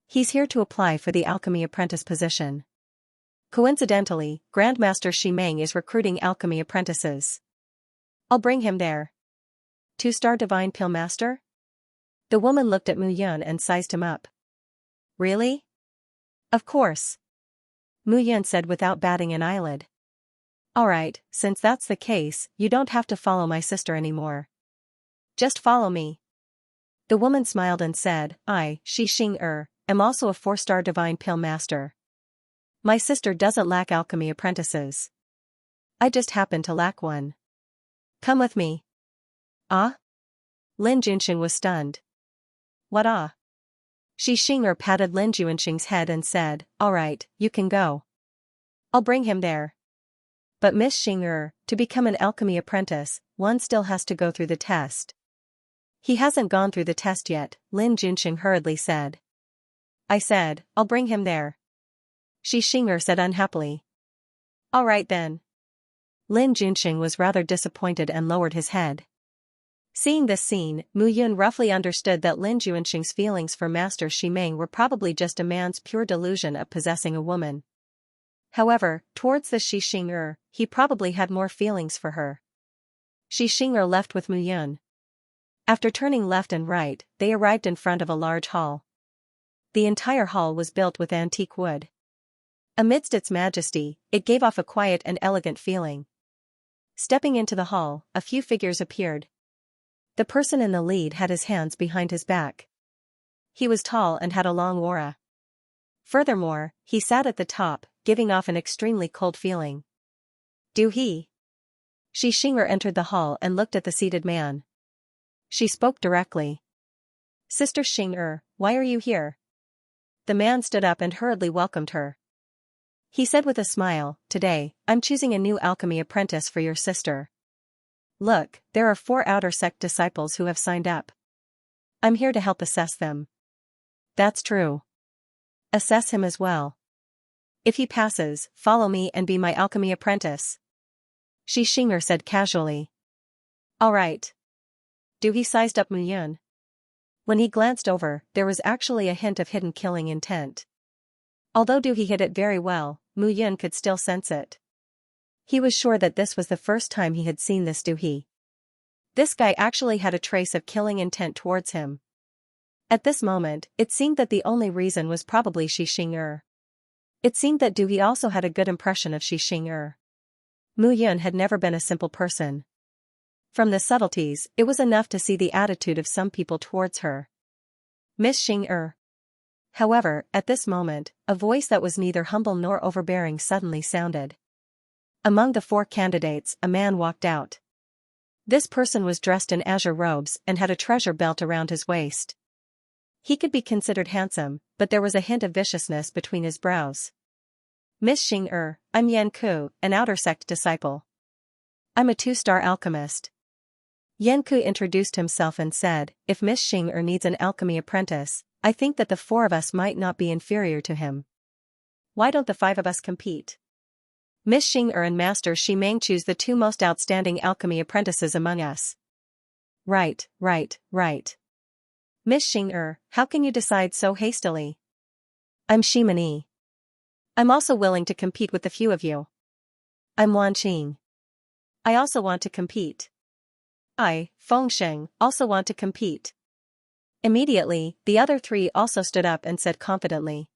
He's here to apply for the alchemy apprentice position. Coincidentally, Grandmaster Shimeng is recruiting alchemy apprentices. I'll bring him there. 2-star Divine Pill Master? The woman looked at Mu Yun and sized him up. Really? Of course. Mu Yun said without batting an eyelid. Alright, since that's the case, you don't have to follow my sister anymore. Just follow me. The woman smiled and said, I, Xing am also a 4-star Divine Pill Master. My sister doesn't lack alchemy apprentices. I just happen to lack one. Come with me. Ah? Lin Junxing was stunned. What ah? Xing patted Lin Junxing's head and said, Alright, you can go. I'll bring him there. But Miss Xing, to become an alchemy apprentice, one still has to go through the test. He hasn't gone through the test yet, Lin Junxing hurriedly said. I said, I'll bring him there. Xing said unhappily. Alright then. Lin Junxing was rather disappointed and lowered his head. Seeing this scene, Mu Yun roughly understood that Lin Junxing's feelings for Master Shimeng were probably just a man's pure delusion of possessing a woman. However, towards the Xing, he probably had more feelings for her. Xing left with Mu Yun. After turning left and right, they arrived in front of a large hall. The entire hall was built with antique wood. Amidst its majesty, it gave off a quiet and elegant feeling. Stepping into the hall, a few figures appeared. The person in the lead had his hands behind his back. He was tall and had a long aura. Furthermore, he sat at the top, giving off an extremely cold feeling. Do he? Xing entered the hall and looked at the seated man. She spoke directly. Sister Xing, why are you here? The man stood up and hurriedly welcomed her. He said with a smile, Today, I'm choosing a new alchemy apprentice for your sister. Look, there are 4 outer sect disciples who have signed up. I'm here to help assess them. That's true. Assess him as well. If he passes, follow me and be my alchemy apprentice. Xing said casually. Alright. Do he sized up Mu Yun? When he glanced over, there was actually a hint of hidden killing intent. Although he hid it very well, Mu Yun could still sense it. He was sure that this was the first time he had seen this he. This guy actually had a trace of killing intent towards him. At this moment, it seemed that the only reason was probably Xing. It seemed that he also had a good impression of Xing. Mu Yun had never been a simple person. From the subtleties, it was enough to see the attitude of some people towards her. Miss Xing. However, at this moment, a voice that was neither humble nor overbearing suddenly sounded. Among the 4 candidates, a man walked out. This person was dressed in azure robes and had a treasure belt around his waist. He could be considered handsome, but there was a hint of viciousness between his brows. Miss Xing, I'm Yan Ku, an outer sect disciple. I'm a 2-star alchemist. Yan Ku introduced himself and said, If Miss Xing needs an alchemy apprentice, I think that the 4 of us might not be inferior to him. Why don't the 5 of us compete? Miss Xing and Master Shimeng choose the 2 most outstanding alchemy apprentices among us. Right. Miss Xing, how can you decide so hastily? I'm Shimani. I'm also willing to compete with the few of you. I'm Wan Qing. I also want to compete. I, Fengsheng, also want to compete. Immediately, the other 3 also stood up and said confidently.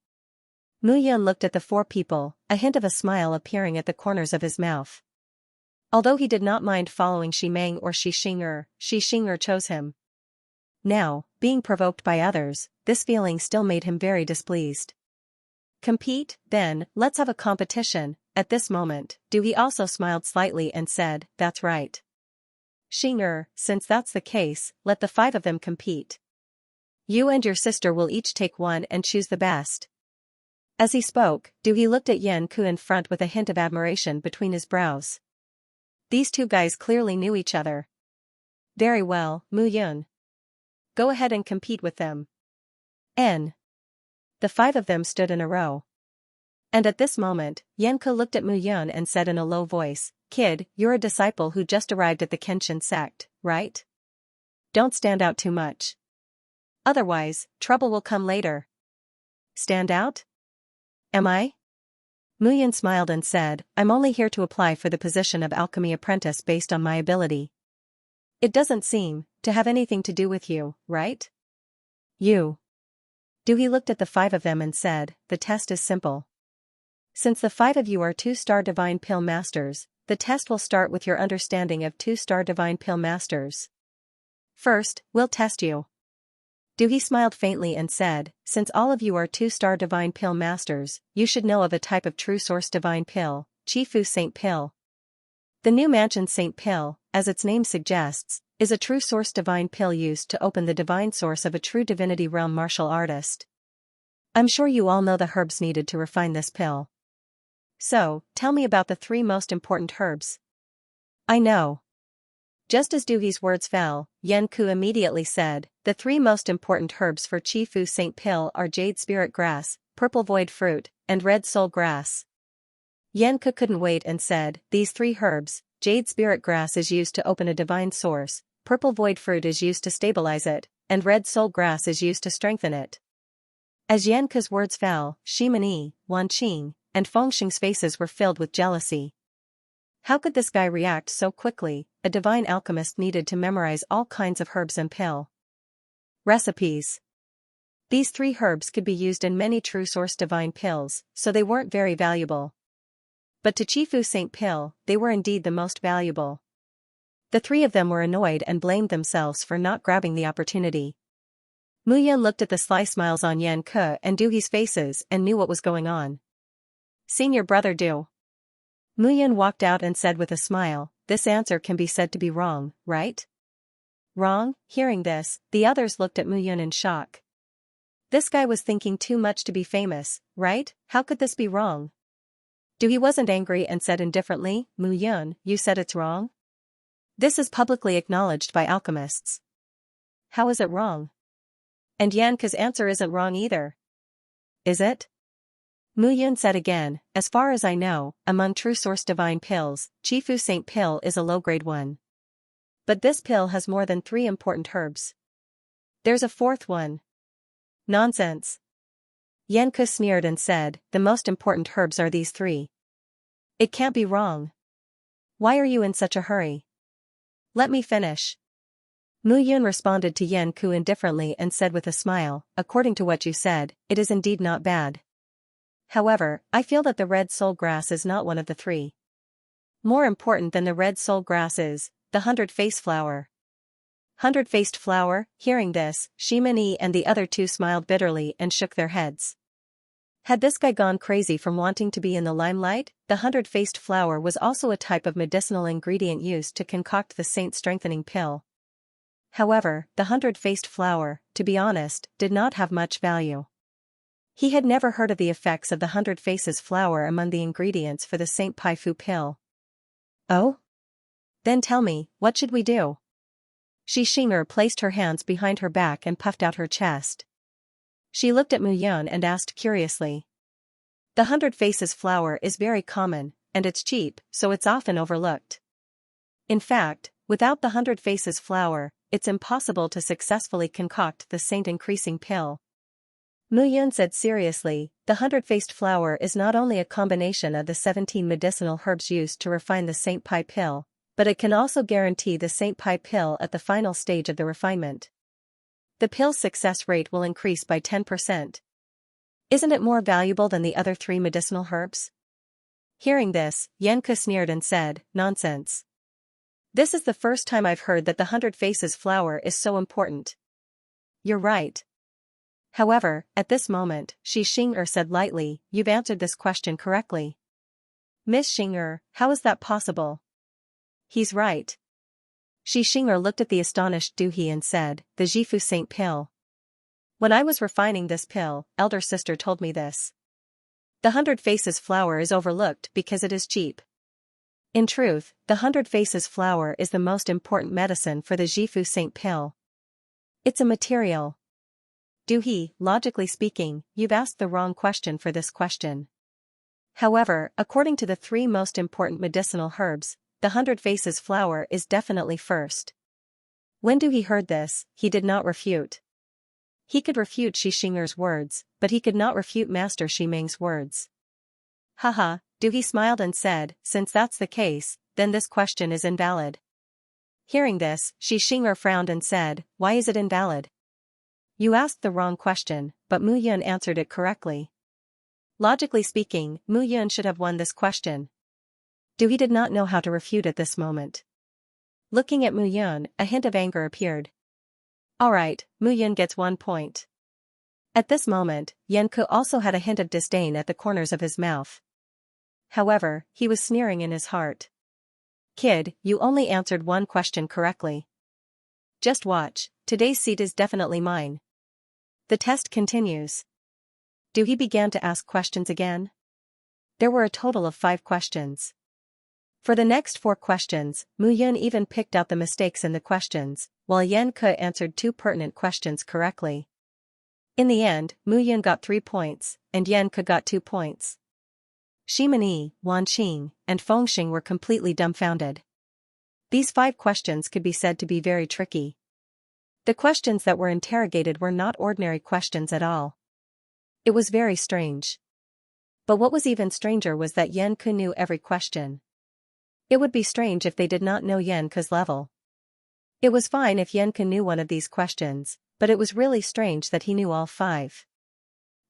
Mu Yun looked at the 4 people, a hint of a smile appearing at the corners of his mouth. Although he did not mind following Shimeng or Xing chose him. Now, being provoked by others, this feeling still made him very displeased. Compete, then, let's have a competition. At this moment, he also smiled slightly and said, That's right. Xing, since that's the case, let the 5 of them compete. You and your sister will each take one and choose the best. As he spoke, he looked at Yan Ku in front with a hint of admiration between his brows. These 2 guys clearly knew each other. Very well, Mu Yun. Go ahead and compete with them. The 5 of them stood in a row. And at this moment, Yan Ku looked at Mu Yun and said in a low voice, Kid, you're a disciple who just arrived at the Kenshin sect, right? Don't stand out too much. Otherwise, trouble will come later. Stand out? Am I? Muyan smiled and said, I'm only here to apply for the position of alchemy apprentice based on my ability. It doesn't seem to have anything to do with you, right? You. He looked at the five of them and said, the test is simple. Since the five of you are 2-star Divine Pill Masters, the test will start with your understanding of 2-star Divine Pill Masters. First, we'll test you. He smiled faintly and said, since all of you are 2-star Divine Pill Masters, you should know of a type of true source Divine Pill, Chifu Saint Pill. The new mansion Saint Pill, as its name suggests, is a true source Divine Pill used to open the divine source of a true divinity realm martial artist. I'm sure you all know the herbs needed to refine this pill. So, tell me about the 3 most important herbs. I know. Just as Doohie's words fell, Yanku immediately said, the 3 most important herbs for Chifu Saint Pill are Jade Spirit Grass, Purple Void Fruit, and Red Soul Grass. Yanku couldn't wait and said, these 3 herbs, Jade Spirit Grass is used to open a divine source, Purple Void Fruit is used to stabilize it, and Red Soul Grass is used to strengthen it. As Yanku's words fell, Shimani, Wanqing, and Fengxing's faces were filled with jealousy. How could this guy react so quickly? A divine alchemist needed to memorize all kinds of herbs and pill recipes. These 3 herbs could be used in many true source divine pills, so they weren't very valuable. But to Chifu Saint Pill, they were indeed the most valuable. The 3 of them were annoyed and blamed themselves for not grabbing the opportunity. Muyan looked at the sly smiles on Yanku and Doohie's faces and knew what was going on. Senior brother Du. Muyan walked out and said with a smile, this answer can be said to be wrong, right? Wrong? Hearing this, the others looked at Muyan in shock. This guy was thinking too much to be famous, right? How could this be wrong? Doohie wasn't angry and said indifferently, Muyan, you said it's wrong? This is publicly acknowledged by alchemists. How is it wrong? And Yanku's answer isn't wrong either. Is it? Muyan said again, as far as I know, among true source divine pills, Chifu Saint Pill is a low-grade one. But this pill has more than 3 important herbs. There's a 4th one. Nonsense. Yanku sneered and said, the most important herbs are these 3. It can't be wrong. Why are you in such a hurry? Let me finish. Muyan responded to Yanku indifferently and said with a smile, according to what you said, it is indeed not bad. However, I feel that the red soul grass is not one of the 3. More important than the red soul grass is the 100-face flower. 100-faced flower? Hearing this, Shimani and the other 2 smiled bitterly and shook their heads. Had this guy gone crazy from wanting to be in the limelight? The 100-faced flower was also a type of medicinal ingredient used to concoct the saint strengthening pill. However, the 100-faced flower, to be honest, did not have much value. He had never heard of the effects of the 100 Faces flower among the ingredients for the Saint Pai Fu pill. Oh? Then tell me, what should we do? Xianxia placed her hands behind her back and puffed out her chest. She looked at Muyan and asked curiously. The 100 Faces flower is very common, and it's cheap, so it's often overlooked. In fact, without the 100 Faces flower, it's impossible to successfully concoct the saint increasing pill. Muyan said seriously, the 100-faced flower is not only a combination of the 17 medicinal herbs used to refine the Saint Pai pill, but it can also guarantee the Saint Pai pill at the final stage of the refinement. The pill's success rate will increase by 10%. Isn't it more valuable than the other 3 medicinal herbs? Hearing this, Yanku sneered and said, nonsense. This is the first time I've heard that the 100 Faces flower is so important. You're right. However, at this moment, Xianxia said lightly, you've answered this question correctly. Miss Xianxia, how is that possible? He's right. Xianxia looked at the astonished Doohie and said, the Jifu Saint pill. When I was refining this pill, elder sister told me this. The 100 Faces flower is overlooked because it is cheap. In truth, the 100 Faces flower is the most important medicine for the Jifu Saint pill. It's a material. Doohie, logically speaking, you've asked the wrong question for this question. However, according to the 3 most important medicinal herbs, the 100 Faces flower is definitely first. When Doohie heard this, he did not refute. He could refute Xianxia's words, but he could not refute Master Shimeng's words. Haha, Doohy smiled and said, since that's the case, then this question is invalid. Hearing this, Xianxia frowned and said, why is it invalid? You asked the wrong question, but Mu Yun answered it correctly. Logically speaking, Mu Yun should have won this question. Doohy did not know how to refute at this moment. Looking at Mu Yun, a hint of anger appeared. Alright, Mu Yun gets 1 point. At this moment, Yanke also had a hint of disdain at the corners of his mouth. However, he was sneering in his heart. Kid, you only answered 1 question correctly. Just watch, today's seat is definitely mine. The test continues. Doohy began to ask questions again. There were a total of 5 questions. For the next 4 questions, Mu Yun even picked out the mistakes in the questions, while Yanke answered 2 pertinent questions correctly. In the end, Mu Yun got 3 points, and Yanke got 2 points. Shimani, Wanqing, and Fengxing were completely dumbfounded. These 5 questions could be said to be very tricky. The questions that were interrogated were not ordinary questions at all. It was very strange. But what was even stranger was that Yanke knew every question. It would be strange if they did not know Yanke's level. It was fine if Yanke knew one of these questions, but it was really strange that he knew all 5.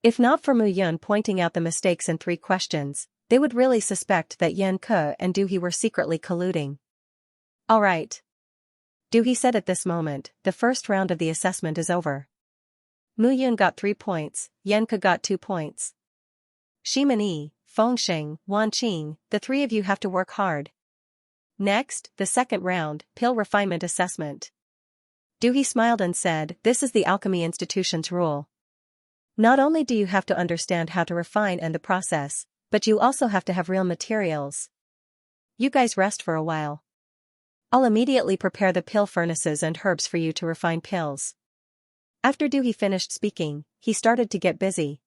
If not for Mu Yun pointing out the mistakes in 3 questions, they would really suspect that Yanke and Doohy were secretly colluding. Alright. Doohy said at this moment, the first round of the assessment is over. Mu Yun got 3 points, Yanke got 2 points. Shimani, Fengxing, Wanqing, the 3 of you have to work hard. Next, the second round, pill refinement assessment. Doohy smiled and said, this is the Alchemy Institution's rule. Not only do you have to understand how to refine and the process, but you also have to have real materials. You guys rest for a while. I'll immediately prepare the pill furnaces and herbs for you to refine pills. After Doohy finished speaking, he started to get busy.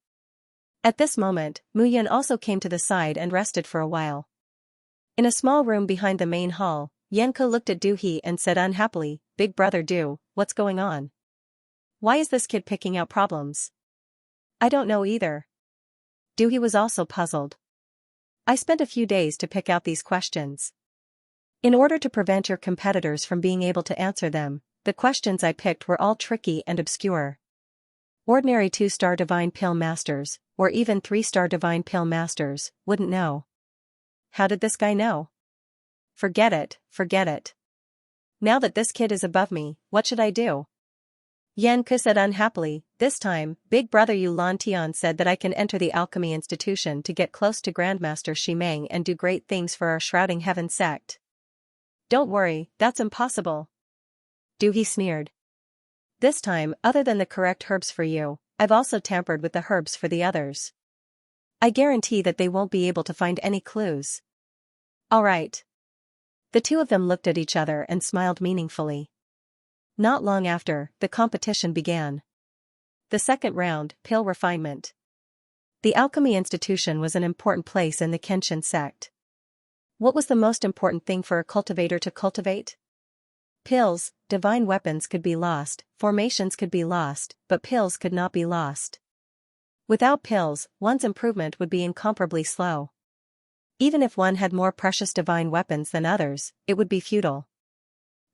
At this moment, Mu Yun also came to the side and rested for a while. In a small room behind the main hall, Yanke looked at Doohy and said unhappily, Big brother Do, what's going on? Why is this kid picking out problems? I don't know either. Doohy was also puzzled. I spent a few days to pick out these questions. In order to prevent your competitors from being able to answer them, the questions I picked were all tricky and obscure. Ordinary 2-star divine pill masters, or even 3-star divine pill masters, wouldn't know. How did this guy know? Forget it, forget it. Now that this kid is above me, what should I do? Yanke said unhappily, this time, Big Brother Yu Lan Tian said that I can enter the Alchemy Institution to get close to Grandmaster Shimeng and do great things for our Shrouding Heaven sect. Don't worry, that's impossible. Doohy sneered. This time, other than the correct herbs for you, I've also tampered with the herbs for the others. I guarantee that they won't be able to find any clues. Alright. The 2 of them looked at each other and smiled meaningfully. Not long after, the competition began. The second round, pill refinement. The Alchemy Institution was an important place in the Kenshin sect. What was the most important thing for a cultivator to cultivate? Pills. Divine weapons could be lost, formations could be lost, but pills could not be lost. Without pills, one's improvement would be incomparably slow. Even if one had more precious divine weapons than others, it would be futile.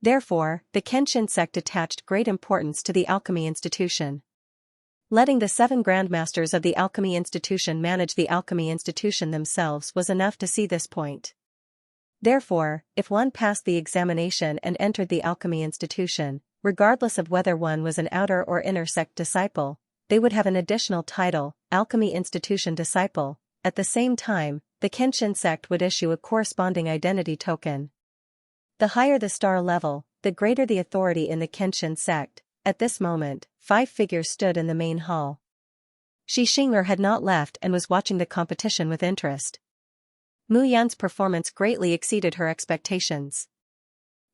Therefore, the Kenshin sect attached great importance to the Alchemy Institution. Letting the 7 Grandmasters of the Alchemy Institution manage the Alchemy Institution themselves was enough to see this point. Therefore, if one passed the examination and entered the Alchemy Institution, regardless of whether one was an outer or inner sect disciple, they would have an additional title, Alchemy Institution Disciple. At the same time, the Kenshin sect would issue a corresponding identity token. The higher the star level, the greater the authority in the Kenshin sect. At this moment, 5 figures stood in the main hall. Xianxia had not left and was watching the competition with interest. Mu Yan's performance greatly exceeded her expectations.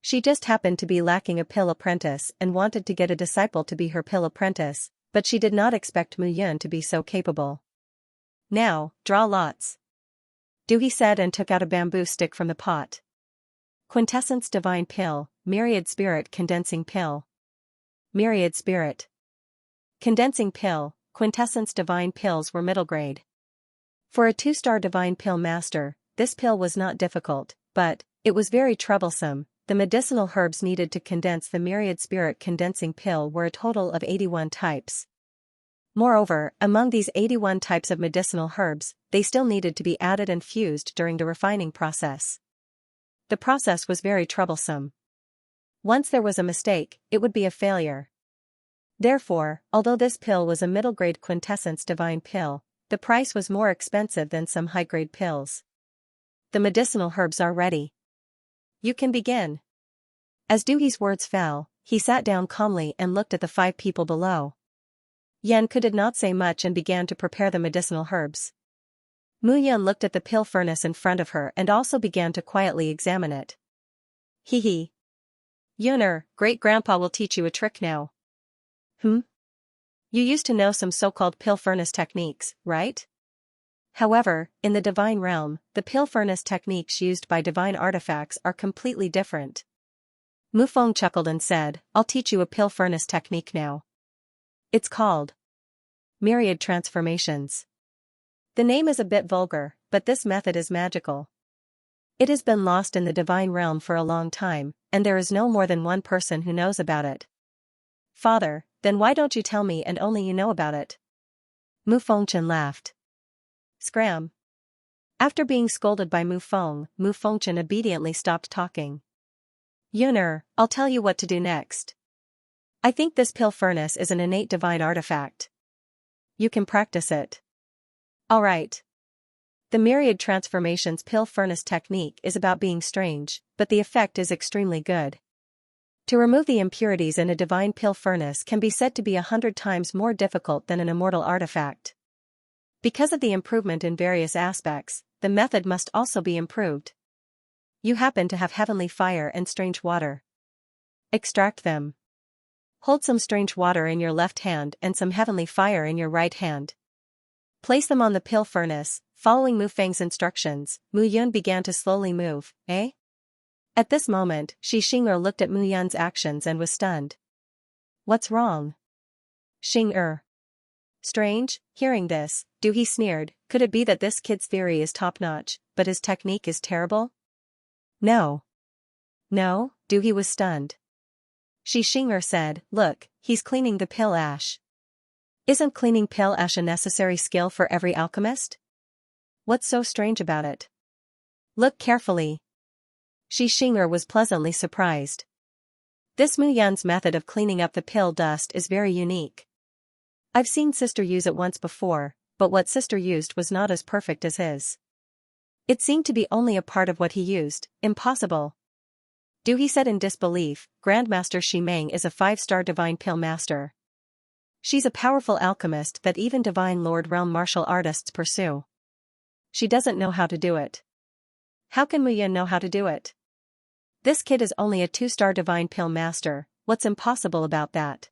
She just happened to be lacking a pill apprentice and wanted to get a disciple to be her pill apprentice, but she did not expect Mu Yan to be so capable. Now, draw lots. Doohy said and took out a bamboo stick from the pot. Quintessence Divine Pill, Myriad Spirit Condensing Pill. Myriad Spirit. Condensing Pill, Quintessence Divine Pills were middle grade. For a 2-star divine pill master, this pill was not difficult, but it was very troublesome. The medicinal herbs needed to condense the myriad spirit condensing pill were a total of 81 types. Moreover, among these 81 types of medicinal herbs, they still needed to be added and fused during the refining process. The process was very troublesome. Once there was a mistake, it would be a failure. Therefore, although this pill was a middle-grade quintessence divine pill, the price was more expensive than some high-grade pills. The medicinal herbs are ready. You can begin. As Doohie's words fell, he sat down calmly and looked at the 5 people below. Xianxia did not say much and began to prepare the medicinal herbs. Mu Yun looked at the pill furnace in front of her and also began to quietly examine it. Hee. Yuner, great-grandpa will teach you a trick now. You used to know some so-called pill furnace techniques, right? However, in the divine realm, the pill furnace techniques used by divine artifacts are completely different. Mu Feng chuckled and said, I'll teach you a pill furnace technique now. It's called myriad transformations. The name is a bit vulgar, but this method is magical. It has been lost in the divine realm for a long time, and there is no more than one person who knows about it. Father, then why don't you tell me and only you know about it? Mu Fengchen laughed. Scram. After being scolded by Mu Fengchen obediently stopped talking. Yuner, I'll tell you what to do next. I think this pill furnace is an innate divine artifact. You can practice it. Alright. The myriad transformations pill furnace technique is about being strange, but the effect is extremely good. To remove the impurities in a divine pill furnace can be said to be 100 times more difficult than an immortal artifact. Because of the improvement in various aspects, the method must also be improved. You happen to have heavenly fire and strange water. Extract them. Hold some strange water in your left hand and some heavenly fire in your right hand. Place them on the pill furnace. Following Mu Feng's instructions, Mu Yun began to slowly move, At this moment, Xing'er looked at Mu Yun's actions and was stunned. What's wrong? Xing'er. Strange, hearing this, Doohie sneered, could it be that this kid's theory is top-notch, but his technique is terrible? No, Doohie was stunned. Xing'er said, look, he's cleaning the pill ash. Isn't cleaning pill ash a necessary skill for every alchemist? What's so strange about it? Look carefully. Xing'er was pleasantly surprised. This Mu Yun's method of cleaning up the pill dust is very unique. I've seen Sister use it once before, but what Sister used was not as perfect as his. It seemed to be only a part of what he used. Impossible. Doohie said in disbelief, Grandmaster Ximeng is a 5-star divine pill master. She's a powerful alchemist that even divine Lord realm martial artists pursue. She doesn't know how to do it. How can Mu Yun know how to do it? This kid is only a 2-star divine pill master, what's impossible about that?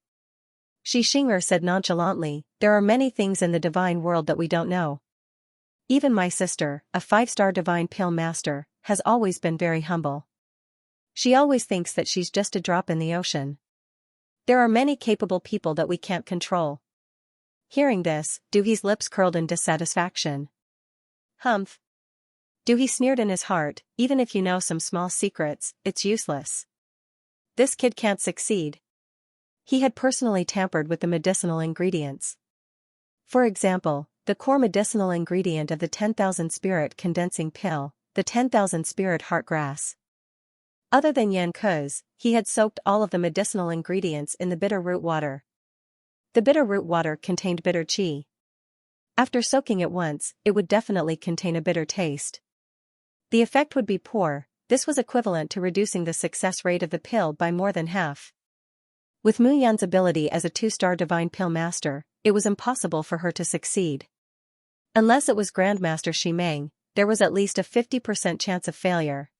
Xing'er said nonchalantly, there are many things in the divine world that we don't know. Even my sister, a 5-star divine pill master, has always been very humble. She always thinks that she's just a drop in the ocean. There are many capable people that we can't control. Hearing this, Doohie's lips curled in dissatisfaction. Humph. Doohie sneered in his heart, even if you know some small secrets, it's useless. This kid can't succeed. He had personally tampered with the medicinal ingredients. For example, the core medicinal ingredient of the 10,000 spirit condensing pill, the 10,000 spirit heart grass. Other than Xianxia's, he had soaked all of the medicinal ingredients in the bitter root water. The bitter root water contained bitter qi. After soaking it once, it would definitely contain a bitter taste. The effect would be poor. This was equivalent to reducing the success rate of the pill by more than half. With Mu Yun's ability as a 2-star divine pill master, it was impossible for her to succeed. Unless it was Grandmaster Ximeng, there was at least a 50% chance of failure.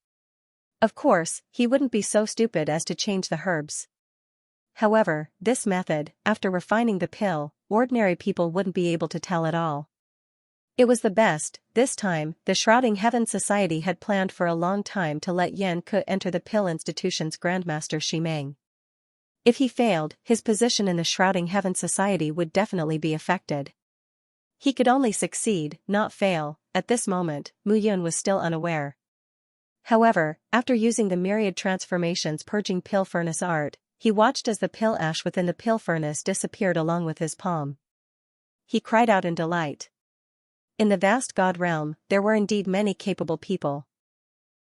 Of course, he wouldn't be so stupid as to change the herbs. However, this method, after refining the pill, ordinary people wouldn't be able to tell at all. It was the best. This time, the Shrouding Heaven Society had planned for a long time to let Xianxia enter the pill institution's Grandmaster Ximeng. If he failed, his position in the Shrouding Heaven Society would definitely be affected. He could only succeed, not fail. At this moment, Mu Yun was still unaware. However, after using the myriad transformations purging pill furnace art, he watched as the pill ash within the pill furnace disappeared along with his palm. He cried out in delight. In the vast god realm, there were indeed many capable people.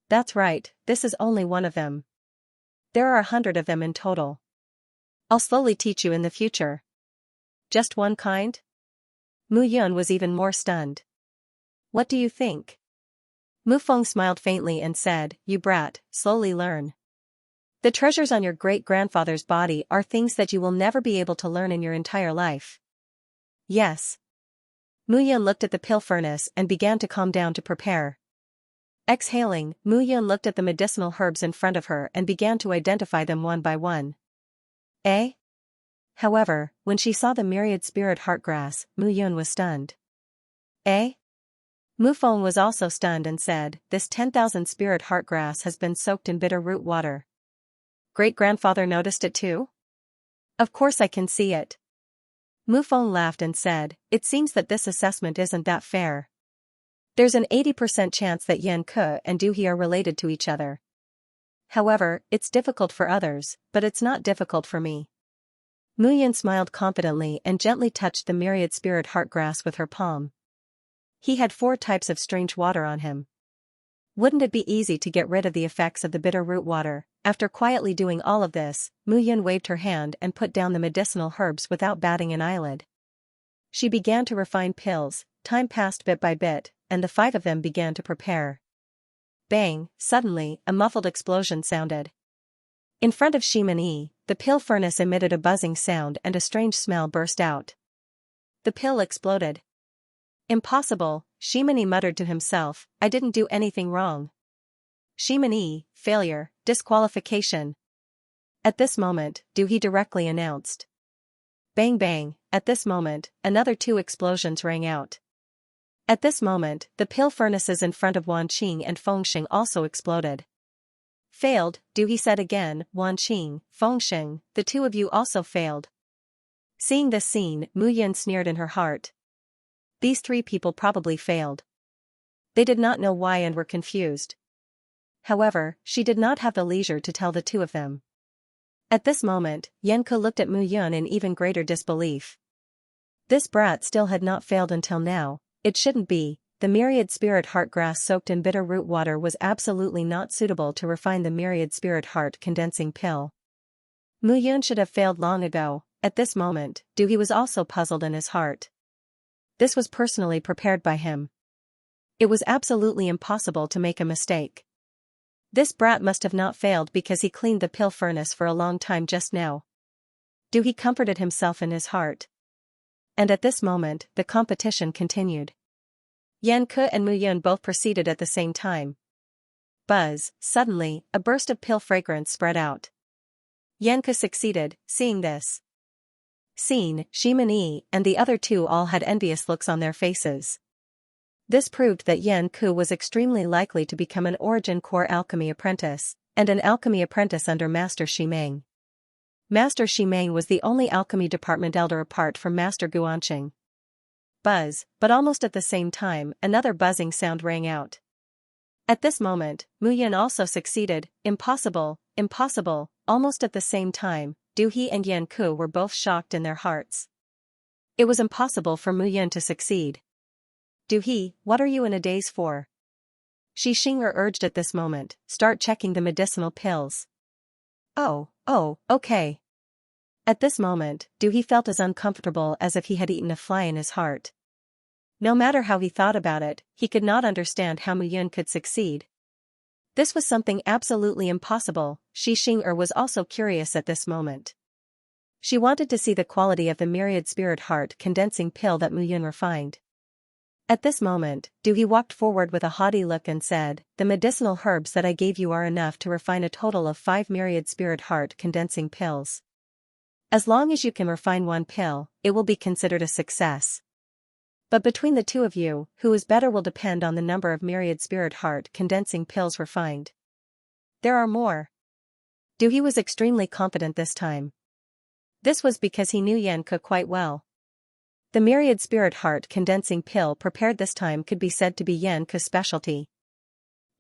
That's right, this is only one of them. There are 100 of them in total. I'll slowly teach you in the future. Just one kind? Mu Yun was even more stunned. What do you think? Mu Feng smiled faintly and said, you brat, slowly learn. The treasures on your great-grandfather's body are things that you will never be able to learn in your entire life. Yes. Mu Yun looked at the pill furnace and began to calm down to prepare. Exhaling, Mu Yun looked at the medicinal herbs in front of her and began to identify them one by one. Eh? However, when she saw the myriad spirit heartgrass, Mu Yun was stunned. Eh? Mu Feng was also stunned and said, this 10,000 spirit heartgrass has been soaked in bitter root water. Great-grandfather noticed it too? Of course I can see it. Mu Feng laughed and said, it seems that this assessment isn't that fair. There's an 80% chance that Yan Ke and Du He are related to each other. However, it's difficult for others, but it's not difficult for me. Mu Yun smiled confidently and gently touched the myriad spirit heartgrass with her palm. He had 4 types of strange water on him. Wouldn't it be easy to get rid of the effects of the bitter root water? After quietly doing all of this, Mu Yun waved her hand and put down the medicinal herbs without batting an eyelid. She began to refine pills, time passed bit by bit, and the 5 of them began to prepare. Bang, suddenly, a muffled explosion sounded. In front of Shimani, the pill furnace emitted a buzzing sound and a strange smell burst out. The pill exploded. Impossible, Shimani muttered to himself, I didn't do anything wrong. Shimani, failure, disqualification. At this moment, Du He directly announced. Bang bang, at this moment, another 2 explosions rang out. At this moment, the pill furnaces in front of Wan Qing and Fengxing also exploded. Failed, Du He said again, Wan Qing, Fengxing, the 2 of you also failed. Seeing this scene, Mu Yun sneered in her heart. These 3 people probably failed. They did not know why and were confused. However, she did not have the leisure to tell the 2 of them. At this moment, Yan Ke looked at Mu Yun in even greater disbelief. This brat still had not failed until now. It shouldn't be. The myriad spirit heart grass soaked in bitter root water was absolutely not suitable to refine the myriad spirit heart condensing pill. Mu Yun should have failed long ago. At this moment, Du He was also puzzled in his heart. This was personally prepared by him. It was absolutely impossible to make a mistake. This brat must have not failed because he cleaned the pill furnace for a long time just now. Du He comforted himself in his heart. And at this moment, the competition continued. Yan Ke and Mu Yun both proceeded at the same time. Buzz, suddenly, a burst of pill fragrance spread out. Yan Ke succeeded, seeing this. Scene, Shimani and the other 2 all had envious looks on their faces. This proved that Yan Ke was extremely likely to become an Origin Core Alchemy Apprentice, and an Alchemy Apprentice under Master Shimeng. Master Shimeng was the only Alchemy Department elder apart from Master Guanxing. Buzz, but almost at the same time, another buzzing sound rang out. At this moment, Mu Yun also succeeded. Impossible, impossible, almost at the same time, Du He and Yan Ke were both shocked in their hearts. It was impossible for Mu Yun to succeed. Du He, what are you in a daze for? Xing'er urged at this moment, start checking the medicinal pills. Oh, okay. At this moment, Du He felt as uncomfortable as if he had eaten a fly in his heart. No matter how he thought about it, he could not understand how Mu Yun could succeed. This was something absolutely impossible. Xing'er was also curious at this moment. She wanted to see the quality of the myriad spirit heart condensing pill that Mu Yun refined. At this moment, Du He walked forward with a haughty look and said, the medicinal herbs that I gave you are enough to refine a total of 5 myriad spirit heart condensing pills. As long as you can refine 1 pill, it will be considered a success. But between the 2 of you, who is better will depend on the number of myriad spirit heart condensing pills refined. There are more. Du He was extremely confident this time. This was because he knew Yan Ke quite well. The myriad spirit heart condensing pill prepared this time could be said to be Xianxia's specialty.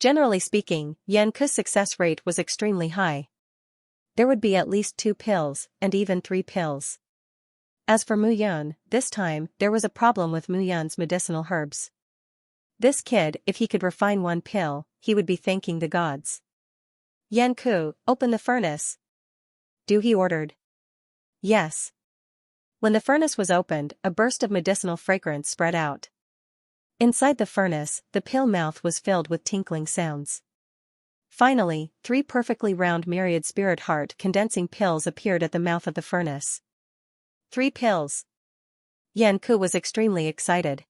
Generally speaking, Xianxia's success rate was extremely high. There would be at least 2 pills, and even 3 pills. As for Mu Yun, this time, there was a problem with Mu Yun's medicinal herbs. This kid, if he could refine 1 pill, he would be thanking the gods. Yanku, open the furnace. Du He ordered. Yes. When the furnace was opened, a burst of medicinal fragrance spread out. Inside the furnace, the pill mouth was filled with tinkling sounds. Finally, 3 perfectly round myriad spirit heart condensing pills appeared at the mouth of the furnace. 3 pills. Yanku was extremely excited.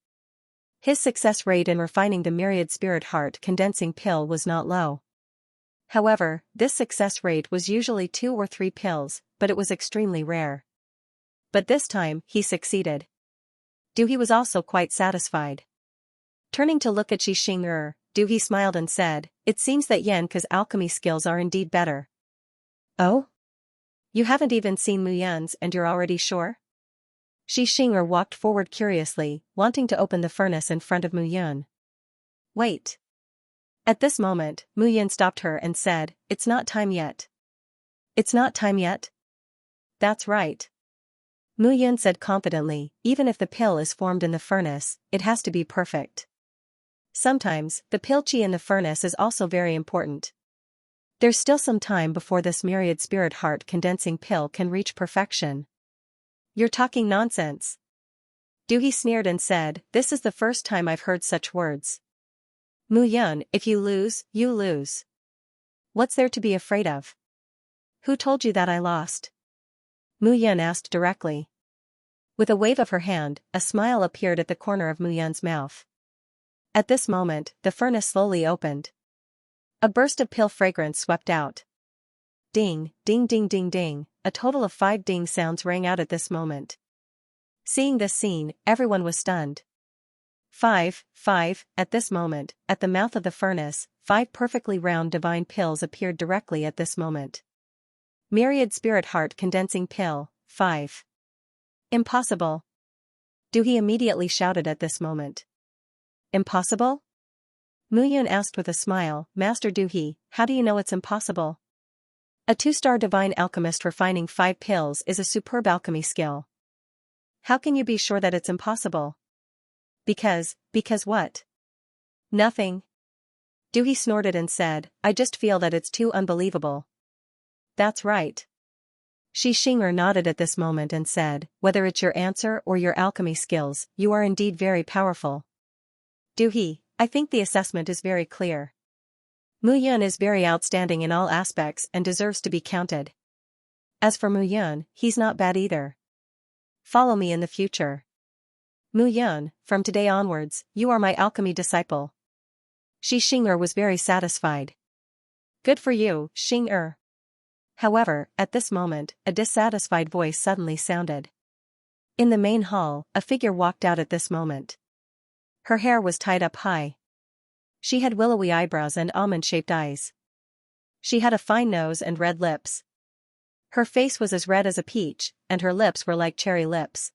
His success rate in refining the myriad spirit heart condensing pill was not low. However, this success rate was usually 2 or 3 pills, but it was extremely rare. But this time, he succeeded. Du He was also quite satisfied. Turning to look at Xianxia, Du He smiled and said, "It seems that Yanku's alchemy skills are indeed better." "Oh? You haven't even seen Mu Yun's and you're already sure?" Xianxia walked forward curiously, wanting to open the furnace in front of Mu Yun. "Wait." At this moment, Mu Yun stopped her and said, "It's not time yet." "It's not time yet?" "That's right." Mu Yun said confidently, "Even if the pill is formed in the furnace, it has to be perfect. Sometimes, the pill chi in the furnace is also very important. There's still some time before this myriad spirit heart condensing pill can reach perfection." "You're talking nonsense." Du He sneered and said, "This is the first time I've heard such words. Mu Yun, if you lose, you lose. What's there to be afraid of?" "Who told you that I lost?" Mu Yun asked directly. With a wave of her hand, a smile appeared at the corner of Mu Yun's mouth. At this moment, the furnace slowly opened. A burst of pill fragrance swept out. Ding, ding ding ding ding, a total of 5 ding sounds rang out at this moment. Seeing this scene, everyone was stunned. 5, at this moment, at the mouth of the furnace, 5 perfectly round divine pills appeared directly at this moment. Myriad spirit heart condensing pill, 5. Impossible. Du He immediately shouted at this moment. Impossible? Mu Yun asked with a smile, "Master Du He, how do you know it's impossible?" A 2-star divine alchemist refining 5 pills is a superb alchemy skill. How can you be sure that it's impossible? Because what? Nothing. Du He snorted and said, "I just feel that it's too unbelievable." That's right. Xianxia nodded at this moment and said, "Whether it's your answer or your alchemy skills, you are indeed very powerful. Du He, I think the assessment is very clear. Mu Yun is very outstanding in all aspects and deserves to be counted. As for Mu Yun, he's not bad either. Follow me in the future. Mu Yun, from today onwards, you are my alchemy disciple." Xianxia was very satisfied. "Good for you, Xianxia." However, at this moment, a dissatisfied voice suddenly sounded. In the main hall, a figure walked out at this moment. Her hair was tied up high. She had willowy eyebrows and almond-shaped eyes. She had a fine nose and red lips. Her face was as red as a peach, and her lips were like cherry lips.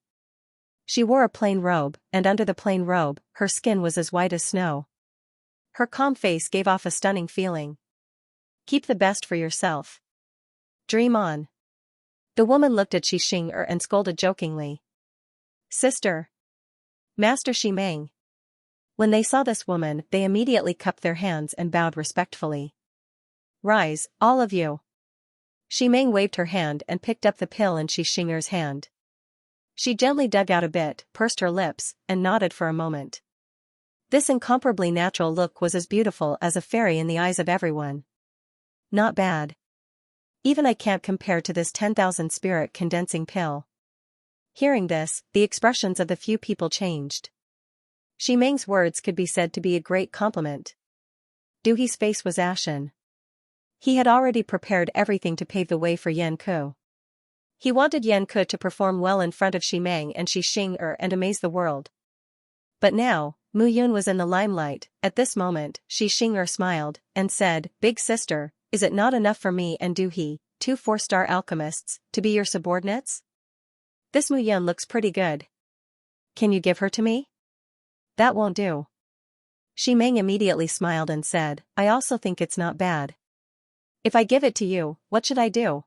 She wore a plain robe, and under the plain robe, her skin was as white as snow. Her calm face gave off a stunning feeling. Keep the best for yourself. Dream on. The woman looked at Xianxia and scolded jokingly. Sister. Master Ximeng. When they saw this woman, they immediately cupped their hands and bowed respectfully. Rise, all of you. Ximeng waved her hand and picked up the pill in Xianxia's hand. She gently dug out a bit, pursed her lips, and nodded for a moment. This incomparably natural look was as beautiful as a fairy in the eyes of everyone. Not bad. Even I can't compare to this 10,000 spirit condensing pill. Hearing this, the expressions of the few people changed. Ximeng's words could be said to be a great compliment. Du He's face was ashen. He had already prepared everything to pave the way for Yanku. He wanted Yanku to perform well in front of Ximeng and Xianxia and amaze the world. But now, Mu Yun was in the limelight. At this moment, Xianxia smiled, and said, "Big sister, is it not enough for me and Du He, 2 4-star alchemists, to be your subordinates? This Mu Yun looks pretty good." can you give her to me? That won't do. Shi Meng immediately smiled and said, I also think it's not bad. If I give it to you, what should I do?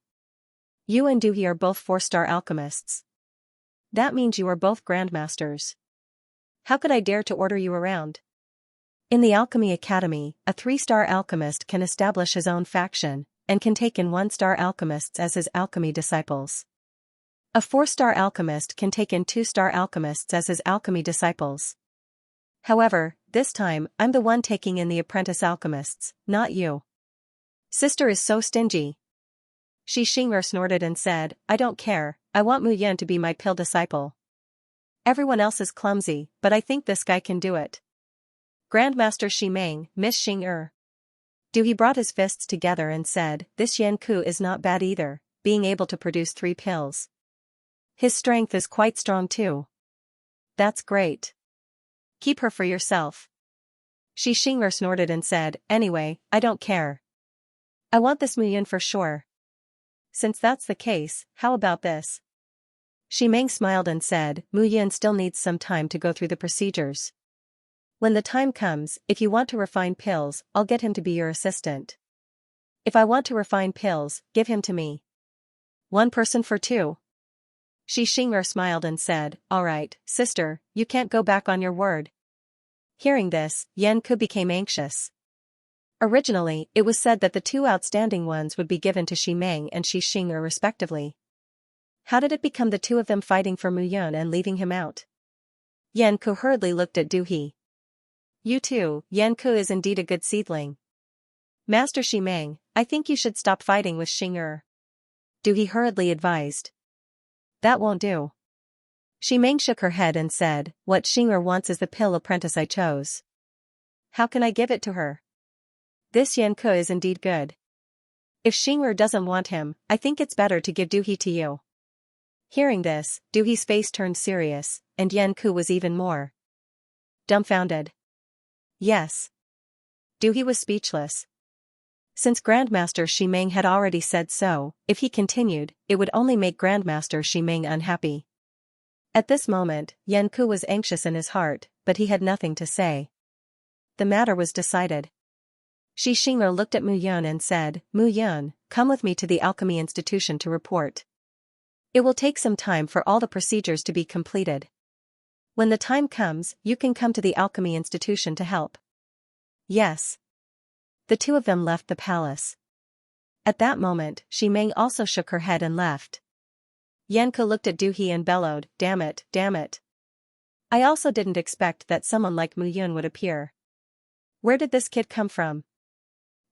You and Duhi are both 4-star alchemists. That means you are both grandmasters. How could I dare to order you around? In the Alchemy Academy, a 3-star alchemist can establish his own faction, and can take in 1-star alchemists as his alchemy disciples. A 4-star alchemist can take in 2-star alchemists as his alchemy disciples. However, this time, I'm the one taking in the apprentice alchemists, not you. Sister is so stingy. Xianxia snorted and said, I don't care, I want Mu Yan to be my pill disciple. Everyone else is clumsy, but I think this guy can do it. Grandmaster Shi Meng, Miss Xianxia. He brought his fists together and said, this Yan Ku is not bad either, being able to produce 3 pills. His strength is quite strong too. That's great. Keep her for yourself. Xianxia snorted and said, anyway, I don't care. I want this Mu Yan for sure. Since that's the case, how about this? Shi Meng smiled and said, Mu Yan still needs some time to go through the procedures. When the time comes, if you want to refine pills, I'll get him to be your assistant. If I want to refine pills, give him to me. 1 person for 2. Xianxia smiled and said, all right, sister, you can't go back on your word. Hearing this, Yan Ku became anxious. Originally, it was said that the 2 outstanding ones would be given to Shi Meng and Xianxia respectively. How did it become the 2 of them fighting for Mu Yan and leaving him out? Yan Ku hurriedly looked at Duhi. You too, Yan Ku is indeed a good seedling. Master Shi Meng, I think you should stop fighting with Xianxia. Duhi hurriedly advised. That won't do. Shi Meng shook her head and said, what Xianxia wants is the pill apprentice I chose. How can I give it to her? This Yan Ku is indeed good. If Xianxia doesn't want him, I think it's better to give Duhi to you. Hearing this, Duhi's face turned serious, and Yan Ku was even more dumbfounded. Yes. Duhi was speechless. Since Grandmaster Shi Meng had already said so, if he continued, it would only make Grandmaster Shi Meng unhappy. At this moment, Yan Ku was anxious in his heart, but he had nothing to say. The matter was decided. Xianxia looked at Mu Yan and said, Mu Yan, come with me to the Alchemy Institution to report. It will take some time for all the procedures to be completed. When the time comes, you can come to the Alchemy Institution to help. Yes. The 2 of them left the palace. At that moment, Shi Meng also shook her head and left. Yan Ku looked at Duhi and bellowed, damn it, damn it. I also didn't expect that someone like Mu Yan would appear. Where did this kid come from?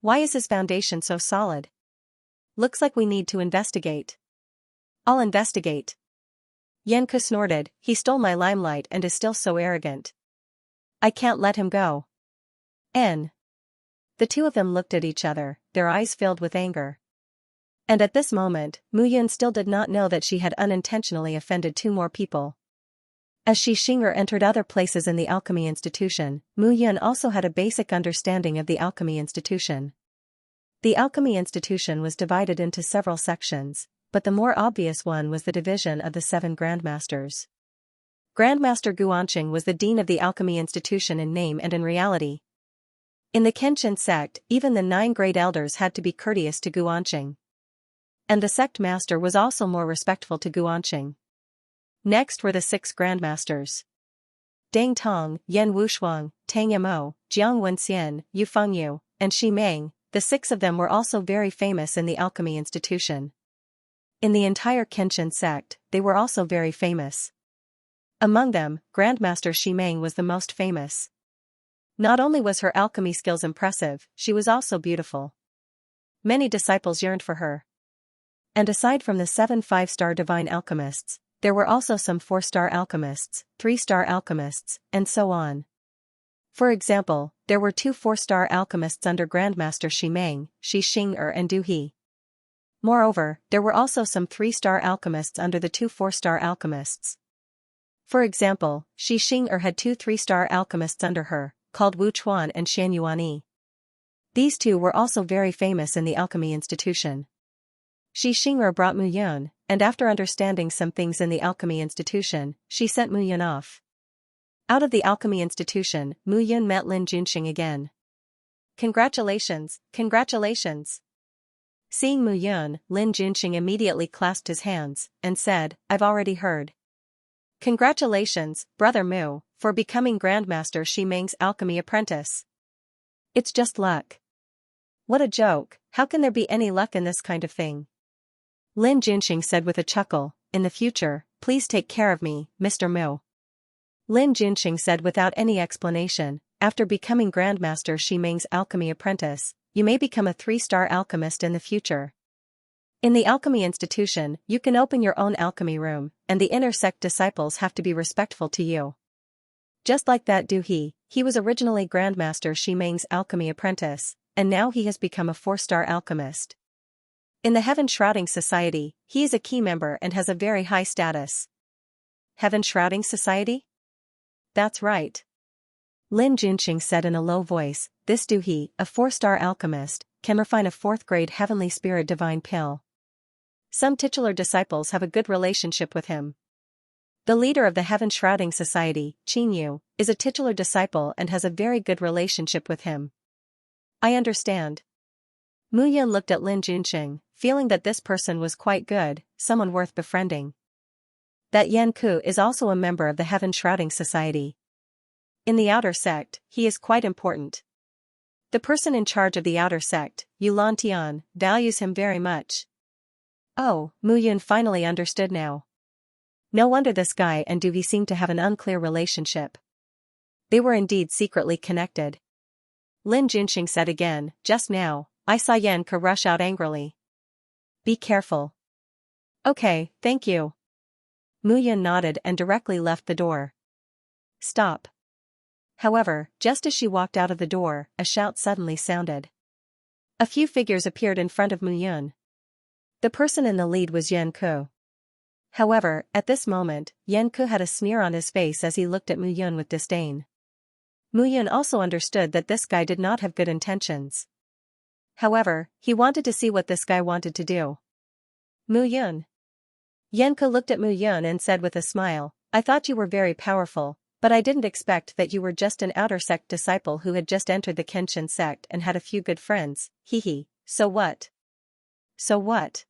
Why is his foundation so solid? Looks like we need to investigate. I'll investigate. Yan Ku snorted, he stole my limelight and is still so arrogant. I can't let him go. The 2 of them looked at each other, their eyes filled with anger. And at this moment, Mu Yan still did not know that she had unintentionally offended 2 more people. As Xianxia entered other places in the Alchemy Institution, Mu Yan also had a basic understanding of the Alchemy Institution. The Alchemy Institution was divided into several sections, but the more obvious one was the division of the 7 Grandmasters. Grandmaster Guanxing was the dean of the Alchemy Institution in name and in reality. In the Kenshin sect, even the 9 great elders had to be courteous to Guanxing. And the sect master was also more respectful to Guanxing. Next were the 6 Grandmasters. Deng Tong, Yan Wushuang, Tang Yamo, Jiang Wenxian, Yu Fengyu, and Shi Meng, the 6 of them were also very famous in the Alchemy Institution. In the entire Kenshin sect, they were also very famous. Among them, Grandmaster Shi Meng was the most famous. Not only was her alchemy skills impressive, she was also beautiful. Many disciples yearned for her. And aside from the 7 5-star divine alchemists, there were also some 4-star alchemists, 3-star alchemists, and so on. For example, there were 2 4-star alchemists under Grandmaster Shi Meng, Xianxia and Duhi. Moreover, there were also some 3-star alchemists under the 2 4-star alchemists. For example, Xianxia had 2 3-star alchemists under her, called Wu Chuan and Shan Yuanyi. These 2 were also very famous in the Alchemy Institution. Xianxia brought Mu Yan, and after understanding some things in the Alchemy Institution, she sent Mu Yan off. Out of the alchemy institution, Mu Yun met Lin Junxing again. Congratulations, congratulations. Seeing Mu Yun, Lin Junxing immediately clasped his hands and said, I've already heard. Congratulations, Brother Mu, for becoming Grandmaster Ximeng's alchemy apprentice. It's just luck. What a joke, how can there be any luck in this kind of thing? Lin Junxing said with a chuckle, in the future, please take care of me, Mr. Mu. Lin Junxing said without any explanation, after becoming Grandmaster Ximeng's alchemy apprentice, you may become a 3-star alchemist in the future. In the alchemy institution, you can open your own alchemy room, and the inner sect disciples have to be respectful to you. Just like that he was originally Grandmaster Ximeng's alchemy apprentice, and now he has become a 4-star alchemist. In the Heaven Shrouding Society, he is a key member and has a very high status. Heaven Shrouding Society? That's right. Lin Junxing said in a low voice, this he, a 4-star alchemist, can refine a 4th-grade heavenly spirit divine pill. Some titular disciples have a good relationship with him. The leader of the Heaven Shrouding Society, Xianxia, is a titular disciple and has a very good relationship with him. I understand. Mu Yun looked at Lin Junxing, feeling that this person was quite good, someone worth befriending. That Yan Ku is also a member of the Heaven Shrouding Society. In the outer sect, he is quite important. The person in charge of the outer sect, Yulan Tian, values him very much. Oh, Mu Yun finally understood now. No wonder this guy and Duvi seemed to have an unclear relationship. They were indeed secretly connected. Lin Junxing said again, just now, I saw Yan Ku rush out angrily. Be careful. Okay, thank you. Mu Yun nodded and directly left the door. Stop. However, just as she walked out of the door, a shout suddenly sounded. A few figures appeared in front of Mu Yun. The person in the lead was Yan Ku. However, at this moment, Yan Ku had a sneer on his face as he looked at Mu Yun with disdain. Mu Yun also understood that this guy did not have good intentions. However, he wanted to see what this guy wanted to do. Mu Yun. Yan Ku looked at Mu Yun and said with a smile, I thought you were very powerful, but I didn't expect that you were just an outer sect disciple who had just entered the Kenshin sect and had a few good friends, hee. So what? So what?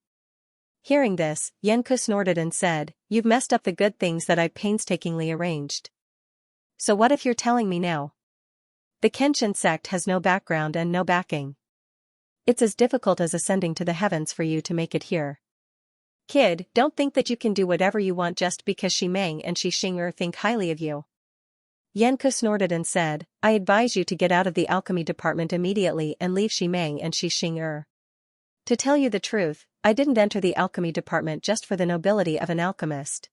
Hearing this, Yan Ku snorted and said, you've messed up the good things that I painstakingly arranged. So what if you're telling me now? The Kenshin sect has no background and no backing. It's as difficult as ascending to the heavens for you to make it here. Kid, don't think that you can do whatever you want just because Ximeng and Xing'er think highly of you. Yan Ku snorted and said, I advise you to get out of the alchemy department immediately and leave Ximeng and Xing'er. To tell you the truth, I didn't enter the alchemy department just for the nobility of an alchemist.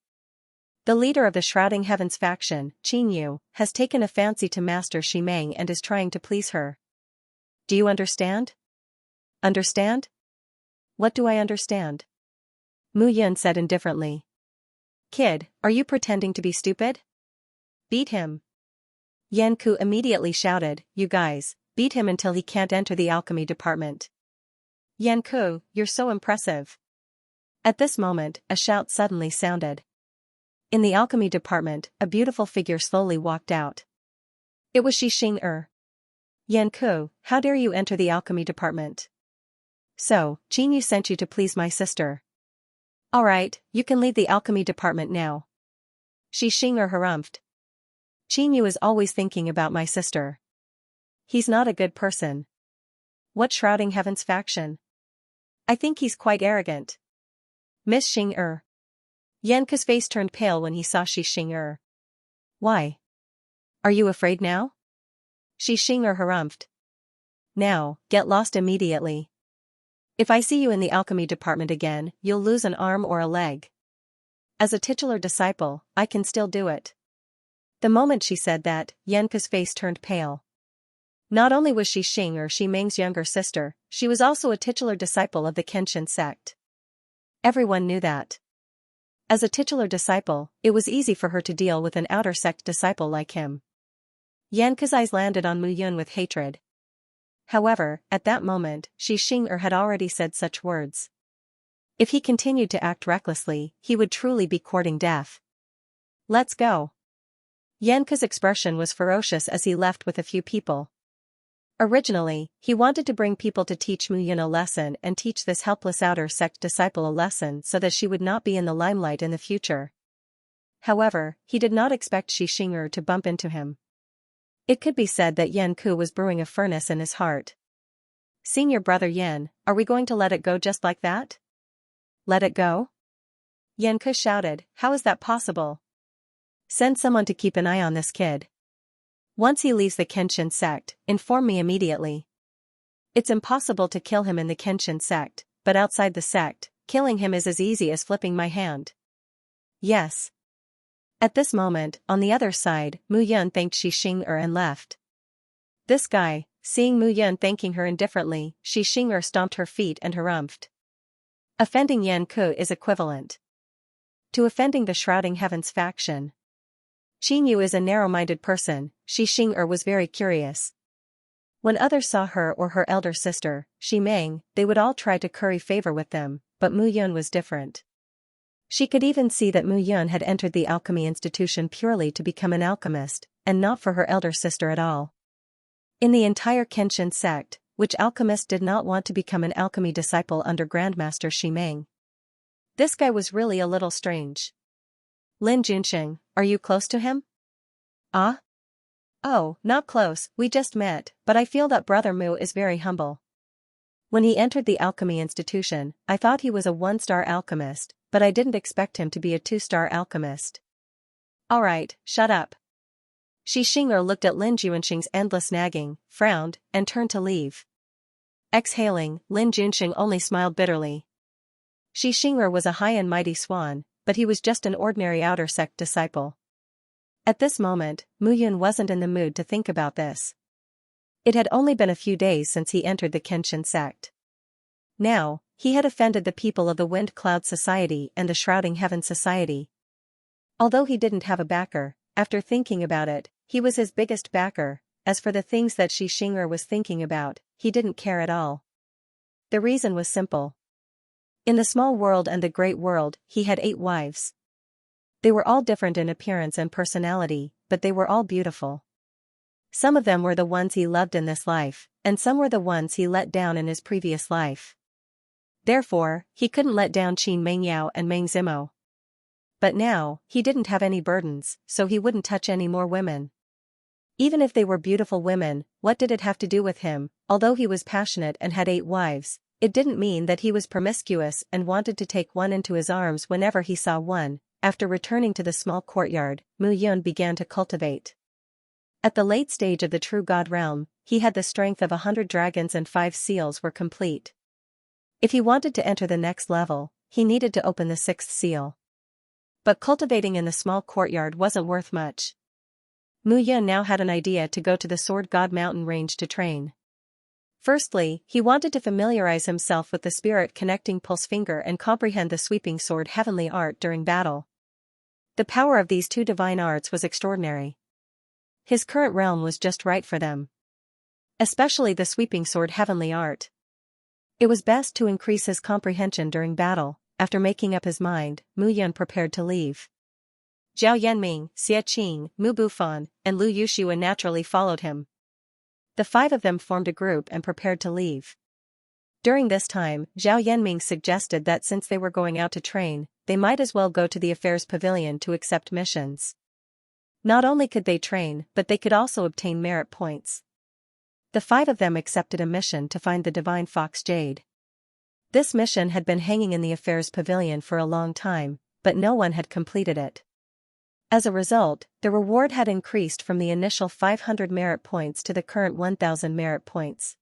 The leader of the Shrouding Heavens faction, Xianxia, has taken a fancy to Master Ximeng and is trying to please her. Do you understand? Understand? What do I understand? Mu Yun said indifferently. Kid, are you pretending to be stupid? Beat him. Yan Ku immediately shouted, you guys, beat him until he can't enter the alchemy department. Yan Ku, you're so impressive. At this moment, a shout suddenly sounded. In the alchemy department, a beautiful figure slowly walked out. It was Xing'er. Yan Ku, how dare you enter the alchemy department? So, Xing'er sent you to please my sister. Alright, you can leave the alchemy department now. Xing'er harumphed. Xing'er is always thinking about my sister. He's not a good person. What Shrouding Heavens faction? I think he's quite arrogant. Miss Xing'er. Yan Ku's face turned pale when he saw Xing'er. Why? Are you afraid now? Xing'er harumphed. Now, get lost immediately. If I see you in the alchemy department again, you'll lose an arm or a leg. As a titular disciple, I can still do it. The moment she said that, Yan Ku's face turned pale. Not only was she Ximeng's younger sister, she was also a titular disciple of the Kenshin sect. Everyone knew that. As a titular disciple, it was easy for her to deal with an outer sect disciple like him. Yan Ku's eyes landed on Mu Yun with hatred. However, at that moment, Xing'er had already said such words. If he continued to act recklessly, he would truly be courting death. Let's go. Yanke's expression was ferocious as he left with a few people. Originally, he wanted to bring people to teach Mu Yun a lesson and teach this helpless outer sect disciple a lesson so that she would not be in the limelight in the future. However, he did not expect Xianxia to bump into him. It could be said that Yanku was brewing a furnace in his heart. "Senior brother Yan, are we going to let it go just like that?" "Let it go?" Yanku shouted, "How is that possible? Send someone to keep an eye on this kid. Once he leaves the Kenshin sect, inform me immediately. It's impossible to kill him in the Kenshin sect, but outside the sect, killing him is as easy as flipping my hand." "Yes." At this moment, on the other side, Mu Yun thanked Xianxia and left. This guy, seeing Mu Yun thanking her indifferently, Xianxia stomped her feet and harumphed. Offending Yanku is equivalent to offending the Shrouding Heavens faction. Qingyu is a narrow-minded person. Xianxia was very curious. When others saw her or her elder sister, Ximeng, they would all try to curry favor with them, but Mu Yun was different. She could even see that Mu Yun had entered the alchemy institution purely to become an alchemist, and not for her elder sister at all. In the entire Kenshin sect, which alchemist did not want to become an alchemy disciple under Grandmaster Ximeng? This guy was really a little strange. "Lin Junxing, are you close to him?" "Ah? Oh, not close, we just met, but I feel that Brother Mu is very humble. When he entered the alchemy institution, I thought he was a 1-star alchemist, but I didn't expect him to be a 2-star alchemist." "Alright, shut up." Xianxia looked at Lin Junxing's endless nagging, frowned, and turned to leave. Exhaling, Lin Junxing only smiled bitterly. Xianxia was a high and mighty swan, but he was just an ordinary outer sect disciple. At this moment, Mu Yun wasn't in the mood to think about this. It had only been a few days since he entered the Kenshin sect. Now, he had offended the people of the Wind Cloud Society and the Shrouding Heaven Society. Although he didn't have a backer, after thinking about it, he was his biggest backer. As for the things that Xianxia was thinking about, he didn't care at all. The reason was simple. In the small world and the great world, he had 8 wives. They were all different in appearance and personality, but they were all beautiful. Some of them were the ones he loved in this life, and some were the ones he let down in his previous life. Therefore, he couldn't let down Qin Mengyao and Meng Zimo. But now, he didn't have any burdens, so he wouldn't touch any more women. Even if they were beautiful women, what did it have to do with him? Although he was passionate and had 8 wives, it didn't mean that he was promiscuous and wanted to take one into his arms whenever he saw one. After returning to the small courtyard, Mu Yun began to cultivate. At the late stage of the True God realm, he had the strength of 100 dragons and 5 seals were complete. If he wanted to enter the next level, he needed to open the 6th seal. But cultivating in the small courtyard wasn't worth much. Mu Yun now had an idea to go to the Sword God Mountain range to train. Firstly, he wanted to familiarize himself with the spirit-connecting pulse finger and comprehend the sweeping sword heavenly art during battle. The power of these 2 divine arts was extraordinary. His current realm was just right for them. Especially the sweeping sword heavenly art. It was best to increase his comprehension during battle. After making up his mind, Mu Yun prepared to leave. Zhao Yanming, Xie Qing, Mu Bufan, and Lu Yuxuan naturally followed him. The 5 of them formed a group and prepared to leave. During this time, Zhao Yanming suggested that since they were going out to train, they might as well go to the Affairs Pavilion to accept missions. Not only could they train, but they could also obtain merit points. The 5 of them accepted a mission to find the Divine Fox Jade. This mission had been hanging in the Affairs Pavilion for a long time, but no one had completed it. As a result, the reward had increased from the initial 500 merit points to the current 1,000 merit points.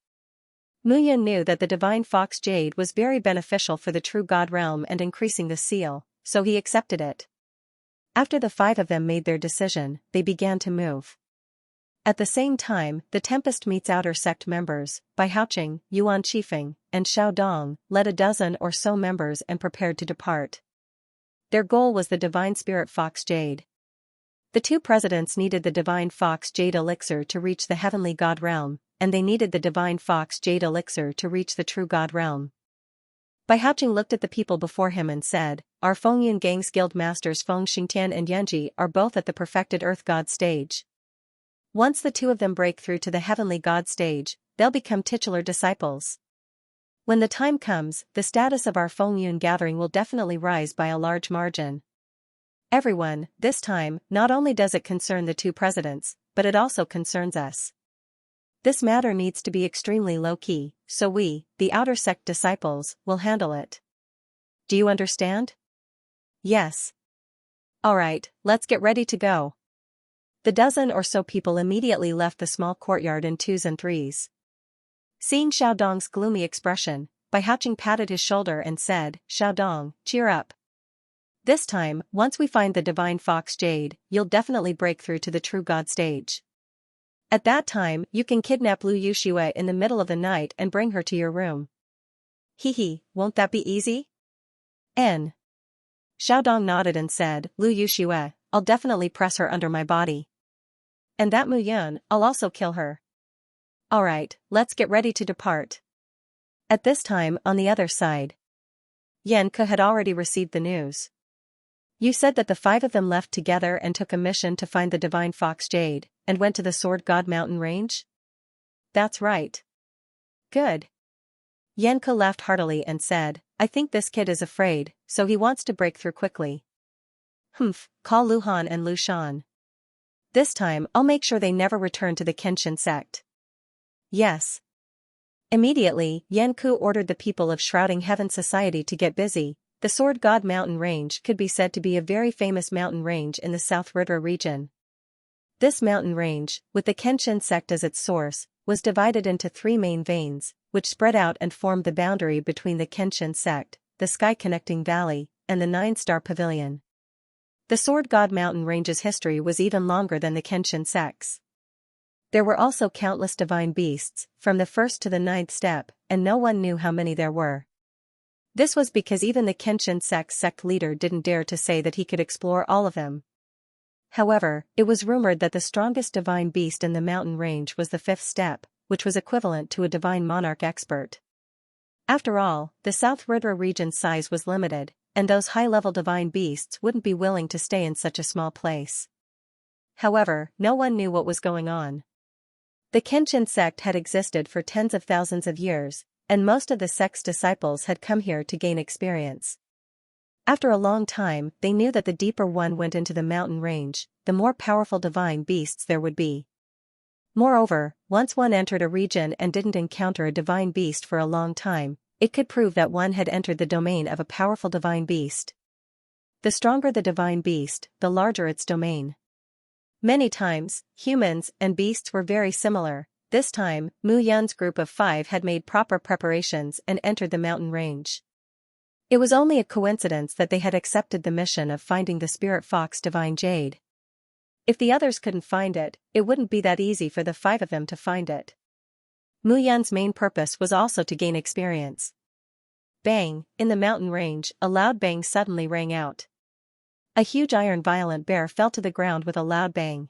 Mu Yun knew that the Divine Fox Jade was very beneficial for the True God realm and increasing the seal, so he accepted it. After the 5 of them made their decision, they began to move. At the same time, the Tempest Meets Outer Sect members, Bai Haoqing, Yuan Qifeng, and Xiao Dong, led a dozen or so members and prepared to depart. Their goal was the Divine Spirit Fox Jade. The 2 presidents needed the Divine Fox Jade Elixir to reach the Heavenly God realm, and they needed the Divine Fox Jade Elixir to reach the True God realm. Bai Haoqing looked at the people before him and said, our Fengyun Gang's guild masters Feng Xingtian and Yanji are both at the perfected earth god stage. Once the two of them break through to the heavenly god stage, they'll become titular disciples. When the time comes, the status of our Fengyun gathering will definitely rise by a large margin. Everyone, this time, not only does it concern the two presidents, but it also concerns us. This matter needs to be extremely low-key, so we, the outer sect disciples, will handle it. Do you understand? Yes. Alright, let's get ready to go. The dozen or so people immediately left the small courtyard in twos and threes. Seeing Xiaodong's gloomy expression, Bai Haoqing patted his shoulder and said, Xiaodong, cheer up. This time, once we find the divine fox jade, you'll definitely break through to the true god stage. At that time, you can kidnap Lu Yuxue in the middle of the night and bring her to your room. Hee, won't that be easy? N. Xiaodong nodded and said, Lu Yuxue, I'll definitely press her under my body. And that Mu Yun, I'll also kill her. Alright, let's get ready to depart. At this time, on the other side, Yan Ke had already received the news. You said that the five of them left together and took a mission to find the divine fox jade, and went to the Sword God mountain range? That's right. Good. Yan Ke laughed heartily and said, I think this kid is afraid, so he wants to break through quickly. Call Lu Han and Lu Shan. This time, I'll make sure they never return to the Kenshin sect. Yes. Immediately, Yan Ke ordered the people of Shrouding Heaven Society to get busy. The Sword God mountain range could be said to be a very famous mountain range in the South Ridra region. This mountain range, with the Kenshin sect as its source, was divided into three main veins, which spread out and formed the boundary between the Kenshin sect, the sky-connecting valley, and the Nine-Star Pavilion. The Sword God mountain range's history was even longer than the Kenshin sect's. There were also countless divine beasts, from the first to the ninth step, and no one knew how many there were. This was because even the Kenshin sect's sect leader didn't dare to say that he could explore all of them. However, it was rumored that the strongest divine beast in the mountain range was the fifth step, which was equivalent to a divine monarch expert. After all, the South Ridra region's size was limited, and those high-level divine beasts wouldn't be willing to stay in such a small place. However, no one knew what was going on. The Kenshin sect had existed for tens of thousands of years, and most of the sect's disciples had come here to gain experience. After a long time, they knew that the deeper one went into the mountain range, the more powerful divine beasts there would be. Moreover, once one entered a region and didn't encounter a divine beast for a long time, it could prove that one had entered the domain of a powerful divine beast. The stronger the divine beast, the larger its domain. Many times, humans and beasts were very similar. This time, Mu Yun's group of 5 had made proper preparations and entered the mountain range. It was only a coincidence that they had accepted the mission of finding the spirit fox divine jade. If the others couldn't find it, it wouldn't be that easy for the 5 of them to find it. Mu Yun's main purpose was also to gain experience. Bang! In the mountain range, a loud bang suddenly rang out. A huge iron violent bear fell to the ground with a loud bang.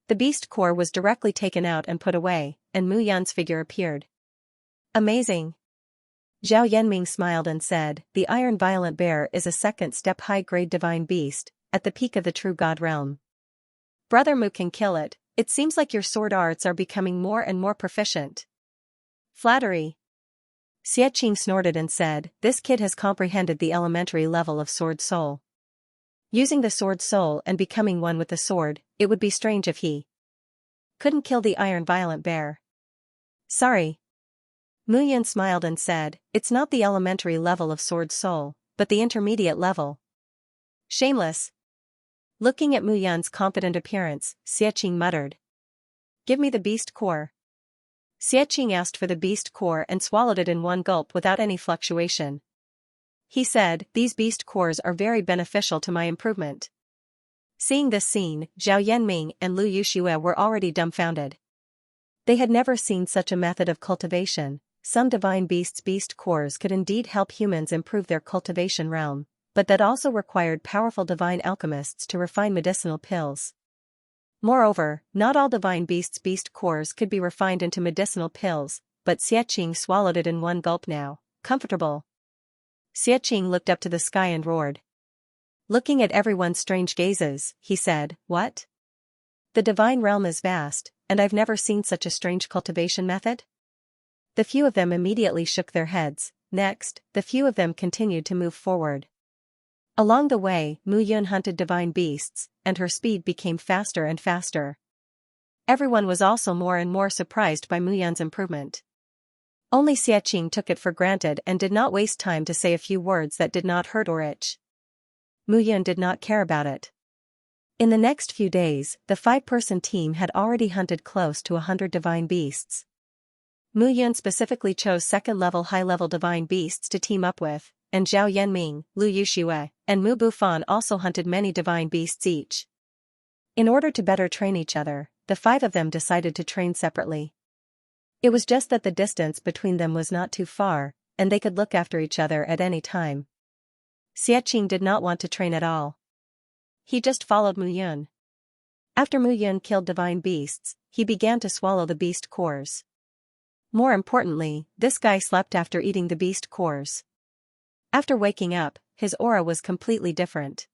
The beast core was directly taken out and put away, and Mu Yun's figure appeared. Amazing! Zhao Yanming smiled and said, the iron violent bear is a second-step high-grade divine beast, at the peak of the true god realm. Brother Mu can kill it. It seems like your sword arts are becoming more and more proficient. Flattery. Xianxia snorted and said, this kid has comprehended the elementary level of sword soul. Using the sword soul and becoming one with the sword, it would be strange if he couldn't kill the iron violent bear. Sorry. Mu Yun smiled and said, it's not the elementary level of sword soul, but the intermediate level. Shameless. Looking at Mu Yun's confident appearance, Xianxia muttered. Give me the beast core. Xianxia asked for the beast core and swallowed it in one gulp without any fluctuation. He said, these beast cores are very beneficial to my improvement. Seeing this scene, Zhao Yanming and Lu Yuxue were already dumbfounded. They had never seen such a method of cultivation. Some divine beasts' beast cores could indeed help humans improve their cultivation realm, but that also required powerful divine alchemists to refine medicinal pills. Moreover, not all divine beasts' beast cores could be refined into medicinal pills, but Xianxia swallowed it in one gulp now. Comfortable. Xianxia looked up to the sky and roared. Looking at everyone's strange gazes, he said, "What? The divine realm is vast, and I've never seen such a strange cultivation method?" The few of them immediately shook their heads. Next, the few of them continued to move forward. Along the way, Mu Yun hunted divine beasts, and her speed became faster and faster. Everyone was also more and more surprised by Mu Yun's improvement. Only Xianxia took it for granted and did not waste time to say a few words that did not hurt or itch. Mu Yun did not care about it. In the next few days, the 5-person team had already hunted close to 100 divine beasts. Mu Yun specifically chose second-level high-level divine beasts to team up with, and Zhao Yanming, Lu Yuxue, and Mu Bufan also hunted many divine beasts each. In order to better train each other, the 5 of them decided to train separately. It was just that the distance between them was not too far, and they could look after each other at any time. Xianxia did not want to train at all. He just followed Mu Yun. After Mu Yun killed divine beasts, he began to swallow the beast cores. More importantly, this guy slept after eating the beast cores. After waking up, his aura was completely different.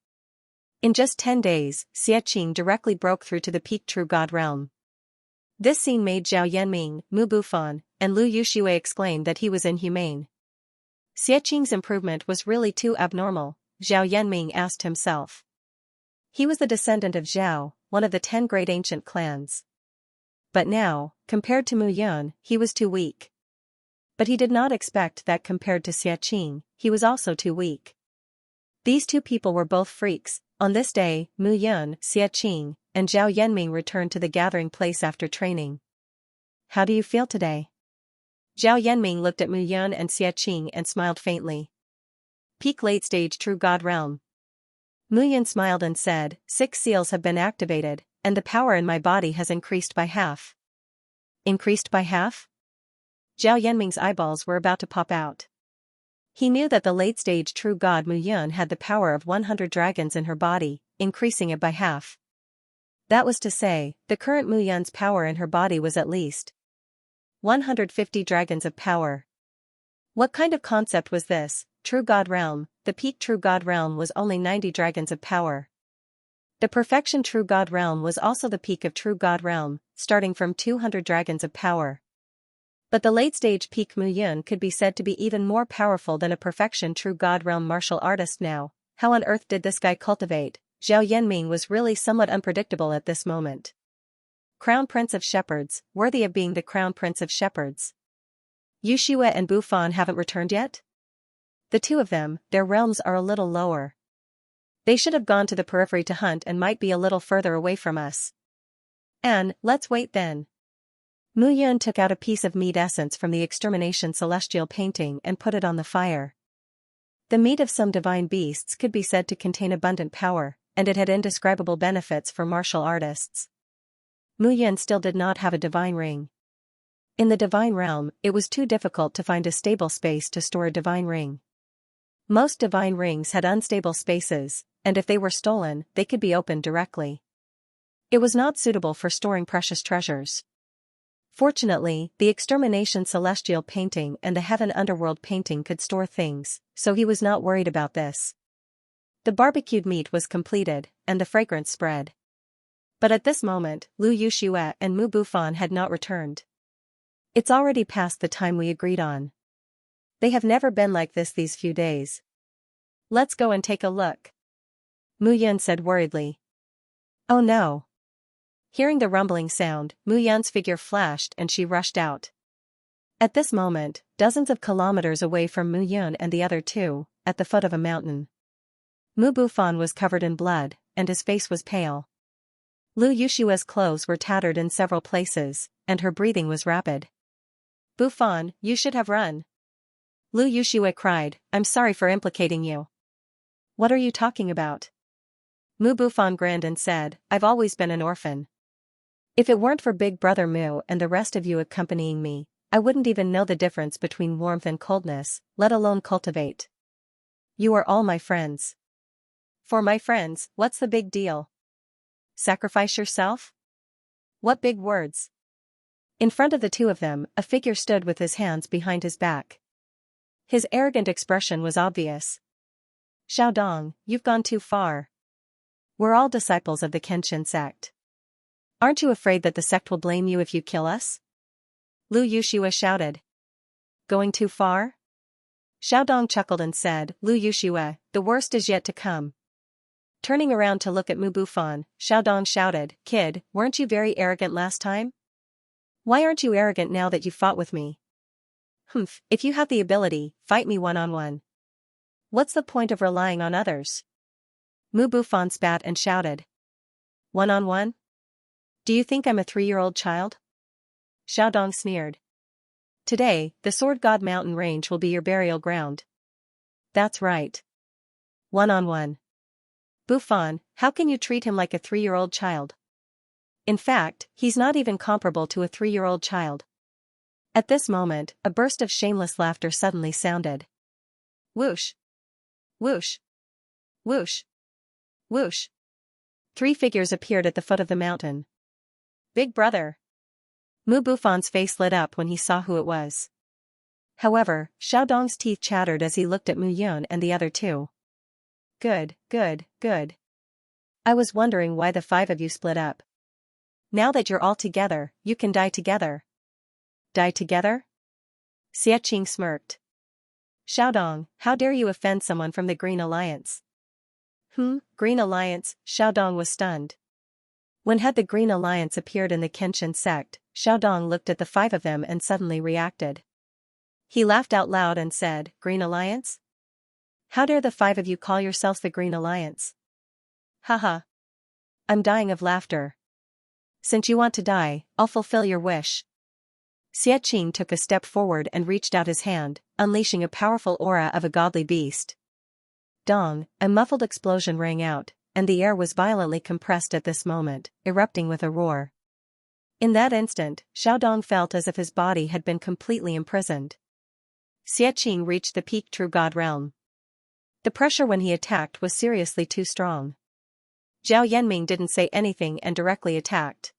In just 10 days, Xianxia directly broke through to the peak true god realm. This scene made Zhao Yanming, Mu Bufan, and Lu Yuxue exclaim that he was inhumane. Xianxia's improvement was really too abnormal, Zhao Yanming asked himself. He was the descendant of Zhao, one of the 10 great ancient clans. But now, compared to Mu Yun, he was too weak. But he did not expect that compared to Xianxia, he was also too weak. These two people were both freaks. On this day, Mu Yun, Xianxia, and Zhao Yanming returned to the gathering place after training. "How do you feel today?" Zhao Yanming looked at Mu Yun and Xianxia and smiled faintly. Peak late-stage true god realm. Mu Yun smiled and said, 6 seals have been activated, and the power in my body has increased by half. Increased by half? Zhao Yanming's eyeballs were about to pop out. He knew that the late-stage true god Mu Yun had the power of 100 dragons in her body, increasing it by half. That was to say, the current Mu Yun's power in her body was at least 150 dragons of power. What kind of concept was this? True God Realm. The peak True God Realm was only 90 dragons of power. The perfection True God Realm was also the peak of True God Realm, starting from 200 dragons of power. But the late-stage peak Mu Yun could be said to be even more powerful than a perfection True God Realm martial artist now. How on earth did this guy cultivate? Zhao Yanming was really somewhat unpredictable at this moment. Crown Prince of Shepherds, worthy of being the Crown Prince of Shepherds. Yuxue and Bufan haven't returned yet? The two of them, their realms are a little lower. They should have gone to the periphery to hunt and might be a little further away from us. And, let's wait then. Mu Yun took out a piece of meat essence from the extermination celestial painting and put it on the fire. The meat of some divine beasts could be said to contain abundant power, and it had indescribable benefits for martial artists. Mu Yun still did not have a divine ring. In the divine realm, it was too difficult to find a stable space to store a divine ring. Most divine rings had unstable spaces, and if they were stolen, they could be opened directly. It was not suitable for storing precious treasures. Fortunately, the extermination celestial painting and the heaven underworld painting could store things, so he was not worried about this. The barbecued meat was completed, and the fragrance spread. But at this moment, Lu Yuxue and Mu Bufan had not returned. It's already past the time we agreed on. They have never been like this these few days. Let's go and take a look. Mu Yun said worriedly. Oh no. Hearing the rumbling sound, Mu Yun's figure flashed and she rushed out. At this moment, dozens of kilometers away from Mu Yun and the other two, at the foot of a mountain. Mu Bufan was covered in blood, and his face was pale. Lu Yuxue's clothes were tattered in several places, and her breathing was rapid. Bufan, you should have run. Lu Yuxue cried, I'm sorry for implicating you. What are you talking about? Mu Bufan grinned and said, I've always been an orphan. If it weren't for Big Brother Mu and the rest of you accompanying me, I wouldn't even know the difference between warmth and coldness, let alone cultivate. You are all my friends. For my friends, what's the big deal? Sacrifice yourself? What big words? In front of the two of them, a figure stood with his hands behind his back. His arrogant expression was obvious. Xiaodong, you've gone too far. We're all disciples of the Kenshin sect. Aren't you afraid that the sect will blame you if you kill us? Lu Yuxiue shouted. Going too far? Xiaodong chuckled and said, Lu Yuxiue, the worst is yet to come. Turning around to look at Mu Bufan, Xiaodong shouted, Kid, weren't you very arrogant last time? Why aren't you arrogant now that you fought with me? Humph, if you have the ability, fight me one-on-one. What's the point of relying on others? Mu Bufan spat and shouted. One-on-one? Do you think I'm a 3-year-old child? Xiaodong sneered. Today, the Sword God Mountain Range will be your burial ground. That's right. One-on-one. Bufan, how can you treat him like a 3-year-old child? In fact, he's not even comparable to a 3-year-old child. At this moment, a burst of shameless laughter suddenly sounded. Whoosh! Whoosh! Whoosh! Whoosh! 3 figures appeared at the foot of the mountain. Big brother! Mu Bufan's face lit up when he saw who it was. However, Xiaodong's teeth chattered as he looked at Mu Yun and the other two. Good, good, good. I was wondering why the 5 of you split up. Now that you're all together, you can die together. Die together? Xiaqing smirked. Xiaodong, how dare you offend someone from the Green Alliance? Green Alliance, Xiaodong was stunned. When had the Green Alliance appeared in the Kenshin sect, Xiaodong looked at the 5 of them and suddenly reacted. He laughed out loud and said, Green Alliance? How dare the 5 of you call yourselves the Green Alliance? Haha. I'm dying of laughter. Since you want to die, I'll fulfill your wish. Xiaqing took a step forward and reached out his hand, unleashing a powerful aura of a godly beast. Dong, a muffled explosion rang out, and the air was violently compressed at this moment, erupting with a roar. In that instant, Xiaodong felt as if his body had been completely imprisoned. Xiaqing reached the peak True God realm. The pressure when he attacked was seriously too strong. Zhao Yanming didn't say anything and directly attacked.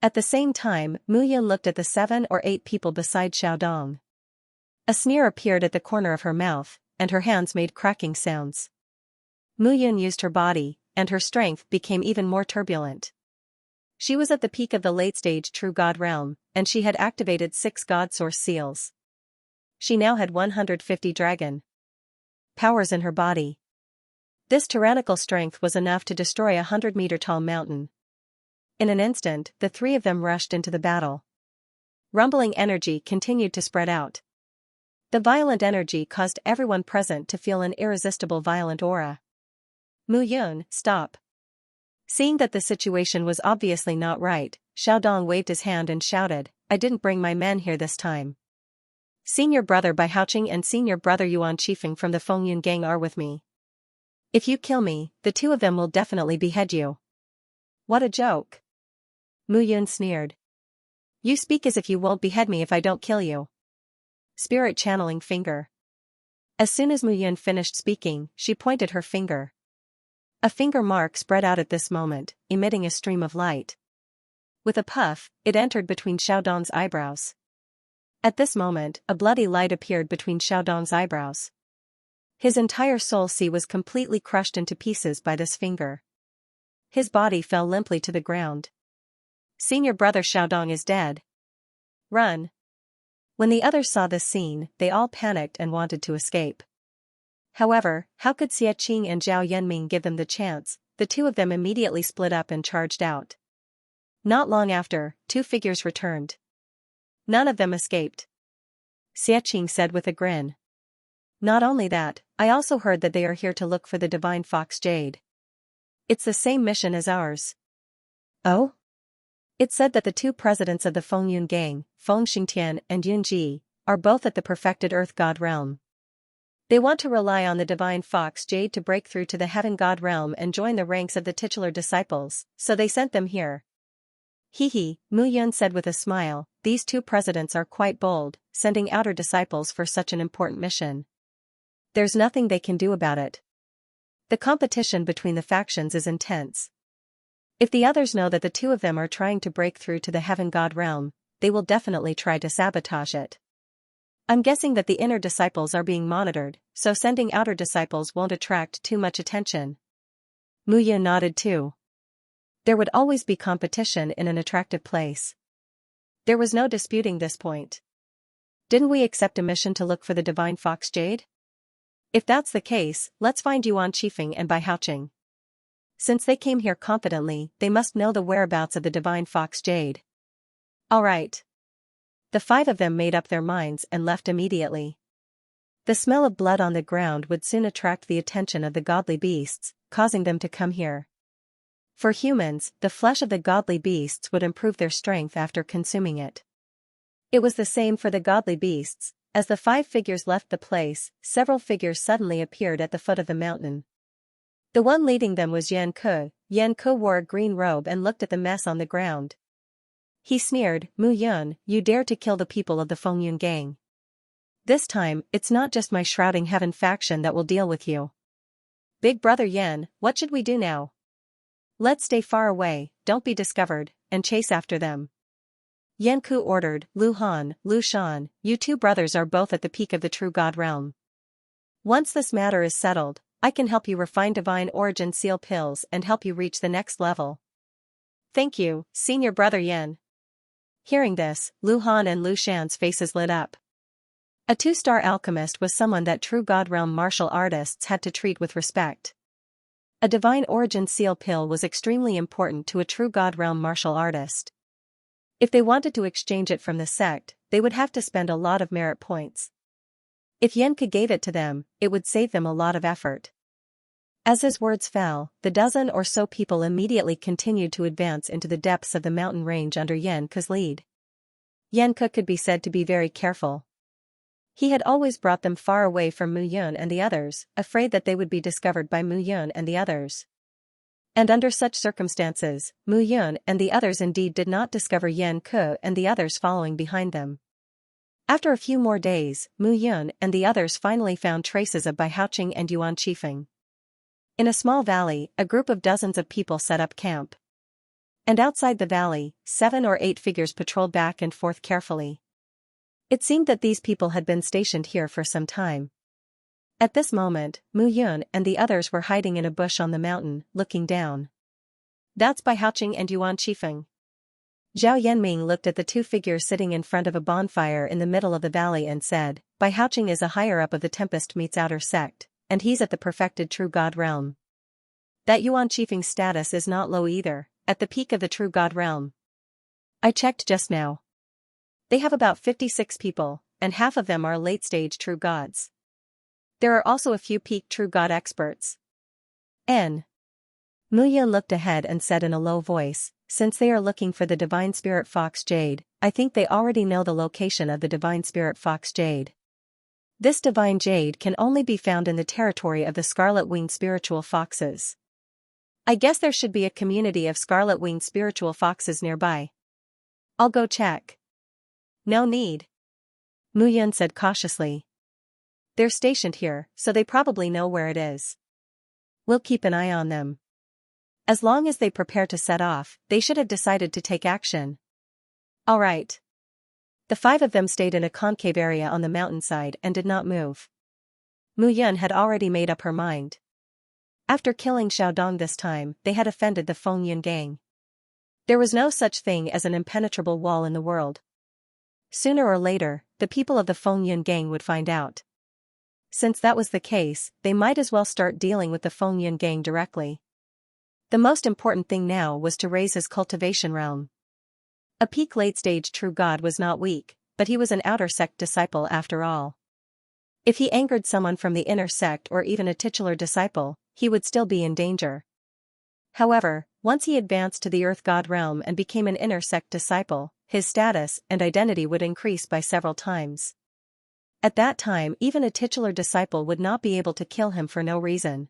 At the same time, Mu Yun looked at the 7 or 8 people beside Xiaodong. A sneer appeared at the corner of her mouth, and her hands made cracking sounds. Mu Yun used her body, and her strength became even more turbulent. She was at the peak of the late-stage True God realm, and she had activated 6 God Source seals. She now had 150 dragon powers in her body. This tyrannical strength was enough to destroy a 100-meter-tall mountain. In an instant, the 3 of them rushed into the battle. Rumbling energy continued to spread out. The violent energy caused everyone present to feel an irresistible violent aura. Mu Yun, stop. Seeing that the situation was obviously not right, Xiaodong waved his hand and shouted, I didn't bring my men here this time. Senior brother Bai Haoqing and senior brother Yuan Qifeng from the Fengyun gang are with me. If you kill me, the 2 of them will definitely behead you. What a joke. Mu Yun sneered. You speak as if you won't behead me if I don't kill you. Spirit channeling finger. As soon as Mu Yun finished speaking, she pointed her finger. A finger mark spread out at this moment, emitting a stream of light. With a puff, it entered between Xiaodong's eyebrows. At this moment, a bloody light appeared between Xiaodong's eyebrows. His entire soul sea was completely crushed into pieces by this finger. His body fell limply to the ground. Senior brother Xiaodong is dead. Run. When the others saw this scene, they all panicked and wanted to escape. However, how could Xiaqing and Zhao Yanming give them the chance? The 2 of them immediately split up and charged out. Not long after, 2 figures returned. None of them escaped. Xiaqing said with a grin. Not only that, I also heard that they are here to look for the divine fox jade. It's the same mission as ours. Oh? It said that the 2 presidents of the Fengyun gang, Feng Xingtian and Yun Ji, are both at the perfected Earth God realm. They want to rely on the divine fox jade to break through to the heaven God realm and join the ranks of the titular disciples, so they sent them here. Hee, Mu Yun said with a smile, these 2 presidents are quite bold, sending outer disciples for such an important mission. There's nothing they can do about it. The competition between the factions is intense. If the others know that the 2 of them are trying to break through to the heaven God realm, they will definitely try to sabotage it. I'm guessing that the inner disciples are being monitored, so sending outer disciples won't attract too much attention. Mu Yun nodded too. There would always be competition in an attractive place. There was no disputing this point. Didn't we accept a mission to look for the divine fox jade? If that's the case, let's find Yuan Qifeng and Bai Haoqing. Since they came here confidently, they must know the whereabouts of the divine fox jade. All right. The 5 of them made up their minds and left immediately. The smell of blood on the ground would soon attract the attention of the godly beasts, causing them to come here. For humans, the flesh of the godly beasts would improve their strength after consuming it. It was the same for the godly beasts. As the 5 figures left the place, several figures suddenly appeared at the foot of the mountain. The one leading them was Yan Ke. Yan Ke wore a green robe and looked at the mess on the ground. He sneered, "Mu Yun, you dare to kill the people of the Fengyun gang. This time, it's not just my Shrouding Heaven faction that will deal with you. Big brother Yan, what should we do now? Let's stay far away, don't be discovered, and chase after them." Yan Ku ordered. "Lu Han, Lu Shan, you 2 brothers are both at the peak of the true God realm. Once this matter is settled, I can help you refine divine origin seal pills and help you reach the next level." "Thank you, senior brother Yan." Hearing this, Lu Han and Lu Shan's faces lit up. A 2-star alchemist was someone that true God realm martial artists had to treat with respect. A divine origin seal pill was extremely important to a true God realm martial artist. If they wanted to exchange it from the sect, they would have to spend a lot of merit points. If Yenke gave it to them, it would save them a lot of effort. As his words fell, the dozen or so people immediately continued to advance into the depths of the mountain range under Yenke's lead. Yenke could be said to be very careful. He had always brought them far away from Mu Yun and the others, afraid that they would be discovered by Mu Yun and the others. And under such circumstances, Mu Yun and the others indeed did not discover Yenke and the others following behind them. After a few more days, Mu Yun and the others finally found traces of Bai Haoqing and Yuan Qifeng. In a small valley, a group of dozens of people set up camp. And outside the valley, 7 or 8 figures patrolled back and forth carefully. It seemed that these people had been stationed here for some time. At this moment, Mu Yun and the others were hiding in a bush on the mountain, looking down. "That's Bai Haoqing and Yuan Qifeng." Zhao Yanming looked at the 2 figures sitting in front of a bonfire in the middle of the valley and said, "Bai Haoqing is a higher-up of the Tempest meets Outer sect, and he's at the perfected true God realm. That Yuan Qifeng's status is not low either, at the peak of the true God realm. I checked just now. They have about 56 people, and half of them are late-stage true gods. There are also a few peak true god experts." Mu Yun looked ahead and said in a low voice, "Since they are looking for the divine spirit fox jade, I think they already know the location of the divine spirit fox jade. This divine jade can only be found in the territory of the scarlet-winged spiritual foxes. I guess there should be a community of scarlet-winged spiritual foxes nearby. I'll go check." "No need," Mu Yun said cautiously. "They're stationed here, so they probably know where it is. We'll keep an eye on them. As long as they prepare to set off, they should have decided to take action." "All right." The 5 of them stayed in a concave area on the mountainside and did not move. Mu Yun had already made up her mind. After killing Xiaodong this time, they had offended the Fengyun gang. There was no such thing as an impenetrable wall in the world. Sooner or later, the people of the Fengyun gang would find out. Since that was the case, they might as well start dealing with the Fengyun gang directly. The most important thing now was to raise his cultivation realm. A peak late-stage true god was not weak, but he was an outer sect disciple after all. If he angered someone from the inner sect or even a titular disciple, he would still be in danger. However, once he advanced to the earth god realm and became an inner sect disciple, his status and identity would increase by several times. At that time, even a titular disciple would not be able to kill him for no reason.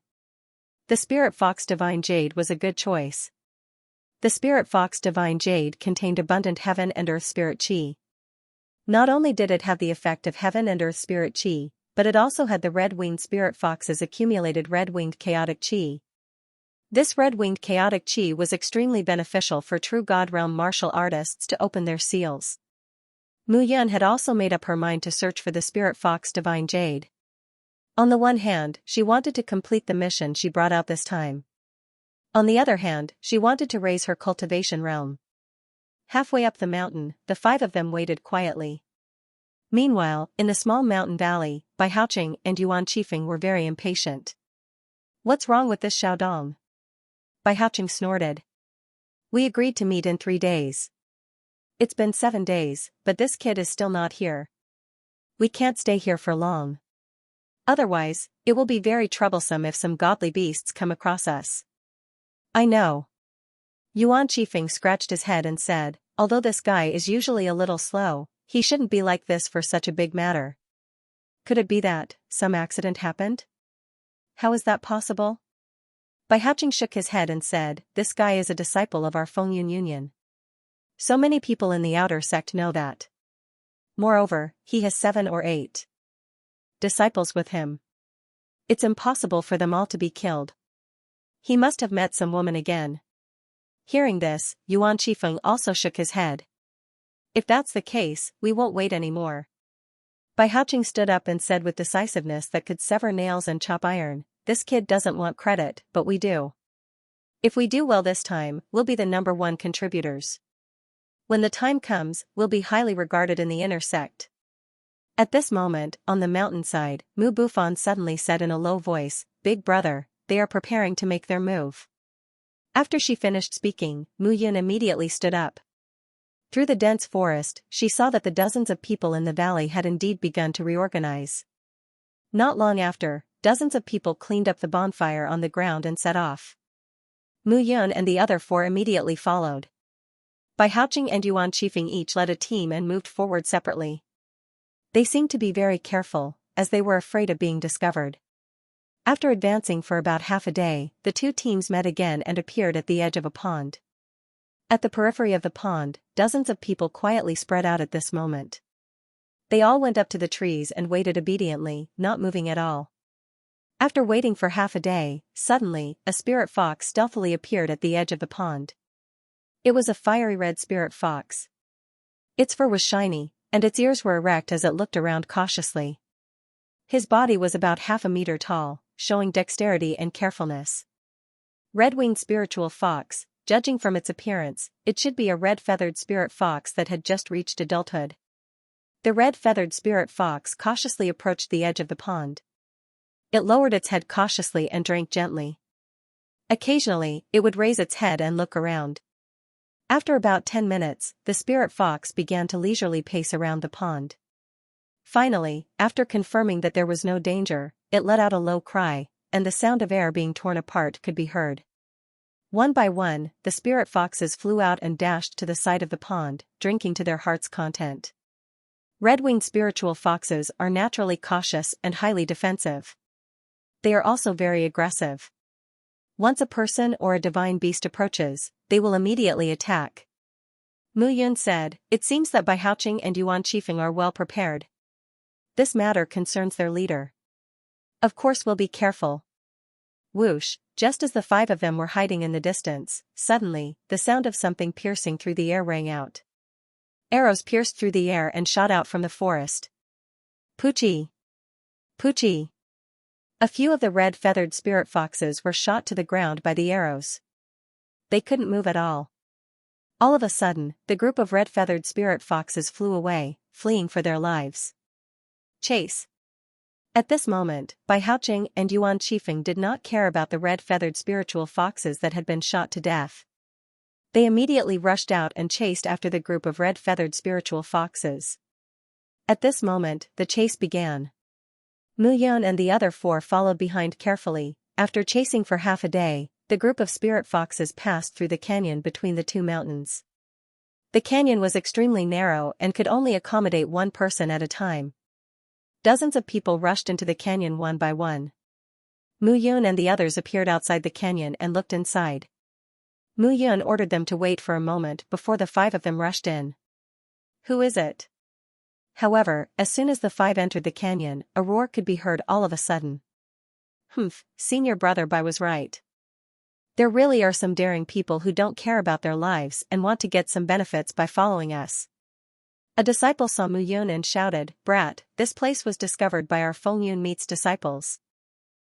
The Spirit Fox Divine Jade was a good choice. The Spirit Fox Divine Jade contained abundant heaven and earth spirit chi. Not only did it have the effect of heaven and earth spirit chi, but it also had the red-winged spirit fox's accumulated red-winged chaotic chi. This red-winged chaotic chi was extremely beneficial for true God realm martial artists to open their seals. Mu Yun had also made up her mind to search for the spirit fox Divine Jade. On the one hand, she wanted to complete the mission she brought out this time. On the other hand, she wanted to raise her cultivation realm. Halfway up the mountain, the five of them waited quietly. Meanwhile, in the small mountain valley, Bai Haoqing and Yuan Qifeng were very impatient. "What's wrong with this Xiaodong?" Bai Haoqing snorted. "We agreed to meet in 3 days. It's been 7 days, but this kid is still not here. We can't stay here for long. Otherwise, it will be very troublesome if some godly beasts come across us." "I know." Yuan Qifeng scratched his head and said, "Although this guy is usually a little slow, he shouldn't be like this for such a big matter. Could it be that some accident happened? How is that possible?" Bai Haoqing shook his head and said, "This guy is a disciple of our Fengyun Union. So many people in the outer sect know that. Moreover, he has 7 or 8 disciples with him. It's impossible for them all to be killed. He must have met some woman again." Hearing this, Yuan Qifeng also shook his head. "If that's the case, we won't wait anymore." Bai Haoqing stood up and said with decisiveness that could sever nails and chop iron, "This kid doesn't want credit, but we do. If we do well this time, we'll be the #1 contributors. When the time comes, we'll be highly regarded in the inner sect." At this moment, on the mountainside, Mu Bufan suddenly said in a low voice, "Big brother, they are preparing to make their move." After she finished speaking, Mu Yun immediately stood up. Through the dense forest, she saw that the dozens of people in the valley had indeed begun to reorganize. Not long after, dozens of people cleaned up the bonfire on the ground and set off. Mu Yun and the other 4 immediately followed. Bai Haoqing and Yuan Qifeng each led a team and moved forward separately. They seemed to be very careful, as they were afraid of being discovered. After advancing for about half a day, the 2 teams met again and appeared at the edge of a pond. At the periphery of the pond, dozens of people quietly spread out at this moment. They all went up to the trees and waited obediently, not moving at all. After waiting for half a day, suddenly, a spirit fox stealthily appeared at the edge of the pond. It was a fiery red spirit fox. Its fur was shiny, and its ears were erect as it looked around cautiously. His body was about half a meter tall, showing dexterity and carefulness. Red-winged spiritual fox, judging from its appearance, it should be a red-feathered spirit fox that had just reached adulthood. The red-feathered spirit fox cautiously approached the edge of the pond. It lowered its head cautiously and drank gently. Occasionally, it would raise its head and look around. After about 10 minutes, the spirit fox began to leisurely pace around the pond. Finally, after confirming that there was no danger, it let out a low cry, and the sound of air being torn apart could be heard. One by one, the spirit foxes flew out and dashed to the side of the pond, drinking to their heart's content. Red-winged spiritual foxes are naturally cautious and highly defensive. They are also very aggressive. Once a person or a divine beast approaches, they will immediately attack. Mu Yun said, "It seems that Bai Haoqing and Yuan Qifeng are well prepared. This matter concerns their leader. Of course we'll be careful." Whoosh, just as the 5 of them were hiding in the distance, suddenly, the sound of something piercing through the air rang out. Arrows pierced through the air and shot out from the forest. Poochie! Poochie! A few of the red-feathered spirit foxes were shot to the ground by the arrows. They couldn't move at all. All of a sudden, the group of red-feathered spirit foxes flew away, fleeing for their lives. Chase! At this moment, Bai Haoqing and Yuan Qifeng did not care about the red-feathered spiritual foxes that had been shot to death. They immediately rushed out and chased after the group of red-feathered spiritual foxes. At this moment, the chase began. Mu Yun and the other 4 followed behind carefully. After chasing for half a day, the group of spirit foxes passed through the canyon between the 2 mountains. The canyon was extremely narrow and could only accommodate 1 person at a time. Dozens of people rushed into the canyon one by one. Mu Yun and the others appeared outside the canyon and looked inside. Mu Yun ordered them to wait for a moment before the 5 of them rushed in. "Who is it?" However, as soon as the 5 entered the canyon, a roar could be heard all of a sudden. Senior brother Bai was right. There really are some daring people who don't care about their lives and want to get some benefits by following us. A disciple saw Mu Yun and shouted, "Brat, this place was discovered by our Feng Yun meets disciples.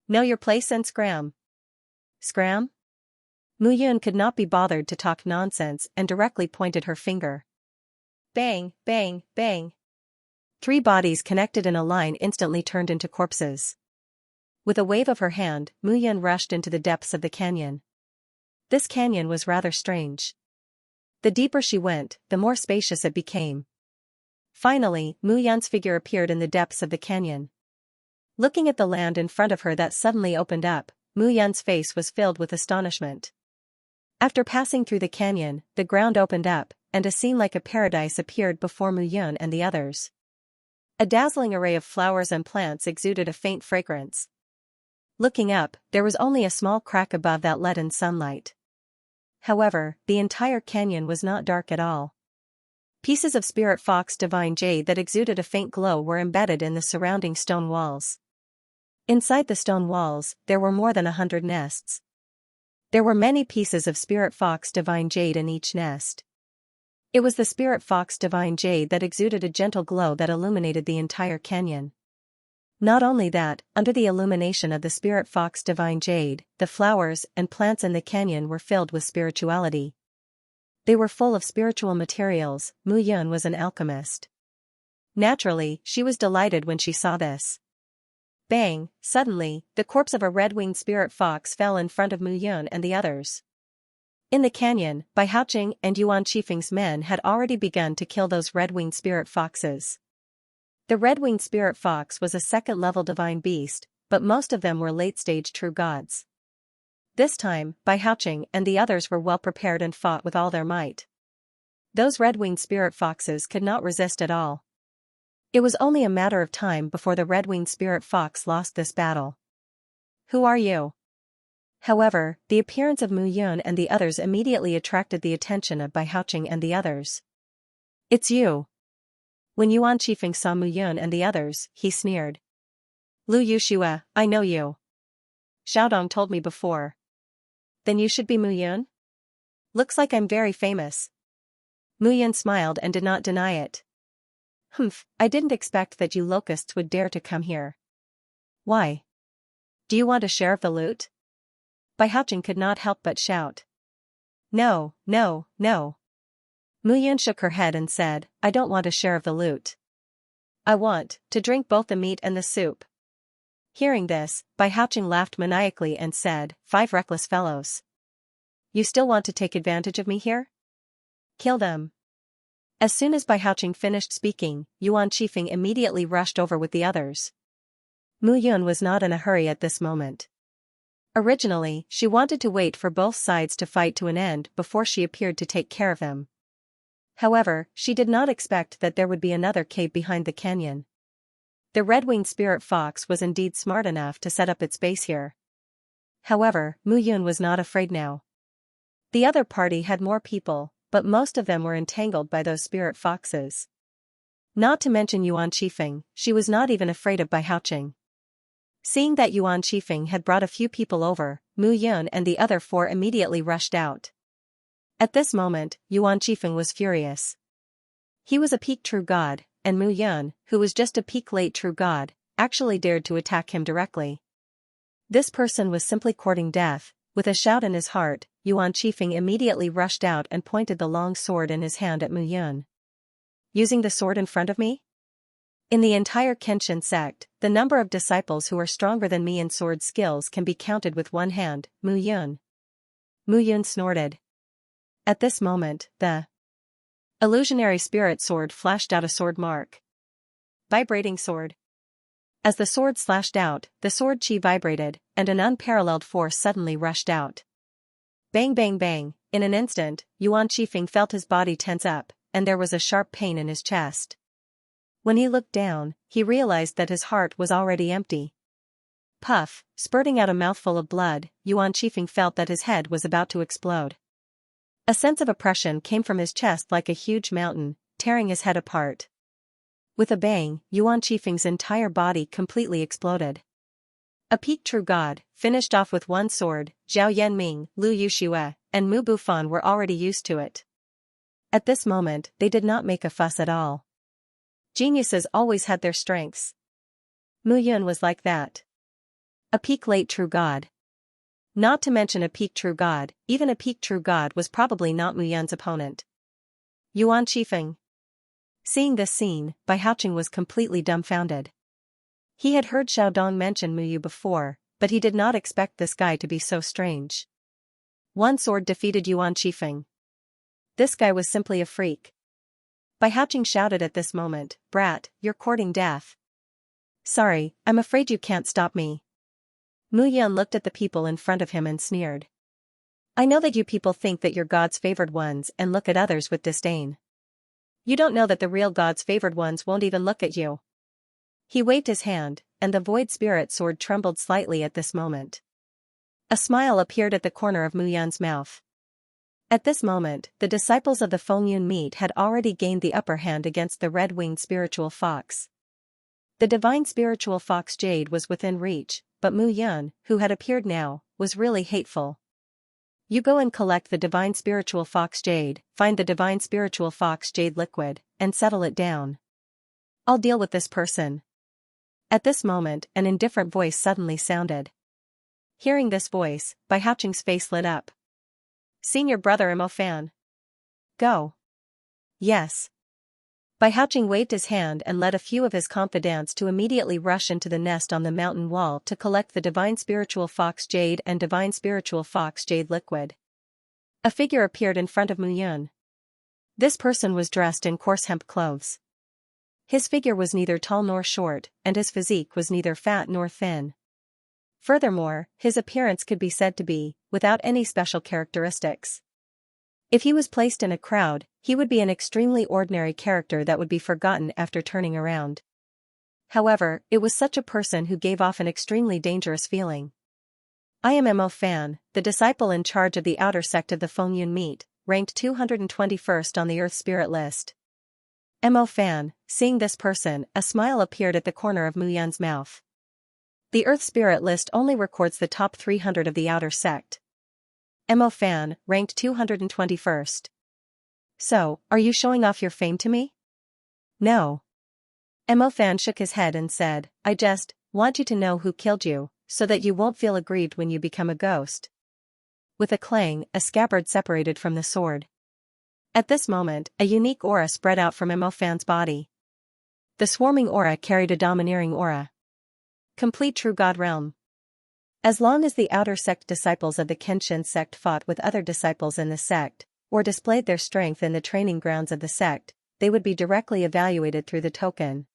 Know your place and scram." Scram? Mu Yun could not be bothered to talk nonsense and directly pointed her finger. Bang, bang, bang. 3 bodies connected in a line instantly turned into corpses. With a wave of her hand, Mu Yun rushed into the depths of the canyon. This canyon was rather strange. The deeper she went, the more spacious it became. Finally, Mu Yun's figure appeared in the depths of the canyon. Looking at the land in front of her that suddenly opened up, Mu Yun's face was filled with astonishment. After passing through the canyon, the ground opened up, and a scene like a paradise appeared before Mu Yun and the others. A dazzling array of flowers and plants exuded a faint fragrance. Looking up, there was only a small crack above that let in sunlight. However, the entire canyon was not dark at all. Pieces of spirit fox divine jade that exuded a faint glow were embedded in the surrounding stone walls. Inside the stone walls, there were more than 100 nests. There were many pieces of spirit fox divine jade in each nest. It was the spirit fox divine jade that exuded a gentle glow that illuminated the entire canyon. Not only that, under the illumination of the spirit fox divine jade, the flowers and plants in the canyon were filled with spirituality. They were full of spiritual materials. Mu Yun was an alchemist. Naturally, she was delighted when she saw this. Bang! Suddenly, the corpse of a red-winged spirit fox fell in front of Mu Yun and the others. In the canyon, Bai Haoqing and Yuan Qifeng's men had already begun to kill those red-winged spirit foxes. The red-winged spirit fox was a second-level divine beast, but most of them were late-stage true gods. This time, Bai Haoqing and the others were well prepared and fought with all their might. Those red-winged spirit foxes could not resist at all. It was only a matter of time before the red-winged spirit fox lost this battle. "Who are you?" However, the appearance of Mu Yun and the others immediately attracted the attention of Bai Haoqing and the others. "It's you." When Yuan Qifeng saw Mu Yun and the others, he sneered. "Lu Yushua, I know you. Xiaodong told me before." "Then you should be Mu Yun? Looks like I'm very famous." Mu Yun smiled and did not deny it. "Humph, I didn't expect that you locusts would dare to come here." "Why? Do you want a share of the loot?" Bai Haoqing could not help but shout. "No, no, no." Mu Yun shook her head and said, "I don't want a share of the loot. I want to drink both the meat and the soup." Hearing this, Bai Haoqing laughed maniacally and said, "5 reckless fellows. You still want to take advantage of me here? Kill them." As soon as Bai Haoqing finished speaking, Yuan Qifeng immediately rushed over with the others. Mu Yun was not in a hurry at this moment. Originally, she wanted to wait for both sides to fight to an end before she appeared to take care of them. However, she did not expect that there would be another cave behind the canyon. The red-winged spirit fox was indeed smart enough to set up its base here. However, Mu Yun was not afraid now. The other party had more people, but most of them were entangled by those spirit foxes. Not to mention Yuan Qifeng, she was not even afraid of Bai Haoqing. Seeing that Yuan Qifeng had brought a few people over, Mu Yun and the other 4 immediately rushed out. At this moment, Yuan Qifeng was furious. He was a peak true god, and Mu Yun, who was just a peak late true god, actually dared to attack him directly. This person was simply courting death. With a shout in his heart, Yuan Qifeng immediately rushed out and pointed the long sword in his hand at Mu Yun. "Using the sword in front of me? In the entire Kenshin sect, the number of disciples who are stronger than me in sword skills can be counted with one hand, Mu Yun." Mu Yun snorted. At this moment, the illusionary spirit sword flashed out a sword mark. Vibrating sword. As the sword slashed out, the sword chi vibrated, and an unparalleled force suddenly rushed out. Bang bang bang, in an instant, Yuan Qifeng felt his body tense up, and there was a sharp pain in his chest. When he looked down, he realized that his heart was already empty. Puff, spurting out a mouthful of blood, Yuan Qifeng felt that his head was about to explode. A sense of oppression came from his chest like a huge mountain, tearing his head apart. With a bang, Yuan Qifeng's entire body completely exploded. A peak true god, finished off with one sword, Zhao Yanming, Lu Yushue, and Mu Bufan were already used to it. At this moment, they did not make a fuss at all. Geniuses always had their strengths. Mu Yun was like that. A peak late true god. Not to mention a peak true god, even a peak true god was probably not Mu Yun's opponent. Yuan Qifeng. Seeing this scene, Bai Haoqing was completely dumbfounded. He had heard Xiaodong mention Mu Yu before, but he did not expect this guy to be so strange. One sword defeated Yuan Qifeng. This guy was simply a freak. Bai Haoqing shouted at this moment, "Brat, you're courting death." "Sorry, I'm afraid you can't stop me." Mu Yun looked at the people in front of him and sneered. "I know that you people think that you're God's favored ones and look at others with disdain. You don't know that the real God's favored ones won't even look at you." He waved his hand, and the void spirit sword trembled slightly at this moment. A smile appeared at the corner of Mu Yun's mouth. At this moment, the disciples of the Fengyun meat had already gained the upper hand against the red-winged spiritual fox. The divine spiritual fox Jade was within reach, but Mu Yun, who had appeared now, was really hateful. "You go and collect the divine spiritual fox Jade, find the divine spiritual fox Jade liquid, and settle it down. I'll deal with this person." At this moment, an indifferent voice suddenly sounded. Hearing this voice, Bai Haoqing's face lit up. "Senior brother Mo Fan. Go." "Yes." Bai Haoqing waved his hand and led a few of his confidants to immediately rush into the nest on the mountain wall to collect the divine spiritual fox Jade and divine spiritual fox Jade liquid. A figure appeared in front of Mu Yun. This person was dressed in coarse hemp clothes. His figure was neither tall nor short, and his physique was neither fat nor thin. Furthermore, his appearance could be said to be, without any special characteristics. If he was placed in a crowd, he would be an extremely ordinary character that would be forgotten after turning around. However, it was such a person who gave off an extremely dangerous feeling. "I am Mo Fan, the disciple in charge of the outer sect of the Fengyun meat, ranked 221st on the Earth Spirit list." Mo Fan, seeing this person, a smile appeared at the corner of Mu Yun's mouth. The Earth Spirit list only records the top 300 of the outer sect. Mo Fan, ranked 221st. "So, are you showing off your fame to me?" "No." Mo Fan shook his head and said, "I just want you to know who killed you, so that you won't feel aggrieved when you become a ghost." With a clang, a scabbard separated from the sword. At this moment, a unique aura spread out from Mo Fan's body. The swarming aura carried a domineering aura. Complete true God realm. As long as the outer sect disciples of the Kenshin sect fought with other disciples in the sect, or displayed their strength in the training grounds of the sect, they would be directly evaluated through the token.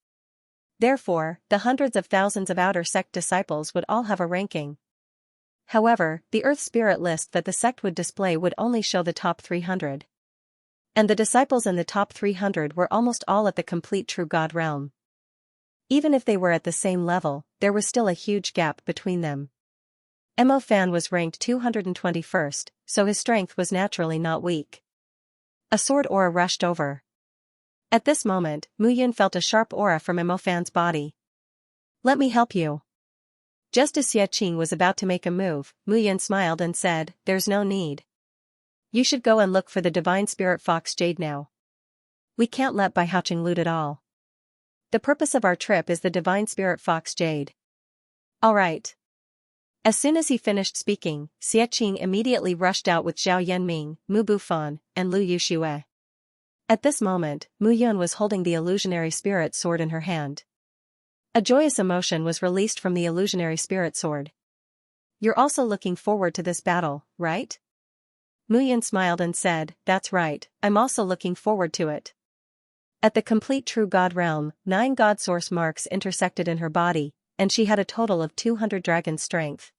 Therefore, the hundreds of thousands of outer sect disciples would all have a ranking. However, the Earth Spirit list that the sect would display would only show the top 300. And the disciples in the top 300 were almost all at the complete true God realm. Even if they were at the same level, there was still a huge gap between them. Mo Fan was ranked 221st, so his strength was naturally not weak. A sword aura rushed over. At this moment, Mu Yun felt a sharp aura from Mo Fan's body. "Let me help you." Just as Xiaoqing was about to make a move, Mu Yun smiled and said, "There's no need. You should go and look for the divine spirit fox Jade now. We can't let Bai Haoqing loot it all. The purpose of our trip is the divine spirit fox Jade." "All right." As soon as he finished speaking, Xiaoqing immediately rushed out with Zhao Yanming, Mu Bufan, and Lu Yuxue. At this moment, Mu Yun was holding the illusionary spirit sword in her hand. A joyous emotion was released from the illusionary spirit sword. "You're also looking forward to this battle, right?" Mu Yun smiled and said, "That's right, I'm also looking forward to it." At the complete true God realm, 9 God source marks intersected in her body, and she had a total of 200 dragon strength.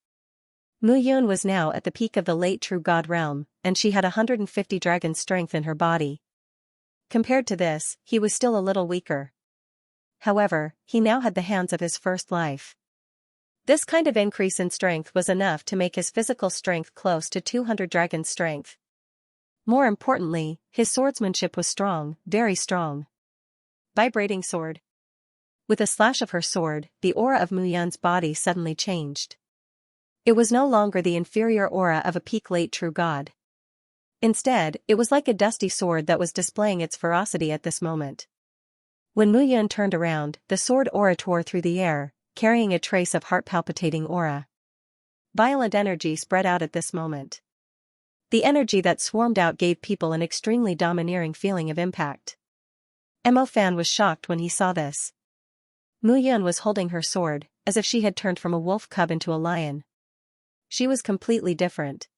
Mu Yun was now at the peak of the late true God realm, and she had 150 dragon strength in her body. Compared to this, he was still a little weaker. However, he now had the hands of his first life. This kind of increase in strength was enough to make his physical strength close to 200 dragon strength. More importantly, his swordsmanship was strong, very strong. Vibrating sword. With a slash of her sword, the aura of Mu Yun's body suddenly changed. It was no longer the inferior aura of a peak late true god. Instead, it was like a dusty sword that was displaying its ferocity at this moment. When Mu Yun turned around, the sword aura tore through the air, carrying a trace of heart-palpitating aura. Violent energy spread out at this moment. The energy that swarmed out gave people an extremely domineering feeling of impact. Mo Fan was shocked when he saw this. Mu Yun was holding her sword, as if she had turned from a wolf cub into a lion. She was completely different.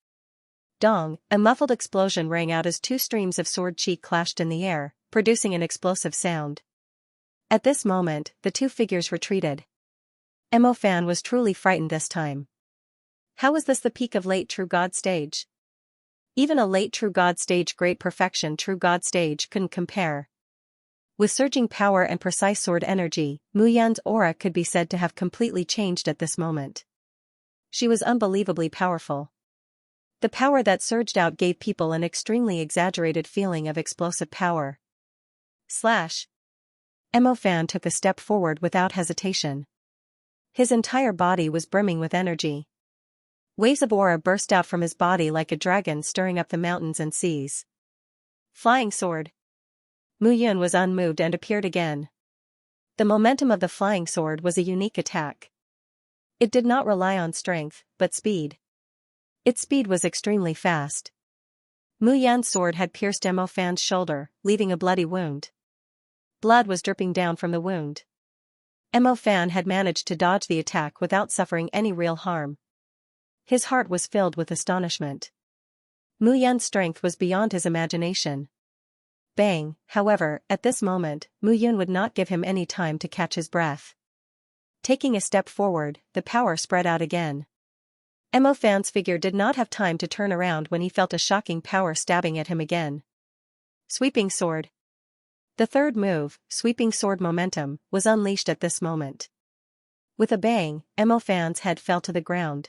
Dong, a muffled explosion rang out as two streams of sword chi clashed in the air, producing an explosive sound. At this moment, the two figures retreated. Mo Fan was truly frightened this time. How was this the peak of late True God stage? Even a late True God stage great perfection True God stage couldn't compare. With surging power and precise sword energy, Mu Yun's aura could be said to have completely changed at this moment. She was unbelievably powerful. The power that surged out gave people an extremely exaggerated feeling of explosive power. Mo Fan took a step forward without hesitation. His entire body was brimming with energy. Waves of aura burst out from his body like a dragon stirring up the mountains and seas. Flying sword. Mu Yun was unmoved and appeared again. The momentum of the flying sword was a unique attack. It did not rely on strength, but speed. Its speed was extremely fast. Mu Yun's sword had pierced Mo Fan's shoulder, leaving a bloody wound. Blood was dripping down from the wound. Mo Fan had managed to dodge the attack without suffering any real harm. His heart was filled with astonishment. Mu Yun's strength was beyond his imagination. Bang, however, at this moment, Mu Yun would not give him any time to catch his breath. Taking a step forward, the power spread out again. Mo Fan's figure did not have time to turn around when he felt a shocking power stabbing at him again. Sweeping sword. The third move, sweeping sword momentum, was unleashed at this moment. With a bang, Mo Fan's head fell to the ground.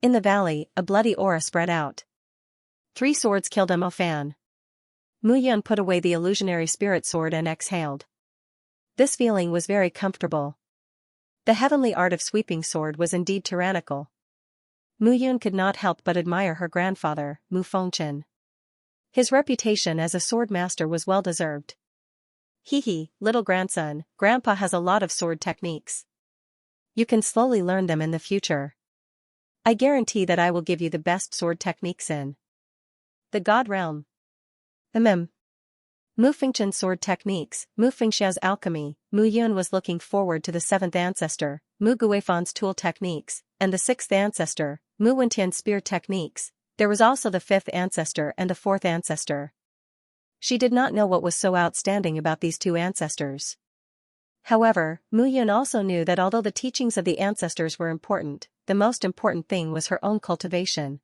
In the valley, a bloody aura spread out. 3 swords killed Mo Fan. Mu Yun put away the illusionary spirit sword and exhaled. This feeling was very comfortable. The heavenly art of sweeping sword was indeed tyrannical. Mu Yun could not help but admire her grandfather, Mu Fengchen. His reputation as a sword master was well deserved. Hee, little grandson, Grandpa has a lot of sword techniques. You can slowly learn them in the future. I guarantee that I will give you the best sword techniques in the God realm. Mu Fengchen's sword techniques, Mu Fengxia's alchemy. Mu Yun was looking forward to the 7th ancestor, Mu Guifan's tool techniques, and the 6th ancestor, Mu Wentian's spear techniques. There was also the 5th ancestor and the 4th ancestor. She did not know what was so outstanding about these 2 ancestors. However, Mu Yun also knew that although the teachings of the ancestors were important, the most important thing was her own cultivation.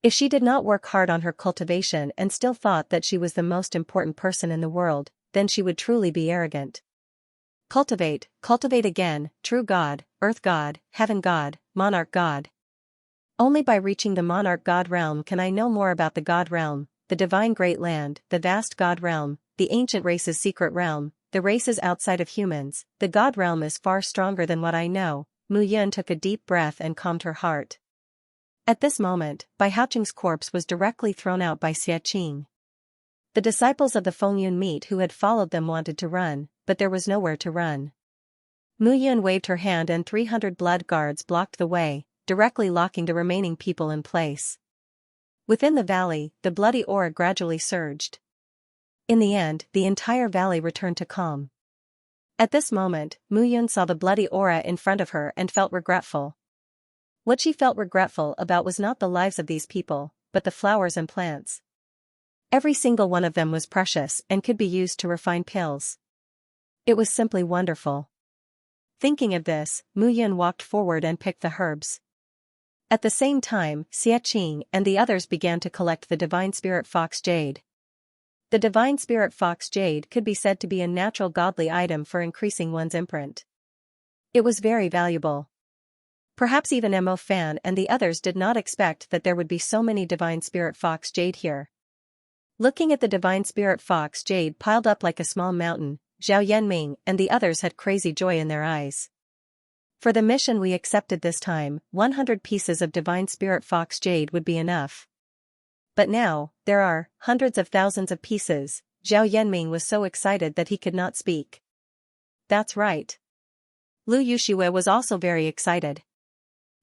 If she did not work hard on her cultivation and still thought that she was the most important person in the world, then she would truly be arrogant. Cultivate again, true God, earth God, heaven God, monarch God. Only by reaching the monarch God realm can I know more about the God realm, the divine great land, the vast God realm, the ancient race's secret realm, the races outside of humans. The God realm is far stronger than what I know. Mu Yun took a deep breath and calmed her heart. At this moment, Bai Haoqing's corpse was directly thrown out by Xianxia. The disciples of the Fengyun meat who had followed them wanted to run, but there was nowhere to run. Mu Yun waved her hand and 300 blood guards blocked the way, directly locking the remaining people in place. Within the valley, the bloody aura gradually surged. In the end, the entire valley returned to calm. At this moment, Mu Yun saw the bloody aura in front of her and felt regretful. What she felt regretful about was not the lives of these people, but the flowers and plants. Every single one of them was precious and could be used to refine pills. It was simply wonderful. Thinking of this, Mu Yun walked forward and picked the herbs. At the same time, Xianxia and the others began to collect the divine spirit fox jade. The divine spirit fox jade could be said to be a natural godly item for increasing one's imprint. It was very valuable. Perhaps even Mo Fan and the others did not expect that there would be so many divine spirit fox jade here. Looking at the divine spirit fox jade piled up like a small mountain, Zhao Yanming and the others had crazy joy in their eyes. For the mission we accepted this time, 100 pieces of divine spirit fox jade would be enough. But now, there are hundreds of thousands of pieces. Zhao Yanming was so excited that he could not speak. That's right. Lu Yuxiwei was also very excited.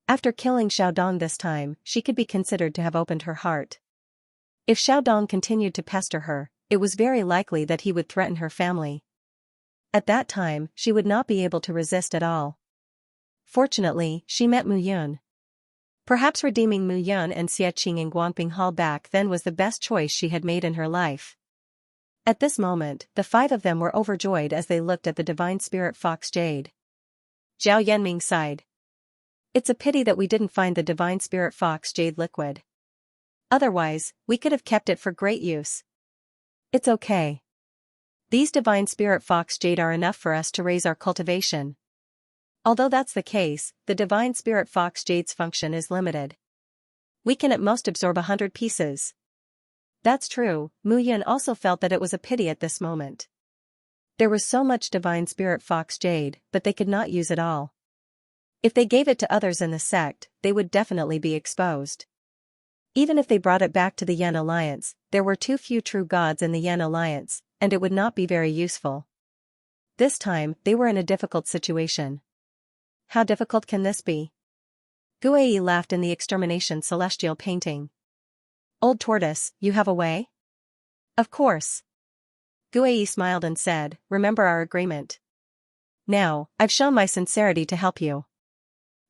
After killing Xiaodong this time, she could be considered to have opened her heart. If Xiaodong continued to pester her, it was very likely that he would threaten her family. At that time, she would not be able to resist at all. Fortunately, she met Mu Yun. Perhaps redeeming Mu Yun and Xiaqing and Guangping Hall back then was the best choice she had made in her life. At this moment, the five of them were overjoyed as they looked at the divine spirit fox jade. Zhao Yanming sighed. It's a pity that we didn't find the divine spirit fox jade liquid. Otherwise, we could have kept it for great use. It's okay. These divine spirit fox jade are enough for us to raise our cultivation. Although that's the case, the divine spirit fox jade's function is limited. We can at most absorb 100 pieces. That's true. Mu Yun also felt that it was a pity at this moment. There was so much divine spirit fox jade, but they could not use it all. If they gave it to others in the sect, they would definitely be exposed. Even if they brought it back to the Yan Alliance, there were too few true gods in the Yan Alliance, and it would not be very useful. This time, they were in a difficult situation. How difficult can this be? Guei laughed in the extermination celestial painting. Old tortoise, you have a way? Of course. Guei smiled and said, remember our agreement. Now, I've shown my sincerity to help you.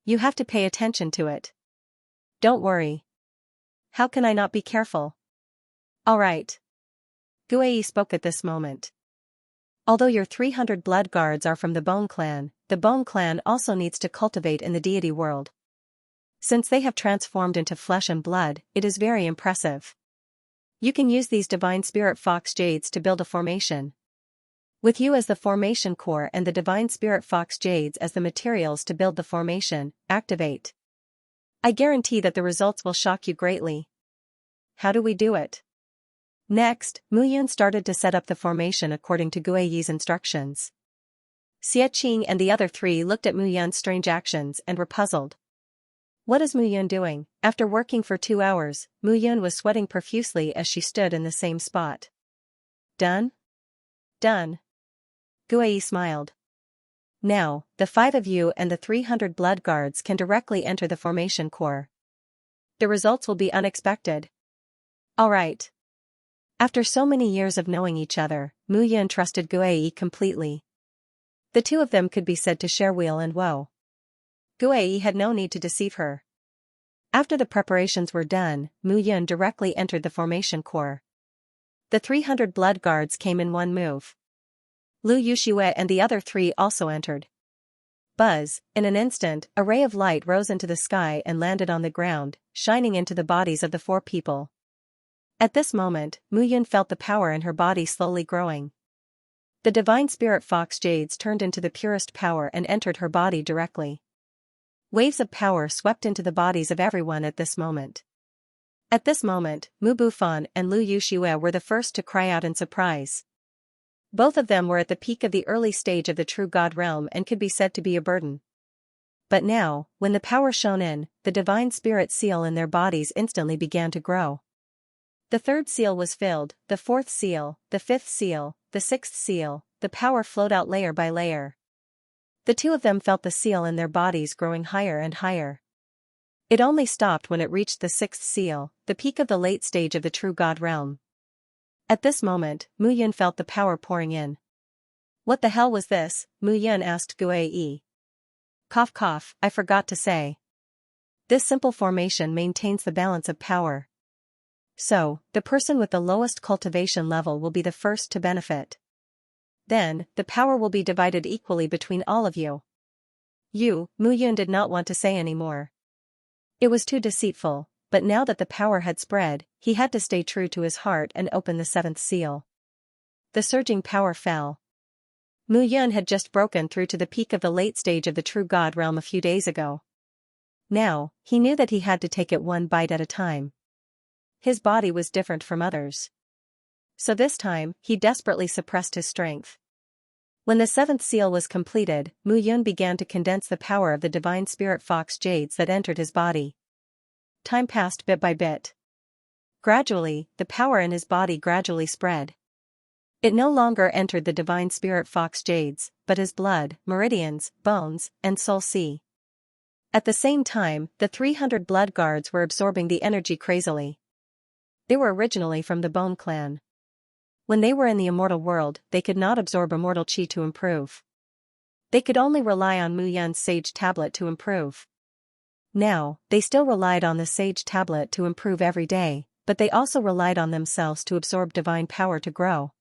You have to pay attention to it. Don't worry. How can I not be careful? All right. Guei spoke at this moment. Although your 300 blood guards are from the Bone Clan, the Bone Clan also needs to cultivate in the deity world. Since they have transformed into flesh and blood, it is very impressive. You can use these divine spirit fox jades to build a formation. With you as the formation core and the divine spirit fox jades as the materials to build the formation, activate. I guarantee that the results will shock you greatly. How do we do it? Next, Mu Yun started to set up the formation according to Guei's instructions. Xiaqing and the other three looked at Mu Yun's strange actions and were puzzled. What is Mu Yun doing? After working for 2 hours, Mu Yun was sweating profusely as she stood in the same spot. Done? Done. Guei smiled. Now, the 5 of you and the 300 blood guards can directly enter the formation core. The results will be unexpected. All right. After so many years of knowing each other, Mu Yun trusted Guei completely. The two of them could be said to share weal and woe. Guei had no need to deceive her. After the preparations were done, Mu Yun directly entered the formation core. The 300 blood guards came in one move. Lu Yuxiwei and the other 3 also entered. Buzz, in an instant, a ray of light rose into the sky and landed on the ground, shining into the bodies of the 4 people. At this moment, Mu Yun felt the power in her body slowly growing. The divine spirit fox jades turned into the purest power and entered her body directly. Waves of power swept into the bodies of everyone at this moment. At this moment, Mu Bufan and Lu Yuxiwei were the first to cry out in surprise. Both of them were at the peak of the early stage of the true god realm and could be said to be a burden. But now, when the power shone in, the divine spirit seal in their bodies instantly began to grow. The 3rd seal was filled, the 4th seal, the 5th seal, the 6th seal, the power flowed out layer by layer. The 2 of them felt the seal in their bodies growing higher and higher. It only stopped when it reached the 6th seal, the peak of the late stage of the true god realm. At this moment, Mu Yun felt the power pouring in. What the hell was this? Mu Yun asked Guei. Cough cough, I forgot to say. This simple formation maintains the balance of power. So, the person with the lowest cultivation level will be the first to benefit. Then, the power will be divided equally between all of you. Mu Yun did not want to say any more. It was too deceitful, but now that the power had spread, he had to stay true to his heart and open the 7th seal. The surging power fell. Mu Yun had just broken through to the peak of the late stage of the true god realm a few days ago. Now, he knew that he had to take it one bite at a time. His body was different from others. So this time, he desperately suppressed his strength. When the 7th seal was completed, Mu Yun began to condense the power of the divine spirit fox jades that entered his body. Time passed bit by bit. Gradually, the power in his body gradually spread. It no longer entered the divine spirit fox jades, but his blood, meridians, bones, and soul sea. At the same time, the 300 blood guards were absorbing the energy crazily. They were originally from the Bone clan. When they were in the immortal world, they could not absorb immortal chi to improve. They could only rely on Mu Yun's sage tablet to improve. Now, they still relied on the sage tablet to improve every day, but they also relied on themselves to absorb divine power to grow.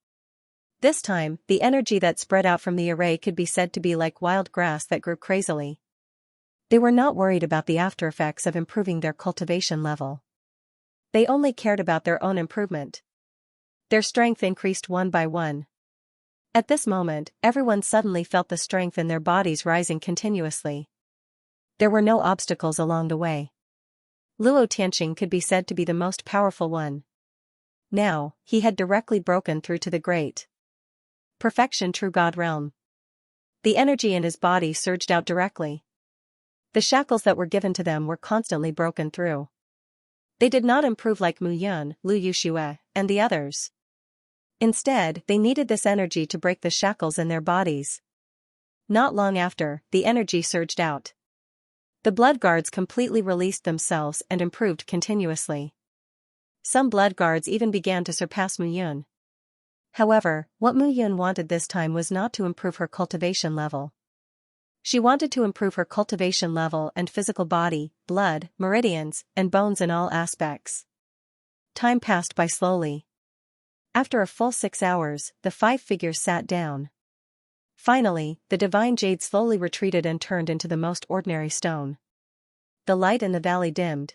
This time, the energy that spread out from the array could be said to be like wild grass that grew crazily. They were not worried about the aftereffects of improving their cultivation level. They only cared about their own improvement. Their strength increased one by one. At this moment, everyone suddenly felt the strength in their bodies rising continuously. There were no obstacles along the way. Luo Tianqing could be said to be the most powerful one. Now, he had directly broken through to the great perfection true God realm. The energy in his body surged out directly. The shackles that were given to them were constantly broken through. They did not improve like Mu Yun, Lu Yuxue, and the others. Instead, they needed this energy to break the shackles in their bodies. Not long after, the energy surged out. The blood guards completely released themselves and improved continuously. Some blood guards even began to surpass Mu Yun. However, what Mu Yun wanted this time was not to improve her cultivation level. She wanted to improve her cultivation level and physical body, blood, meridians, and bones in all aspects. Time passed by slowly. After a full 6 hours, the 5 figures sat down. Finally, the divine jade slowly retreated and turned into the most ordinary stone. The light in the valley dimmed.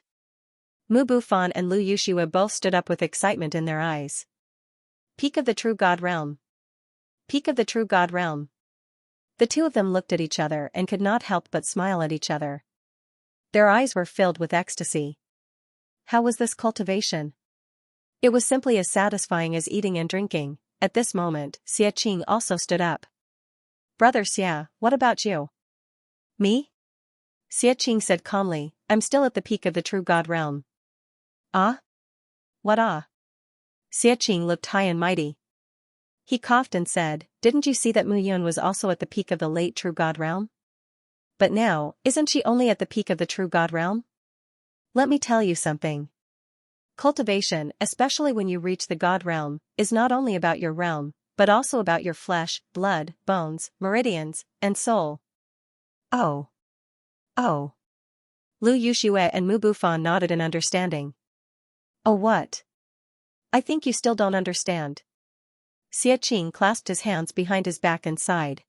Mu Bufan and Lu Yuxue both stood up with excitement in their eyes. Peak of the true God realm. Peak of the true God realm. The two of them looked at each other and could not help but smile at each other. Their eyes were filled with ecstasy. How was this cultivation? It was simply as satisfying as eating and drinking. At this moment, Xianxia also stood up. Brother Xia, what about you? Me? Xianxia said calmly, I'm still at the peak of the true God realm. Ah? What ah? Xianxia looked high and mighty. He coughed and said, didn't you see that Mu Yun was also at the peak of the late true God realm? But now, isn't she only at the peak of the true God realm? Let me tell you something. Cultivation, especially when you reach the God realm, is not only about your realm, but also about your flesh, blood, bones, meridians, and soul. Oh. Oh. Lu Yuxue and Mu Bufan nodded in understanding. Oh what? I think you still don't understand. Xianxia clasped his hands behind his back and sighed.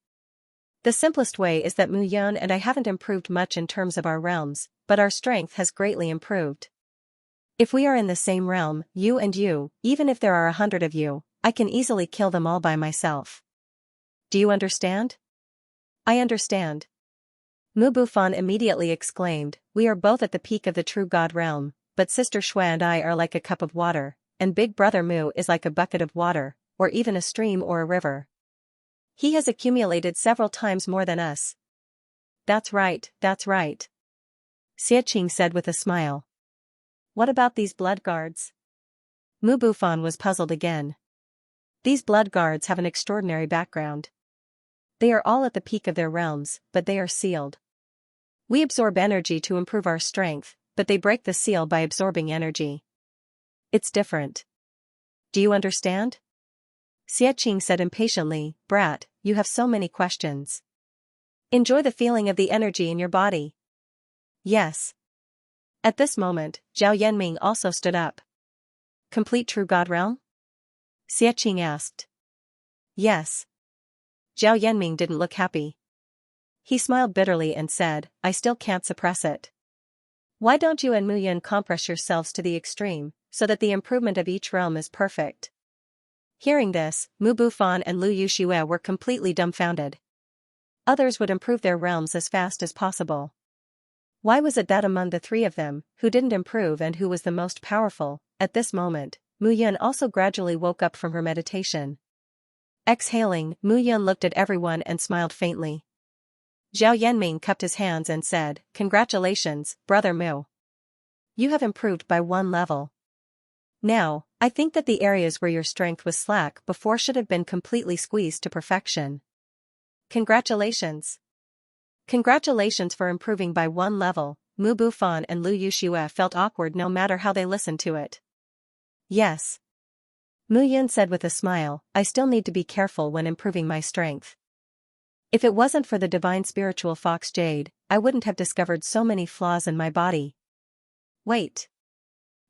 The simplest way is that Mu Yun and I haven't improved much in terms of our realms, but our strength has greatly improved. If we are in the same realm, you and you, even if there are 100 of you, I can easily kill them all by myself. Do you understand? I understand. Mu Bufan immediately exclaimed, we are both at the peak of the true God realm, but Sister Shui and I are like a cup of water, and Big Brother Mu is like a bucket of water, or even a stream or a river. He has accumulated several times more than us. That's right, that's right. Xianxia said with a smile. What about these blood guards? Mu Bufan was puzzled again. These blood guards have an extraordinary background. They are all at the peak of their realms, but they are sealed. We absorb energy to improve our strength, but they break the seal by absorbing energy. It's different. Do you understand? Xianxia said impatiently, Brat, you have so many questions. Enjoy the feeling of the energy in your body. Yes. At this moment, Zhao Yanming also stood up. Complete true God realm? Xianxia asked. Yes. Zhao Yanming didn't look happy. He smiled bitterly and said, I still can't suppress it. Why don't you and Mu Yun compress yourselves to the extreme, so that the improvement of each realm is perfect? Hearing this, Mu Bufan and Lu Yuxue were completely dumbfounded. Others would improve their realms as fast as possible. Why was it that among the three of them, who didn't improve and who was the most powerful, at this moment, Mu Yun also gradually woke up from her meditation. Exhaling, Mu Yun looked at everyone and smiled faintly. Zhao Yanming cupped his hands and said, Congratulations, Brother Mu. You have improved by 1 level. Now, I think that the areas where your strength was slack before should have been completely squeezed to perfection. Congratulations. Congratulations for improving by one level. Mu Bufan and Lu Yuxue felt awkward no matter how they listened to it. Yes. Mu Yun said with a smile, I still need to be careful when improving my strength. If it wasn't for the divine spiritual fox jade, I wouldn't have discovered so many flaws in my body. Wait.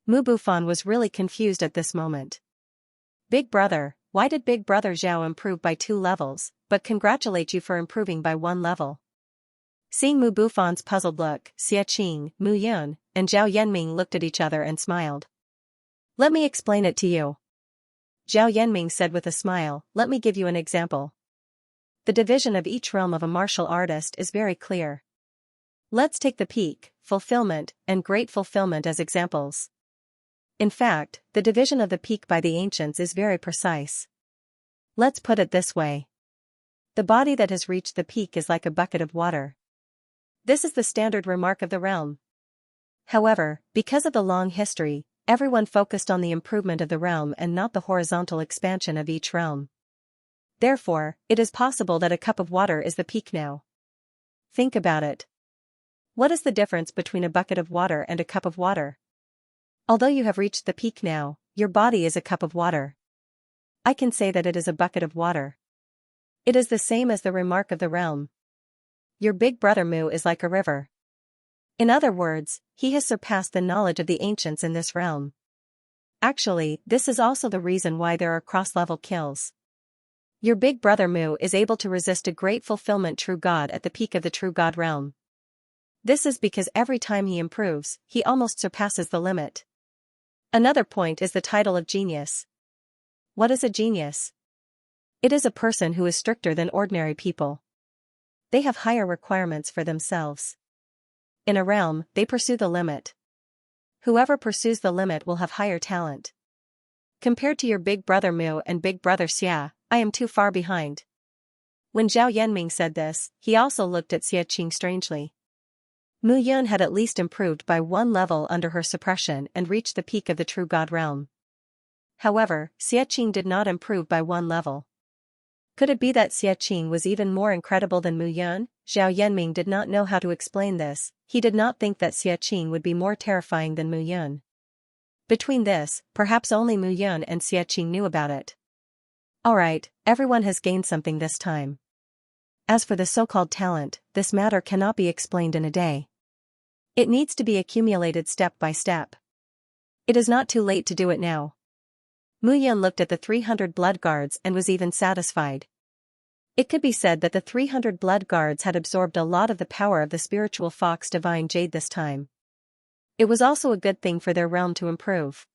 Mu Bufan was really confused at this moment. Big brother, why did Big Brother Zhao improve by 2 levels, but congratulate you for improving by 1 level? Seeing Mu Bufan's puzzled look, Xiaxia, Mu Yun, and Zhao Yanming looked at each other and smiled. Let me explain it to you. Zhao Yanming said with a smile, let me give you an example. The division of each realm of a martial artist is very clear. Let's take the peak, fulfillment, and great fulfillment as examples. In fact, the division of the peak by the ancients is very precise. Let's put it this way. The body that has reached the peak is like a bucket of water. This is the standard remark of the realm. However, because of the long history, everyone focused on the improvement of the realm and not the horizontal expansion of each realm. Therefore, it is possible that a cup of water is the peak now. Think about it. What is the difference between a bucket of water and a cup of water? Although you have reached the peak now, your body is a cup of water. I can say that it is a bucket of water. It is the same as the remark of the realm. Your big brother Mu is like a river. In other words, he has surpassed the knowledge of the ancients in this realm. Actually, this is also the reason why there are cross-level kills. Your big brother Mu is able to resist a great fulfillment true god at the peak of the true god realm. This is because every time he improves, he almost surpasses the limit. Another point is the title of genius. What is a genius? It is a person who is stricter than ordinary people. They have higher requirements for themselves. In a realm, they pursue the limit. Whoever pursues the limit will have higher talent. Compared to your big brother Mu and big brother Xia, I am too far behind. When Zhao Yanming said this, he also looked at Xiaxia strangely. Mu Yun had at least improved by 1 level under her suppression and reached the peak of the true god realm. However, Xiaxia did not improve by 1 level. Could it be that Xiaxia was even more incredible than Mu Yun? Zhao Yanming did not know how to explain this. He did not think that Xiaxia would be more terrifying than Mu Yun. Between this, perhaps only Mu Yun and Xiaxia knew about it. Alright, everyone has gained something this time. As for the so-called talent, this matter cannot be explained in a day. It needs to be accumulated step by step. It is not too late to do it now. Mu Yun looked at the 300 blood guards and was even satisfied. It could be said that the 300 blood guards had absorbed a lot of the power of the spiritual fox divine jade this time. It was also a good thing for their realm to improve.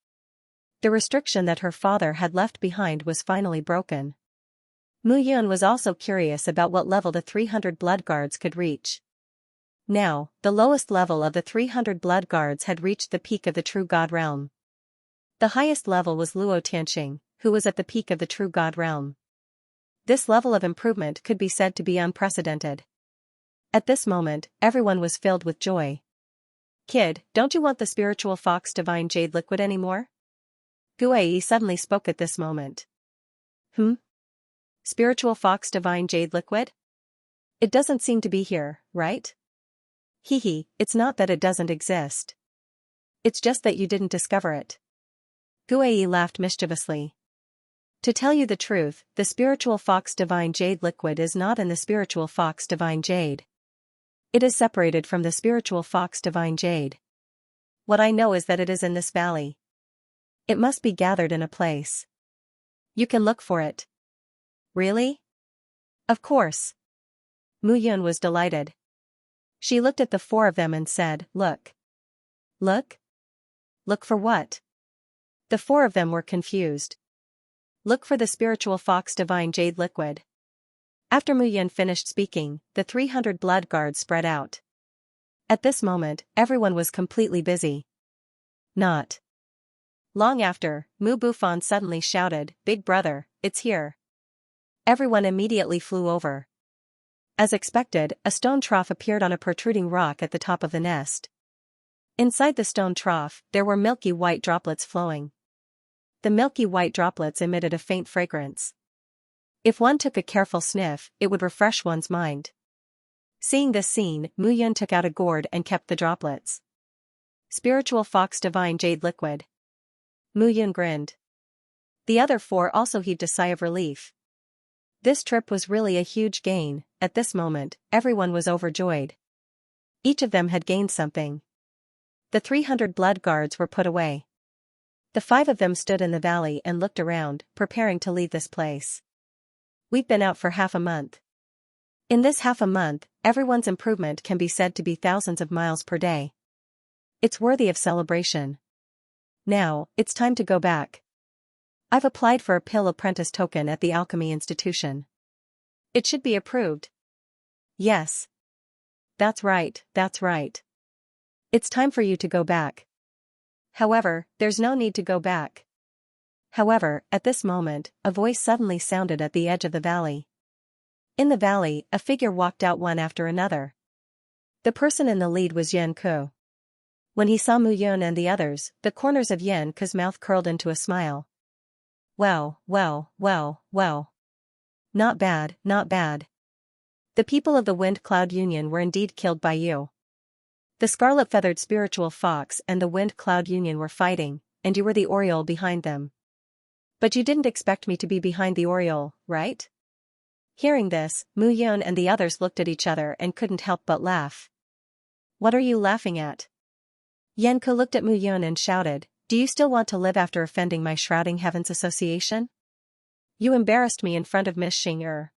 The restriction that her father had left behind was finally broken. Mu Yun was also curious about what level the 300 blood guards could reach. Now, the lowest level of the 300 blood guards had reached the peak of the true god realm. The highest level was Luo Tianxing, who was at the peak of the true god realm. This level of improvement could be said to be unprecedented. At this moment, everyone was filled with joy. Kid, don't you want the spiritual fox divine jade liquid anymore? Guai suddenly spoke at this moment. Spiritual fox divine jade liquid? It doesn't seem to be here, right? Hehe, it's not that it doesn't exist. It's just that you didn't discover it. Guai laughed mischievously. To tell you the truth, the spiritual fox divine jade liquid is not in the spiritual fox divine jade. It is separated from the spiritual fox divine jade. What I know is that it is in this valley. It must be gathered in a place. You can look for it. Really? Of course. Mu Yun was delighted. She looked at the 4 of them and said, Look. Look? Look for what? The 4 of them were confused. Look for the spiritual fox divine jade liquid. After Mu Yun finished speaking, the 300 blood guards spread out. At this moment, everyone was completely busy. Not long after, Mu Bufan suddenly shouted, Big brother, it's here. Everyone immediately flew over. As expected, a stone trough appeared on a protruding rock at the top of the nest. Inside the stone trough, there were milky white droplets flowing. The milky white droplets emitted a faint fragrance. If one took a careful sniff, it would refresh one's mind. Seeing this scene, Mu Yun took out a gourd and kept the droplets. Spiritual Fox Divine Jade Liquid. Mu Yun grinned. The other four also heaved a sigh of relief. This trip was really a huge gain. At this moment, everyone was overjoyed. Each of them had gained something. The 300 blood guards were put away. The 5 of them stood in the valley and looked around, preparing to leave this place. We've been out for half a month. In this half a month, everyone's improvement can be said to be thousands of miles per day. It's worthy of celebration. Now, it's time to go back. I've applied for a pill apprentice token at the Alchemy Institution. It should be approved. Yes. That's right, that's right. It's time for you to go back. However, there's no need to go back. However, at this moment, a voice suddenly sounded at the edge of the valley. In the valley, a figure walked out one after another. The person in the lead was Yan Ku. When he saw Mu Yun and the others, the corners of Yan Ku's mouth curled into a smile. Well. Not bad, not bad. The people of the Wind Cloud Union were indeed killed by you. The scarlet-feathered spiritual fox and the Wind Cloud Union were fighting, and you were the Oriole behind them. But you didn't expect me to be behind the Oriole, right? Hearing this, Mu Yun and the others looked at each other and couldn't help but laugh. What are you laughing at? Yan Ku looked at Mu Yun and shouted, do you still want to live after offending my Shrouding Heavens Association? You embarrassed me in front of Miss Xing.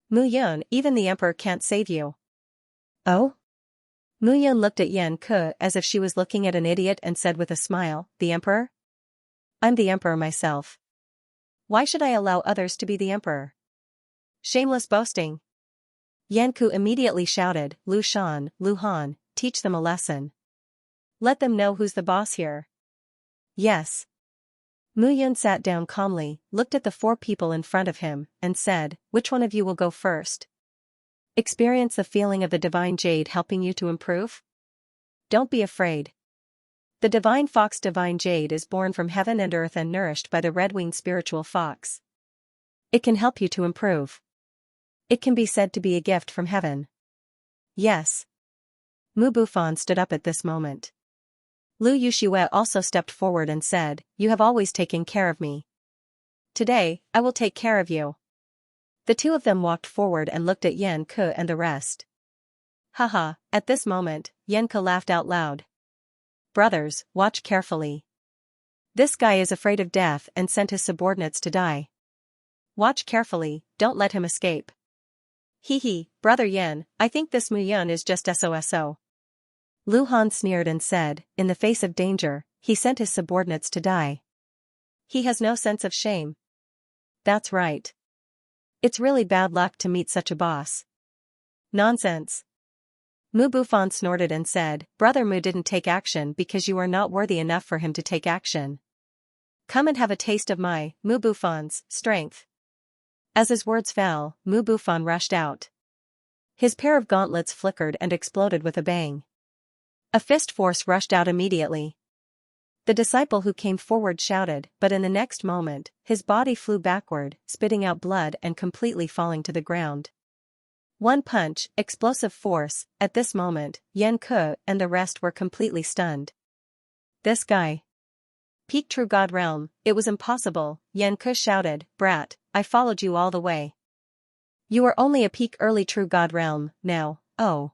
Mu Yun, even the Emperor can't save you. Oh? Mu Yun looked at Yan Ku as if she was looking at an idiot and said with a smile, the Emperor? I'm the Emperor myself. Why should I allow others to be the Emperor? Shameless boasting. Yan Ku immediately shouted, Lu Shan, Lu Han, teach them a lesson. Let them know who's the boss here. Yes. Mu Yun sat down calmly, looked at the 4 people in front of him, and said, which one of you will go first? Experience the feeling of the divine jade helping you to improve? Don't be afraid. The divine fox divine jade is born from heaven and earth and nourished by the red-winged spiritual fox. It can help you to improve. It can be said to be a gift from heaven. Yes. Mu Bufan stood up at this moment. Lu Yuxue also stepped forward and said, you have always taken care of me. Today, I will take care of you. The 2 of them walked forward and looked at Yan Ku and the rest. Haha, at this moment, Yan Ku laughed out loud. Brothers, watch carefully. This guy is afraid of death and sent his subordinates to die. Watch carefully, don't let him escape. Hee, brother Yan, I think this Mu Yun is just SOSO. Lu Han sneered and said, in the face of danger, he sent his subordinates to die. He has no sense of shame. That's right. It's really bad luck to meet such a boss. Nonsense. Mu Bufan snorted and said, Brother Mu didn't take action because you are not worthy enough for him to take action. Come and have a taste of my, Mu Bufan's, strength. As his words fell, Mu Bufan rushed out. His pair of gauntlets flickered and exploded with a bang. A fist force rushed out immediately. The disciple who came forward shouted, but in the next moment, his body flew backward, spitting out blood and completely falling to the ground. One punch, explosive force. At this moment, Yan Ku and the rest were completely stunned. This guy. Peak True God Realm, it was impossible, Yan Ku shouted, brat, I followed you all the way. You are only a peak early True God Realm, now, oh.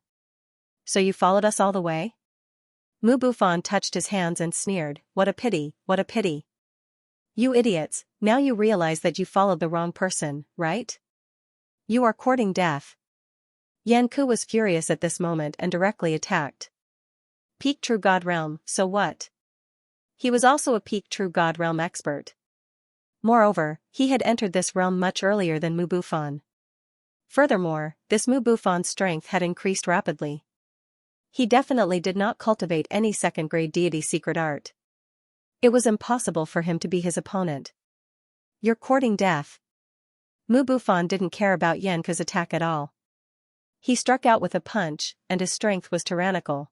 So you followed us all the way? Mu Bufan touched his hands and sneered, what a pity, what a pity. You idiots, now you realize that you followed the wrong person, right? You are courting death. Yan Ku was furious at this moment and directly attacked. Peak True God Realm, so what? He was also a peak True God Realm expert. Moreover, he had entered this realm much earlier than Mu Bufan. Furthermore, this Mu Bufan's strength had increased rapidly. He definitely did not cultivate any second-grade deity secret art. It was impossible for him to be his opponent. You're courting death. Mu Bufan didn't care about Yan Ku's attack at all. He struck out with a punch, and his strength was tyrannical.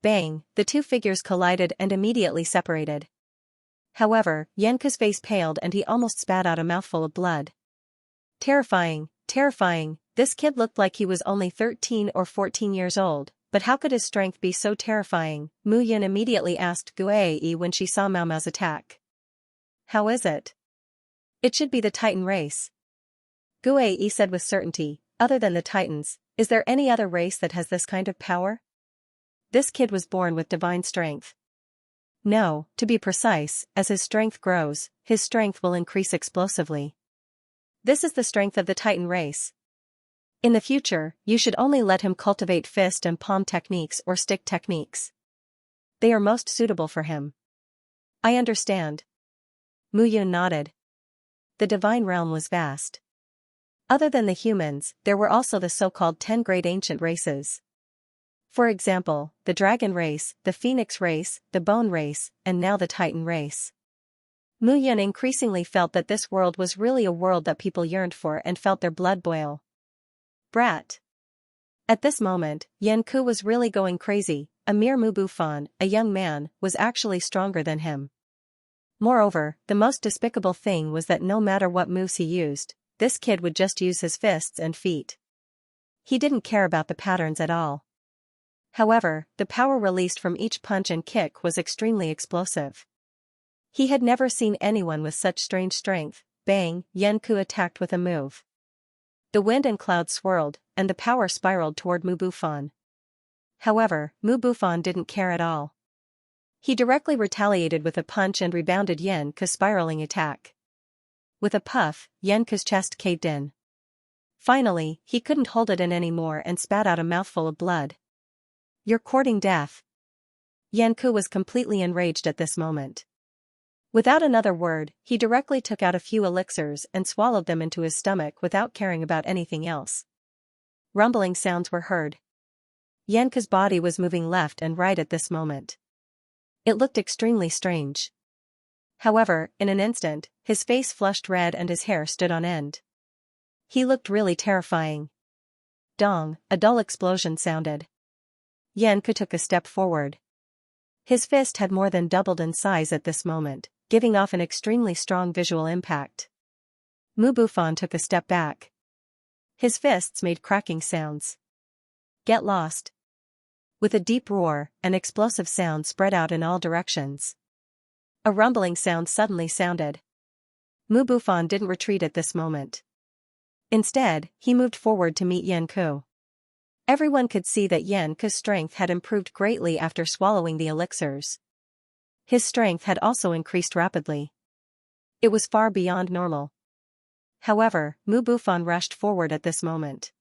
Bang, the 2 figures collided and immediately separated. However, Yanku's face paled and he almost spat out a mouthful of blood. Terrifying, terrifying, this kid looked like he was only 13 or 14 years old, but how could his strength be so terrifying? Mu Yan immediately asked Guai when she saw Mao Mao's attack. How is it? It should be the Titan race. Guai said with certainty, other than the Titans, is there any other race that has this kind of power? This kid was born with divine strength. No, to be precise, as his strength grows, his strength will increase explosively. This is the strength of the Titan race. In the future, you should only let him cultivate fist and palm techniques or stick techniques. They are most suitable for him. I understand. Mu Yun nodded. The divine realm was vast. Other than the humans, there were also the so-called 10 great ancient races. For example, the dragon race, the phoenix race, the bone race, and now the Titan race. Mu Yun increasingly felt that this world was really a world that people yearned for and felt their blood boil. Brat. At this moment, Yanku was really going crazy. A mere Mu Bufan, a young man, was actually stronger than him. Moreover, the most despicable thing was that no matter what moves he used, this kid would just use his fists and feet. He didn't care about the patterns at all. However, the power released from each punch and kick was extremely explosive. He had never seen anyone with such strange strength. Bang, Yanku attacked with a move. The wind and clouds swirled, and the power spiraled toward Mu Bufan. However, Mu Bufan didn't care at all. He directly retaliated with a punch and rebounded Yanku's spiraling attack. With a puff, Yanku's chest caved in. Finally, he couldn't hold it in anymore and spat out a mouthful of blood. You're courting death. Yanku was completely enraged at this moment. Without another word, he directly took out a few elixirs and swallowed them into his stomach without caring about anything else. Rumbling sounds were heard. Yanku's body was moving left and right at this moment. It looked extremely strange. However, in an instant, his face flushed red and his hair stood on end. He looked really terrifying. Dong, a dull explosion sounded. Yanku took a step forward. His fist had more than doubled in size at this moment, giving off an extremely strong visual impact. Mu Bufan took a step back. His fists made cracking sounds. Get lost. With a deep roar, an explosive sound spread out in all directions. A rumbling sound suddenly sounded. Mu Bufan didn't retreat at this moment. Instead, he moved forward to meet Yanku. Everyone could see that Yanku's strength had improved greatly after swallowing the elixirs. His strength had also increased rapidly. It was far beyond normal. However, Mu Bufan rushed forward at this moment.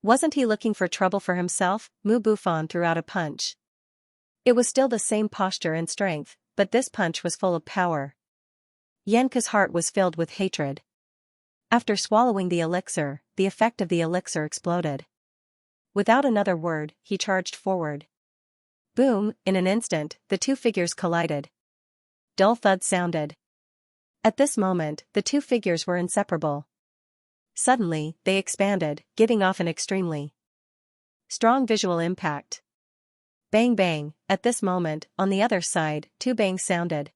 Wasn't he looking for trouble for himself? Mu Bufan threw out a punch. It was still the same posture and strength, but this punch was full of power. Yanku's heart was filled with hatred. After swallowing the elixir, the effect of the elixir exploded. Without another word, he charged forward. Boom, in an instant, the two figures collided. Dull thud sounded. At this moment, the two figures were inseparable. Suddenly, they expanded, giving off an extremely strong visual impact. Bang bang, at this moment, on the other side, two bangs sounded.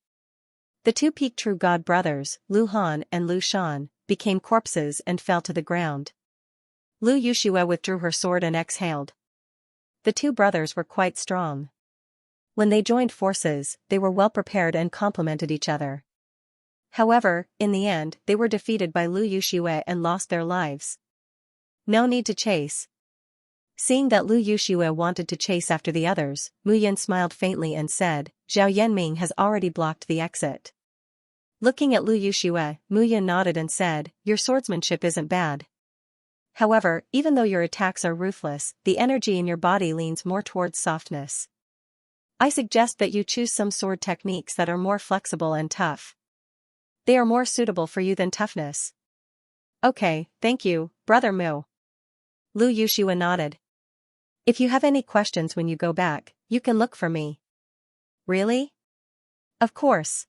The two peak true god brothers, Lu Han and Lu Shan, became corpses and fell to the ground. Lu Yushue withdrew her sword and exhaled. The two brothers were quite strong. When they joined forces, they were well prepared and complemented each other. However, in the end, they were defeated by Lu Yushue and lost their lives. No need to chase. Seeing that Lu Yushue wanted to chase after the others, Mu Yan smiled faintly and said, Zhao Yanming has already blocked the exit. Looking at Lu Yushue, Mu Yan nodded and said, your swordsmanship isn't bad. However, even though your attacks are ruthless, the energy in your body leans more towards softness. I suggest that you choose some sword techniques that are more flexible and tough. They are more suitable for you than toughness. Okay, thank you, Brother Mu. Lu Yushue nodded. If you have any questions when you go back, you can look for me. Really? Of course.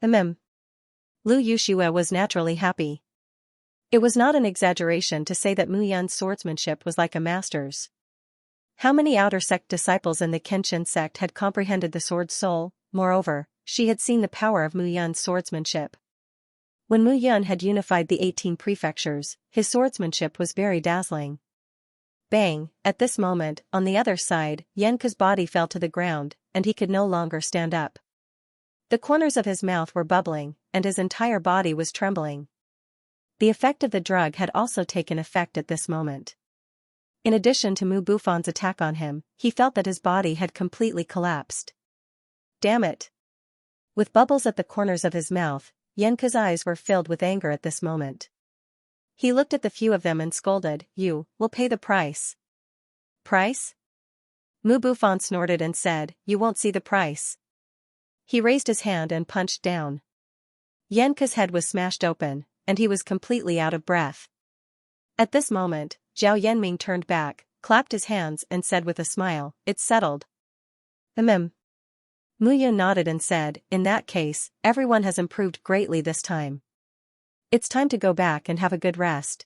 Lu Yushue was naturally happy. It was not an exaggeration to say that Mu Yan's swordsmanship was like a master's. How many outer sect disciples in the Kenshin sect had comprehended the sword's soul? Moreover, she had seen the power of Mu Yun's swordsmanship. When Mu Yun had unified the 18 prefectures, his swordsmanship was very dazzling. Bang! At this moment, on the other side, Xianxia's body fell to the ground, and he could no longer stand up. The corners of his mouth were bubbling, and his entire body was trembling. The effect of the drug had also taken effect at this moment. In addition to Mu Bufon's attack on him, he felt that his body had completely collapsed. Damn it! With bubbles at the corners of his mouth, Xianxia's eyes were filled with anger at this moment. He looked at the few of them and scolded, "You will pay the price." Price? Mu Bufon snorted and said, "You won't see the price." He raised his hand and punched down. Xianxia's head was smashed open, and he was completely out of breath. At this moment, Zhao Yanming turned back, clapped his hands and said with a smile, "It's settled." Mu Yun nodded and said, "In that case, everyone has improved greatly this time. It's time to go back and have a good rest.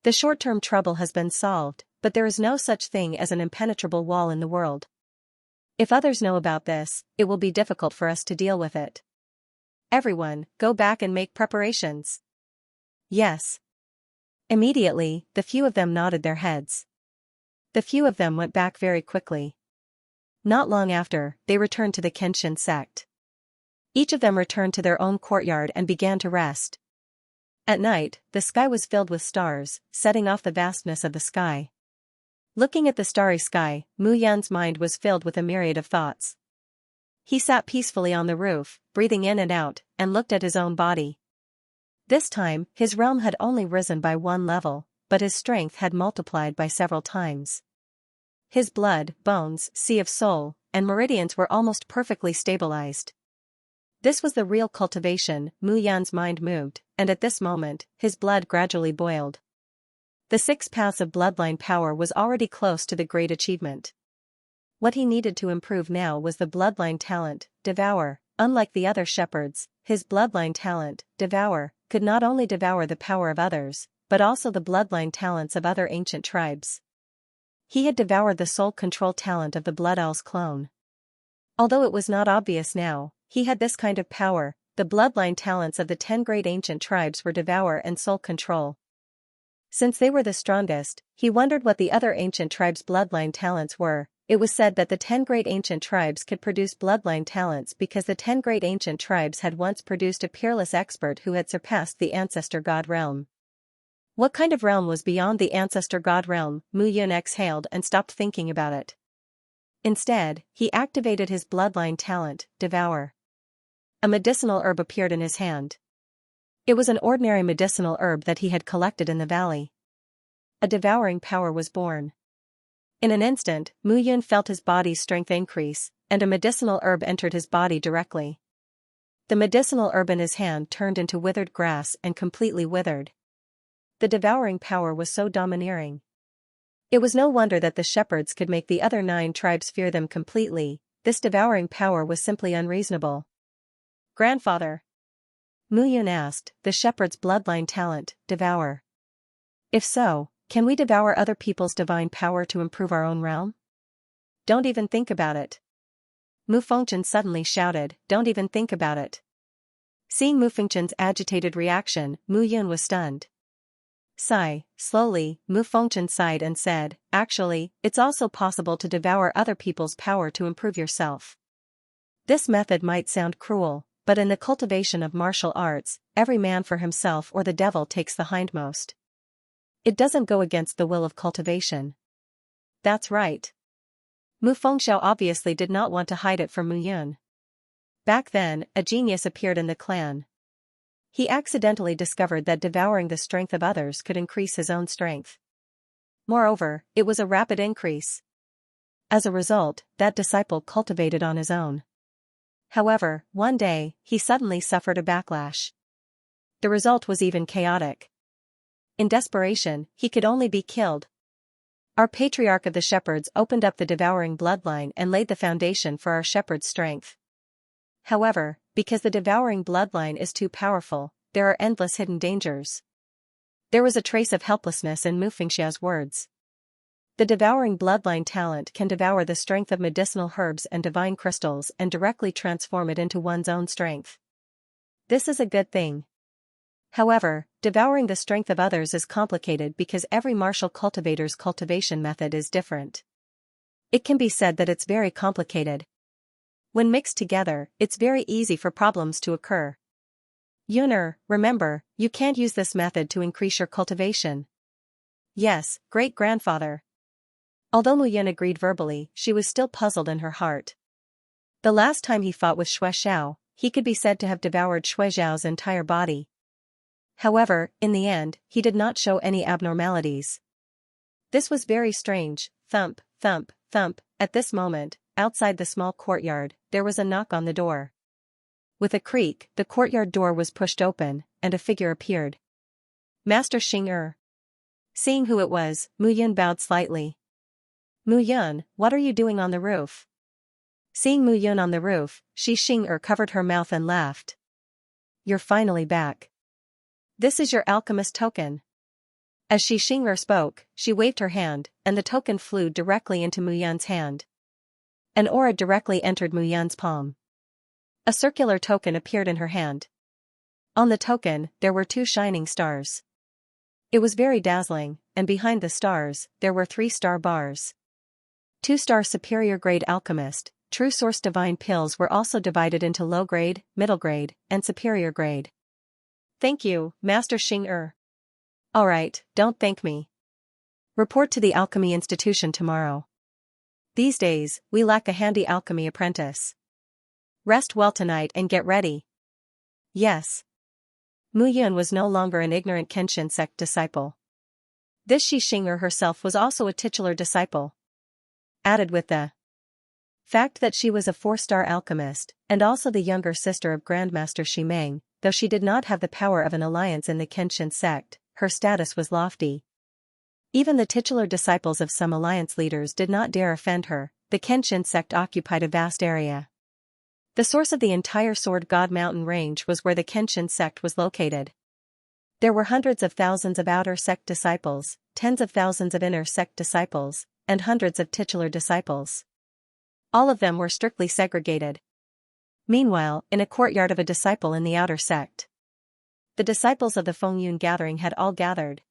The short-term trouble has been solved, but there is no such thing as an impenetrable wall in the world. If others know about this, it will be difficult for us to deal with it. Everyone, go back and make preparations." Yes. Immediately, the few of them nodded their heads. The few of them went back very quickly. Not long after, they returned to the Kenshin sect. Each of them returned to their own courtyard and began to rest. At night, the sky was filled with stars, setting off the vastness of the sky. Looking at the starry sky, Mu Yan's mind was filled with a myriad of thoughts. He sat peacefully on the roof, breathing in and out, and looked at his own body. This time, his realm had only risen by 1 level, but his strength had multiplied by several times. His blood, bones, sea of soul, and meridians were almost perfectly stabilized. This was the real cultivation. Mu Yan's mind moved, and at this moment, his blood gradually boiled. The 6 paths of bloodline power was already close to the great achievement. What he needed to improve now was the bloodline talent, Devour. Unlike the other shepherds, his bloodline talent, Devour, could not only devour the power of others, but also the bloodline talents of other ancient tribes. He had devoured the soul control talent of the Blood Owl's clone. Although it was not obvious now, he had this kind of power. The bloodline talents of the 10 great ancient tribes were Devour and Soul Control. Since they were the strongest, he wondered what the other ancient tribes' bloodline talents were. It was said that the 10 great ancient tribes could produce bloodline talents because the 10 great ancient tribes had once produced a peerless expert who had surpassed the ancestor god realm. What kind of realm was beyond the ancestor god realm? Mu Yun exhaled and stopped thinking about it. Instead, he activated his bloodline talent, Devour. A medicinal herb appeared in his hand. It was an ordinary medicinal herb that he had collected in the valley. A devouring power was born. In an instant, Mu Yun felt his body's strength increase, and a medicinal herb entered his body directly. The medicinal herb in his hand turned into withered grass and completely withered. The devouring power was so domineering. It was no wonder that the shepherds could make the other 9 tribes fear them completely. This devouring power was simply unreasonable. "Grandfather," Mu Yun asked, "the shepherd's bloodline talent, Devour. If so, can we devour other people's divine power to improve our own realm?" "Don't even think about it." Mu Fengchen suddenly shouted, "Don't even think about it." Seeing Mu Fengchen's agitated reaction, Mu Yun was stunned. Slowly, Mu Fengchen sighed and said, "Actually, it's also possible to devour other people's power to improve yourself. This method might sound cruel, but in the cultivation of martial arts, every man for himself or the devil takes the hindmost. It doesn't go against the will of cultivation." "That's right." Mu Fengxiao obviously did not want to hide it from Mu Yun. Back then, a genius appeared in the clan. He accidentally discovered that devouring the strength of others could increase his own strength. Moreover, it was a rapid increase. As a result, that disciple cultivated on his own. However, one day, he suddenly suffered a backlash. The result was even chaotic. In desperation, he could only be killed. Our patriarch of the shepherds opened up the devouring bloodline and laid the foundation for our shepherd's strength. However, because the devouring bloodline is too powerful, there are endless hidden dangers. There was a trace of helplessness in Mu Fengxiao's words. The devouring bloodline talent can devour the strength of medicinal herbs and divine crystals and directly transform it into one's own strength. This is a good thing. However, devouring the strength of others is complicated because every martial cultivator's cultivation method is different. It can be said that it's very complicated. When mixed together, it's very easy for problems to occur. Yuner, remember, you can't use this method to increase your cultivation. Yes, great-grandfather. Although Mu Yun agreed verbally, she was still puzzled in her heart. The last time he fought with Xue Xiao, he could be said to have devoured Xue Xiao's entire body. However, in the end, he did not show any abnormalities. This was very strange. Thump, thump, thump. At this moment, outside the small courtyard, there was a knock on the door. With a creak, the courtyard door was pushed open, and a figure appeared. Master Xing. Seeing who it was, Mu Yun bowed slightly. Mu Yun, what are you doing on the roof? Seeing Mu Yun on the roof, Xing covered her mouth and laughed. You're finally back. This is your alchemist token. As Xing spoke, she waved her hand, and the token flew directly into Mu Yun's hand. An aura directly entered Mu Yun's palm. A circular token appeared in her hand. On the token, there were 2 shining stars. It was very dazzling, and behind the stars, there were 3 star bars. 2-star superior grade alchemist, true source divine pills were also divided into low grade, middle grade, and superior grade. Thank you, Master Xing. Alright, don't thank me. Report to the Alchemy Institution tomorrow. These days, we lack a handy alchemy apprentice. Rest well tonight and get ready. Yes. Mu Yun was no longer an ignorant Kenshin sect disciple. This Xing herself was also a titular disciple. Added with the fact that she was a 4-star alchemist, and also the younger sister of Grandmaster Shimeng, though she did not have the power of an alliance in the Kenshin sect, her status was lofty. Even the titular disciples of some alliance leaders did not dare offend her. The Kenshin sect occupied a vast area. The source of the entire Sword God Mountain range was where the Kenshin sect was located. There were hundreds of thousands of outer sect disciples, tens of thousands of inner sect disciples, and hundreds of titular disciples. All of them were strictly segregated. Meanwhile, in a courtyard of a disciple in the outer sect, the disciples of the Fengyun gathering had all gathered.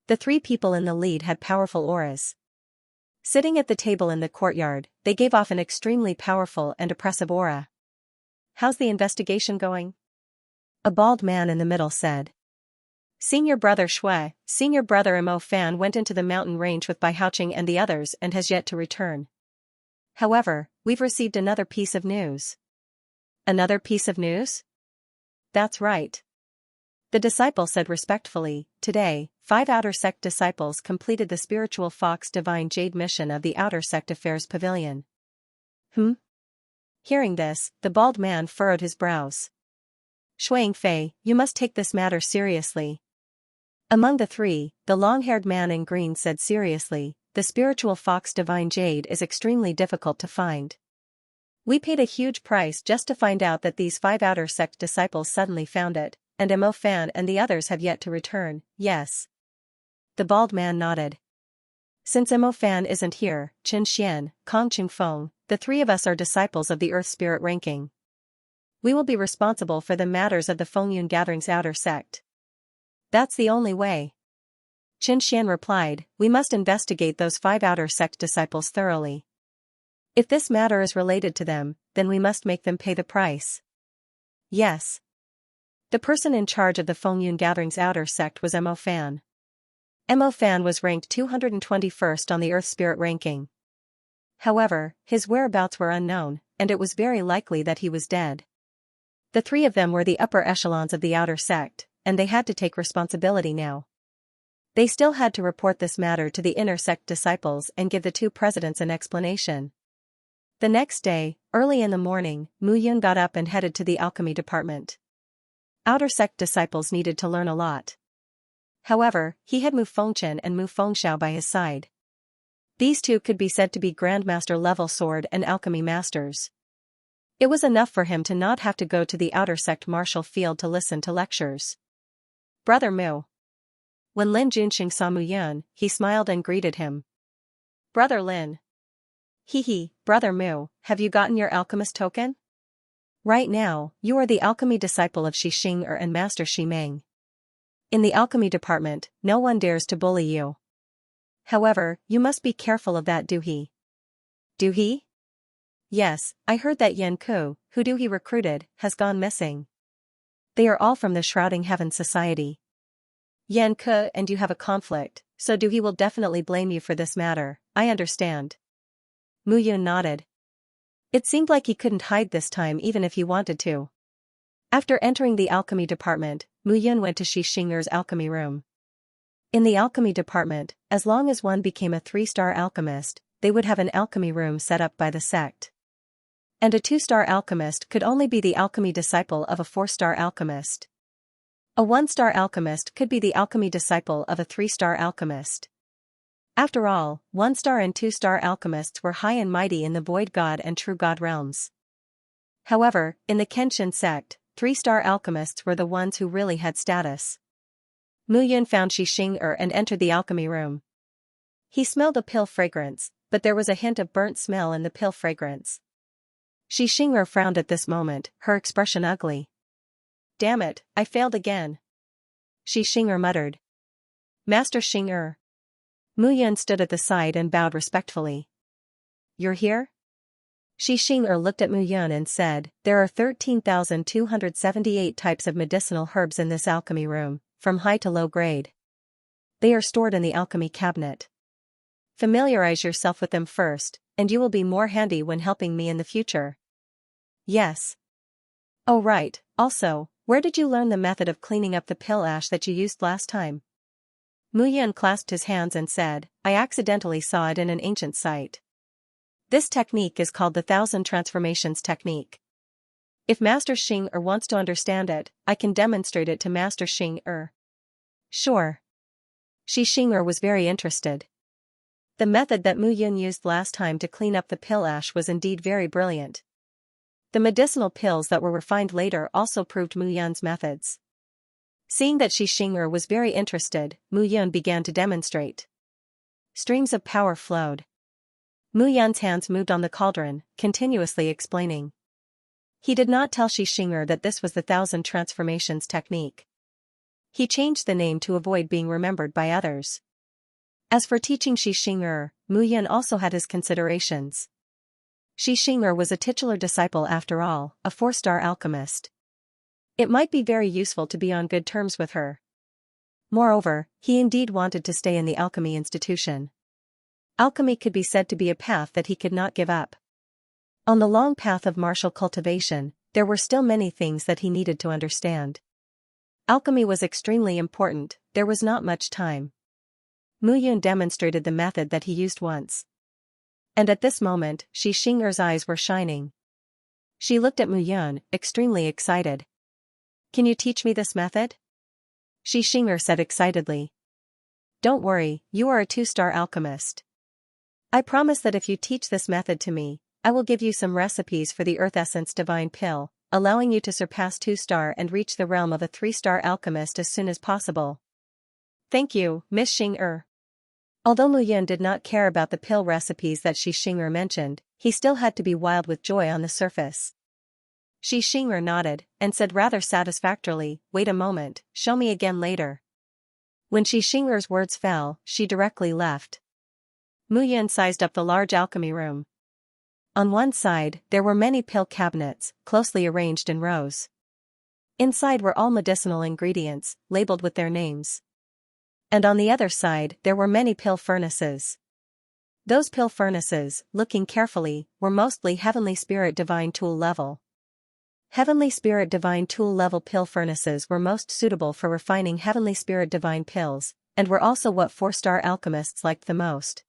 The 3 people in the lead had powerful auras. Sitting at the table in the courtyard, they gave off an extremely powerful and oppressive aura. How's the investigation going? A bald man in the middle said. Senior brother Shui, senior brother Mo Fan went into the mountain range with Bai Haoqing and the others and has yet to return. However, we've received another piece of news. Another piece of news? That's right. The disciple said respectfully, today, 5 outer sect disciples completed the spiritual Fox Divine Jade mission of the Outer Sect Affairs Pavilion. Hearing this, the bald man furrowed his brows. Shuang Fei, you must take this matter seriously. Among the 3, the long-haired man in green said seriously, the spiritual Fox Divine Jade is extremely difficult to find. We paid a huge price just to find out that these 5 outer sect disciples suddenly found it, and Mo Fan and the others have yet to return, yes. The bald man nodded. Since Mo Fan isn't here, Chen Xian, Kong Qingfeng, the 3 of us are disciples of the Earth Spirit ranking. We will be responsible for the matters of the Fengyun Gathering's outer sect. That's the only way. Chen Xian replied, we must investigate those 5 outer sect disciples thoroughly. If this matter is related to them, then we must make them pay the price. Yes. The person in charge of the Fengyun Gathering's outer sect was Mo Fan. Mo Fan was ranked 221st on the Earth Spirit ranking. However, his whereabouts were unknown, and it was very likely that he was dead. The 3 of them were the upper echelons of the outer sect, and they had to take responsibility now. They still had to report this matter to the inner sect disciples and give the 2 presidents an explanation. The next day, early in the morning, Mu Yun got up and headed to the alchemy department. Outer sect disciples needed to learn a lot. However, he had Mu Fengchen and Mu Fengxiao by his side. These 2 could be said to be Grandmaster-level sword and alchemy masters. It was enough for him to not have to go to the outer sect martial field to listen to lectures. Brother Mu. When Lin Junxing saw Mu Yun, he smiled and greeted him. Brother Lin. Hee, Brother Mu, have you gotten your alchemist token? Right now, you are the alchemy disciple of Xianxia and Master Meng. In the alchemy department, no one dares to bully you. However, you must be careful of that Duhe. Duhe? Yes, I heard that Yan Ku, who Duhe recruited, has gone missing. They are all from the Shrouding Heaven Society. Yan Ku and you have a conflict, so Duhe will definitely blame you for this matter, I understand. Mu Yun nodded. It seemed like he couldn't hide this time even if he wanted to. After entering the alchemy department, Mu Yun went to Xianxia's alchemy room. In the alchemy department, as long as one became a 3-star alchemist, they would have an alchemy room set up by the sect. And a 2-star alchemist could only be the alchemy disciple of a 4-star alchemist. A 1-star alchemist could be the alchemy disciple of a 3-star alchemist. After all, 1-star and 2-star alchemists were high and mighty in the Void God and True God realms. However, in the Kenshin sect, 3-star alchemists were the ones who really had status. Mu Yun found Xianxia and entered the alchemy room. He smelled a pill fragrance, but there was a hint of burnt smell in the pill fragrance. Xianxia frowned at this moment, her expression ugly. Damn it, I failed again. Xianxia muttered. Master Xianxia. Mu Yun stood at the side and bowed respectfully. You're here? Xianxia looked at Mu Yun and said, there are 13,278 types of medicinal herbs in this alchemy room, from high to low grade. They are stored in the alchemy cabinet. Familiarize yourself with them first, and you will be more handy when helping me in the future. Yes. Oh right, also, where did you learn the method of cleaning up the pill ash that you used last time? Mu Yun clasped his hands and said, I accidentally saw it in an ancient site. This technique is called the 1,000 Transformations Technique. If Master Xianxia wants to understand it, I can demonstrate it to Master Xianxia. Sure. Xianxia was very interested. The method that Mu Yun used last time to clean up the pill ash was indeed very brilliant. The medicinal pills that were refined later also proved Mu Yun's methods. Seeing that Xianxia was very interested, Mu Yun began to demonstrate. Streams of power flowed. Mu Yun's hands moved on the cauldron, continuously explaining. He did not tell Xianxia that this was the 1,000 Transformations technique. He changed the name to avoid being remembered by others. As for teaching Xianxia, Mu Yun also had his considerations. Xianxia was a titular disciple after all, a 4-star alchemist. It might be very useful to be on good terms with her. Moreover, he indeed wanted to stay in the alchemy institution. Alchemy could be said to be a path that he could not give up. On the long path of martial cultivation, there were still many things that he needed to understand. Alchemy was extremely important, there was not much time. Mu Yun demonstrated the method that he used once. And at this moment, Xianxia's eyes were shining. She looked at Mu Yun, extremely excited. Can you teach me this method? Xianxia said excitedly. Don't worry, you are a 2-star alchemist. I promise that if you teach this method to me, I will give you some recipes for the Earth Essence Divine Pill, allowing you to surpass 2-star and reach the realm of a 3-star alchemist as soon as possible. Thank you, Miss Xianxia. Although Mu Yun did not care about the pill recipes that Xianxia mentioned, he still had to be wild with joy on the surface. Xianxia nodded, and said rather satisfactorily, wait a moment, show me again later. When Xianxia's words fell, she directly left. Mu Yun sized up the large alchemy room. On one side, there were many pill cabinets, closely arranged in rows. Inside were all medicinal ingredients, labeled with their names. And on the other side, there were many pill furnaces. Those pill furnaces, looking carefully, were mostly Heavenly Spirit Divine Tool level. Heavenly Spirit Divine Tool level pill furnaces were most suitable for refining Heavenly Spirit Divine pills, and were also what 4-star alchemists liked the most.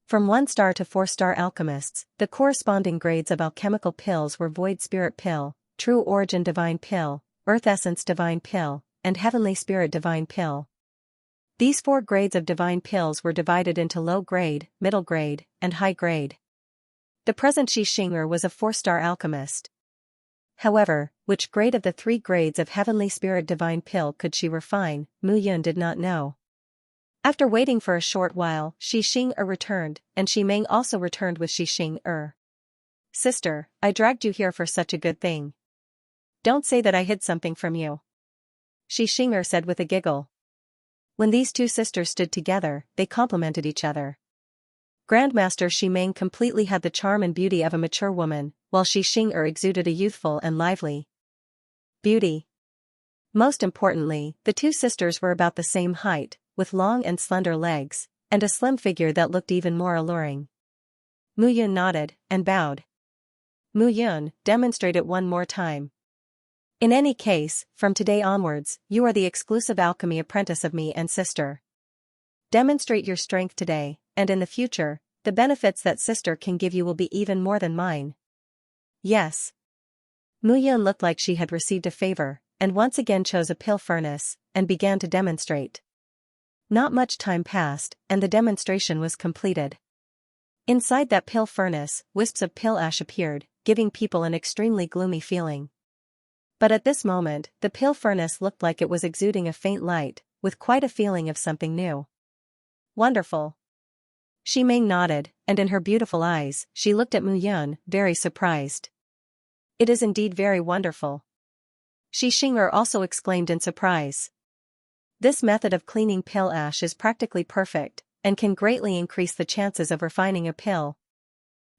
From 1-star to 4-star alchemists, the corresponding grades of alchemical pills were Void Spirit Pill, True Origin Divine Pill, Earth Essence Divine Pill, and Heavenly Spirit Divine Pill. These 4 grades of divine pills were divided into low grade, middle grade, and high grade. The present Xianxia was a 4-star alchemist. However, which grade of the 3 grades of Heavenly Spirit Divine Pill could she refine, Mu Yun did not know. After waiting for a short while, Xianxia returned, and Ximeng also returned with Xianxia. Sister, I dragged you here for such a good thing. Don't say that I hid something from you. Xianxia said with a giggle. When these two sisters stood together, they complemented each other. Grandmaster Ximeng completely had the charm and beauty of a mature woman, while Xianxia exuded a youthful and lively beauty. Most importantly, the two sisters were about the same height, with long and slender legs, and a slim figure that looked even more alluring. Mu Yun nodded, and bowed. Mu Yun, demonstrate it one more time. In any case, from today onwards, you are the exclusive alchemy apprentice of me and sister. Demonstrate your strength today, and in the future, the benefits that sister can give you will be even more than mine. Yes. Mu Yun looked like she had received a favor, and once again chose a pill furnace, and began to demonstrate. Not much time passed, and the demonstration was completed. Inside that pill furnace, wisps of pill ash appeared, giving people an extremely gloomy feeling. But at this moment, the pill furnace looked like it was exuding a faint light, with quite a feeling of something new. Wonderful. Ximeng nodded, and in her beautiful eyes, she looked at Mu Yun, very surprised. It is indeed very wonderful. Xianxia also exclaimed in surprise. This method of cleaning pill ash is practically perfect, and can greatly increase the chances of refining a pill.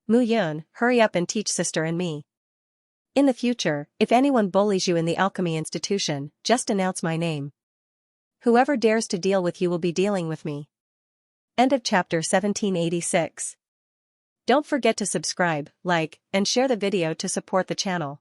Mu Yun, hurry up and teach sister and me. In the future, if anyone bullies you in the alchemy institution, just announce my name. Whoever dares to deal with you will be dealing with me. End of chapter 1786. Don't forget to subscribe, like, and share the video to support the channel.